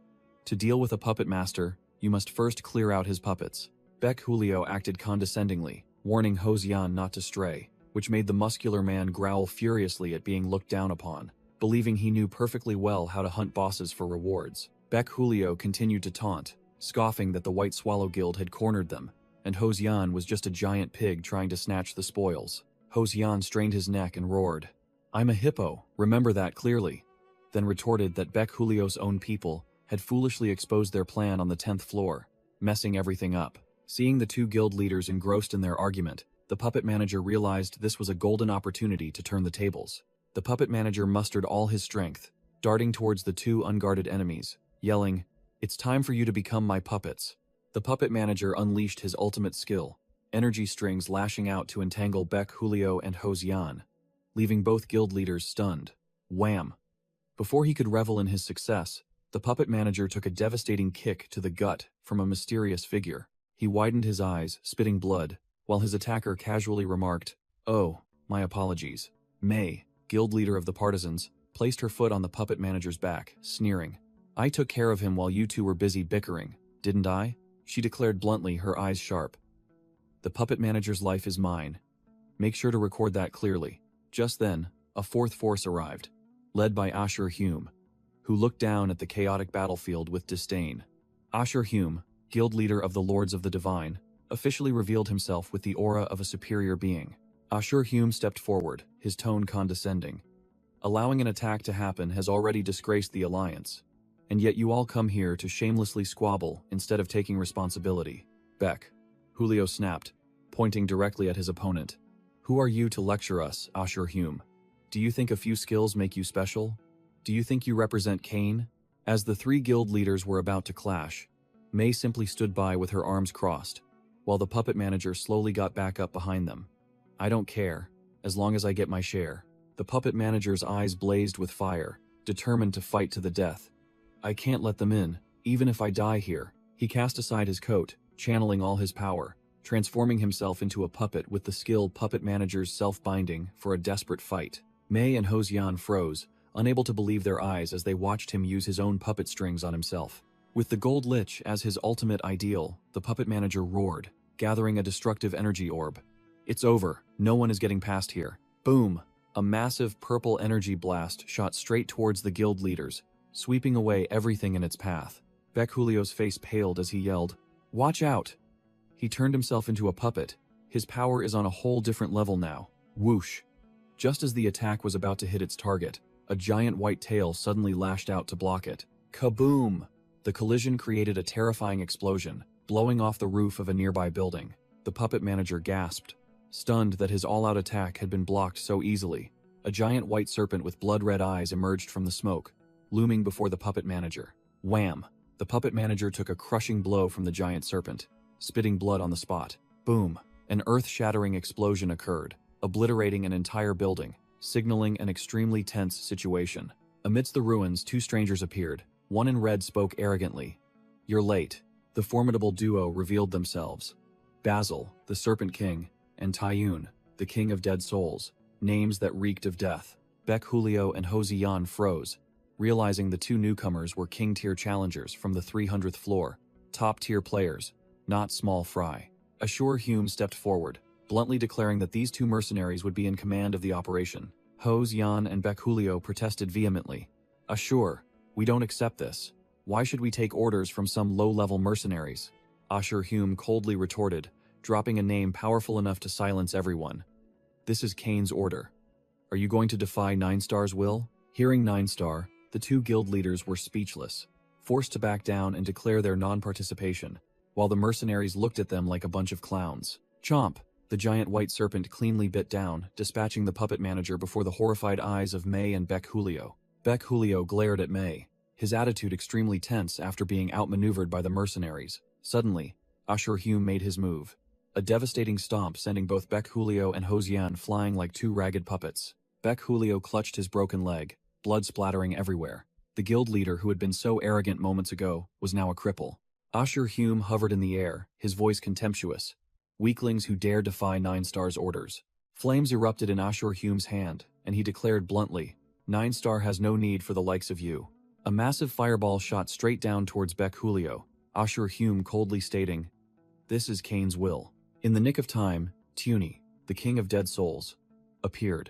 To deal with a puppet master, you must first clear out his puppets. Beck Julio acted condescendingly, warning Hosian not to stray, which made the muscular man growl furiously at being looked down upon, believing he knew perfectly well how to hunt bosses for rewards. Beck Julio continued to taunt, scoffing that the White Swallow Guild had cornered them, and Hosian was just a giant pig trying to snatch the spoils. Hosian strained his neck and roared, "I'm a hippo, remember that clearly," then retorted that Beck Julio's own people had foolishly exposed their plan on the 10th floor, messing everything up. Seeing the two guild leaders engrossed in their argument, the puppet manager realized this was a golden opportunity to turn the tables. The puppet manager mustered all his strength, darting towards the two unguarded enemies, yelling, "It's time for you to become my puppets." The puppet manager unleashed his ultimate skill, energy strings lashing out to entangle Beck Julio and Hosian, leaving both guild leaders stunned. Wham! Before he could revel in his success, the puppet manager took a devastating kick to the gut from a mysterious figure. He widened his eyes, spitting blood, while his attacker casually remarked, "Oh, my apologies." May, guild leader of the partisans, placed her foot on the puppet manager's back, sneering. "I took care of him while you two were busy bickering, didn't I?" she declared bluntly, her eyes sharp. "The puppet manager's life is mine. Make sure to record that clearly." Just then, a fourth force arrived, led by Asura Hume, who looked down at the chaotic battlefield with disdain. Asura Hume, guild leader of the Lords of the Divine, officially revealed himself with the aura of a superior being. Asura Hume stepped forward, his tone condescending. "Allowing an attack to happen has already disgraced the Alliance, and yet you all come here to shamelessly squabble instead of taking responsibility." "Beck," Julio snapped, pointing directly at his opponent. "Who are you to lecture us, Asura Hume? Do you think a few skills make you special? Do you think you represent Cain?" As the three guild leaders were about to clash, May simply stood by with her arms crossed, while the puppet manager slowly got back up behind them. "I don't care, as long as I get my share." The puppet manager's eyes blazed with fire, determined to fight to the death. "I can't let them in, even if I die here." He cast aside his coat, channeling all his power, transforming himself into a puppet with the skilled puppet manager's self-binding for a desperate fight. May and Hosian froze, unable to believe their eyes as they watched him use his own puppet strings on himself. With the gold lich as his ultimate ideal, the puppet manager roared, gathering a destructive energy orb. "It's over. No one is getting past here." Boom! A massive purple energy blast shot straight towards the guild leaders, sweeping away everything in its path. Beck Julio's face paled as he yelled, "Watch out!" He turned himself into a puppet. His power is on a whole different level now. Whoosh! Just as the attack was about to hit its target, a giant white tail suddenly lashed out to block it. Kaboom! The collision created a terrifying explosion, blowing off the roof of a nearby building. The puppet manager gasped, stunned that his all-out attack had been blocked so easily. A giant white serpent with blood-red eyes emerged from the smoke, looming before the puppet manager. Wham! The puppet manager took a crushing blow from the giant serpent, spitting blood on the spot. Boom! An earth-shattering explosion occurred, obliterating an entire building, signaling an extremely tense situation. Amidst the ruins, two strangers appeared. One in red spoke arrogantly. "You're late." The formidable duo revealed themselves. Basil, the Serpent King, and Tayun, the King of Dead Souls, names that reeked of death. Beck Julio and Hosian froze, realizing the two newcomers were king-tier challengers from the 300th floor, top-tier players, not small fry. Asura Hume stepped forward, bluntly declaring that these two mercenaries would be in command of the operation. Hosian and Beck Julio protested vehemently. "Asura, we don't accept this. Why should we take orders from some low-level mercenaries?" Asura Hume coldly retorted, dropping a name powerful enough to silence everyone. "This is Cain's order. Are you going to defy Nine Star's will?" Hearing Nine Star, the two guild leaders were speechless, forced to back down and declare their non-participation, while the mercenaries looked at them like a bunch of clowns. Chomp! The giant white serpent cleanly bit down, dispatching the puppet manager before the horrified eyes of May and Beck Julio. Beck Julio glared at May, his attitude extremely tense after being outmaneuvered by the mercenaries. Suddenly, Asura Hume made his move, a devastating stomp sending both Beck Julio and Hosian flying like two ragged puppets. Beck Julio clutched his broken leg, blood splattering everywhere. The guild leader who had been so arrogant moments ago was now a cripple. Asura hovered in the air, his voice contemptuous. Weaklings who dare defy 9 Star's orders. Flames erupted in Asura's hand, and he declared bluntly, 9 Star has no need for the likes of you. A massive fireball shot straight down towards Bec Julio, Asura coldly stating, this is Cain's will. In the nick of time, Tuni, the king of dead souls, appeared,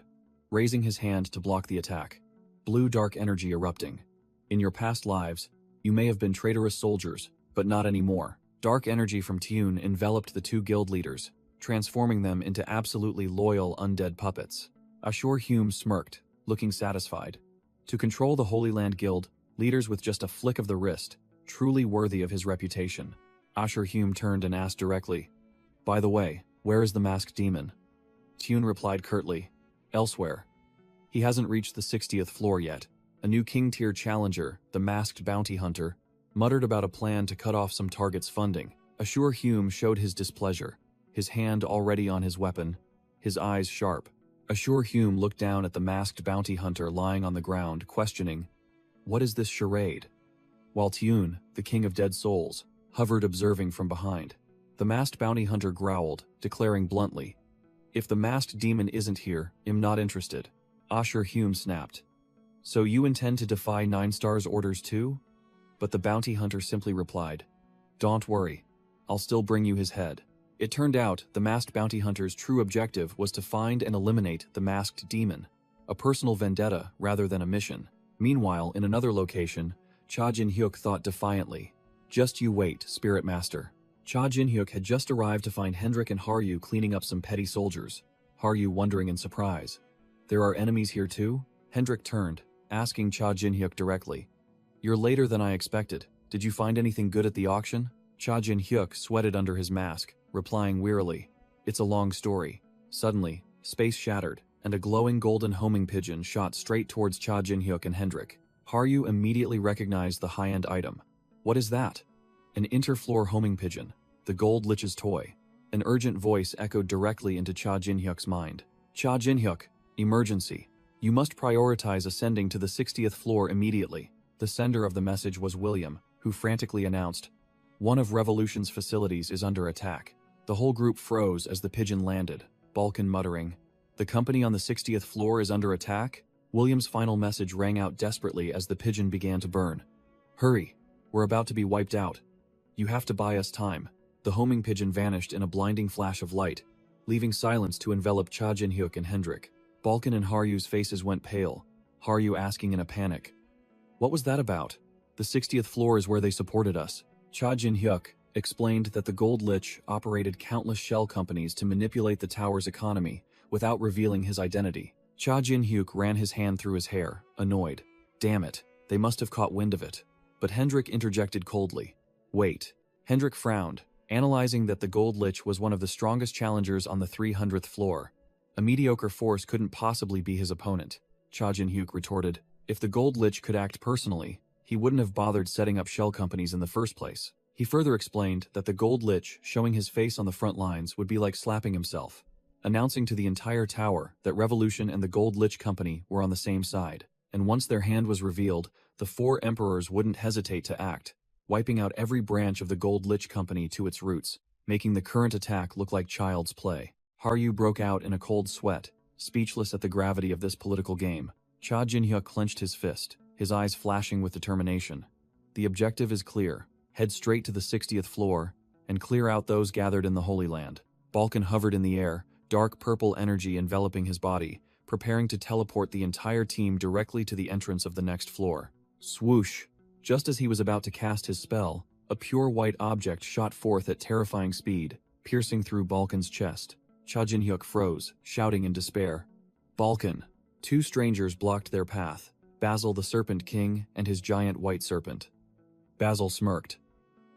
raising his hand to block the attack. Blue dark energy erupting. In your past lives, you may have been traitorous soldiers, but not anymore. Dark energy from Tune enveloped the 2 guild leaders, transforming them into absolutely loyal undead puppets. Asura smirked, looking satisfied. To control the Holy Land Guild, leaders with just a flick of the wrist, truly worthy of his reputation. Asura turned and asked directly, by the way, where is the masked demon? Tune replied curtly, elsewhere. He hasn't reached the 60th floor yet. A new king-tier challenger, the masked bounty hunter, muttered about a plan to cut off some target's funding. Asura showed his displeasure, his hand already on his weapon, his eyes sharp. Asura looked down at the masked bounty hunter lying on the ground, questioning, what is this charade? While Tune, the king of dead souls, hovered observing from behind. The masked bounty hunter growled, declaring bluntly, if the masked demon isn't here, I'm not interested. Asura snapped, so you intend to defy 9 Star's orders too? But the bounty hunter simply replied, don't worry, I'll still bring you his head. It turned out the masked bounty hunter's true objective was to find and eliminate the masked demon, a personal vendetta rather than a mission. Meanwhile, in another location, Cha Jin-hyuk thought defiantly, just you wait, Spirit Master. Cha Jin-hyuk had just arrived to find Hendrik and Haryu cleaning up some petty soldiers, Haryu wondering in surprise. There are enemies here too? Hendrik turned, asking Cha Jin-hyuk directly. You're later than I expected. Did you find anything good at the auction? Cha Jin-hyuk sweated under his mask, replying wearily, it's a long story. Suddenly, space shattered, and a glowing golden homing pigeon shot straight towards Cha Jin-hyuk and Hendrik. Haryu immediately recognized the high-end item. What is that? An interfloor homing pigeon, the gold lich's toy. An urgent voice echoed directly into Cha Jin-hyuk's mind. Cha Jin-hyuk, emergency. You must prioritize ascending to the 60th floor immediately. The sender of the message was William, who frantically announced, one of Revolution's facilities is under attack. The whole group froze as the pigeon landed, Balkan muttering, the company on the 60th floor is under attack? William's final message rang out desperately as the pigeon began to burn. Hurry, we're about to be wiped out. You have to buy us time. The homing pigeon vanished in a blinding flash of light, leaving silence to envelop Cha Jin-hyuk and Hendrik. Balkan and Haryu's faces went pale, Haryu asking in a panic, what was that about? The 60th floor is where they supported us. Cha Jin-hyuk explained that the Gold Lich operated countless shell companies to manipulate the tower's economy without revealing his identity. Cha Jin-hyuk ran his hand through his hair, annoyed. Damn it, they must have caught wind of it. But Hendrik interjected coldly. Wait. Hendrik frowned, analyzing that the Gold Lich was one of the strongest challengers on the 300th floor. A mediocre force couldn't possibly be his opponent. Cha Jin-hyuk retorted, if the Gold Lich could act personally, he wouldn't have bothered setting up shell companies in the first place. He further explained that the Gold Lich showing his face on the front lines would be like slapping himself, announcing to the entire tower that Revolution and the Gold Lich Company were on the same side, and once their hand was revealed, the 4 emperors wouldn't hesitate to act, wiping out every branch of the Gold Lich Company to its roots, making the current attack look like child's play. Haryu broke out in a cold sweat, speechless at the gravity of this political game. Cha Jin-hyuk clenched his fist, his eyes flashing with determination. The objective is clear. Head straight to the 60th floor, and clear out those gathered in the Holy Land. Balkan hovered in the air, dark purple energy enveloping his body, preparing to teleport the entire team directly to the entrance of the next floor. Swoosh! Just as he was about to cast his spell, a pure white object shot forth at terrifying speed, piercing through Balkan's chest. Cha Jin-hyuk froze, shouting in despair. Balkan! 2 strangers blocked their path, Basil the Serpent King and his giant white serpent. Basil smirked.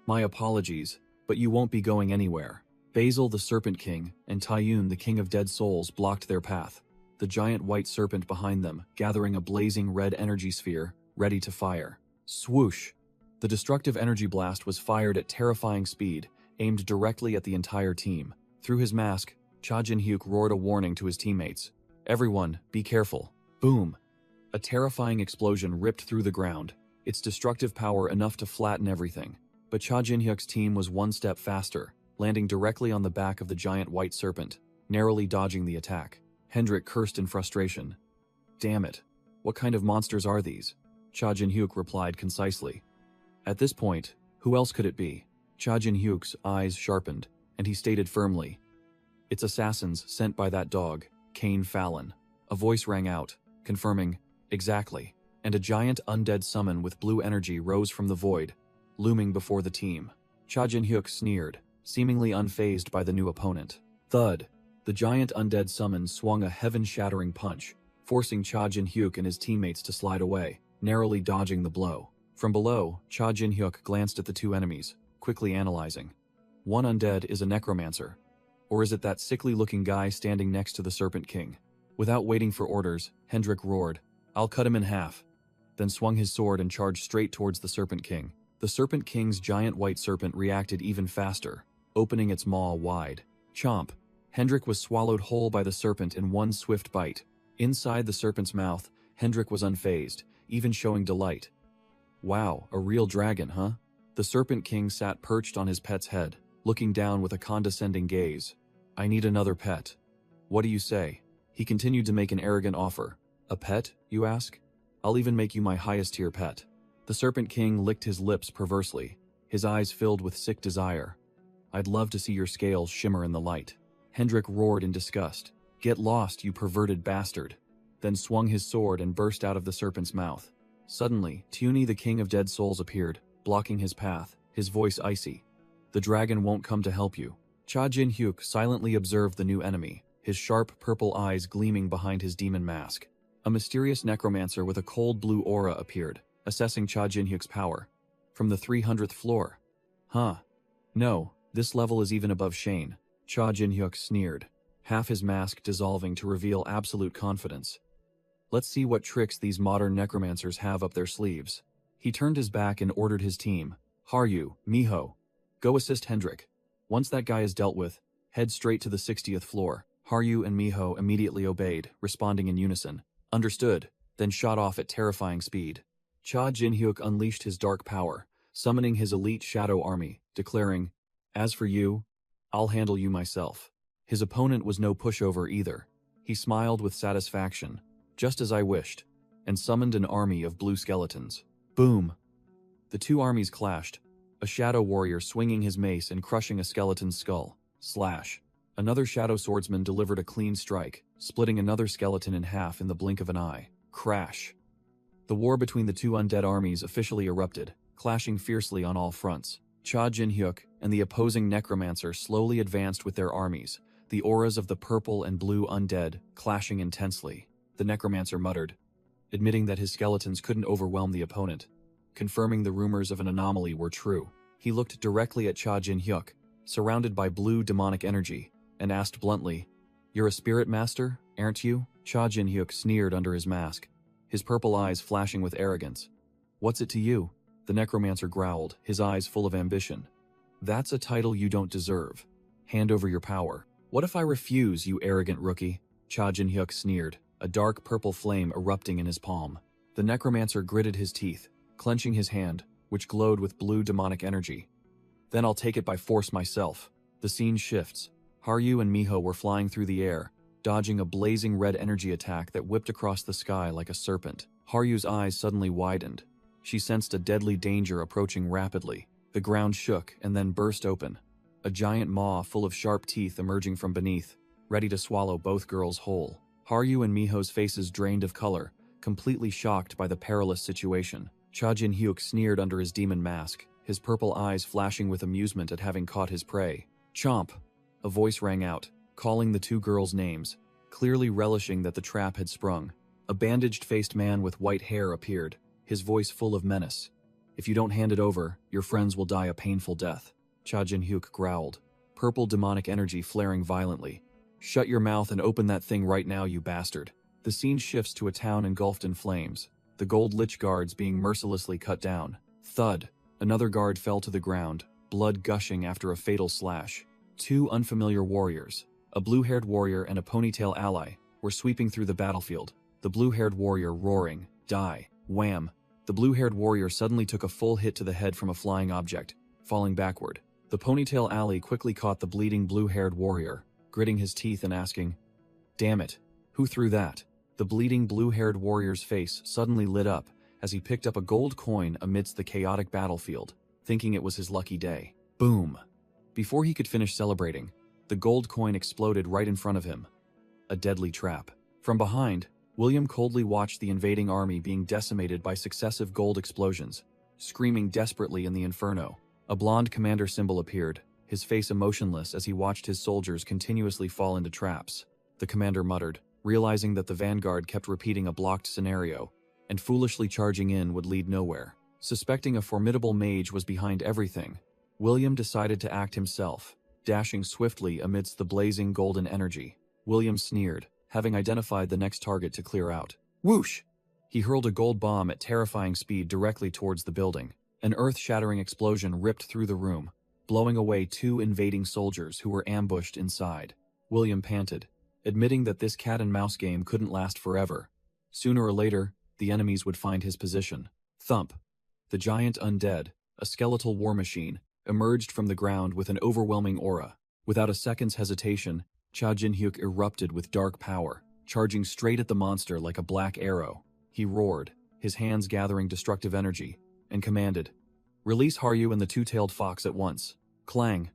My apologies, but you won't be going anywhere. Basil the Serpent King and Taiyun the King of Dead Souls blocked their path, the giant white serpent behind them gathering a blazing red energy sphere, ready to fire. Swoosh! The destructive energy blast was fired at terrifying speed, aimed directly at the entire team. Through his mask, Cha Jin-hyuk roared a warning to his teammates. Everyone, be careful. Boom! A terrifying explosion ripped through the ground, its destructive power enough to flatten everything. But Cha Jin-hyuk's team was one step faster, landing directly on the back of the giant white serpent, narrowly dodging the attack. Hendrik cursed in frustration. Damn it. What kind of monsters are these? Cha Jin-hyuk replied concisely. At this point, who else could it be? Cha Jin-hyuk's eyes sharpened, and he stated firmly, It's assassins sent by that dog, Kane Fallon. A voice rang out, confirming, Exactly, and a giant undead summon with blue energy rose from the void, looming before the team. Cha Jin-hyuk sneered, seemingly unfazed by the new opponent. Thud! The giant undead summon swung a heaven-shattering punch, forcing Cha Jin-hyuk and his teammates to slide away, narrowly dodging the blow. From below, Cha Jin-hyuk glanced at the two enemies, quickly analyzing. One undead is a necromancer. Or is it that sickly-looking guy standing next to the Serpent King? Without waiting for orders, Hendrik roared, I'll cut him in half, then swung his sword and charged straight towards the Serpent King. The Serpent King's giant white serpent reacted even faster, opening its maw wide. Chomp! Hendrik was swallowed whole by the serpent in one swift bite. Inside the serpent's mouth, Hendrik was unfazed, even showing delight. Wow, a real dragon, huh? The Serpent King sat perched on his pet's head, looking down with a condescending gaze. I need another pet. What do you say? He continued to make an arrogant offer. A pet, you ask? I'll even make you my highest tier pet. The Serpent King licked his lips perversely, his eyes filled with sick desire. I'd love to see your scales shimmer in the light. Hendrik roared in disgust. Get lost, you perverted bastard. Then swung his sword and burst out of the serpent's mouth. Suddenly, Tuni the King of Dead Souls appeared, blocking his path, his voice icy. The dragon won't come to help you. Cha Jin-hyuk silently observed the new enemy, his sharp purple eyes gleaming behind his demon mask. A mysterious necromancer with a cold blue aura appeared, assessing Cha Jin-hyuk's power. From the 300th floor. Huh. No, this level is even above Shane. Cha Jin-hyuk sneered, half his mask dissolving to reveal absolute confidence. Let's see what tricks these modern necromancers have up their sleeves. He turned his back and ordered his team. Haryu, Miho, go assist Hendrik. Once that guy is dealt with, head straight to the 60th floor. Haryu and Miho immediately obeyed, responding in unison. Understood, then shot off at terrifying speed. Cha Jin-hyuk unleashed his dark power, summoning his elite shadow army, declaring, As for you, I'll handle you myself. His opponent was no pushover either. He smiled with satisfaction, just as I wished, and summoned an army of blue skeletons. Boom! The two armies clashed, a shadow warrior swinging his mace and crushing a skeleton's skull. Slash! Another shadow swordsman delivered a clean strike, splitting another skeleton in half in the blink of an eye. Crash! The war between the two undead armies officially erupted, clashing fiercely on all fronts. Cha Jin-hyuk and the opposing necromancer slowly advanced with their armies, the auras of the purple and blue undead clashing intensely. The necromancer muttered, admitting that his skeletons couldn't overwhelm the opponent, confirming the rumors of an anomaly were true. He looked directly at Cha Jin-hyuk, surrounded by blue demonic energy, and asked bluntly, You're a spirit master, aren't you? Cha Jin-hyuk sneered under his mask, his purple eyes flashing with arrogance. What's it to you? The necromancer growled, his eyes full of ambition. That's a title you don't deserve. Hand over your power. What if I refuse, you arrogant rookie? Cha Jin-hyuk sneered, a dark purple flame erupting in his palm. The necromancer gritted his teeth, clenching his hand, which glowed with blue demonic energy. Then I'll take it by force myself. The scene shifts. Haryu and Miho were flying through the air, dodging a blazing red energy attack that whipped across the sky like a serpent. Haryu's eyes suddenly widened. She sensed a deadly danger approaching rapidly. The ground shook and then burst open, a giant maw full of sharp teeth emerging from beneath, ready to swallow both girls whole. Haryu and Miho's faces drained of color, completely shocked by the perilous situation. Cha Jin-hyuk sneered under his demon mask, his purple eyes flashing with amusement at having caught his prey. Chomp! A voice rang out, calling the two girls' names, clearly relishing that the trap had sprung. A bandaged-faced man with white hair appeared, his voice full of menace. If you don't hand it over, your friends will die a painful death. Cha Jin-hyuk growled, purple demonic energy flaring violently. Shut your mouth and open that thing right now, you bastard. The scene shifts to a town engulfed in flames, the gold lich guards being mercilessly cut down. Thud! Another guard fell to the ground, blood gushing after a fatal slash. Two unfamiliar warriors, a blue-haired warrior and a ponytail ally, were sweeping through the battlefield. the blue-haired warrior roaring, "Die!" Wham! The blue-haired warrior suddenly took a full hit to the head from a flying object, falling backward. The ponytail alley quickly caught the bleeding blue-haired warrior, gritting his teeth and asking, "Damn it, who threw that?" The bleeding blue-haired warrior's face suddenly lit up as he picked up a gold coin amidst the chaotic battlefield, thinking it was his lucky day. Boom! Before he could finish celebrating, the gold coin exploded right in front of him. A deadly trap. From behind, William coldly watched the invading army being decimated by successive gold explosions, screaming desperately in the inferno. A blonde commander symbol appeared, his face emotionless as he watched his soldiers continuously fall into traps. The commander muttered, realizing that the vanguard kept repeating a blocked scenario, and foolishly charging in would lead nowhere. Suspecting a formidable mage was behind everything, William decided to act himself, dashing swiftly amidst the blazing golden energy. William sneered, having identified the next target to clear out. Whoosh! He hurled a gold bomb at terrifying speed directly towards the building. An earth-shattering explosion ripped through the room, blowing away 2 invading soldiers who were ambushed inside. William panted, admitting that this cat-and-mouse game couldn't last forever. Sooner or later, the enemies would find his position. Thump! The giant undead, a skeletal war machine, emerged from the ground with an overwhelming aura. Without a second's hesitation, Cha Jin-hyuk erupted with dark power, charging straight at the monster like a black arrow. He roared, his hands gathering destructive energy, and commanded, "Release Haryu and the two-tailed fox at once." Clang!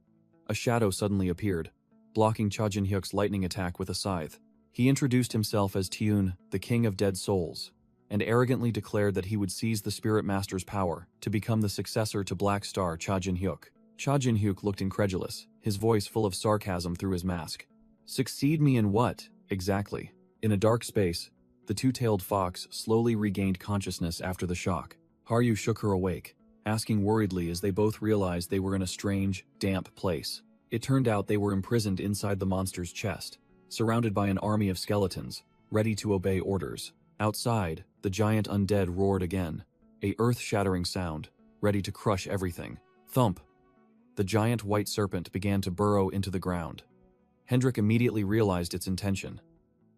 A shadow suddenly appeared, blocking Cha Jin-hyuk's lightning attack with a scythe. He introduced himself as Tiun, the King of Dead Souls, and arrogantly declared that he would seize the Spirit Master's power to become the successor to Black Star Cha Jin-hyuk. Cha Jin-hyuk looked incredulous, his voice full of sarcasm through his mask. "Succeed me in what, exactly?" In a dark space, the two-tailed fox slowly regained consciousness after the shock. Haryu shook her awake, asking worriedly as they both realized they were in a strange, damp place. It turned out they were imprisoned inside the monster's chest, surrounded by an army of skeletons, ready to obey orders. Outside, the giant undead roared again, a earth-shattering sound, ready to crush everything. Thump! The giant white serpent began to burrow into the ground. Hendrik immediately realized its intention.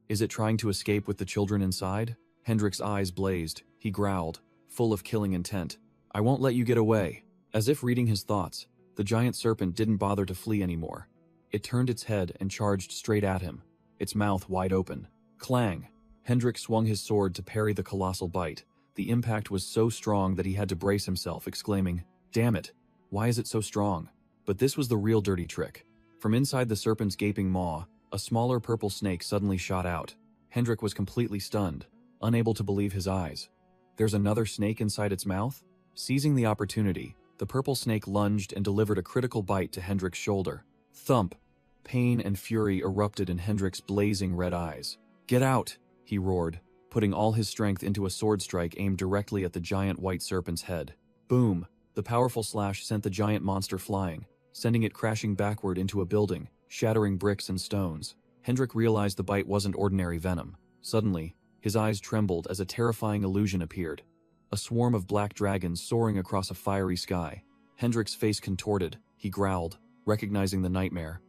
Is it trying to escape with the children inside? Hendrik's eyes blazed. He growled, full of killing intent. "I won't let you get away." As if reading his thoughts, the giant serpent didn't bother to flee anymore. It turned its head and charged straight at him, its mouth wide open. Clang! Hendrik swung his sword to parry the colossal bite. The impact was so strong that he had to brace himself, exclaiming, "Damn it! Why is it so strong?" But this was the real dirty trick. From inside the serpent's gaping maw, a smaller purple snake suddenly shot out. Hendrik was completely stunned, unable to believe his eyes. There's another snake inside its mouth? Seizing the opportunity, the purple snake lunged and delivered a critical bite to Hendrik's shoulder. Thump! Pain and fury erupted in Hendrik's blazing red eyes. "Get out!" he roared, putting all his strength into a sword strike aimed directly at the giant white serpent's head. Boom! The powerful slash sent the giant monster flying, sending it crashing backward into a building, shattering bricks and stones. Hendrik realized the bite wasn't ordinary venom. Suddenly, his eyes trembled as a terrifying illusion appeared. A swarm of black dragons soaring across a fiery sky. Hendrik's face contorted. He growled, recognizing the nightmare.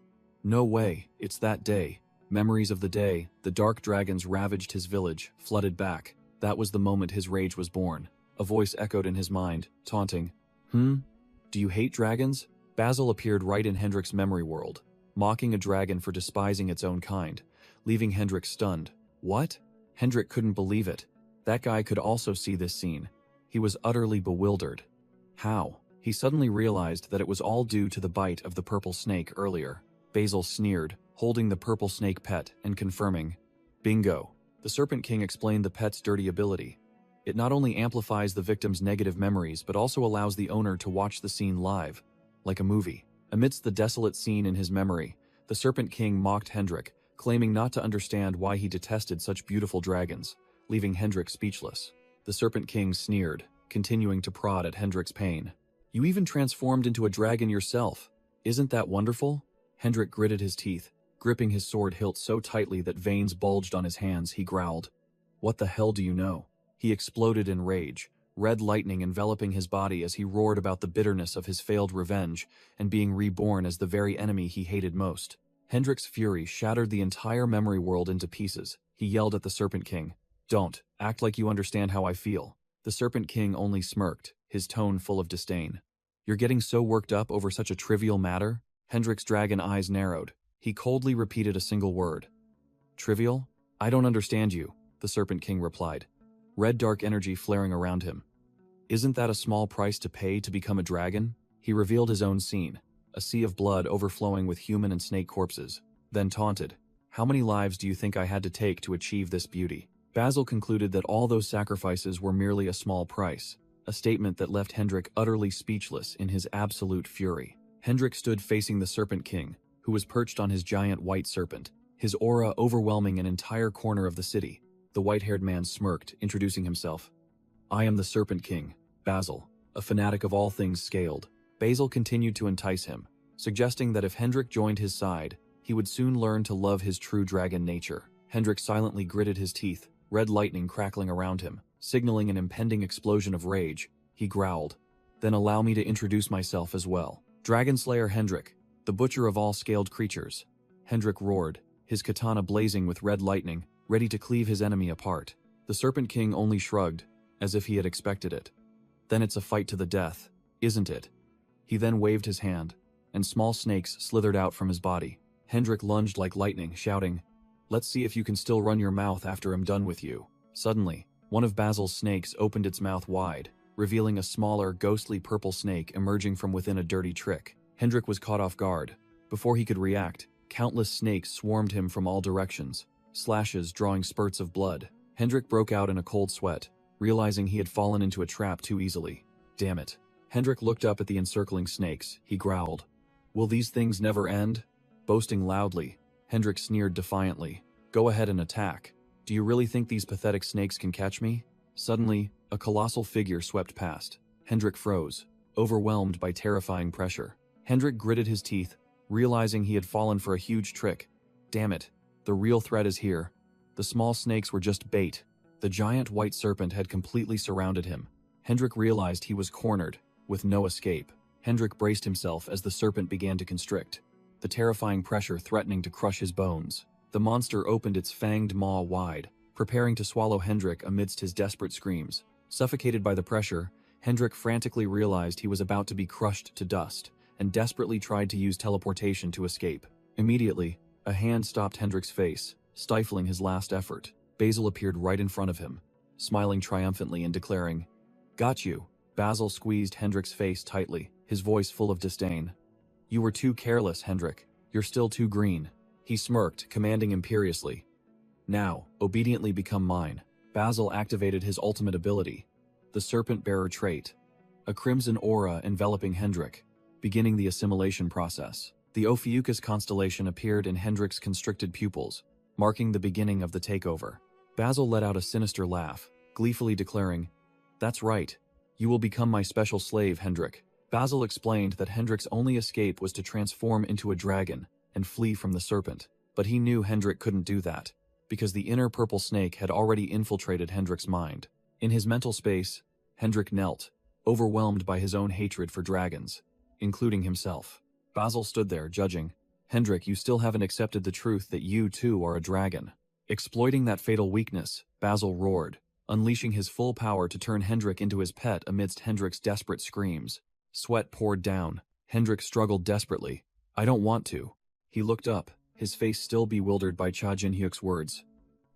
No way, it's that day. Memories of the day, the dark dragons ravaged his village, flooded back. That was the moment his rage was born. A voice echoed in his mind, taunting. Do you hate dragons? Basil appeared right in Hendrik's memory world, mocking a dragon for despising its own kind, leaving Hendrik stunned. What? Hendrik couldn't believe it. That guy could also see this scene. He was utterly bewildered. How? He suddenly realized that it was all due to the bite of the purple snake earlier. Basil sneered, holding the purple snake pet and confirming. Bingo. The Serpent King explained the pet's dirty ability. It not only amplifies the victim's negative memories but also allows the owner to watch the scene live, like a movie. Amidst the desolate scene in his memory, the Serpent King mocked Hendrik, claiming not to understand why he detested such beautiful dragons, leaving Hendrik speechless. The Serpent King sneered, continuing to prod at Hendrik's pain. You even transformed into a dragon yourself. Isn't that wonderful? Hendrik gritted his teeth, gripping his sword hilt so tightly that veins bulged on his hands. He growled. What the hell do you know? He exploded in rage, red lightning enveloping his body as he roared about the bitterness of his failed revenge and being reborn as the very enemy he hated most. Hendrik's fury shattered the entire memory world into pieces. He yelled at the Serpent King. Don't act like you understand how I feel. The Serpent King only smirked, his tone full of disdain. You're getting so worked up over such a trivial matter? Hendrik's dragon eyes narrowed. He coldly repeated a single word. Trivial? I don't understand you, the Serpent King replied, red dark energy flaring around him. Isn't that a small price to pay to become a dragon? He revealed his own scene, a sea of blood overflowing with human and snake corpses, then taunted. How many lives do you think I had to take to achieve this beauty? Basil concluded that all those sacrifices were merely a small price, a statement that left Hendrik utterly speechless in his absolute fury. Hendrik stood facing the Serpent King, who was perched on his giant white serpent, his aura overwhelming an entire corner of the city. The white-haired man smirked, introducing himself. I am the Serpent King, Basil, a fanatic of all things scaled. Basil continued to entice him, suggesting that if Hendrik joined his side, he would soon learn to love his true dragon nature. Hendrik silently gritted his teeth, red lightning crackling around him, signaling an impending explosion of rage. He growled. Then allow me to introduce myself as well. Dragon Slayer Hendrik, the butcher of all scaled creatures. Hendrik roared, his katana blazing with red lightning, ready to cleave his enemy apart. The Serpent King only shrugged, as if he had expected it. Then it's a fight to the death, isn't it? He then waved his hand, and small snakes slithered out from his body. Hendrik lunged like lightning, shouting, Let's see if you can still run your mouth after I'm done with you. Suddenly, one of Basil's snakes opened its mouth wide, revealing a smaller, ghostly purple snake emerging from within a dirty trick. Hendrik was caught off guard. Before he could react, countless snakes swarmed him from all directions, slashes drawing spurts of blood. Hendrik broke out in a cold sweat, realizing he had fallen into a trap too easily. Damn it. Hendrik looked up at the encircling snakes. He growled. Will these things never end? Boasting loudly, Hendrik sneered defiantly. Go ahead and attack. Do you really think these pathetic snakes can catch me? Suddenly, a colossal figure swept past. Hendrik froze, overwhelmed by terrifying pressure. Hendrik gritted his teeth, realizing he had fallen for a huge trick. Damn it, the real threat is here. The small snakes were just bait. The giant white serpent had completely surrounded him. Hendrik realized he was cornered, with no escape. Hendrik braced himself as the serpent began to constrict, the terrifying pressure threatening to crush his bones. The monster opened its fanged maw wide, preparing to swallow Hendrik amidst his desperate screams. Suffocated by the pressure, Hendrik frantically realized he was about to be crushed to dust, and desperately tried to use teleportation to escape. Immediately, a hand stopped Hendrik's face, stifling his last effort. Basil appeared right in front of him, smiling triumphantly and declaring, Got you. Basil squeezed Hendrik's face tightly, his voice full of disdain. You were too careless, Hendrik. You're still too green. He smirked, commanding imperiously. Now, obediently become mine. Basil activated his ultimate ability, the Serpent Bearer trait, a crimson aura enveloping Hendrik, beginning the assimilation process. The Ophiuchus constellation appeared in Hendrik's constricted pupils, marking the beginning of the takeover. Basil let out a sinister laugh, gleefully declaring, That's right. You will become my special slave, Hendrik. Basil explained that Hendrik's only escape was to transform into a dragon and flee from the serpent. But he knew Hendrik couldn't do that, because the inner purple snake had already infiltrated Hendrik's mind. In his mental space, Hendrik knelt, overwhelmed by his own hatred for dragons, including himself. Basil stood there, judging. Hendrik, you still haven't accepted the truth that you, too, are a dragon. Exploiting that fatal weakness, Basil roared, unleashing his full power to turn Hendrik into his pet amidst Hendrik's desperate screams. Sweat poured down. Hendrik struggled desperately. I don't want to. He looked up, his face still bewildered by Cha Jinhyuk's words.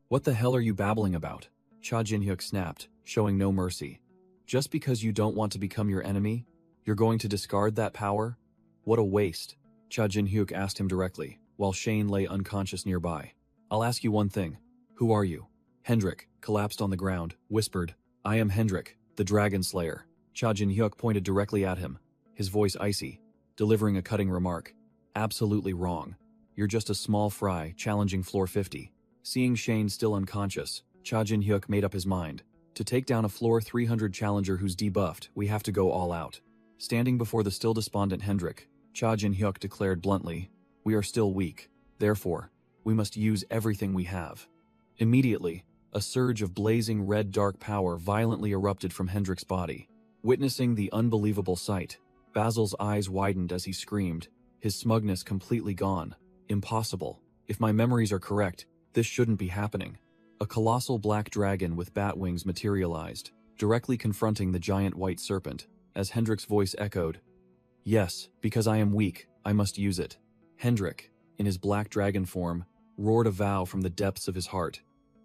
What the hell are you babbling about? Cha Jinhyuk snapped, showing no mercy. Just because you don't want to become your enemy, you're going to discard that power? What a waste. Cha Jinhyuk asked him directly, while Shane lay unconscious nearby. I'll ask you one thing. Who are you? Hendrik collapsed on the ground, whispered, I am Hendrik, the Dragon Slayer. Cha Jinhyuk pointed directly at him, his voice icy, delivering a cutting remark. Absolutely wrong. You're just a small fry challenging floor 50. Seeing Shane still unconscious, Cha Jinhyuk made up his mind. To take down a floor 300 challenger who's debuffed, we have to go all out. Standing before the still despondent Hendrik, Cha Jinhyuk declared bluntly, We are still weak. Therefore, we must use everything we have. Immediately, a surge of blazing red dark power violently erupted from Hendrik's body. Witnessing the unbelievable sight, Basil's eyes widened as he screamed, his smugness completely gone. Impossible. If my memories are correct, this shouldn't be happening. A colossal black dragon with bat wings materialized, directly confronting the giant white serpent, as Hendrik's voice echoed, "Yes, because I am weak, I must use it." Hendrik, in his black dragon form, roared a vow from the depths of his heart.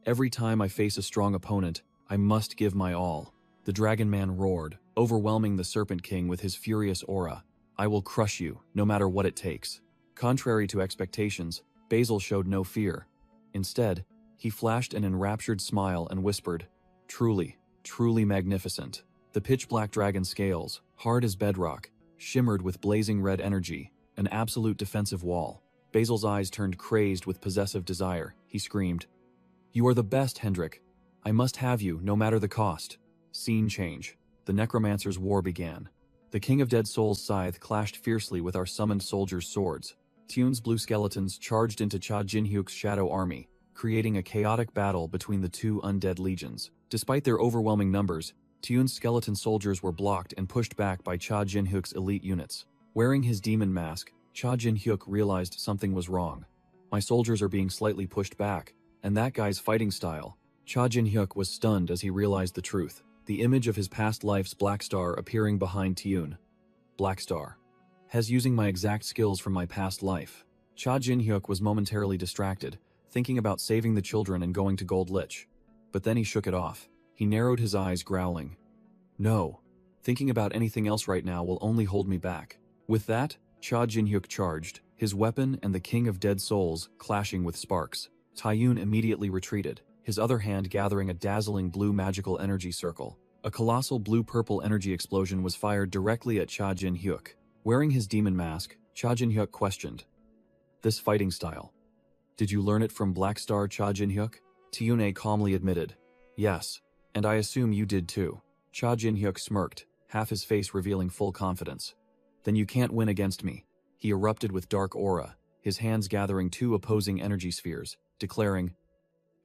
"Every time I face a strong opponent, I must give my all." The dragon man roared, overwhelming the Serpent King with his furious aura. "I will crush you, no matter what it takes." Contrary to expectations, Basil showed no fear. Instead, he flashed an enraptured smile and whispered, "Truly, truly magnificent." The pitch-black dragon scales, hard as bedrock, shimmered with blazing red energy, an absolute defensive wall. Basil's eyes turned crazed with possessive desire. He screamed, "You are the best, Hendrik. I must have you, no matter the cost." Scene change. The necromancer's war began. The King of Dead Souls' scythe clashed fiercely with our summoned soldiers' swords. Tune's blue skeletons charged into Cha Jinhyuk's shadow army, creating a chaotic battle between the two undead legions. Despite their overwhelming numbers, Tune's skeleton soldiers were blocked and pushed back by Cha Jinhyuk's elite units. Wearing his demon mask, Cha Jinhyuk realized something was wrong. "My soldiers are being slightly pushed back, and that guy's fighting style." Cha Jinhyuk was stunned as he realized the truth. The image of his past life's Black Star appearing behind Tune. Black Star. Has using my exact skills from my past life. Cha Jinhyuk was momentarily distracted, thinking about saving the children and going to Gold Lich. But then he shook it off. He narrowed his eyes, growling, "No. Thinking about anything else right now will only hold me back." With that, Cha Jinhyuk charged, his weapon and the King of Dead Souls clashing with sparks. Taiyun immediately retreated, his other hand gathering a dazzling blue magical energy circle. A colossal blue-purple energy explosion was fired directly at Cha Jinhyuk. Wearing his demon mask, Cha Jinhyuk questioned, "This fighting style, did you learn it from Black Star, Cha Jinhyuk?" Tiyune calmly admitted, "Yes, and I assume you did too." Cha Jinhyuk smirked, half his face revealing full confidence. "Then you can't win against me." He erupted with dark aura, his hands gathering two opposing energy spheres, declaring,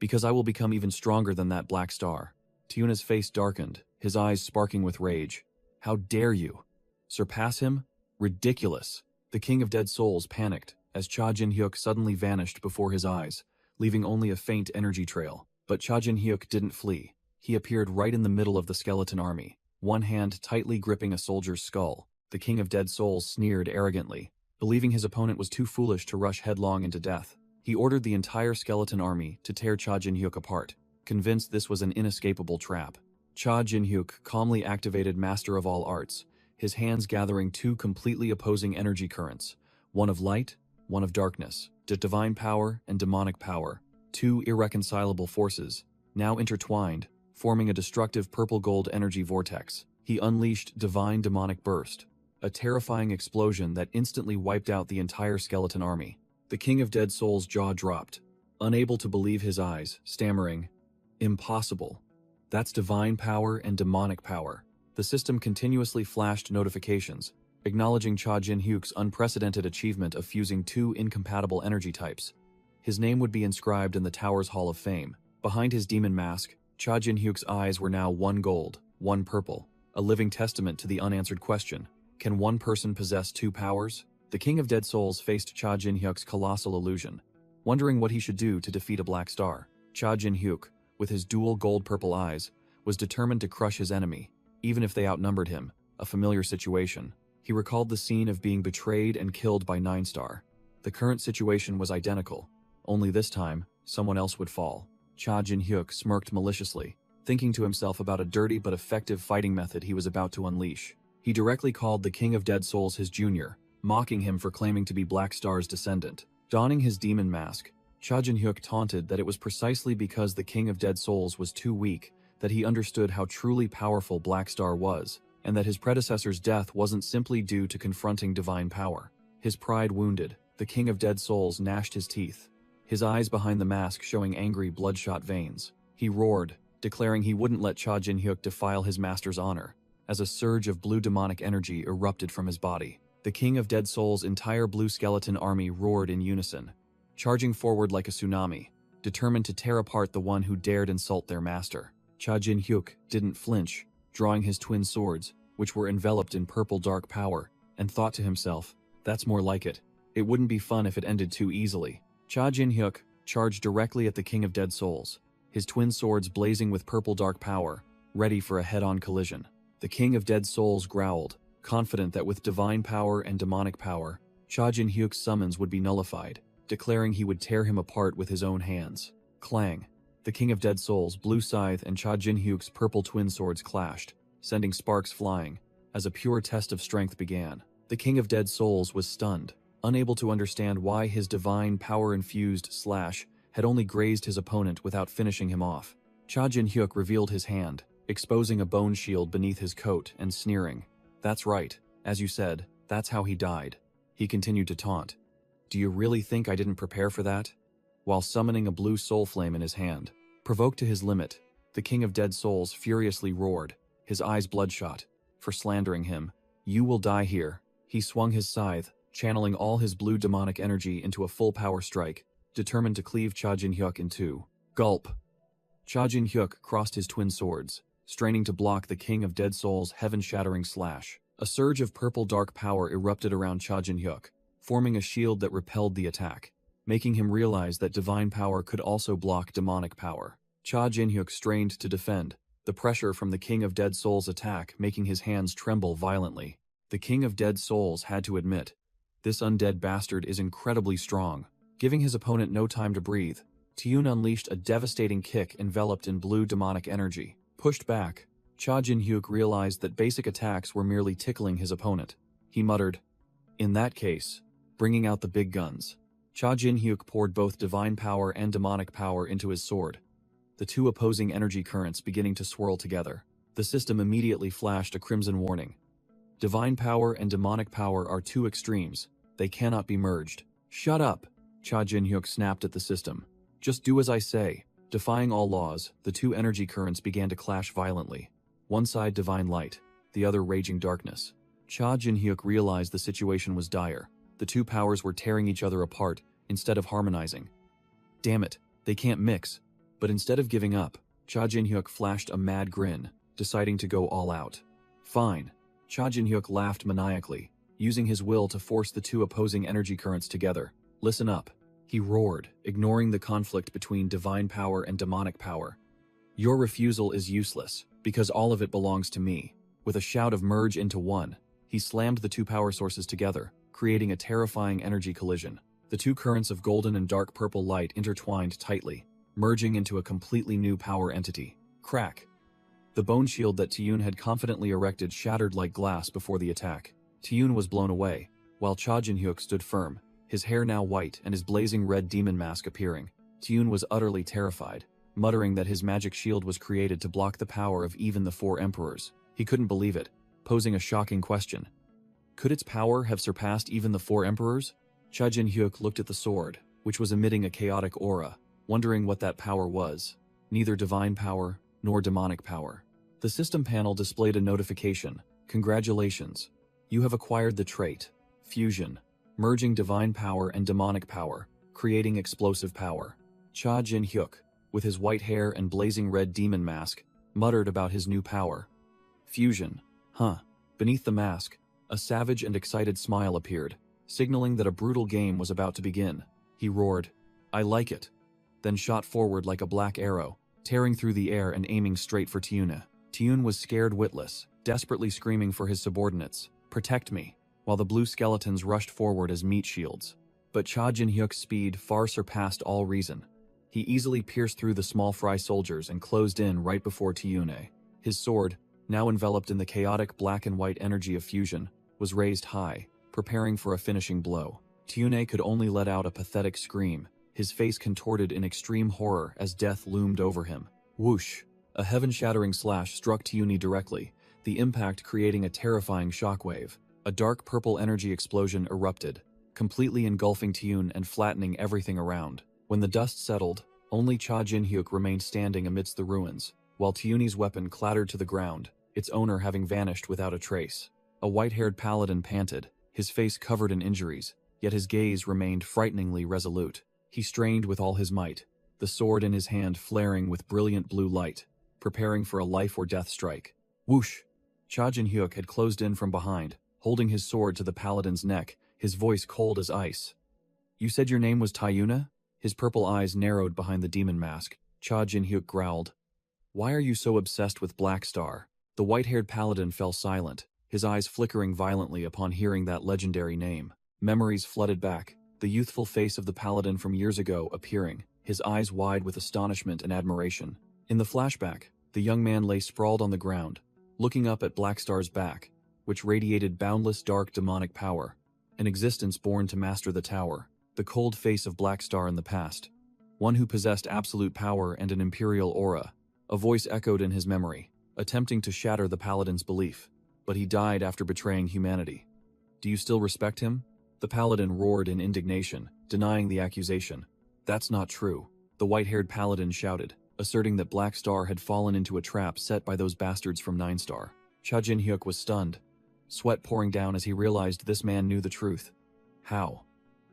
"Because I will become even stronger than that Black Star." Tiyune's face darkened, his eyes sparking with rage. "How dare you? Surpass him? Ridiculous." The King of Dead Souls panicked as Cha Jinhyuk suddenly vanished before his eyes, leaving only a faint energy trail. But Cha Jinhyuk didn't flee. He appeared right in the middle of the skeleton army, one hand tightly gripping a soldier's skull. The King of Dead Souls sneered arrogantly, believing his opponent was too foolish to rush headlong into death. He ordered the entire skeleton army to tear Cha Jinhyuk apart, convinced this was an inescapable trap. Cha Jinhyuk calmly activated Master of All Arts, his hands gathering two completely opposing energy currents, one of light, one of darkness, divine power and demonic power, two irreconcilable forces, now intertwined, forming a destructive purple-gold energy vortex. He unleashed Divine Demonic Burst, a terrifying explosion that instantly wiped out the entire skeleton army. The King of Dead Souls' jaw dropped, unable to believe his eyes, stammering, "Impossible. That's divine power and demonic power." The system continuously flashed notifications, acknowledging Cha Jinhyuk's unprecedented achievement of fusing two incompatible energy types. His name would be inscribed in the tower's Hall of Fame. Behind his demon mask, Cha Jinhyuk's eyes were now one gold, one purple, a living testament to the unanswered question, can one person possess two powers? The King of Dead Souls faced Cha Jinhyuk's colossal illusion, wondering what he should do to defeat a Black Star. Cha Jinhyuk, with his dual gold-purple eyes, was determined to crush his enemy, even if they outnumbered him, a familiar situation. He recalled the scene of being betrayed and killed by Nine Star. The current situation was identical, only this time, someone else would fall. Cha Jinhyuk smirked maliciously, thinking to himself about a dirty but effective fighting method he was about to unleash. He directly called the King of Dead Souls his junior, mocking him for claiming to be Black Star's descendant. Donning his demon mask, Cha Jinhyuk taunted that it was precisely because the King of Dead Souls was too weak that he understood how truly powerful Black Star was, and that his predecessor's death wasn't simply due to confronting divine power. His pride wounded, the King of Dead Souls gnashed his teeth, his eyes behind the mask showing angry bloodshot veins. He roared, declaring he wouldn't let Cha Jinhyuk defile his master's honor, as a surge of blue demonic energy erupted from his body. The King of Dead Souls' entire blue skeleton army roared in unison, charging forward like a tsunami, determined to tear apart the one who dared insult their master. Cha Jinhyuk didn't flinch, drawing his twin swords, which were enveloped in purple dark power, and thought to himself, "That's more like it. It wouldn't be fun if it ended too easily." Cha Jinhyuk charged directly at the King of Dead Souls, his twin swords blazing with purple dark power, ready for a head-on collision. The King of Dead Souls growled, confident that with divine power and demonic power, Cha Jin-hyuk's summons would be nullified, declaring he would tear him apart with his own hands. Clang! The King of Dead Souls' blue scythe and Cha Jin-hyuk's purple twin swords clashed, sending sparks flying, as a pure test of strength began. The King of Dead Souls was stunned, unable to understand why his divine power-infused slash had only grazed his opponent without finishing him off. Cha Jin-hyuk revealed his hand, exposing a bone shield beneath his coat and sneering. "That's right, as you said, that's how he died." He continued to taunt. "Do you really think I didn't prepare for that?" While summoning a blue soul flame in his hand. Provoked to his limit, the King of Dead Souls furiously roared, his eyes bloodshot, for slandering him. "You will die here." He swung his scythe, channeling all his blue demonic energy into a full power strike, determined to cleave Cha Jin-hyuk in two. Gulp! Cha Jin-hyuk crossed his twin swords, straining to block the King of Dead Souls' heaven-shattering slash. A surge of purple dark power erupted around Cha Jin-hyuk, forming a shield that repelled the attack, making him realize that divine power could also block demonic power. Cha Jin-hyuk strained to defend, the pressure from the King of Dead Souls' attack making his hands tremble violently. The King of Dead Souls had to admit, this undead bastard is incredibly strong. Giving his opponent no time to breathe, Tiyun unleashed a devastating kick enveloped in blue demonic energy. Pushed back, Cha Jin-hyuk realized that basic attacks were merely tickling his opponent. He muttered, "In that case, bringing out the big guns." Cha Jin-hyuk poured both divine power and demonic power into his sword, the two opposing energy currents beginning to swirl together. The system immediately flashed a crimson warning. Divine power and demonic power are two extremes. They cannot be merged. "Shut up!" Cha Jin-hyuk snapped at the system. "Just do as I say." Defying all laws, the two energy currents began to clash violently. One side divine light, the other raging darkness. Cha Jin-hyuk realized the situation was dire. The two powers were tearing each other apart, instead of harmonizing. Damn it, they can't mix. But instead of giving up, Cha Jin-hyuk flashed a mad grin, deciding to go all out. "Fine." Cha Jin-hyuk laughed maniacally, using his will to force the two opposing energy currents together. "Listen up," he roared, ignoring the conflict between divine power and demonic power. "Your refusal is useless, because all of it belongs to me." With a shout of "merge into one," he slammed the two power sources together, creating a terrifying energy collision. The two currents of golden and dark purple light intertwined tightly, merging into a completely new power entity. Crack! The bone shield that Tiyun had confidently erected shattered like glass before the attack. Tiyun was blown away, while Cha Jin-hyuk stood firm, his hair now white and his blazing red demon mask appearing. Tiyun was utterly terrified, muttering that his magic shield was created to block the power of even the four emperors. He couldn't believe it, posing a shocking question. Could its power have surpassed even the four emperors? Cha Jin-hyuk looked at the sword, which was emitting a chaotic aura, wondering what that power was. Neither divine power nor demonic power. The system panel displayed a notification. "Congratulations. You have acquired the trait, Fusion, merging divine power and demonic power, creating explosive power." Cha Jin-hyuk, with his white hair and blazing red demon mask, muttered about his new power. "Fusion, huh?" Beneath the mask, a savage and excited smile appeared, signaling that a brutal game was about to begin. He roared, "I like it," then shot forward like a black arrow, tearing through the air and aiming straight for Tiyun. Tiyun was scared witless, desperately screaming for his subordinates, "Protect me," while the blue skeletons rushed forward as meat shields. But Cha Jin-hyuk's speed far surpassed all reason. He easily pierced through the small fry soldiers and closed in right before Tiyun. His sword, now enveloped in the chaotic black and white energy of fusion, was raised high, preparing for a finishing blow. Tiyun could only let out a pathetic scream, his face contorted in extreme horror as death loomed over him. Whoosh! A heaven-shattering slash struck Tiyun directly, the impact creating a terrifying shockwave. A dark purple energy explosion erupted, completely engulfing Tiyun and flattening everything around. When the dust settled, only Cha Jin-hyuk remained standing amidst the ruins, while Tiyun's weapon clattered to the ground, its owner having vanished without a trace. A white-haired paladin panted, his face covered in injuries, yet his gaze remained frighteningly resolute. He strained with all his might, the sword in his hand flaring with brilliant blue light, preparing for a life-or-death strike. Whoosh! Cha Jin-hyuk had closed in from behind, holding his sword to the paladin's neck, his voice cold as ice. "You said your name was Tiyun?" His purple eyes narrowed behind the demon mask. Cha Jin-hyuk growled. Why are you so obsessed with Black Star? The white-haired paladin fell silent, his eyes flickering violently upon hearing that legendary name. Memories flooded back, the youthful face of the paladin from years ago appearing, his eyes wide with astonishment and admiration. In the flashback, the young man lay sprawled on the ground, looking up at Black Star's back, which radiated boundless dark demonic power, an existence born to master the tower, the cold face of Black Star in the past, one who possessed absolute power and an imperial aura. A voice echoed in his memory, attempting to shatter the paladin's belief, but he died after betraying humanity. Do you still respect him? The paladin roared in indignation, denying the accusation. That's not true, the white-haired paladin shouted, asserting that Black Star had fallen into a trap set by those bastards from 9 Star. Cha Jin-hyuk was stunned, sweat pouring down as he realized this man knew the truth. How?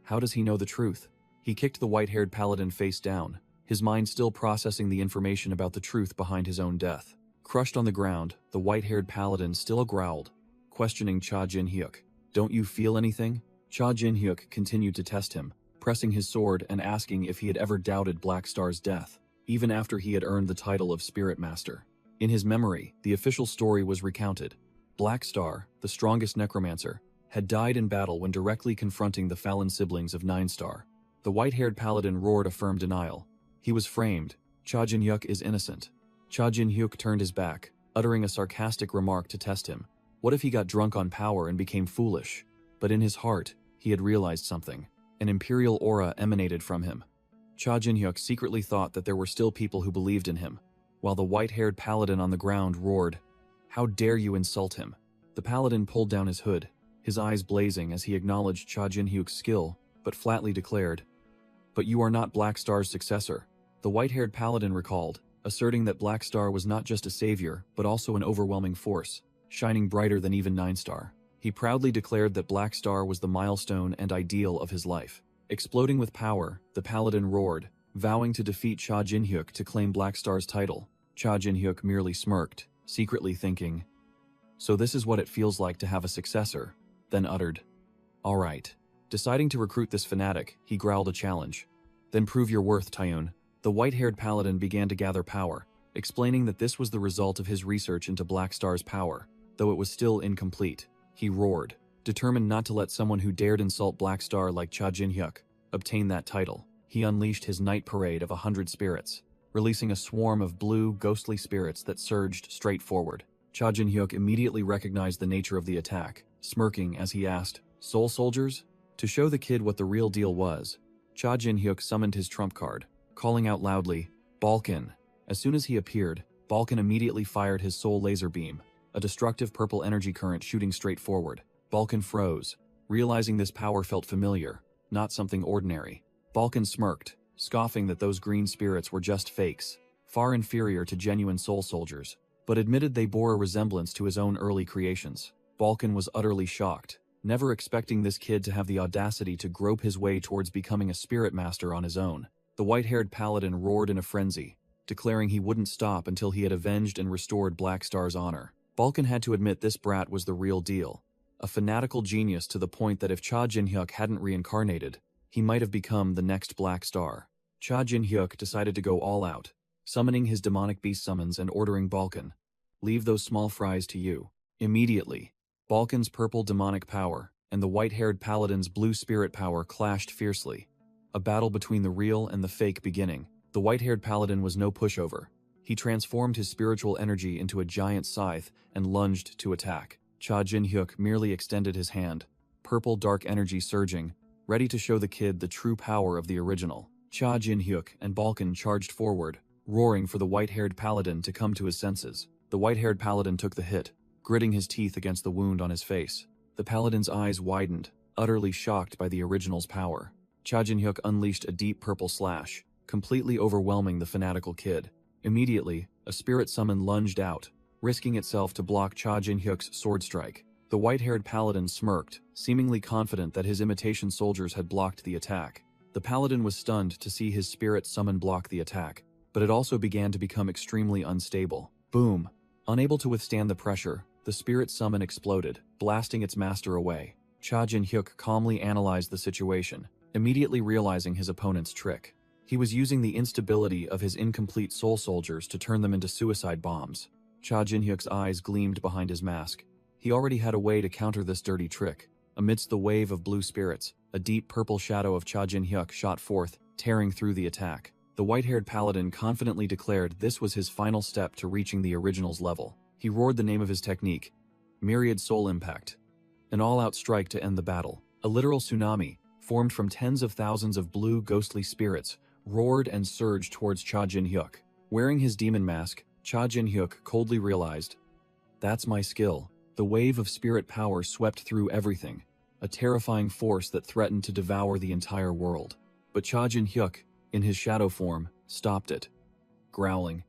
How does he know the truth? He kicked the white-haired paladin face down, his mind still processing the information about the truth behind his own death. Crushed on the ground, the white-haired paladin still growled, questioning Cha Jin-hyuk. Don't you feel anything? Cha Jin-hyuk continued to test him, pressing his sword and asking if he had ever doubted Black Star's death, even after he had earned the title of Spirit Master. In his memory, the official story was recounted. Black Star, the strongest necromancer, had died in battle when directly confronting the Fallen siblings of 9 Star. The white-haired paladin roared a firm denial. He was framed. Cha Jin-hyuk is innocent. Cha Jin-hyuk turned his back, uttering a sarcastic remark to test him. What if he got drunk on power and became foolish? But in his heart, he had realized something. An imperial aura emanated from him. Cha Jin-hyuk secretly thought that there were still people who believed in him, while the white-haired paladin on the ground roared, "How dare you insult him?" The paladin pulled down his hood, his eyes blazing as he acknowledged Cha Jin-hyuk's skill, but flatly declared, "But you are not Black Star's successor." The white-haired paladin recalled, asserting that Black Star was not just a savior, but also an overwhelming force, shining brighter than even 9 Star. He proudly declared that Black Star was the milestone and ideal of his life. Exploding with power, the paladin roared, vowing to defeat Cha Jin-hyuk to claim Black Star's title. Cha Jin-hyuk merely smirked, secretly thinking, "So this is what it feels like to have a successor," then uttered, "All right." Deciding to recruit this fanatic, he growled a challenge. "Then prove your worth, Tyun." The white-haired paladin began to gather power, explaining that this was the result of his research into Black Star's power, though it was still incomplete. He roared, determined not to let someone who dared insult Black Star like Cha Jin-hyuk obtain that title. He unleashed his night parade of 100 spirits, releasing a swarm of blue, ghostly spirits that surged straight forward. Cha Jin-hyuk immediately recognized the nature of the attack, smirking as he asked, "Soul soldiers?" To show the kid what the real deal was, Cha Jin-hyuk summoned his trump card, calling out loudly, "Balkan." As soon as he appeared, Balkan immediately fired his soul laser beam, a destructive purple energy current shooting straight forward. Balkan froze, realizing this power felt familiar, not something ordinary. Balkan smirked, scoffing that those green spirits were just fakes, far inferior to genuine soul soldiers, but admitted they bore a resemblance to his own early creations. Balkan was utterly shocked, never expecting this kid to have the audacity to grope his way towards becoming a spirit master on his own. The white-haired paladin roared in a frenzy, declaring he wouldn't stop until he had avenged and restored Black Star's honor. Balkan had to admit this brat was the real deal, a fanatical genius to the point that if Cha Jin-hyuk hadn't reincarnated, he might have become the next Black Star. Cha Jin-hyuk decided to go all out, summoning his demonic beast summons and ordering Balkan, "Leave those small fries to you." Immediately, Balkan's purple demonic power and the white-haired paladin's blue spirit power clashed fiercely, a battle between the real and the fake beginning. The white-haired paladin was no pushover. He transformed his spiritual energy into a giant scythe and lunged to attack. Cha Jin-hyuk merely extended his hand, purple dark energy surging, ready to show the kid the true power of the original. Cha Jin-hyuk and Balkan charged forward, roaring for the white-haired paladin to come to his senses. The white-haired paladin took the hit, gritting his teeth against the wound on his face. The paladin's eyes widened, utterly shocked by the original's power. Cha Jin-hyuk unleashed a deep purple slash, completely overwhelming the fanatical kid. Immediately, a spirit summon lunged out, risking itself to block Cha Jin-hyuk's sword strike. The white-haired paladin smirked, seemingly confident that his imitation soldiers had blocked the attack. The paladin was stunned to see his spirit summon block the attack, but it also began to become extremely unstable. Boom! Unable to withstand the pressure, the spirit summon exploded, blasting its master away. Cha Jin-hyuk calmly analyzed the situation, immediately realizing his opponent's trick. He was using the instability of his incomplete soul soldiers to turn them into suicide bombs. Cha Jin-hyuk's eyes gleamed behind his mask. He already had a way to counter this dirty trick. Amidst the wave of blue spirits, a deep purple shadow of Cha Jin-hyuk shot forth, tearing through the attack. The white-haired paladin confidently declared this was his final step to reaching the original's level. He roared the name of his technique, Myriad Soul Impact. An all-out strike to end the battle. A literal tsunami, formed from tens of thousands of blue ghostly spirits, roared and surged towards Cha Jin-hyuk. Wearing his demon mask, Cha Jin-hyuk coldly realized, "That's my skill." The wave of spirit power swept through everything, a terrifying force that threatened to devour the entire world. But Cha Jin-hyuk, in his shadow form, stopped it, growling,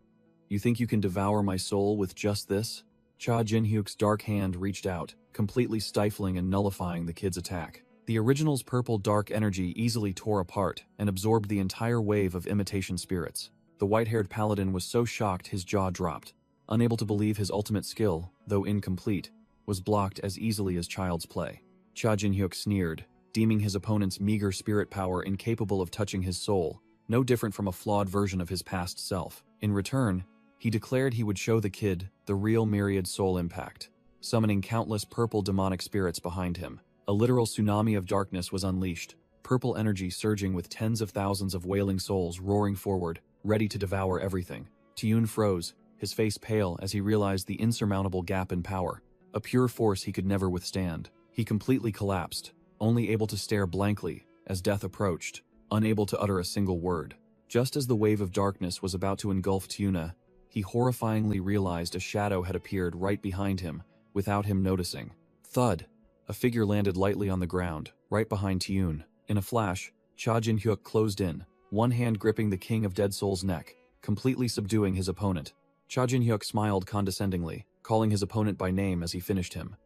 "You think you can devour my soul with just this?" Cha Jin-hyuk's dark hand reached out, completely stifling and nullifying the kid's attack. The original's purple dark energy easily tore apart and absorbed the entire wave of imitation spirits. The white-haired paladin was so shocked his jaw dropped, unable to believe his ultimate skill, though incomplete, was blocked as easily as child's play. Cha Jin-hyuk sneered, deeming his opponent's meager spirit power incapable of touching his soul, no different from a flawed version of his past self. In return, he declared he would show the kid the real Myriad Soul Impact, summoning countless purple demonic spirits behind him. A literal tsunami of darkness was unleashed, purple energy surging with tens of thousands of wailing souls roaring forward, ready to devour everything. Tiyun froze, his face pale as he realized the insurmountable gap in power, a pure force he could never withstand. He completely collapsed, only able to stare blankly as death approached, unable to utter a single word. Just as the wave of darkness was about to engulf Tiyuna, he horrifyingly realized a shadow had appeared right behind him, without him noticing. Thud! A figure landed lightly on the ground, right behind Tiyun. In a flash, Cha Jin-hyuk closed in, one hand gripping the King of Dead Soul's neck, completely subduing his opponent. Cha Jin-hyuk smiled condescendingly, calling his opponent by name as he finished him.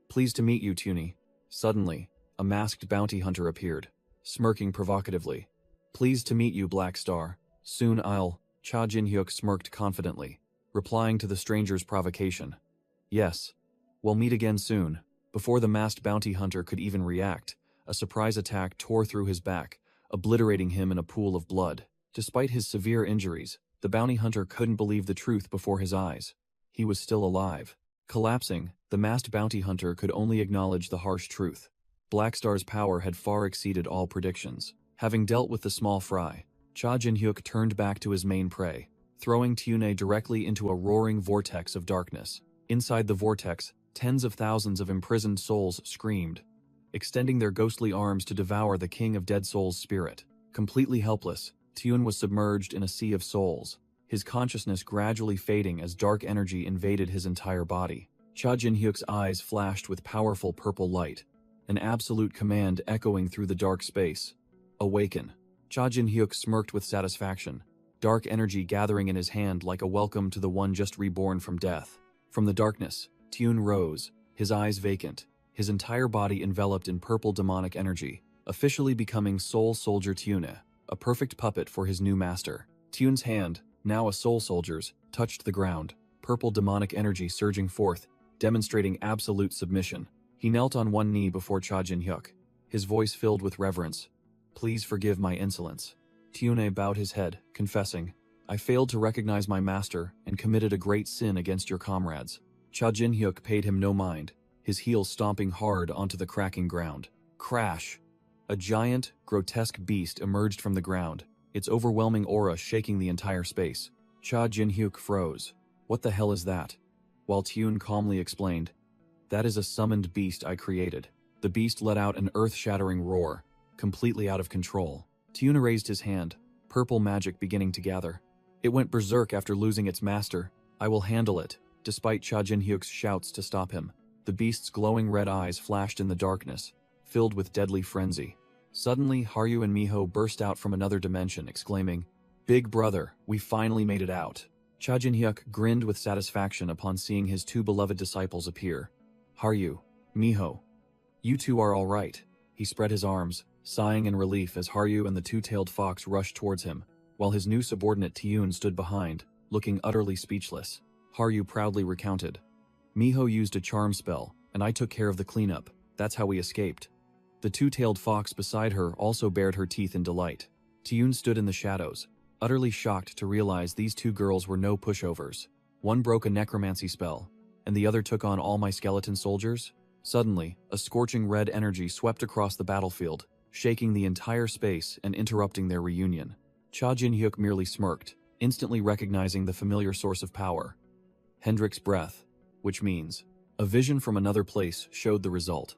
"Pleased to meet you, Tuni." Suddenly, a masked bounty hunter appeared, smirking provocatively. "Pleased to meet you, Black Star. Soon I'll..." Cha Jin-hyuk smirked confidently, replying to the stranger's provocation. "Yes. We'll meet again soon." Before the masked bounty hunter could even react, a surprise attack tore through his back, obliterating him in a pool of blood. Despite his severe injuries, the bounty hunter couldn't believe the truth before his eyes. He was still alive. Collapsing, the masked bounty hunter could only acknowledge the harsh truth. Black Star's power had far exceeded all predictions. Having dealt with the small fry, Cha Jin-hyuk turned back to his main prey, throwing Tiyune directly into a roaring vortex of darkness. Inside the vortex, tens of thousands of imprisoned souls screamed, extending their ghostly arms to devour the King of Dead Soul's spirit. Completely helpless, Tiyun was submerged in a sea of souls, his consciousness gradually fading as dark energy invaded his entire body. Cha Jin-hyuk's eyes flashed with powerful purple light, an absolute command echoing through the dark space. "Awaken." Cha Jin-hyuk smirked with satisfaction, dark energy gathering in his hand like a welcome to the one just reborn from death. From the darkness, Tiyun rose, his eyes vacant, his entire body enveloped in purple demonic energy, officially becoming Soul Soldier Tiyune, a perfect puppet for his new master. Tiyun's hand, now a soul soldier's, touched the ground, purple demonic energy surging forth, demonstrating absolute submission. He knelt on one knee before Cha Jin-hyuk, his voice filled with reverence. "Please forgive my insolence." Tiyune bowed his head, confessing, "I failed to recognize my master and committed a great sin against your comrades." Cha Jin-hyuk paid him no mind, his heels stomping hard onto the cracking ground. Crash! A giant, grotesque beast emerged from the ground, its overwhelming aura shaking the entire space. Cha Jin-hyuk froze. "What the hell is that?" While Tiyun calmly explained, "That is a summoned beast I created." The beast let out an earth-shattering roar, completely out of control. Tiyun raised his hand, purple magic beginning to gather. It went berserk after losing its master. "I will handle it," despite Cha Jin-hyuk's shouts to stop him. The beast's glowing red eyes flashed in the darkness, filled with deadly frenzy. Suddenly, Haryu and Miho burst out from another dimension, exclaiming, "Big brother, we finally made it out." Cha Jin-hyuk grinned with satisfaction upon seeing his two beloved disciples appear. "Haryu, Miho, you two are all right." He spread his arms, sighing in relief as Haryu and the two-tailed fox rushed towards him, while his new subordinate Tiyun stood behind, looking utterly speechless. Haryu proudly recounted, "Miho used a charm spell, and I took care of the cleanup. That's how we escaped." The two-tailed fox beside her also bared her teeth in delight. Tiyun stood in the shadows, utterly shocked to realize these two girls were no pushovers. One broke a necromancy spell, and the other took on all my skeleton soldiers? Suddenly, a scorching red energy swept across the battlefield, shaking the entire space and interrupting their reunion. Cha Jin-hyuk merely smirked, instantly recognizing the familiar source of power. Hendrik's breath, which means a vision from another place, showed the result.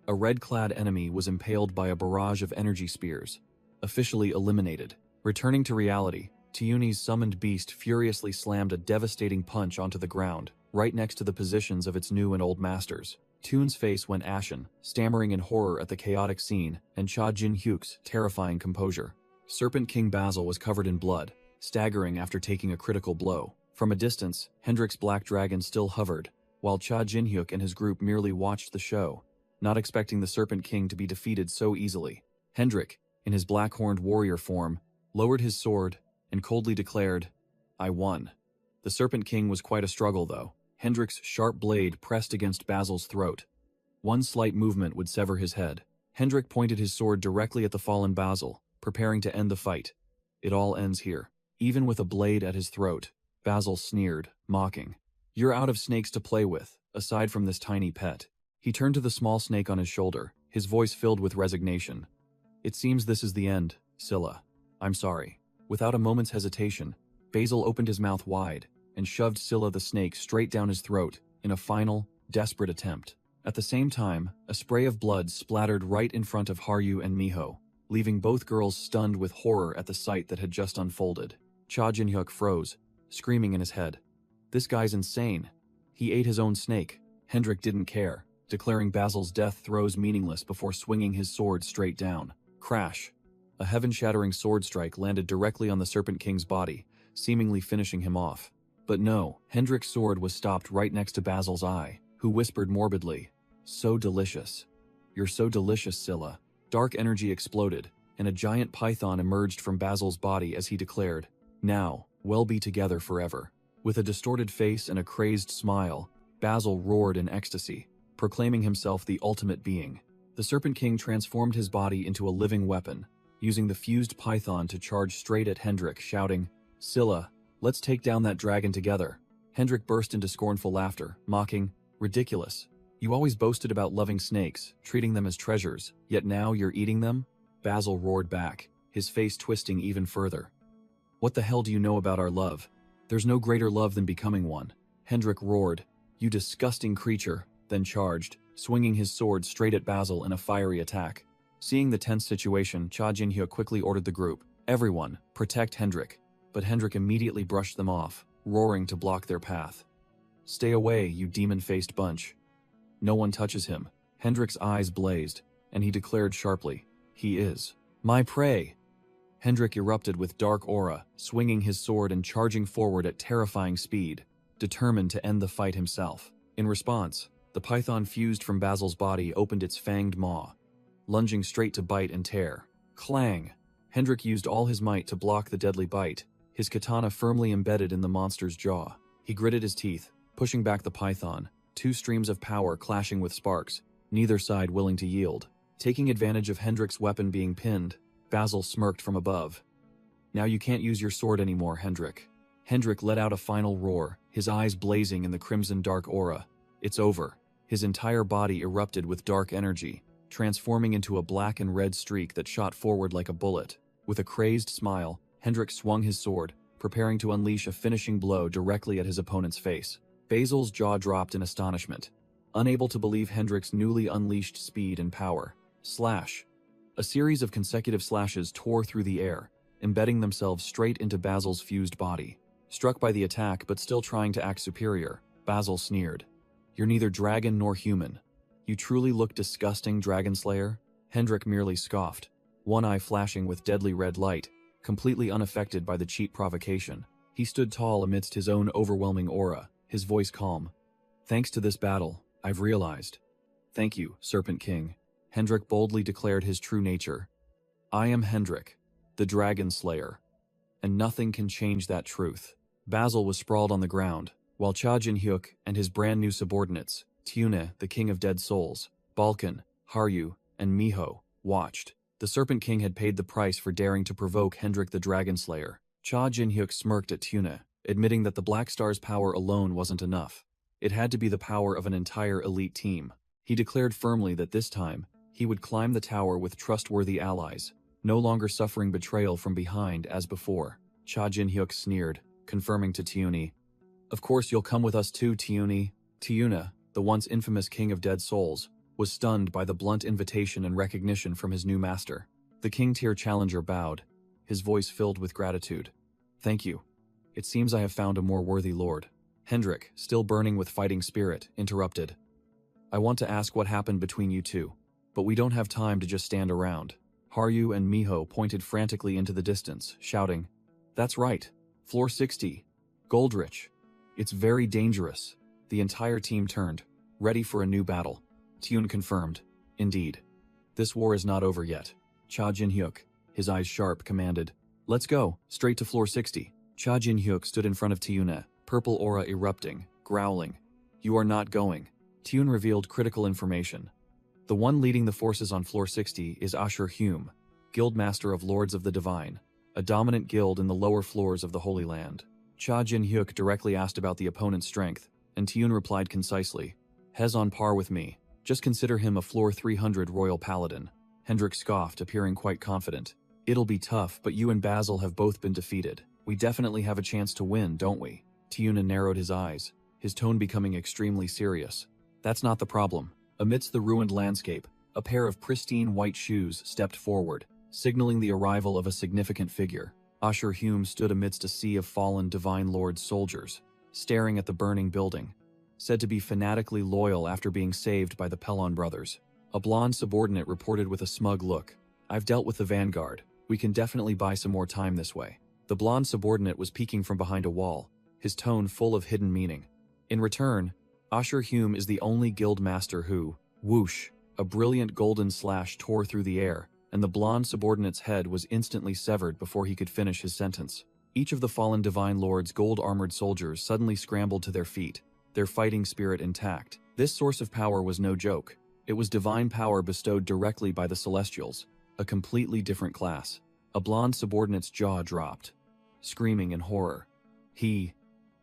A red-clad enemy was impaled by a barrage of energy spears, officially eliminated. Returning to reality, Tiyuni's summoned beast furiously slammed a devastating punch onto the ground, right next to the positions of its new and old masters. Tiyun's face went ashen, stammering in horror at the chaotic scene, and Cha Jin-hyuk's terrifying composure. Serpent King Basil was covered in blood, staggering after taking a critical blow. From a distance, Hendrik's black dragon still hovered, while Cha Jin-hyuk and his group merely watched the show, not expecting the Serpent King to be defeated so easily. Hendrik, in his black-horned warrior form, lowered his sword and coldly declared, "I won." The Serpent King was quite a struggle, though. Hendrik's sharp blade pressed against Basil's throat. One slight movement would sever his head. Hendrik pointed his sword directly at the fallen Basil, preparing to end the fight. It all ends here. Even with a blade at his throat, Basil sneered, mocking. "You're out of snakes to play with, aside from this tiny pet." He turned to the small snake on his shoulder, his voice filled with resignation. "It seems this is the end, Scylla. I'm sorry." Without a moment's hesitation, Basil opened his mouth wide and shoved Scylla the snake straight down his throat in a final, desperate attempt. At the same time, a spray of blood splattered right in front of Haryu and Miho, leaving both girls stunned with horror at the sight that had just unfolded. Cha Jin-hyuk froze, screaming in his head. "This guy's insane. He ate his own snake." Hendrik didn't care, declaring Basil's death throes meaningless before swinging his sword straight down. Crash! A heaven-shattering sword strike landed directly on the Serpent King's body, seemingly finishing him off. But no, Hendrik's sword was stopped right next to Basil's eye, who whispered morbidly, "So delicious. You're so delicious, Scylla." Dark energy exploded, and a giant python emerged from Basil's body as he declared, "Now, we'll be together forever." With a distorted face and a crazed smile, Basil roared in ecstasy, proclaiming himself the ultimate being. The Serpent King transformed his body into a living weapon, using the fused python to charge straight at Hendrik, shouting, "Scylla, let's take down that dragon together." Hendrik burst into scornful laughter, mocking, "Ridiculous. You always boasted about loving snakes, treating them as treasures, yet now you're eating them?" Basil roared back, his face twisting even further. "What the hell do you know about our love? There's no greater love than becoming one." Hendrik roared, "You disgusting creature," then charged, swinging his sword straight at Basil in a fiery attack. Seeing the tense situation, Cha Jin-hyuk quickly ordered the group, "Everyone, protect Hendrik." But Hendrik immediately brushed them off, roaring to block their path. "Stay away, you demon-faced bunch. No one touches him." Hendrik's eyes blazed, and he declared sharply, "He is my prey." Hendrik erupted with dark aura, swinging his sword and charging forward at terrifying speed, determined to end the fight himself. In response, the python fused from Basil's body opened its fanged maw, lunging straight to bite and tear. Clang! Hendrik used all his might to block the deadly bite, his katana firmly embedded in the monster's jaw. He gritted his teeth, pushing back the python, two streams of power clashing with sparks, neither side willing to yield. Taking advantage of Hendrik's weapon being pinned, Basil smirked from above. "Now you can't use your sword anymore, Hendrik." Hendrik let out a final roar, his eyes blazing in the crimson dark aura. "It's over." His entire body erupted with dark energy, transforming into a black and red streak that shot forward like a bullet. With a crazed smile, Hendrik swung his sword, preparing to unleash a finishing blow directly at his opponent's face. Basil's jaw dropped in astonishment, unable to believe Hendrik's newly unleashed speed and power. Slash! A series of consecutive slashes tore through the air, embedding themselves straight into Basil's fused body. Struck by the attack but still trying to act superior, Basil sneered, "You're neither dragon nor human. You truly look disgusting, Dragon Slayer." Hendrik merely scoffed, one eye flashing with deadly red light, completely unaffected by the cheap provocation. He stood tall amidst his own overwhelming aura, his voice calm. "Thanks to this battle, I've realized." "Thank you, Serpent King." Hendrik boldly declared his true nature. "I am Hendrik, the Dragon Slayer, and nothing can change that truth." Basil was sprawled on the ground, while Cha Jin-hyuk and his brand new subordinates, Tune, the King of Dead Souls, Balkan, Haryu, and Miho, watched. The Serpent King had paid the price for daring to provoke Hendrik the Dragon Slayer. Cha Jin-hyuk smirked at Tuna, admitting that the Black Star's power alone wasn't enough. It had to be the power of an entire elite team. He declared firmly that this time, he would climb the tower with trustworthy allies, no longer suffering betrayal from behind as before. Cha Jin-hyuk sneered, confirming to Tiuni, "Of course you'll come with us too, Tiuni." Tiuna, the once infamous king of dead souls, was stunned by the blunt invitation and recognition from his new master. The king-tier challenger bowed, his voice filled with gratitude. "Thank you. It seems I have found a more worthy lord." Hendrik, still burning with fighting spirit, interrupted. "I want to ask what happened between you two, but we don't have time to just stand around." Haryu and Miho pointed frantically into the distance, shouting, "That's right, floor 60, Goldrich. It's very dangerous." The entire team turned, ready for a new battle. Tune confirmed, "Indeed. This war is not over yet." Cha Jin-hyuk, his eyes sharp, commanded, "Let's go, straight to floor 60. Cha Jin-hyuk stood in front of Tiuna, purple aura erupting, growling. "You are not going." Tune revealed critical information. The one leading the forces on floor 60 is Asura Hume, Guildmaster of Lords of the Divine, a dominant guild in the lower floors of the Holy Land. Cha Jin-hyuk directly asked about the opponent's strength, and Tune replied concisely, "Hez on par with me. Just consider him a floor 300 royal paladin." Hendrik scoffed, appearing quite confident. "It'll be tough, but you and Basil have both been defeated. We definitely have a chance to win, don't we?" Tiuna narrowed his eyes, his tone becoming extremely serious. "That's not the problem." Amidst the ruined landscape, a pair of pristine white shoes stepped forward, signaling the arrival of a significant figure. Asher Hume stood amidst a sea of fallen Divine Lord's soldiers, staring at the burning building, said to be fanatically loyal after being saved by the Pelon brothers. A blonde subordinate reported with a smug look, "I've dealt with the Vanguard. We can definitely buy some more time this way." The blonde subordinate was peeking from behind a wall, his tone full of hidden meaning. In return, Asher Hume is the only guild master who, whoosh, a brilliant golden slash tore through the air, and the blonde subordinate's head was instantly severed before he could finish his sentence. Each of the fallen Divine Lord's gold-armored soldiers suddenly scrambled to their feet, their fighting spirit intact. This source of power was no joke. It was divine power bestowed directly by the Celestials, a completely different class. A blonde subordinate's jaw dropped, screaming in horror. He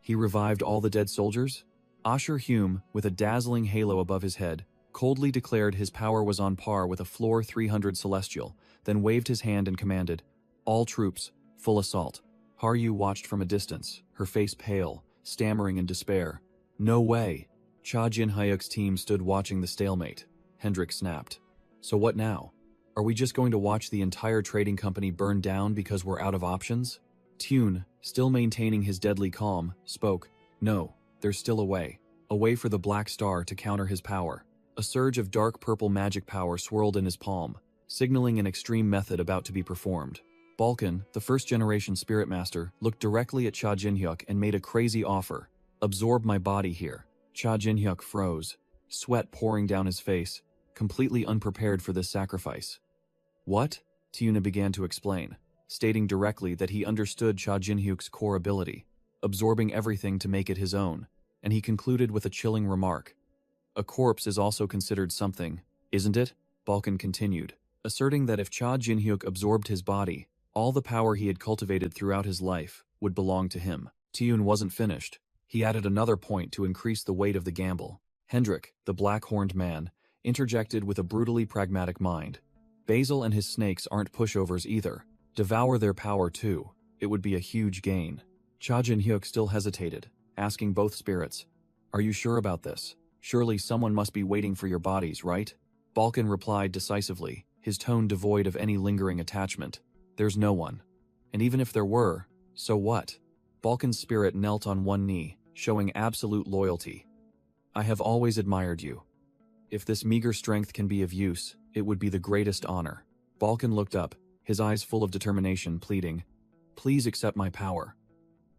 revived all the dead soldiers? Asher Hume, with a dazzling halo above his head, coldly declared his power was on par with a floor 300 Celestial, then waved his hand and commanded, "All troops, full assault." Haryu watched from a distance, her face pale, stammering in despair. "No way." Cha Jin-hyuk's team stood watching the stalemate. Hendrik snapped, "So what now? Are we just going to watch the entire trading company burn down because we're out of options?" Tune, still maintaining his deadly calm, spoke, "No, there's still a way. A way for the Black Star to counter his power." A surge of dark purple magic power swirled in his palm, signaling an extreme method about to be performed. Balkan, the first-generation Spirit Master, looked directly at Cha Jin-hyuk and made a crazy offer. "Absorb my body here." Cha Jin-hyuk froze, sweat pouring down his face, completely unprepared for this sacrifice. "What?" Tiuna began to explain, stating directly that he understood Cha Jin-hyuk's core ability, absorbing everything to make it his own, and he concluded with a chilling remark. "A corpse is also considered something, isn't it?" Balkan continued, asserting that if Cha Jin-hyuk absorbed his body, all the power he had cultivated throughout his life would belong to him. Tiyun wasn't finished. He added another point to increase the weight of the gamble. Hendrik, the black-horned man, interjected with a brutally pragmatic mind. "Basil and his snakes aren't pushovers either. Devour their power too. It would be a huge gain." Cha Jin-hyuk still hesitated, asking both spirits, "Are you sure about this? Surely someone must be waiting for your bodies, right?" Balkan replied decisively, his tone devoid of any lingering attachment. "There's no one. And even if there were, so what?" Balkan's spirit knelt on one knee, showing absolute loyalty. "I have always admired you. If this meager strength can be of use, it would be the greatest honor." Balkan looked up, his eyes full of determination, pleading, "Please accept my power."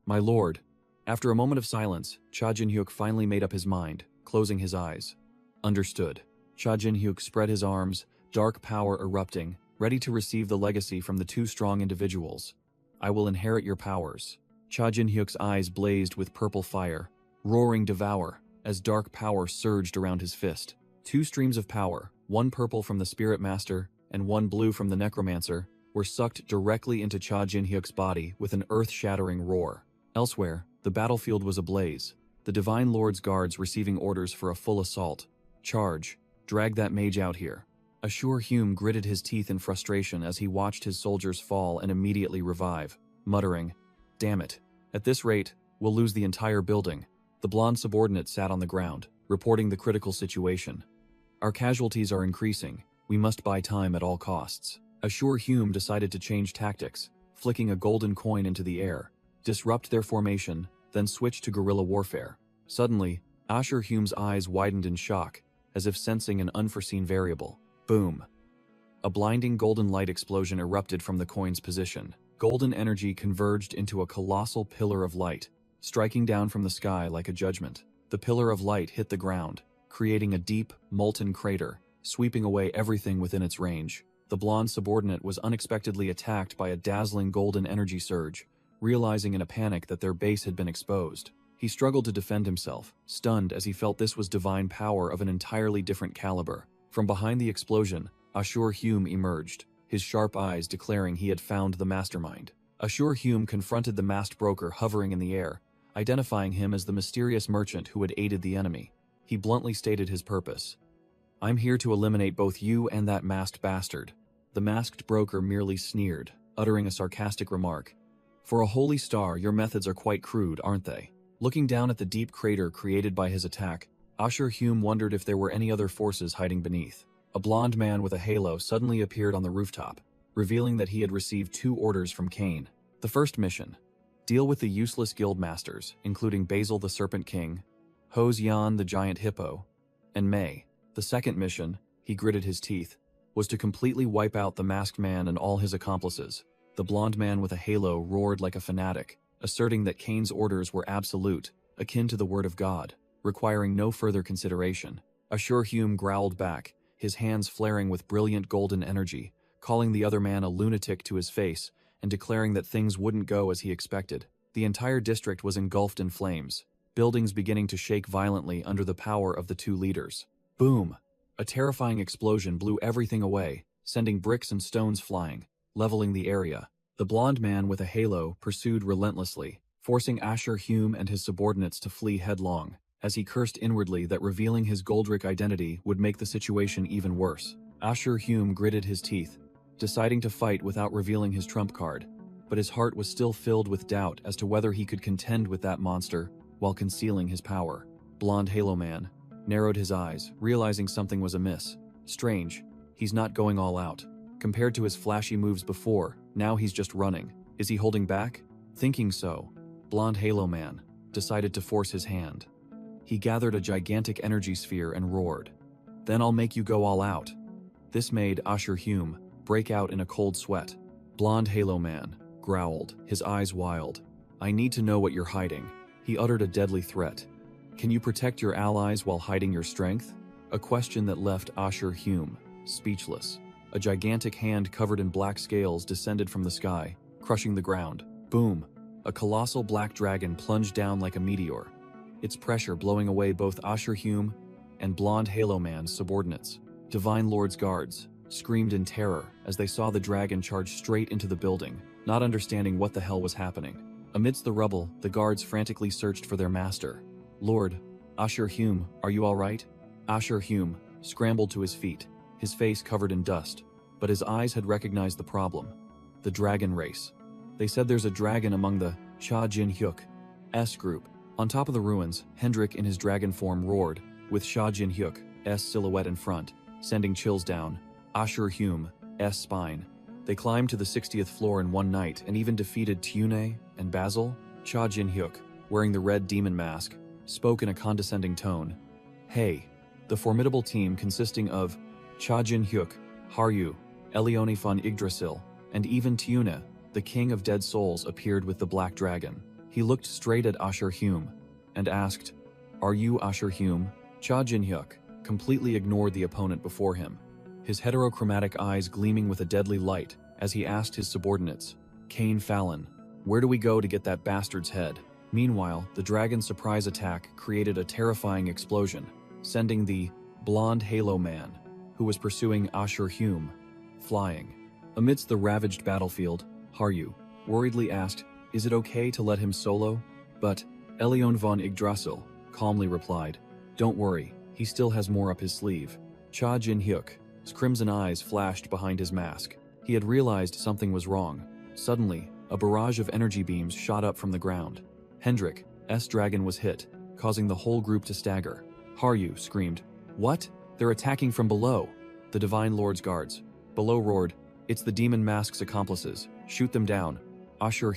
"My lord." After a moment of silence, Cha Jin-hyuk finally made up his mind, closing his eyes. "Understood." Cha Jin-hyuk spread his arms, dark power erupting, ready to receive the legacy from the two strong individuals. "I will inherit your powers." Cha Jin-hyuk's eyes blazed with purple fire, roaring devour, as dark power surged around his fist. Two streams of power, one purple from the Spirit Master, and one blue from the necromancer, were sucked directly into Cha Jin-hyuk's body with an earth-shattering roar. Elsewhere, the battlefield was ablaze, the Divine Lord's guards receiving orders for a full assault. Charge. Drag that mage out here. Asura Hume gritted his teeth in frustration as he watched his soldiers fall and immediately revive, muttering, "Damn it. At this rate, we'll lose the entire building." The blonde subordinate sat on the ground, reporting the critical situation. "Our casualties are increasing. We must buy time at all costs." Asura Hume decided to change tactics, flicking a golden coin into the air, disrupt their formation, then switch to guerrilla warfare. Suddenly, Asura Hume's eyes widened in shock, as if sensing an unforeseen variable. Boom. A blinding golden light explosion erupted from the coin's position. Golden energy converged into a colossal pillar of light, striking down from the sky like a judgment. The pillar of light hit the ground, creating a deep, molten crater, sweeping away everything within its range. The blonde subordinate was unexpectedly attacked by a dazzling golden energy surge, realizing in a panic that their base had been exposed. He struggled to defend himself, stunned as he felt this was divine power of an entirely different caliber. From behind the explosion, Asura Hume emerged, his sharp eyes declaring he had found the mastermind. Asura Hume confronted the masked broker hovering in the air, identifying him as the mysterious merchant who had aided the enemy. He bluntly stated his purpose. "I'm here to eliminate both you and that masked bastard." The masked broker merely sneered, uttering a sarcastic remark. "For a holy star, your methods are quite crude, aren't they?" Looking down at the deep crater created by his attack, Asura Hume wondered if there were any other forces hiding beneath. A blonde man with a halo suddenly appeared on the rooftop, revealing that he had received 2 orders from Cain. The first mission: deal with the useless guild masters, including Basil the Serpent King, Hose Yan the Giant Hippo, and May. The second mission, he gritted his teeth, was to completely wipe out the masked man and all his accomplices. The blonde man with a halo roared like a fanatic, asserting that Cain's orders were absolute, akin to the word of God, requiring no further consideration. Asura Hume growled back, his hands flaring with brilliant golden energy, calling the other man a lunatic to his face and declaring that things wouldn't go as he expected. The entire district was engulfed in flames, buildings beginning to shake violently under the power of the 2 leaders. Boom! A terrifying explosion blew everything away, sending bricks and stones flying, leveling the area. The blonde man with a halo pursued relentlessly, forcing Asura Hume and his subordinates to flee headlong, as he cursed inwardly that revealing his Goldrick identity would make the situation even worse. Asura Hume gritted his teeth, deciding to fight without revealing his trump card, but his heart was still filled with doubt as to whether he could contend with that monster while concealing his power. Blonde Halo Man narrowed his eyes, realizing something was amiss. Strange, he's not going all out. Compared to his flashy moves before, now he's just running. Is he holding back? Thinking so, Blonde Halo Man decided to force his hand. He gathered a gigantic energy sphere and roared, "Then I'll make you go all out." This made Asura Hume break out in a cold sweat. Blonde Halo Man growled, his eyes wild. "I need to know what you're hiding." He uttered a deadly threat. "Can you protect your allies while hiding your strength?" A question that left Asura Hume speechless. A gigantic hand covered in black scales descended from the sky, crushing the ground. Boom! A colossal black dragon plunged down like a meteor, its pressure blowing away both Asura Hume and Blonde Halo Man's subordinates. Divine Lord's guards screamed in terror as they saw the dragon charge straight into the building, not understanding what the hell was happening. Amidst the rubble, the guards frantically searched for their master. "Lord, Asura Hume, are you all right?" Asura Hume scrambled to his feet, his face covered in dust, but his eyes had recognized the problem. The dragon race. They said there's a dragon among the Cha Jin-hyuk S group. On top of the ruins, Hendrik in his dragon form roared, with Cha Jin-hyuk S silhouette in front, sending chills down Asura Hume S spine. They climbed to the 60th floor in one night and even defeated Tune and Basil. Cha Jin-hyuk, wearing the red demon mask, spoke in a condescending tone. "Hey." The formidable team consisting of Cha Jin-hyuk, Haryu, Elione von Yggdrasil, and even Tune, the king of dead souls, appeared with the black dragon. He looked straight at Asura Hume and asked, "Are you Asura Hume?" Cha Jin-hyuk completely ignored the opponent before him, his heterochromatic eyes gleaming with a deadly light as he asked his subordinates, "Cain Fallon, where do we go to get that bastard's head?" Meanwhile, the dragon's surprise attack created a terrifying explosion, sending the Blonde Halo Man, who was pursuing Asura Hume, flying. Amidst the ravaged battlefield, Haryu worriedly asked, "Is it okay to let him solo?" But Elion von Yggdrasil calmly replied, "Don't worry, he still has more up his sleeve." Cha Jin-hyuk's crimson eyes flashed behind his mask. He had realized something was wrong. Suddenly, a barrage of energy beams shot up from the ground. Hendrik's dragon was hit, causing the whole group to stagger. Haryu screamed, "What? They're attacking from below!" The Divine Lord's guards below roared, "It's the Demon Mask's accomplices. Shoot them down." Ashur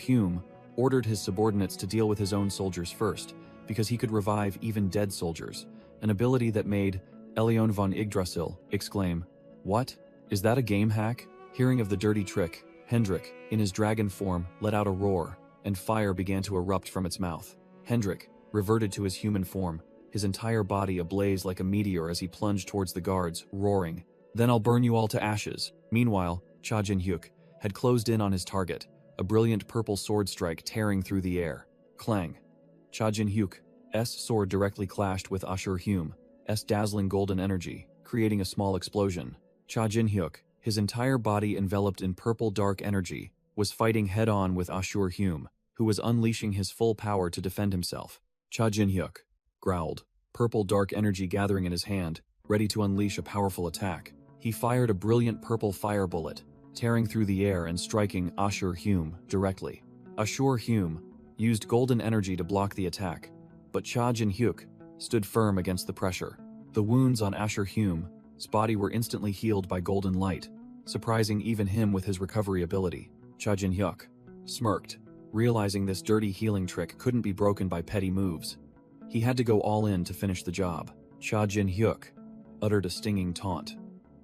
ordered his subordinates to deal with his own soldiers first, because he could revive even dead soldiers, an ability that made Elion von Yggdrasil exclaim, "What? Is that a game hack?" Hearing of the dirty trick, Hendrik, in his dragon form, let out a roar, and fire began to erupt from its mouth. Hendrik reverted to his human form, his entire body ablaze like a meteor as he plunged towards the guards, roaring, "Then I'll burn you all to ashes." Meanwhile, Cha Jin-hyuk had closed in on his target, a brilliant purple sword strike tearing through the air. Clang! Cha Jin-hyuk's sword directly clashed with Ashur-hyum's dazzling golden energy, creating a small explosion. Cha Jin-hyuk, his entire body enveloped in purple dark energy, was fighting head-on with Ashur-hyum, who was unleashing his full power to defend himself. Cha Jin-hyuk growled, purple dark energy gathering in his hand, ready to unleash a powerful attack. He fired a brilliant purple fire bullet, tearing through the air and striking Ashur-hyum directly. Ashur-hyum used golden energy to block the attack, but Cha Jin-hyuk stood firm against the pressure. The wounds on Ashur-hyum's body were instantly healed by golden light, surprising even him with his recovery ability. Cha Jin-hyuk smirked, realizing this dirty healing trick couldn't be broken by petty moves. He had to go all in to finish the job. Cha Jin-hyuk uttered a stinging taunt.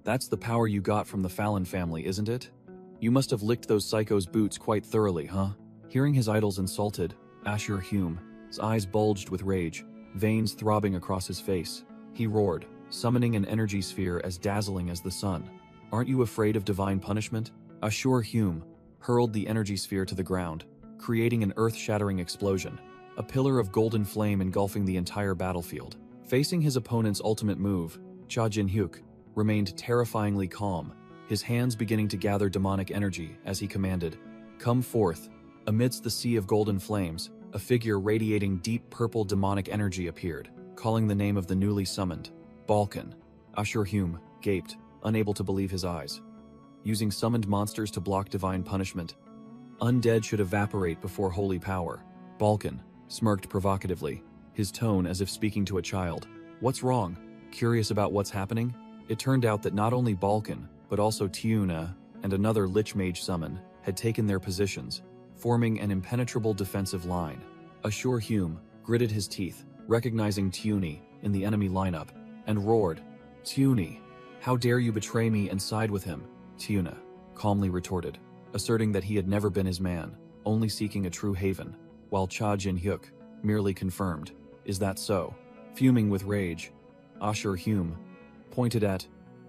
"That's the power you got from the Fallon family, isn't it? You must have licked those psychos' boots quite thoroughly, huh?" Hearing his idols insulted, Ashur-hyum's eyes bulged with rage, veins throbbing across his face. He roared, summoning an energy sphere as dazzling as the sun. "Aren't you afraid of divine punishment?" Ashur-hyum hurled the energy sphere to the ground, creating an earth-shattering explosion, a pillar of golden flame engulfing the entire battlefield. Facing his opponent's ultimate move, Cha Jin-hyuk remained terrifyingly calm, his hands beginning to gather demonic energy as he commanded, "Come forth." Amidst the sea of golden flames, a figure radiating deep purple demonic energy appeared, calling the name of the newly summoned, Balkan. Ashur-hyum gaped, unable to believe his eyes. Using summoned monsters to block divine punishment, undead should evaporate before holy power. Balkan smirked provocatively, his tone as if speaking to a child. "What's wrong? Curious about what's happening?" It turned out that not only Balkan, but also Tiuna and another Lich Mage summon had taken their positions, forming an impenetrable defensive line. Ashur-hyum gritted his teeth, recognizing Tiuni in the enemy lineup, and roared, "Tiuni, how dare you betray me and side with him?" Tiuna calmly retorted, asserting that he had never been his man, only seeking a true haven, while Cha Jin-hyuk merely confirmed, "Is that so?" Fuming with rage, Ashur-hyum pointed at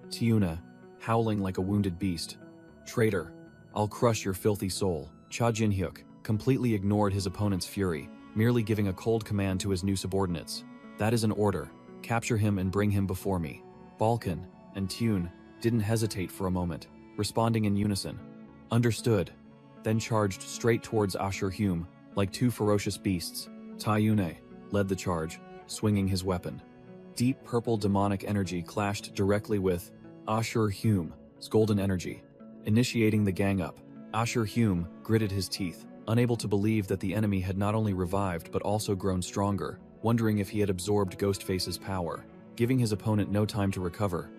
Tiuna, howling like a wounded beast. "Traitor, I'll crush your filthy soul." Cha Jin-hyuk completely ignored his opponent's fury, merely giving a cold command to his new subordinates. "That is an order. Capture him and bring him before me." Balkan and Tiun didn't hesitate for a moment, responding in unison. "Understood," then charged straight towards Ashur-hyum like two ferocious beasts. Tiune led the charge, swinging his weapon. Deep purple demonic energy clashed directly with Ashur-hyum's golden energy, initiating the gang up. Ashur-hyum gritted his teeth, unable to believe that the enemy had not only revived but also grown stronger, wondering if he had absorbed Ghostface's power, giving his opponent no time to recover.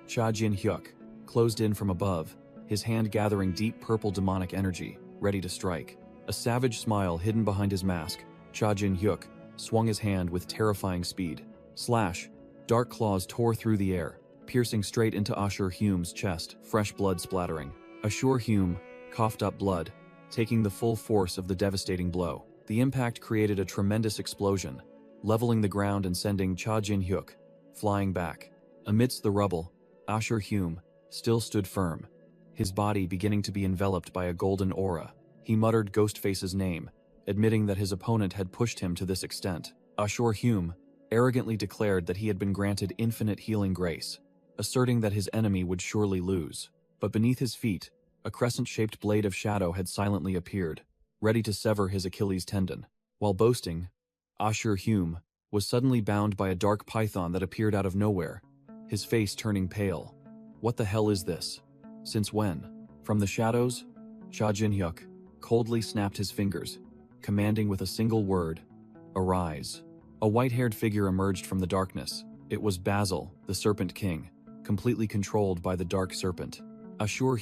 Cha Jin-hyuk closed in from above, his hand gathering deep purple demonic energy, ready to strike. A savage smile hidden behind his mask, Cha Jin-hyuk swung his hand with terrifying speed. Slash! Dark claws tore through the air, piercing straight into Ashur-hyum's chest, fresh blood splattering. Ashur-hyum coughed up blood, taking the full force of the devastating blow. The impact created a tremendous explosion, leveling the ground and sending Cha Jin-hyuk flying back. Amidst the rubble, Ashur-hyum still stood firm, his body beginning to be enveloped by a golden aura. He muttered Ghostface's name, admitting that his opponent had pushed him to this extent. Ashur-hyum arrogantly declared that he had been granted infinite healing grace, asserting that his enemy would surely lose. But beneath his feet, a crescent-shaped blade of shadow had silently appeared, ready to sever his Achilles tendon. While boasting, Asura was suddenly bound by a dark python that appeared out of nowhere, his face turning pale. What the hell is this? Since when? From the shadows, Cha Jin-hyuk coldly snapped his fingers, commanding with a single word, "Arise." A white-haired figure emerged from the darkness. It was Basil, the Serpent King, completely controlled by the Dark Serpent. Asura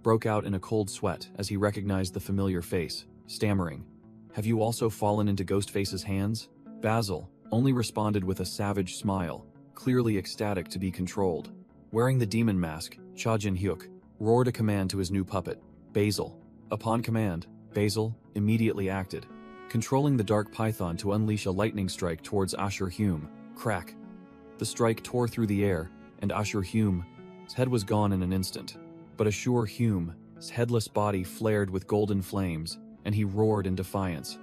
broke out in a cold sweat as he recognized the familiar face, stammering, "Have you also fallen into Ghostface's hands?" Basil only responded with a savage smile, clearly ecstatic to be controlled. Wearing the demon mask, Cha Jin-hyuk roared a command to his new puppet, Basil. Upon command, Basil immediately acted, controlling the dark python to unleash a lightning strike towards Asura. Crack! The strike tore through the air, and Asura's head was gone in an instant. But Asura's headless body flared with golden flames, and he roared in defiance.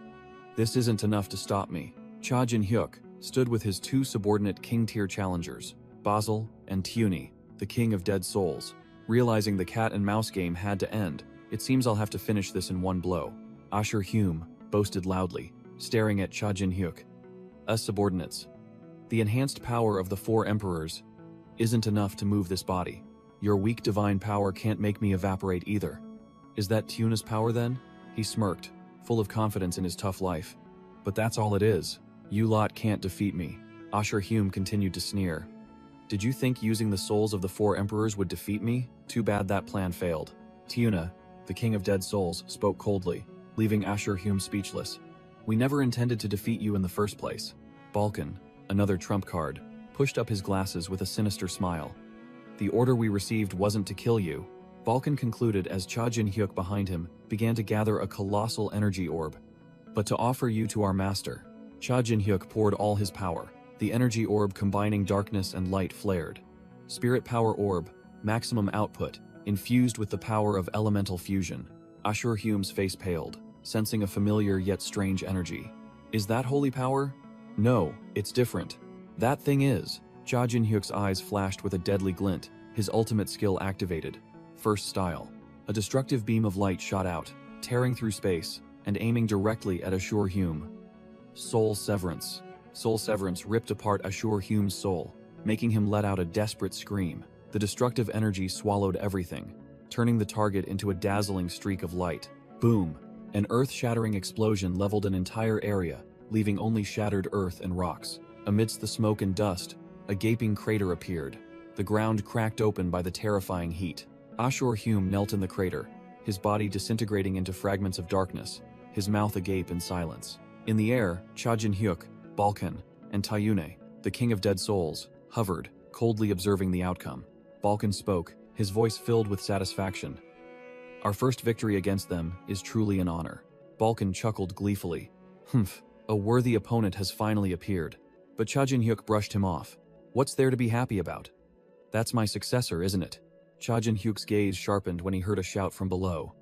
"This isn't enough to stop me." Cha Jin-hyuk stood with his two subordinate king-tier challengers, Basil and Tuni, the king of dead souls. Realizing the cat-and-mouse game had to end, "It seems I'll have to finish this in one blow," Asura boasted loudly, staring at Cha Jin-hyuk. "Us subordinates. The enhanced power of the four emperors isn't enough to move this body. Your weak divine power can't make me evaporate either." "Is that Tuna's power then?" He smirked, full of confidence in his tough life. "But that's all it is. You lot can't defeat me." Asura continued to sneer. "Did you think using the souls of the four emperors would defeat me? Too bad that plan failed." Tuna, the king of dead souls, spoke coldly, leaving Asura speechless. "We never intended to defeat you in the first place." Balkan, another trump card, pushed up his glasses with a sinister smile. "The order we received wasn't to kill you," Balkan concluded as Cha Jin-hyuk behind him began to gather a colossal energy orb, "but to offer you to our master." Cha Jin-hyuk poured all his power. The energy orb combining darkness and light flared. Spirit power orb, maximum output, infused with the power of elemental fusion. Asura's face paled, sensing a familiar yet strange energy. "Is that holy power?" "No, it's different." "That thing is." Cha Jin-hyuk's eyes flashed with a deadly glint, his ultimate skill activated. First style. A destructive beam of light shot out, tearing through space, and aiming directly at Asura. Soul Severance. Soul Severance ripped apart Asura's soul, making him let out a desperate scream. The destructive energy swallowed everything, turning the target into a dazzling streak of light. Boom! An earth-shattering explosion leveled an entire area, leaving only shattered earth and rocks. Amidst the smoke and dust, a gaping crater appeared, the ground cracked open by the terrifying heat. Asura knelt in the crater, his body disintegrating into fragments of darkness, his mouth agape in silence. In the air, Cha Jin-hyuk, Balkan, and Tayune, the king of dead souls, hovered, coldly observing the outcome. Balkan spoke, his voice filled with satisfaction. "Our first victory against them is truly an honor." Balkan chuckled gleefully. "Humph, a worthy opponent has finally appeared." But Cha Jin-hyuk brushed him off. "What's there to be happy about? That's my successor, isn't it?" Cha Jin-hyuk's gaze sharpened when he heard a shout from below.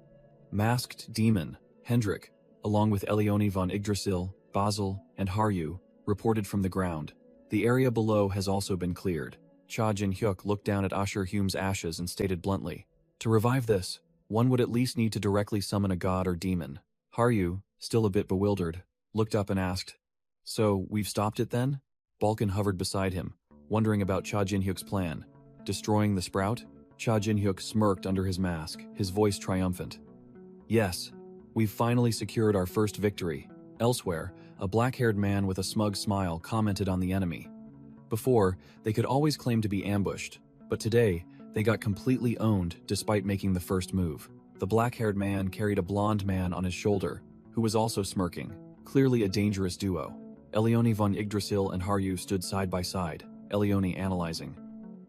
Masked demon, Hendrik, along with Elioni von Yggdrasil, Basil, and Haryu, reported from the ground. The area below has also been cleared. Cha Jin-hyuk looked down at Asura's ashes and stated bluntly, "To revive this, one would at least need to directly summon a god or demon." Haryu, still a bit bewildered, looked up and asked, "So, we've stopped it then?" Balkan hovered beside him, wondering about Cha Jin-hyuk's plan. Destroying the sprout? Cha Jin-hyuk smirked under his mask, his voice triumphant. "Yes, we've finally secured our first victory." Elsewhere, a black-haired man with a smug smile commented on the enemy. Before, they could always claim to be ambushed, but today, they got completely owned despite making the first move. The black-haired man carried a blonde man on his shoulder, who was also smirking, clearly a dangerous duo. Elioni von Yggdrasil and Haryu stood side by side, Elioni analyzing.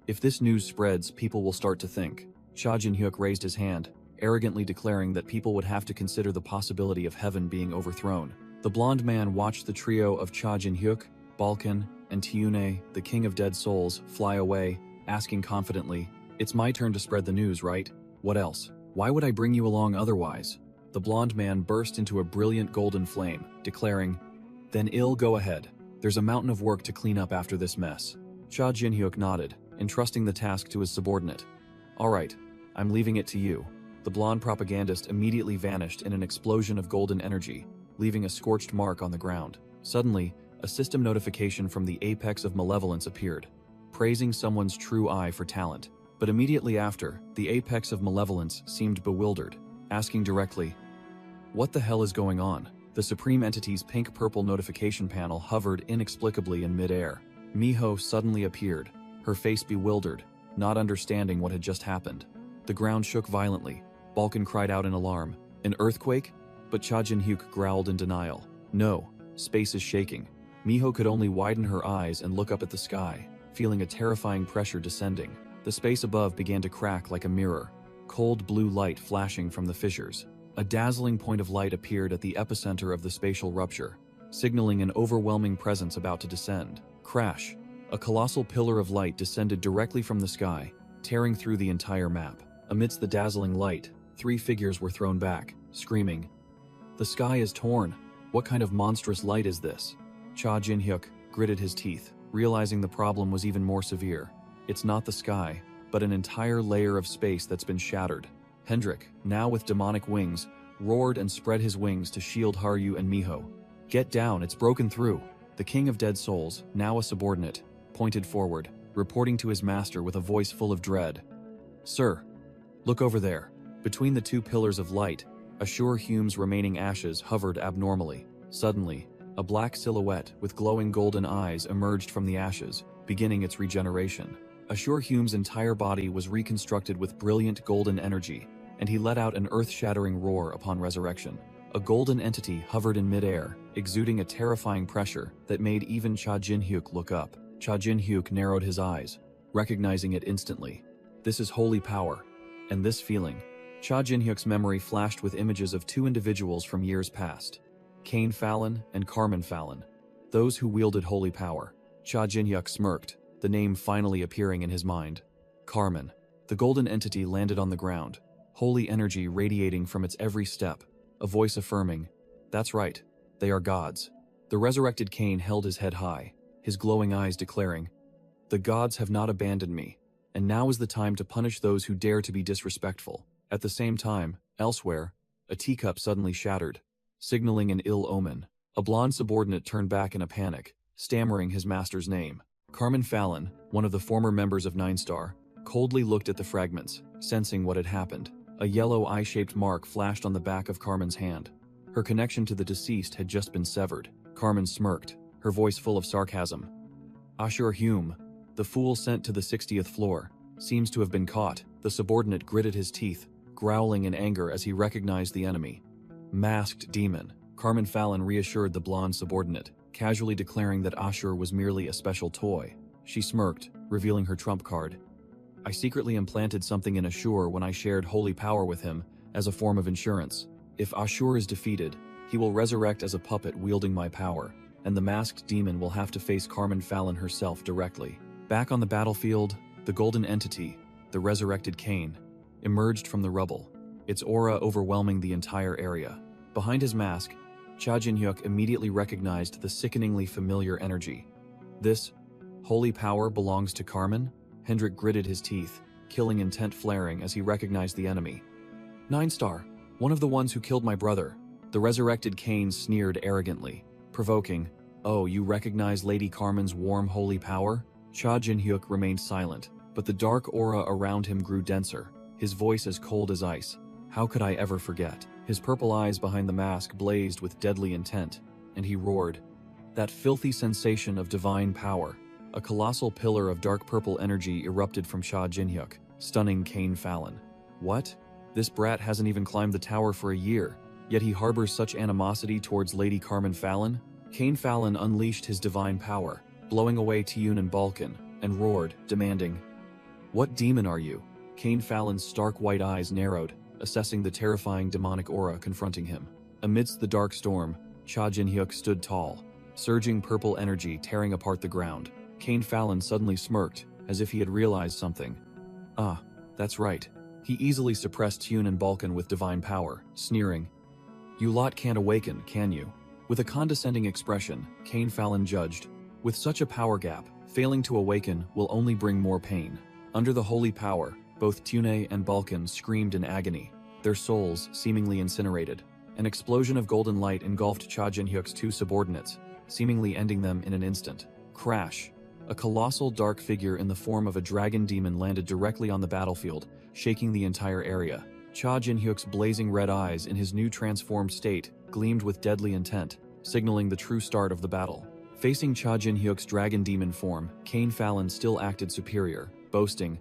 "If this news spreads, people will start to think." Cha Jin-hyuk raised his hand, arrogantly declaring that people would have to consider the possibility of heaven being overthrown. The blonde man watched the trio of Cha Jin-hyuk, Balkan, and Tayune, the king of dead souls, fly away, asking confidently, "It's my turn to spread the news, right? What else? Why would I bring you along otherwise?" The blonde man burst into a brilliant golden flame, declaring, "Then go ahead. There's a mountain of work to clean up after this mess." Cha Jin-hyuk nodded, entrusting the task to his subordinate. "All right, I'm leaving it to you." The blonde propagandist immediately vanished in an explosion of golden energy, leaving a scorched mark on the ground. Suddenly, a system notification from the apex of malevolence appeared, praising someone's true eye for talent. But immediately after, the apex of malevolence seemed bewildered, asking directly, "What the hell is going on?" The Supreme Entity's pink-purple notification panel hovered inexplicably in mid-air. Miho suddenly appeared, her face bewildered, not understanding what had just happened. The ground shook violently. Balkan cried out in alarm. "An earthquake?" But Cha Jin-hyuk growled in denial. "No, space is shaking." Miho could only widen her eyes and look up at the sky, feeling a terrifying pressure descending. The space above began to crack like a mirror, cold blue light flashing from the fissures. A dazzling point of light appeared at the epicenter of the spatial rupture, signaling an overwhelming presence about to descend. Crash! A colossal pillar of light descended directly from the sky, tearing through the entire map. Amidst the dazzling light, 3 figures were thrown back, screaming, "The sky is torn! What kind of monstrous light is this?" Cha Jin-hyuk gritted his teeth, realizing the problem was even more severe. It's not the sky, but an entire layer of space that's been shattered. Hendrik, now with demonic wings, roared and spread his wings to shield Haryu and Miho. "Get down, it's broken through." The King of Dead Souls, now a subordinate, pointed forward, reporting to his master with a voice full of dread. "Sir, look over there." Between the 2 pillars of light, Asura Hume's remaining ashes hovered abnormally. Suddenly, a black silhouette with glowing golden eyes emerged from the ashes, beginning its regeneration. Asura Hume's entire body was reconstructed with brilliant golden energy, and he let out an earth-shattering roar upon resurrection. A golden entity hovered in midair, exuding a terrifying pressure that made even Cha Jin-hyuk look up. Cha Jin-hyuk narrowed his eyes, recognizing it instantly. This is holy power. And this feeling. Cha Jin-hyuk's memory flashed with images of 2 individuals from years past. Cain Fallon and Carmen Fallon, those who wielded holy power. Cha Jin-hyuk smirked, the name finally appearing in his mind. Carmen. The golden entity landed on the ground, holy energy radiating from its every step, a voice affirming, "That's right, they are gods." The resurrected Cain held his head high, his glowing eyes declaring, "The gods have not abandoned me, and now is the time to punish those who dare to be disrespectful." At the same time, elsewhere, a teacup suddenly shattered, signaling an ill omen. A blonde subordinate turned back in a panic, stammering his master's name. Carmen Fallon, one of the former members of 9 Star, coldly looked at the fragments, sensing what had happened. A yellow eye-shaped mark flashed on the back of Carmen's hand. Her connection to the deceased had just been severed. Carmen smirked, her voice full of sarcasm. "Asura Hume, the fool sent to the 60th floor, seems to have been caught." The subordinate gritted his teeth, growling in anger as he recognized the enemy. "Masked demon." Carmen Fallon reassured the blonde subordinate, casually declaring that Asura was merely a special toy. She smirked, revealing her trump card. "I secretly implanted something in Asura when I shared holy power with him, as a form of insurance. If Asura is defeated, he will resurrect as a puppet wielding my power, and the masked demon will have to face Carmen Fallon herself directly." Back on the battlefield, the golden entity, the resurrected Cain, emerged from the rubble, its aura overwhelming the entire area. Behind his mask, Cha Jin-hyuk immediately recognized the sickeningly familiar energy. "This holy power belongs to Carmen?" Hendrik gritted his teeth, killing intent flaring as he recognized the enemy. 9 Star, one of the ones who killed my brother." The resurrected Cain sneered arrogantly, provoking, "Oh, you recognize Lady Carmen's warm holy power?" Cha Jin-hyuk remained silent, but the dark aura around him grew denser, his voice as cold as ice. "How could I ever forget?" His purple eyes behind the mask blazed with deadly intent, and he roared. That filthy sensation of divine power. A colossal pillar of dark purple energy erupted from Cha Jin-hyuk, stunning Cain Fallon. "What? This brat hasn't even climbed the tower for a year, yet he harbors such animosity towards Lady Carmen Fallon?" Cain Fallon unleashed his divine power, blowing away Tiyun and Balkan, and roared, demanding, "What demon are you?" Cain Fallon's stark white eyes narrowed, assessing the terrifying demonic aura confronting him. Amidst the dark storm, Cha Jin-hyuk stood tall, surging purple energy tearing apart the ground. Cain Fallon suddenly smirked, as if he had realized something. "Ah, that's right." He easily suppressed Tiyun and Balkan with divine power, sneering, "You lot can't awaken, can you?" With a condescending expression, Cain Fallon judged, "With such a power gap, failing to awaken will only bring more pain. Under the holy power, Both Tune and Balkan screamed in agony, their souls seemingly incinerated. An explosion of golden light engulfed Cha Jin-hyuk's two subordinates, seemingly ending them in an instant. Crash! A colossal dark figure in the form of a dragon demon landed directly on the battlefield, shaking the entire area. Cha Jin-hyuk's blazing red eyes in his new transformed state gleamed with deadly intent, signaling the true start of the battle. Facing Cha Jin-hyuk's dragon demon form, Cain Fallon still acted superior, boasting,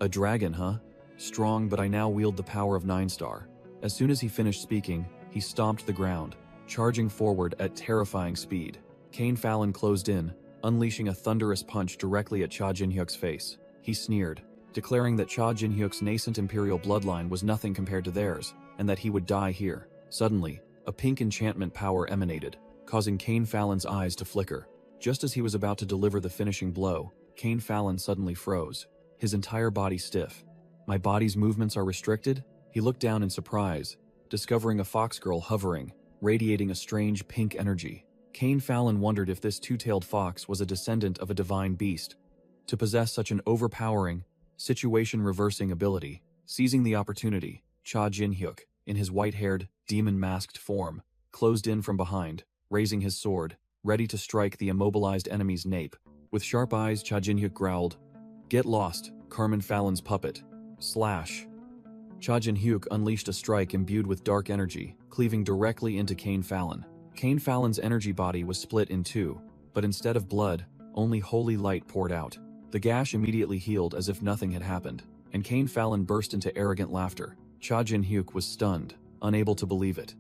"A dragon, huh? Strong, but I now wield the power of 9-star." As soon as he finished speaking, he stomped the ground, charging forward at terrifying speed. Cain Fallon closed in, unleashing a thunderous punch directly at Cha Jin-hyuk's face. He sneered, declaring that Cha Jin-hyuk's nascent imperial bloodline was nothing compared to theirs, and that he would die here. Suddenly, a pink enchantment power emanated, causing Cain Fallon's eyes to flicker. Just as he was about to deliver the finishing blow, Cain Fallon suddenly froze, his entire body stiff. "My body's movements are restricted?" He looked down in surprise, discovering a fox girl hovering, radiating a strange pink energy. Cain Fallon wondered if this two-tailed fox was a descendant of a divine beast. To possess such an overpowering, situation-reversing ability, seizing the opportunity, Cha Jin-hyuk, in his white-haired, demon-masked form, closed in from behind, raising his sword, ready to strike the immobilized enemy's nape. With sharp eyes, Cha Jin-hyuk growled, "Get lost, Carmen Fallon's puppet." Slash. Cha Jin-hyuk unleashed a strike imbued with dark energy, cleaving directly into Cain Fallon. Cain Fallon's energy body was split in two, but instead of blood, only holy light poured out. The gash immediately healed as if nothing had happened, and Cain Fallon burst into arrogant laughter. Cha Jin-hyuk was stunned, unable to believe it.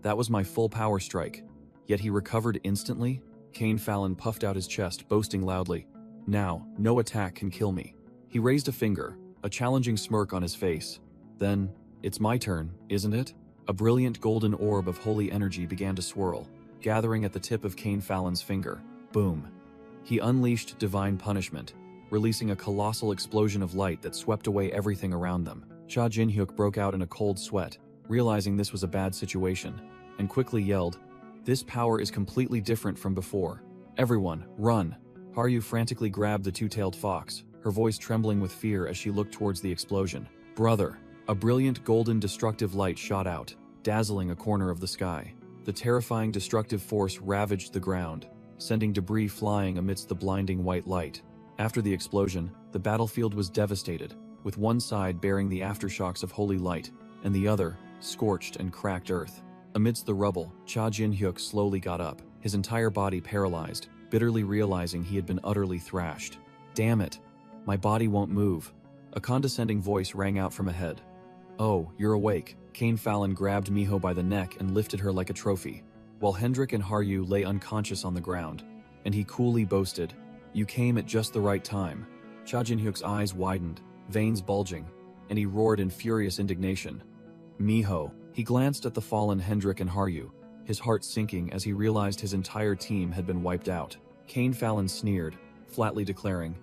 "That was my full power strike. Yet he recovered instantly?" Cain Fallon puffed out his chest, boasting loudly, "Now, no attack can kill me." He raised a finger, a challenging smirk on his face. Then, "It's my turn, isn't it?" A brilliant golden orb of holy energy began to swirl, gathering at the tip of Cain Fallon's finger. Boom. He unleashed divine punishment, releasing a colossal explosion of light that swept away everything around them. Cha Jin-hyuk broke out in a cold sweat, realizing this was a bad situation, and quickly yelled, "This power is completely different from before. Everyone, run!" Haryu frantically grabbed the two-tailed fox, her voice trembling with fear as she looked towards the explosion. "Brother!" A brilliant golden destructive light shot out, dazzling a corner of the sky. The terrifying destructive force ravaged the ground, sending debris flying amidst the blinding white light. After the explosion, the battlefield was devastated, with one side bearing the aftershocks of holy light, and the other, scorched and cracked earth. Amidst the rubble, Cha Jin-hyuk slowly got up, his entire body paralyzed, bitterly realizing he had been utterly thrashed. "Damn it! My body won't move." A condescending voice rang out from ahead. "Oh, you're awake." Cain Fallon grabbed Miho by the neck and lifted her like a trophy, while Hendrik and Haryu lay unconscious on the ground, and he coolly boasted, "You came at just the right time." Cha Jin-hyuk's eyes widened, veins bulging, and he roared in furious indignation. "Miho." He glanced at the fallen Hendrik and Haryu, his heart sinking as he realized his entire team had been wiped out. Cain Fallon sneered, flatly declaring,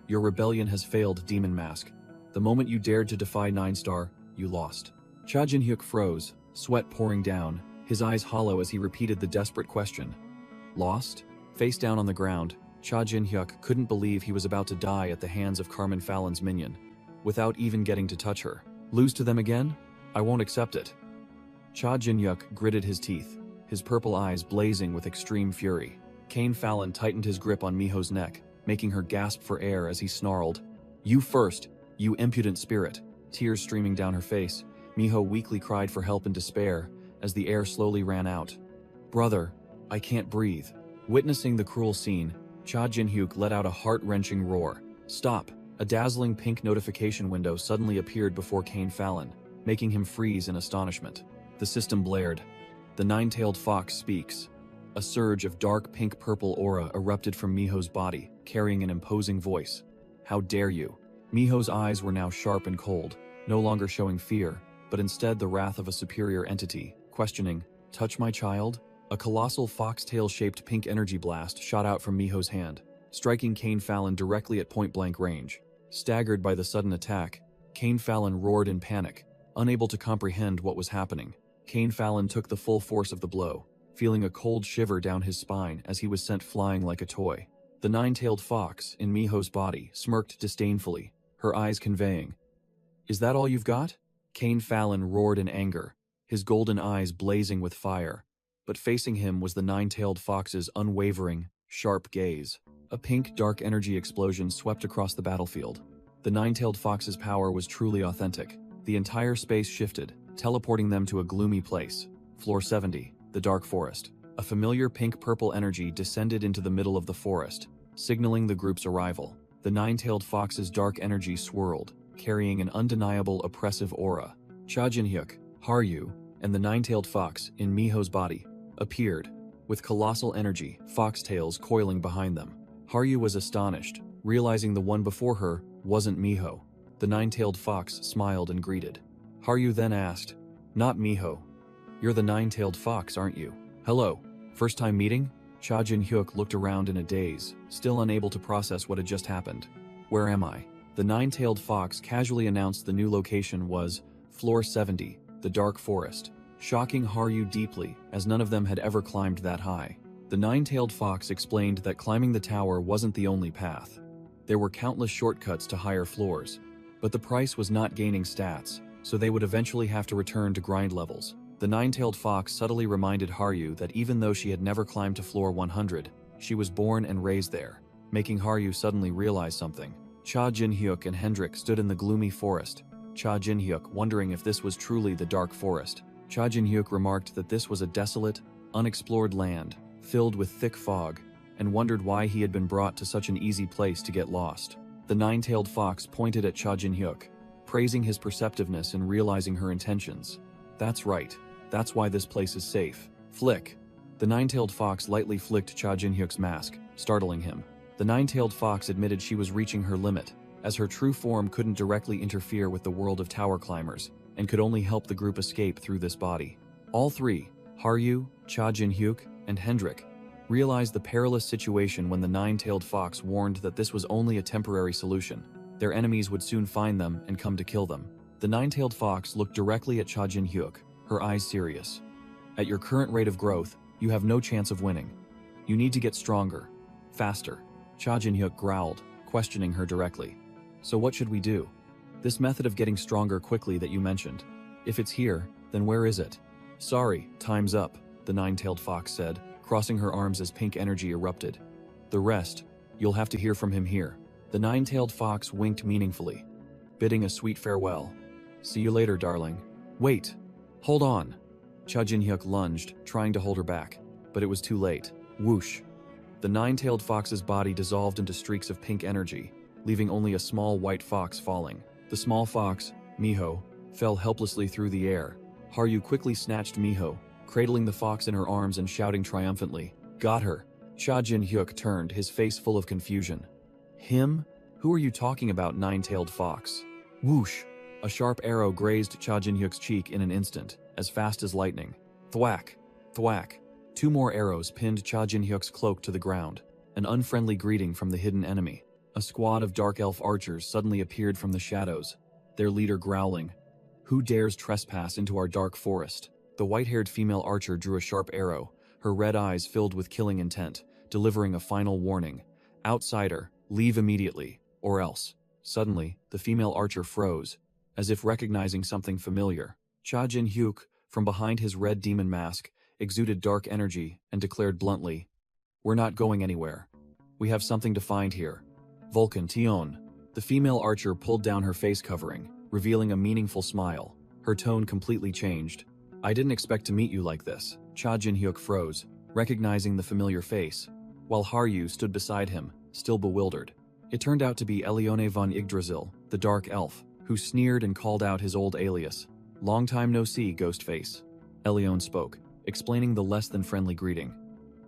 "Your rebellion has failed, Demon Mask. The moment you dared to defy 9-star, you lost." Cha Jin-hyuk froze, sweat pouring down, his eyes hollow as he repeated the desperate question. "Lost?" Face down on the ground, Cha Jin-hyuk couldn't believe he was about to die at the hands of Carmen Fallon's minion, without even getting to touch her. "Lose to them again? I won't accept it." Cha Jin-hyuk gritted his teeth, his purple eyes blazing with extreme fury. Cain Fallon tightened his grip on Miho's neck, making her gasp for air as he snarled, "You first, you impudent spirit." Tears streaming down her face, Miho weakly cried for help in despair as the air slowly ran out. "Brother, I can't breathe." Witnessing the cruel scene, Cha Jin-hyuk let out a heart-wrenching roar. "Stop!" A dazzling pink notification window suddenly appeared before Cain Fallon, making him freeze in astonishment. The system blared. "The nine-tailed fox speaks." A surge of dark pink-purple aura erupted from Miho's body, carrying an imposing voice. "How dare you?" Miho's eyes were now sharp and cold, no longer showing fear, but instead the wrath of a superior entity, questioning, "Touch my child?" A colossal foxtail-shaped pink energy blast shot out from Miho's hand, striking Cain Fallon directly at point-blank range. Staggered by the sudden attack, Cain Fallon roared in panic, unable to comprehend what was happening. Cain Fallon took the full force of the blow, feeling a cold shiver down his spine as he was sent flying like a toy. The nine-tailed fox in Miho's body smirked disdainfully, her eyes conveying, Is that all you've got? Cain Fallon roared in anger, his golden eyes blazing with fire. But facing him was the nine-tailed fox's unwavering, sharp gaze. A pink, dark energy explosion swept across the battlefield. The nine-tailed fox's power was truly authentic. The entire space shifted, teleporting them to a gloomy place. Floor 70, the Dark Forest. A familiar pink-purple energy descended into the middle of the forest, signaling the group's arrival. The nine-tailed fox's dark energy swirled, carrying an undeniable oppressive aura. Cha Jin-hyuk, Haryu, and the nine-tailed fox, in Miho's body, appeared, with colossal energy, foxtails coiling behind them. Haryu was astonished, realizing the one before her wasn't Miho. The nine-tailed fox smiled and greeted. Haryu then asked, "Not Miho. You're the nine-tailed fox, aren't you?" "Hello. First time meeting?" Cha Jin-hyuk looked around in a daze, still unable to process what had just happened. "Where am I?" The nine-tailed fox casually announced the new location was Floor 70, the Dark Forest, shocking Haryu deeply, as none of them had ever climbed that high. The nine-tailed fox explained that climbing the tower wasn't the only path. There were countless shortcuts to higher floors, but the price was not gaining stats, so they would eventually have to return to grind levels. The nine-tailed fox subtly reminded Haryu that even though she had never climbed to floor 100, she was born and raised there, making Haryu suddenly realize something. Cha Jin-hyuk and Hendrik stood in the gloomy forest, Cha Jin-hyuk wondering if this was truly the Dark Forest. Cha Jin-hyuk remarked that this was a desolate, unexplored land, filled with thick fog, and wondered why he had been brought to such an easy place to get lost. The nine-tailed fox pointed at Cha Jin-hyuk, praising his perceptiveness and realizing her intentions. "That's right. That's why this place is safe." Flick. The nine-tailed fox lightly flicked Cha Jin-hyuk's mask, startling him. The nine-tailed fox admitted she was reaching her limit, as her true form couldn't directly interfere with the world of tower climbers, and could only help the group escape through this body. All three, Haryu, Cha Jin-hyuk, and Hendrik, realized the perilous situation when the nine-tailed fox warned that this was only a temporary solution. Their enemies would soon find them and come to kill them. The nine-tailed fox looked directly at Cha Jin-hyuk, her eyes serious. "At your current rate of growth, you have no chance of winning. You need to get stronger. Faster." Cha Jin-hyuk growled, questioning her directly. "So what should we do?" "This method of getting stronger quickly that you mentioned. If it's here, then where is it?" "Sorry, time's up," the nine-tailed fox said, crossing her arms as pink energy erupted. "The rest, you'll have to hear from him here." The nine-tailed fox winked meaningfully, bidding a sweet farewell. "See you later, darling." "Wait! Hold on!" Cha Jin-hyuk lunged, trying to hold her back, but it was too late. Whoosh! The nine-tailed fox's body dissolved into streaks of pink energy, leaving only a small white fox falling. The small fox, Miho, fell helplessly through the air. Haryu quickly snatched Miho, cradling the fox in her arms and shouting triumphantly, "Got her!" Cha Jin-hyuk turned, his face full of confusion. "Him? Who are you talking about, nine-tailed fox?" Whoosh! A sharp arrow grazed Cha Jin-hyuk's cheek in an instant, as fast as lightning. Thwack! Thwack! Two more arrows pinned Cha Jin-hyuk's cloak to the ground, an unfriendly greeting from the hidden enemy. A squad of dark elf archers suddenly appeared from the shadows, their leader growling, "Who dares trespass into our dark forest?" The white-haired female archer drew a sharp arrow, her red eyes filled with killing intent, delivering a final warning. "Outsider, leave immediately, or else." Suddenly, the female archer froze, as if recognizing something familiar. Cha Jin-hyuk, from behind his red demon mask, exuded dark energy and declared bluntly, "We're not going anywhere. We have something to find here. Vulcan Tion." The female archer pulled down her face covering, revealing a meaningful smile. Her tone completely changed. "I didn't expect to meet you like this." Cha Jin-hyuk froze, recognizing the familiar face, while Haryu stood beside him, still bewildered. It turned out to be Elione von Yggdrasil, the dark elf, who sneered and called out his old alias. "Long time no see, Ghostface." Elione spoke, explaining the less-than-friendly greeting.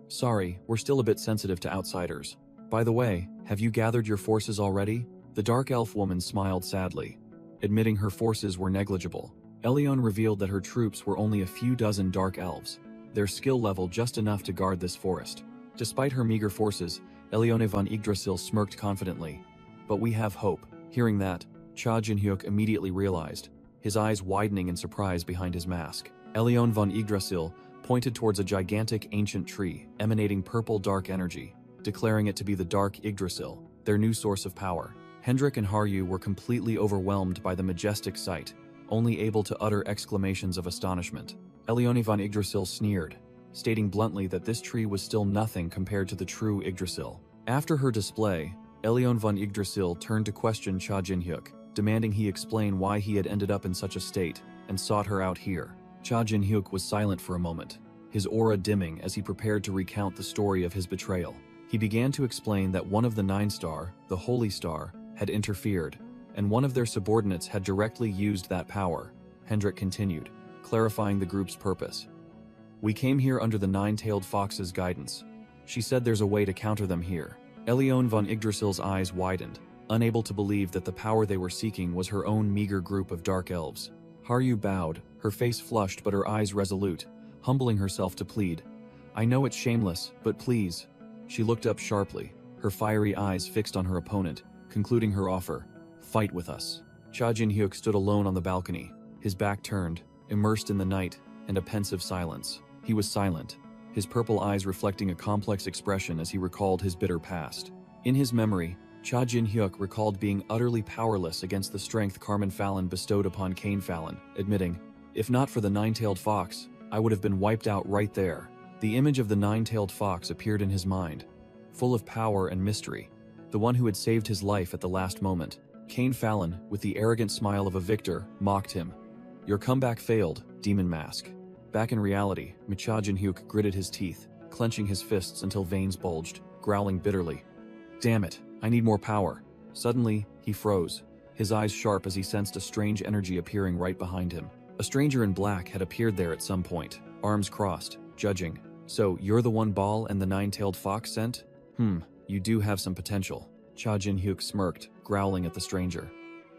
"Sorry, we're still a bit sensitive to outsiders. By the way, have you gathered your forces already?" The dark elf woman smiled sadly, admitting her forces were negligible. Elione revealed that her troops were only a few dozen dark elves, their skill level just enough to guard this forest. Despite her meager forces, Elione von Yggdrasil smirked confidently. "But we have hope." Hearing that, Cha Jin-hyuk immediately realized, his eyes widening in surprise behind his mask. Elione von Yggdrasil pointed towards a gigantic ancient tree emanating purple dark energy, declaring it to be the Dark Yggdrasil, their new source of power. Hendrik and Haryu were completely overwhelmed by the majestic sight, only able to utter exclamations of astonishment. Elione von Yggdrasil sneered, stating bluntly that this tree was still nothing compared to the true Yggdrasil. After her display, Elione von Yggdrasil turned to question Cha Jin-hyuk, demanding he explain why he had ended up in such a state, and sought her out here. Cha Jin-hyuk was silent for a moment, his aura dimming as he prepared to recount the story of his betrayal. He began to explain that one of the 9-star, the Holy Star, had interfered, and one of their subordinates had directly used that power. Hendrik continued, clarifying the group's purpose. We came here under the 9-tailed fox's guidance. She said there's a way to counter them here. Elione von Yggdrasil's eyes widened, unable to believe that the power they were seeking was her own meager group of dark elves. Haryu bowed, her face flushed but her eyes resolute, humbling herself to plead. I know it's shameless, but please. She looked up sharply, her fiery eyes fixed on her opponent, concluding her offer. Fight with us. Cha Jin-hyuk stood alone on the balcony, his back turned, immersed in the night and a pensive silence. He was silent, his purple eyes reflecting a complex expression as he recalled his bitter past. In his memory, Cha Jin-hyuk recalled being utterly powerless against the strength Carmen Fallon bestowed upon Cain Fallon, admitting, if not for the 9-tailed fox, I would have been wiped out right there. The image of the 9-tailed fox appeared in his mind, full of power and mystery, the one who had saved his life at the last moment. Cain Fallon, with the arrogant smile of a victor, mocked him. Your comeback failed, Demon Mask. Back in reality, Cha Jin-hyuk gritted his teeth, clenching his fists until veins bulged, growling bitterly. Damn it, I need more power. Suddenly, he froze, his eyes sharp as he sensed a strange energy appearing right behind him. A stranger in black had appeared there at some point, arms crossed, judging. So, you're the one Baal and the 9-tailed fox sent? You do have some potential. Cha Jin-hyuk smirked, growling at the stranger.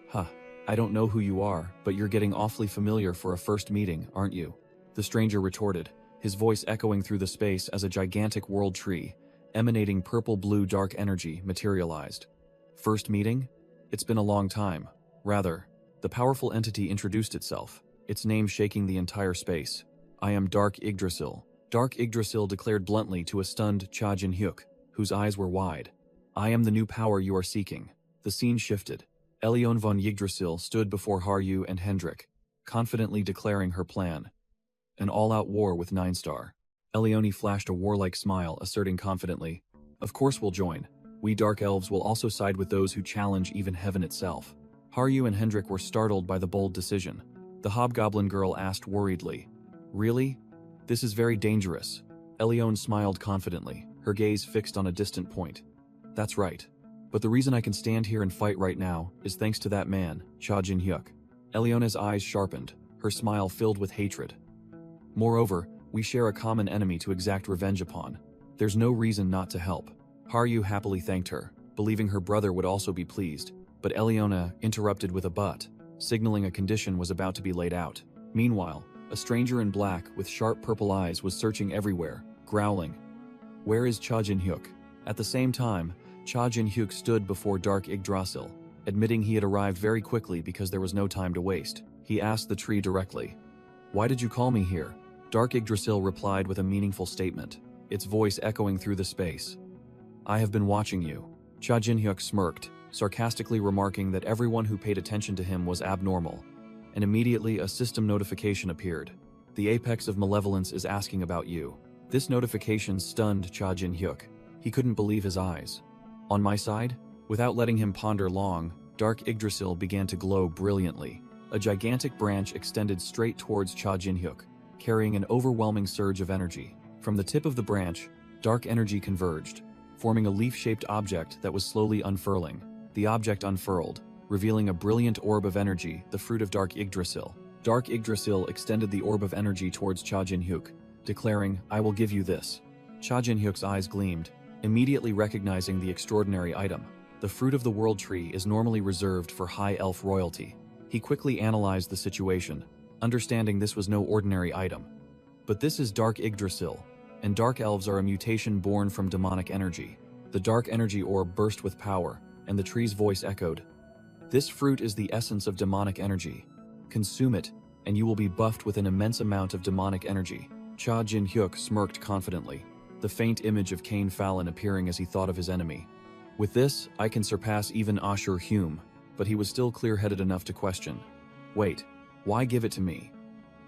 Huh, I don't know who you are, but you're getting awfully familiar for a first meeting, aren't you? The stranger retorted, his voice echoing through the space as a gigantic world tree, emanating purple-blue dark energy, materialized. First meeting? It's been a long time. Rather, the powerful entity introduced itself, its name shaking the entire space. I am Dark Yggdrasil. Dark Yggdrasil declared bluntly to a stunned Cha Jin-hyuk, whose eyes were wide. I am the new power you are seeking. The scene shifted. Elione von Yggdrasil stood before Haryu and Hendrik, confidently declaring her plan. An all-out war with 9-star. Elione flashed a warlike smile, asserting confidently, of course we'll join. We Dark Elves will also side with those who challenge even heaven itself. Haryu and Hendrik were startled by the bold decision. The hobgoblin girl asked worriedly, Really? This is very dangerous. Elione smiled confidently, her gaze fixed on a distant point. That's right. But the reason I can stand here and fight right now is thanks to that man, Cha Jin-hyuk. Elione's eyes sharpened, her smile filled with hatred. Moreover, we share a common enemy to exact revenge upon. There's no reason not to help. Haryu happily thanked her, believing her brother would also be pleased, but Elione interrupted with a but, signaling a condition was about to be laid out. Meanwhile, a stranger in black with sharp purple eyes was searching everywhere, growling. Where is Cha Jin-hyuk? At the same time, Cha Jin-hyuk stood before Dark Yggdrasil, admitting he had arrived very quickly because there was no time to waste. He asked the tree directly, Why did you call me here? Dark Yggdrasil replied with a meaningful statement, its voice echoing through the space. I have been watching you. Cha Jin-hyuk smirked, sarcastically remarking that everyone who paid attention to him was abnormal, and immediately a system notification appeared. The apex of malevolence is asking about you. This notification stunned Cha Jin-hyuk. He couldn't believe his eyes. On my side? Without letting him ponder long, Dark Yggdrasil began to glow brilliantly. A gigantic branch extended straight towards Cha Jin-hyuk, carrying an overwhelming surge of energy. From the tip of the branch, dark energy converged, forming a leaf-shaped object that was slowly unfurling. The object unfurled, revealing a brilliant orb of energy, the fruit of Dark Yggdrasil. Dark Yggdrasil extended the orb of energy towards Cha Jin-hyuk, declaring, I will give you this. Cha Jin-hyuk's eyes gleamed, immediately recognizing the extraordinary item. The fruit of the world tree is normally reserved for high elf royalty. He quickly analyzed the situation, understanding this was no ordinary item. But this is Dark Yggdrasil, and dark elves are a mutation born from demonic energy. The dark energy orb burst with power, and the tree's voice echoed. This fruit is the essence of demonic energy. Consume it, and you will be buffed with an immense amount of demonic energy. Cha Jin-hyuk smirked confidently, the faint image of Cain Fallon appearing as he thought of his enemy. With this, I can surpass even Ashur Hume, but he was still clear-headed enough to question. Wait, why give it to me?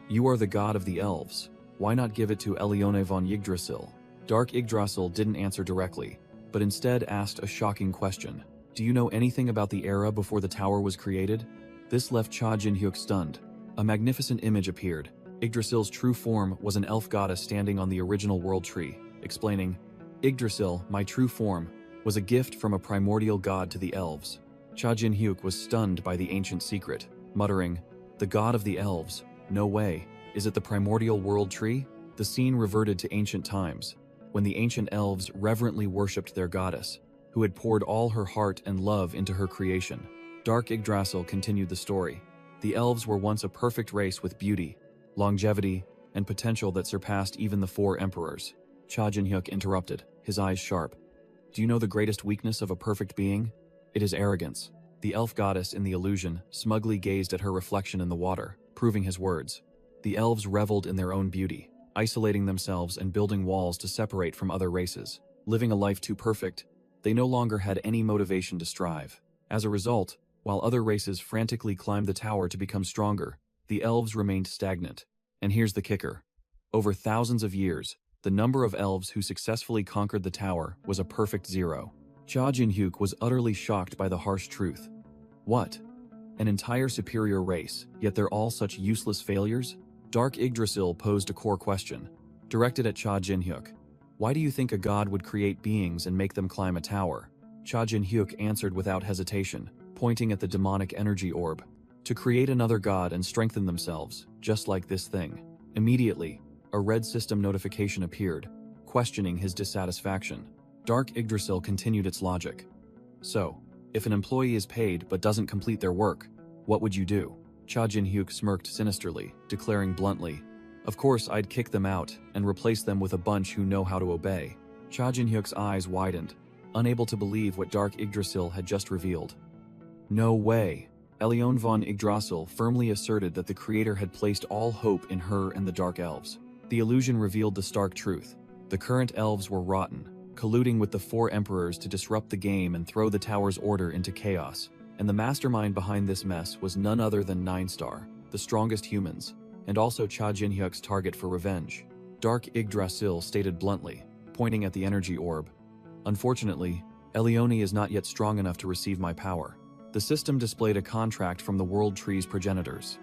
You are the god of the elves. Why not give it to Elione von Yggdrasil? Dark Yggdrasil didn't answer directly, but instead asked a shocking question. Do you know anything about the era before the tower was created? This left Cha Jin-hyuk stunned. A magnificent image appeared. Yggdrasil's true form was an elf goddess standing on the original world tree, explaining, Yggdrasil, my true form, was a gift from a primordial god to the elves. Cha Jin-hyuk was stunned by the ancient secret, muttering, the god of the elves? No way. Is it the primordial world tree? The scene reverted to ancient times, when the ancient elves reverently worshipped their goddess, who had poured all her heart and love into her creation. Dark Yggdrasil continued the story. The elves were once a perfect race with beauty, longevity, and potential that surpassed even the four emperors. Cha Jin-hyuk interrupted, his eyes sharp. Do you know the greatest weakness of a perfect being? It is arrogance. The elf goddess in the illusion smugly gazed at her reflection in the water, proving his words. The elves reveled in their own beauty, isolating themselves and building walls to separate from other races. Living a life too perfect, they no longer had any motivation to strive. As a result, while other races frantically climbed the tower to become stronger, the elves remained stagnant. And here's the kicker. Over thousands of years, the number of elves who successfully conquered the tower was a perfect 0. Cha Jin-hyuk was utterly shocked by the harsh truth. What? An entire superior race, yet they're all such useless failures? Dark Yggdrasil posed a core question, directed at Cha Jin-hyuk. Why do you think a god would create beings and make them climb a tower? Cha Jin-hyuk answered without hesitation, pointing at the demonic energy orb. To create another god and strengthen themselves, just like this thing. Immediately, a red system notification appeared, questioning his dissatisfaction. Dark Yggdrasil continued its logic. So, if an employee is paid but doesn't complete their work, what would you do? Cha Jin-hyuk smirked sinisterly, declaring bluntly, of course I'd kick them out and replace them with a bunch who know how to obey. Cha Jin-hyuk's eyes widened, unable to believe what Dark Yggdrasil had just revealed. No way. Elione von Yggdrasil firmly asserted that the creator had placed all hope in her and the Dark Elves. The illusion revealed the stark truth. The current elves were rotten, colluding with the four emperors to disrupt the game and throw the tower's order into chaos. And the mastermind behind this mess was none other than Nine Star, the strongest humans, and also Cha Jin-hyuk's target for revenge. Dark Yggdrasil stated bluntly, pointing at the energy orb. Unfortunately, Elione is not yet strong enough to receive my power. The system displayed a contract from the World Tree's progenitors.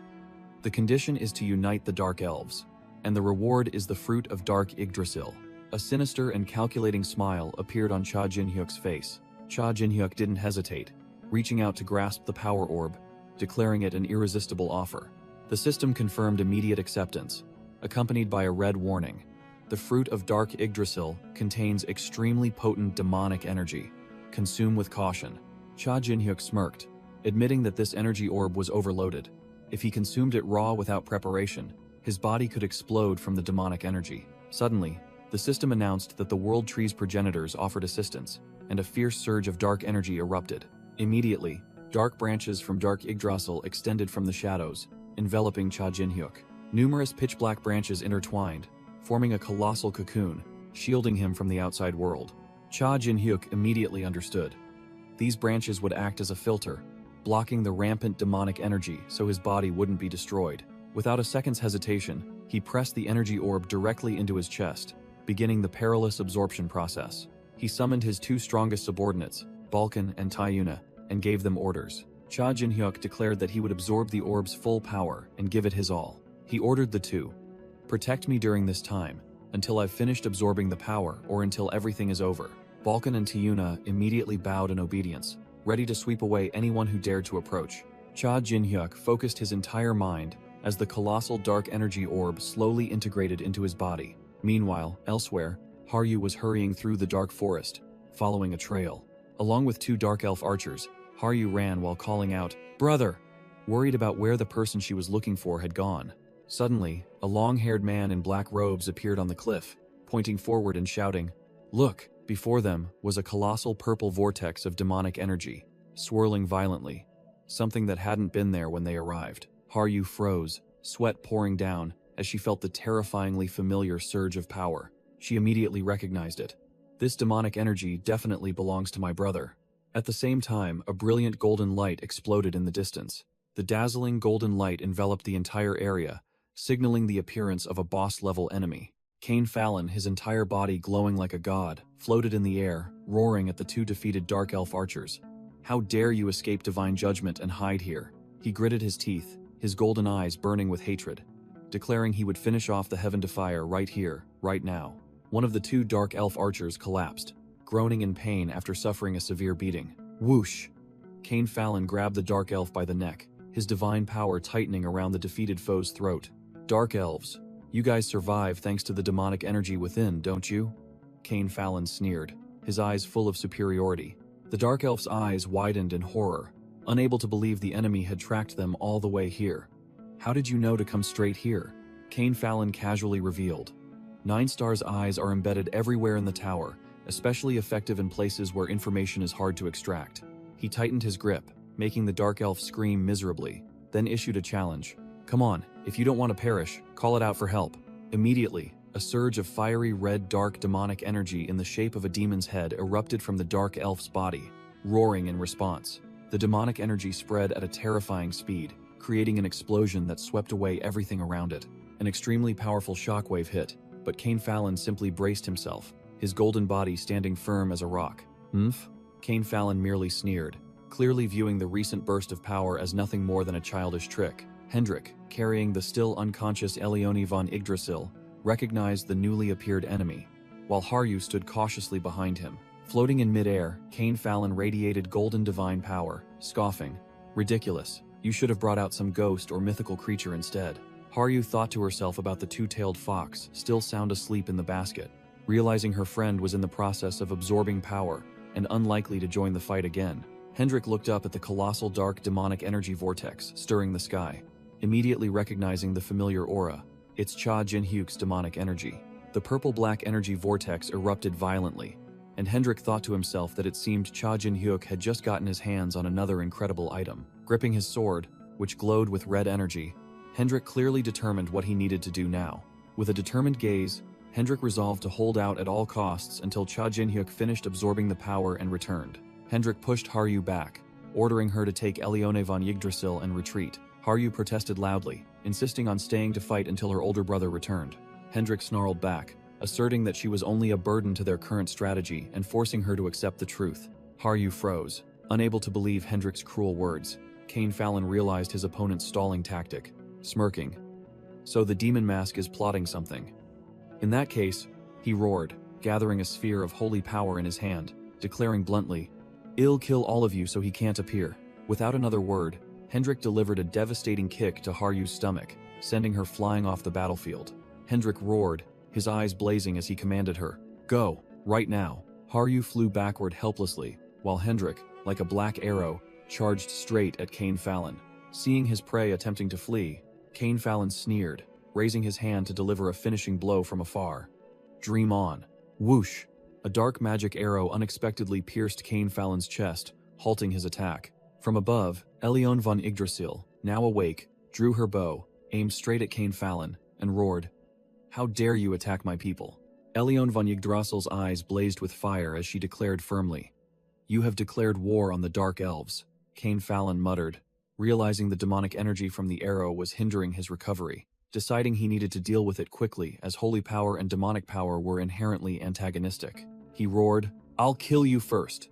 The condition is to unite the Dark Elves, and the reward is the fruit of Dark Yggdrasil. A sinister and calculating smile appeared on Cha Jin-hyuk's face. Cha Jin-hyuk didn't hesitate, reaching out to grasp the power orb, declaring it an irresistible offer. The system confirmed immediate acceptance, accompanied by a red warning. The fruit of Dark Yggdrasil contains extremely potent demonic energy. Consume with caution. Cha Jin-hyuk smirked, admitting that this energy orb was overloaded. If he consumed it raw without preparation, his body could explode from the demonic energy. Suddenly, the system announced that the World Tree's progenitors offered assistance, and a fierce surge of dark energy erupted. Immediately, dark branches from Dark Yggdrasil extended from the shadows, enveloping Cha Jin-hyuk. Numerous pitch-black branches intertwined, forming a colossal cocoon, shielding him from the outside world. Cha Jin-hyuk immediately understood. These branches would act as a filter, blocking the rampant demonic energy so his body wouldn't be destroyed. Without a second's hesitation, he pressed the energy orb directly into his chest, beginning the perilous absorption process. He summoned his two strongest subordinates, Balkan and Tayuna, and gave them orders. Cha Jin-hyuk declared that he would absorb the orb's full power and give it his all. He ordered the two, protect me during this time, until I've finished absorbing the power or until everything is over. Balkan and Tayuna immediately bowed in obedience, ready to sweep away anyone who dared to approach. Cha Jin-hyuk focused his entire mind as the colossal dark energy orb slowly integrated into his body. Meanwhile, elsewhere, Haryu was hurrying through the dark forest, following a trail. Along with two dark elf archers, Haryu ran while calling out, "Brother!" worried about where the person she was looking for had gone. Suddenly, a long-haired man in black robes appeared on the cliff, pointing forward and shouting, "Look!" Before them was a colossal purple vortex of demonic energy, swirling violently, something that hadn't been there when they arrived. Haryu froze, sweat pouring down as she felt the terrifyingly familiar surge of power. She immediately recognized it. This demonic energy definitely belongs to my brother. At the same time, a brilliant golden light exploded in the distance. The dazzling golden light enveloped the entire area, signaling the appearance of a boss-level enemy. Cain Fallon, his entire body glowing like a god, floated in the air, roaring at the two defeated Dark Elf archers. "How dare you escape divine judgment and hide here?" He gritted his teeth, his golden eyes burning with hatred, declaring he would finish off the Heaven Defier right here, right now. One of the two Dark Elf archers collapsed, groaning in pain after suffering a severe beating. Whoosh! Cain Fallon grabbed the Dark Elf by the neck, his divine power tightening around the defeated foe's throat. "Dark Elves, you guys survive thanks to the demonic energy within, don't you?" Cain Fallon sneered, his eyes full of superiority. The Dark Elf's eyes widened in horror, unable to believe the enemy had tracked them all the way here. "How did you know to come straight here?" Cain Fallon casually revealed. Nine Star's eyes are embedded everywhere in the tower, especially effective in places where information is hard to extract. He tightened his grip, making the Dark Elf scream miserably, then issued a challenge. "Come on, if you don't want to perish, call it out for help." Immediately, a surge of fiery red dark demonic energy in the shape of a demon's head erupted from the Dark Elf's body, roaring in response. The demonic energy spread at a terrifying speed, creating an explosion that swept away everything around it. An extremely powerful shockwave hit, but Cain Fallon simply braced himself, his golden body standing firm as a rock. "Mph?" Cain Fallon merely sneered, clearly viewing the recent burst of power as nothing more than a childish trick. Hendrik, carrying the still unconscious Elione von Yggdrasil, recognized the newly appeared enemy, while Haryu stood cautiously behind him. Floating in midair, Cain Fallon radiated golden divine power, scoffing. "Ridiculous. You should have brought out some ghost or mythical creature instead." Haryu thought to herself about the two-tailed fox, still sound asleep in the basket, realizing her friend was in the process of absorbing power and unlikely to join the fight again. Hendrik looked up at the colossal dark demonic energy vortex stirring the sky, immediately recognizing the familiar aura. It's Cha Jin-hyuk's demonic energy. The purple-black energy vortex erupted violently, and Hendrik thought to himself that it seemed Cha Jin-hyuk had just gotten his hands on another incredible item. Gripping his sword, which glowed with red energy, Hendrik clearly determined what he needed to do now. With a determined gaze, Hendrik resolved to hold out at all costs until Cha Jin-hyuk finished absorbing the power and returned. Hendrik pushed Haryu back, ordering her to take Elione von Yggdrasil and retreat. Haryu protested loudly, insisting on staying to fight until her older brother returned. Hendrik snarled back, asserting that she was only a burden to their current strategy and forcing her to accept the truth. Haryu froze, unable to believe Hendrik's cruel words. Cain Fallon realized his opponent's stalling tactic, smirking. "So the demon mask is plotting something." "In that case," he roared, gathering a sphere of holy power in his hand, declaring bluntly, "I'll kill all of you so he can't appear." Without another word, Hendrik delivered a devastating kick to Haryu's stomach, sending her flying off the battlefield. Hendrik roared, his eyes blazing as he commanded her, "Go, right now." Haryu flew backward helplessly, while Hendrik, like a black arrow, charged straight at Cain Fallon. Seeing his prey attempting to flee, Cain Fallon sneered, raising his hand to deliver a finishing blow from afar. "Dream on." Whoosh! A dark magic arrow unexpectedly pierced Cain Fallon's chest, halting his attack. From above, Elione von Yggdrasil, now awake, drew her bow, aimed straight at Cain Fallon, and roared, "How dare you attack my people?" Elione von Yggdrasil's eyes blazed with fire as she declared firmly, "You have declared war on the Dark Elves." Cain Fallon muttered, realizing the demonic energy from the arrow was hindering his recovery, deciding he needed to deal with it quickly as holy power and demonic power were inherently antagonistic. He roared, "I'll kill you first,"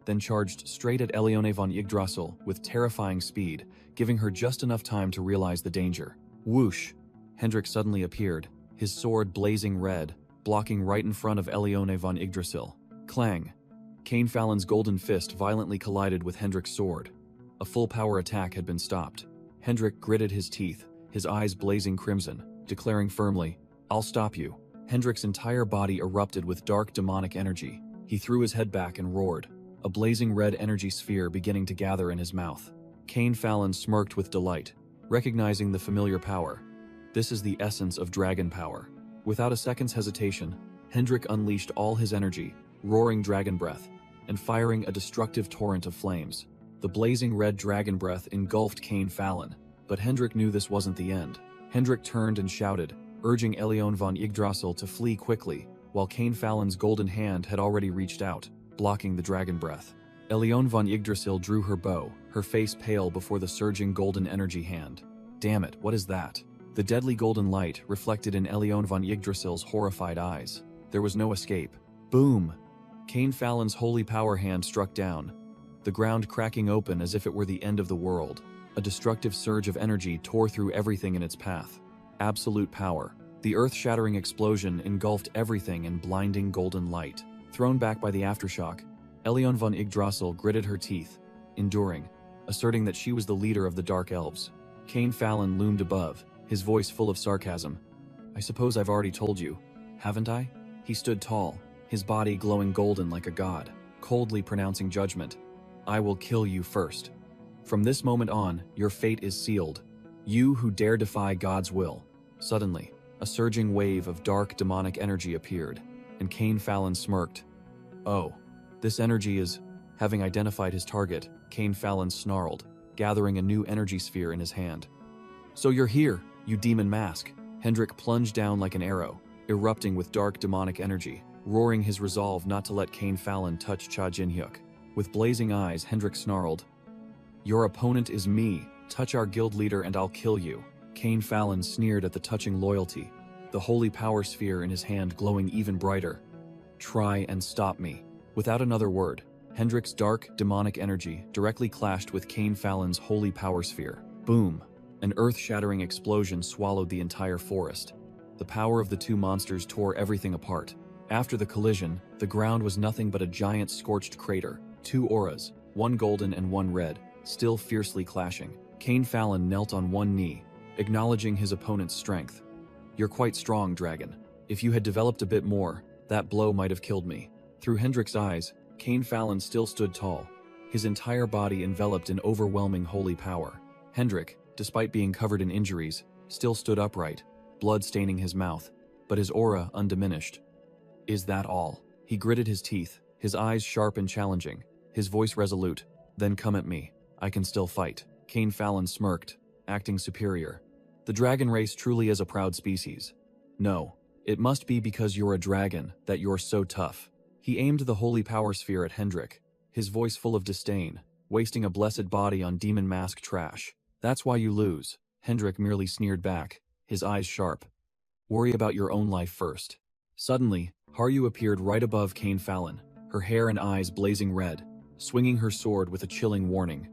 then charged straight at Elione von Yggdrasil with terrifying speed, giving her just enough time to realize the danger. Whoosh! Hendrik suddenly appeared, his sword blazing red, blocking right in front of Elione von Yggdrasil. Clang! Cain Fallon's golden fist violently collided with Hendrik's sword. A full-power attack had been stopped. Hendrik gritted his teeth, his eyes blazing crimson, declaring firmly, "I'll stop you." Hendrik's entire body erupted with dark demonic energy. He threw his head back and roared, a blazing red energy sphere beginning to gather in his mouth. Cain Fallon smirked with delight, recognizing the familiar power. This is the essence of dragon power. Without a second's hesitation, Hendrik unleashed all his energy, roaring dragon breath, and firing a destructive torrent of flames. The blazing red dragon breath engulfed Cain Fallon, but Hendrik knew this wasn't the end. Hendrik turned and shouted, urging Elione von Yggdrasil to flee quickly, while Cain Fallon's golden hand had already reached out, blocking the dragon breath. Elione von Yggdrasil drew her bow, her face pale before the surging golden energy hand. Damn it, what is that? The deadly golden light reflected in Elione von Yggdrasil's horrified eyes. There was no escape. Boom! Cain Fallon's holy power hand struck down, the ground cracking open as if it were the end of the world. A destructive surge of energy tore through everything in its path. Absolute power. The earth-shattering explosion engulfed everything in blinding golden light. Thrown back by the aftershock, Elione von Yggdrasil gritted her teeth, enduring, asserting that she was the leader of the Dark Elves. Cain Fallon loomed above, his voice full of sarcasm. I suppose I've already told you, haven't I? He stood tall, his body glowing golden like a god, coldly pronouncing judgment. I will kill you first. From this moment on, your fate is sealed. You who dare defy God's will. Suddenly, a surging wave of dark demonic energy appeared, and Cain Fallon smirked. Oh, this energy is... Having identified his target, Cain Fallon snarled, gathering a new energy sphere in his hand. So you're here, you demon mask. Hendrik plunged down like an arrow, erupting with dark demonic energy, roaring his resolve not to let Cain Fallon touch Cha Jin-hyuk. With blazing eyes, Hendrik snarled, Your opponent is me. Touch our guild leader and I'll kill you. Cain Fallon sneered at the touching loyalty, the holy power sphere in his hand glowing even brighter. Try and stop me. Without another word, Hendrik's dark, demonic energy directly clashed with Cain Fallon's holy power sphere. Boom! An earth-shattering explosion swallowed the entire forest. The power of the two monsters tore everything apart. After the collision, the ground was nothing but a giant scorched crater. Two auras, one golden and one red, still fiercely clashing. Cain Fallon knelt on one knee, acknowledging his opponent's strength. You're quite strong, dragon. If you had developed a bit more, that blow might have killed me. Through Hendrik's eyes, Cain Fallon still stood tall, his entire body enveloped in overwhelming holy power. Hendrik, despite being covered in injuries, still stood upright, blood staining his mouth, but his aura undiminished. Is that all? He gritted his teeth, his eyes sharp and challenging, his voice resolute. Then come at me. I can still fight. Cain Fallon smirked, acting superior. The dragon race truly is a proud species. No, it must be because you're a dragon that you're so tough. He aimed the holy power sphere at Hendrik, his voice full of disdain, wasting a blessed body on demon mask trash. That's why you lose. Hendrik merely sneered back, his eyes sharp. Worry about your own life first. Suddenly, Haryu appeared right above Cain Fallon, her hair and eyes blazing red, swinging her sword with a chilling warning.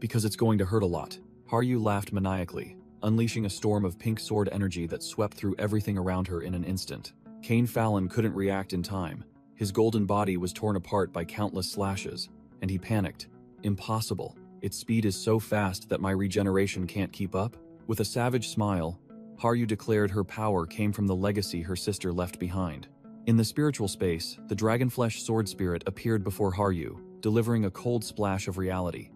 Because it's going to hurt a lot. Haryu laughed maniacally, unleashing a storm of pink sword energy that swept through everything around her in an instant. Cain Fallon couldn't react in time. His golden body was torn apart by countless slashes, and he panicked. Impossible. Its speed is so fast that my regeneration can't keep up. With a savage smile, Haryu declared her power came from the legacy her sister left behind. In the spiritual space, the dragonflesh sword spirit appeared before Haryu, delivering a cold splash of reality.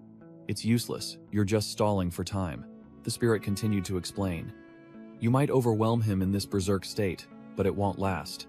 It's useless, you're just stalling for time. The spirit continued to explain. You might overwhelm him in this berserk state, but it won't last.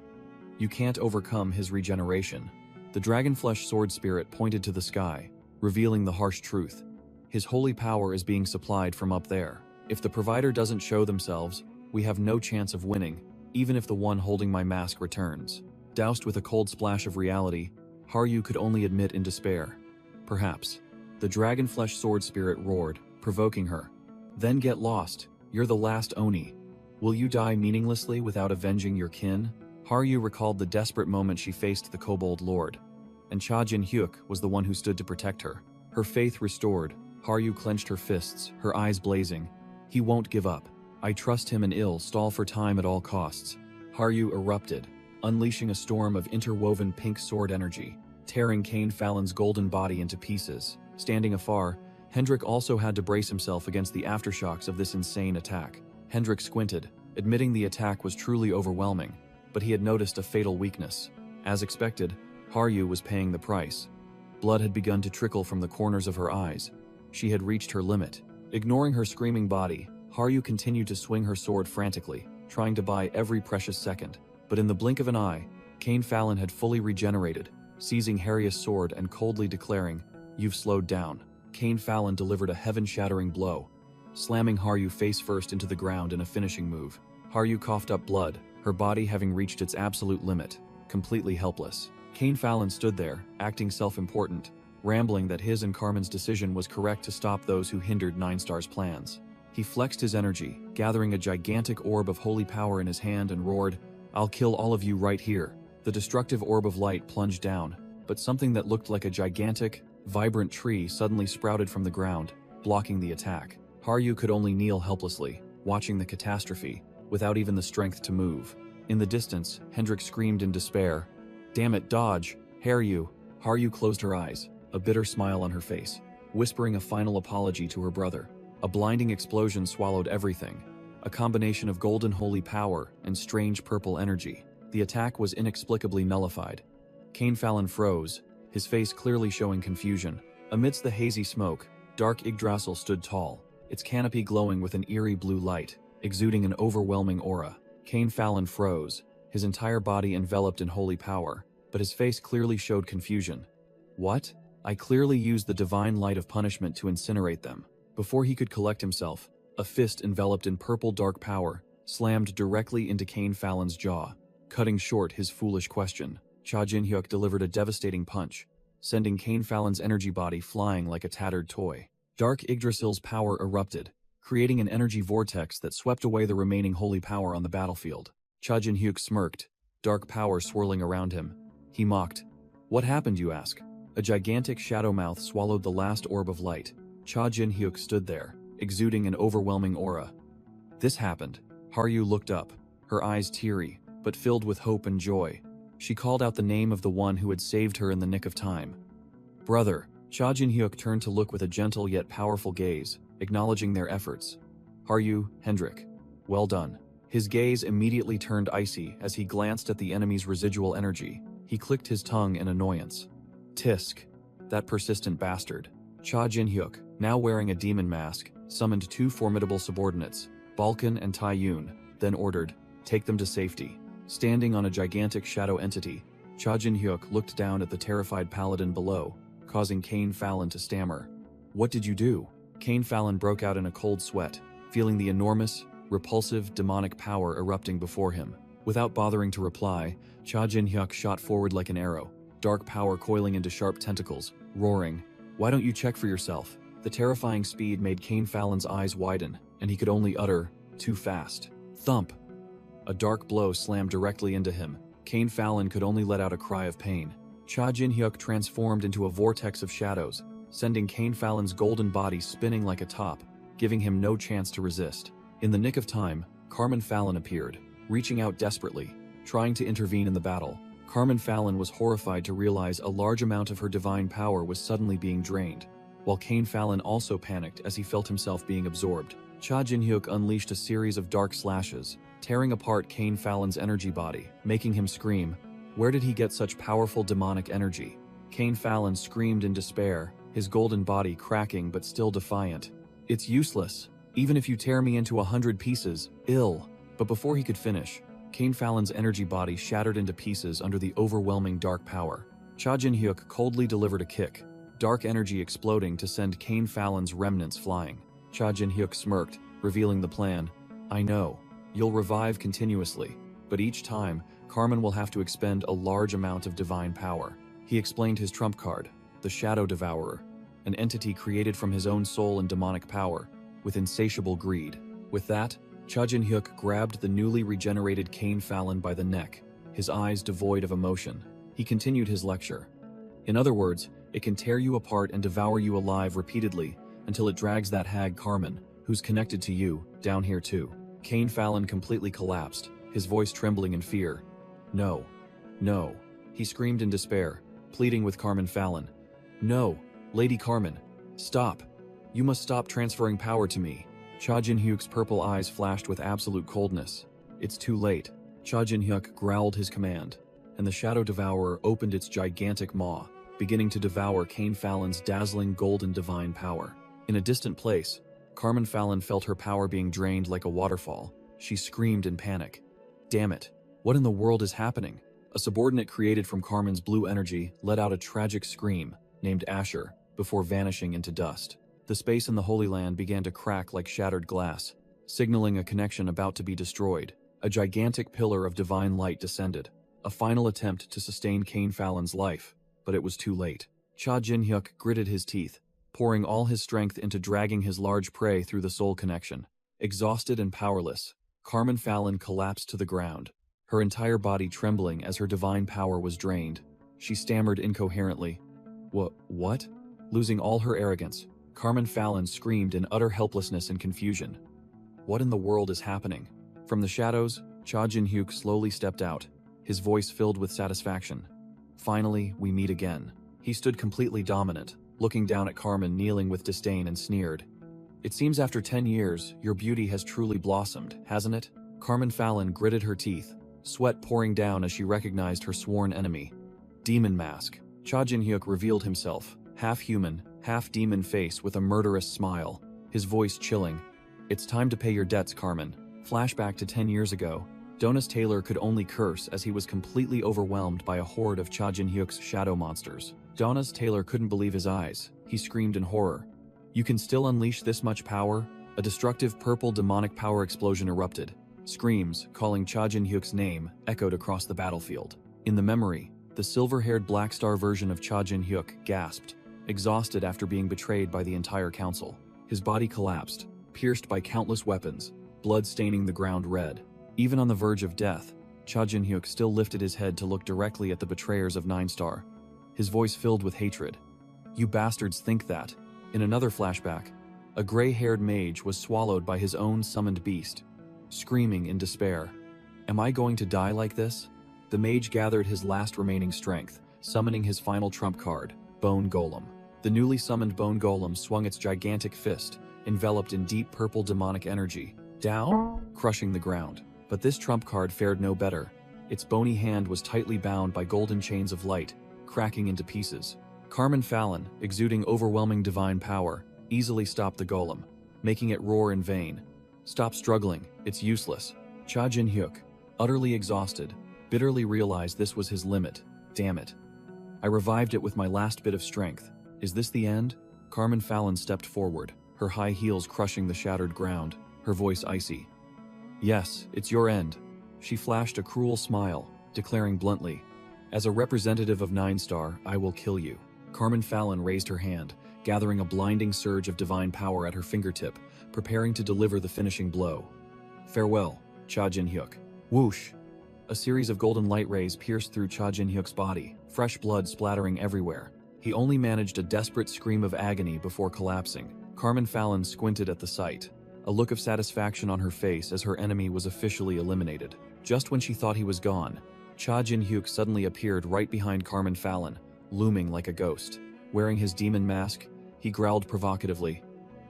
You can't overcome his regeneration. The dragonflesh sword spirit pointed to the sky, revealing the harsh truth. His holy power is being supplied from up there. If the provider doesn't show themselves, we have no chance of winning, even if the one holding my mask returns. Doused with a cold splash of reality, Haryu could only admit in despair. Perhaps. The dragonflesh sword spirit roared, provoking her. Then get lost. You're the last Oni. Will you die meaninglessly without avenging your kin? Haryu recalled the desperate moment she faced the Kobold Lord, and Cha Jin-hyuk was the one who stood to protect her. Her faith restored, Haryu clenched her fists, her eyes blazing. He won't give up. I trust him and ill stall for time at all costs. Haryu erupted, unleashing a storm of interwoven pink sword energy, tearing Cain Fallon's golden body into pieces. Standing afar, Hendrik also had to brace himself against the aftershocks of this insane attack. Hendrik squinted, admitting the attack was truly overwhelming, but he had noticed a fatal weakness. As expected, Haryu was paying the price. Blood had begun to trickle from the corners of her eyes. She had reached her limit. Ignoring her screaming body, Haryu continued to swing her sword frantically, trying to buy every precious second. But in the blink of an eye, Cain Fallon had fully regenerated, seizing Harry's sword and coldly declaring, "You've slowed down." Cain Fallon delivered a heaven-shattering blow, slamming Haryu face first into the ground in a finishing move. Haryu coughed up blood, her body having reached its absolute limit, completely helpless. Cain Fallon stood there, acting self-important, rambling that his and Carmen's decision was correct to stop those who hindered Nine Star's plans. He flexed his energy, gathering a gigantic orb of holy power in his hand and roared, "I'll kill all of you right here." The destructive orb of light plunged down, but something that looked like a gigantic, vibrant tree suddenly sprouted from the ground, blocking the attack. Haryu could only kneel helplessly, watching the catastrophe, without even the strength to move. In the distance, Hendrik screamed in despair, "Damn it, dodge! Haryu!" Haryu closed her eyes, a bitter smile on her face, whispering a final apology to her brother. A blinding explosion swallowed everything, a combination of golden holy power and strange purple energy. The attack was inexplicably nullified. Cain Fallon froze, his face clearly showing confusion. Amidst the hazy smoke, Dark Yggdrasil stood tall, its canopy glowing with an eerie blue light, exuding an overwhelming aura. Cain Fallon froze, his entire body enveloped in holy power, but his face clearly showed confusion. "What? I clearly used the divine light of punishment to incinerate them." Before he could collect himself, a fist enveloped in purple dark power slammed directly into Cain Fallon's jaw, cutting short his foolish question. Cha Jin-hyuk delivered a devastating punch, sending Cain Fallon's energy body flying like a tattered toy. Dark Yggdrasil's power erupted, creating an energy vortex that swept away the remaining holy power on the battlefield. Cha Jin-hyuk smirked, dark power swirling around him. He mocked. "What happened, you ask?" A gigantic shadow mouth swallowed the last orb of light. Cha Jin-hyuk stood there, exuding an overwhelming aura. "This happened." Haryu looked up, her eyes teary, but filled with hope and joy. She called out the name of the one who had saved her in the nick of time. "Brother." Cha Jin-hyuk turned to look with a gentle yet powerful gaze, acknowledging their efforts. "Haryu, Hendrik. Well done." His gaze immediately turned icy as he glanced at the enemy's residual energy. He clicked his tongue in annoyance. "Tisk. That persistent bastard." Cha Jin-hyuk, now wearing a demon mask, summoned two formidable subordinates, Balkan and Taiyun, then ordered, "Take them to safety." Standing on a gigantic shadow entity, Cha Jin-hyuk looked down at the terrified paladin below, causing Cain Fallon to stammer. "What did you do?" Cain Fallon broke out in a cold sweat, feeling the enormous, repulsive, demonic power erupting before him. Without bothering to reply, Cha Jin-hyuk shot forward like an arrow, dark power coiling into sharp tentacles, roaring, "Why don't you check for yourself?" The terrifying speed made Cain Fallon's eyes widen, and he could only utter, "Too fast." Thump! A dark blow slammed directly into him. Cain Fallon could only let out a cry of pain. Cha Jin-hyuk transformed into a vortex of shadows, sending Cain Fallon's golden body spinning like a top, giving him no chance to resist. In the nick of time, Carmen Fallon appeared, reaching out desperately, trying to intervene in the battle. Carmen Fallon was horrified to realize a large amount of her divine power was suddenly being drained, while Cain Fallon also panicked as he felt himself being absorbed. Cha Jin-hyuk unleashed a series of dark slashes, tearing apart Cain Fallon's energy body, making him scream. Where did he get such powerful demonic energy? Cain Fallon screamed in despair, his golden body cracking but still defiant. "It's useless. Even if you tear me into 100 pieces, ill." But before he could finish, Cain Fallon's energy body shattered into pieces under the overwhelming dark power. Cha Jin-hyuk coldly delivered a kick, dark energy exploding to send Cain Fallon's remnants flying. Cha Jin-hyuk smirked, revealing the plan. "I know. You'll revive continuously, but each time, Carmen will have to expend a large amount of divine power." He explained his trump card, the Shadow Devourer, an entity created from his own soul and demonic power, with insatiable greed. With that, Cha Jin-hyuk grabbed the newly regenerated Cain Fallon by the neck, his eyes devoid of emotion. He continued his lecture. "In other words, it can tear you apart and devour you alive repeatedly until it drags that hag Carmen, who's connected to you, down here too." Cain Fallon completely collapsed, his voice trembling in fear. "No. No." He screamed in despair, pleading with Carmen Fallon. "No, Lady Carmen. Stop. You must stop transferring power to me." Cha Jin-hyuk's purple eyes flashed with absolute coldness. "It's too late." Cha Jin-hyuk growled his command, and the Shadow Devourer opened its gigantic maw, beginning to devour Cain Fallon's dazzling golden divine power. In a distant place, Carmen Fallon felt her power being drained like a waterfall. She screamed in panic. "Damn it! What in the world is happening?" A subordinate created from Carmen's blue energy let out a tragic scream, named Asher, before vanishing into dust. The space in the Holy Land began to crack like shattered glass, signaling a connection about to be destroyed. A gigantic pillar of divine light descended, a final attempt to sustain Cain Fallon's life, but it was too late. Cha Jin-hyuk gritted his teeth, pouring all his strength into dragging his large prey through the soul connection. Exhausted and powerless, Carmen Fallon collapsed to the ground, her entire body trembling as her divine power was drained. She stammered incoherently. What? Losing all her arrogance, Carmen Fallon screamed in utter helplessness and confusion. What in the world is happening? From the shadows, Cha Jin-hyuk slowly stepped out, his voice filled with satisfaction. Finally, we meet again. He stood completely dominant, looking down at Carmen kneeling with disdain and sneered. It seems after 10 years, your beauty has truly blossomed, hasn't it? Carmen Fallon gritted her teeth, sweat pouring down as she recognized her sworn enemy. Demon Mask. Cha Jin-hyuk revealed himself, half human, half demon face with a murderous smile, his voice chilling. It's time to pay your debts, Carmen. Flashback to 10 years ago. Donis Taylor could only curse as he was completely overwhelmed by a horde of Cha Jin-hyuk's shadow monsters. Donis Taylor couldn't believe his eyes. He screamed in horror. You can still unleash this much power? A destructive purple demonic power explosion erupted. Screams, calling Cha Jin-hyuk's name, echoed across the battlefield. In the memory, the silver-haired Black Star version of Cha Jin-hyuk gasped, exhausted after being betrayed by the entire council. His body collapsed, pierced by countless weapons, blood staining the ground red. Even on the verge of death, Cha Jin-hyuk still lifted his head to look directly at the betrayers of 9 Star, his voice filled with hatred. You bastards think that. In another flashback, a gray-haired mage was swallowed by his own summoned beast, screaming in despair. Am I going to die like this? The mage gathered his last remaining strength, summoning his final trump card, Bone Golem. The newly summoned Bone Golem swung its gigantic fist, enveloped in deep purple demonic energy, down, crushing the ground. But this trump card fared no better. Its bony hand was tightly bound by golden chains of light, cracking into pieces. Carmen Fallon, exuding overwhelming divine power, easily stopped the golem, making it roar in vain. Stop struggling, it's useless. Cha Jin-hyuk, utterly exhausted, bitterly realized this was his limit. Damn it. I revived it with my last bit of strength. Is this the end? Carmen Fallon stepped forward, her high heels crushing the shattered ground, her voice icy. Yes, it's your end. She flashed a cruel smile, declaring bluntly, as a representative of 9 Star, I will kill you. Carmen Fallon raised her hand, gathering a blinding surge of divine power at her fingertip, preparing to deliver the finishing blow. Farewell, Cha Jin-hyuk. Whoosh! A series of golden light rays pierced through Cha Jin-hyuk's body, fresh blood splattering everywhere. He only managed a desperate scream of agony before collapsing. Carmen Fallon squinted at the sight, a look of satisfaction on her face as her enemy was officially eliminated. Just when she thought he was gone, Cha Jin-hyuk suddenly appeared right behind Carmen Fallon, looming like a ghost. Wearing his demon mask, he growled provocatively.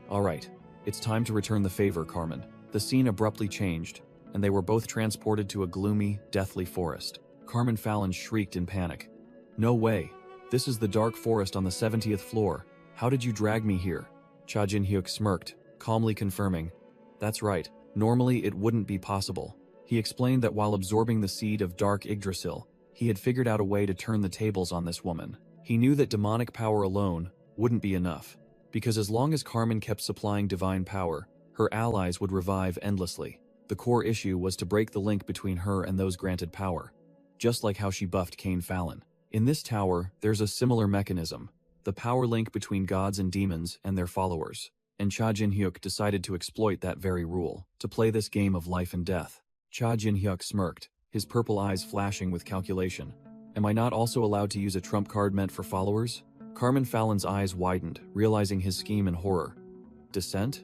All right, it's time to return the favor, Carmen. The scene abruptly changed, and they were both transported to a gloomy, deathly forest. Carmen Fallon shrieked in panic. No way. This is the dark forest on the 70th floor. How did you drag me here? Cha Jin-hyuk smirked, calmly confirming. That's right. Normally it wouldn't be possible. He explained that while absorbing the seed of dark Yggdrasil, he had figured out a way to turn the tables on this woman. He knew that demonic power alone wouldn't be enough, because as long as Carmen kept supplying divine power, her allies would revive endlessly. The core issue was to break the link between her and those granted power, just like how she buffed Cain Fallon. In this tower, there's a similar mechanism, the power link between gods and demons and their followers, and Cha Jin-hyuk decided to exploit that very rule, to play this game of life and death. Cha Jin-hyuk smirked, his purple eyes flashing with calculation. Am I not also allowed to use a trump card meant for followers? Carmen Fallon's eyes widened, realizing his scheme in horror. Descent?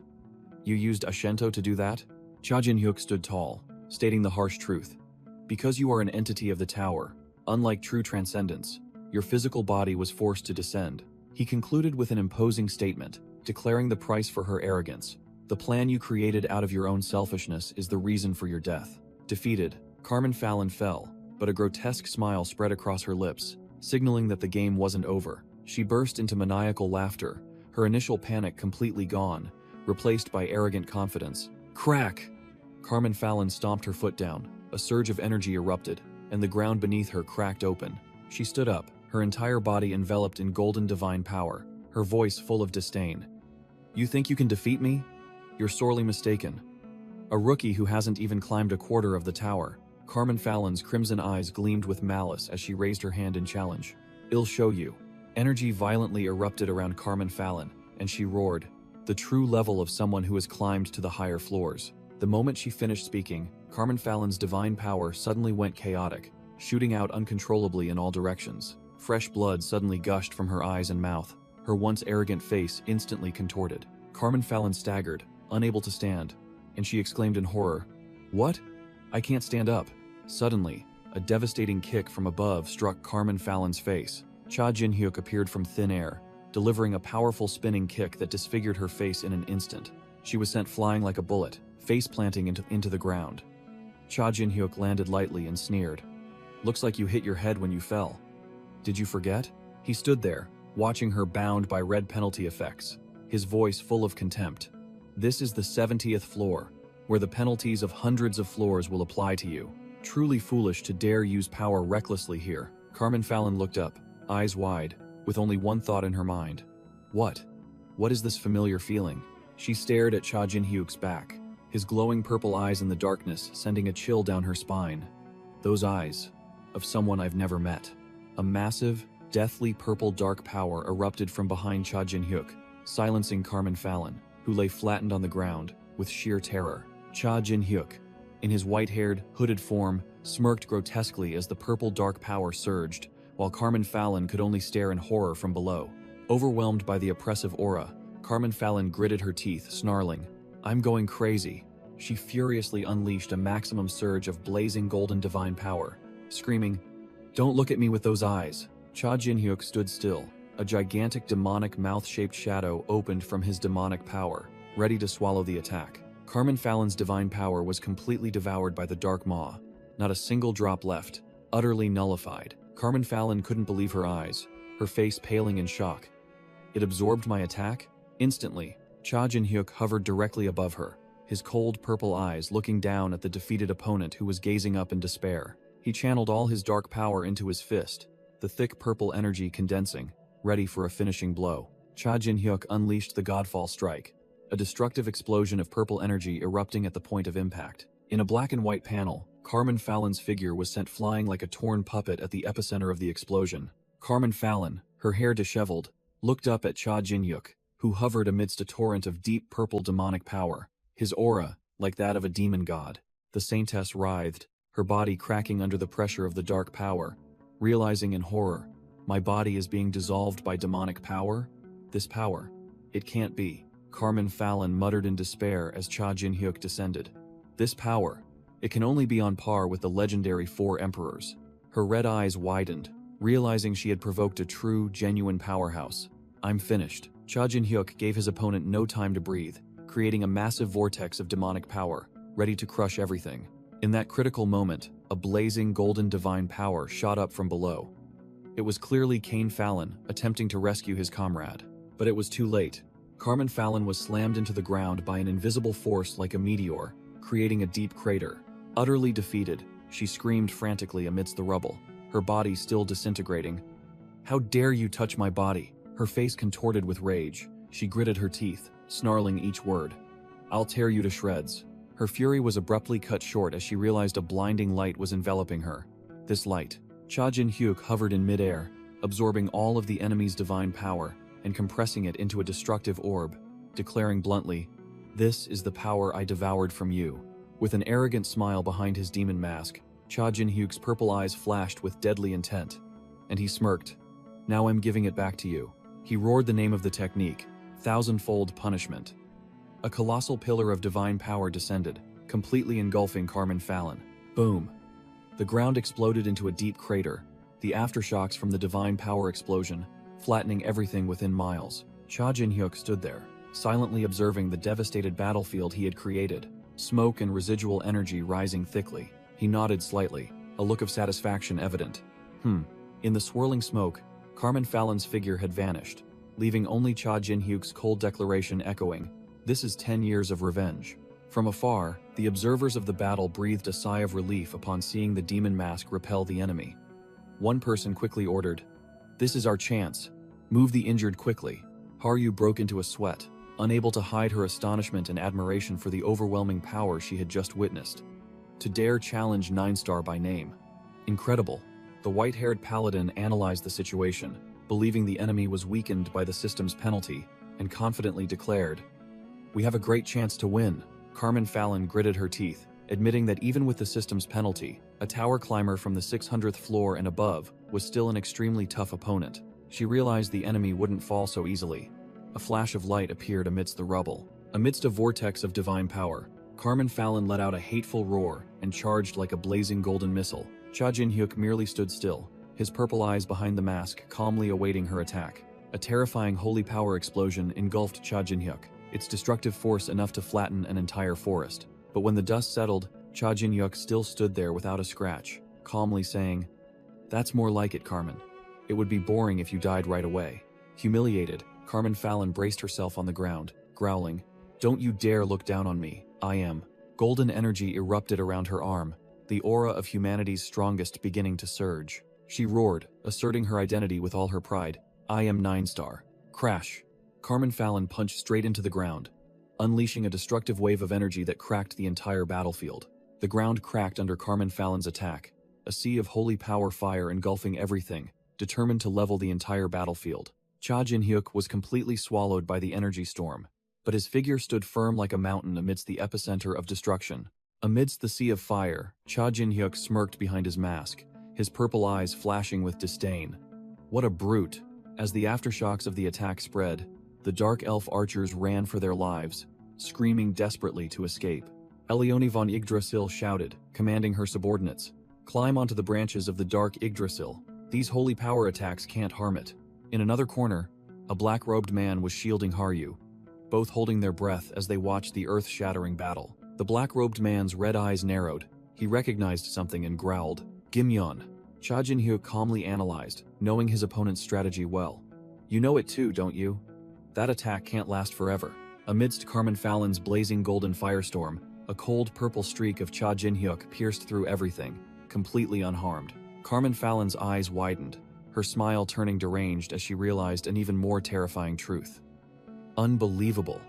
You used Ashento to do that? Cha Jin-hyuk stood tall, stating the harsh truth. Because you are an entity of the tower, unlike true transcendence, your physical body was forced to descend. He concluded with an imposing statement, declaring the price for her arrogance. The plan you created out of your own selfishness is the reason for your death. Defeated, Carmen Fallon fell, but a grotesque smile spread across her lips, signaling that the game wasn't over. She burst into maniacal laughter, her initial panic completely gone, replaced by arrogant confidence. Crack! Carmen Fallon stomped her foot down, a surge of energy erupted, and the ground beneath her cracked open. She stood up, her entire body enveloped in golden divine power, her voice full of disdain. You think you can defeat me? You're sorely mistaken. A rookie who hasn't even climbed a quarter of the tower. Carmen Fallon's crimson eyes gleamed with malice as she raised her hand in challenge. "I'll show you." Energy violently erupted around Carmen Fallon, and she roared, the true level of someone who has climbed to the higher floors. The moment she finished speaking, Carmen Fallon's divine power suddenly went chaotic, shooting out uncontrollably in all directions. Fresh blood suddenly gushed from her eyes and mouth, her once arrogant face instantly contorted. Carmen Fallon staggered, unable to stand, and she exclaimed in horror, "What? I can't stand up." Suddenly, a devastating kick from above struck Carmen Fallon's face. Cha Jin-hyuk appeared from thin air, delivering a powerful spinning kick that disfigured her face in an instant. She was sent flying like a bullet, face planting into the ground. Cha Jin-hyuk landed lightly and sneered. "Looks like you hit your head when you fell. Did you forget?" He stood there, watching her bound by red penalty effects, his voice full of contempt. "This is the 70th floor, where the penalties of hundreds of floors will apply to you. Truly foolish to dare use power recklessly here." Carmen Fallon looked up, eyes wide, with only one thought in her mind. What? What is this familiar feeling? She stared at Cha Jin-hyuk's back, his glowing purple eyes in the darkness sending a chill down her spine. Those eyes, of someone I've never met. A massive, deathly purple dark power erupted from behind Cha Jin-hyuk, silencing Carmen Fallon, who lay flattened on the ground, with sheer terror. Cha Jin-hyuk, in his white-haired, hooded form, smirked grotesquely as the purple dark power surged, while Carmen Fallon could only stare in horror from below. Overwhelmed by the oppressive aura, Carmen Fallon gritted her teeth, snarling, "I'm going crazy." She furiously unleashed a maximum surge of blazing golden divine power, screaming, "Don't look at me with those eyes." Cha Jin-hyuk stood still. A gigantic demonic mouth-shaped shadow opened from his demonic power, ready to swallow the attack. Carmen Fallon's divine power was completely devoured by the dark maw. Not a single drop left, utterly nullified. Carmen Fallon couldn't believe her eyes, her face paling in shock. "It absorbed my attack?" Instantly, Cha Jin-hyuk hovered directly above her, his cold purple eyes looking down at the defeated opponent who was gazing up in despair. He channeled all his dark power into his fist, the thick purple energy condensing, ready for a finishing blow. Cha Jin-hyuk unleashed the Godfall strike, a destructive explosion of purple energy erupting at the point of impact. In a black and white panel, Carmen Fallon's figure was sent flying like a torn puppet at the epicenter of the explosion. Carmen Fallon, her hair disheveled, looked up at Cha Jin-hyuk, who hovered amidst a torrent of deep purple demonic power, his aura like that of a demon god. The saintess writhed, her body cracking under the pressure of the dark power, realizing in horror, "My body is being dissolved by demonic power? This power? It can't be." Carmen Fallon muttered in despair as Cha Jin-hyuk descended. "This power? It can only be on par with the legendary Four Emperors." Her red eyes widened, realizing she had provoked a true, genuine powerhouse. "I'm finished." Cha Jin-hyuk gave his opponent no time to breathe, creating a massive vortex of demonic power, ready to crush everything. In that critical moment, a blazing golden divine power shot up from below. It was clearly Kane Fallon attempting to rescue his comrade. But it was too late. Carmen Fallon was slammed into the ground by an invisible force like a meteor, creating a deep crater. Utterly defeated, she screamed frantically amidst the rubble, her body still disintegrating. "How dare you touch my body?" Her face contorted with rage, she gritted her teeth, snarling each word. "I'll tear you to shreds." Her fury was abruptly cut short as she realized a blinding light was enveloping her. This light. Cha Jin-hyuk hovered in midair, absorbing all of the enemy's divine power and compressing it into a destructive orb, declaring bluntly, "This is the power I devoured from you." With an arrogant smile behind his demon mask, Cha Jin-hyuk's purple eyes flashed with deadly intent, and he smirked. "Now I'm giving it back to you." He roared the name of the technique, thousandfold punishment. A colossal pillar of divine power descended, completely engulfing Carmen Fallon. Boom! The ground exploded into a deep crater, the aftershocks from the divine power explosion, flattening everything within miles. Cha Jin-hyuk stood there, silently observing the devastated battlefield he had created, smoke and residual energy rising thickly. He nodded slightly, a look of satisfaction evident. In the swirling smoke, Carmen Fallon's figure had vanished, leaving only Cha Jin-hyuk's cold declaration echoing, "This is 10 years of revenge." From afar, the observers of the battle breathed a sigh of relief upon seeing the demon mask repel the enemy. One person quickly ordered, "This is our chance. Move the injured quickly." Haryu broke into a sweat, unable to hide her astonishment and admiration for the overwhelming power she had just witnessed. To dare challenge 9-star by name. Incredible. The white-haired paladin analyzed the situation, believing the enemy was weakened by the system's penalty, and confidently declared, "We have a great chance to win." Carmen Fallon gritted her teeth, admitting that even with the system's penalty, a tower climber from the 600th floor and above was still an extremely tough opponent. She realized the enemy wouldn't fall so easily. A flash of light appeared amidst the rubble. Amidst a vortex of divine power, Carmen Fallon let out a hateful roar and charged like a blazing golden missile. Cha Jin-hyuk merely stood still, his purple eyes behind the mask calmly awaiting her attack. A terrifying holy power explosion engulfed Cha Jin-hyuk, its destructive force enough to flatten an entire forest. But when the dust settled, Cha Jin-hyuk still stood there without a scratch, calmly saying, "That's more like it, Carmen. It would be boring if you died right away." Humiliated, Carmen Fallon braced herself on the ground, growling, "Don't you dare look down on me, I am." Golden energy erupted around her arm, the aura of humanity's strongest beginning to surge. She roared, asserting her identity with all her pride, "I am 9-star." Crash! Carmen Fallon punched straight into the ground, unleashing a destructive wave of energy that cracked the entire battlefield. The ground cracked under Carmen Fallon's attack, a sea of holy power fire engulfing everything, determined to level the entire battlefield. Cha Jin-hyuk was completely swallowed by the energy storm, but his figure stood firm like a mountain amidst the epicenter of destruction. Amidst the sea of fire, Cha Jin-hyuk smirked behind his mask, his purple eyes flashing with disdain. What a brute! As the aftershocks of the attack spread, the dark elf archers ran for their lives, screaming desperately to escape. Elione von Yggdrasil shouted, commanding her subordinates, "Climb onto the branches of the dark Yggdrasil. These holy power attacks can't harm it." In another corner, a black-robed man was shielding Haryu, both holding their breath as they watched the earth-shattering battle. The black-robed man's red eyes narrowed. He recognized something and growled, "Gimyeon." Cha Jin-hyuk calmly analyzed, knowing his opponent's strategy well. "You know it too, don't you? That attack can't last forever." Amidst Carmen Fallon's blazing golden firestorm, a cold purple streak of Cha Jin-hyuk pierced through everything, completely unharmed. Carmen Fallon's eyes widened, her smile turning deranged as she realized an even more terrifying truth. Unbelievable.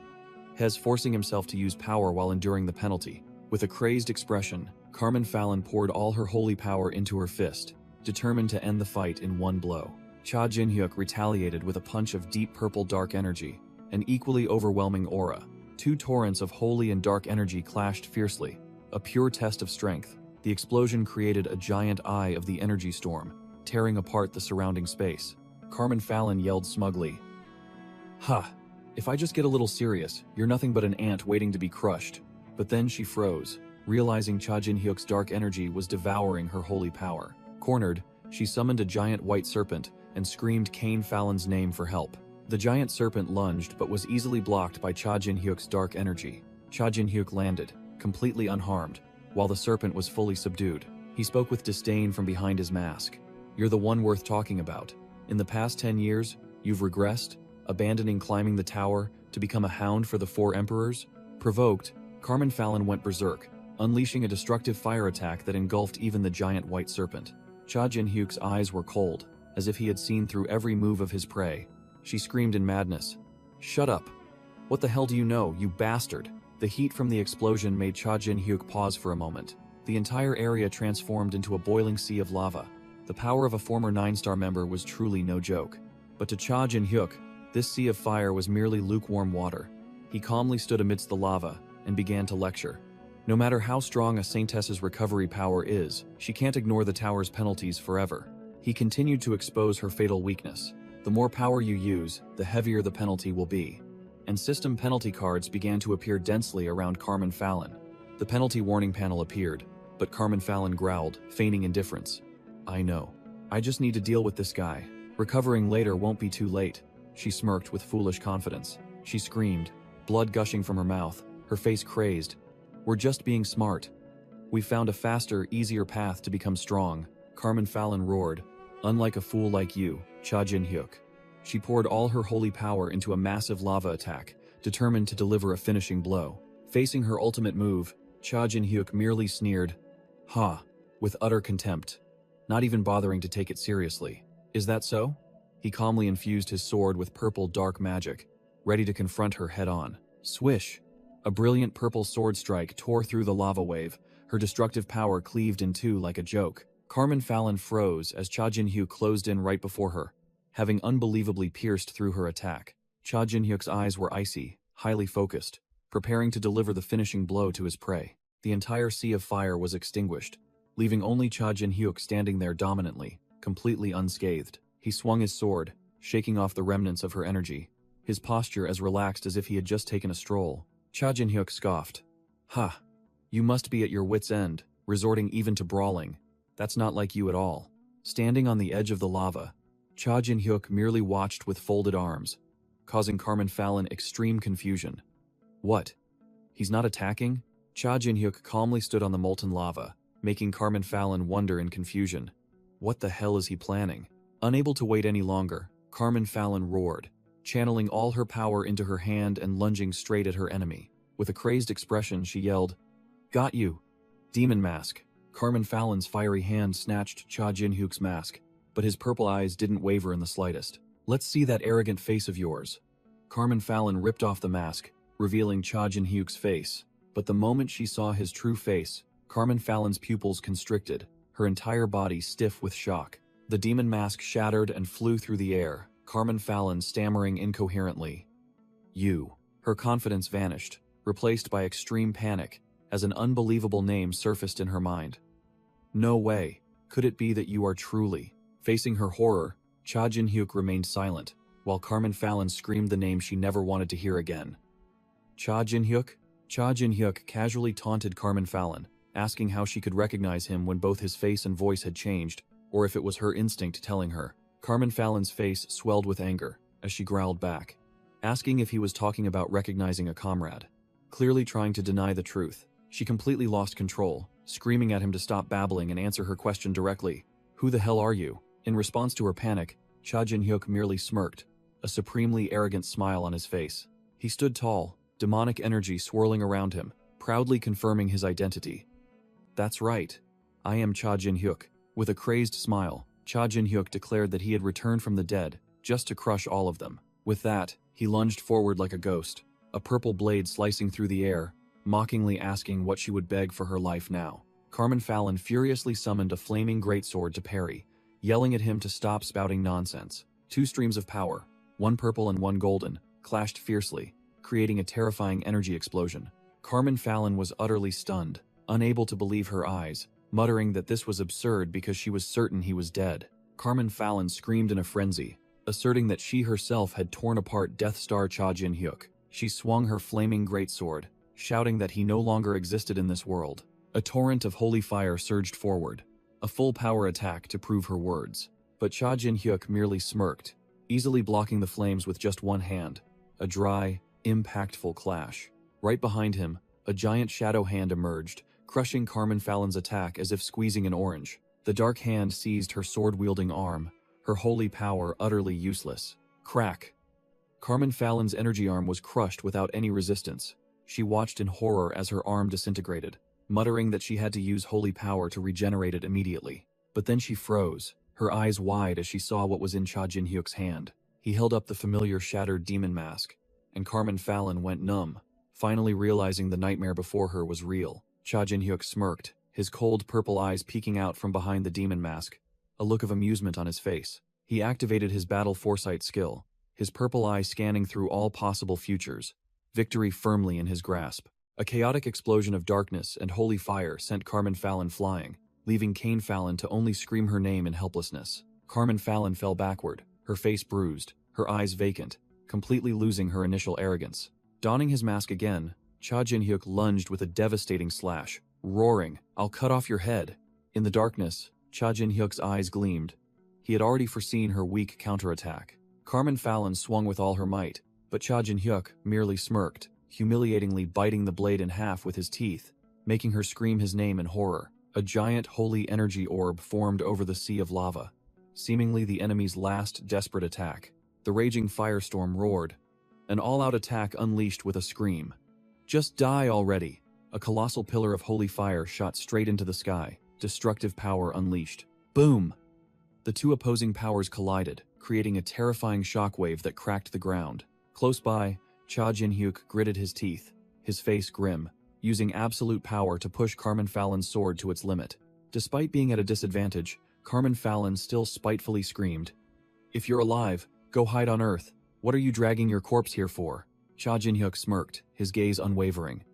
Hez forcing himself to use power while enduring the penalty. With a crazed expression, Carmen Fallon poured all her holy power into her fist, determined to end the fight in one blow. Cha Jin-hyuk retaliated with a punch of deep purple dark energy, an equally overwhelming aura. Two torrents of holy and dark energy clashed fiercely, a pure test of strength. The explosion created a giant eye of the energy storm, tearing apart the surrounding space. Carmen Fallon yelled smugly, "Ha! If I just get a little serious, you're nothing but an ant waiting to be crushed." But then she froze, realizing Cha Jin-hyuk's dark energy was devouring her holy power. Cornered, she summoned a giant white serpent and screamed Cain Fallon's name for help. The giant serpent lunged but was easily blocked by Cha Jin-hyuk's dark energy. Cha Jin-hyuk landed, completely unharmed, while the serpent was fully subdued. He spoke with disdain from behind his mask. "You're the one worth talking about. In the past 10 years, you've regressed, abandoning climbing the tower to become a hound for the 4 emperors?" Provoked, Carmen Fallon went berserk, unleashing a destructive fire attack that engulfed even the giant white serpent. Cha Jin-hyuk's eyes were cold, as if he had seen through every move of his prey. She screamed in madness, "Shut up! What the hell do you know, you bastard?" The heat from the explosion made Cha Jin-hyuk pause for a moment. The entire area transformed into a boiling sea of lava. The power of a former 9-star member was truly no joke. But to Cha Jin-hyuk, this sea of fire was merely lukewarm water. He calmly stood amidst the lava and began to lecture. No matter how strong a saintess's recovery power is, she can't ignore the tower's penalties forever. He continued to expose her fatal weakness. The more power you use, the heavier the penalty will be. And system penalty cards began to appear densely around Carmen Fallon. The penalty warning panel appeared, but Carmen Fallon growled, feigning indifference. "I know. I just need to deal with this guy. Recovering later won't be too late." She smirked with foolish confidence. She screamed, blood gushing from her mouth, her face crazed. "We're just being smart. We found a faster, easier path to become strong." Carmen Fallon roared, "Unlike a fool like you, Cha Jin-hyuk." She poured all her holy power into a massive lava attack, determined to deliver a finishing blow. Facing her ultimate move, Cha Jin-hyuk merely sneered, "Ha," with utter contempt, not even bothering to take it seriously. "Is that so?" He calmly infused his sword with purple dark magic, ready to confront her head-on. Swish! A brilliant purple sword strike tore through the lava wave, her destructive power cleaved in two like a joke. Carmen Fallon froze as Cha Jin-hyuk closed in right before her, having unbelievably pierced through her attack. Cha Jin-hyuk's eyes were icy, highly focused, preparing to deliver the finishing blow to his prey. The entire sea of fire was extinguished, leaving only Cha Jin-hyuk standing there dominantly, completely unscathed. He swung his sword, shaking off the remnants of her energy, his posture as relaxed as if he had just taken a stroll. Cha Jin-hyuk scoffed. "Ha! You must be at your wit's end, resorting even to brawling. That's not like you at all." Standing on the edge of the lava, Cha Jin-hyuk merely watched with folded arms, causing Carmen Fallon extreme confusion. What? He's not attacking? Cha Jin-hyuk calmly stood on the molten lava, making Carmen Fallon wonder in confusion. What the hell is he planning? Unable to wait any longer, Carmen Fallon roared, channeling all her power into her hand and lunging straight at her enemy. With a crazed expression, she yelled, "Got you!" Demon mask. Carmen Fallon's fiery hand snatched Cha Jin-hyuk's mask, but his purple eyes didn't waver in the slightest. "Let's see that arrogant face of yours." Carmen Fallon ripped off the mask, revealing Cha Jin-hyuk's face. But the moment she saw his true face, Carmen Fallon's pupils constricted, her entire body stiff with shock. The demon mask shattered and flew through the air, Carmen Fallon stammering incoherently. "You." Her confidence vanished, replaced by extreme panic, as an unbelievable name surfaced in her mind. "No way. Could it be that you are truly?" Facing her horror, Cha Jin-hyuk remained silent, while Carmen Fallon screamed the name she never wanted to hear again. "Cha Jin-hyuk?" Cha Jin-hyuk casually taunted Carmen Fallon, asking how she could recognize him when both his face and voice had changed, or if it was her instinct telling her. Carmen Fallon's face swelled with anger, as she growled back, asking if he was talking about recognizing a comrade. Clearly trying to deny the truth, she completely lost control, screaming at him to stop babbling and answer her question directly. "Who the hell are you?" In response to her panic, Cha Jin-hyuk merely smirked, a supremely arrogant smile on his face. He stood tall, demonic energy swirling around him, proudly confirming his identity. "That's right. I am Cha Jin-hyuk." With a crazed smile, Cha Jin-hyuk declared that he had returned from the dead, just to crush all of them. With that, he lunged forward like a ghost, a purple blade slicing through the air, mockingly asking what she would beg for her life now. Carmen Fallon furiously summoned a flaming greatsword to parry, yelling at him to stop spouting nonsense. Two streams of power, one purple and one golden, clashed fiercely, creating a terrifying energy explosion. Carmen Fallon was utterly stunned, unable to believe her eyes, muttering that this was absurd because she was certain he was dead. Carmen Fallon screamed in a frenzy, asserting that she herself had torn apart Death Star Cha Jin-hyuk. She swung her flaming greatsword, shouting that he no longer existed in this world. A torrent of holy fire surged forward, a full power attack to prove her words. But Cha Jin-hyuk merely smirked, easily blocking the flames with just one hand. A dry, impactful clash. Right behind him, a giant shadow hand emerged, crushing Carmen Fallon's attack as if squeezing an orange. The dark hand seized her sword-wielding arm, her holy power utterly useless. Crack! Carmen Fallon's energy arm was crushed without any resistance. She watched in horror as her arm disintegrated, muttering that she had to use holy power to regenerate it immediately. But then she froze, her eyes wide as she saw what was in Cha Jin-hyuk's hand. He held up the familiar shattered demon mask, and Carmen Fallon went numb, finally realizing the nightmare before her was real. Cha Jin-hyuk smirked, his cold purple eyes peeking out from behind the demon mask, a look of amusement on his face. He activated his battle foresight skill, his purple eye scanning through all possible futures, victory firmly in his grasp. A chaotic explosion of darkness and holy fire sent Carmen Fallon flying, leaving Cain Fallon to only scream her name in helplessness. Carmen Fallon fell backward, her face bruised, her eyes vacant, completely losing her initial arrogance. Donning his mask again, Cha Jin-hyuk lunged with a devastating slash, roaring, "I'll cut off your head." In the darkness, Cha Jin-hyuk's eyes gleamed. He had already foreseen her weak counterattack. Carmen Fallon swung with all her might, but Cha Jin-hyuk merely smirked, humiliatingly biting the blade in half with his teeth, making her scream his name in horror. A giant holy energy orb formed over the sea of lava, seemingly the enemy's last desperate attack. The raging firestorm roared, an all-out attack unleashed with a scream. "Just die already!" A colossal pillar of holy fire shot straight into the sky, destructive power unleashed. Boom! The two opposing powers collided, creating a terrifying shockwave that cracked the ground. Close by, Cha Jin-hyuk gritted his teeth, his face grim, using absolute power to push Carmen Fallon's sword to its limit. Despite being at a disadvantage, Carmen Fallon still spitefully screamed, "If you're alive, go hide on Earth. What are you dragging your corpse here for?" Cha Jin-hyuk smirked, his gaze unwavering.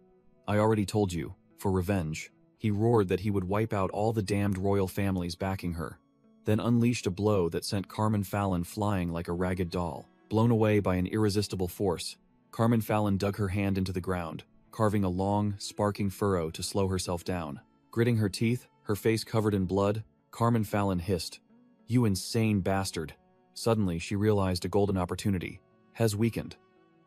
"I already told you, for revenge." He roared that he would wipe out all the damned royal families backing her, then unleashed a blow that sent Carmen Fallon flying like a ragged doll. Blown away by an irresistible force, Carmen Fallon dug her hand into the ground, carving a long, sparking furrow to slow herself down. Gritting her teeth, her face covered in blood, Carmen Fallon hissed, "You insane bastard." Suddenly, she realized a golden opportunity. Hez weakened.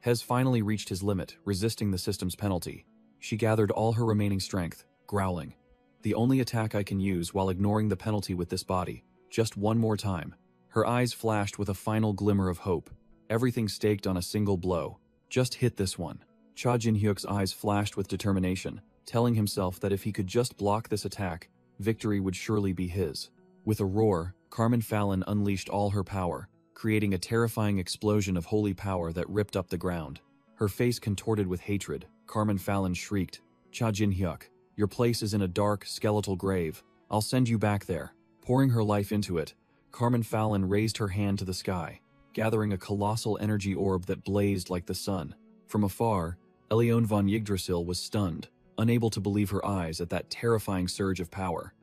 Hez finally reached his limit, resisting the system's penalty. She gathered all her remaining strength, growling, "The only attack I can use while ignoring the penalty with this body. Just one more time." Her eyes flashed with a final glimmer of hope. Everything staked on a single blow. Just hit this one. Cha Jin-hyuk's eyes flashed with determination, telling himself that if he could just block this attack, victory would surely be his. With a roar, Carmen Fallon unleashed all her power, creating a terrifying explosion of holy power that ripped up the ground. Her face contorted with hatred, Carmen Fallon shrieked, "Cha Jin-hyuk, your place is in a dark, skeletal grave. I'll send you back there." Pouring her life into it, Carmen Fallon raised her hand to the sky, gathering a colossal energy orb that blazed like the sun. From afar, Elione von Yggdrasil was stunned, unable to believe her eyes at that terrifying surge of power.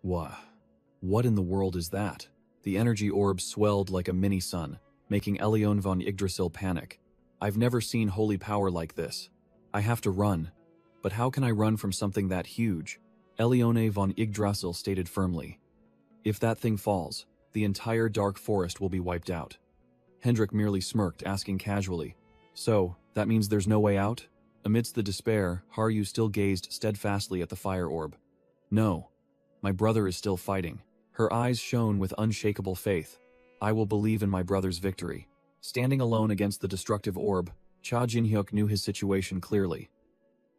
What in the world is that? The energy orb swelled like a mini-sun, making Elione von Yggdrasil panic. "I've never seen holy power like this. I have to run. But how can I run from something that huge?" Elione von Yggdrasil stated firmly. "If that thing falls, the entire dark forest will be wiped out." Hendrik merely smirked, asking casually, "So, that means there's no way out?" Amidst the despair, Haryu still gazed steadfastly at the fire orb. "No. My brother is still fighting." Her eyes shone with unshakable faith. "I will believe in my brother's victory." Standing alone against the destructive orb, Cha Jin-hyuk knew his situation clearly.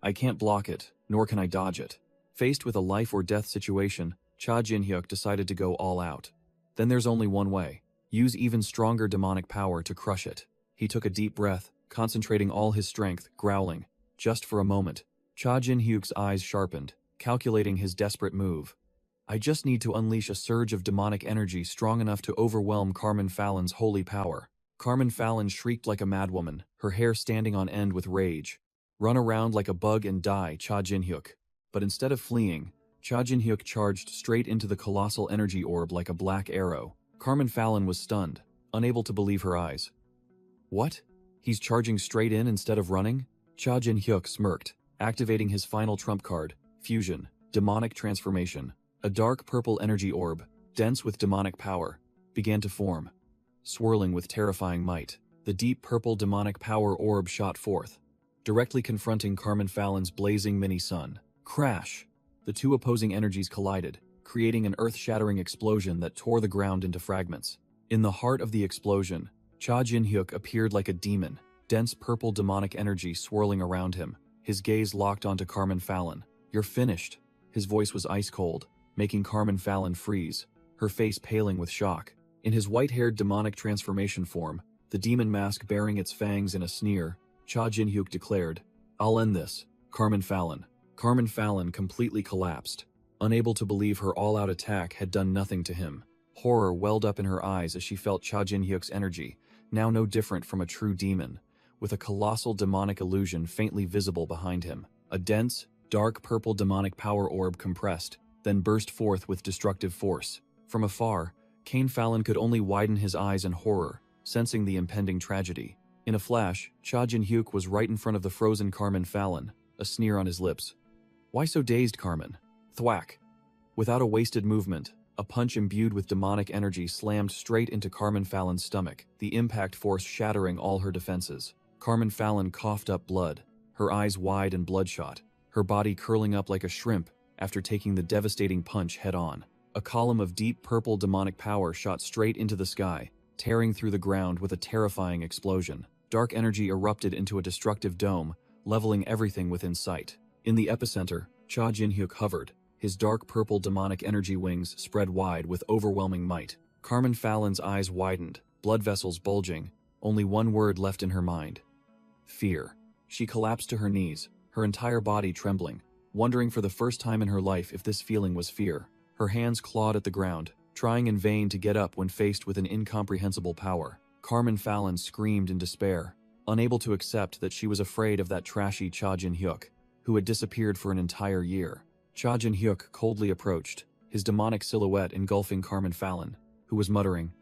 "I can't block it, nor can I dodge it." Faced with a life-or-death situation, Cha Jin-hyuk decided to go all out. Then there's only one way. Use even stronger demonic power to crush it. He took a deep breath, concentrating all his strength, growling. Just for a moment, Cha Jin-hyuk's eyes sharpened, calculating his desperate move. "I just need to unleash a surge of demonic energy strong enough to overwhelm Carmen Fallon's holy power." Carmen Fallon shrieked like a madwoman, her hair standing on end with rage. "Run around like a bug and die, Cha Jin-hyuk." But instead of fleeing, Cha Jin-hyuk charged straight into the colossal energy orb like a black arrow. Carmen Fallon was stunned, unable to believe her eyes. "What? He's charging straight in instead of running?" Cha Jin-hyuk smirked, activating his final trump card, Fusion, Demonic Transformation. A dark purple energy orb, dense with demonic power, began to form. Swirling with terrifying might, the deep purple demonic power orb shot forth, directly confronting Carmen Fallon's blazing mini-sun. Crash! The two opposing energies collided, creating an earth-shattering explosion that tore the ground into fragments. In the heart of the explosion, Cha Jin-hyuk appeared like a demon, dense purple demonic energy swirling around him, his gaze locked onto Carmen Fallon. "You're finished." His voice was ice-cold, making Carmen Fallon freeze, her face paling with shock. In his white-haired demonic transformation form, the demon mask bearing its fangs in a sneer, Cha Jin-hyuk declared, "I'll end this, Carmen Fallon." Carmen Fallon completely collapsed, unable to believe her all-out attack had done nothing to him. Horror welled up in her eyes as she felt Cha Jin-hyuk's energy, now no different from a true demon, with a colossal demonic illusion faintly visible behind him. A dense, dark purple demonic power orb compressed, then burst forth with destructive force. From afar, Cain Fallon could only widen his eyes in horror, sensing the impending tragedy. In a flash, Cha Jin-hyuk was right in front of the frozen Carmen Fallon, a sneer on his lips. "Why so dazed, Carmen?" Thwack! Without a wasted movement, a punch imbued with demonic energy slammed straight into Carmen Fallon's stomach, the impact force shattering all her defenses. Carmen Fallon coughed up blood, her eyes wide and bloodshot, her body curling up like a shrimp after taking the devastating punch head-on. A column of deep purple demonic power shot straight into the sky, tearing through the ground with a terrifying explosion. Dark energy erupted into a destructive dome, leveling everything within sight. In the epicenter, Cha Jin-hyuk hovered, his dark purple demonic energy wings spread wide with overwhelming might. Carmen Fallon's eyes widened, blood vessels bulging, only one word left in her mind. Fear. She collapsed to her knees, her entire body trembling, wondering for the first time in her life if this feeling was fear. Her hands clawed at the ground, trying in vain to get up when faced with an incomprehensible power. Carmen Fallon screamed in despair, unable to accept that she was afraid of that trashy Cha Jin-hyuk, who had disappeared for an entire year. Cha Jin-hyuk coldly approached, his demonic silhouette engulfing Carmen Fallon, who was muttering,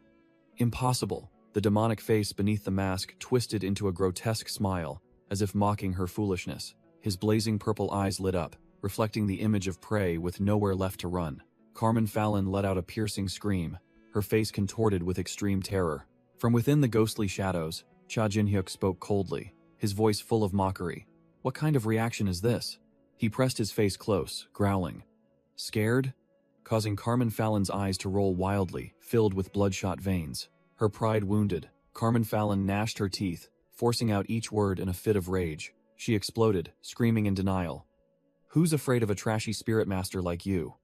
"Impossible." The demonic face beneath the mask twisted into a grotesque smile, as if mocking her foolishness. His blazing purple eyes lit up, reflecting the image of prey with nowhere left to run. Carmen Fallon let out a piercing scream, her face contorted with extreme terror. From within the ghostly shadows, Cha Jin-hyuk spoke coldly, his voice full of mockery. "What kind of reaction is this?" He pressed his face close, growling. "Scared?" Causing Carmen Fallon's eyes to roll wildly, filled with bloodshot veins. Her pride wounded, Carmen Fallon gnashed her teeth, forcing out each word in a fit of rage. She exploded, screaming in denial. "Who's afraid of a trashy spirit master like you?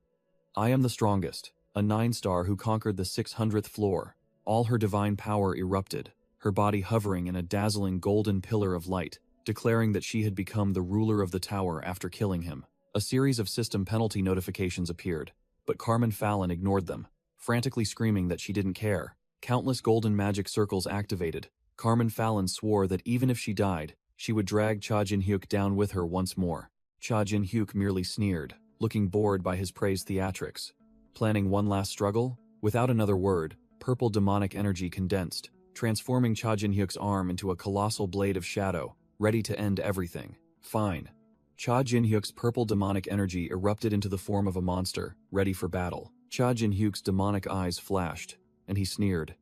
I am the strongest, a 9-star who conquered the 600th floor." All her divine power erupted, her body hovering in a dazzling golden pillar of light, declaring that she had become the ruler of the tower after killing him. A series of system penalty notifications appeared, but Carmen Fallon ignored them, frantically screaming that she didn't care. Countless golden magic circles activated. Carmen Fallon swore that even if she died, she would drag Cha Jin-hyuk down with her once more. Cha Jin-hyuk merely sneered, looking bored by his praise theatrics. Planning one last struggle? Without another word, purple demonic energy condensed, transforming Cha Jin-hyuk's arm into a colossal blade of shadow, ready to end everything. Fine. Cha Jin-hyuk's purple demonic energy erupted into the form of a monster, ready for battle. Cha Jin-hyuk's demonic eyes flashed, and he sneered.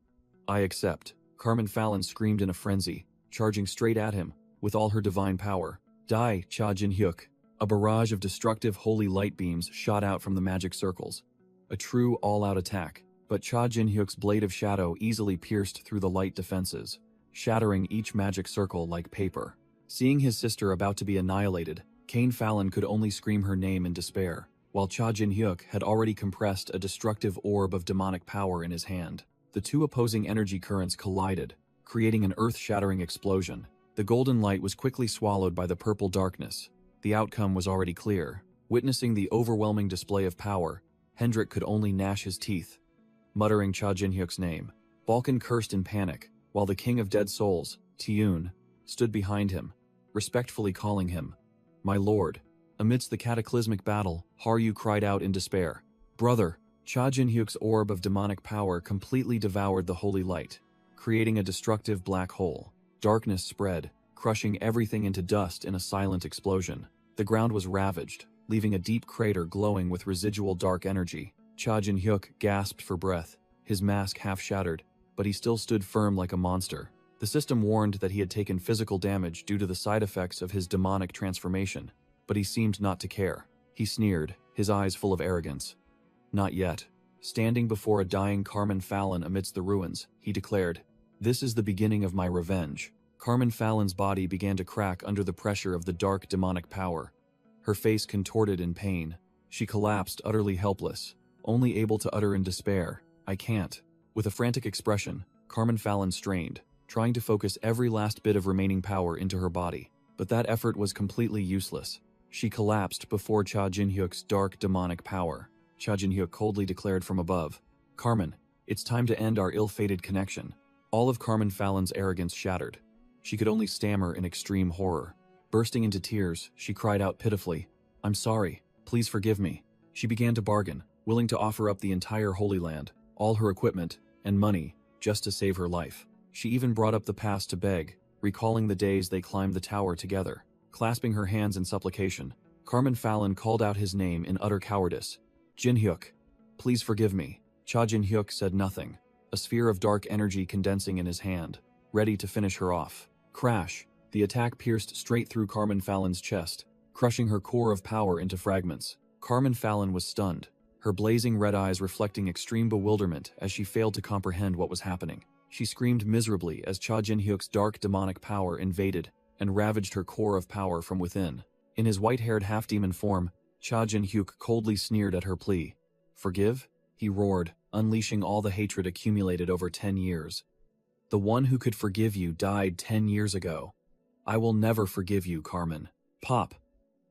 "I accept." Carmen Fallon screamed in a frenzy, charging straight at him, with all her divine power. "Die, Cha Jin-hyuk." A barrage of destructive holy light beams shot out from the magic circles. A true all-out attack, but Cha Jin-hyuk's blade of shadow easily pierced through the light defenses, shattering each magic circle like paper. Seeing his sister about to be annihilated, Kane Fallon could only scream her name in despair, while Cha Jin-hyuk had already compressed a destructive orb of demonic power in his hand. The two opposing energy currents collided, creating an earth-shattering explosion. The golden light was quickly swallowed by the purple darkness. The outcome was already clear. Witnessing the overwhelming display of power, Hendrik could only gnash his teeth. Muttering Cha Jin-hyuk's name, Balkan cursed in panic, while the King of Dead Souls, Tiyun, stood behind him, respectfully calling him, "My lord." Amidst the cataclysmic battle, Haryu cried out in despair, "Brother!" Cha Jin-hyuk's orb of demonic power completely devoured the holy light, creating a destructive black hole. Darkness spread, crushing everything into dust in a silent explosion. The ground was ravaged, leaving a deep crater glowing with residual dark energy. Cha Jin-hyuk gasped for breath, his mask half shattered, but he still stood firm like a monster. The system warned that he had taken physical damage due to the side effects of his demonic transformation, but he seemed not to care. He sneered, his eyes full of arrogance. "Not yet." Standing before a dying Carmen Fallon amidst the ruins, he declared, "This is the beginning of my revenge." Carmen Fallon's body began to crack under the pressure of the dark demonic power. Her face contorted in pain. She collapsed utterly helpless, only able to utter in despair, "I can't." With a frantic expression, Carmen Fallon strained, trying to focus every last bit of remaining power into her body. But that effort was completely useless. She collapsed before Cha Jin-hyuk's dark demonic power. Cha Jin-hyuk coldly declared from above, "Carmen, it's time to end our ill-fated connection." All of Carmen Fallon's arrogance shattered. She could only stammer in extreme horror. Bursting into tears, she cried out pitifully, "I'm sorry, please forgive me." She began to bargain, willing to offer up the entire Holy Land, all her equipment, and money, just to save her life. She even brought up the past to beg, recalling the days they climbed the tower together. Clasping her hands in supplication, Carmen Fallon called out his name in utter cowardice. "Jin-hyuk, please forgive me." Cha Jin-hyuk said nothing, a sphere of dark energy condensing in his hand, ready to finish her off. Crash! The attack pierced straight through Carmen Fallon's chest, crushing her core of power into fragments. Carmen Fallon was stunned, her blazing red eyes reflecting extreme bewilderment as she failed to comprehend what was happening. She screamed miserably as Cha Jin-hyuk's dark demonic power invaded and ravaged her core of power from within. In his white-haired half-demon form, Cha Jin-hyuk coldly sneered at her plea. "Forgive?" he roared, unleashing all the hatred accumulated over 10 years. The one who could forgive you died 10 years ago. I will never forgive you, Carmen. Pop.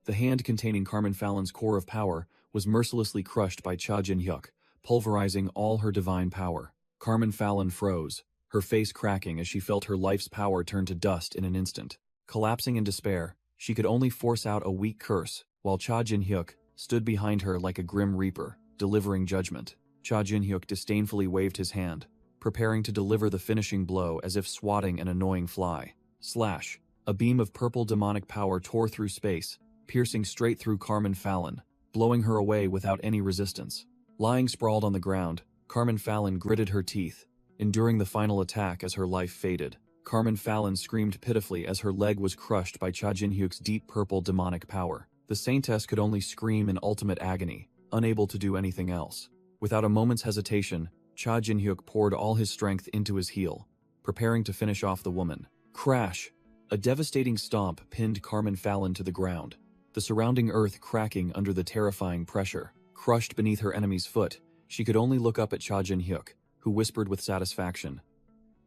The hand containing Carmen Fallon's core of power was mercilessly crushed by Cha Jin-hyuk, pulverizing all her divine power. Carmen Fallon froze, her face cracking as she felt her life's power turn to dust in an instant. Collapsing in despair, she could only force out a weak curse, while Cha Jin-hyuk stood behind her like a grim reaper, delivering judgment. Cha Jin-hyuk disdainfully waved his hand, preparing to deliver the finishing blow as if swatting an annoying fly. Slash! A beam of purple demonic power tore through space, piercing straight through Carmen Fallon, blowing her away without any resistance. Lying sprawled on the ground, Carmen Fallon gritted her teeth, enduring the final attack as her life faded. Carmen Fallon screamed pitifully as her leg was crushed by Cha Jin-hyuk's deep purple demonic power. The saintess could only scream in ultimate agony, unable to do anything else. Without a moment's hesitation, Cha Jin-hyuk poured all his strength into his heel, preparing to finish off the woman. Crash! A devastating stomp pinned Carmen Fallon to the ground, the surrounding earth cracking under the terrifying pressure. Crushed beneath her enemy's foot, she could only look up at Cha Jin-hyuk, who whispered with satisfaction,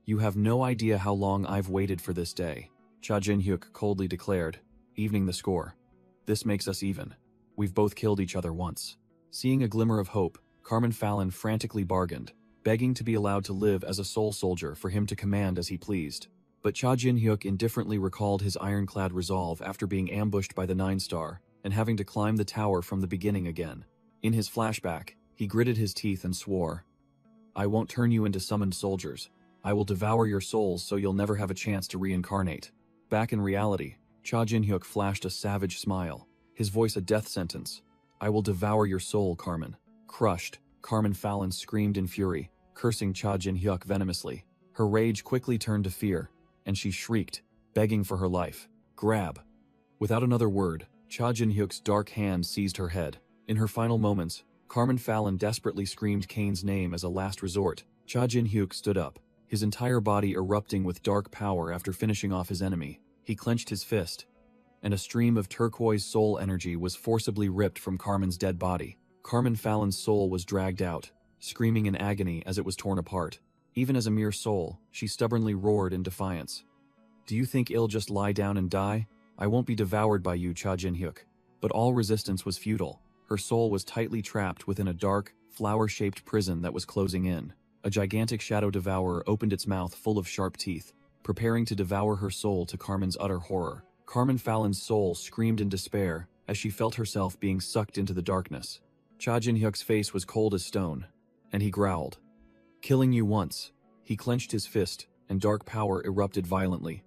"You have no idea how long I've waited for this day," Cha Jin-hyuk coldly declared, evening the score. "This makes us even. We've both killed each other once." Seeing a glimmer of hope, Carmen Fallon frantically bargained, begging to be allowed to live as a soul soldier for him to command as he pleased. But Cha Jin-hyuk indifferently recalled his ironclad resolve after being ambushed by the Nine Star and having to climb the tower from the beginning again. In his flashback, he gritted his teeth and swore, "I won't turn you into summoned soldiers. I will devour your souls so you'll never have a chance to reincarnate." Back in reality, Cha Jin-hyuk flashed a savage smile, his voice a death sentence. "I will devour your soul, Carmen." Crushed, Carmen Fallon screamed in fury, cursing Cha Jin-hyuk venomously. Her rage quickly turned to fear, and she shrieked, begging for her life. "Grab!" Without another word, Cha Jin-hyuk's dark hand seized her head. In her final moments, Carmen Fallon desperately screamed Kane's name as a last resort. Cha Jin-hyuk stood up, his entire body erupting with dark power after finishing off his enemy. He clenched his fist, and a stream of turquoise soul energy was forcibly ripped from Carmen's dead body. Carmen Fallon's soul was dragged out, screaming in agony as it was torn apart. Even as a mere soul, she stubbornly roared in defiance. "Do you think I'll just lie down and die? I won't be devoured by you, Cha Jin-hyuk." But all resistance was futile. Her soul was tightly trapped within a dark, flower-shaped prison that was closing in. A gigantic shadow devourer opened its mouth full of sharp teeth, preparing to devour her soul to Carmen's utter horror. Carmen Fallon's soul screamed in despair as she felt herself being sucked into the darkness. Cha Jin-hyuk's face was cold as stone, and he growled, "Killing you once." He clenched his fist, and dark power erupted violently.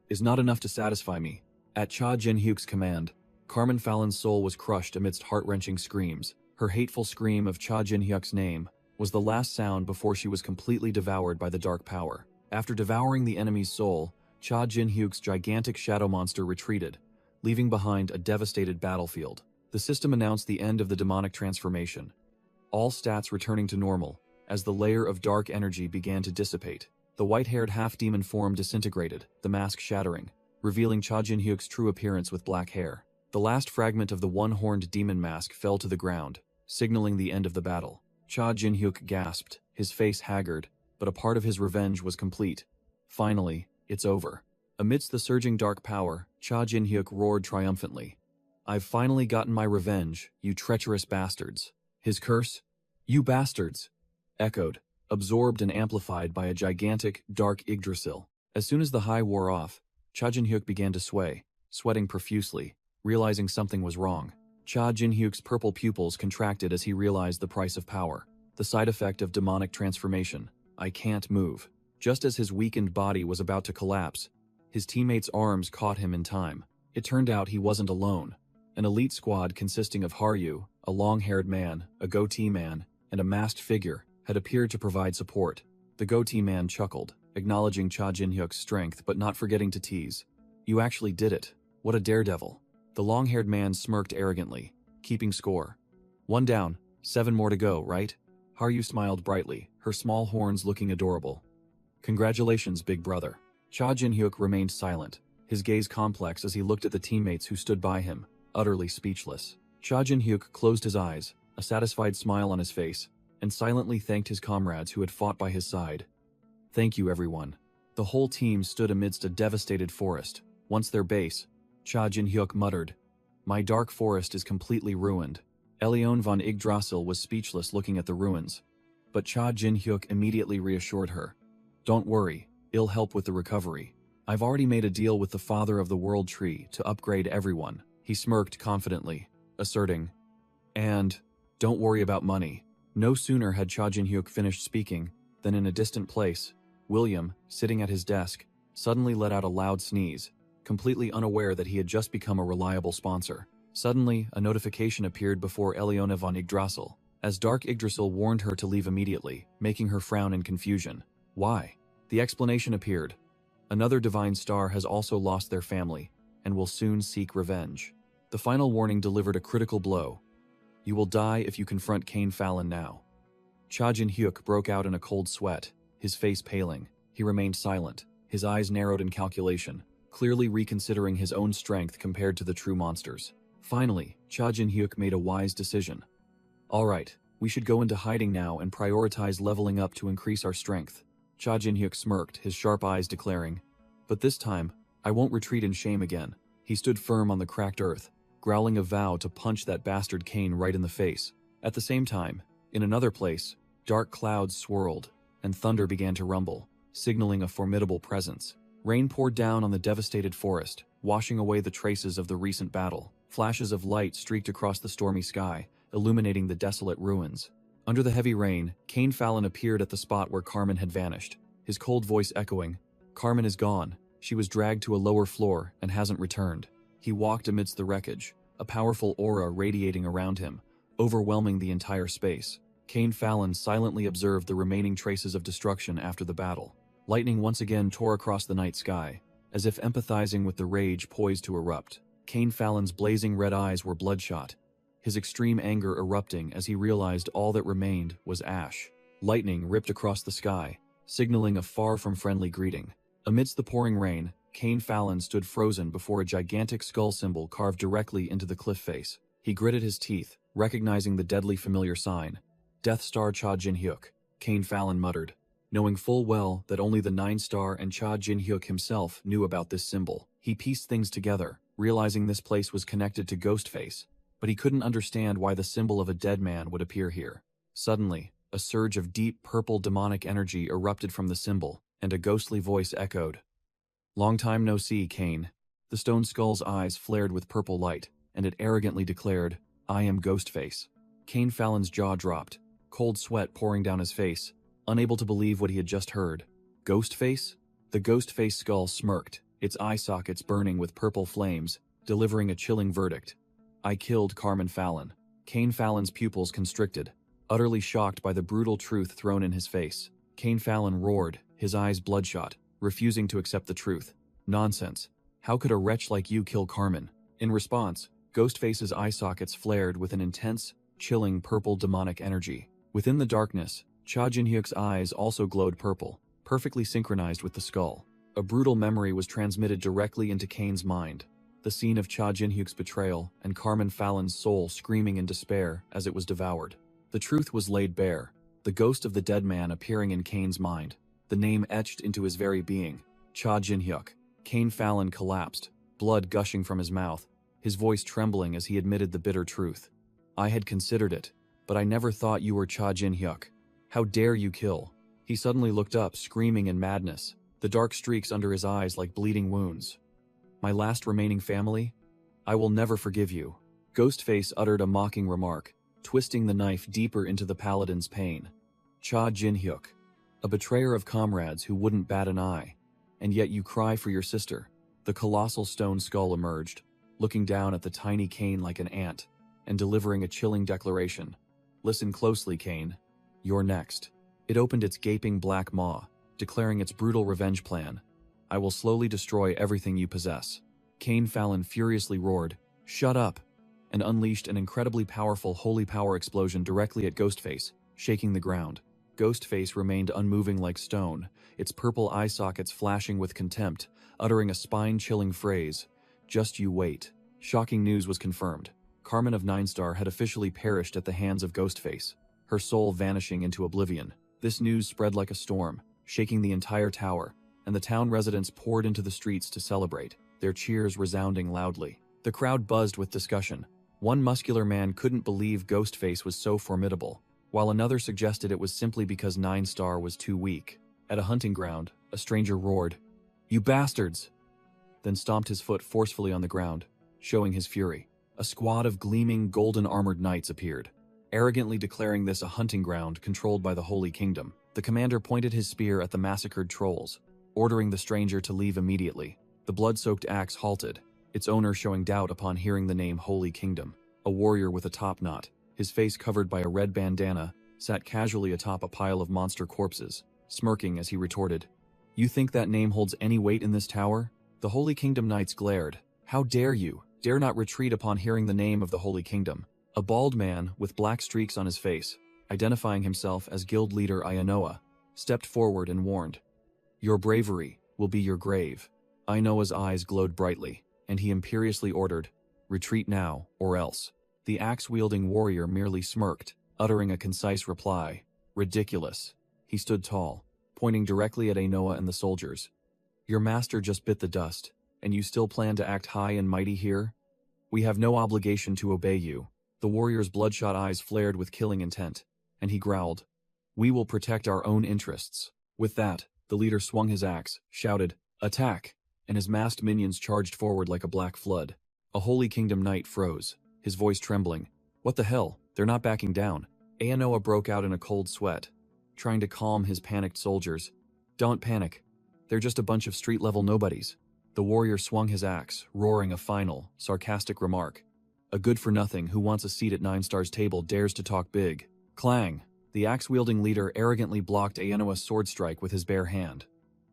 "Is not enough to satisfy me." At Cha Jin-hyuk's command, Carmen Fallon's soul was crushed amidst heart-wrenching screams. Her hateful scream of Cha Jin-hyuk's name was the last sound before she was completely devoured by the dark power. After devouring the enemy's soul, Cha Jin-hyuk's gigantic shadow monster retreated, leaving behind a devastated battlefield. The system announced the end of the demonic transformation, all stats returning to normal as the layer of dark energy began to dissipate. The white-haired half-demon form disintegrated, the mask shattering, revealing Cha Jin-hyuk's true appearance with black hair. The last fragment of the one-horned demon mask fell to the ground, signaling the end of the battle. Cha Jin-hyuk gasped, his face haggard, but a part of his revenge was complete. Finally, it's over. Amidst the surging dark power, Cha Jin-hyuk roared triumphantly. "I've finally gotten my revenge, you treacherous bastards." His curse, "You bastards," echoed, absorbed and amplified by a gigantic, dark Yggdrasil. As soon as the high wore off, Cha Jin-hyuk began to sway, sweating profusely, realizing something was wrong. Cha Jin-hyuk's purple pupils contracted as he realized the price of power, the side effect of demonic transformation. "I can't move." Just as his weakened body was about to collapse, his teammates' arms caught him in time. It turned out he wasn't alone. An elite squad consisting of Haryu, a long-haired man, a goatee man, and a masked figure, had appeared to provide support. The goatee man chuckled, acknowledging Cha Jin-hyuk's strength but not forgetting to tease. "You actually did it. What a daredevil." The long-haired man smirked arrogantly, keeping score. "One down, 7 more to go, right?" Haryu smiled brightly, her small horns looking adorable. "Congratulations, big brother." Cha Jin-hyuk remained silent, his gaze complex as he looked at the teammates who stood by him, utterly speechless. Cha Jin-hyuk closed his eyes, a satisfied smile on his face, and silently thanked his comrades who had fought by his side. "Thank you, everyone. The whole team stood amidst a devastated forest. Once their base, Cha Jin-hyuk muttered, "My dark forest is completely ruined." Elione von Yggdrasil was speechless looking at the ruins. But Cha Jin-hyuk immediately reassured her. "Don't worry, it'll help with the recovery. I've already made a deal with the father of the world tree to upgrade everyone." He smirked confidently, asserting, "And don't worry about money." No sooner had Cha Jin-hyuk finished speaking than in a distant place, William, sitting at his desk, suddenly let out a loud sneeze, completely unaware that he had just become a reliable sponsor. Suddenly, a notification appeared before Elione von Yggdrasil, as Dark Yggdrasil warned her to leave immediately, making her frown in confusion. Why? The explanation appeared. Another divine star has also lost their family, and will soon seek revenge. The final warning delivered a critical blow. You will die if you confront Cain Fallon now. Cha Jin-hyuk broke out in a cold sweat, his face paling. He remained silent, his eyes narrowed in calculation, clearly reconsidering his own strength compared to the true monsters. Finally, Cha Jin-hyuk made a wise decision. "All right, we should go into hiding now and prioritize leveling up to increase our strength." Cha Jin-hyuk smirked, his sharp eyes declaring, "But this time, I won't retreat in shame again." He stood firm on the cracked earth, growling a vow to punch that bastard Cain right in the face. At the same time, in another place, dark clouds swirled, and thunder began to rumble, signaling a formidable presence. Rain poured down on the devastated forest, washing away the traces of the recent battle. Flashes of light streaked across the stormy sky, illuminating the desolate ruins. Under the heavy rain, Cain Fallon appeared at the spot where Carmen had vanished, his cold voice echoing, "Carmen is gone. She was dragged to a lower floor and hasn't returned." He walked amidst the wreckage, a powerful aura radiating around him, overwhelming the entire space. Cain Fallon silently observed the remaining traces of destruction after the battle. Lightning once again tore across the night sky, as if empathizing with the rage poised to erupt. Cain Fallon's blazing red eyes were bloodshot, his extreme anger erupting as he realized all that remained was ash. Lightning ripped across the sky, signaling a far from friendly greeting. Amidst the pouring rain, Cain Fallon stood frozen before a gigantic skull symbol carved directly into the cliff face. He gritted his teeth, recognizing the deadly familiar sign. "Death Star Cha Jin-hyuk," Cain Fallon muttered, knowing full well that only the 9-star and Cha Jin-hyuk himself knew about this symbol. He pieced things together, realizing this place was connected to Ghostface, but he couldn't understand why the symbol of a dead man would appear here. Suddenly, a surge of deep purple demonic energy erupted from the symbol, and a ghostly voice echoed. "Long time no see, Cain." The stone skull's eyes flared with purple light, and it arrogantly declared, "I am Ghostface." Cain Fallon's jaw dropped, cold sweat pouring down his face, unable to believe what he had just heard. Ghostface? The Ghostface skull smirked, its eye sockets burning with purple flames, delivering a chilling verdict. "I killed Carmen Fallon." Cain Fallon's pupils constricted, utterly shocked by the brutal truth thrown in his face. Cain Fallon roared, his eyes bloodshot, refusing to accept the truth. "Nonsense. How could a wretch like you kill Carmen?" In response, Ghostface's eye sockets flared with an intense, chilling purple demonic energy. Within the darkness, Cha Jin-hyuk's eyes also glowed purple, perfectly synchronized with the skull. A brutal memory was transmitted directly into Cain's mind, the scene of Cha Jin-hyuk's betrayal and Carmen Fallon's soul screaming in despair as it was devoured. The truth was laid bare, the ghost of the dead man appearing in Cain's mind, the name etched into his very being, Cha Jin-hyuk. Cain Fallon collapsed, blood gushing from his mouth, his voice trembling as he admitted the bitter truth. "I had considered it, but I never thought you were Cha Jin-hyuk. How dare you kill?" He suddenly looked up, screaming in madness, the dark streaks under his eyes like bleeding wounds. "My last remaining family? I will never forgive you." Ghostface uttered a mocking remark, twisting the knife deeper into the paladin's pain. "Cha Jin-hyuk, a betrayer of comrades who wouldn't bat an eye, and yet you cry for your sister." The colossal stone skull emerged, looking down at the tiny Cain like an ant, and delivering a chilling declaration. "Listen closely, Cain. You're next." It opened its gaping black maw, declaring its brutal revenge plan. "I will slowly destroy everything you possess." Cain Fallon furiously roared, "Shut up!" and unleashed an incredibly powerful holy power explosion directly at Ghostface, shaking the ground. Ghostface remained unmoving like stone, its purple eye sockets flashing with contempt, uttering a spine-chilling phrase, "Just you wait." Shocking news was confirmed. Carmen of 9-star had officially perished at the hands of Ghostface, her soul vanishing into oblivion. This news spread like a storm, shaking the entire tower, and the town residents poured into the streets to celebrate, their cheers resounding loudly. The crowd buzzed with discussion. One muscular man couldn't believe Ghostface was so formidable, while another suggested it was simply because 9-star was too weak. At a hunting ground, a stranger roared, "You bastards!" then stomped his foot forcefully on the ground, showing his fury. A squad of gleaming, golden-armored knights appeared, arrogantly declaring this a hunting ground controlled by the Holy Kingdom. The commander pointed his spear at the massacred trolls, ordering the stranger to leave immediately. The blood-soaked axe halted, its owner showing doubt upon hearing the name Holy Kingdom. A warrior with a top knot, his face covered by a red bandana, sat casually atop a pile of monster corpses, smirking as he retorted, "You think that name holds any weight in this tower?" The Holy Kingdom knights glared. "How dare you? Dare not retreat upon hearing the name of the Holy Kingdom." A bald man with black streaks on his face, identifying himself as guild leader Ainoa, stepped forward and warned, "Your bravery will be your grave." Ainoa's eyes glowed brightly, and he imperiously ordered, "Retreat now, or else." The axe-wielding warrior merely smirked, uttering a concise reply, "Ridiculous." He stood tall, pointing directly at Ainoa and the soldiers. "Your master just bit the dust, and you still plan to act high and mighty here? We have no obligation to obey you." The warrior's bloodshot eyes flared with killing intent, and he growled, "We will protect our own interests." With that, the leader swung his axe, shouted, "Attack!" and his masked minions charged forward like a black flood. A Holy Kingdom knight froze, his voice trembling. "What the hell? They're not backing down." Ainoa broke out in a cold sweat, trying to calm his panicked soldiers. "Don't panic. They're just a bunch of street-level nobodies." The warrior swung his axe, roaring a final, sarcastic remark. "A good-for-nothing who wants a seat at 9-star's table dares to talk big." Clang! The axe-wielding leader arrogantly blocked Ainoa's sword strike with his bare hand.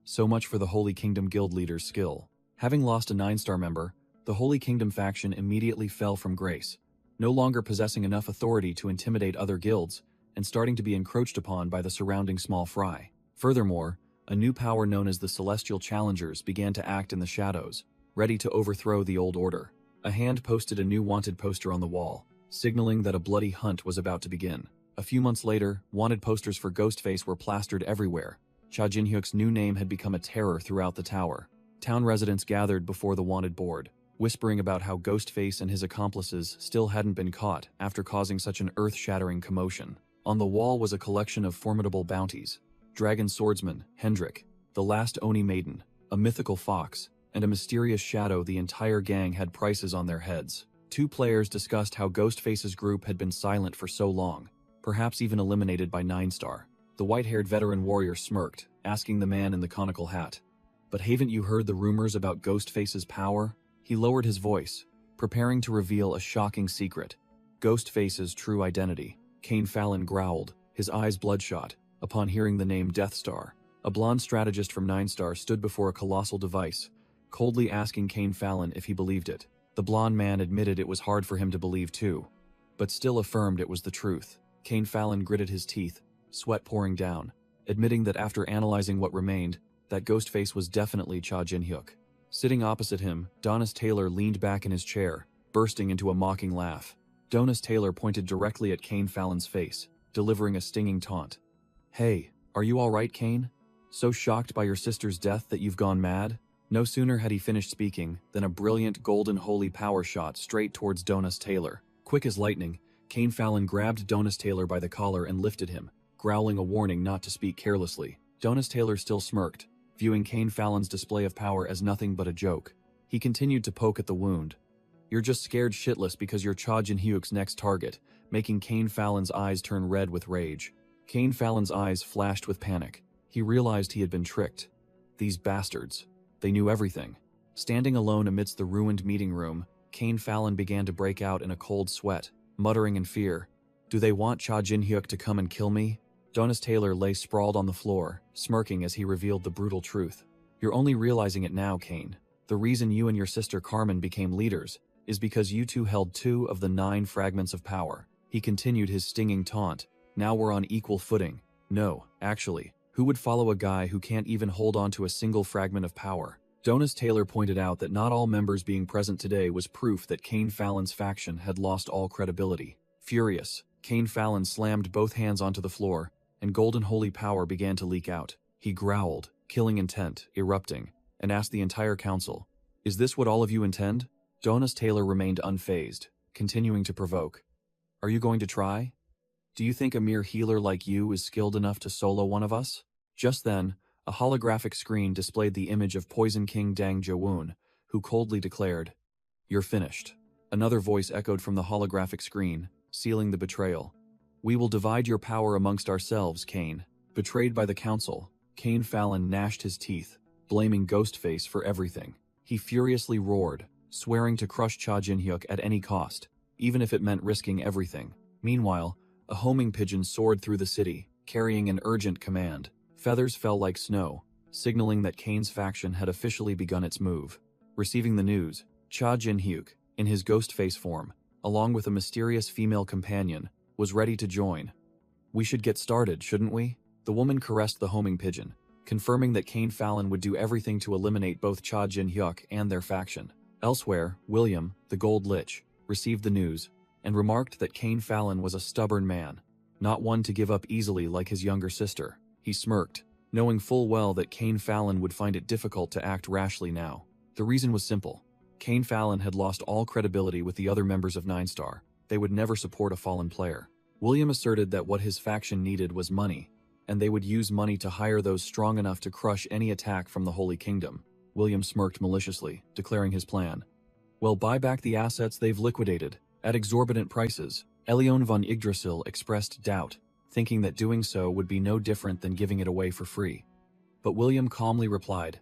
So much for the Holy Kingdom guild leader's skill. Having lost a 9-star member, the Holy Kingdom faction immediately fell from grace, no longer possessing enough authority to intimidate other guilds, and starting to be encroached upon by the surrounding small fry. Furthermore, a new power known as the Celestial Challengers began to act in the shadows, ready to overthrow the old order. A hand posted a new wanted poster on the wall, signaling that a bloody hunt was about to begin. A few months later, wanted posters for Ghostface were plastered everywhere. Cha Jin-hyuk's new name had become a terror throughout the tower. Town residents gathered before the wanted board, whispering about how Ghostface and his accomplices still hadn't been caught after causing such an earth-shattering commotion. On the wall was a collection of formidable bounties: Dragon Swordsman, Hendrik, the last Oni Maiden, a mythical fox, and a mysterious shadow. The entire gang had prices on their heads. Two players discussed how Ghostface's group had been silent for so long, perhaps even eliminated by 9-star. The white-haired veteran warrior smirked, asking the man in the conical hat, "But haven't you heard the rumors about Ghostface's power?" He lowered his voice, preparing to reveal a shocking secret: Ghostface's true identity. Kane Fallon growled, his eyes bloodshot, upon hearing the name Death Star. A blonde strategist from 9-star stood before a colossal device, coldly asking Kane Fallon if he believed it. The blonde man admitted it was hard for him to believe too, but still affirmed it was the truth. Kane Fallon gritted his teeth, sweat pouring down, admitting that after analyzing what remained, that Ghostface was definitely Cha Jin-hyuk. Sitting opposite him, Donis Taylor leaned back in his chair, bursting into a mocking laugh. Donis Taylor pointed directly at Kane Fallon's face, delivering a stinging taunt. "Hey, are you all right, Kane? So shocked by your sister's death that you've gone mad?" No sooner had he finished speaking than a brilliant golden holy power shot straight towards Donis Taylor. Quick as lightning, Kane Fallon grabbed Donis Taylor by the collar and lifted him, growling a warning not to speak carelessly. Donis Taylor still smirked, viewing Kane Fallon's display of power as nothing but a joke. He continued to poke at the wound. "You're just scared shitless because you're Cha Jin-hyuk's next target," making Kane Fallon's eyes turn red with rage. Kane Fallon's eyes flashed with panic. He realized he had been tricked. These bastards. They knew everything. Standing alone amidst the ruined meeting room, Kane Fallon began to break out in a cold sweat, muttering in fear, "Do they want Cha Jin-hyuk to come and kill me?" Donis Taylor lay sprawled on the floor, smirking as he revealed the brutal truth. "You're only realizing it now, Kane. The reason you and your sister Carmen became leaders is because you two held 2 of the 9 fragments of power." He continued his stinging taunt. "Now we're on equal footing." No, actually, who would follow a guy who can't even hold on to a single fragment of power? Donis Taylor pointed out that not all members being present today was proof that Kane Fallon's faction had lost all credibility. Furious, Kane Fallon slammed both hands onto the floor, and golden holy power began to leak out. He growled, killing intent, erupting, and asked the entire council, "Is this what all of you intend?" Jonas Taylor remained unfazed, continuing to provoke. "Are you going to try? Do you think a mere healer like you is skilled enough to solo one of us?" Just then, a holographic screen displayed the image of Poison King Dang Jawoon, who coldly declared, "You're finished." Another voice echoed from the holographic screen, sealing the betrayal. "We will divide your power amongst ourselves, Kane." Betrayed by the council, Kane Fallon gnashed his teeth, blaming Ghostface for everything. He furiously roared, swearing to crush Cha Jin-hyuk at any cost, even if it meant risking everything. Meanwhile, a homing pigeon soared through the city, carrying an urgent command. Feathers fell like snow, signaling that Kane's faction had officially begun its move. Receiving the news, Cha Jin-hyuk, in his Ghostface form, along with a mysterious female companion, was ready to join. "We should get started, shouldn't we?" The woman caressed the homing pigeon, confirming that Kane Fallon would do everything to eliminate both Cha Jin-hyuk and their faction. Elsewhere, William, the Gold Lich, received the news, and remarked that Kane Fallon was a stubborn man, not one to give up easily like his younger sister. He smirked, knowing full well that Kane Fallon would find it difficult to act rashly now. The reason was simple. Kane Fallon had lost all credibility with the other members of Nine Star. They would never support a fallen player. William asserted that what his faction needed was money, and they would use money to hire those strong enough to crush any attack from the Holy Kingdom. William smirked maliciously, declaring his plan. "Well, buy back the assets they've liquidated, at exorbitant prices." Elion von Yggdrasil expressed doubt, thinking that doing so would be no different than giving it away for free. But William calmly replied,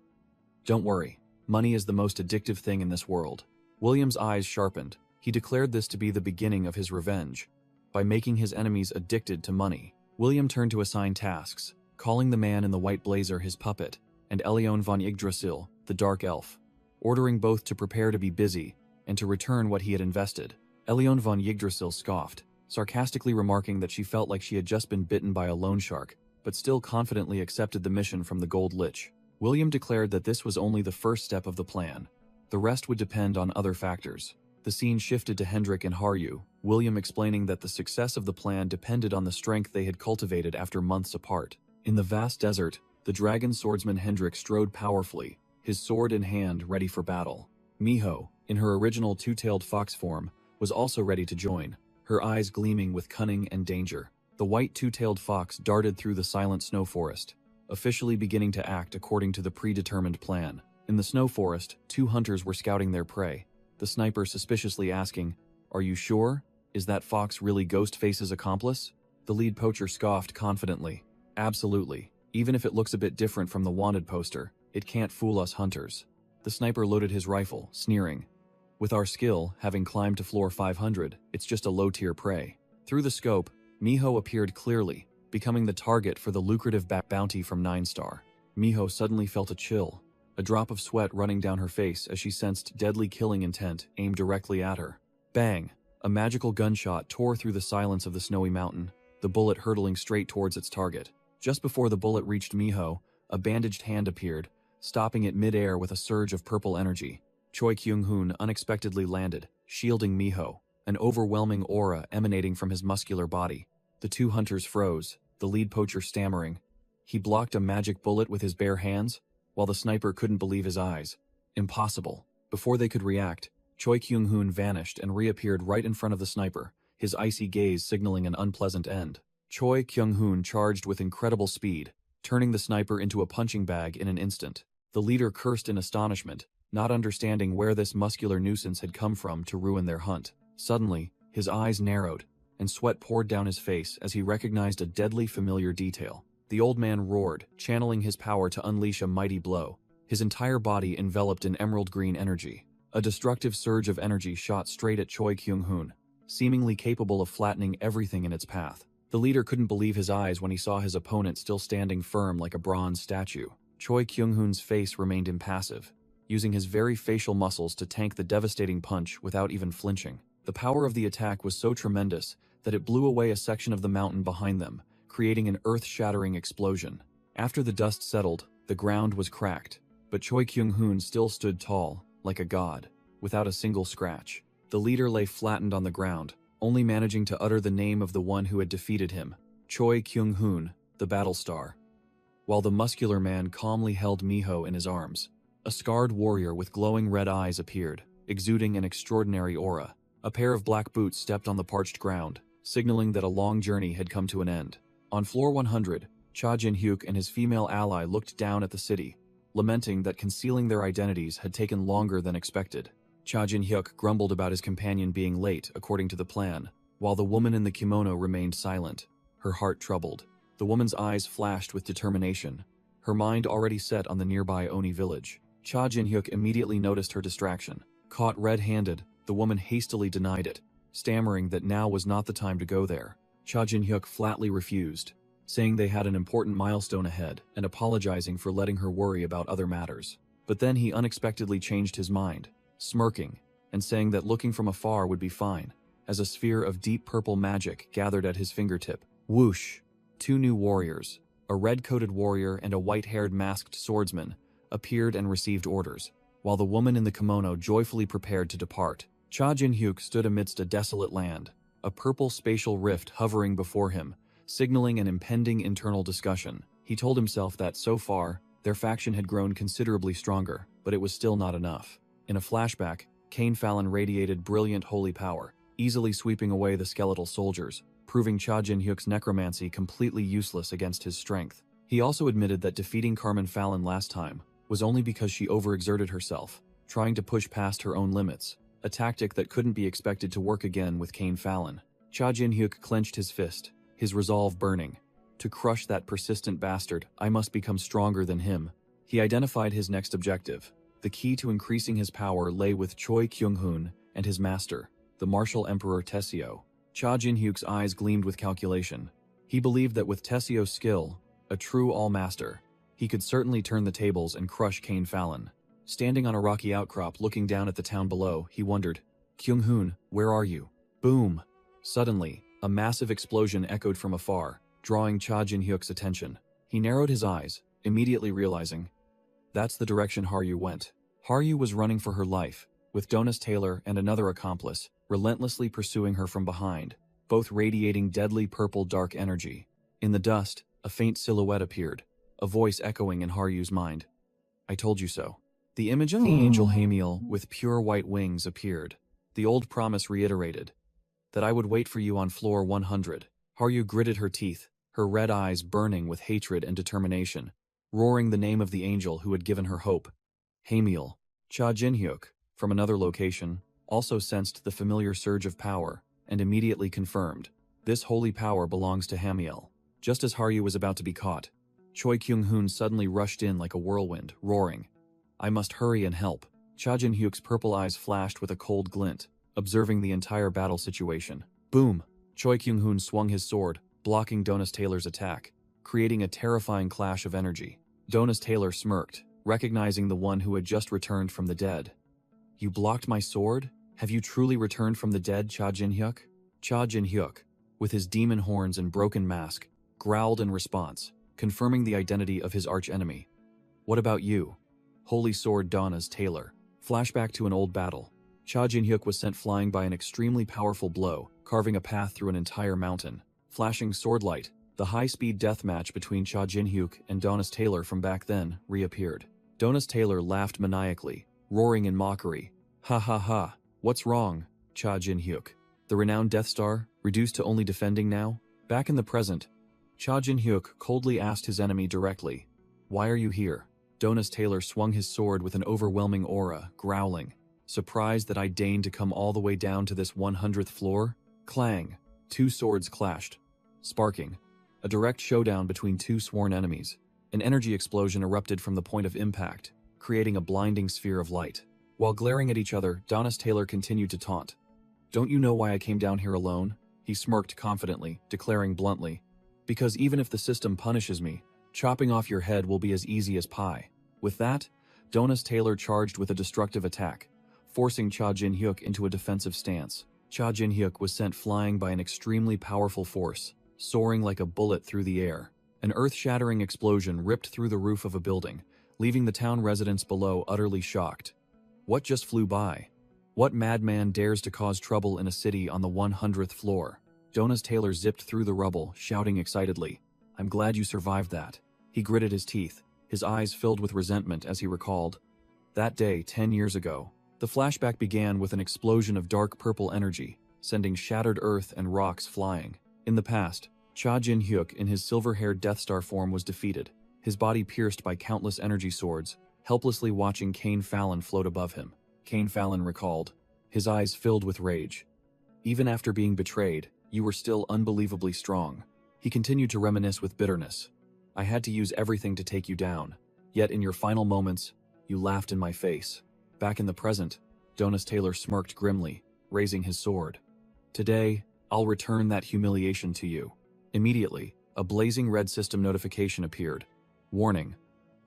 "Don't worry, money is the most addictive thing in this world." William's eyes sharpened. He declared this to be the beginning of his revenge. By making his enemies addicted to money, William turned to assign tasks, calling the man in the white blazer his puppet, and Elion von Yggdrasil, the dark elf, ordering both to prepare to be busy and to return what he had invested. Elion von Yggdrasil scoffed, sarcastically remarking that she felt like she had just been bitten by a loan shark, but still confidently accepted the mission from the Gold Lich. William declared that this was only the first step of the plan. The rest would depend on other factors. The scene shifted to Hendrik and Haryu, William explaining that the success of the plan depended on the strength they had cultivated after months apart. In the vast desert, the dragon swordsman Hendrik strode powerfully, his sword in hand ready for battle. Miho, in her original two-tailed fox form, was also ready to join, her eyes gleaming with cunning and danger. The white two-tailed fox darted through the silent snow forest, officially beginning to act according to the predetermined plan. In the snow forest, two hunters were scouting their prey, the sniper suspiciously asking, "Are you sure? Is that fox really Ghostface's accomplice?" The lead poacher scoffed confidently, "Absolutely. Even if it looks a bit different from the wanted poster, it can't fool us hunters." The sniper loaded his rifle, sneering, "With our skill, having climbed to floor 500, it's just a low-tier prey." Through the scope, Miho appeared clearly, becoming the target for the lucrative bounty from 9 Star. Miho suddenly felt a chill, a drop of sweat running down her face as she sensed deadly killing intent aimed directly at her. Bang! A magical gunshot tore through the silence of the snowy mountain, the bullet hurtling straight towards its target. Just before the bullet reached Miho, a bandaged hand appeared, stopping it mid-air with a surge of purple energy. Choi Kyung-hoon unexpectedly landed, shielding Miho, an overwhelming aura emanating from his muscular body. The two hunters froze, the lead poacher stammering. He blocked a magic bullet with his bare hands, while the sniper couldn't believe his eyes. Impossible. Before they could react, Choi Kyung-hoon vanished and reappeared right in front of the sniper, his icy gaze signaling an unpleasant end. Choi Kyung-hoon charged with incredible speed, turning the sniper into a punching bag in an instant. The leader cursed in astonishment, not understanding where this muscular nuisance had come from to ruin their hunt. Suddenly, his eyes narrowed, and sweat poured down his face as he recognized a deadly familiar detail. The old man roared, channeling his power to unleash a mighty blow, his entire body enveloped in emerald green energy. A destructive surge of energy shot straight at Choi Kyung-hoon, seemingly capable of flattening everything in its path. The leader couldn't believe his eyes when he saw his opponent still standing firm like a bronze statue. Choi Kyung-hoon's face remained impassive, using his very facial muscles to tank the devastating punch without even flinching. The power of the attack was so tremendous that it blew away a section of the mountain behind them, creating an earth-shattering explosion. After the dust settled, the ground was cracked, but Choi Kyung-hoon still stood tall, like a god, without a single scratch. The leader lay flattened on the ground, only managing to utter the name of the one who had defeated him, Choi Kyung-hoon, the battle star. while the muscular man calmly held Miho in his arms. A scarred warrior with glowing red eyes appeared, exuding an extraordinary aura. A pair of black boots stepped on the parched ground, signaling that a long journey had come to an end. On floor 100, Cha Jin-hyuk and his female ally looked down at the city, lamenting that concealing their identities had taken longer than expected. Cha Jin-hyuk grumbled about his companion being late according to the plan, while the woman in the kimono remained silent, her heart troubled. The woman's eyes flashed with determination, her mind already set on the nearby Oni village. Cha Jin-hyuk immediately noticed her distraction. Caught red-handed, the woman hastily denied it, stammering that now was not the time to go there. Cha Jin-hyuk flatly refused, saying they had an important milestone ahead and apologizing for letting her worry about other matters. But then he unexpectedly changed his mind, smirking and saying that looking from afar would be fine, as a sphere of deep purple magic gathered at his fingertip. Whoosh! 2 new warriors, a red-coated warrior and a white-haired masked swordsman, appeared and received orders, while the woman in the kimono joyfully prepared to depart. Cha Jin-hyuk stood amidst a desolate land, a purple spatial rift hovering before him, signaling an impending internal discussion. He told himself that, so far, their faction had grown considerably stronger, but it was still not enough. In a flashback, Cain Fallon radiated brilliant holy power, easily sweeping away the skeletal soldiers, proving Cha Jin-hyuk's necromancy completely useless against his strength. He also admitted that defeating Carmen Fallon last time was only because she overexerted herself, trying to push past her own limits, a tactic that couldn't be expected to work again with Cain Fallon. Cha Jin-hyuk clenched his fist, his resolve burning. To crush that persistent bastard, I must become stronger than him. He identified his next objective. The key to increasing his power lay with Choi Kyung-hoon and his master, the martial emperor Tessio. Cha Jin-hyuk's eyes gleamed with calculation. He believed that with Tessio's skill, a true all-master, he could certainly turn the tables and crush Cain Fallon. Standing on a rocky outcrop looking down at the town below, he wondered, "Kyung-hoon, where are you?" Boom! Suddenly, a massive explosion echoed from afar, drawing Cha Jin-hyuk's attention. He narrowed his eyes, immediately realizing, that's the direction Haryu went. Haryu was running for her life, with Donis Taylor and another accomplice, relentlessly pursuing her from behind, both radiating deadly purple dark energy. In the dust, a faint silhouette appeared, a voice echoing in Haryu's mind. "I told you so." The image of the angel Hamiel with pure white wings appeared. The old promise reiterated, that I would wait for you on floor 100. Haryu gritted her teeth, her red eyes burning with hatred and determination, roaring the name of the angel who had given her hope. Hamiel. Cha Jin-hyuk, from another location, also sensed the familiar surge of power, and immediately confirmed, this holy power belongs to Hamiel. Just as Haryu was about to be caught, Choi Kyung-hoon suddenly rushed in like a whirlwind, roaring, "I must hurry and help." Cha Jin-hyuk's purple eyes flashed with a cold glint, observing the entire battle situation. Boom! Choi Kyung-hoon swung his sword, blocking Donis Taylor's attack, creating a terrifying clash of energy. Donis Taylor smirked, recognizing the one who had just returned from the dead. "You blocked my sword? Have you truly returned from the dead, Cha Jin-hyuk?" Cha Jin-hyuk, with his demon horns and broken mask, growled in response, confirming the identity of his archenemy. "What about you? Holy Sword Donis Taylor." Flashback to an old battle. Cha Jin-hyuk was sent flying by an extremely powerful blow, carving a path through an entire mountain. Flashing sword light, the high-speed death match between Cha Jin-hyuk and Donis Taylor from back then reappeared. Donis Taylor laughed maniacally, roaring in mockery. "Ha ha ha, what's wrong, Cha Jin-hyuk? The renowned Death Star, reduced to only defending now?" Back in the present, Cha Jin-hyuk coldly asked his enemy directly, "Why are you here?" Donis Taylor swung his sword with an overwhelming aura, growling, "Surprised that I deigned to come all the way down to this 100th floor?" Clang! 2 swords clashed, sparking. A direct showdown between 2 sworn enemies. An energy explosion erupted from the point of impact, creating a blinding sphere of light. While glaring at each other, Donis Taylor continued to taunt. "Don't you know why I came down here alone?" He smirked confidently, declaring bluntly, "Because even if the system punishes me, chopping off your head will be as easy as pie." With that, Donis Taylor charged with a destructive attack, forcing Cha Jin-hyuk into a defensive stance. Cha Jin-hyuk was sent flying by an extremely powerful force, soaring like a bullet through the air. An earth-shattering explosion ripped through the roof of a building, leaving the town residents below utterly shocked. What just flew by? What madman dares to cause trouble in a city on the 100th floor? Donis Taylor zipped through the rubble, shouting excitedly, "I'm glad you survived that." He gritted his teeth, his eyes filled with resentment as he recalled. That day, 10 years ago. The flashback began with an explosion of dark purple energy, sending shattered earth and rocks flying. In the past, Cha Jin-hyuk in his silver-haired Death Star form was defeated, his body pierced by countless energy swords, helplessly watching Cain Fallon float above him. Cain Fallon recalled, his eyes filled with rage. Even after being betrayed, you were still unbelievably strong. He continued to reminisce with bitterness. I had to use everything to take you down. Yet in your final moments, you laughed in my face. Back in the present, Jonas Taylor smirked grimly, raising his sword. Today, I'll return that humiliation to you. Immediately, a blazing red system notification appeared. Warning,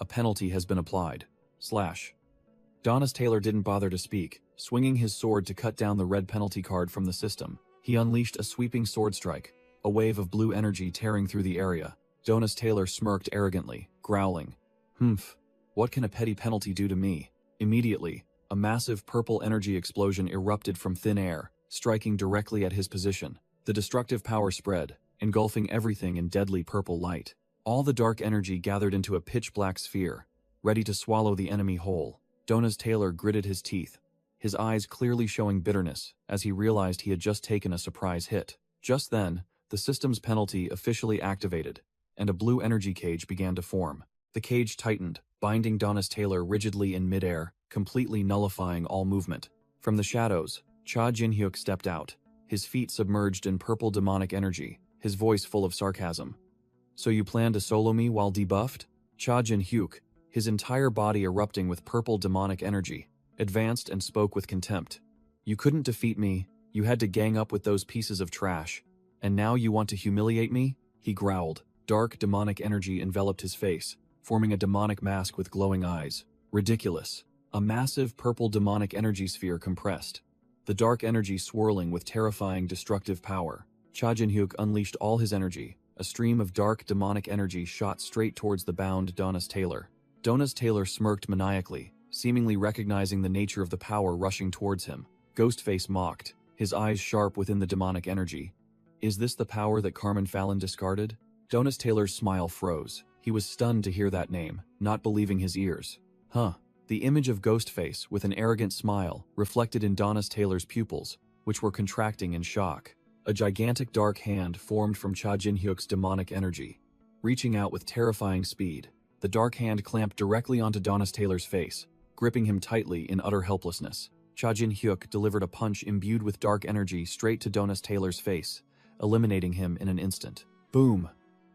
a penalty has been applied. / Jonas Taylor didn't bother to speak, swinging his sword to cut down the red penalty card from the system. He unleashed a sweeping sword strike, a wave of blue energy tearing through the area. Jonas Taylor smirked arrogantly, growling, "Humph, what can a petty penalty do to me?" Immediately, a massive purple energy explosion erupted from thin air, striking directly at his position. The destructive power spread, engulfing everything in deadly purple light. All the dark energy gathered into a pitch-black sphere, ready to swallow the enemy whole. Jonas Taylor gritted his teeth, his eyes clearly showing bitterness as he realized he had just taken a surprise hit. Just then, the system's penalty officially activated, and a blue energy cage began to form. The cage tightened, binding Jonas Taylor rigidly in midair, completely nullifying all movement. From the shadows, Cha Jin-hyuk stepped out, his feet submerged in purple demonic energy, his voice full of sarcasm. "So you plan to solo me while debuffed?" Cha Jin-hyuk, his entire body erupting with purple demonic energy, advanced and spoke with contempt. "You couldn't defeat me, you had to gang up with those pieces of trash. And now you want to humiliate me?" He growled. Dark demonic energy enveloped his face, forming a demonic mask with glowing eyes. Ridiculous. A massive purple demonic energy sphere compressed, the dark energy swirling with terrifying destructive power. Cha Jin-hyuk unleashed all his energy. A stream of dark demonic energy shot straight towards the bound Jonas Taylor. Jonas Taylor smirked maniacally, seemingly recognizing the nature of the power rushing towards him. Ghostface mocked, his eyes sharp within the demonic energy. "Is this the power that Carmen Fallon discarded?" Jonas Taylor's smile froze. He was stunned to hear that name, not believing his ears. Huh. The image of Ghostface, with an arrogant smile, reflected in Jonas Taylor's pupils, which were contracting in shock. A gigantic dark hand formed from Cha Jin-hyuk's demonic energy. Reaching out with terrifying speed, the dark hand clamped directly onto Jonas Taylor's face, gripping him tightly in utter helplessness. Cha Jin-hyuk delivered a punch imbued with dark energy straight to Jonas Taylor's face, eliminating him in an instant. Boom!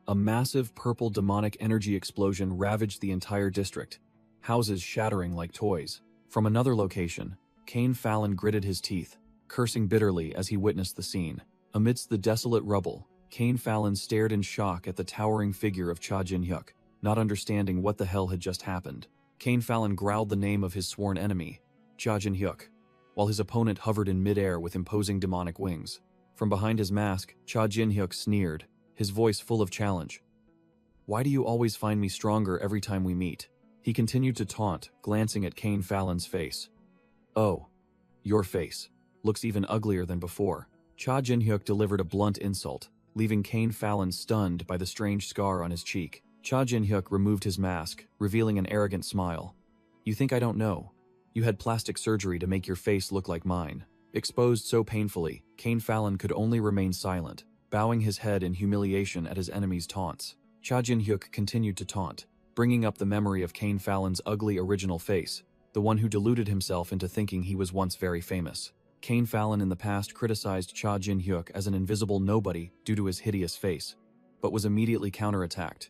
A massive purple demonic energy explosion ravaged the entire district, houses shattering like toys. From another location, Cain Fallon gritted his teeth, cursing bitterly as he witnessed the scene. Amidst the desolate rubble, Cain Fallon stared in shock at the towering figure of Cha Jin-hyuk, not understanding what the hell had just happened. Cain Fallon growled the name of his sworn enemy, Cha Jin-hyuk, while his opponent hovered in midair with imposing demonic wings. From behind his mask, Cha Jin-hyuk sneered, his voice full of challenge. "Why do you always find me stronger every time we meet?" He continued to taunt, glancing at Cain Fallon's face. "Oh, your face looks even uglier than before." Cha Jin-hyuk delivered a blunt insult, leaving Cain Fallon stunned by the strange scar on his cheek. Cha Jin-hyuk removed his mask, revealing an arrogant smile. "You think I don't know? You had plastic surgery to make your face look like mine." Exposed so painfully, Cain Fallon could only remain silent, bowing his head in humiliation at his enemy's taunts. Cha Jin-hyuk continued to taunt, bringing up the memory of Cain Fallon's ugly original face, the one who deluded himself into thinking he was once very famous. Cain Fallon in the past criticized Cha Jin-hyuk as an invisible nobody due to his hideous face, but was immediately counterattacked.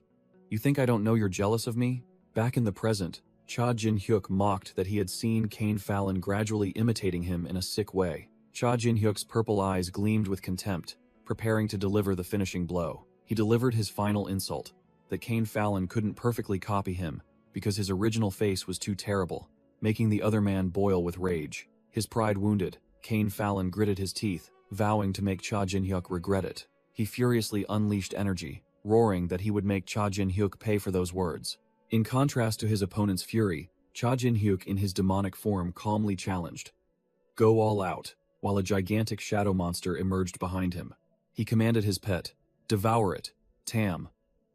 "You think I don't know you're jealous of me?" Back in the present, Cha Jin-hyuk mocked that he had seen Cain Fallon gradually imitating him in a sick way. Cha Jin-hyuk's purple eyes gleamed with contempt, preparing to deliver the finishing blow. He delivered his final insult, that Cain Fallon couldn't perfectly copy him because his original face was too terrible, making the other man boil with rage. His pride wounded, Cain Fallon gritted his teeth, vowing to make Cha Jin-hyuk regret it. He furiously unleashed energy, roaring that he would make Cha Jin-hyuk pay for those words. In contrast to his opponent's fury, Cha Jin-hyuk in his demonic form calmly challenged, "Go all out," while a gigantic shadow monster emerged behind him. He commanded his pet, "Devour it, Tam,"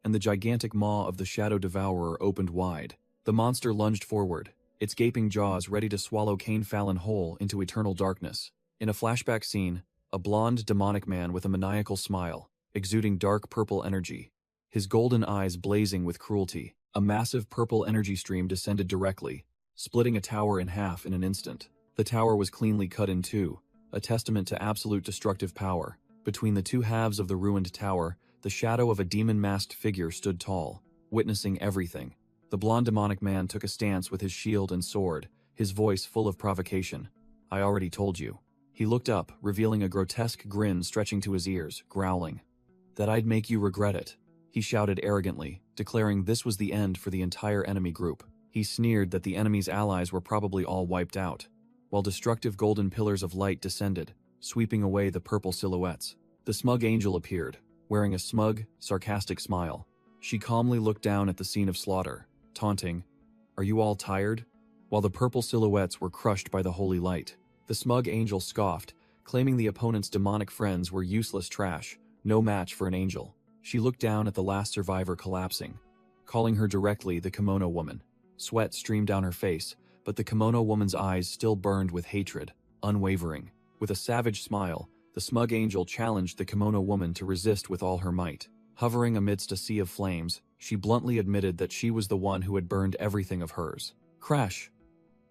and the gigantic maw of the Shadow Devourer opened wide. The monster lunged forward, its gaping jaws ready to swallow Cain Fallon whole into eternal darkness. In a flashback scene, a blonde demonic man with a maniacal smile, exuding dark purple energy, his golden eyes blazing with cruelty. A massive purple energy stream descended directly, splitting a tower in half in an instant. The tower was cleanly cut in two, a testament to absolute destructive power. Between the two halves of the ruined tower, the shadow of a demon-masked figure stood tall, witnessing everything. The blonde demonic man took a stance with his shield and sword, his voice full of provocation. "I already told you." He looked up, revealing a grotesque grin stretching to his ears, growling. "That I'd make you regret it," he shouted arrogantly, declaring this was the end for the entire enemy group. He sneered that the enemy's allies were probably all wiped out, while destructive golden pillars of light descended, sweeping away the purple silhouettes. The smug angel appeared, wearing a smug, sarcastic smile. She calmly looked down at the scene of slaughter, taunting, "Are you all tired?" While the purple silhouettes were crushed by the holy light, the smug angel scoffed, claiming the opponent's demonic friends were useless trash, no match for an angel. She looked down at the last survivor collapsing, calling her directly the kimono woman. Sweat streamed down her face, but the kimono woman's eyes still burned with hatred, unwavering. With a savage smile, the smug angel challenged the kimono woman to resist with all her might. Hovering amidst a sea of flames, she bluntly admitted that she was the one who had burned everything of hers. Crash!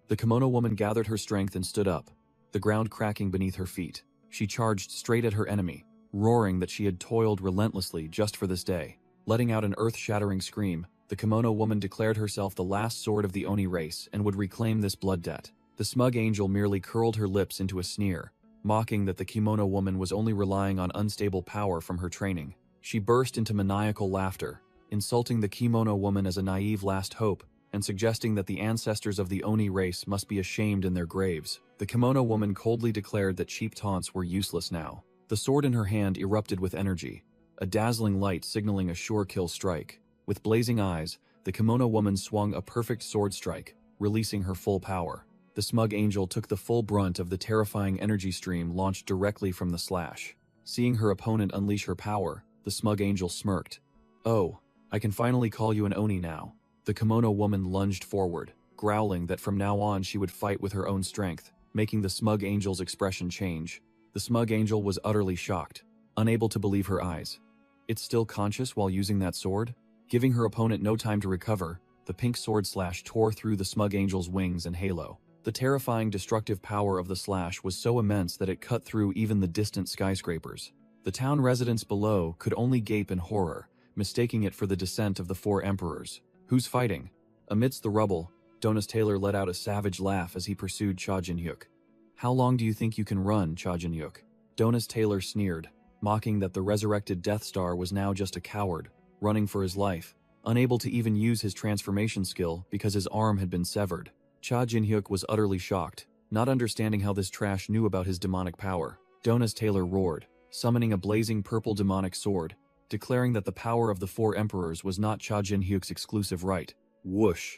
The kimono woman gathered her strength and stood up, the ground cracking beneath her feet. She charged straight at her enemy, roaring that she had toiled relentlessly just for this day. Letting out an earth-shattering scream, the kimono woman declared herself the last sword of the Oni race and would reclaim this blood debt. The smug angel merely curled her lips into a sneer, mocking that the kimono woman was only relying on unstable power from her training. She burst into maniacal laughter, insulting the kimono woman as a naive last hope, and suggesting that the ancestors of the Oni race must be ashamed in their graves. The kimono woman coldly declared that cheap taunts were useless now. The sword in her hand erupted with energy, a dazzling light signaling a sure kill strike. With blazing eyes, the kimono woman swung a perfect sword strike, releasing her full power. The smug angel took the full brunt of the terrifying energy stream launched directly from the slash. Seeing her opponent unleash her power, the smug angel smirked. "Oh, I can finally call you an Oni now." The kimono woman lunged forward, growling that from now on she would fight with her own strength, making the smug angel's expression change. The smug angel was utterly shocked, unable to believe her eyes. "It's still conscious while using that sword?" Giving her opponent no time to recover, the pink sword slash tore through the smug angel's wings and halo. The terrifying destructive power of the slash was so immense that it cut through even the distant skyscrapers. The town residents below could only gape in horror, mistaking it for the descent of the four emperors. "Who's fighting?" Amidst the rubble, Jonas Taylor let out a savage laugh as he pursued Cha Jin-hyuk. "How long do you think you can run, Cha Jin-hyuk?" Jonas Taylor sneered, mocking that the resurrected Death Star was now just a coward, running for his life, unable to even use his transformation skill because his arm had been severed. Cha Jin-hyuk was utterly shocked, not understanding how this trash knew about his demonic power. Jonas Taylor roared, summoning a blazing purple demonic sword, declaring that the power of the four emperors was not Cha Jin-hyuk's exclusive right. Whoosh!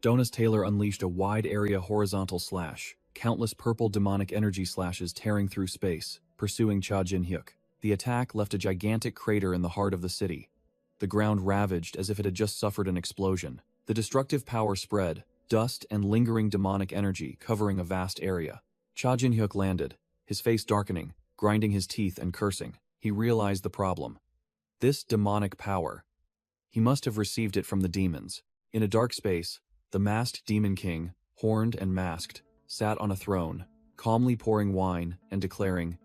Jonas Taylor unleashed a wide-area horizontal slash, countless purple demonic energy slashes tearing through space, pursuing Cha Jin-hyuk. The attack left a gigantic crater in the heart of the city, the ground ravaged as if it had just suffered an explosion. The destructive power spread, dust and lingering demonic energy covering a vast area. Cha Jin-hyuk landed, his face darkening, grinding his teeth and cursing. He realized the problem. This demonic power. He must have received it from the demons. In a dark space, the masked demon king, horned and masked, sat on a throne, calmly pouring wine and declaring,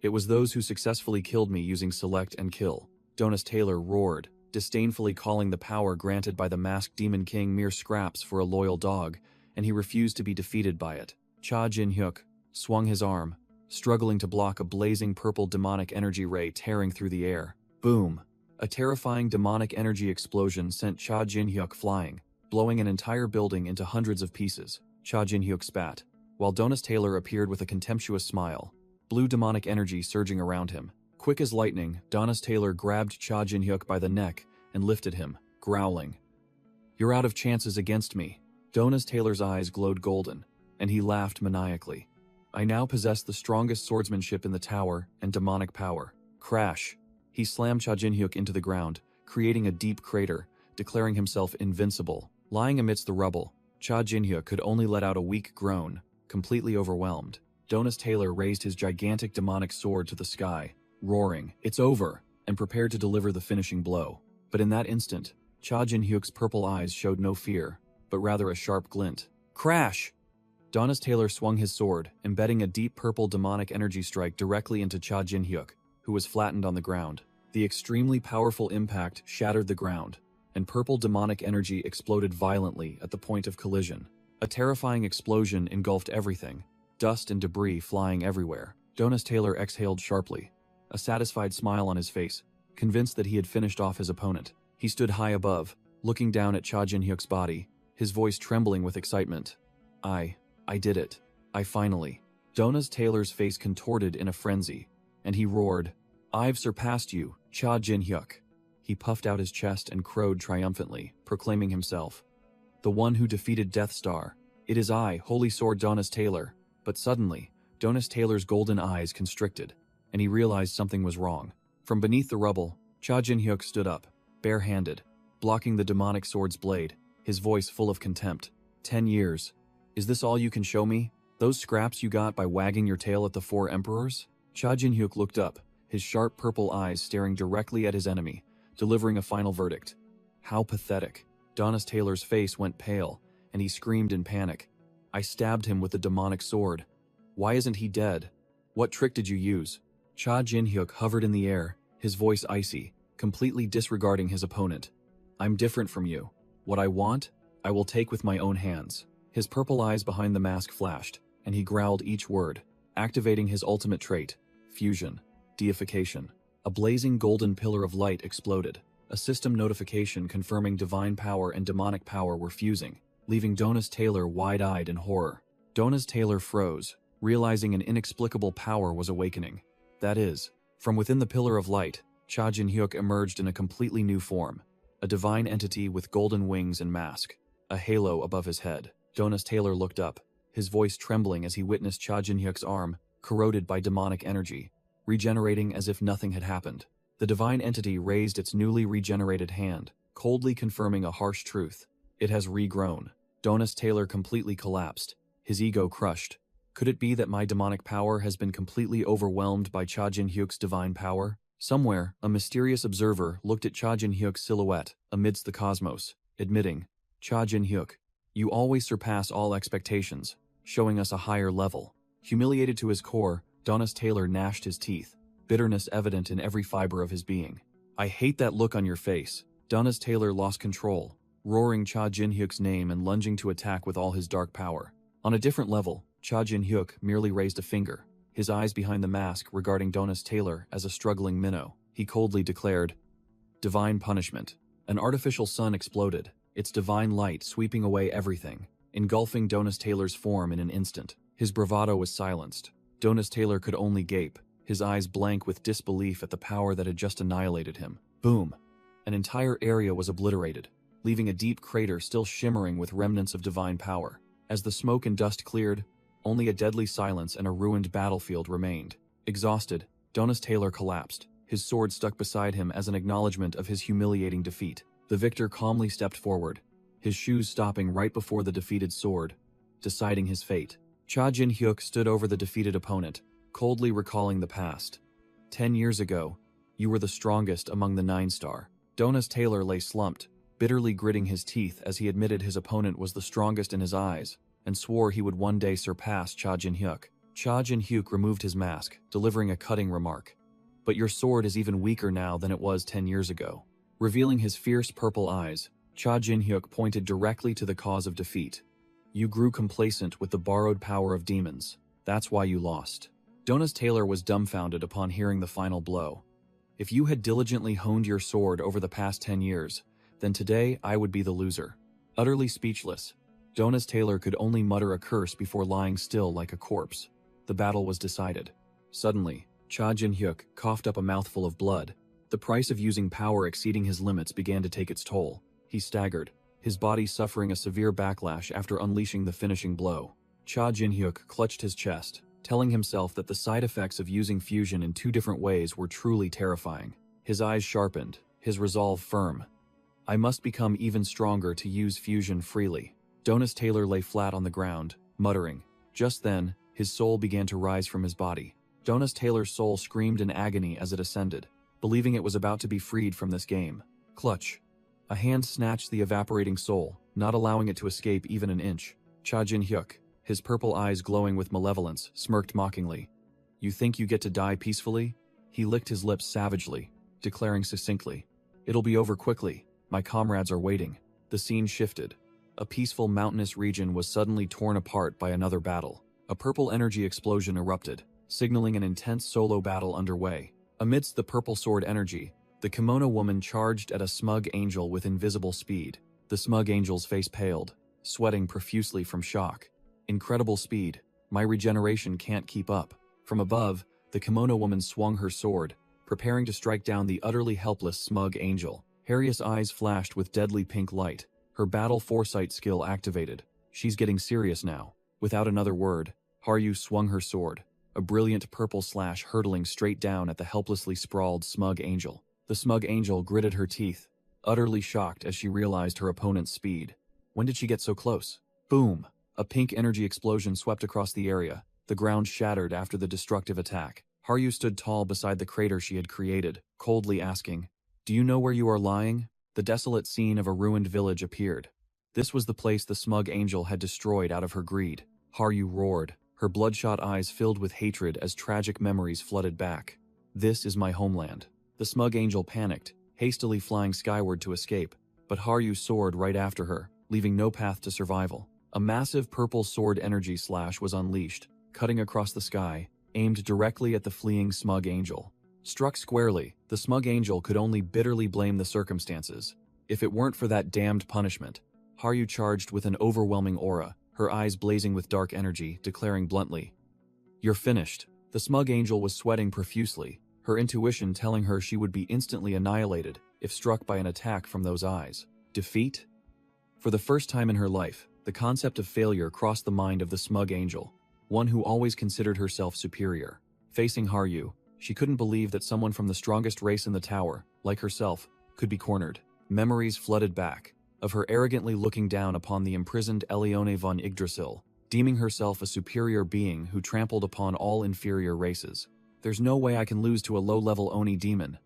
"It was those who successfully killed me using select and kill." Jonas Taylor roared, disdainfully calling the power granted by the masked demon king mere scraps for a loyal dog, and he refused to be defeated by it. Cha Jin-hyuk swung his arm, struggling to block a blazing purple demonic energy ray tearing through the air. Boom! A terrifying demonic energy explosion sent Cha Jin-hyuk flying, blowing an entire building into hundreds of pieces. Cha Jin-hyuk spat, while Jonas Taylor appeared with a contemptuous smile, blue demonic energy surging around him. Quick as lightning, Jonas Taylor grabbed Cha Jin-hyuk by the neck and lifted him, growling, "You're out of chances against me." Jonas Taylor's eyes glowed golden, and he laughed maniacally. "I now possess the strongest swordsmanship in the tower and demonic power." Crash! He slammed Cha Jin-hyuk into the ground, creating a deep crater, declaring himself invincible. Lying amidst the rubble, Cha Jinhyuk could only let out a weak groan, completely overwhelmed. Jonas Taylor raised his gigantic demonic sword to the sky, roaring, "It's over," and prepared to deliver the finishing blow. But in that instant, Cha Jinhyuk's purple eyes showed no fear, but rather a sharp glint. Crash! Jonas Taylor swung his sword, embedding a deep purple demonic energy strike directly into Cha Jinhyuk, who was flattened on the ground. The extremely powerful impact shattered the ground, and purple demonic energy exploded violently at the point of collision. A terrifying explosion engulfed everything, dust and debris flying everywhere. Jonas Taylor exhaled sharply, a satisfied smile on his face, convinced that he had finished off his opponent. He stood high above, looking down at Cha Jinhyuk's body, his voice trembling with excitement. I did it. I finally. Jonas Taylor's face contorted in a frenzy, and he roared, "I've surpassed you, Cha Jinhyuk." He puffed out his chest and crowed triumphantly, proclaiming himself the one who defeated Death Star. "It is I, Holy Sword Jonas Taylor." But suddenly, Jonas Taylor's golden eyes constricted, and he realized something was wrong. From beneath the rubble, Cha Jinhyuk stood up, bare-handed, blocking the demonic sword's blade, his voice full of contempt. 10 years. Is this all you can show me? Those scraps you got by wagging your tail at the 4 emperors? Cha Jinhyuk looked up, his sharp purple eyes staring directly at his enemy, delivering a final verdict. How pathetic. Jonas Taylor's face went pale, and he screamed in panic. "I stabbed him with the demonic sword. Why isn't he dead? What trick did you use?" Cha Jinhyuk hovered in the air, his voice icy, completely disregarding his opponent. "I'm different from you. What I want, I will take with my own hands." His purple eyes behind the mask flashed, and he growled each word, activating his ultimate trait, fusion, deification. A blazing golden pillar of light exploded, a system notification confirming divine power and demonic power were fusing, leaving Jonas Taylor wide-eyed in horror. Jonas Taylor froze, realizing an inexplicable power was awakening. That is, from within the pillar of light, Cha Jinhyuk emerged in a completely new form, a divine entity with golden wings and mask, a halo above his head. Jonas Taylor looked up, his voice trembling as he witnessed Cha Jinhyuk's arm, corroded by demonic energy, regenerating as if nothing had happened. The divine entity raised its newly regenerated hand, coldly confirming a harsh truth. It has regrown. Jonas Taylor completely collapsed, his ego crushed. Could it be that my demonic power has been completely overwhelmed by Cha Jinhyuk's divine power? Somewhere, a mysterious observer looked at Cha Jinhyuk's silhouette amidst the cosmos, admitting, "Cha Jinhyuk, you always surpass all expectations, showing us a higher level." Humiliated to his core, Jonas Taylor gnashed his teeth, bitterness evident in every fiber of his being. "I hate that look on your face." Jonas Taylor lost control, roaring Cha Jinhyuk's name and lunging to attack with all his dark power. On a different level, Cha Jinhyuk merely raised a finger, his eyes behind the mask regarding Jonas Taylor as a struggling minnow. He coldly declared, "Divine punishment." An artificial sun exploded, its divine light sweeping away everything, engulfing Jonas Taylor's form in an instant. His bravado was silenced. Jonas Taylor could only gape, his eyes blank with disbelief at the power that had just annihilated him. Boom! An entire area was obliterated, leaving a deep crater still shimmering with remnants of divine power. As the smoke and dust cleared, only a deadly silence and a ruined battlefield remained. Exhausted, Jonas Taylor collapsed, his sword stuck beside him as an acknowledgement of his humiliating defeat. The victor calmly stepped forward, his shoes stopping right before the defeated sword, deciding his fate. Cha Jinhyuk stood over the defeated opponent, coldly recalling the past. 10 years ago, you were the strongest among the 9-star. Jonas Taylor lay slumped, bitterly gritting his teeth as he admitted his opponent was the strongest in his eyes, and swore he would one day surpass Cha Jinhyuk. Cha Jinhyuk removed his mask, delivering a cutting remark. "But your sword is even weaker now than it was 10 years ago." Revealing his fierce purple eyes, Cha Jinhyuk pointed directly to the cause of defeat. "You grew complacent with the borrowed power of demons. That's why you lost." Jonas Taylor was dumbfounded upon hearing the final blow. "If you had diligently honed your sword over the past 10 years, then today I would be the loser." Utterly speechless, Jonas Taylor could only mutter a curse before lying still like a corpse. The battle was decided. Suddenly, Cha Jinhyuk coughed up a mouthful of blood. The price of using power exceeding his limits began to take its toll. He staggered, his body suffering a severe backlash after unleashing the finishing blow. Cha Jinhyuk clutched his chest, telling himself that the side effects of using fusion in 2 different ways were truly terrifying. His eyes sharpened, his resolve firm. I must become even stronger to use fusion freely. Jonas Taylor lay flat on the ground, muttering. Just then, his soul began to rise from his body. Jonas Taylor's soul screamed in agony as it ascended, believing it was about to be freed from this game. Clutch. A hand snatched the evaporating soul, not allowing it to escape even an inch. Cha Jin-hyuk, his purple eyes glowing with malevolence, smirked mockingly. You think you get to die peacefully? He licked his lips savagely, declaring succinctly. It'll be over quickly. My comrades are waiting. The scene shifted. A peaceful mountainous region was suddenly torn apart by another battle. A purple energy explosion erupted, signaling an intense solo battle underway. Amidst the purple sword energy, the kimono woman charged at a smug angel with invisible speed. The smug angel's face paled, sweating profusely from shock. Incredible speed. My regeneration can't keep up. From above, the kimono woman swung her sword, preparing to strike down the utterly helpless smug angel. Harriet's eyes flashed with deadly pink light. Her battle foresight skill activated. She's getting serious now. Without another word, Haryu swung her sword, a brilliant purple slash hurtling straight down at the helplessly sprawled smug angel. The smug angel gritted her teeth, utterly shocked as she realized her opponent's speed. When did she get so close? Boom! A pink energy explosion swept across the area. The ground shattered after the destructive attack. Haryu stood tall beside the crater she had created, coldly asking, Do you know where you are lying? The desolate scene of a ruined village appeared. This was the place the smug angel had destroyed out of her greed. Haryu roared, her bloodshot eyes filled with hatred as tragic memories flooded back. This is my homeland. The smug angel panicked, hastily flying skyward to escape, but Haryu soared right after her, leaving no path to survival. A massive purple sword energy slash was unleashed, cutting across the sky, aimed directly at the fleeing smug angel. Struck squarely, the smug angel could only bitterly blame the circumstances. If it weren't for that damned punishment. Haryu charged with an overwhelming aura, her eyes blazing with dark energy, declaring bluntly, You're finished. The smug angel was sweating profusely, her intuition telling her she would be instantly annihilated if struck by an attack from those eyes. Defeat? For the first time in her life, the concept of failure crossed the mind of the smug angel, one who always considered herself superior. Facing Haryu, she couldn't believe that someone from the strongest race in the tower, like herself, could be cornered. Memories flooded back, of her arrogantly looking down upon the imprisoned Elione von Yggdrasil, deeming herself a superior being who trampled upon all inferior races. There's no way I can lose to a low-level Oni demon.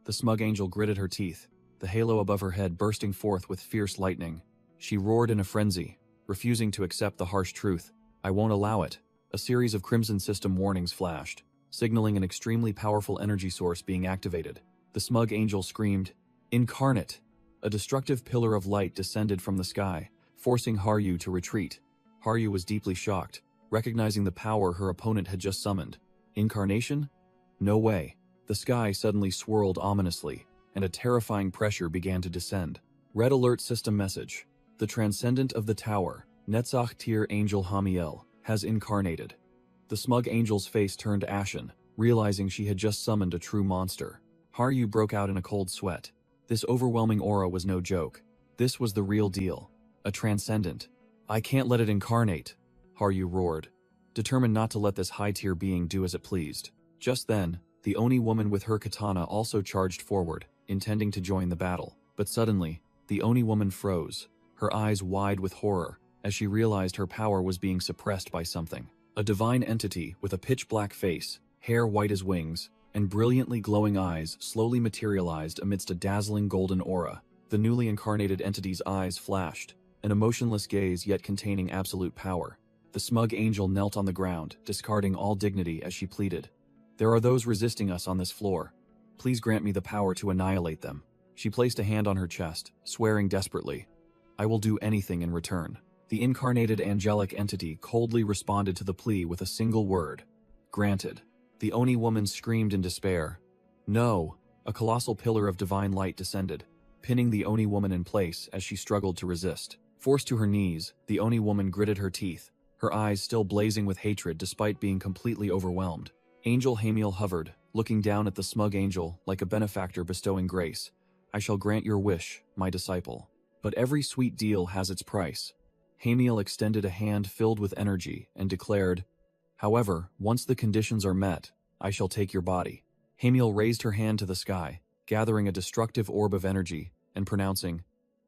The smug angel gritted her teeth, the halo above her head bursting forth with fierce lightning. She roared in a frenzy, refusing to accept the harsh truth. I won't allow it. A series of Crimson System warnings flashed, signaling an extremely powerful energy source being activated. The smug angel screamed, Incarnate! A destructive pillar of light descended from the sky, forcing Haryu to retreat. Haryu was deeply shocked, recognizing the power her opponent had just summoned. Incarnation? No way. The sky suddenly swirled ominously, and a terrifying pressure began to descend. Red alert system message. The Transcendent of the Tower, Netzach Tir Angel Hamiel, has incarnated. The smug angel's face turned ashen, realizing she had just summoned a true monster. Haryu broke out in a cold sweat. This overwhelming aura was no joke. This was the real deal. A transcendent. I can't let it incarnate, Haryu roared, determined not to let this high-tier being do as it pleased. Just then, the Oni woman with her katana also charged forward, intending to join the battle. But suddenly, the Oni woman froze, her eyes wide with horror, as she realized her power was being suppressed by something. A divine entity with a pitch-black face, hair white as wings, and brilliantly glowing eyes slowly materialized amidst a dazzling golden aura. The newly incarnated entity's eyes flashed, an emotionless gaze yet containing absolute power. The smug angel knelt on the ground, discarding all dignity as she pleaded. There are those resisting us on this floor. Please grant me the power to annihilate them. She placed a hand on her chest, swearing desperately. I will do anything in return. The incarnated angelic entity coldly responded to the plea with a single word. Granted. The Oni woman screamed in despair. No! A colossal pillar of divine light descended, pinning the Oni woman in place as she struggled to resist. Forced to her knees, the Oni woman gritted her teeth, her eyes still blazing with hatred despite being completely overwhelmed. Angel Hamiel hovered, looking down at the smug angel like a benefactor bestowing grace. I shall grant your wish, my disciple. But every sweet deal has its price. Hamiel extended a hand filled with energy and declared, However, once the conditions are met, I shall take your body. Hamiel raised her hand to the sky, gathering a destructive orb of energy and pronouncing,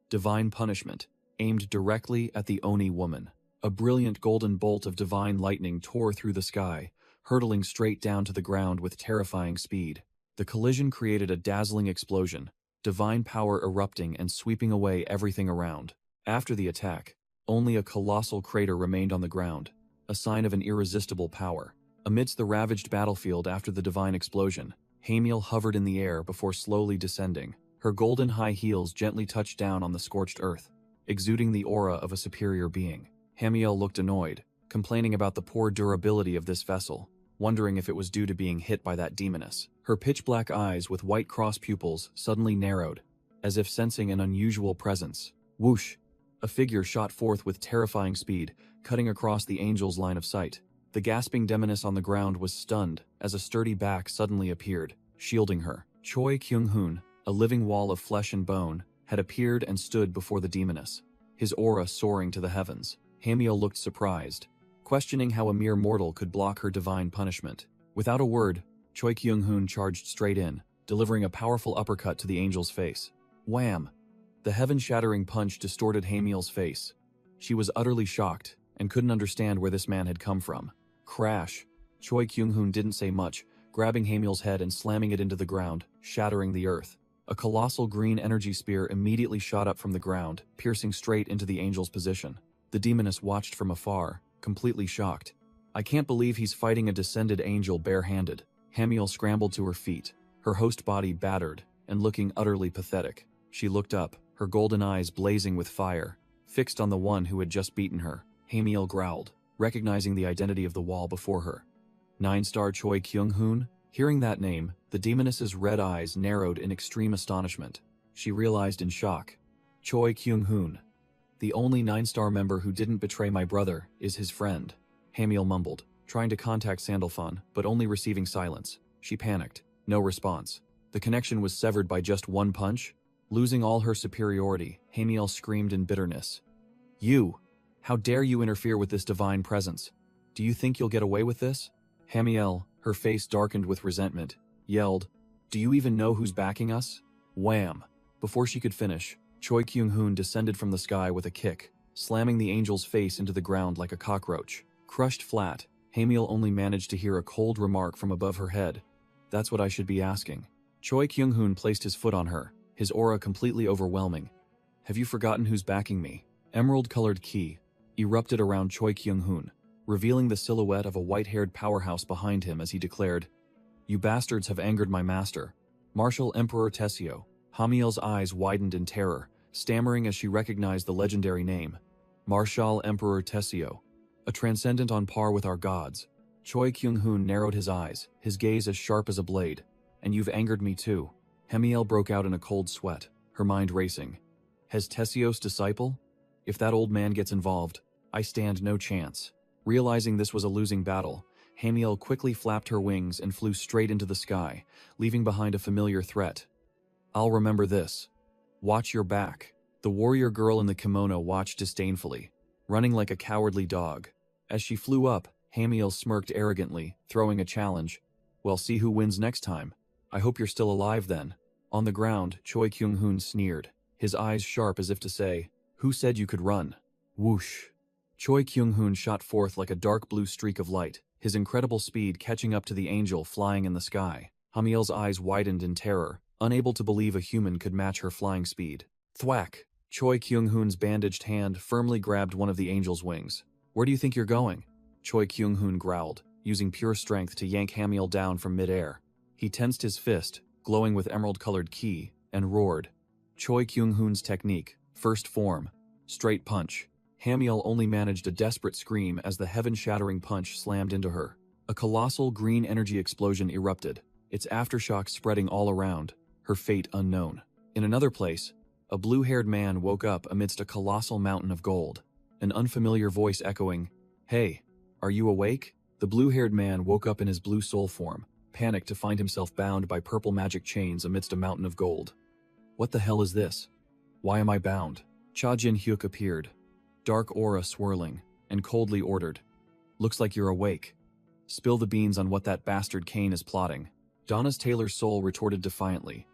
"Divine punishment," aimed directly at the Oni woman. A brilliant golden bolt of divine lightning tore through the sky, hurtling straight down to the ground with terrifying speed. The collision created a dazzling explosion, divine power erupting and sweeping away everything around. After the attack, only a colossal crater remained on the ground, a sign of an irresistible power. Amidst the ravaged battlefield after the divine explosion, Hamiel hovered in the air before slowly descending. Her golden high heels gently touched down on the scorched earth, exuding the aura of a superior being. Hamiel looked annoyed, complaining about the poor durability of this vessel, wondering if it was due to being hit by that demoness. Her pitch-black eyes with white cross pupils suddenly narrowed, as if sensing an unusual presence. Whoosh! A figure shot forth with terrifying speed, cutting across the angel's line of sight. The gasping demoness on the ground was stunned as a sturdy back suddenly appeared, shielding her. Choi Kyung-hoon, a living wall of flesh and bone, had appeared and stood before the demoness, his aura soaring to the heavens. Hamiel looked surprised, questioning how a mere mortal could block her divine punishment. Without a word, Choi Kyung-hoon charged straight in, delivering a powerful uppercut to the angel's face. Wham! The heaven-shattering punch distorted Hamiel's face. She was utterly shocked and couldn't understand where this man had come from. Crash! Choi Kyung-hoon didn't say much, grabbing Hamiel's head and slamming it into the ground, shattering the earth. A colossal green energy spear immediately shot up from the ground, piercing straight into the angel's position. The demoness watched from afar, completely shocked. "I can't believe he's fighting a descended angel barehanded." Hamiel scrambled to her feet, her host body battered and looking utterly pathetic. She looked up, her golden eyes blazing with fire, fixed on the one who had just beaten her. Hamiel growled, recognizing the identity of the wall before her. 9-star Choi Kyung-hoon? Hearing that name, the demoness's red eyes narrowed in extreme astonishment. She realized in shock. Choi Kyung-hoon. The only 9-star member who didn't betray my brother is his friend. Hamiel mumbled, trying to contact Sandalphon, but only receiving silence. She panicked. No response. The connection was severed by just one punch. Losing all her superiority, Hamiel screamed in bitterness. "You! How dare you interfere with this divine presence? Do you think you'll get away with this?" Hamiel, her face darkened with resentment, yelled, "Do you even know who's backing us?" Wham! Before she could finish, Choi Kyung-hoon descended from the sky with a kick, slamming the angel's face into the ground like a cockroach. Crushed flat, Hamiel only managed to hear a cold remark from above her head. "That's what I should be asking." Choi Kyung-hoon placed his foot on her, his aura completely overwhelming. "Have you forgotten who's backing me?" Emerald-colored ki erupted around Choi Kyung-hoon, revealing the silhouette of a white-haired powerhouse behind him as he declared, "You bastards have angered my master, Martial Emperor Tessio." Hamiel's eyes widened in terror, stammering as she recognized the legendary name. Martial Emperor Tessio, a transcendent on par with our gods. Choi Kyung-hoon narrowed his eyes, his gaze as sharp as a blade. "And you've angered me too." Hamiel broke out in a cold sweat, her mind racing. Has Tessio's disciple? If that old man gets involved, I stand no chance. Realizing this was a losing battle, Hamiel quickly flapped her wings and flew straight into the sky, leaving behind a familiar threat. "I'll remember this. Watch your back." The warrior girl in the kimono watched disdainfully, running like a cowardly dog. As she flew up, Hamiel smirked arrogantly, throwing a challenge. "Well, see who wins next time. I hope you're still alive then." On the ground, Choi Kyung-hoon sneered, his eyes sharp as if to say, "Who said you could run?" Whoosh! Choi Kyung-hoon shot forth like a dark blue streak of light, his incredible speed catching up to the angel flying in the sky. Hamiel's eyes widened in terror, unable to believe a human could match her flying speed. Thwack! Choi Kyung-hoon's bandaged hand firmly grabbed one of the angel's wings. "Where do you think you're going?" Choi Kyung-hoon growled, using pure strength to yank Hamiel down from midair. He tensed his fist, glowing with emerald-colored ki, and roared. Choi Kyung-hoon's technique, first form, straight punch. Hamiel only managed a desperate scream as the heaven-shattering punch slammed into her. A colossal green energy explosion erupted, its aftershocks spreading all around, her fate unknown. In another place, a blue-haired man woke up amidst a colossal mountain of gold, an unfamiliar voice echoing, "Hey, are you awake?" The blue-haired man woke up in his blue soul form, panicked to find himself bound by purple magic chains amidst a mountain of gold. "What the hell is this? Why am I bound?" Cha Jin-hyuk appeared, dark aura swirling, and coldly ordered, "Looks like you're awake. Spill the beans on what that bastard Kane is plotting." Donna's Taylor's soul retorted defiantly,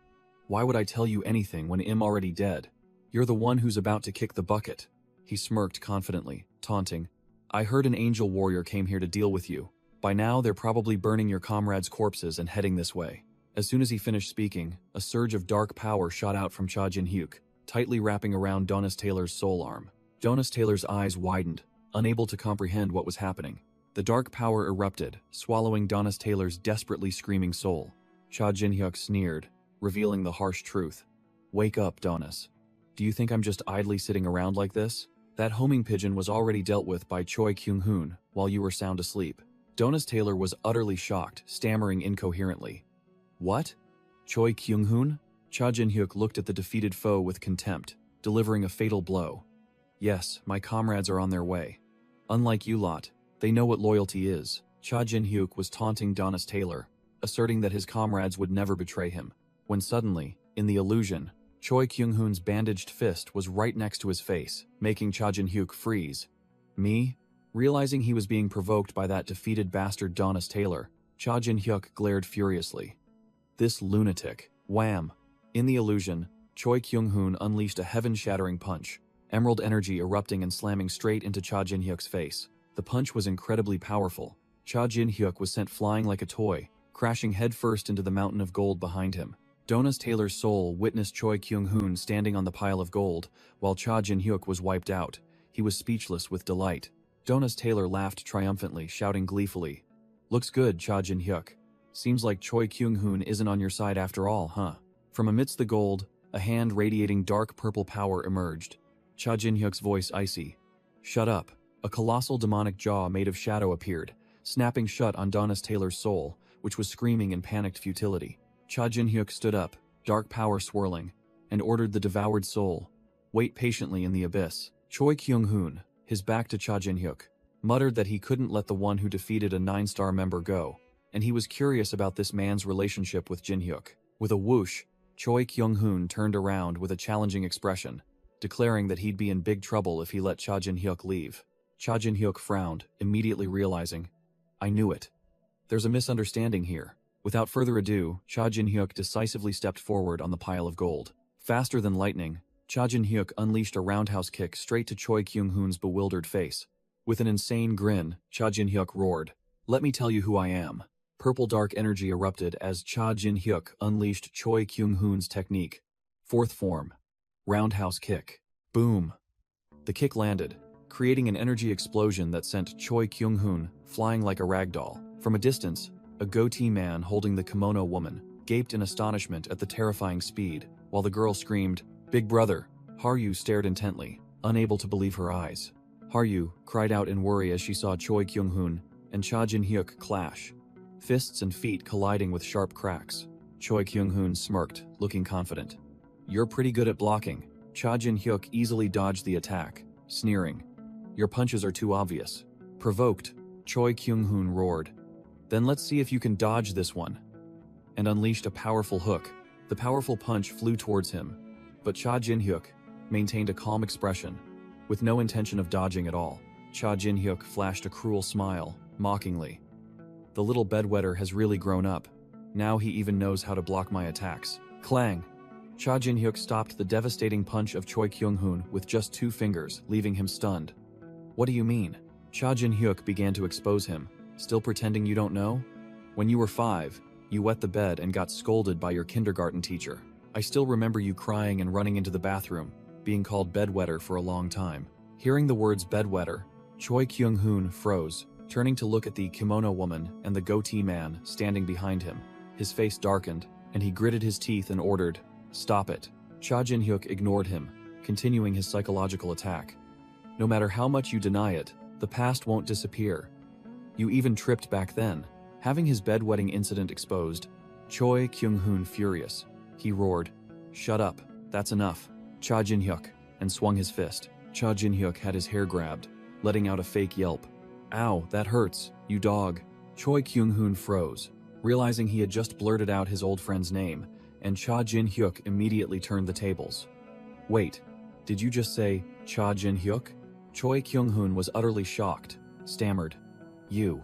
Why would I tell you anything when I'm already dead? You're the one who's about to kick the bucket. He smirked confidently, taunting. I heard an angel warrior came here to deal with you. By now, they're probably burning your comrades' corpses and heading this way. As soon as he finished speaking, a surge of dark power shot out from Cha Jin-hyuk, tightly wrapping around Donis Taylor's soul arm. Donis Taylor's eyes widened, unable to comprehend what was happening. The dark power erupted, swallowing Donis Taylor's desperately screaming soul. Cha Jin-hyuk sneered, revealing the harsh truth. Wake up, Donis. Do you think I'm just idly sitting around like this? That homing pigeon was already dealt with by Choi Kyung-hoon while you were sound asleep. Donis Taylor was utterly shocked, stammering incoherently. What? Choi Kyung-hoon? Cha Jin-hyuk looked at the defeated foe with contempt, delivering a fatal blow. Yes, my comrades are on their way. Unlike you lot, they know what loyalty is. Cha Jin-hyuk was taunting Donis Taylor, asserting that his comrades would never betray him, when suddenly, in the illusion, Choi Kyung-hoon's bandaged fist was right next to his face, making Cha Jin-hyuk freeze. Me? Realizing he was being provoked by that defeated bastard Donis Taylor, Cha Jin-hyuk glared furiously. This lunatic. Wham! In the illusion, Choi Kyung-hoon unleashed a heaven-shattering punch, emerald energy erupting and slamming straight into Cha Jin-hyuk's face. The punch was incredibly powerful. Cha Jin-hyuk was sent flying like a toy, crashing headfirst into the mountain of gold behind him. Donis Taylor's soul witnessed Choi Kyung-hoon standing on the pile of gold, while Cha Jin-hyuk was wiped out. He was speechless with delight. Donis Taylor laughed triumphantly, shouting gleefully, Looks good, Cha Jin-hyuk. Seems like Choi Kyung-hoon isn't on your side after all, huh? From amidst the gold, a hand radiating dark purple power emerged. Cha Jin-hyuk's voice icy. Shut up. A colossal demonic jaw made of shadow appeared, snapping shut on Donis Taylor's soul, which was screaming in panicked futility. Cha Jin-hyuk stood up, dark power swirling, and ordered the devoured soul. Wait patiently in the abyss. Choi Kyung-hoon, his back to Cha Jin-hyuk, muttered that he couldn't let the one who defeated a 9-star member go, and he was curious about this man's relationship with Jin-hyuk. With a whoosh, Choi Kyung-hoon turned around with a challenging expression, declaring that he'd be in big trouble if he let Cha Jin-hyuk leave. Cha Jin-hyuk frowned, immediately realizing, I knew it. There's a misunderstanding here. Without further ado, Cha Jin-hyuk decisively stepped forward on the pile of gold. Faster than lightning, Cha Jin-hyuk unleashed a roundhouse kick straight to Choi Kyung-hoon's bewildered face. With an insane grin, Cha Jin-hyuk roared, Let me tell you who I am. Purple dark energy erupted as Cha Jin-hyuk unleashed Choi Kyung-hoon's technique. Fourth form. Roundhouse kick. Boom. The kick landed, creating an energy explosion that sent Choi Kyung-hoon flying like a ragdoll. From a distance, a goatee man holding the kimono woman gaped in astonishment at the terrifying speed, while the girl screamed, Big brother! Haryu stared intently, unable to believe her eyes. Haryu cried out in worry as she saw Choi Kyung-hoon and Cha Jin-hyuk clash, fists and feet colliding with sharp cracks. Choi Kyung-hoon smirked, looking confident. You're pretty good at blocking. Cha Jin-hyuk easily dodged the attack, sneering. Your punches are too obvious. Provoked, Choi Kyung-hoon roared. Then let's see if you can dodge this one. And unleashed a powerful hook. The powerful punch flew towards him, but Cha Jin-hyuk maintained a calm expression, with no intention of dodging at all. Cha Jin-hyuk flashed a cruel smile, mockingly. The little bedwetter has really grown up. Now he even knows how to block my attacks. Clang! Cha Jin-hyuk stopped the devastating punch of Choi Kyung-hoon with just 2 fingers, leaving him stunned. What do you mean? Cha Jin-hyuk began to expose him. Still pretending you don't know? When you were 5, you wet the bed and got scolded by your kindergarten teacher. I still remember you crying and running into the bathroom, being called bedwetter for a long time. Hearing the words bedwetter, Choi Kyung-hoon froze, turning to look at the kimono woman and the goatee man standing behind him. His face darkened, and he gritted his teeth and ordered, Stop it. Cha Jin-hyuk ignored him, continuing his psychological attack. No matter how much you deny it, the past won't disappear. You even tripped back then. Having his bedwetting incident exposed, Choi Kyung-hoon furious. He roared, Shut up, that's enough. Cha Jin-hyuk, and swung his fist. Cha Jin-hyuk had his hair grabbed, letting out a fake yelp. Ow, that hurts, you dog. Choi Kyung-hoon froze, realizing he had just blurted out his old friend's name, and Cha Jin-hyuk immediately turned the tables. Wait, did you just say Cha Jin-hyuk? Choi Kyung-hoon was utterly shocked, stammered. You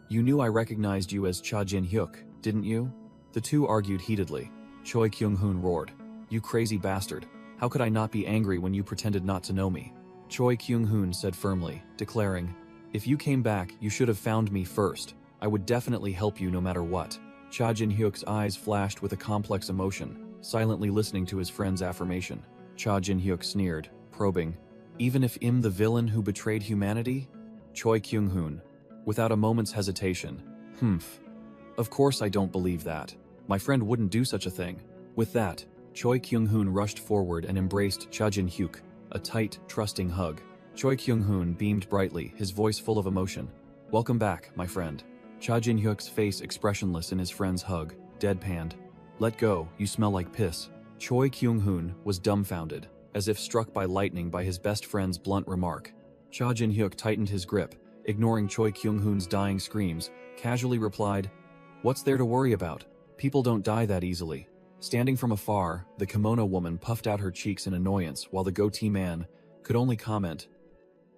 knew I recognized you as Cha Jin-hyuk, didn't you? The two argued heatedly. Choi Kyung-hoon roared. You crazy bastard. How could I not be angry when you pretended not to know me? Choi Kyung-hoon said firmly, declaring, if you came back, you should have found me first. I would definitely help you no matter what. Cha Jin-hyuk's eyes flashed with a complex emotion, silently listening to his friend's affirmation. Cha Jin-hyuk sneered, probing, even if I'm the villain who betrayed humanity? Choi Kyung-hoon, without a moment's hesitation, of course I don't believe that. My friend wouldn't do such a thing. With that, Choi Kyung-hoon rushed forward and embraced Cha Jin-hyuk, a tight, trusting hug. Choi Kyung-hoon beamed brightly, his voice full of emotion. Welcome back, my friend. Cha Jin-hyuk's face expressionless in his friend's hug, deadpanned. Let go, you smell like piss. Choi Kyung-hoon was dumbfounded, as if struck by lightning by his best friend's blunt remark. Cha Jin-hyuk tightened his grip, ignoring Choi Kyung-hoon's dying screams, casually replied, what's there to worry about? People don't die that easily. Standing from afar, the kimono woman puffed out her cheeks in annoyance while the goatee man could only comment,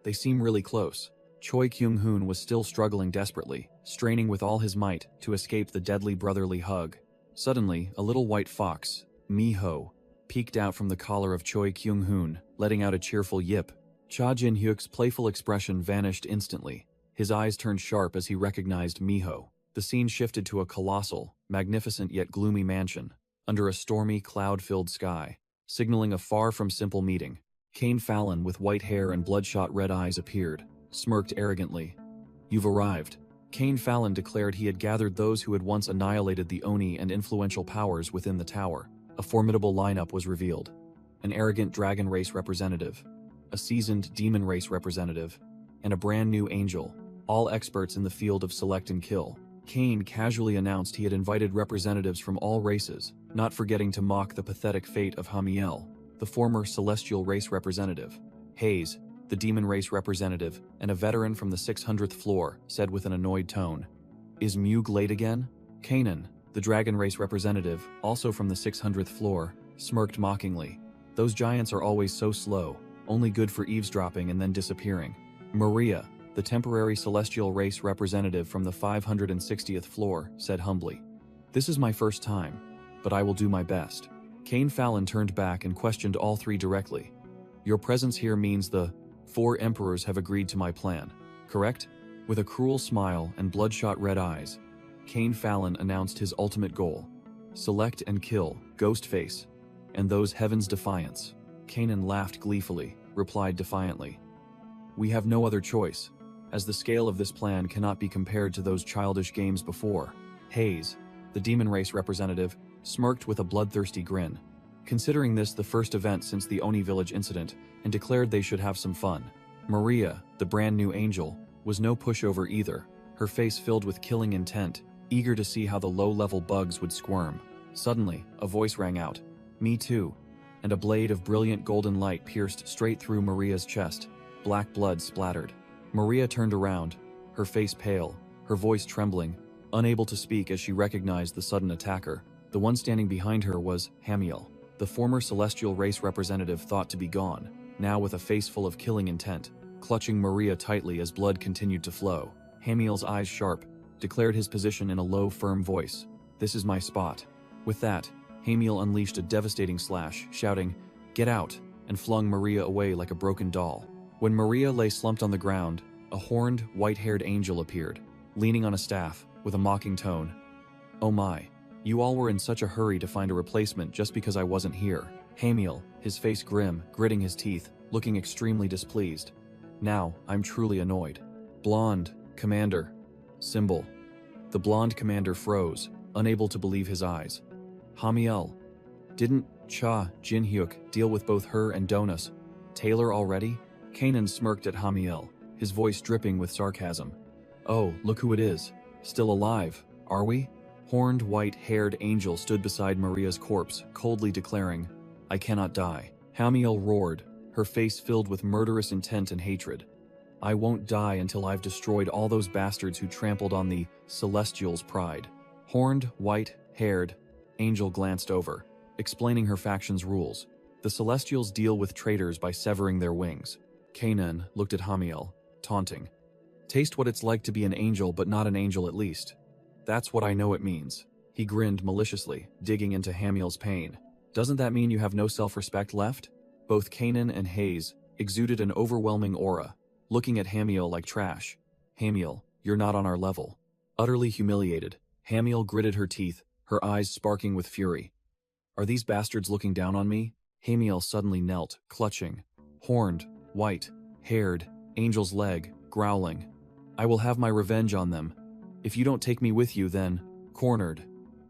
they seem really close. Choi Kyung-hoon was still struggling desperately, straining with all his might to escape the deadly brotherly hug. Suddenly, a little white fox, Miho, peeked out from the collar of Choi Kyung-hoon, letting out a cheerful yip. Cha Jin-hyuk's playful expression vanished instantly. His eyes turned sharp as he recognized Miho. The scene shifted to a colossal, magnificent yet gloomy mansion, under a stormy, cloud-filled sky, signaling a far-from-simple meeting. Kane Fallon, with white hair and bloodshot red eyes, appeared, smirked arrogantly. You've arrived. Kane Fallon declared he had gathered those who had once annihilated the Oni and influential powers within the tower. A formidable lineup was revealed. An arrogant dragon race representative, a seasoned demon race representative, and a brand new angel, all experts in the field of select and kill. Kane casually announced he had invited representatives from all races, not forgetting to mock the pathetic fate of Hamiel, the former celestial race representative. Hayes, the demon race representative, and a veteran from the 600th floor, said with an annoyed tone, is Mug late again? Kanan, the dragon race representative, also from the 600th floor, smirked mockingly. Those giants are always so slow, only good for eavesdropping and then disappearing. Maria, the temporary celestial race representative from the 560th floor, said humbly, this is my first time, but I will do my best. Kane Fallon turned back and questioned all three directly. Your presence here means the 4 emperors have agreed to my plan, correct? With a cruel smile and bloodshot red eyes, Kane Fallon announced his ultimate goal. Select and kill Ghostface and those Heaven's Defiance. Kanan laughed gleefully, replied defiantly, we have no other choice, as the scale of this plan cannot be compared to those childish games before. Hayes, the demon race representative, smirked with a bloodthirsty grin, considering this the first event since the Oni village incident, and declared they should have some fun. Maria, the brand new angel, was no pushover either, her face filled with killing intent, eager to see how the low-level bugs would squirm. Suddenly, a voice rang out, me too, and a blade of brilliant golden light pierced straight through Maria's chest. Black blood splattered. Maria turned around, her face pale, her voice trembling, unable to speak as she recognized the sudden attacker. The one standing behind her was Hamiel, the former celestial race representative thought to be gone, now with a face full of killing intent, clutching Maria tightly as blood continued to flow. Hamiel's eyes sharp, declared his position in a low, firm voice. This is my spot. With that, Hamiel unleashed a devastating slash, shouting, get out, and flung Maria away like a broken doll. When Maria lay slumped on the ground, a horned, white-haired angel appeared, leaning on a staff, with a mocking tone. Oh my, you all were in such a hurry to find a replacement just because I wasn't here. Hamiel, his face grim, gritting his teeth, looking extremely displeased. Now, I'm truly annoyed. Blonde, commander. Symbol. The blonde commander froze, unable to believe his eyes. Hamiel. Didn't Cha Jin-hyuk deal with both her and Donas Taylor already? Kanan smirked at Hamiel, his voice dripping with sarcasm. Oh, look who it is. Still alive, are we? Horned, white-haired angel stood beside Maria's corpse, coldly declaring, I cannot die. Hamiel roared, her face filled with murderous intent and hatred. I won't die until I've destroyed all those bastards who trampled on the Celestial's pride. Horned, white-haired angel glanced over, explaining her faction's rules. The Celestials deal with traitors by severing their wings. Kanan looked at Hamiel, taunting. Taste what it's like to be an angel but not an angel at least. That's what I know it means. He grinned maliciously, digging into Hamiel's pain. Doesn't that mean you have no self-respect left? Both Kanan and Hayes exuded an overwhelming aura, looking at Hamiel like trash. Hamiel, you're not on our level. Utterly humiliated, Hamiel gritted her teeth, her eyes sparking with fury. Are these bastards looking down on me? Hamiel suddenly knelt, clutching. Horned, white, haired, angel's leg, growling. I will have my revenge on them. If you don't take me with you, then... Cornered.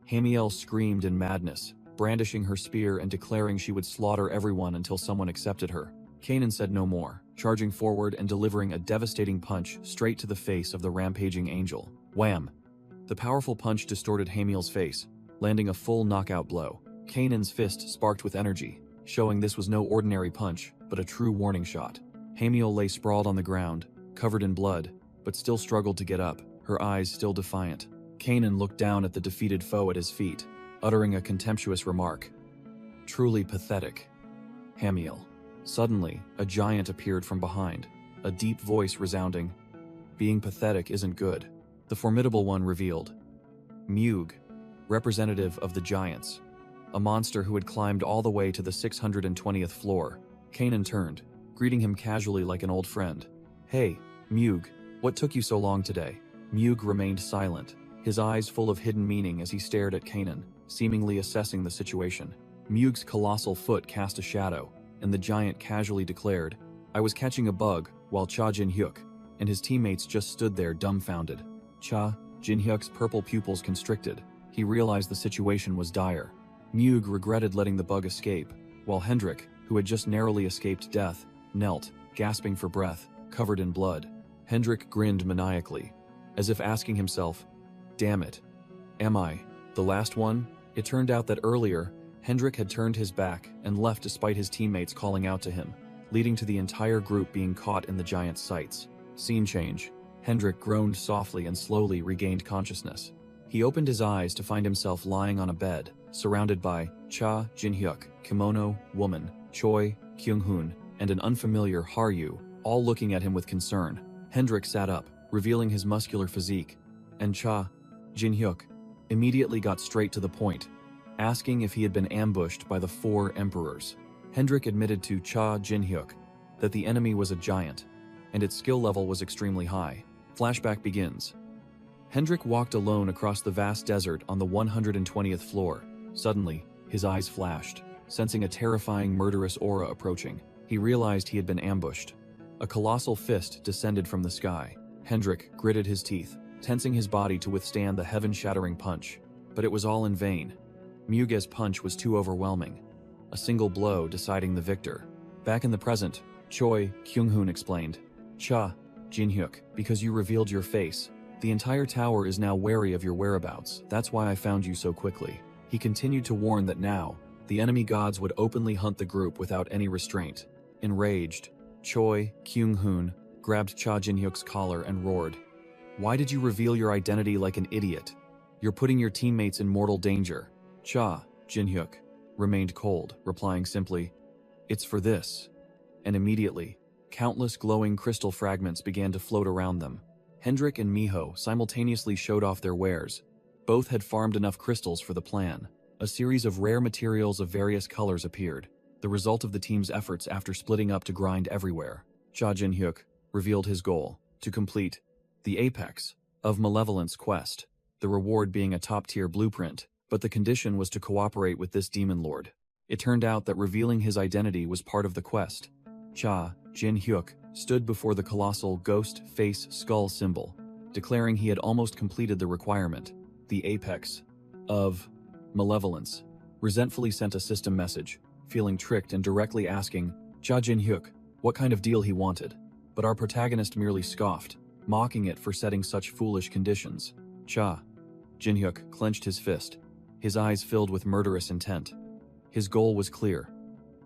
Hamiel screamed in madness, brandishing her spear and declaring she would slaughter everyone until someone accepted her. Kanan said no more, charging forward and delivering a devastating punch straight to the face of the rampaging angel. Wham! The powerful punch distorted Hamiel's face, landing a full knockout blow. Kanan's fist sparked with energy, showing this was no ordinary punch, but a true warning shot. Hamiel lay sprawled on the ground, covered in blood, but still struggled to get up, her eyes still defiant. Kanan looked down at the defeated foe at his feet, uttering a contemptuous remark. Truly pathetic. Hamiel. Suddenly, a giant appeared from behind, a deep voice resounding. Being pathetic isn't good. The formidable one revealed. Mug, representative of the giants. A monster who had climbed all the way to the 620th floor. Kanan turned, greeting him casually like an old friend. Hey, Mug, what took you so long today? Mug remained silent, his eyes full of hidden meaning as he stared at Kanan, seemingly assessing the situation. Mug's colossal foot cast a shadow, and the giant casually declared, I was catching a bug while Cha Jin-hyuk and his teammates just stood there dumbfounded. Cha Jin-hyuk's purple pupils constricted. He realized the situation was dire. Mug regretted letting the bug escape, while Hendrik, who had just narrowly escaped death, knelt, gasping for breath, covered in blood. Hendrik grinned maniacally, as if asking himself, damn it, am I the last one? It turned out that earlier, Hendrik had turned his back and left despite his teammates calling out to him, leading to the entire group being caught in the giant's sights. Scene change. Hendrik groaned softly and slowly regained consciousness. He opened his eyes to find himself lying on a bed, surrounded by Cha Jin-hyuk, kimono, woman, Choi, Kyung-hoon, and an unfamiliar Haryu, all looking at him with concern. Hendrik sat up, revealing his muscular physique, and Cha Jin-hyuk immediately got straight to the point, asking if he had been ambushed by the 4 emperors. Hendrik admitted to Cha Jin-hyuk that the enemy was a giant, and its skill level was extremely high. Flashback begins. Hendrik walked alone across the vast desert on the 120th floor. Suddenly, his eyes flashed, sensing a terrifying murderous aura approaching. He realized he had been ambushed. A colossal fist descended from the sky. Hendrik gritted his teeth, tensing his body to withstand the heaven-shattering punch. But it was all in vain. Muge's punch was too overwhelming. A single blow deciding the victor. Back in the present, Choi Kyung-hoon explained. Cha Jin-hyuk, because you revealed your face, the entire tower is now wary of your whereabouts. That's why I found you so quickly. He continued to warn that now, the enemy gods would openly hunt the group without any restraint. Enraged, Choi Kyung-hoon grabbed Cha Jin-hyuk's collar and roared. Why did you reveal your identity like an idiot? You're putting your teammates in mortal danger. Cha Jin-hyuk remained cold, replying simply, It's for this. And immediately, countless glowing crystal fragments began to float around them. Hendrik and Miho simultaneously showed off their wares. Both had farmed enough crystals for the plan. A series of rare materials of various colors appeared, the result of the team's efforts after splitting up to grind everywhere. Cha Jin-hyuk revealed his goal, to complete the apex of Malevolence quest, the reward being a top-tier blueprint, but the condition was to cooperate with this demon lord. It turned out that revealing his identity was part of the quest. Cha Jin-hyuk stood before the colossal ghost face skull symbol, declaring he had almost completed the requirement. The apex of Malevolence resentfully sent a system message, feeling tricked and directly asking Cha Jin-hyuk what kind of deal he wanted. But our protagonist merely scoffed, mocking it for setting such foolish conditions. Cha Jin-hyuk clenched his fist, his eyes filled with murderous intent. His goal was clear,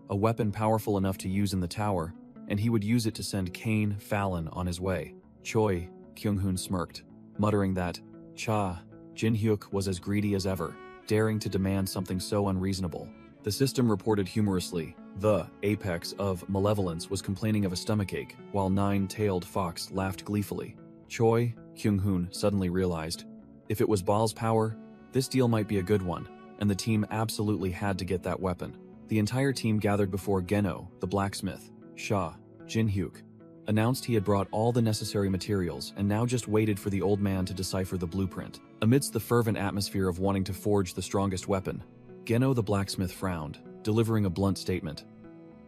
a weapon powerful enough to use in the tower, and he would use it to send Kane Fallon on his way. Choi Kyung-hoon smirked, muttering that Cha Jin-hyuk was as greedy as ever, daring to demand something so unreasonable. The system reported humorously, the apex of Malevolence was complaining of a stomachache, while Nine-Tailed Fox laughed gleefully. Choi Kyung-hoon suddenly realized, if it was Baal's power, This deal might be a good one, and the team absolutely had to get that weapon. The entire team gathered before Geno, the blacksmith. Sha Jin-hyuk announced he had brought all the necessary materials and now just waited for the old man to decipher the blueprint. Amidst the fervent atmosphere of wanting to forge the strongest weapon, Geno the blacksmith frowned, delivering a blunt statement.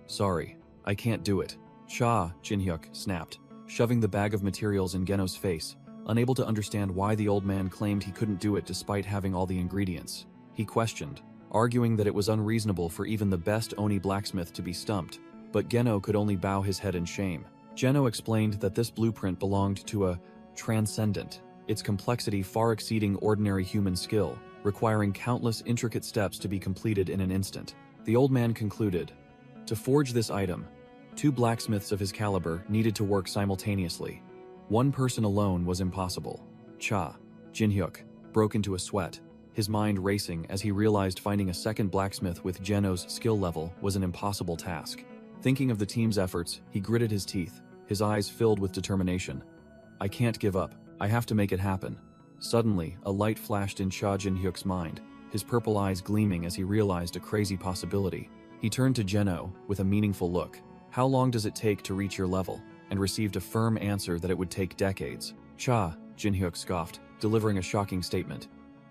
"Sorry, I can't do it." Sha Jin-hyuk snapped, shoving the bag of materials in Geno's face, unable to understand why the old man claimed he couldn't do it despite having all the ingredients. He questioned, arguing that it was unreasonable for even the best Oni blacksmith to be stumped, but Geno could only bow his head in shame. Geno explained that this blueprint belonged to a transcendent, its complexity far exceeding ordinary human skill, requiring countless intricate steps to be completed in an instant. The old man concluded, to forge this item, 2 blacksmiths of his caliber needed to work simultaneously. One person alone was impossible. Cha Jin-hyuk broke into a sweat, his mind racing as he realized finding a second blacksmith with Geno's skill level was an impossible task. Thinking of the team's efforts, he gritted his teeth, his eyes filled with determination. "I can't give up. I have to make it happen." Suddenly, a light flashed in Cha Jin-hyuk's mind, his purple eyes gleaming as he realized a crazy possibility. He turned to Geno with a meaningful look. "How long does it take to reach your level?" and received a firm answer that it would take decades. Cha Jin-hyuk scoffed, delivering a shocking statement.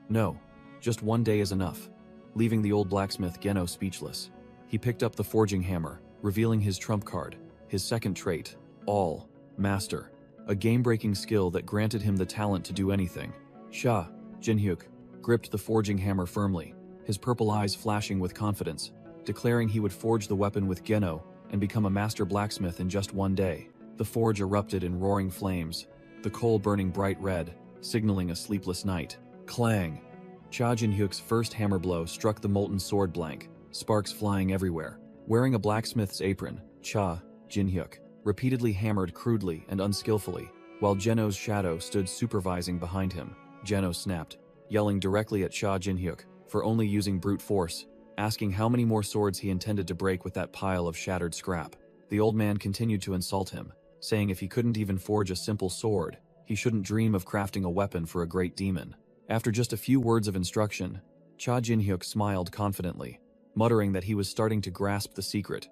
"No, just 1 day is enough," leaving the old blacksmith Geno speechless. He picked up the forging hammer, revealing his trump card, his second trait, All Master, a game-breaking skill that granted him the talent to do anything. Sha Jin-hyuk gripped the forging hammer firmly, his purple eyes flashing with confidence, declaring he would forge the weapon with Geno and become a master blacksmith in just 1 day. The forge erupted in roaring flames, the coal burning bright red, signaling a sleepless night. Clang! Cha Jin-hyuk's first hammer blow struck the molten sword blank, sparks flying everywhere. Wearing a blacksmith's apron, Cha Jin-hyuk repeatedly hammered crudely and unskillfully, while Geno's shadow stood supervising behind him. Geno snapped, yelling directly at Cha Jin-hyuk for only using brute force, asking how many more swords he intended to break with that pile of shattered scrap. The old man continued to insult him, saying if he couldn't even forge a simple sword, he shouldn't dream of crafting a weapon for a great demon. After just a few words of instruction, Cha Jin-hyuk smiled confidently, muttering that he was starting to grasp the secret,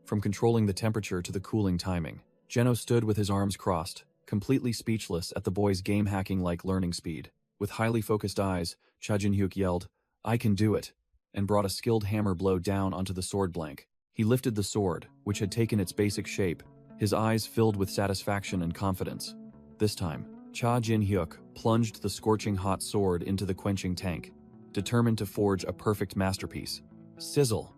from controlling the temperature to the cooling timing. Geno stood with his arms crossed, completely speechless at the boy's game-hacking-like learning speed. With highly focused eyes, Cha Jin-hyuk yelled, "I can do it," and brought a skilled hammer blow down onto the sword blank. He lifted the sword, which had taken its basic shape, his eyes filled with satisfaction and confidence. This time, Cha Jin-hyuk plunged the scorching hot sword into the quenching tank, determined to forge a perfect masterpiece. Sizzle!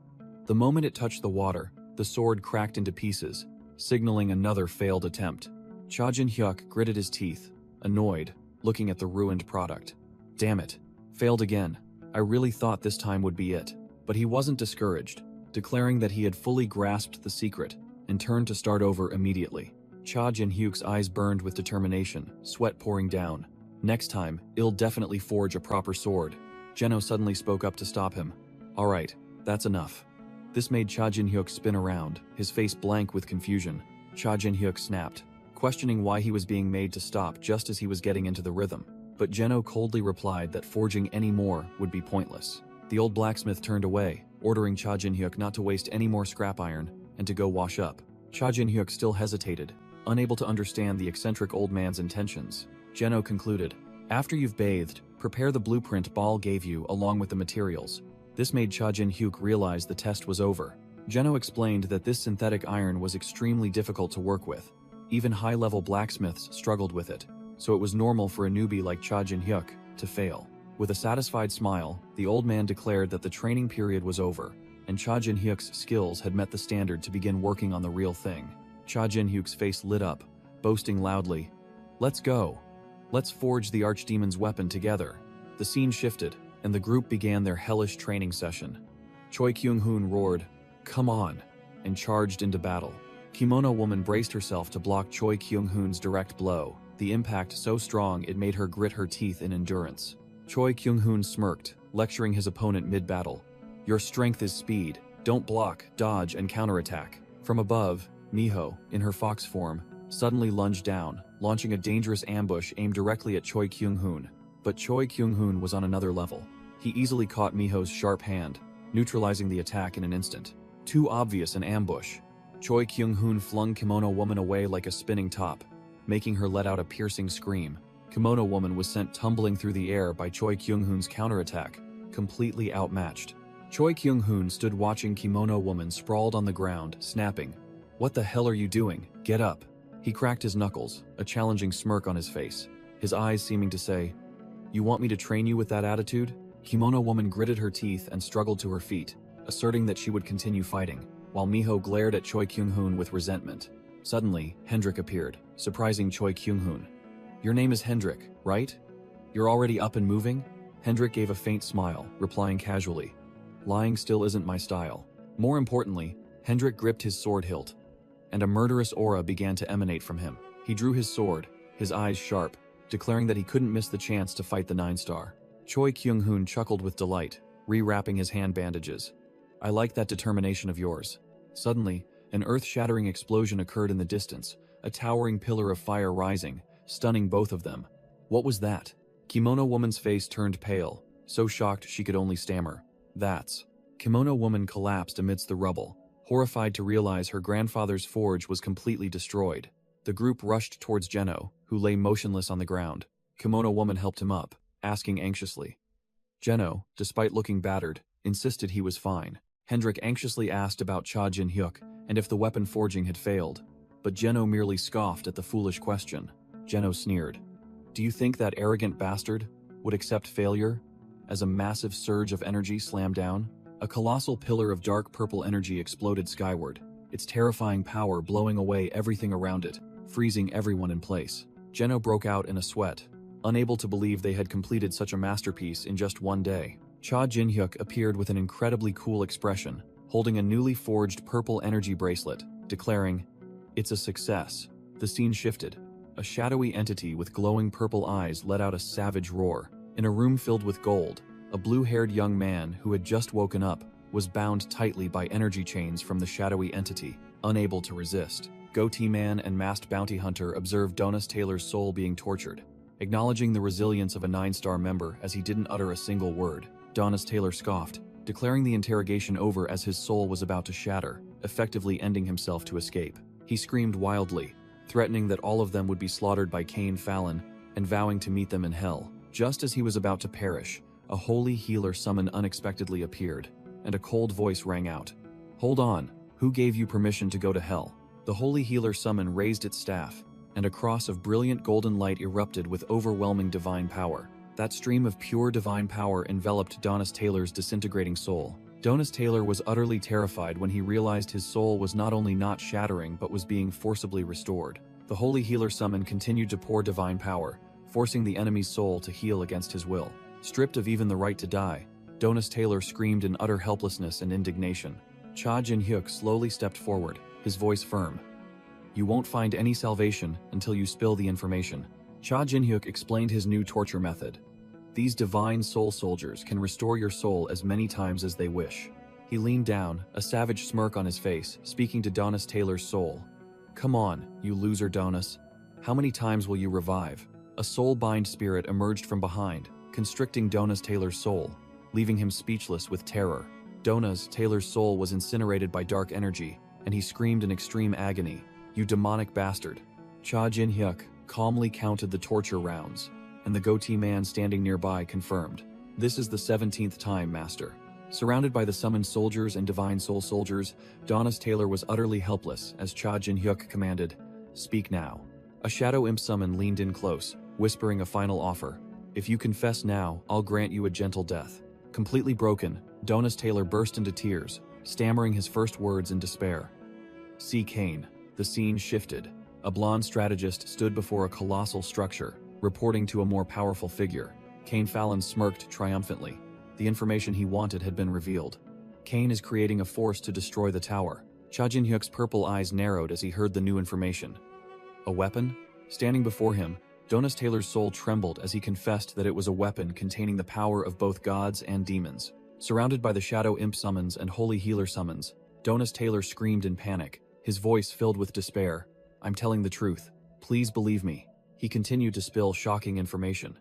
The moment it touched the water, the sword cracked into pieces, signaling another failed attempt. Cha Jin-hyuk gritted his teeth, annoyed, looking at the ruined product. Damn it, failed again. I really thought this time would be it. But he wasn't discouraged, declaring that he had fully grasped the secret and turned to start over immediately. Cha Jin-hyuk's eyes burned with determination, sweat pouring down. Next time, he'll definitely forge a proper sword. Geno suddenly spoke up to stop him. All right, that's enough. This made Cha Jin-hyuk spin around, his face blank with confusion. Cha Jin-hyuk snapped, questioning why he was being made to stop just as he was getting into the rhythm. But Geno coldly replied that forging any more would be pointless. The old blacksmith turned away, ordering Cha Jin-hyuk not to waste any more scrap iron and to go wash up. Cha Jin-hyuk still hesitated, unable to understand the eccentric old man's intentions. Geno concluded, "After you've bathed, prepare the blueprint Ball gave you along with the materials." This made Cha Jin-hyuk realize the test was over. Geno explained that this synthetic iron was extremely difficult to work with. Even high-level blacksmiths struggled with it, so it was normal for a newbie like Cha Jin-hyuk to fail. With a satisfied smile, the old man declared that the training period was over, and Cha Jin-hyuk's skills had met the standard to begin working on the real thing. Cha Jin-hyuk's face lit up, boasting loudly, "Let's go. Let's forge the archdemon's weapon together." The scene shifted, and the group began their hellish training session. Choi Kyung-hoon roared, "Come on," and charged into battle. Kimono Woman braced herself to block Choi Kyung-hoon's direct blow, the impact so strong it made her grit her teeth in endurance. Choi Kyung-hoon smirked, lecturing his opponent mid-battle. "Your strength is speed. Don't block, dodge, and counterattack." From above, Miho, in her fox form, suddenly lunged down, launching a dangerous ambush aimed directly at Choi Kyung-hoon. But Choi Kyung-hoon was on another level. He easily caught Miho's sharp hand, neutralizing the attack in an instant. Too obvious an ambush. Choi Kyung-hoon flung Kimono Woman away like a spinning top, making her let out a piercing scream. Kimono Woman was sent tumbling through the air by Choi Kyung-hoon's counterattack, completely outmatched. Choi Kyung-hoon stood watching Kimono Woman sprawled on the ground, snapping, "What the hell are you doing? Get up." He cracked his knuckles, a challenging smirk on his face, his eyes seeming to say, "You want me to train you with that attitude?" Kimono Woman gritted her teeth and struggled to her feet, asserting that she would continue fighting, while Miho glared at Choi Kyung-hoon with resentment. Suddenly, Hendrik appeared, surprising Choi Kyung-hoon. "Your name is Hendrik, right? You're already up and moving?" Hendrik gave a faint smile, replying casually, "Lying still isn't my style." More importantly, Hendrik gripped his sword hilt, and a murderous aura began to emanate from him. He drew his sword, his eyes sharp, declaring that he couldn't miss the chance to fight the 9-star. Choi Kyung-hoon chuckled with delight, rewrapping his hand bandages. "I like that determination of yours." Suddenly, an earth-shattering explosion occurred in the distance, a towering pillar of fire rising, stunning both of them. What was that? Kimono Woman's face turned pale, so shocked she could only stammer, "That's..." Kimono Woman collapsed amidst the rubble, horrified to realize her grandfather's forge was completely destroyed. The group rushed towards Geno, who lay motionless on the ground. Kimono Woman helped him up, asking anxiously. Geno, despite looking battered, insisted he was fine. Hendrik anxiously asked about Cha Jin-hyuk and if the weapon forging had failed, but Geno merely scoffed at the foolish question. Geno sneered. "Do you think that arrogant bastard would accept failure?" As a massive surge of energy slammed down, a colossal pillar of dark purple energy exploded skyward, its terrifying power blowing away everything around it, freezing everyone in place. Geno broke out in a sweat, unable to believe they had completed such a masterpiece in just one day. Cha Jin-hyuk appeared with an incredibly cool expression, holding a newly forged purple energy bracelet, declaring, "It's a success." The scene shifted. A shadowy entity with glowing purple eyes let out a savage roar. In a room filled with gold, a blue-haired young man who had just woken up was bound tightly by energy chains from the shadowy entity, unable to resist. Goatee Man and masked bounty hunter observed Donis Taylor's soul being tortured, acknowledging the resilience of a 9-star member as he didn't utter a single word. Donis Taylor scoffed, declaring the interrogation over as his soul was about to shatter, effectively ending himself to escape. He screamed wildly, threatening that all of them would be slaughtered by Cain Fallon and vowing to meet them in hell. Just as he was about to perish, a holy healer summon unexpectedly appeared, and a cold voice rang out. "Hold on, who gave you permission to go to hell?" The holy healer summon raised its staff, and a cross of brilliant golden light erupted with overwhelming divine power. That stream of pure divine power enveloped Donis Taylor's disintegrating soul. Donis Taylor was utterly terrified when he realized his soul was not only not shattering but was being forcibly restored. The holy healer summon continued to pour divine power, forcing the enemy's soul to heal against his will. Stripped of even the right to die, Donis Taylor screamed in utter helplessness and indignation. Cha Jin-hyuk slowly stepped forward, his voice firm. "You won't find any salvation until you spill the information." Cha Jin-hyuk explained his new torture method. "These divine soul soldiers can restore your soul as many times as they wish." He leaned down, a savage smirk on his face, speaking to Donis Taylor's soul. "Come on, you loser Donis. How many times will you revive?" A soul-bind spirit emerged from behind, constricting Donis Taylor's soul, leaving him speechless with terror. Donis Taylor's soul was incinerated by dark energy, and he screamed in extreme agony, "You demonic bastard." Cha Jin-hyuk calmly counted the torture rounds, and the goatee man standing nearby confirmed, "This is the 17th time, Master." Surrounded by the summoned soldiers and divine soul soldiers, Donis Taylor was utterly helpless as Cha Jin-hyuk commanded, "Speak now." A shadow imp summon leaned in close, whispering a final offer. "If you confess now, I'll grant you a gentle death." Completely broken, Donis Taylor burst into tears, stammering his first words in despair. See Cain. The scene shifted. A blonde strategist stood before a colossal structure, reporting to a more powerful figure. Cain Fallon smirked triumphantly. The information he wanted had been revealed. Cain is creating a force to destroy the tower. Cha Jin-hyuk's purple eyes narrowed as he heard the new information. A weapon? Standing before him, Donis Taylor's soul trembled as he confessed that it was a weapon containing the power of both gods and demons. Surrounded by the shadow imp summons and holy healer summons, Donis Taylor screamed in panic, his voice filled with despair. "I'm telling the truth. Please believe me." He continued to spill shocking information.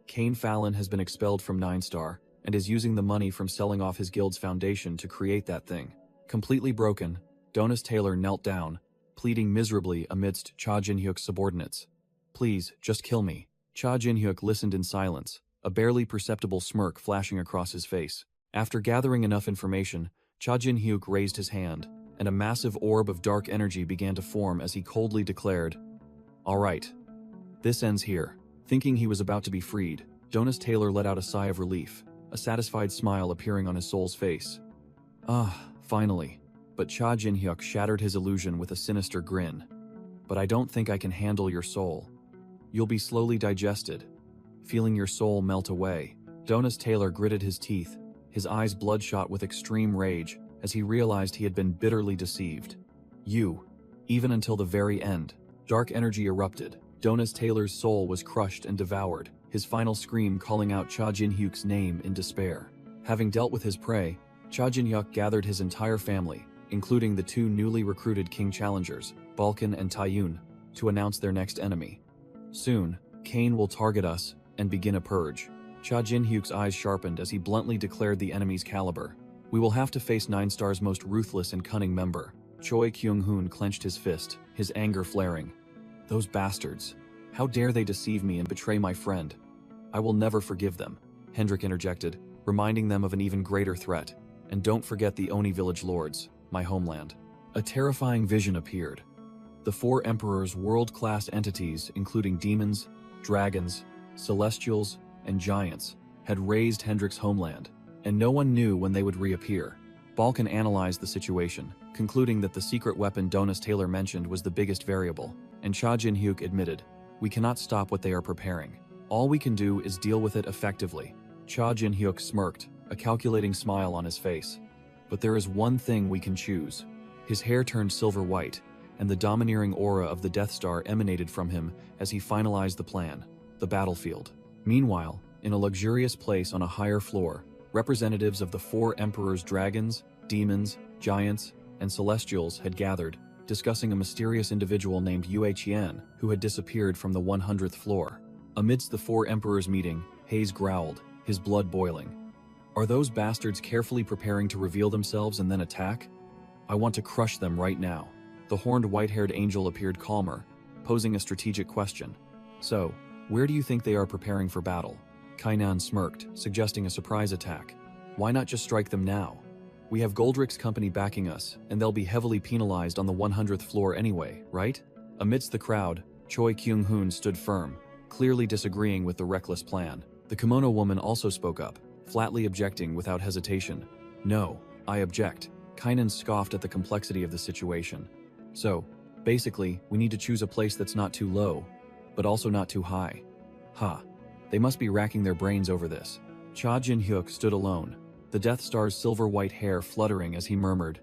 Kane Fallon has been expelled from 9-star and is using the money from selling off his guild's foundation to create that thing. Completely broken, Donis Taylor knelt down, pleading miserably amidst Cha Jin-hyuk's subordinates. "Please, just kill me." Cha Jin-hyuk listened in silence, a barely perceptible smirk flashing across his face. After gathering enough information, Cha Jin-hyuk raised his hand, and a massive orb of dark energy began to form as he coldly declared, "All right. This ends here." Thinking he was about to be freed, Donis Taylor let out a sigh of relief, a satisfied smile appearing on his soul's face. "Ah, finally." But Cha Jin-hyuk shattered his illusion with a sinister grin. "But I don't think I can handle your soul. You'll be slowly digested, feeling your soul melt away." Donis Taylor gritted his teeth, his eyes bloodshot with extreme rage as he realized he had been bitterly deceived. Even until the very end, dark energy erupted. Donis Taylor's soul was crushed and devoured, his final scream calling out Cha Jin-hyuk's name in despair. Having dealt with his prey, Cha Jin-hyuk gathered his entire family, including the 2 newly recruited king challengers, Balkan and Taeyun, to announce their next enemy. "Soon, Kane will target us and begin a purge." Cha Jin-hyuk's eyes sharpened as he bluntly declared the enemy's caliber. "We will have to face 9-star's most ruthless and cunning member." Choi Kyung-hoon clenched his fist, his anger flaring. "Those bastards. How dare they deceive me and betray my friend? I will never forgive them," Hendrik interjected, reminding them of an even greater threat. "And don't forget the Oni village lords, my homeland." A terrifying vision appeared. The 4 emperors' world-class entities, including demons, dragons, celestials, and giants, had razed Hendrik's homeland, and no one knew when they would reappear. Balkan analyzed the situation, concluding that the secret weapon Donis Taylor mentioned was the biggest variable, and Cha Jin-hyuk admitted, "We cannot stop what they are preparing. All we can do is deal with it effectively." Cha Jin-hyuk smirked, a calculating smile on his face. "But there is one thing we can choose." His hair turned silver white, and the domineering aura of the Death Star emanated from him as he finalized the plan: the battlefield. Meanwhile, in a luxurious place on a higher floor, representatives of the 4 emperors' dragons, demons, giants, and celestials had gathered, discussing a mysterious individual named Yue Qian who had disappeared from the 100th floor. Amidst the 4 emperors meeting, Hayes growled, his blood boiling. "Are those bastards carefully preparing to reveal themselves and then attack? I want to crush them right now." The horned white-haired angel appeared calmer, posing a strategic question. "So, where do you think they are preparing for battle?" Kainan smirked, suggesting a surprise attack. "Why not just strike them now? We have Goldrick's company backing us, and they'll be heavily penalized on the 100th floor anyway, right?" Amidst the crowd, Choi Kyung-hoon stood firm, clearly disagreeing with the reckless plan. The kimono woman also spoke up, flatly objecting without hesitation. "No, I object." Kainan scoffed at the complexity of the situation. "So, basically, we need to choose a place that's not too low, but also not too high." "Ha. They must be racking their brains over this." Cha Jin-hyuk stood alone, the Death Star's silver-white hair fluttering as he murmured,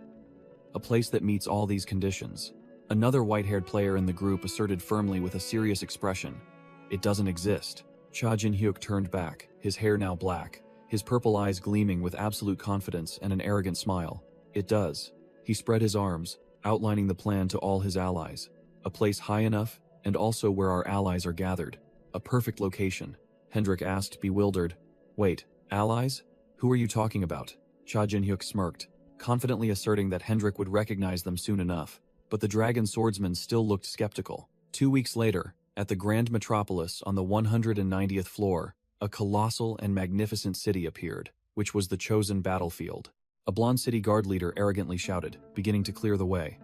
"A place that meets all these conditions." Another white-haired player in the group asserted firmly with a serious expression, "It doesn't exist." Cha Jin-hyuk turned back, his hair now black, his purple eyes gleaming with absolute confidence and an arrogant smile. "It does." He spread his arms, outlining the plan to all his allies. "A place high enough, and also where our allies are gathered. A perfect location." Hendrik asked, bewildered. "Wait, allies? Who are you talking about?" Cha Jin-hyuk smirked, confidently asserting that Hendrik would recognize them soon enough. But the dragon swordsman still looked skeptical. 2 weeks later, at the Grand Metropolis on the 190th floor, a colossal and magnificent city appeared, which was the chosen battlefield. A blonde city guard leader arrogantly shouted, beginning to clear the way.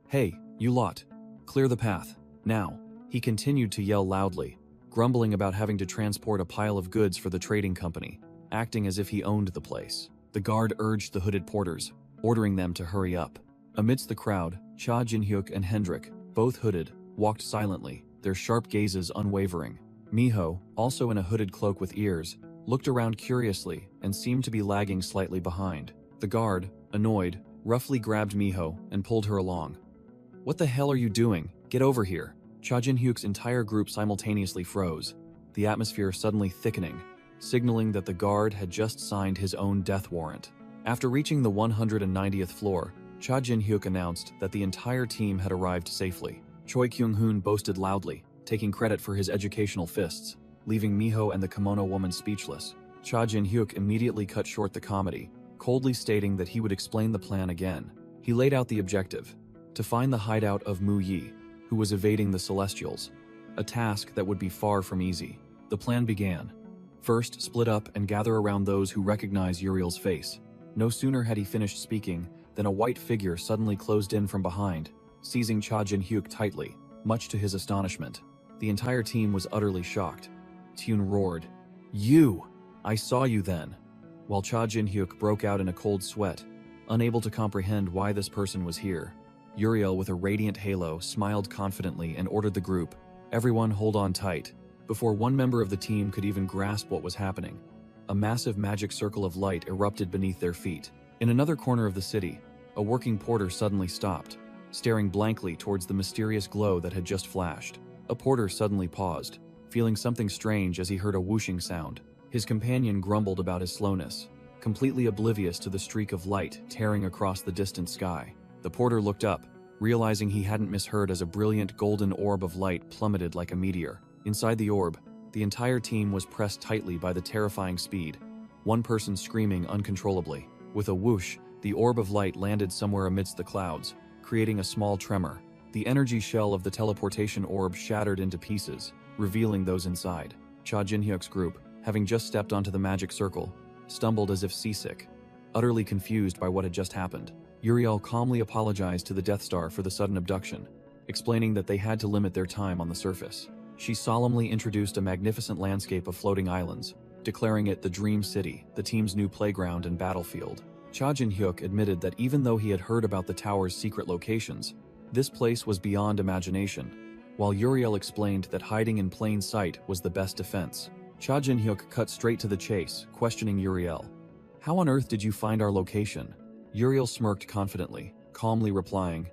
"Hey, you lot! Clear the path, now!" He continued to yell loudly, grumbling about having to transport a pile of goods for the trading company, acting as if he owned the place. The guard urged the hooded porters, ordering them to hurry up. Amidst the crowd, Cha Jin-hyuk and Hendrik, both hooded, walked silently, their sharp gazes unwavering. Miho, also in a hooded cloak with ears, looked around curiously and seemed to be lagging slightly behind. The guard, annoyed, roughly grabbed Miho and pulled her along. "What the hell are you doing? Get over here!" Cha Jin-hyuk's entire group simultaneously froze, the atmosphere suddenly thickening, signaling that the guard had just signed his own death warrant. After reaching the 190th floor, Cha Jin-hyuk announced that the entire team had arrived safely. Choi Kyung-hoon boasted loudly, taking credit for his educational fists. leaving Miho and the kimono woman speechless. Cha Jin-hyuk immediately cut short the comedy, coldly stating that he would explain the plan again. He laid out the objective: to find the hideout of Mu Yi, who was evading the Celestials, a task that would be far from easy. The plan began. First, split up and gather around those who recognize Uriel's face. No sooner had he finished speaking than a white figure suddenly closed in from behind, seizing Cha Jin-hyuk tightly, much to his astonishment. The entire team was utterly shocked. Tune roared, "You! I saw you then!" While Cha Jin-hyuk broke out in a cold sweat, unable to comprehend why this person was here. Uriel, with a radiant halo, smiled confidently and ordered the group, "Everyone hold on tight." Before one member of the team could even grasp what was happening, a massive magic circle of light erupted beneath their feet. In another corner of the city, a working porter suddenly stopped, staring blankly towards the mysterious glow that had just flashed. A porter suddenly paused, feeling something strange as he heard a whooshing sound. His companion grumbled about his slowness, completely oblivious to the streak of light tearing across the distant sky. The porter looked up, realizing he hadn't misheard as a brilliant golden orb of light plummeted like a meteor. Inside the orb, the entire team was pressed tightly by the terrifying speed, one person screaming uncontrollably. With a whoosh, the orb of light landed somewhere amidst the clouds, creating a small tremor. The energy shell of the teleportation orb shattered into pieces, revealing those inside. Cha Jin-hyuk's group, having just stepped onto the magic circle, stumbled as if seasick, utterly confused by what had just happened. Uriel calmly apologized to the Death Star for the sudden abduction, explaining that they had to limit their time on the surface. She solemnly introduced a magnificent landscape of floating islands, declaring it the Dream City, the team's new playground and battlefield. Cha Jin-hyuk admitted that even though he had heard about the tower's secret locations, this place was beyond imagination, while Uriel explained that hiding in plain sight was the best defense. Cha Jin-hyuk cut straight to the chase, questioning Uriel. "How on earth did you find our location?" Uriel smirked confidently, calmly replying,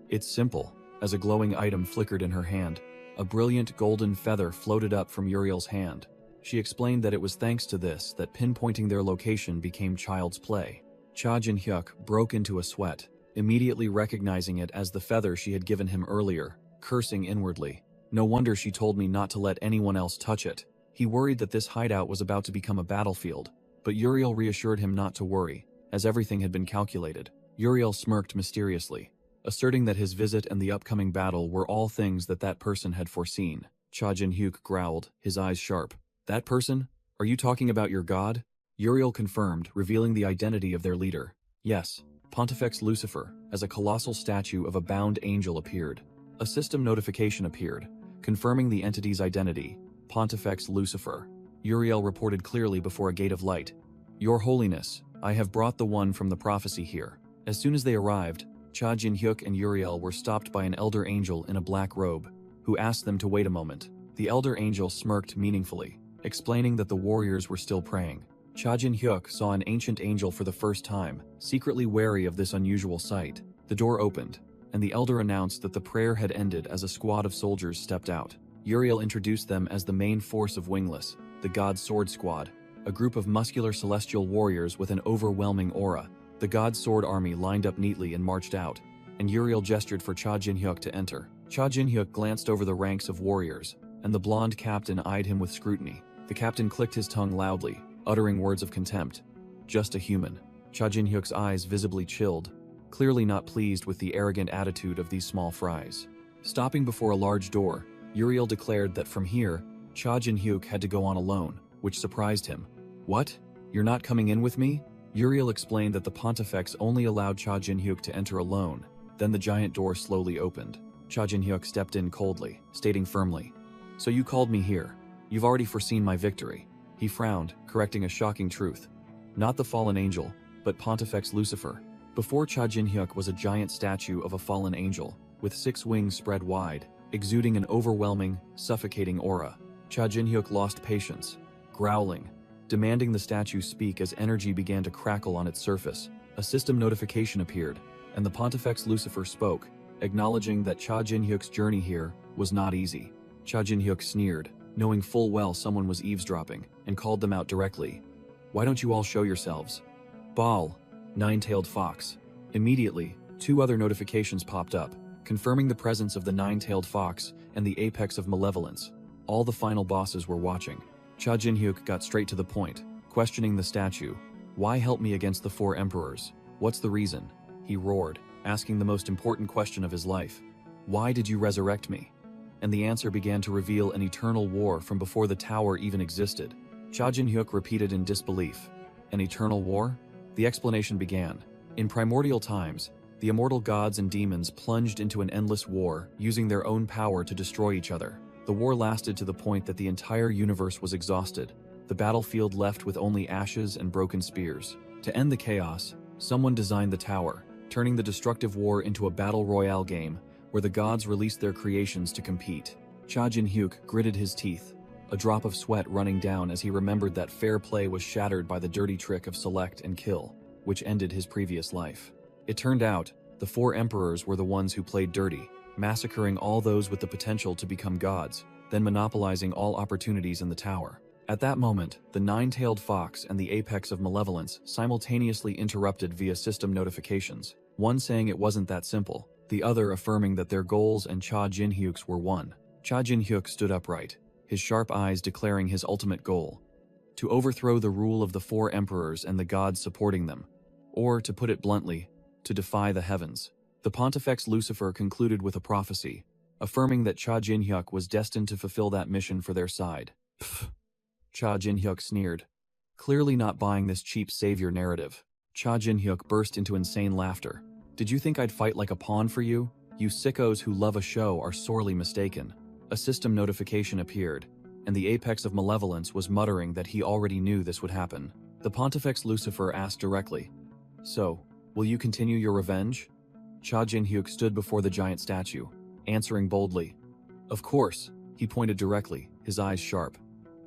"It's simple," as a glowing item flickered in her hand. A brilliant golden feather floated up from Uriel's hand. She explained that it was thanks to this that pinpointing their location became child's play. Cha Jin-hyuk broke into a sweat, immediately recognizing it as the feather she had given him earlier, cursing inwardly. "No wonder she told me not to let anyone else touch it." He worried that this hideout was about to become a battlefield, but Uriel reassured him not to worry, as everything had been calculated. Uriel smirked mysteriously, asserting that his visit and the upcoming battle were all things that person had foreseen. Cha Jin-hyuk growled, his eyes sharp. "That person? Are you talking about your god?" Uriel confirmed, revealing the identity of their leader. "Yes, Pontifex Lucifer," as a colossal statue of a bound angel appeared. A system notification appeared, confirming the entity's identity, Pontifex Lucifer. Uriel reported clearly before a gate of light. "Your Holiness, I have brought the one from the prophecy here." As soon as they arrived, Cha Jin-hyuk and Uriel were stopped by an elder angel in a black robe, who asked them to wait a moment. The elder angel smirked meaningfully, explaining that the warriors were still praying. Cha Jin-hyuk saw an ancient angel for the first time, secretly wary of this unusual sight. The door opened, and the elder announced that the prayer had ended as a squad of soldiers stepped out. Uriel introduced them as the main force of Wingless, the God's Sword Squad, a group of muscular celestial warriors with an overwhelming aura. The God's Sword army lined up neatly and marched out, and Uriel gestured for Cha Jin-hyuk to enter. Cha Jin-hyuk glanced over the ranks of warriors, and the blonde captain eyed him with scrutiny. The captain clicked his tongue loudly, uttering words of contempt. "Just a human." Cha Jin-hyuk's eyes visibly chilled, clearly not pleased with the arrogant attitude of these small fries. Stopping before a large door, Uriel declared that from here, Cha Jin-hyuk had to go on alone, which surprised him. "What? You're not coming in with me?" Uriel explained that the Pontifex only allowed Cha Jin-hyuk to enter alone. Then the giant door slowly opened. Cha Jin-hyuk stepped in coldly, stating firmly, "So you called me here. You've already foreseen my victory." He frowned, correcting a shocking truth. Not the fallen angel, but Pontifex Lucifer. Before Cha Jin-hyuk was a giant statue of a fallen angel, with 6 wings spread wide, exuding an overwhelming, suffocating aura. Cha Jin-hyuk lost patience, growling, demanding the statue speak as energy began to crackle on its surface. A system notification appeared, and the Pontifex Lucifer spoke, acknowledging that Cha Jin-hyuk's journey here was not easy. Cha Jin-hyuk sneered, knowing full well someone was eavesdropping, and called them out directly. "Why don't you all show yourselves?" "Baal, Nine-tailed Fox." Immediately, 2 other notifications popped up, confirming the presence of the Nine-tailed Fox and the apex of malevolence. All the final bosses were watching. Cha Jin-hyuk got straight to the point, questioning the statue. Why help me against the 4 emperors? What's the reason? He roared, asking the most important question of his life. Why did you resurrect me? And the answer began to reveal an eternal war from before the tower even existed. Cha Jin-hyuk repeated in disbelief. An eternal war? The explanation began. In primordial times, the immortal gods and demons plunged into an endless war, using their own power to destroy each other. The war lasted to the point that the entire universe was exhausted, the battlefield left with only ashes and broken spears. To end the chaos, someone designed the tower, turning the destructive war into a battle royale game where the gods released their creations to compete. Cha Jin-hyuk gritted his teeth, a drop of sweat running down as he remembered that fair play was shattered by the dirty trick of select and kill, which ended his previous life. It turned out, the 4 emperors were the ones who played dirty, massacring all those with the potential to become gods, then monopolizing all opportunities in the tower. At that moment, the 9-tailed fox and the apex of malevolence simultaneously interrupted via system notifications, one saying it wasn't that simple, the other affirming that their goals and Cha Jin-hyuk's were one. Cha Jin-hyuk stood upright, his sharp eyes declaring his ultimate goal: to overthrow the rule of the 4 emperors and the gods supporting them, or, to put it bluntly, to defy the heavens. The Pontifex Lucifer concluded with a prophecy, affirming that Cha Jin-hyuk was destined to fulfill that mission for their side. Pfft. Cha Jin-hyuk sneered, clearly not buying this cheap savior narrative. Cha Jin-hyuk burst into insane laughter. Did you think I'd fight like a pawn for you? You sickos who love a show are sorely mistaken. A system notification appeared, and the apex of malevolence was muttering that he already knew this would happen. The Pontifex Lucifer asked directly, so, will you continue your revenge? Cha Jin-hyuk stood before the giant statue, answering boldly. Of course, he pointed directly, his eyes sharp.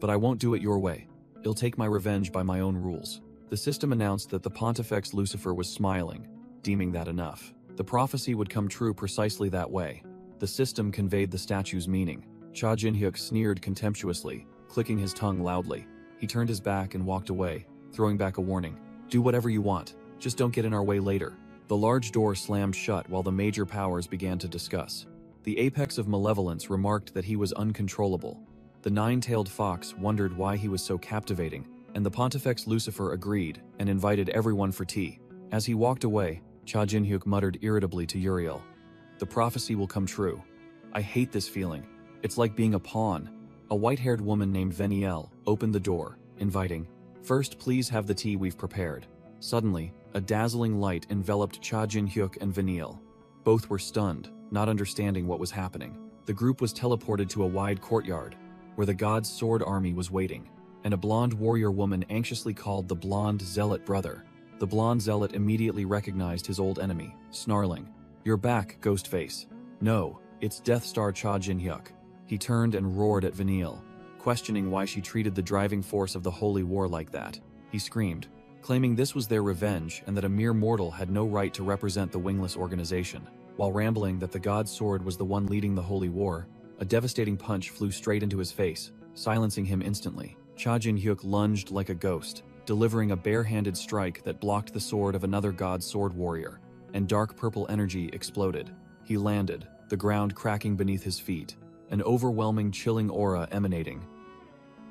But I won't do it your way. I'll take my revenge by my own rules. The system announced that the Pontifex Lucifer was smiling, deeming that enough. The prophecy would come true precisely that way. The system conveyed the statue's meaning. Cha Jin-hyuk sneered contemptuously, clicking his tongue loudly. He turned his back and walked away, throwing back a warning. Do whatever you want, just don't get in our way later. The large door slammed shut while the major powers began to discuss. The apex of malevolence remarked that he was uncontrollable. The 9-tailed fox wondered why he was so captivating, and the Pontifex Lucifer agreed and invited everyone for tea. As he walked away, Cha Jin-hyuk muttered irritably to Uriel, the prophecy will come true. I hate this feeling. It's like being a pawn. A white-haired woman named Veniel opened the door, inviting, first please have the tea we've prepared. Suddenly, a dazzling light enveloped Cha Jin-hyuk and Veniel. Both were stunned, not understanding what was happening. The group was teleported to a wide courtyard, where the god's sword army was waiting, and a blonde warrior woman anxiously called the blonde zealot brother. The blonde zealot immediately recognized his old enemy, snarling, "You're back, Ghostface." No, it's Death Star Cha Jin-hyuk. He turned and roared at Veniel, questioning why she treated the driving force of the holy war like that. He screamed, claiming this was their revenge and that a mere mortal had no right to represent the wingless organization. While rambling that the god's sword was the one leading the holy war, a devastating punch flew straight into his face, silencing him instantly. Cha Jin-hyuk lunged like a ghost, delivering a bare-handed strike that blocked the sword of another god's sword warrior, and dark purple energy exploded. He landed, the ground cracking beneath his feet, an overwhelming chilling aura emanating.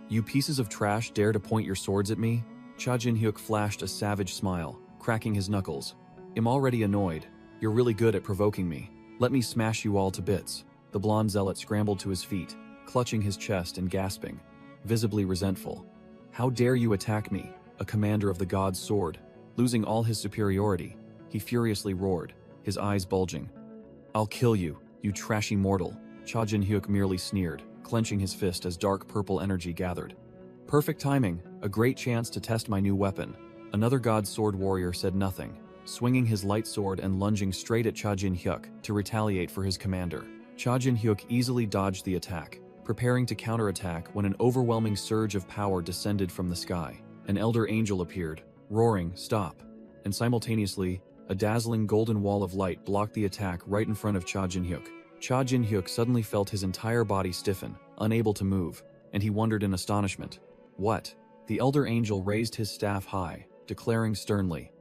You pieces of trash dare to point your swords at me? Cha Jin-hyuk flashed a savage smile, cracking his knuckles. I'm already annoyed. You're really good at provoking me. Let me smash you all to bits. The blonde zealot scrambled to his feet, clutching his chest and gasping, visibly resentful. How dare you attack me, a commander of the god's sword? Losing all his superiority, he furiously roared, his eyes bulging. I'll kill you, you trashy mortal. Cha Jin-hyuk merely sneered, clenching his fist as dark purple energy gathered. Perfect timing, a great chance to test my new weapon. Another god's sword warrior said nothing, swinging his light sword and lunging straight at Cha Jin-hyuk to retaliate for his commander. Cha Jin-hyuk easily dodged the attack, preparing to counterattack when an overwhelming surge of power descended from the sky. An elder angel appeared, roaring, "Stop!" And simultaneously, a dazzling golden wall of light blocked the attack right in front of Cha Jin-hyuk. Cha Jin-hyuk suddenly felt his entire body stiffen, unable to move, and he wondered in astonishment. What? The elder angel raised his staff high, declaring sternly,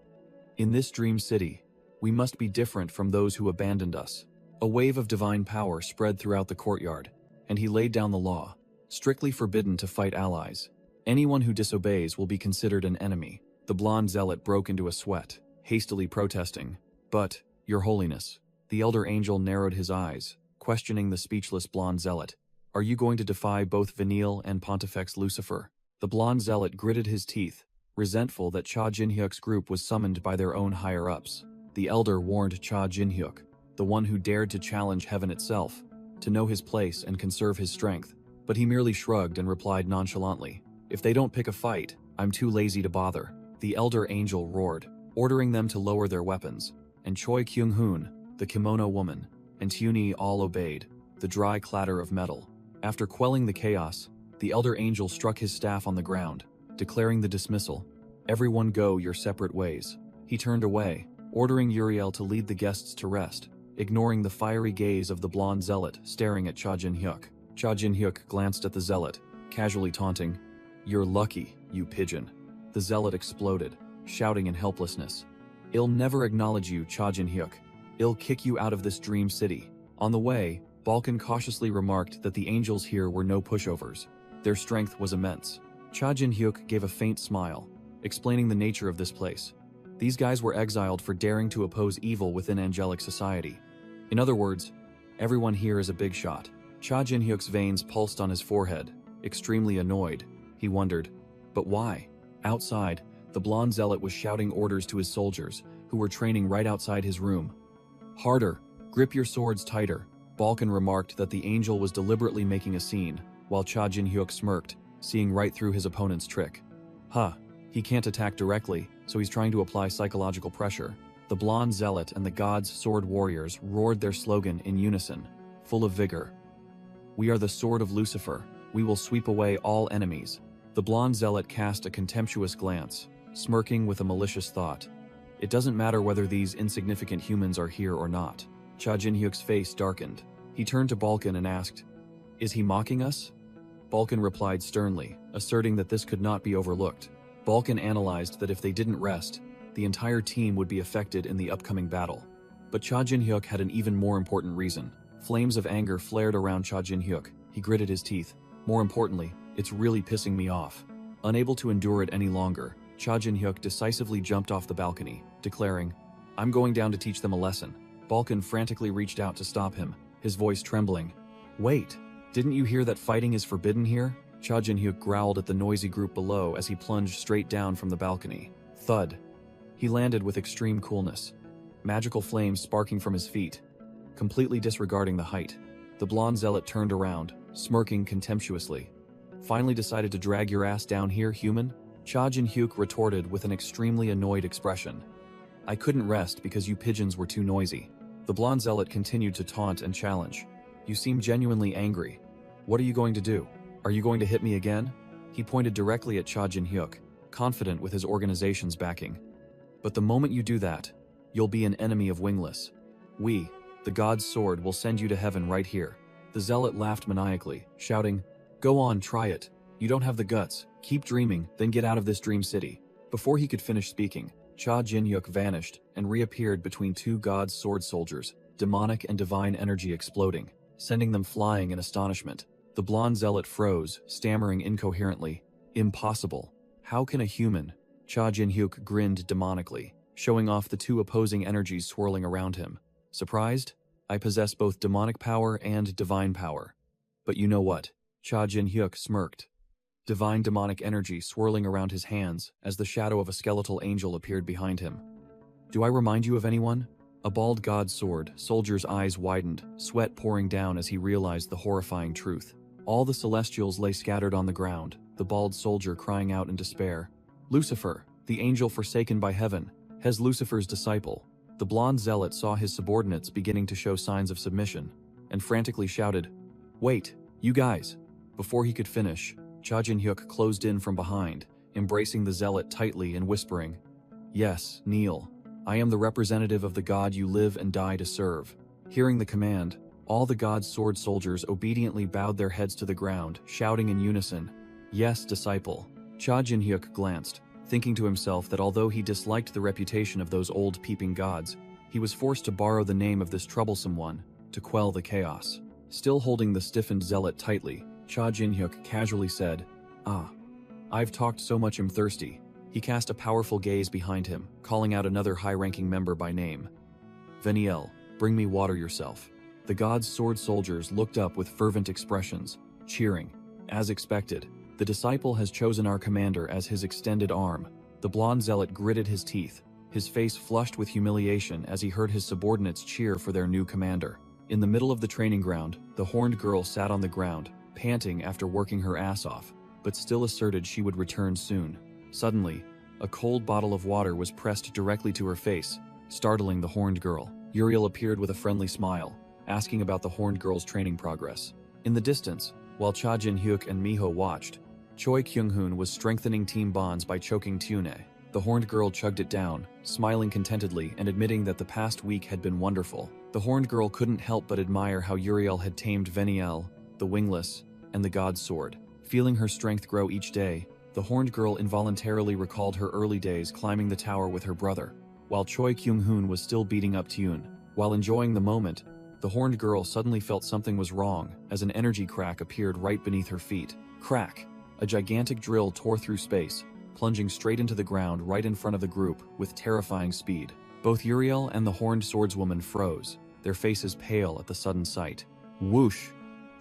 "In this dream city, we must be different from those who abandoned us." A wave of divine power spread throughout the courtyard, and he laid down the law. Strictly forbidden to fight allies. Anyone who disobeys will be considered an enemy. The blonde zealot broke into a sweat, hastily protesting. But, Your Holiness, the elder angel narrowed his eyes, questioning the speechless blonde zealot. Are you going to defy both Vanille and Pontifex Lucifer? The blonde zealot gritted his teeth, resentful that Cha Jinhyuk's group was summoned by their own higher-ups. The elder warned Cha Jinhyuk, the one who dared to challenge heaven itself, to know his place and conserve his strength, but he merely shrugged and replied nonchalantly, If they don't pick a fight, I'm too lazy to bother. The elder angel roared, ordering them to lower their weapons, and Choi Kyung-hoon, the kimono woman, and Tuni all obeyed, the dry clatter of metal. After quelling the chaos, the elder angel struck his staff on the ground, declaring the dismissal. Everyone go your separate ways. He turned away, ordering Uriel to lead the guests to rest, ignoring the fiery gaze of the blonde zealot staring at Cha Jinhyuk. Cha Jinhyuk glanced at the zealot, casually taunting, You're lucky, you pigeon. The zealot exploded, shouting in helplessness. I'll never acknowledge you, Cha Jinhyuk. I'll kick you out of this dream city. On the way, Balkan cautiously remarked that the angels here were no pushovers. Their strength was immense. Cha Jinhyuk gave a faint smile, explaining the nature of this place. These guys were exiled for daring to oppose evil within angelic society. In other words, everyone here is a big shot. Cha Jinhyuk's veins pulsed on his forehead, extremely annoyed. He wondered, but why? Outside, the blonde zealot was shouting orders to his soldiers, who were training right outside his room. Harder, grip your swords tighter. Balkan remarked that the angel was deliberately making a scene, while Cha Jinhyuk smirked, seeing right through his opponent's trick. He can't attack directly, so he's trying to apply psychological pressure. The blonde zealot and the god's sword warriors roared their slogan in unison, full of vigor. We are the sword of Lucifer. We will sweep away all enemies. The blonde zealot cast a contemptuous glance, smirking with a malicious thought. It doesn't matter whether these insignificant humans are here or not. Cha Jinhyuk's face darkened. He turned to Balkan and asked, Is he mocking us? Balkan replied sternly, asserting that this could not be overlooked. Balkan analyzed that if they didn't rest, the entire team would be affected in the upcoming battle. But Cha Jinhyuk had an even more important reason. Flames of anger flared around Cha Jinhyuk. He gritted his teeth. More importantly, it's really pissing me off. Unable to endure it any longer, Cha Jinhyuk decisively jumped off the balcony, declaring, I'm going down to teach them a lesson. Balkan frantically reached out to stop him, his voice trembling. Wait, didn't you hear that fighting is forbidden here? Cha Jinhyuk growled at the noisy group below as he plunged straight down from the balcony. Thud. He landed with extreme coolness, magical flames sparking from his feet, completely disregarding the height. The blonde zealot turned around, smirking contemptuously. Finally decided to drag your ass down here, human? Cha Jinhyuk retorted with an extremely annoyed expression. I couldn't rest because you pigeons were too noisy. The blonde zealot continued to taunt and challenge. You seem genuinely angry. What are you going to do? Are you going to hit me again? He pointed directly at Cha Jinhyuk, confident with his organization's backing. But the moment you do that, you'll be an enemy of Wingless. We, the god's sword, will send you to heaven right here. The zealot laughed maniacally, shouting, Go on, try it. You don't have the guts. Keep dreaming, then get out of this dream city. Before he could finish speaking, Cha Jinhyuk vanished and reappeared between two god's sword soldiers, demonic and divine energy exploding, sending them flying in astonishment. The blonde zealot froze, stammering incoherently, Impossible. How can a human? Cha Jinhyuk grinned demonically, showing off the two opposing energies swirling around him. Surprised? I possess both demonic power and divine power. But you know what? Cha Jinhyuk smirked. Divine demonic energy swirling around his hands as the shadow of a skeletal angel appeared behind him. Do I remind you of anyone? A bald god's sword, soldier's eyes widened, sweat pouring down as he realized the horrifying truth. All the celestials lay scattered on the ground, the bald soldier crying out in despair. Lucifer, the angel forsaken by heaven, has Lucifer's disciple. The blonde zealot saw his subordinates beginning to show signs of submission, and frantically shouted, Wait, you guys! Before he could finish, Cha Jinhyuk closed in from behind, embracing the zealot tightly and whispering, Yes, kneel. I am the representative of the god you live and die to serve. Hearing the command, all the god's sword soldiers obediently bowed their heads to the ground, shouting in unison, Yes, disciple. Cha Jinhyuk glanced, thinking to himself that although he disliked the reputation of those old peeping gods, he was forced to borrow the name of this troublesome one to quell the chaos. Still holding the stiffened zealot tightly, Cha Jin-hyuk casually said, "Ah, I've talked so much I'm thirsty." He cast a powerful gaze behind him, calling out another high-ranking member by name. "Veniel, bring me water yourself." The god's sword soldiers looked up with fervent expressions, cheering. As expected, the disciple has chosen our commander as his extended arm. The blonde zealot gritted his teeth, his face flushed with humiliation as he heard his subordinates cheer for their new commander. In the middle of the training ground, the horned girl sat on the ground, panting after working her ass off, but still asserted she would return soon. Suddenly, a cold bottle of water was pressed directly to her face, startling the horned girl. Uriel appeared with a friendly smile, asking about the horned girl's training progress. In the distance, while Cha Jin-hyuk and Miho watched, Choi Kyung-hoon was strengthening team bonds by choking Tune. The horned girl chugged it down, smiling contentedly and admitting that the past week had been wonderful. The horned girl couldn't help but admire how Uriel had tamed Veniel, the wingless, and the god's sword. Feeling her strength grow each day, the horned girl involuntarily recalled her early days climbing the tower with her brother. While Choi Kyung-hoon was still beating up Tune. While enjoying the moment, the horned girl suddenly felt something was wrong as an energy crack appeared right beneath her feet. Crack! A gigantic drill tore through space, plunging straight into the ground right in front of the group with terrifying speed. Both Uriel and the horned swordswoman froze, their faces pale at the sudden sight. Whoosh!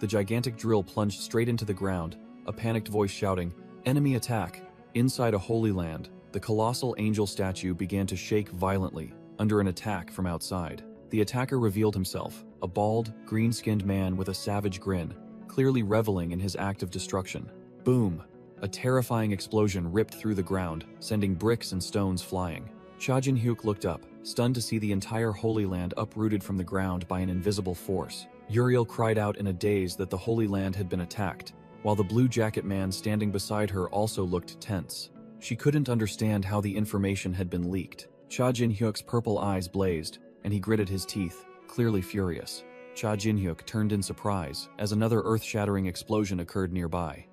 The gigantic drill plunged straight into the ground, a panicked voice shouting, "Enemy attack!" Inside a holy land, the colossal angel statue began to shake violently under an attack from outside. The attacker revealed himself, a bald, green-skinned man with a savage grin, clearly reveling in his act of destruction. Boom! A terrifying explosion ripped through the ground, sending bricks and stones flying. Cha Jin-hyuk looked up, stunned to see the entire Holy Land uprooted from the ground by an invisible force. Uriel cried out in a daze that the Holy Land had been attacked, while the blue jacket man standing beside her also looked tense. She couldn't understand how the information had been leaked. Cha Jin-hyuk's purple eyes blazed, and he gritted his teeth, clearly furious. Cha Jin-hyuk turned in surprise as another earth-shattering explosion occurred nearby.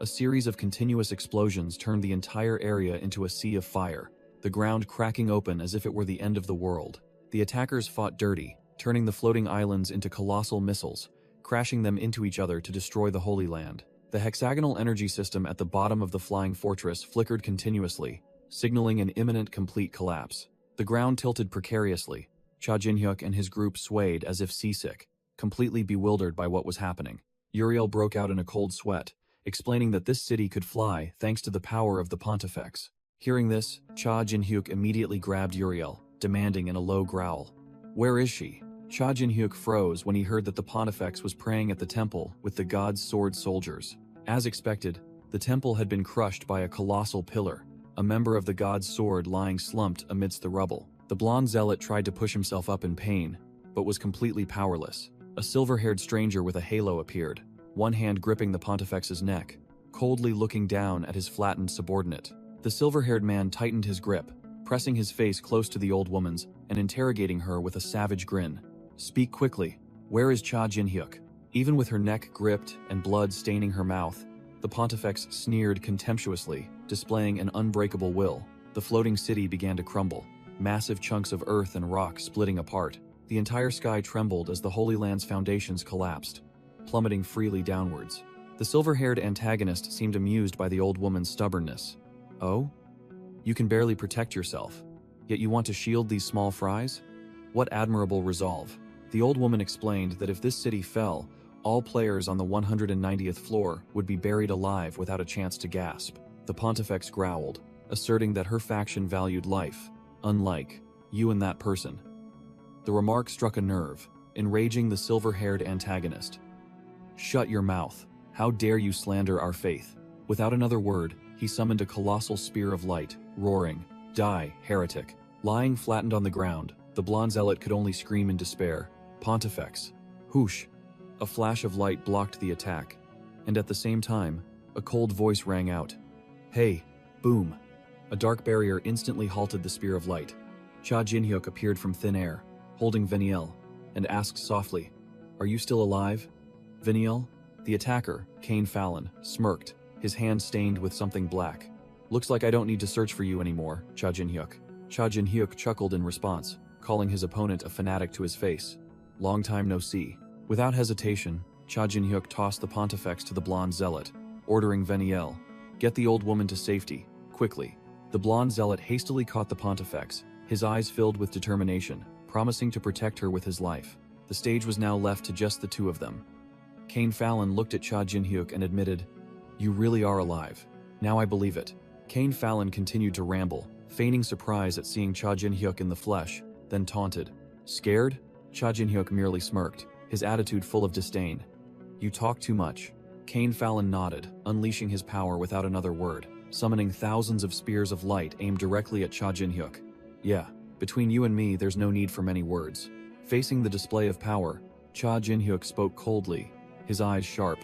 A series of continuous explosions turned the entire area into a sea of fire, the ground cracking open as if it were the end of the world. The attackers fought dirty, turning the floating islands into colossal missiles, crashing them into each other to destroy the Holy Land. The hexagonal energy system at the bottom of the flying fortress flickered continuously, signaling an imminent complete collapse. The ground tilted precariously. Cha Jin-hyuk and his group swayed as if seasick, completely bewildered by what was happening. Uriel broke out in a cold sweat, explaining that this city could fly thanks to the power of the pontifex. Hearing this, Cha Jin-hyuk immediately grabbed Uriel, demanding in a low growl, "Where is she?" Cha Jin-hyuk froze when he heard that the pontifex was praying at the temple with the god's sword soldiers. As expected, the temple had been crushed by a colossal pillar, a member of the god's sword lying slumped amidst the rubble. The blonde zealot tried to push himself up in pain, but was completely powerless. A silver-haired stranger with a halo appeared, one hand gripping the pontifex's neck, coldly looking down at his flattened subordinate. The silver-haired man tightened his grip, pressing his face close to the old woman's and interrogating her with a savage grin. "Speak quickly. Where is Cha Jin-hyuk?" Even with her neck gripped and blood staining her mouth, the pontifex sneered contemptuously, displaying an unbreakable will. The floating city began to crumble, massive chunks of earth and rock splitting apart. The entire sky trembled as the Holy Land's foundations collapsed, plummeting freely downwards. The silver-haired antagonist seemed amused by the old woman's stubbornness. "Oh? You can barely protect yourself, yet you want to shield these small fries? What admirable resolve." The old woman explained that if this city fell, all players on the 190th floor would be buried alive without a chance to gasp. The pontifex growled, asserting that her faction valued life, unlike you and that person. The remark struck a nerve, enraging the silver-haired antagonist. "Shut your mouth. How dare you slander our faith?" Without another word, he summoned a colossal spear of light, roaring, "Die, heretic." Lying flattened on the ground, the blonde zealot could only scream in despair, "Pontifex!" Whoosh! A flash of light blocked the attack, and at the same time, a cold voice rang out. "Hey!" Boom! A dark barrier instantly halted the spear of light. Cha Jin-hyuk appeared from thin air, holding Veniel, and asked softly, "Are you still alive, Veniel?" The attacker, Kane Fallon, smirked, his hand stained with something black. "Looks like I don't need to search for you anymore, Cha Jin-hyuk." Cha Jin-hyuk chuckled in response, calling his opponent a fanatic to his face. "Long time no see." Without hesitation, Cha Jin-hyuk tossed the pontifex to the blonde zealot, ordering Veniel, "Get the old woman to safety, quickly." The blonde zealot hastily caught the pontifex, his eyes filled with determination, promising to protect her with his life. The stage was now left to just the two of them. Kane Fallon looked at Cha Jin-hyuk and admitted, "You really are alive. Now I believe it." Kane Fallon continued to ramble, feigning surprise at seeing Cha Jin-hyuk in the flesh, then taunted, "Scared?" Cha Jin-hyuk merely smirked, his attitude full of disdain. "You talk too much." Kane Fallon nodded, unleashing his power without another word, summoning thousands of spears of light aimed directly at Cha Jin-hyuk. "Yeah, between you and me, there's no need for many words." Facing the display of power, Cha Jin-hyuk spoke coldly, his eyes sharp.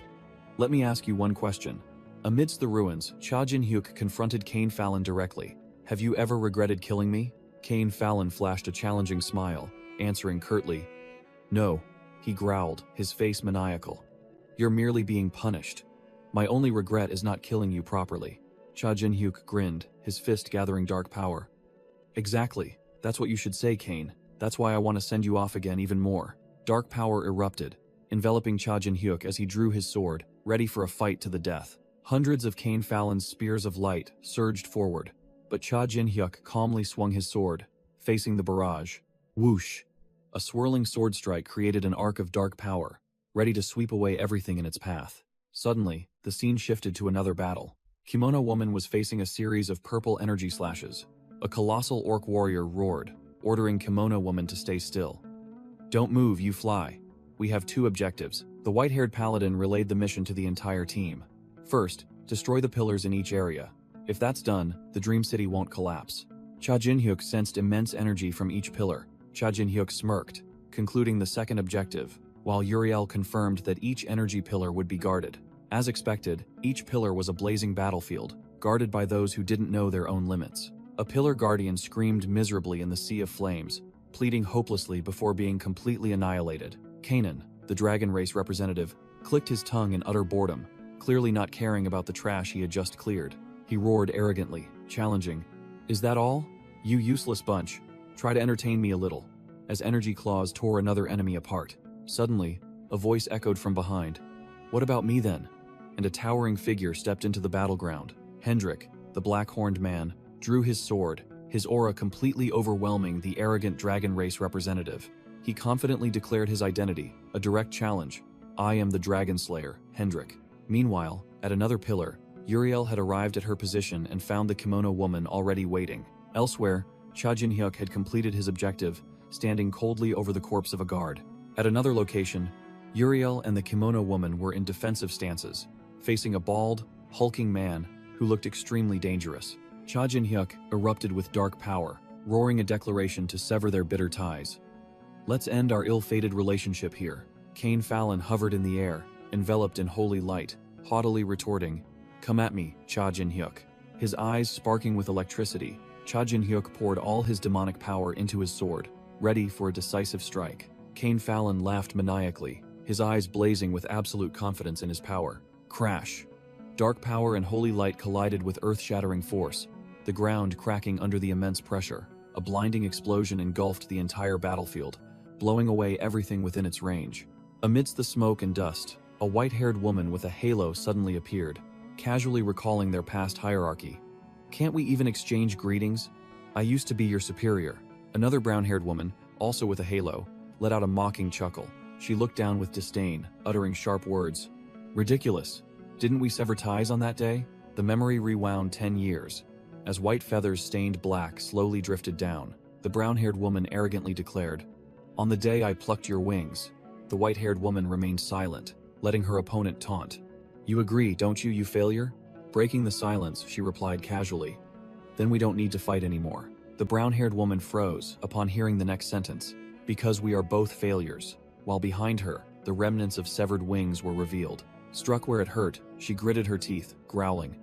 "Let me ask you one question." Amidst the ruins, Cha Jin-hyuk confronted Kane Fallon directly. "Have you ever regretted killing me?" Kane Fallon flashed a challenging smile, answering curtly, "No," he growled, his face maniacal. "You're merely being punished. My only regret is not killing you properly." Cha Jin-hyuk grinned, his fist gathering dark power. "Exactly. That's what you should say, Kane. That's why I want to send you off again even more." Dark power erupted, enveloping Cha Jin-hyuk as he drew his sword, ready for a fight to the death. Hundreds of Kane Fallon's spears of light surged forward, but Cha Jin-hyuk calmly swung his sword, facing the barrage. Whoosh! A swirling sword strike created an arc of dark power, ready to sweep away everything in its path. Suddenly, the scene shifted to another battle. Kimono Woman was facing a series of purple energy slashes. A colossal orc warrior roared, ordering Kimono Woman to stay still. "Don't move, you fly. We have two objectives." The white-haired paladin relayed the mission to the entire team. First, destroy the pillars in each area. If that's done, the Dream City won't collapse. Cha Jin-hyuk sensed immense energy from each pillar. Cha Jin-hyuk smirked, concluding the second objective, while Uriel confirmed that each energy pillar would be guarded. As expected, each pillar was a blazing battlefield, guarded by those who didn't know their own limits. A pillar guardian screamed miserably in the sea of flames, pleading hopelessly before being completely annihilated. Kanan, the dragon race representative, clicked his tongue in utter boredom, clearly not caring about the trash he had just cleared. He roared arrogantly, challenging, "Is that all? You useless bunch. Try to entertain me a little." As energy claws tore another enemy apart. Suddenly, a voice echoed from behind. "What about me then?" And a towering figure stepped into the battleground. Hendrik, the black-horned man, drew his sword, his aura completely overwhelming the arrogant dragon race representative. He confidently declared his identity, a direct challenge. "I am the Dragon Slayer, Hendrik." Meanwhile, at another pillar, Uriel had arrived at her position and found the Kimono Woman already waiting. Elsewhere, Cha Jin-hyuk had completed his objective, standing coldly over the corpse of a guard. At another location, Uriel and the Kimono Woman were in defensive stances, facing a bald, hulking man who looked extremely dangerous. Cha Jin-hyuk erupted with dark power, roaring a declaration to sever their bitter ties. "Let's end our ill-fated relationship here." Kane Fallon hovered in the air, enveloped in holy light, haughtily retorting, "Come at me, Cha Jin-hyuk." His eyes sparking with electricity, Cha Jin-hyuk poured all his demonic power into his sword, ready for a decisive strike. Kane Fallon laughed maniacally, his eyes blazing with absolute confidence in his power. Crash! Dark power and holy light collided with earth-shattering force, the ground cracking under the immense pressure. A blinding explosion engulfed the entire battlefield, blowing away everything within its range. Amidst the smoke and dust, a white-haired woman with a halo suddenly appeared, casually recalling their past hierarchy. "Can't we even exchange greetings? I used to be your superior." Another brown-haired woman, also with a halo, let out a mocking chuckle. She looked down with disdain, uttering sharp words. "Ridiculous. Didn't we sever ties on that day?" The memory rewound 10 years. As white feathers stained black slowly drifted down, the brown-haired woman arrogantly declared, "On the day I plucked your wings." The white-haired woman remained silent, letting her opponent taunt. "You agree, don't you, you failure?" Breaking the silence, she replied casually, "Then we don't need to fight anymore." The brown-haired woman froze upon hearing the next sentence, "Because we are both failures," while behind her, the remnants of severed wings were revealed. Struck where it hurt, she gritted her teeth, growling,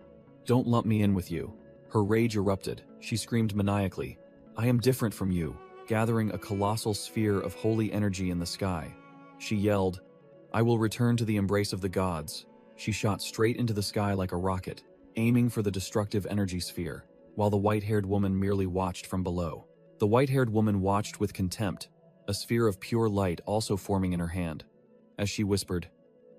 "Don't lump me in with you." Her rage erupted. She screamed maniacally, "I am different from you," gathering a colossal sphere of holy energy in the sky. She yelled, "I will return to the embrace of the gods." She shot straight into the sky like a rocket, aiming for the destructive energy sphere, while the white-haired woman merely watched from below. The white-haired woman watched with contempt, a sphere of pure light also forming in her hand. As she whispered,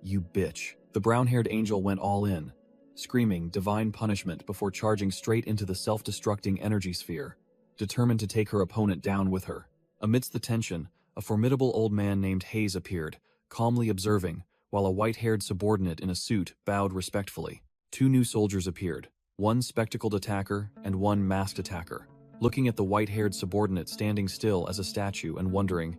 "You bitch." The brown-haired angel went all in, screaming divine punishment before charging straight into the self-destructing energy sphere, determined to take her opponent down with her. Amidst the tension, a formidable old man named Hayes appeared, calmly observing, while a white-haired subordinate in a suit bowed respectfully. Two new soldiers appeared, one spectacled attacker and one masked attacker, looking at the white-haired subordinate standing still as a statue and wondering,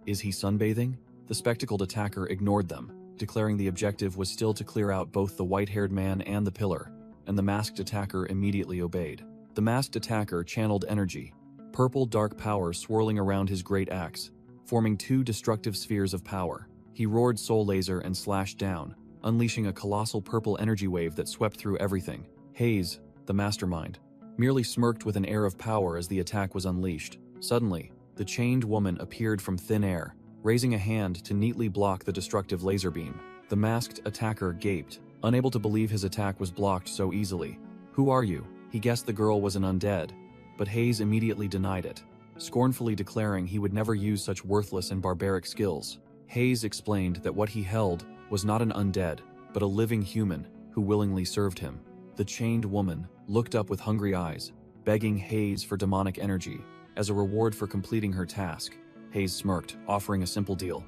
is he sunbathing? The spectacled attacker ignored them, declaring the objective was still to clear out both the white-haired man and the pillar, and the masked attacker immediately obeyed. The masked attacker channeled energy, purple dark power swirling around his great axe, forming two destructive spheres of power. He roared soul laser and slashed down, unleashing a colossal purple energy wave that swept through everything. Hayes, the mastermind, merely smirked with an air of power as the attack was unleashed. Suddenly, the chained woman appeared from thin air, raising a hand to neatly block the destructive laser beam. The masked attacker gaped, unable to believe his attack was blocked so easily. "Who are you?" He guessed the girl was an undead, but Hayes immediately denied it, scornfully declaring he would never use such worthless and barbaric skills. Hayes explained that what he held was not an undead, but a living human who willingly served him. The chained woman looked up with hungry eyes, begging Hayes for demonic energy as a reward for completing her task. Hayes smirked, offering a simple deal.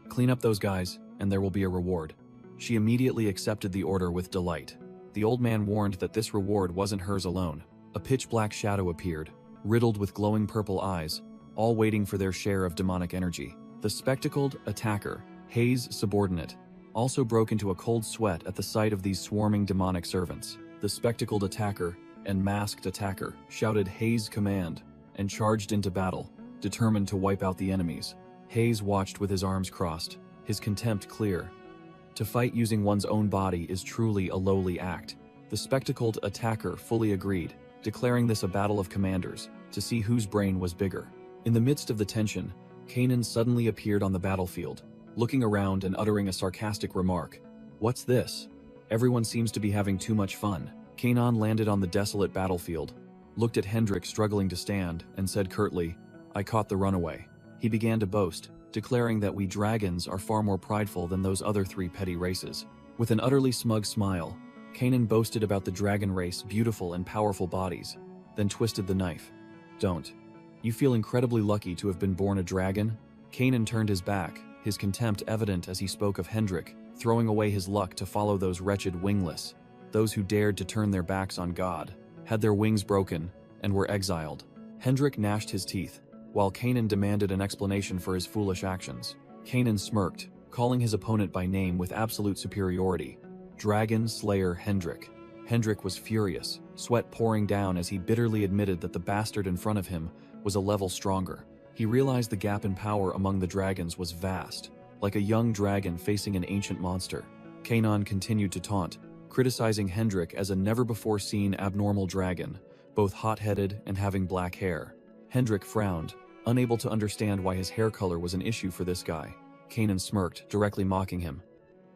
"Clean up those guys, and there will be a reward." She immediately accepted the order with delight. The old man warned that this reward wasn't hers alone. A pitch-black shadow appeared, riddled with glowing purple eyes, all waiting for their share of demonic energy. The spectacled attacker, Hayes' subordinate, also broke into a cold sweat at the sight of these swarming demonic servants. The spectacled attacker and masked attacker shouted Hayes' command and charged into battle, determined to wipe out the enemies. Hayes watched with his arms crossed, his contempt clear. To fight using one's own body is truly a lowly act. The spectacled attacker fully agreed, declaring this a battle of commanders, to see whose brain was bigger. In the midst of the tension, Kanan suddenly appeared on the battlefield, looking around and uttering a sarcastic remark. "What's this? Everyone seems to be having too much fun." Kanan landed on the desolate battlefield, looked at Hendrik struggling to stand, and said curtly, "I caught the runaway." He began to boast, declaring that we dragons are far more prideful than those other three petty races. With an utterly smug smile, Kanan boasted about the dragon race's beautiful and powerful bodies, then twisted the knife. "Don't. You feel incredibly lucky to have been born a dragon?" Kanan turned his back, his contempt evident as he spoke of Hendrik, throwing away his luck to follow those wretched wingless, those who dared to turn their backs on God, had their wings broken, and were exiled. Hendrik gnashed his teeth, while Kanan demanded an explanation for his foolish actions. Kanan smirked, calling his opponent by name with absolute superiority. Dragon Slayer Hendrik. Hendrik was furious, sweat pouring down as he bitterly admitted that the bastard in front of him was a level stronger. He realized the gap in power among the dragons was vast, like a young dragon facing an ancient monster. Kanan continued to taunt, criticizing Hendrik as a never-before-seen abnormal dragon, both hot-headed and having black hair. Hendrik frowned, unable to understand why his hair color was an issue for this guy. Kanan smirked, directly mocking him.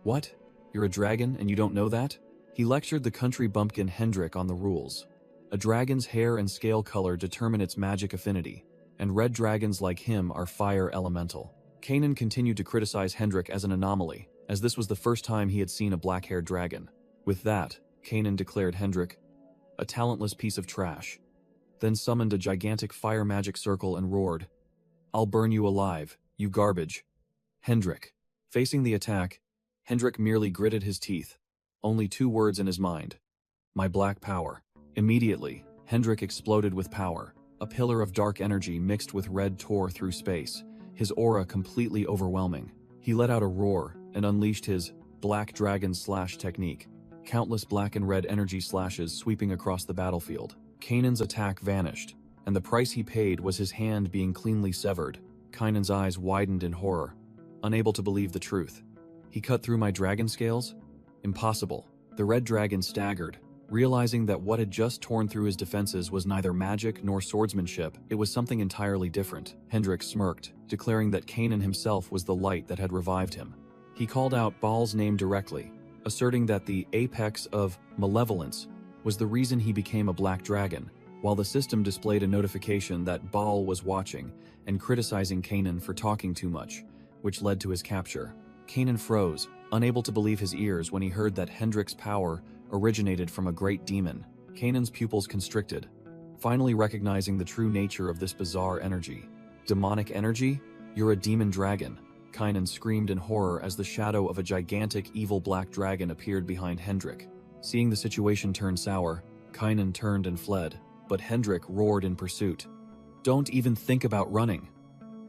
"What? You're a dragon and you don't know that?" He lectured the country bumpkin Hendrik on the rules. A dragon's hair and scale color determine its magic affinity, and red dragons like him are fire elemental. Kanan continued to criticize Hendrik as an anomaly, as this was the first time he had seen a black-haired dragon. With that, Kanan declared Hendrik a talentless piece of trash, then summoned a gigantic fire magic circle and roared, "I'll burn you alive, you garbage." Hendrik. Facing the attack, Hendrik merely gritted his teeth, only two words in his mind. "My black power." Immediately, Hendrik exploded with power. A pillar of dark energy mixed with red tore through space, his aura completely overwhelming. He let out a roar and unleashed his black dragon slash technique, countless black and red energy slashes sweeping across the battlefield. Kanan's attack vanished, and the price he paid was his hand being cleanly severed. Kanan's eyes widened in horror, unable to believe the truth. "He cut through my dragon scales? Impossible." The red dragon staggered, realizing that what had just torn through his defenses was neither magic nor swordsmanship, it was something entirely different. Hendrik smirked, declaring that Kanan himself was the light that had revived him. He called out Baal's name directly, asserting that the apex of malevolence was the reason he became a black dragon, while the system displayed a notification that Baal was watching and criticizing Kanan for talking too much, which led to his capture. Kanan froze, unable to believe his ears when he heard that Hendrik's power originated from a great demon. Kanan's pupils constricted, finally recognizing the true nature of this bizarre energy. Demonic energy? You're a demon dragon. Kanan screamed in horror as the shadow of a gigantic evil black dragon appeared behind Hendrik. Seeing the situation turn sour, Kanan turned and fled, but Hendrik roared in pursuit. Don't even think about running.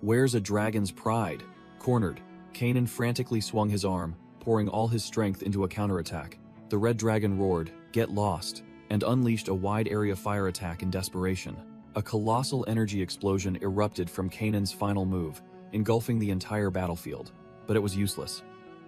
Where's a dragon's pride? Cornered, Kanan frantically swung his arm, pouring all his strength into a counterattack. The red dragon roared, "Get lost," and unleashed a wide-area fire attack in desperation. A colossal energy explosion erupted from Kanan's final move, engulfing the entire battlefield. But it was useless.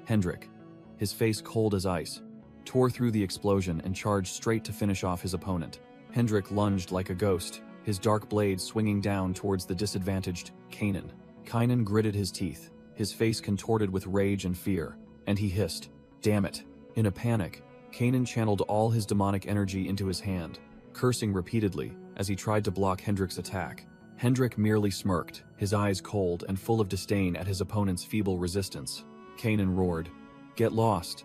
Hendrik, his face cold as ice, tore through the explosion and charged straight to finish off his opponent. Hendrik lunged like a ghost, his dark blade swinging down towards the disadvantaged Kanan. Kanan gritted his teeth, his face contorted with rage and fear, and he hissed, "Damn it." In a panic, Kanan channeled all his demonic energy into his hand, cursing repeatedly as he tried to block Hendrik's attack. Hendrik merely smirked, his eyes cold and full of disdain at his opponent's feeble resistance. Kanan roared, "Get lost,"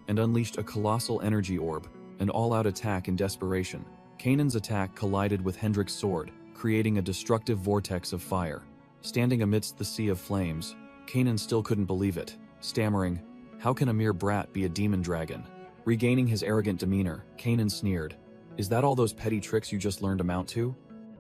and unleashed a colossal energy orb, an all-out attack in desperation. Kanan's attack collided with Hendrik's sword, creating a destructive vortex of fire. Standing amidst the sea of flames, Kanan still couldn't believe it, stammering, "How can a mere brat be a demon dragon?" Regaining his arrogant demeanor, Kanan sneered, "Is that all those petty tricks you just learned amount to?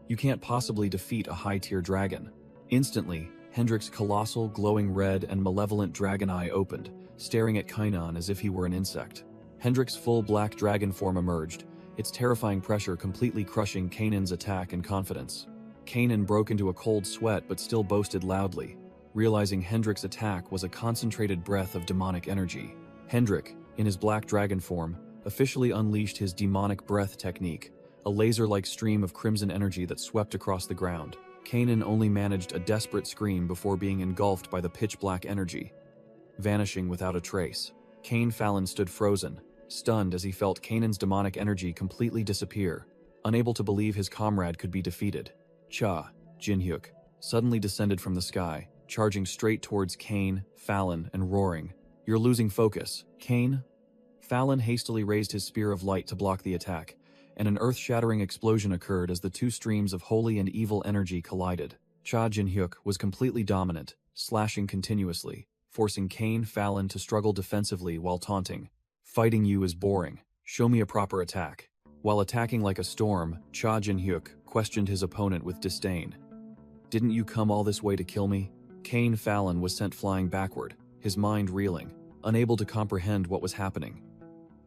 You can't possibly defeat a high-tier dragon." Instantly, Hendrik's colossal, glowing red and malevolent dragon eye opened, staring at Kanan as if he were an insect. Hendrik's full black dragon form emerged, its terrifying pressure completely crushing Kanan's attack and confidence. Kanan broke into a cold sweat but still boasted loudly, realizing Hendrik's attack was a concentrated breath of demonic energy. Hendrik, in his black dragon form, officially unleashed his demonic breath technique, a laser-like stream of crimson energy that swept across the ground. Kanan only managed a desperate scream before being engulfed by the pitch-black energy, vanishing without a trace. Cain Fallon stood frozen, stunned as he felt Kanan's demonic energy completely disappear, unable to believe his comrade could be defeated. Cha, Jinhyuk, suddenly descended from the sky, charging straight towards Cain, Fallon, and roaring, "You're losing focus, Cain." Fallon hastily raised his spear of light to block the attack, and an earth-shattering explosion occurred as the two streams of holy and evil energy collided. Cha Jinhyuk was completely dominant, slashing continuously, forcing Cain Fallon to struggle defensively while taunting, "Fighting you is boring. Show me a proper attack." While attacking like a storm, Cha Jinhyuk questioned his opponent with disdain. "Didn't you come all this way to kill me?" Cain Fallon was sent flying backward, his mind reeling, unable to comprehend what was happening.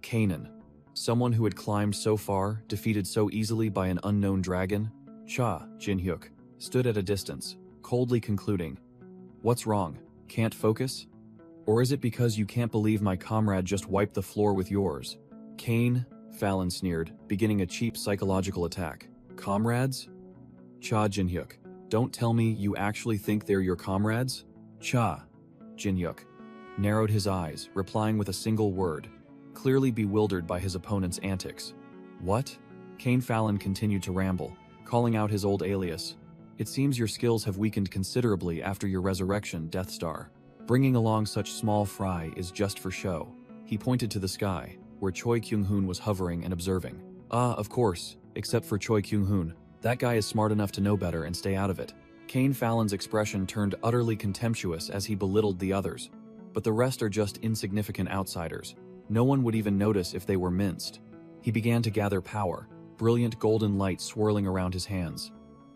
Kanan, someone who had climbed so far, defeated so easily by an unknown dragon? Cha Jinhyuk stood at a distance, coldly concluding, "What's wrong? Can't focus? Or is it because you can't believe my comrade just wiped the floor with yours?" Cain Fallon sneered, beginning a cheap psychological attack. "Comrades?" Cha Jinhyuk, "Don't tell me you actually think they're your comrades?" Cha Jinhyuk narrowed his eyes, replying with a single word, clearly bewildered by his opponent's antics. "What?" Cain Fallon continued to ramble, calling out his old alias. "It seems your skills have weakened considerably after your resurrection, Death Star. Bringing along such small fry is just for show." He pointed to the sky, where Choi Kyung-hoon was hovering and observing. "Ah, of course, except for Choi Kyung-hoon. That guy is smart enough to know better and stay out of it." Cain Fallon's expression turned utterly contemptuous as he belittled the others. "But the rest are just insignificant outsiders. No one would even notice if they were minced." He began to gather power, brilliant golden light swirling around his hands.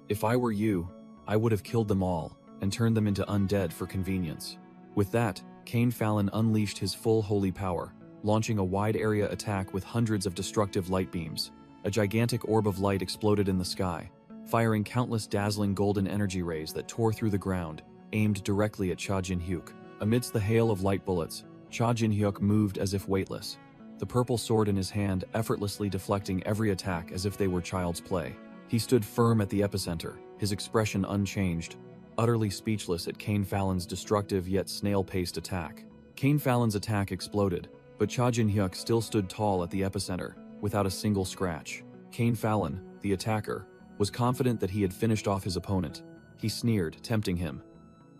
"If I were you, I would have killed them all and turned them into undead for convenience." With that, Cain Fallon unleashed his full holy power, launching a wide-area attack with hundreds of destructive light beams. A gigantic orb of light exploded in the sky, firing countless dazzling golden energy rays that tore through the ground, aimed directly at Cha Jinhyuk. Amidst the hail of light bullets, Cha Jinhyuk moved as if weightless, the purple sword in his hand effortlessly deflecting every attack as if they were child's play. He stood firm at the epicenter, his expression unchanged, utterly speechless at Cain Fallon's destructive yet snail-paced attack. Cain Fallon's attack exploded, but Cha Jinhyuk still stood tall at the epicenter, without a single scratch. Cain Fallon, the attacker, was confident that he had finished off his opponent. He sneered, tempting him.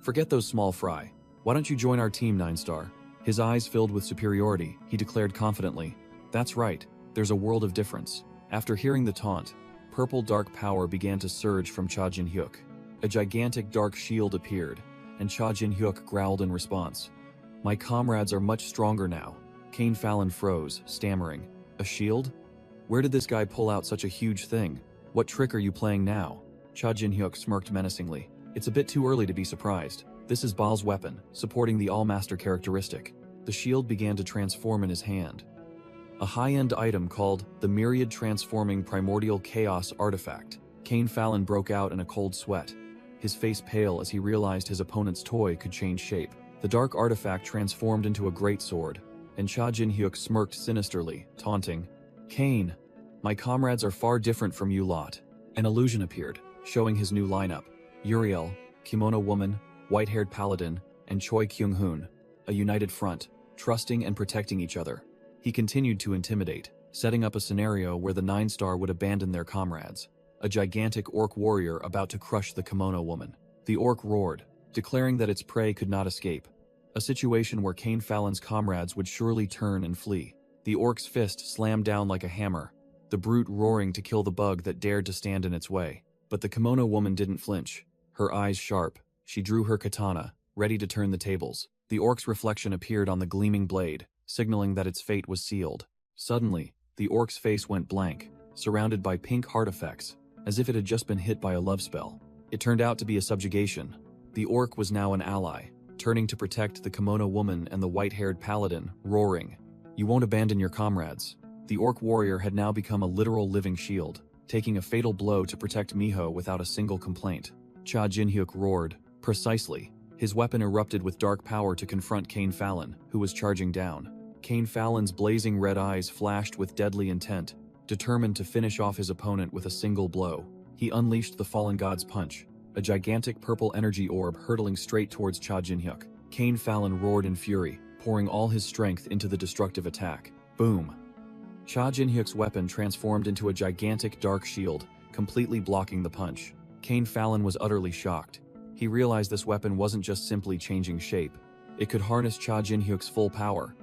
"Forget those small fry. Why don't you join our team, 9 Star? His eyes filled with superiority, he declared confidently, "That's right, there's a world of difference." After hearing the taunt, purple dark power began to surge from Cha Jin-hyuk. A gigantic dark shield appeared, and Cha Jin-hyuk growled in response. "My comrades are much stronger now." Cain Fallon froze, stammering, "A shield? Where did this guy pull out such a huge thing? What trick are you playing now?" Cha Jin-hyuk smirked menacingly. "It's a bit too early to be surprised. This is Baal's weapon, supporting the All-Master characteristic." The shield began to transform in his hand. A high-end item called the Myriad Transforming Primordial Chaos Artifact. Cain Fallon broke out in a cold sweat, his face pale as he realized his opponent's toy could change shape. The dark artifact transformed into a great sword, and Cha Jin-hyuk smirked sinisterly, taunting, "Cain, my comrades are far different from you lot." An illusion appeared, showing his new lineup: Uriel, Kimono Woman, White-Haired Paladin, and Choi Kyung-hoon, a united front, trusting and protecting each other. He continued to intimidate, setting up a scenario where the 9-star would abandon their comrades. A gigantic orc warrior about to crush the Kimono Woman. The orc roared, declaring that its prey could not escape. A situation where Cain Fallon's comrades would surely turn and flee. The orc's fist slammed down like a hammer, the brute roaring to kill the bug that dared to stand in its way. But the Kimono Woman didn't flinch. Her eyes sharp, she drew her katana, ready to turn the tables. The orc's reflection appeared on the gleaming blade, signaling that its fate was sealed. Suddenly, the orc's face went blank, surrounded by pink heart effects, as if it had just been hit by a love spell. It turned out to be a subjugation. The orc was now an ally, turning to protect the Kimono Woman and the white-haired paladin, roaring, "You won't abandon your comrades." The orc warrior had now become a literal living shield, taking a fatal blow to protect Miho without a single complaint. Cha Jin-hyuk roared, "Precisely." His weapon erupted with dark power to confront Cain Fallon, who was charging down. Cain Fallon's blazing red eyes flashed with deadly intent, determined to finish off his opponent with a single blow. He unleashed the Fallen God's punch, a gigantic purple energy orb hurtling straight towards Cha Jin-hyuk. Cain Fallon roared in fury, pouring all his strength into the destructive attack. Boom! Cha Jin-hyuk's weapon transformed into a gigantic dark shield, completely blocking the punch. Cain Fallon was utterly shocked. He realized this weapon wasn't just simply changing shape. It could harness Cha Jin-hyuk's full power.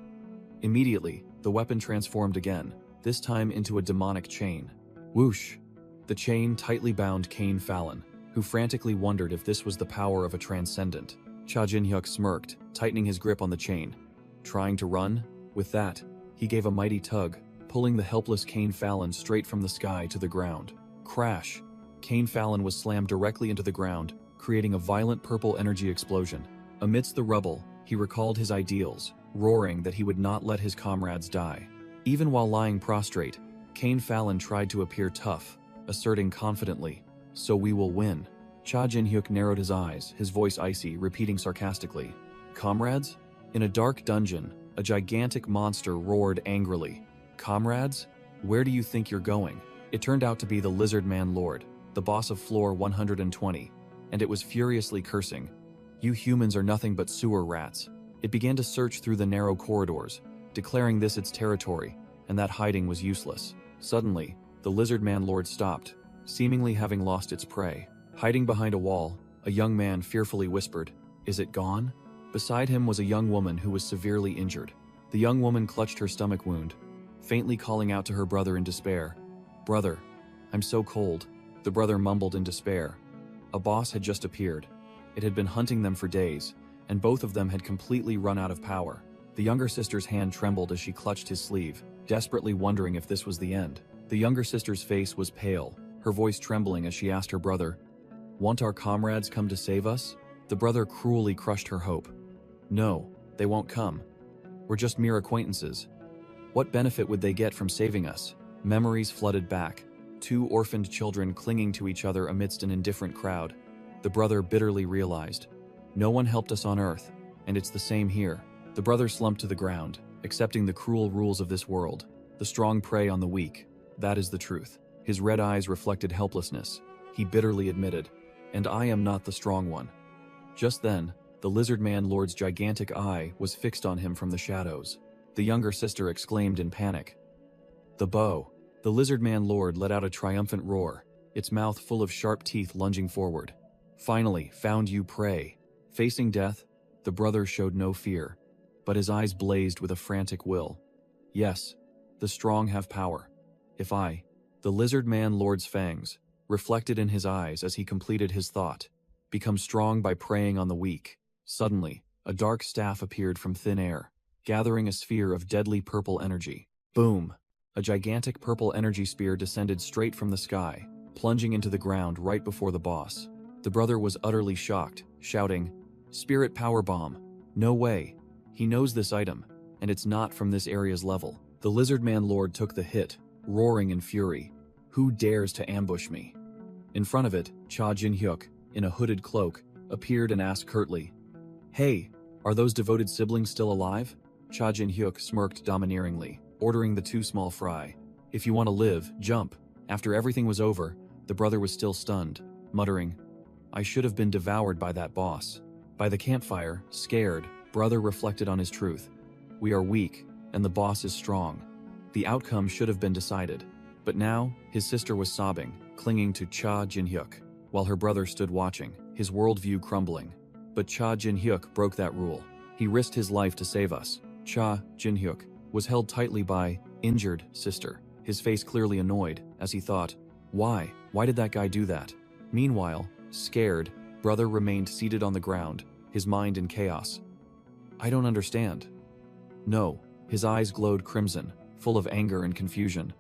Immediately, the weapon transformed again, this time into a demonic chain. Whoosh! The chain tightly bound Cain Fallon, who frantically wondered if this was the power of a transcendent. Cha Jin-hyuk smirked, tightening his grip on the chain. Trying to run? With that, he gave a mighty tug, pulling the helpless Cain Fallon straight from the sky to the ground. Crash! Cain Fallon was slammed directly into the ground, creating a violent purple energy explosion. Amidst the rubble, he recalled his ideals, roaring that he would not let his comrades die. Even while lying prostrate, Cain Fallon tried to appear tough, asserting confidently, "So we will win." Cha Jin-hyuk narrowed his eyes, his voice icy, repeating sarcastically, "Comrades?" In a dark dungeon, a gigantic monster roared angrily. "Comrades? Where do you think you're going?" It turned out to be the Lizard Man Lord, the boss of floor 120, and it was furiously cursing, "You humans are nothing but sewer rats." It began to search through the narrow corridors, declaring this its territory, and that hiding was useless. Suddenly, the Lizard Man Lord stopped, seemingly having lost its prey. Hiding behind a wall, a young man fearfully whispered, "Is it gone?" Beside him was a young woman who was severely injured. The young woman clutched her stomach wound, faintly calling out to her brother in despair, "Brother, I'm so cold." The brother mumbled in despair. A boss had just appeared. It had been hunting them for days, and both of them had completely run out of power. The younger sister's hand trembled as she clutched his sleeve, desperately wondering if this was the end. The younger sister's face was pale, her voice trembling as she asked her brother, "Won't our comrades come to save us?" The brother cruelly crushed her hope. "No, they won't come. We're just mere acquaintances. What benefit would they get from saving us?" Memories flooded back, two orphaned children clinging to each other amidst an indifferent crowd. The brother bitterly realized, "No one helped us on Earth, and it's the same here." The brother slumped to the ground, accepting the cruel rules of this world. The strong prey on the weak. That is the truth. His red eyes reflected helplessness. He bitterly admitted, "And I am not the strong one." Just then, the Lizard Man Lord's gigantic eye was fixed on him from the shadows. The younger sister exclaimed in panic, "The bow!" The Lizard Man Lord let out a triumphant roar, its mouth full of sharp teeth lunging forward. "Finally, found you prey." Facing death, the brother showed no fear. but his eyes blazed with a frantic will. Yes, the strong have power. If I, the lizard man lord's fangs, reflected in his eyes as he completed his thought, become strong by preying on the weak. Suddenly, a dark staff appeared from thin air, gathering a sphere of deadly purple energy. Boom! A gigantic purple energy spear descended straight from the sky, plunging into the ground right before the boss. The brother was utterly shocked, shouting, "Spirit power bomb! No way! He knows this item, and it's not from this area's level." The lizard man lord took the hit, roaring in fury. Who dares to ambush me? In front of it, Cha Jin-hyuk, in a hooded cloak, appeared and asked curtly, "Hey, are those devoted siblings still alive?" Cha Jin-hyuk smirked domineeringly, ordering the two small fry. "If you want to live, jump." After everything was over, the brother was still stunned, muttering, "I should have been devoured by that boss." By the campfire, scared, brother reflected on his truth. We are weak, and the boss is strong. The outcome should have been decided. But now, his sister was sobbing, clinging to Cha Jin-hyuk, while her brother stood watching, his worldview crumbling. But Cha Jin-hyuk broke that rule. He risked his life to save us. Cha Jin-hyuk was held tightly by injured sister, his face clearly annoyed, as he thought, Why did that guy do that? Meanwhile, scared, brother remained seated on the ground, his mind in chaos. I don't understand. No, his eyes glowed crimson, full of anger and confusion.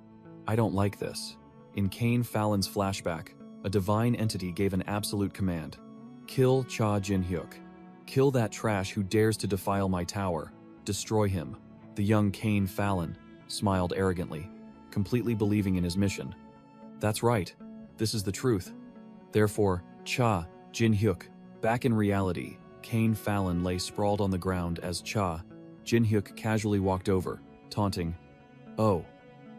I don't like this. In Cain Fallon's flashback, a divine entity gave an absolute command. Kill Cha Jin-hyuk. Kill that trash who dares to defile my tower. Destroy him. The young Cain Fallon smiled arrogantly, completely believing in his mission. That's right. This is the truth. Therefore, Cha Jin-hyuk. Back in reality, Cain Fallon lay sprawled on the ground as Cha Jin-hyuk casually walked over, taunting, "Oh,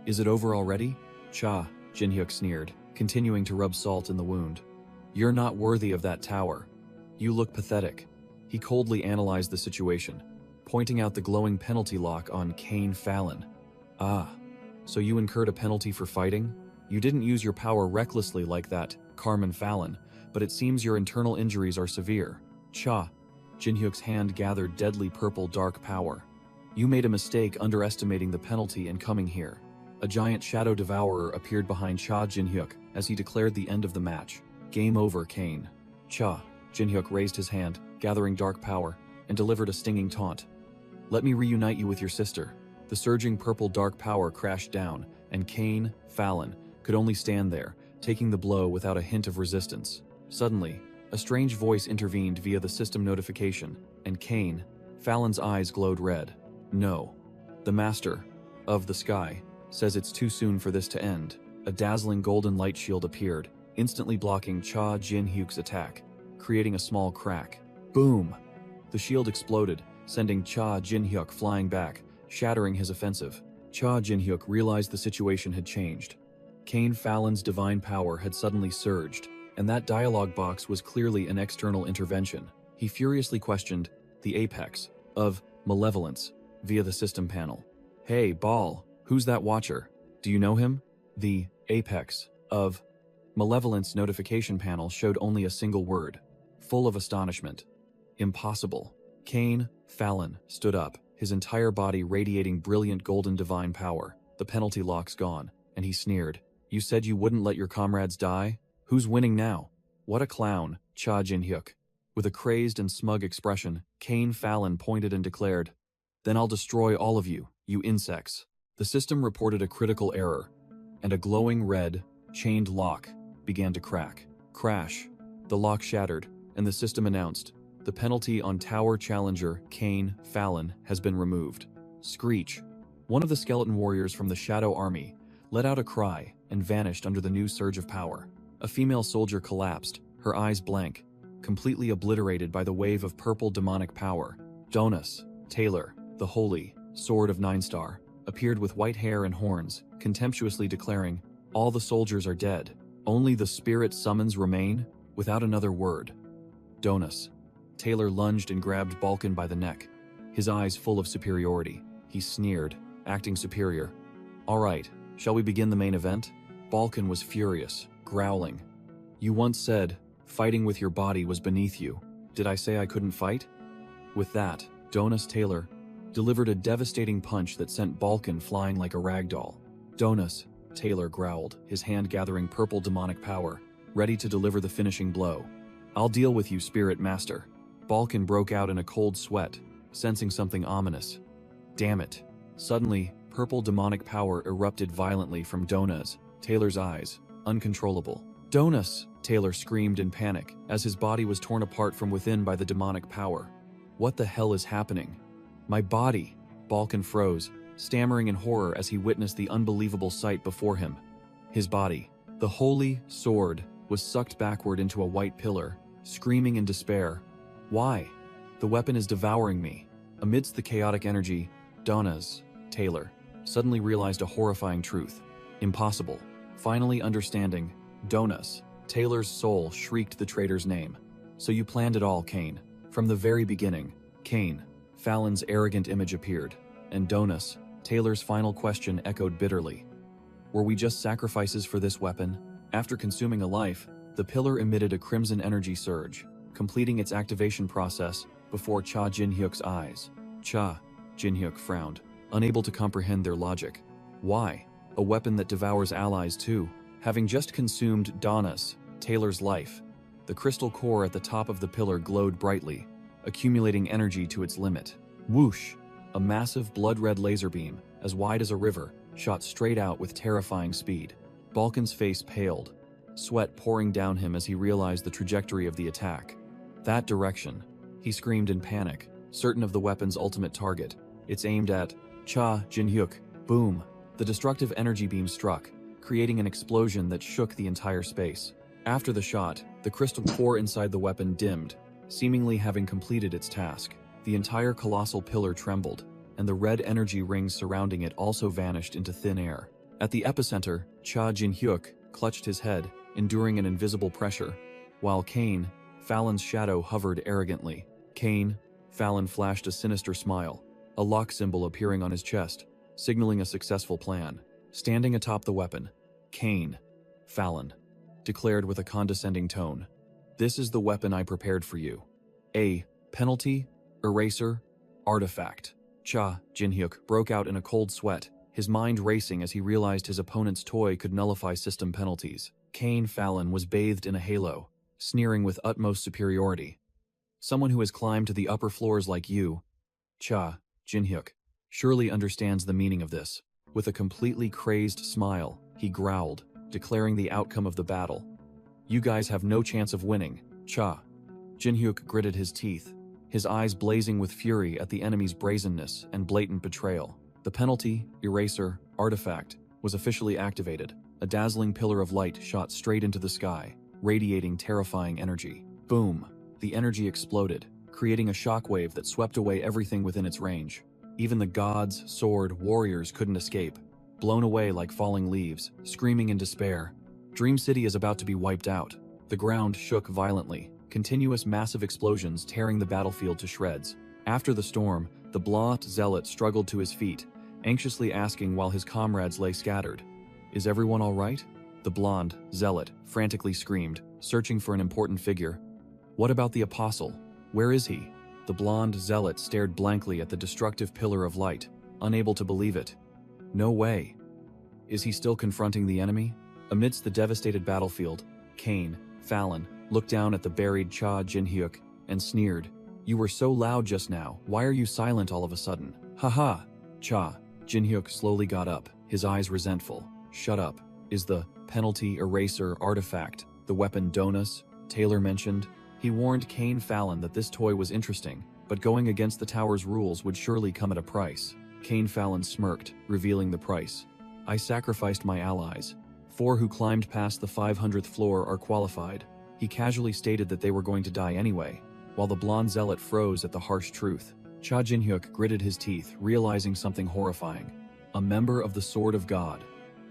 is it over already?" Cha Jin-hyuk sneered, continuing to rub salt in the wound. "You're not worthy of that tower. You look pathetic." He coldly analyzed the situation, pointing out the glowing penalty lock on Cain Fallon. "Ah, so you incurred a penalty for fighting? You didn't use your power recklessly like that, Carmen Fallon, but it seems your internal injuries are severe." Cha Jin-hyuk's hand gathered deadly purple dark power. "You made a mistake underestimating the penalty and coming here." A giant shadow devourer appeared behind Cha Jin-hyuk as he declared the end of the match. "Game over, Cain." Cha Jin-hyuk raised his hand, gathering dark power, and delivered a stinging taunt. "Let me reunite you with your sister." The surging purple dark power crashed down, and Cain Fallon could only stand there, taking the blow without a hint of resistance. Suddenly, a strange voice intervened via the system notification, and Cain Fallon's eyes glowed red. "No. The Master of the Sky says it's too soon for this to end." A dazzling golden light shield appeared, instantly blocking Cha Jin-hyuk's attack, creating a small crack. Boom! The shield exploded, sending Cha Jin-hyuk flying back, shattering his offensive. Cha Jin-hyuk realized the situation had changed. Cain Fallon's divine power had suddenly surged, and that dialogue box was clearly an external intervention. He furiously questioned the apex of malevolence via the system panel. "Hey, Ball, who's that watcher? Do you know him?" The apex of malevolence notification panel showed only a single word, full of astonishment. "Impossible." Cain Fallon stood up, his entire body radiating brilliant golden divine power. The penalty lock's gone, and he sneered. "You said you wouldn't let your comrades die? Who's winning now?" "What a clown," Cha Jin-hyuk. With a crazed and smug expression, Cain Fallon pointed and declared, "Then I'll destroy all of you, you insects." The system reported a critical error, and a glowing red, chained lock began to crack. Crash. The lock shattered, and the system announced, "The penalty on Tower Challenger Cain Fallon has been removed." Screech. One of the skeleton warriors from the Shadow Army let out a cry and vanished under the new surge of power. A female soldier collapsed, her eyes blank, completely obliterated by the wave of purple demonic power. Donis Taylor, the holy Sword of Nine Star, appeared with white hair and horns, contemptuously declaring, "All the soldiers are dead. Only the spirit summons remain," without another word. Donis Taylor lunged and grabbed Balkan by the neck, his eyes full of superiority. He sneered, acting superior. "All right, shall we begin the main event?" Balkan was furious, growling. "You once said, fighting with your body was beneath you. Did I say I couldn't fight?" With that, Donis Taylor delivered a devastating punch that sent Balkan flying like a ragdoll. "Donas," Taylor growled, his hand gathering purple demonic power, ready to deliver the finishing blow. "I'll deal with you, Spirit Master." Balkan broke out in a cold sweat, sensing something ominous. Damn it. Suddenly, purple demonic power erupted violently from Donas, Taylor's eyes, uncontrollable. "Donas!" Taylor screamed in panic as his body was torn apart from within by the demonic power. "What the hell is happening?" "My body!" Balkan froze, stammering in horror as he witnessed the unbelievable sight before him. His body, the holy sword, was sucked backward into a white pillar, screaming in despair. "Why? The weapon is devouring me." Amidst the chaotic energy, Donas, Taylor, suddenly realized a horrifying truth. Impossible. Finally understanding, Donas, Taylor's soul shrieked the traitor's name. "So you planned it all, Cain." From the very beginning, Cain, Fallon's arrogant image appeared, and Donas, Taylor's final question echoed bitterly. "Were we just sacrifices for this weapon?" After consuming a life, the pillar emitted a crimson energy surge, completing its activation process before Cha Jin-hyuk's eyes. Cha Jin-hyuk frowned, unable to comprehend their logic. Why? A weapon that devours allies too? Having just consumed Donas, Taylor's life, the crystal core at the top of the pillar glowed brightly, accumulating energy to its limit. Whoosh! A massive blood-red laser beam, as wide as a river, shot straight out with terrifying speed. Balkan's face paled, sweat pouring down him as he realized the trajectory of the attack. That direction. He screamed in panic, certain of the weapon's ultimate target. It's aimed at Cha Jin-hyuk. Boom! The destructive energy beam struck, creating an explosion that shook the entire space. After the shot, the crystal core inside the weapon dimmed, seemingly having completed its task. The entire colossal pillar trembled, and the red energy rings surrounding it also vanished into thin air. At the epicenter, Cha Jin-hyuk clutched his head, enduring an invisible pressure, while Cain, Fallon's shadow, hovered arrogantly. Cain, Fallon flashed a sinister smile, a lock symbol appearing on his chest, signaling a successful plan. Standing atop the weapon, Cain, Fallon, declared with a condescending tone, "This is the weapon I prepared for you. A penalty, eraser, artifact." Cha Jin-hyuk broke out in a cold sweat, his mind racing as he realized his opponent's toy could nullify system penalties. Cain Fallon was bathed in a halo, sneering with utmost superiority. "Someone who has climbed to the upper floors like you, Cha Jin-hyuk, surely understands the meaning of this." With a completely crazed smile, he growled, declaring the outcome of the battle. "You guys have no chance of winning." Cha Jin-hyuk gritted his teeth, his eyes blazing with fury at the enemy's brazenness and blatant betrayal. The penalty, eraser, artifact was officially activated. A dazzling pillar of light shot straight into the sky, radiating terrifying energy. Boom! The energy exploded, creating a shockwave that swept away everything within its range. Even the gods, sword, warriors couldn't escape, blown away like falling leaves, screaming in despair. Dream City is about to be wiped out. The ground shook violently, continuous massive explosions tearing the battlefield to shreds. After the storm, the blonde zealot struggled to his feet, anxiously asking while his comrades lay scattered. "Is everyone all right?" The blonde zealot frantically screamed, searching for an important figure. "What about the apostle? Where is he?" The blonde zealot stared blankly at the destructive pillar of light, unable to believe it. No way. Is he still confronting the enemy? Amidst the devastated battlefield, Cain, Fallon, looked down at the buried Cha Jin-hyuk and sneered. "You were so loud just now, why are you silent all of a sudden?" "Haha!" Cha Jin-hyuk slowly got up, his eyes resentful. "Shut up. Is the penalty, eraser, artifact the weapon Donas Taylor mentioned?" He warned Cain Fallon that this toy was interesting, but going against the tower's rules would surely come at a price. Cain Fallon smirked, revealing the price. "I sacrificed my allies. 4 who climbed past the 500th floor are qualified." He casually stated that they were going to die anyway, while the blonde zealot froze at the harsh truth. Cha Jin-hyuk gritted his teeth, realizing something horrifying. A member of the Sword of God.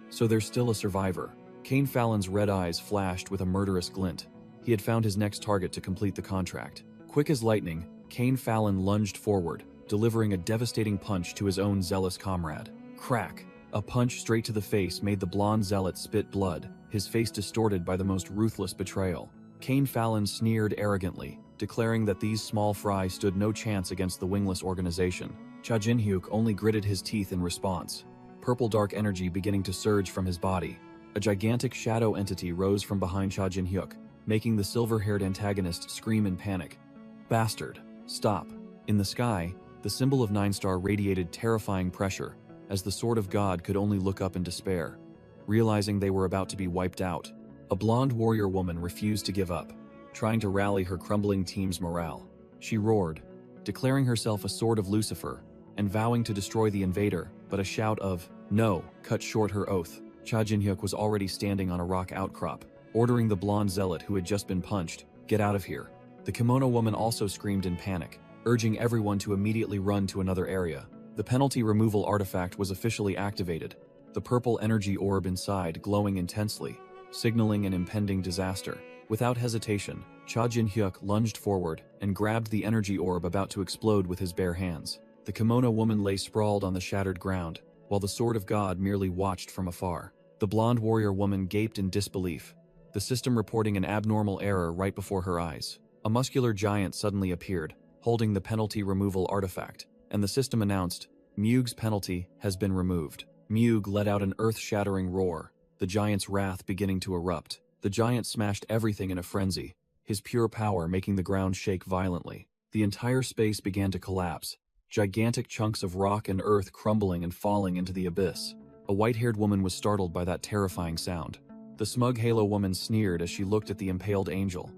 So there's still a survivor. Cain Fallon's red eyes flashed with a murderous glint. He had found his next target to complete the contract. Quick as lightning, Cain Fallon lunged forward, delivering a devastating punch to his own zealous comrade. Crack! A punch straight to the face made the blonde zealot spit blood, his face distorted by the most ruthless betrayal. Cain Fallon sneered arrogantly, declaring that these small fry stood no chance against the wingless organization. Cha Jin-hyuk only gritted his teeth in response. Purple dark energy beginning to surge from his body. A gigantic shadow entity rose from behind Cha Jin-hyuk, making the silver-haired antagonist scream in panic. Bastard! Stop! In the sky, the symbol of 9-star radiated terrifying pressure, as the Sword of God could only look up in despair. Realizing they were about to be wiped out, a blonde warrior woman refused to give up, trying to rally her crumbling team's morale. She roared, declaring herself a Sword of Lucifer, and vowing to destroy the invader, but a shout of "No" cut short her oath. Cha Jin-hyuk was already standing on a rock outcrop, ordering the blonde zealot who had just been punched, "Get out of here." The kimono woman also screamed in panic, urging everyone to immediately run to another area. The penalty removal artifact was officially activated, the purple energy orb inside glowing intensely, signaling an impending disaster. Without hesitation, Cha Jin-hyuk lunged forward and grabbed the energy orb about to explode with his bare hands. The kimono woman lay sprawled on the shattered ground, while the Sword of God merely watched from afar. The blonde warrior woman gaped in disbelief, the system reporting an abnormal error right before her eyes. A muscular giant suddenly appeared, holding the penalty removal artifact, and the system announced, "Mugh's penalty has been removed." Mugh let out an earth-shattering roar, the giant's wrath beginning to erupt. The giant smashed everything in a frenzy, his pure power making the ground shake violently. The entire space began to collapse, gigantic chunks of rock and earth crumbling and falling into the abyss. A white-haired woman was startled by that terrifying sound. The smug Halo woman sneered as she looked at the impaled angel.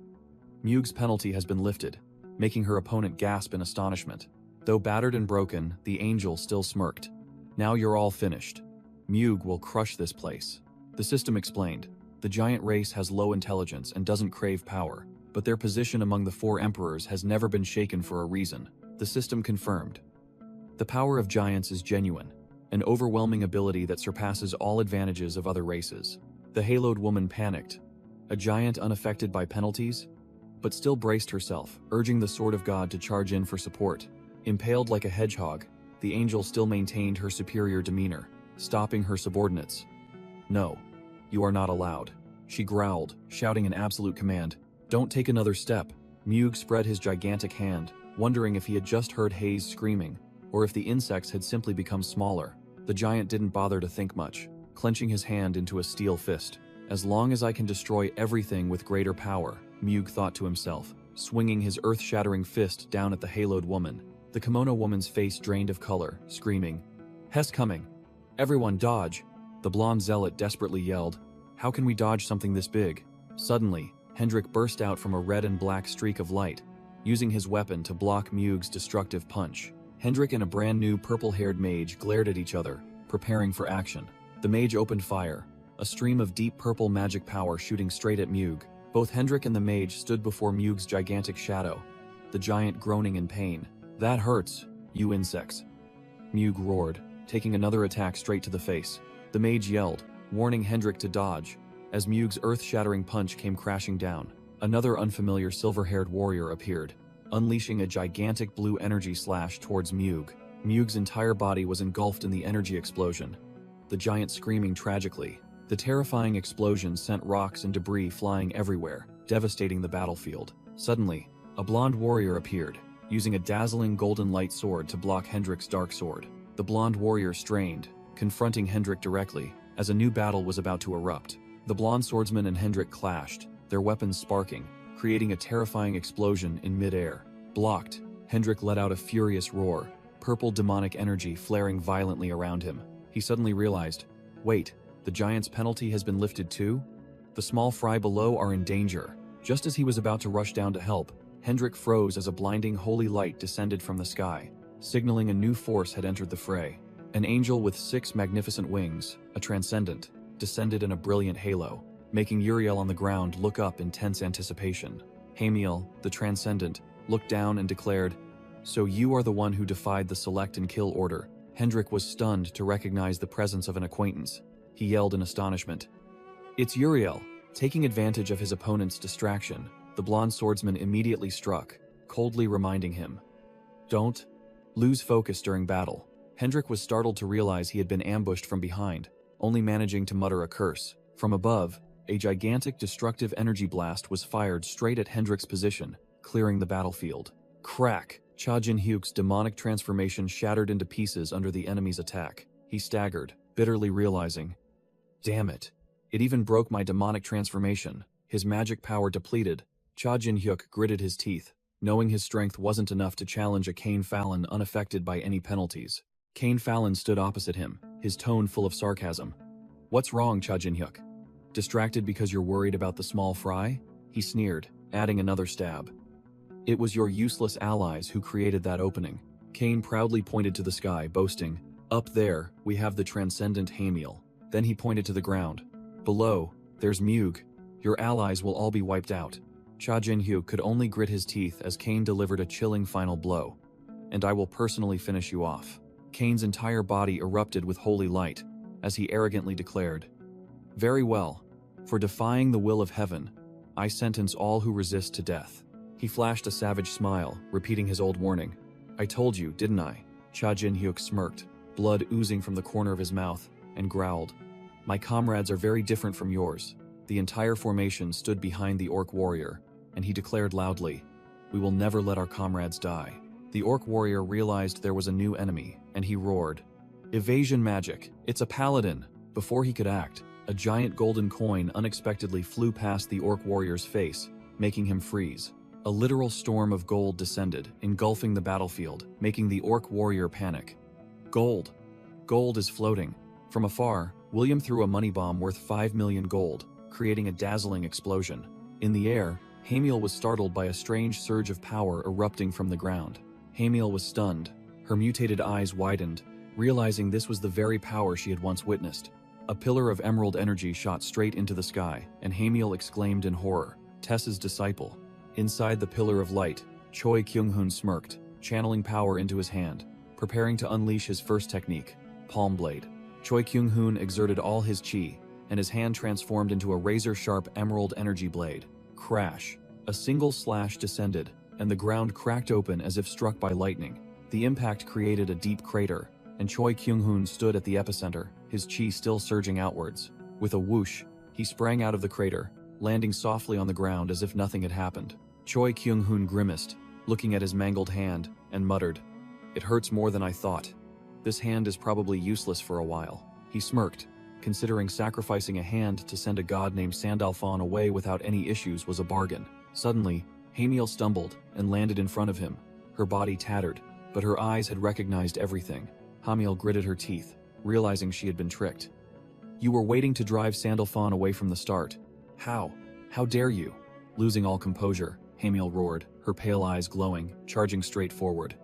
Mugh's penalty has been lifted, making her opponent gasp in astonishment. Though battered and broken, the angel still smirked. "Now you're all finished. Mugh will crush this place." The system explained, the giant race has low intelligence and doesn't crave power, but their position among the 4 emperors has never been shaken for a reason. The system confirmed. The power of giants is genuine, an overwhelming ability that surpasses all advantages of other races. The haloed woman panicked. A giant unaffected by penalties? But still braced herself, urging the Sword of God to charge in for support. Impaled like a hedgehog, the angel still maintained her superior demeanor, stopping her subordinates. "No, you are not allowed," she growled, shouting an absolute command. "Don't take another step." Mugh spread his gigantic hand, wondering if he had just heard Hayes screaming, or if the insects had simply become smaller. The giant didn't bother to think much, clenching his hand into a steel fist. "As long as I can destroy everything with greater power," Mugh thought to himself, swinging his earth-shattering fist down at the haloed woman. The kimono woman's face drained of color, screaming, "Hess coming! Everyone dodge!" The blonde zealot desperately yelled, "How can we dodge something this big?" Suddenly, Hendrik burst out from a red and black streak of light, using his weapon to block Mugh's destructive punch. Hendrik and a brand new purple-haired mage glared at each other, preparing for action. The mage opened fire, a stream of deep purple magic power shooting straight at Mugh. Both Hendrik and the mage stood before Mugh's gigantic shadow, the giant groaning in pain. "That hurts, you insects," Mugh roared, taking another attack straight to the face. The mage yelled, warning Hendrik to dodge, as Mugh's earth-shattering punch came crashing down. Another unfamiliar silver-haired warrior appeared, unleashing a gigantic blue energy slash towards Mugh. Mugh's entire body was engulfed in the energy explosion, the giant screaming tragically. The terrifying explosion sent rocks and debris flying everywhere, devastating the battlefield. Suddenly, a blonde warrior appeared, using a dazzling golden light sword to block Hendrik's dark sword. The blonde warrior strained, confronting Hendrik directly, as a new battle was about to erupt. The blonde swordsman and Hendrik clashed, their weapons sparking, creating a terrifying explosion in mid-air. Blocked, Hendrik let out a furious roar, purple demonic energy flaring violently around him. He suddenly realized, wait, the giant's penalty has been lifted too? The small fry below are in danger. Just as he was about to rush down to help, Hendrik froze as a blinding holy light descended from the sky, signaling a new force had entered the fray. An angel with 6 magnificent wings, a transcendent, descended in a brilliant halo, making Uriel on the ground look up in tense anticipation. Hamiel, the transcendent, looked down and declared, "So you are the one who defied the select and kill order." Hendrik was stunned to recognize the presence of an acquaintance. He yelled in astonishment, "It's Uriel!" Taking advantage of his opponent's distraction, the blonde swordsman immediately struck, coldly reminding him, "Don't lose focus during battle." Hendrik was startled to realize he had been ambushed from behind, only managing to mutter a curse. From above, a gigantic destructive energy blast was fired straight at Hendrik's position, clearing the battlefield. Crack! Cha Jin-hyuk's demonic transformation shattered into pieces under the enemy's attack. He staggered, bitterly realizing, damn it. It even broke my demonic transformation. His magic power depleted, Cha Jin-hyuk gritted his teeth, knowing his strength wasn't enough to challenge a Cain Fallon unaffected by any penalties. Cain Fallon stood opposite him, his tone full of sarcasm. What's wrong, Cha Jin-hyuk? Distracted because you're worried about the small fry? He sneered, adding another stab. It was your useless allies who created that opening. Cain proudly pointed to the sky, boasting, up there, we have the transcendent Hamiel. Then he pointed to the ground. Below, there's Mug. Your allies will all be wiped out. Cha Jin-hyuk could only grit his teeth as Cain delivered a chilling final blow. And I will personally finish you off. Cain's entire body erupted with holy light, as he arrogantly declared, very well. For defying the will of heaven, I sentence all who resist to death. He flashed a savage smile, repeating his old warning. I told you, didn't I? Cha Jin-hyuk smirked, blood oozing from the corner of his mouth, and growled. My comrades are very different from yours. The entire formation stood behind the orc warrior, and he declared loudly, we will never let our comrades die. The orc warrior realized there was a new enemy, and he roared, evasion magic, it's a paladin. Before he could act, a giant golden coin unexpectedly flew past the orc warrior's face, making him freeze. A literal storm of gold descended, engulfing the battlefield, making the orc warrior panic. Gold. Gold is floating. From afar, William threw a money bomb worth 5 million gold, creating a dazzling explosion. In the air, Hamiel was startled by a strange surge of power erupting from the ground. Hamiel was stunned. Her mutated eyes widened, realizing this was the very power she had once witnessed. A pillar of emerald energy shot straight into the sky, and Hamiel exclaimed in horror, Tessa's disciple. Inside the pillar of light, Choi Kyung-hoon smirked, channeling power into his hand, preparing to unleash his first technique, Palm Blade. Choi Kyung-hoon exerted all his chi, and his hand transformed into a razor-sharp emerald energy blade. Crash! A single slash descended, and the ground cracked open as if struck by lightning. The impact created a deep crater, and Choi Kyung-hoon stood at the epicenter, his chi still surging outwards. With a whoosh, he sprang out of the crater, landing softly on the ground as if nothing had happened. Choi Kyung-hoon grimaced, looking at his mangled hand, and muttered, It hurts more than I thought. This hand is probably useless for a while. He smirked, considering sacrificing a hand to send a god named Sandalphon away without any issues was a bargain. Suddenly, Hamiel stumbled and landed in front of him. Her body tattered, but her eyes had recognized everything. Hamiel gritted her teeth, realizing she had been tricked. You were waiting to drive Sandalphon away from the start. How? How dare you? Losing all composure, Hamiel roared, her pale eyes glowing, charging straight forward.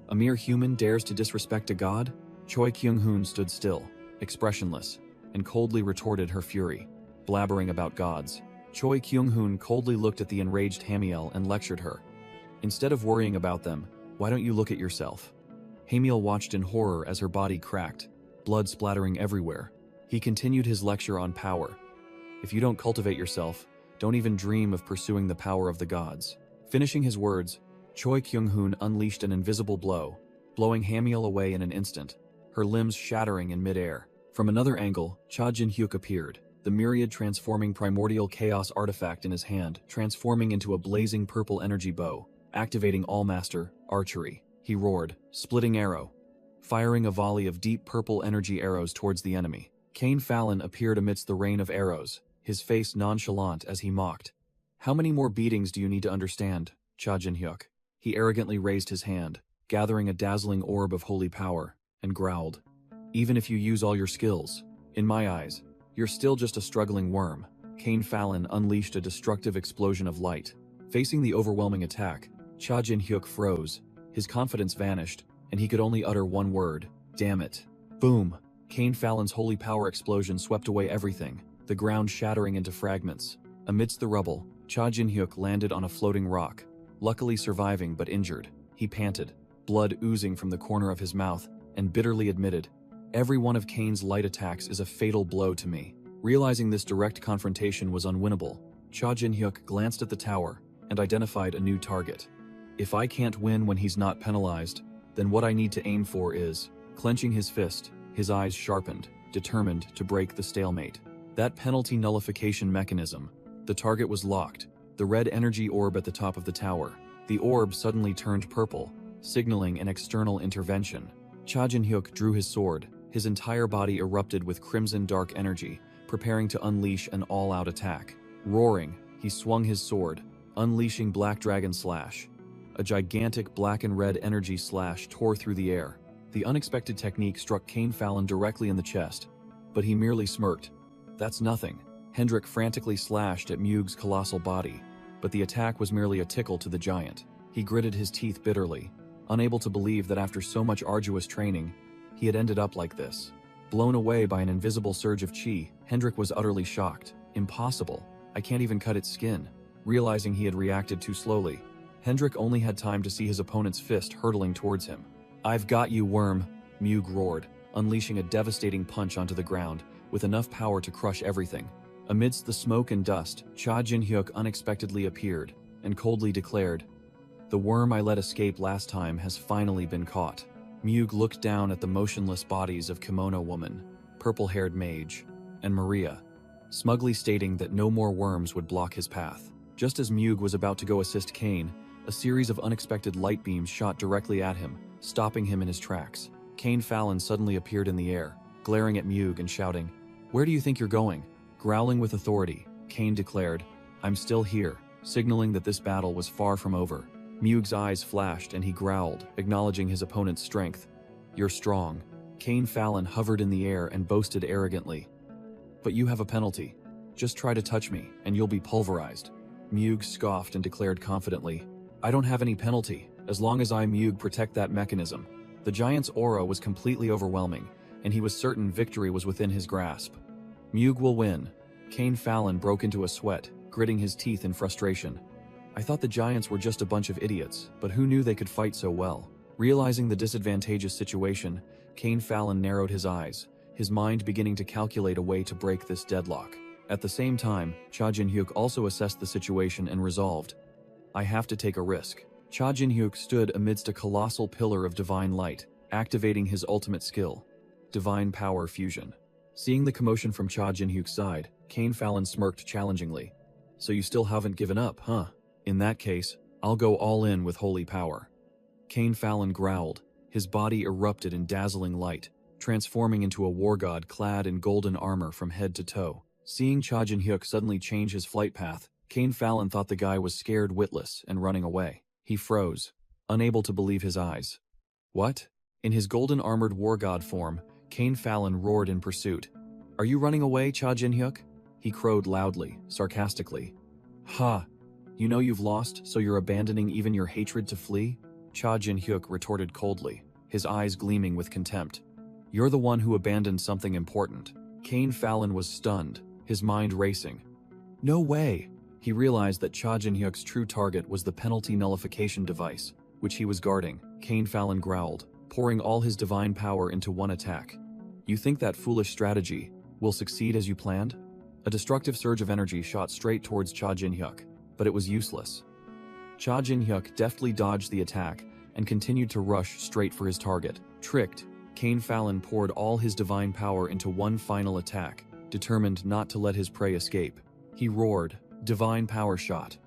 A mere human dares to disrespect a god? Choi Kyung-hoon stood still, expressionless, and coldly retorted her fury, blabbering about gods. Choi Kyung-hoon coldly looked at the enraged Hamiel and lectured her. Instead of worrying about them, why don't you look at yourself? Hamiel watched in horror as her body cracked, blood splattering everywhere. He continued his lecture on power. If you don't cultivate yourself, don't even dream of pursuing the power of the gods. Finishing his words, Choi Kyung-hoon unleashed an invisible blow, blowing Hamiel away in an instant, her limbs shattering in midair. From another angle, Cha Jin-hyuk appeared, the myriad transforming primordial chaos artifact in his hand, transforming into a blazing purple energy bow, activating All-Master, Archery. He roared, splitting arrow, firing a volley of deep purple energy arrows towards the enemy. Cain Fallon appeared amidst the rain of arrows, his face nonchalant as he mocked. How many more beatings do you need to understand, Cha Jin-hyuk? He arrogantly raised his hand, gathering a dazzling orb of holy power, and growled. Even if you use all your skills, in my eyes, you're still just a struggling worm. Cain Fallon unleashed a destructive explosion of light. Facing the overwhelming attack, Cha Jin-hyuk froze, his confidence vanished, and he could only utter one word, damn it. Boom! Cain Fallon's holy power explosion swept away everything, the ground shattering into fragments. Amidst the rubble, Cha Jin-hyuk landed on a floating rock, luckily surviving but injured. He panted, blood oozing from the corner of his mouth, and bitterly admitted, every one of Cain's light attacks is a fatal blow to me. Realizing this direct confrontation was unwinnable, Cha Jin-hyuk glanced at the tower and identified a new target. If I can't win when he's not penalized, then what I need to aim for is, clenching his fist, his eyes sharpened, determined to break the stalemate. That penalty nullification mechanism. The target was locked, the red energy orb at the top of the tower. The orb suddenly turned purple, signaling an external intervention. Cha Jin-hyuk drew his sword. His entire body erupted with crimson dark energy, preparing to unleash an all-out attack. Roaring, he swung his sword, unleashing Black Dragon Slash. A gigantic black and red energy slash tore through the air. The unexpected technique struck Cain Fallon directly in the chest, but he merely smirked. That's nothing. Hendrik frantically slashed at Muge's colossal body, but the attack was merely a tickle to the giant. He gritted his teeth bitterly, unable to believe that after so much arduous training, he had ended up like this. Blown away by an invisible surge of chi, Hendrik was utterly shocked. Impossible. I can't even cut its skin. Realizing he had reacted too slowly, Hendrik only had time to see his opponent's fist hurtling towards him. I've got you, worm, Muge roared, unleashing a devastating punch onto the ground, with enough power to crush everything. Amidst the smoke and dust, Cha Jin-hyuk unexpectedly appeared, and coldly declared, "The worm I let escape last time has finally been caught." Muge looked down at the motionless bodies of Kimono Woman, Purple-Haired Mage, and Maria, smugly stating that no more worms would block his path. Just as Muge was about to go assist Cain, a series of unexpected light beams shot directly at him, stopping him in his tracks. Cain Fallon suddenly appeared in the air, glaring at Muge and shouting, "Where do you think you're going?" Growling with authority, Cain declared, "I'm still here," signaling that this battle was far from over. Muge's eyes flashed and he growled, acknowledging his opponent's strength. "You're strong." Cain Fallon hovered in the air and boasted arrogantly, "But you have a penalty. Just try to touch me, and you'll be pulverized." Muge scoffed and declared confidently, "I don't have any penalty, as long as I, Muge, protect that mechanism." The giant's aura was completely overwhelming, and he was certain victory was within his grasp. "Muge will win." Cain Fallon broke into a sweat, gritting his teeth in frustration. "I thought the giants were just a bunch of idiots, but who knew they could fight so well?" Realizing the disadvantageous situation, Cain Fallon narrowed his eyes, his mind beginning to calculate a way to break this deadlock. At the same time, Cha Jin-hyuk also assessed the situation and resolved, "I have to take a risk." Cha Jin-hyuk stood amidst a colossal pillar of divine light, activating his ultimate skill, Divine Power Fusion. Seeing the commotion from Cha Jin-hyuk's side, Cain Fallon smirked challengingly. "So you still haven't given up, huh? In that case, I'll go all in with holy power." Cain Fallon growled, his body erupted in dazzling light, transforming into a war god clad in golden armor from head to toe. Seeing Cha Jin-hyuk suddenly change his flight path, Cain Fallon thought the guy was scared witless and running away. He froze, unable to believe his eyes. What? In his golden armored war god form, Cain Fallon roared in pursuit. "Are you running away, Cha Jin-hyuk?" He crowed loudly, sarcastically. "Ha! You know you've lost, so you're abandoning even your hatred to flee?" Cha Jin-hyuk retorted coldly, his eyes gleaming with contempt. "You're the one who abandoned something important." Cain Fallon was stunned, his mind racing. "No way!" He realized that Cha Jin-hyuk's true target was the penalty nullification device, which he was guarding. Cain Fallon growled, pouring all his divine power into one attack. "You think that foolish strategy will succeed as you planned?" A destructive surge of energy shot straight towards Cha Jin-hyuk, but it was useless. Cha Jin-hyuk deftly dodged the attack and continued to rush straight for his target. Tricked, Cain Fallon poured all his divine power into one final attack, determined not to let his prey escape. He roared, "Divine Power Shot,"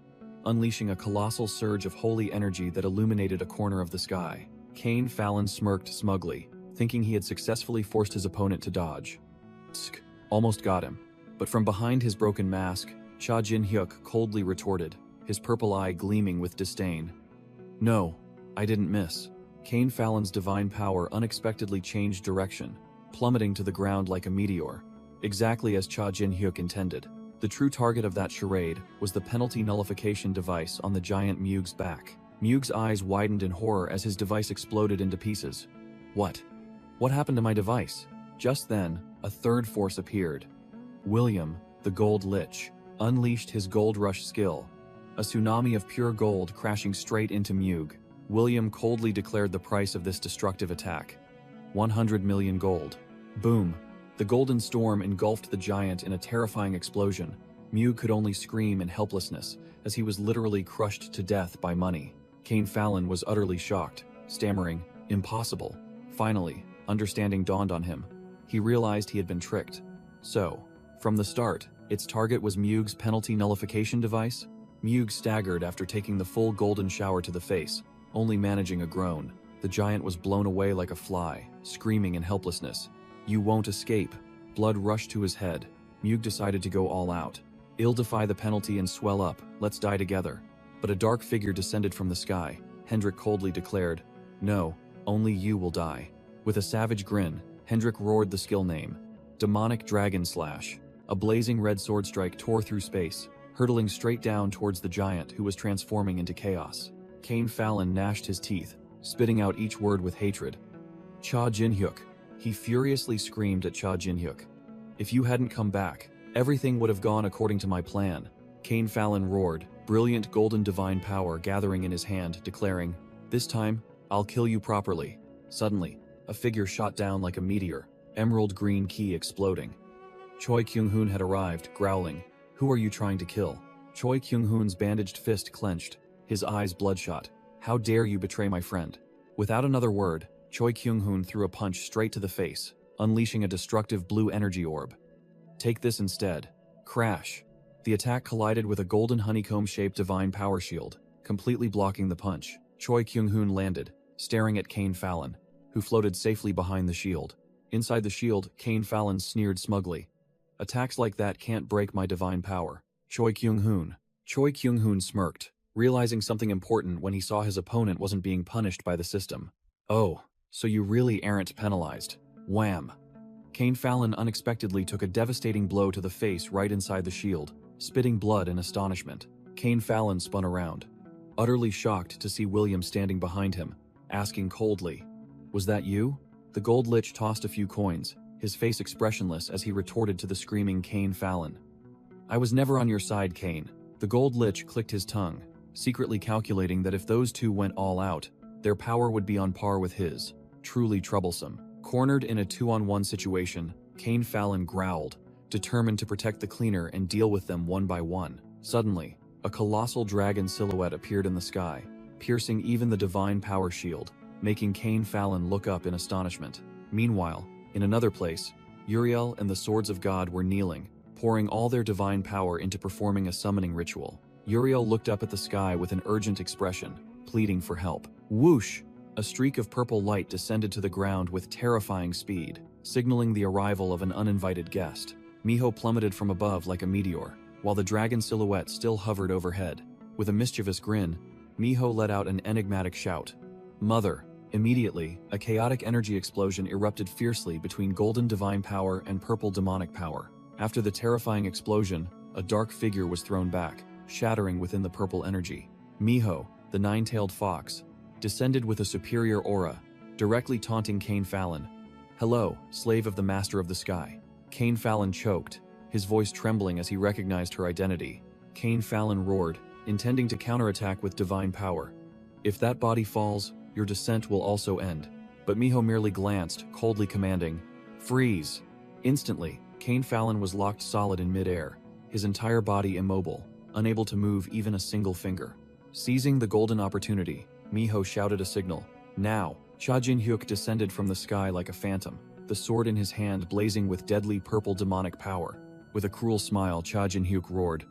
unleashing a colossal surge of holy energy that illuminated a corner of the sky. Cain Fallon smirked smugly, thinking he had successfully forced his opponent to dodge. Tsk, almost got him. But from behind his broken mask, Cha Jin-hyuk coldly retorted, his purple eye gleaming with disdain. "No, I didn't miss." Cain Fallon's divine power unexpectedly changed direction, plummeting to the ground like a meteor, exactly as Cha Jin-hyuk intended. The true target of that charade was the penalty nullification device on the giant Muge's back. Muge's eyes widened in horror as his device exploded into pieces. What? What happened to my device? Just then, a third force appeared. William, the Gold Lich, unleashed his Gold Rush skill, a tsunami of pure gold crashing straight into Muge. William coldly declared the price of this destructive attack. 100 million gold. Boom. The golden storm engulfed the giant in a terrifying explosion. Muge could only scream in helplessness, as he was literally crushed to death by money. Cain Fallon was utterly shocked, stammering, "Impossible." Finally, understanding dawned on him. He realized he had been tricked. So, from the start, its target was Muge's penalty nullification device? Muge staggered after taking the full golden shower to the face, only managing a groan. The giant was blown away like a fly, screaming in helplessness. "You won't escape." Blood rushed to his head. Mug decided to go all out. "I'll defy the penalty and swell up, let's die together." But a dark figure descended from the sky. Hendrik coldly declared, "No, only you will die." With a savage grin, Hendrik roared the skill name, Demonic Dragon Slash. A blazing red sword strike tore through space, hurtling straight down towards the giant who was transforming into chaos. Cain Fallon gnashed his teeth, spitting out each word with hatred. "Cha Jin-hyuk." He furiously screamed at Cha Jin-hyuk. "If you hadn't come back, everything would have gone according to my plan." Cain Fallon roared, brilliant golden divine power gathering in his hand, declaring, "This time, I'll kill you properly." Suddenly, a figure shot down like a meteor, emerald green key exploding. Choi Kyung-hoon had arrived, growling, "Who are you trying to kill?" Choi Kyung-hoon's bandaged fist clenched, his eyes bloodshot. "How dare you betray my friend?" Without another word, Choi Kyung-hoon threw a punch straight to the face, unleashing a destructive blue energy orb. "Take this instead." Crash! The attack collided with a golden honeycomb-shaped divine power shield, completely blocking the punch. Choi Kyung-hoon landed, staring at Cain Fallon, who floated safely behind the shield. Inside the shield, Cain Fallon sneered smugly. "Attacks like that can't break my divine power." Choi Kyung-hoon. Choi Kyung-hoon smirked, realizing something important when he saw his opponent wasn't being punished by the system. "Oh, so you really aren't penalized." Wham! Cain Fallon unexpectedly took a devastating blow to the face right inside the shield, spitting blood in astonishment. Cain Fallon spun around, utterly shocked to see William standing behind him, asking coldly, "Was that you?" The gold lich tossed a few coins, his face expressionless as he retorted to the screaming Cain Fallon. "I was never on your side, Cain." The gold lich clicked his tongue, secretly calculating that if those two went all out, their power would be on par with his. Truly troublesome. Cornered in a 2-on-1 situation, Cain Fallon growled, determined to protect the cleaner and deal with them one by one. Suddenly, a colossal dragon silhouette appeared in the sky, piercing even the divine power shield, making Cain Fallon look up in astonishment. Meanwhile, in another place, Uriel and the Swords of God were kneeling, pouring all their divine power into performing a summoning ritual. Uriel looked up at the sky with an urgent expression, pleading for help. Whoosh! A streak of purple light descended to the ground with terrifying speed, signaling the arrival of an uninvited guest. Miho plummeted from above like a meteor, while the dragon silhouette still hovered overhead. With a mischievous grin, Miho let out an enigmatic shout. "Mother!" Immediately, a chaotic energy explosion erupted fiercely between golden divine power and purple demonic power. After the terrifying explosion, a dark figure was thrown back, shattering within the purple energy. Miho, the nine-tailed fox, descended with a superior aura, directly taunting Cain Fallon. "Hello, slave of the master of the sky." Cain Fallon choked, his voice trembling as he recognized her identity. Cain Fallon roared, intending to counterattack with divine power. "If that body falls, your descent will also end." But Miho merely glanced, coldly commanding, "Freeze!" Instantly, Cain Fallon was locked solid in midair, his entire body immobile, unable to move even a single finger. Seizing the golden opportunity, Miho shouted a signal. Now, Cha Jin-hyuk descended from the sky like a phantom, the sword in his hand blazing with deadly purple demonic power. With a cruel smile, Cha Jin-hyuk roared,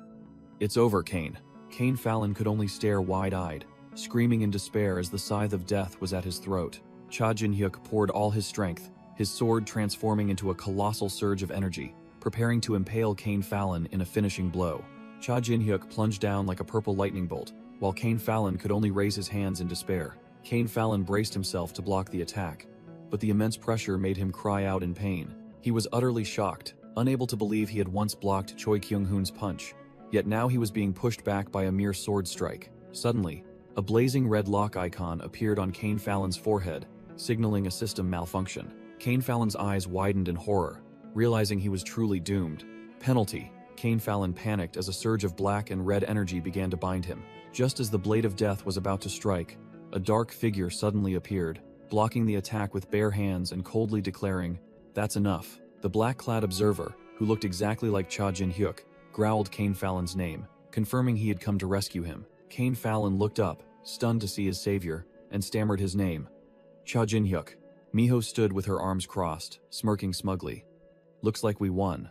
"It's over, Cain." Cain Fallon could only stare wide-eyed, screaming in despair as the scythe of death was at his throat. Cha Jin-hyuk poured all his strength, his sword transforming into a colossal surge of energy, preparing to impale Cain Fallon in a finishing blow. Cha Jin-hyuk plunged down like a purple lightning bolt, while Cain Fallon could only raise his hands in despair. Cain Fallon braced himself to block the attack, but the immense pressure made him cry out in pain. He was utterly shocked, unable to believe he had once blocked Choi Kyung-hoon's punch, yet now he was being pushed back by a mere sword strike. Suddenly, a blazing red lock icon appeared on Cain Fallon's forehead, signaling a system malfunction. Cain Fallon's eyes widened in horror, realizing he was truly doomed. Penalty. Cain Fallon panicked as a surge of black and red energy began to bind him. Just as the blade of death was about to strike, a dark figure suddenly appeared, blocking the attack with bare hands and coldly declaring, "That's enough." The black-clad observer, who looked exactly like Cha Jin-hyuk, growled Cain Fallon's name, confirming he had come to rescue him. Cain Fallon looked up, stunned to see his savior, and stammered his name. "Cha Jin-hyuk." Miho stood with her arms crossed, smirking smugly. "Looks like we won."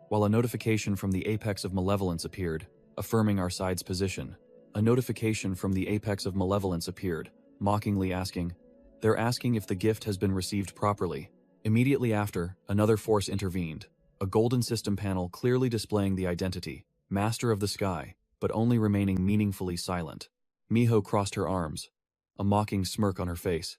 While a notification from the apex of malevolence appeared, affirming our side's position. A notification from the apex of malevolence appeared, mockingly asking, "They're asking if the gift has been received properly." Immediately after, another force intervened, a golden system panel clearly displaying the identity, Master of the Sky, but only remaining meaningfully silent. Miho crossed her arms, a mocking smirk on her face.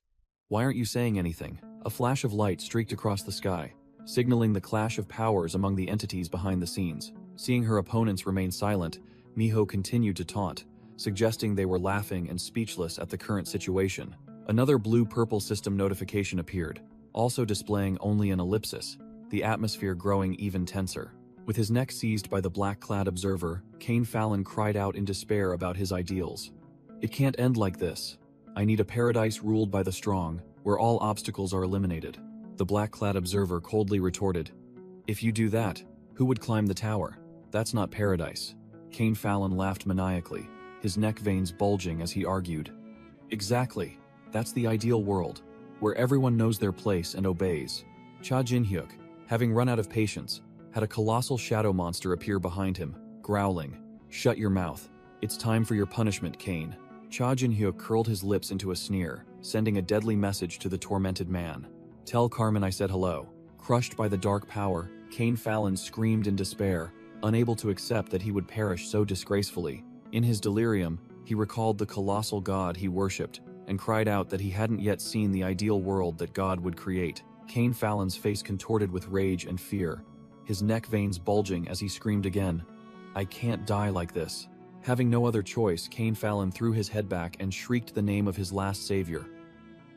"Why aren't you saying anything?" A flash of light streaked across the sky, signaling the clash of powers among the entities behind the scenes. Seeing her opponents remain silent, Miho continued to taunt, suggesting they were laughing and speechless at the current situation. Another blue-purple system notification appeared, also displaying only an ellipsis, the atmosphere growing even tenser. With his neck seized by the black-clad observer, Kane Fallon cried out in despair about his ideals. "It can't end like this. I need a paradise ruled by the strong, where all obstacles are eliminated." The black-clad observer coldly retorted, "If you do that, who would climb the tower? That's not paradise." Kane Fallon laughed maniacally, his neck veins bulging as he argued. "Exactly. That's the ideal world, where everyone knows their place and obeys." Cha Jin-hyuk, having run out of patience, had a colossal shadow monster appear behind him, growling, "Shut your mouth. It's time for your punishment, Kane." Cha Jin-hyuk curled his lips into a sneer, sending a deadly message to the tormented man. "Tell Carmen I said hello." Crushed by the dark power, Kane Fallon screamed in despair, unable to accept that he would perish so disgracefully. In his delirium, he recalled the colossal god he worshipped, and cried out that he hadn't yet seen the ideal world that God would create. Kane Fallon's face contorted with rage and fear, his neck veins bulging as he screamed again, "I can't die like this." Having no other choice, Kane Fallon threw his head back and shrieked the name of his last savior,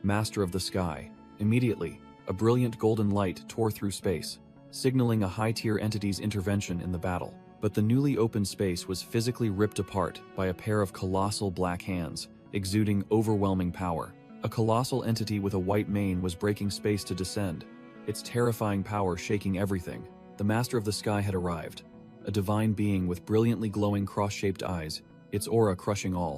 Master of the Sky. Immediately, a brilliant golden light tore through space, signaling a high-tier entity's intervention in the battle. But the newly opened space was physically ripped apart by a pair of colossal black hands, exuding overwhelming power. A colossal entity with a white mane was breaking space to descend, its terrifying power shaking everything. The Master of the Sky had arrived, a divine being with brilliantly glowing cross-shaped eyes, its aura crushing all.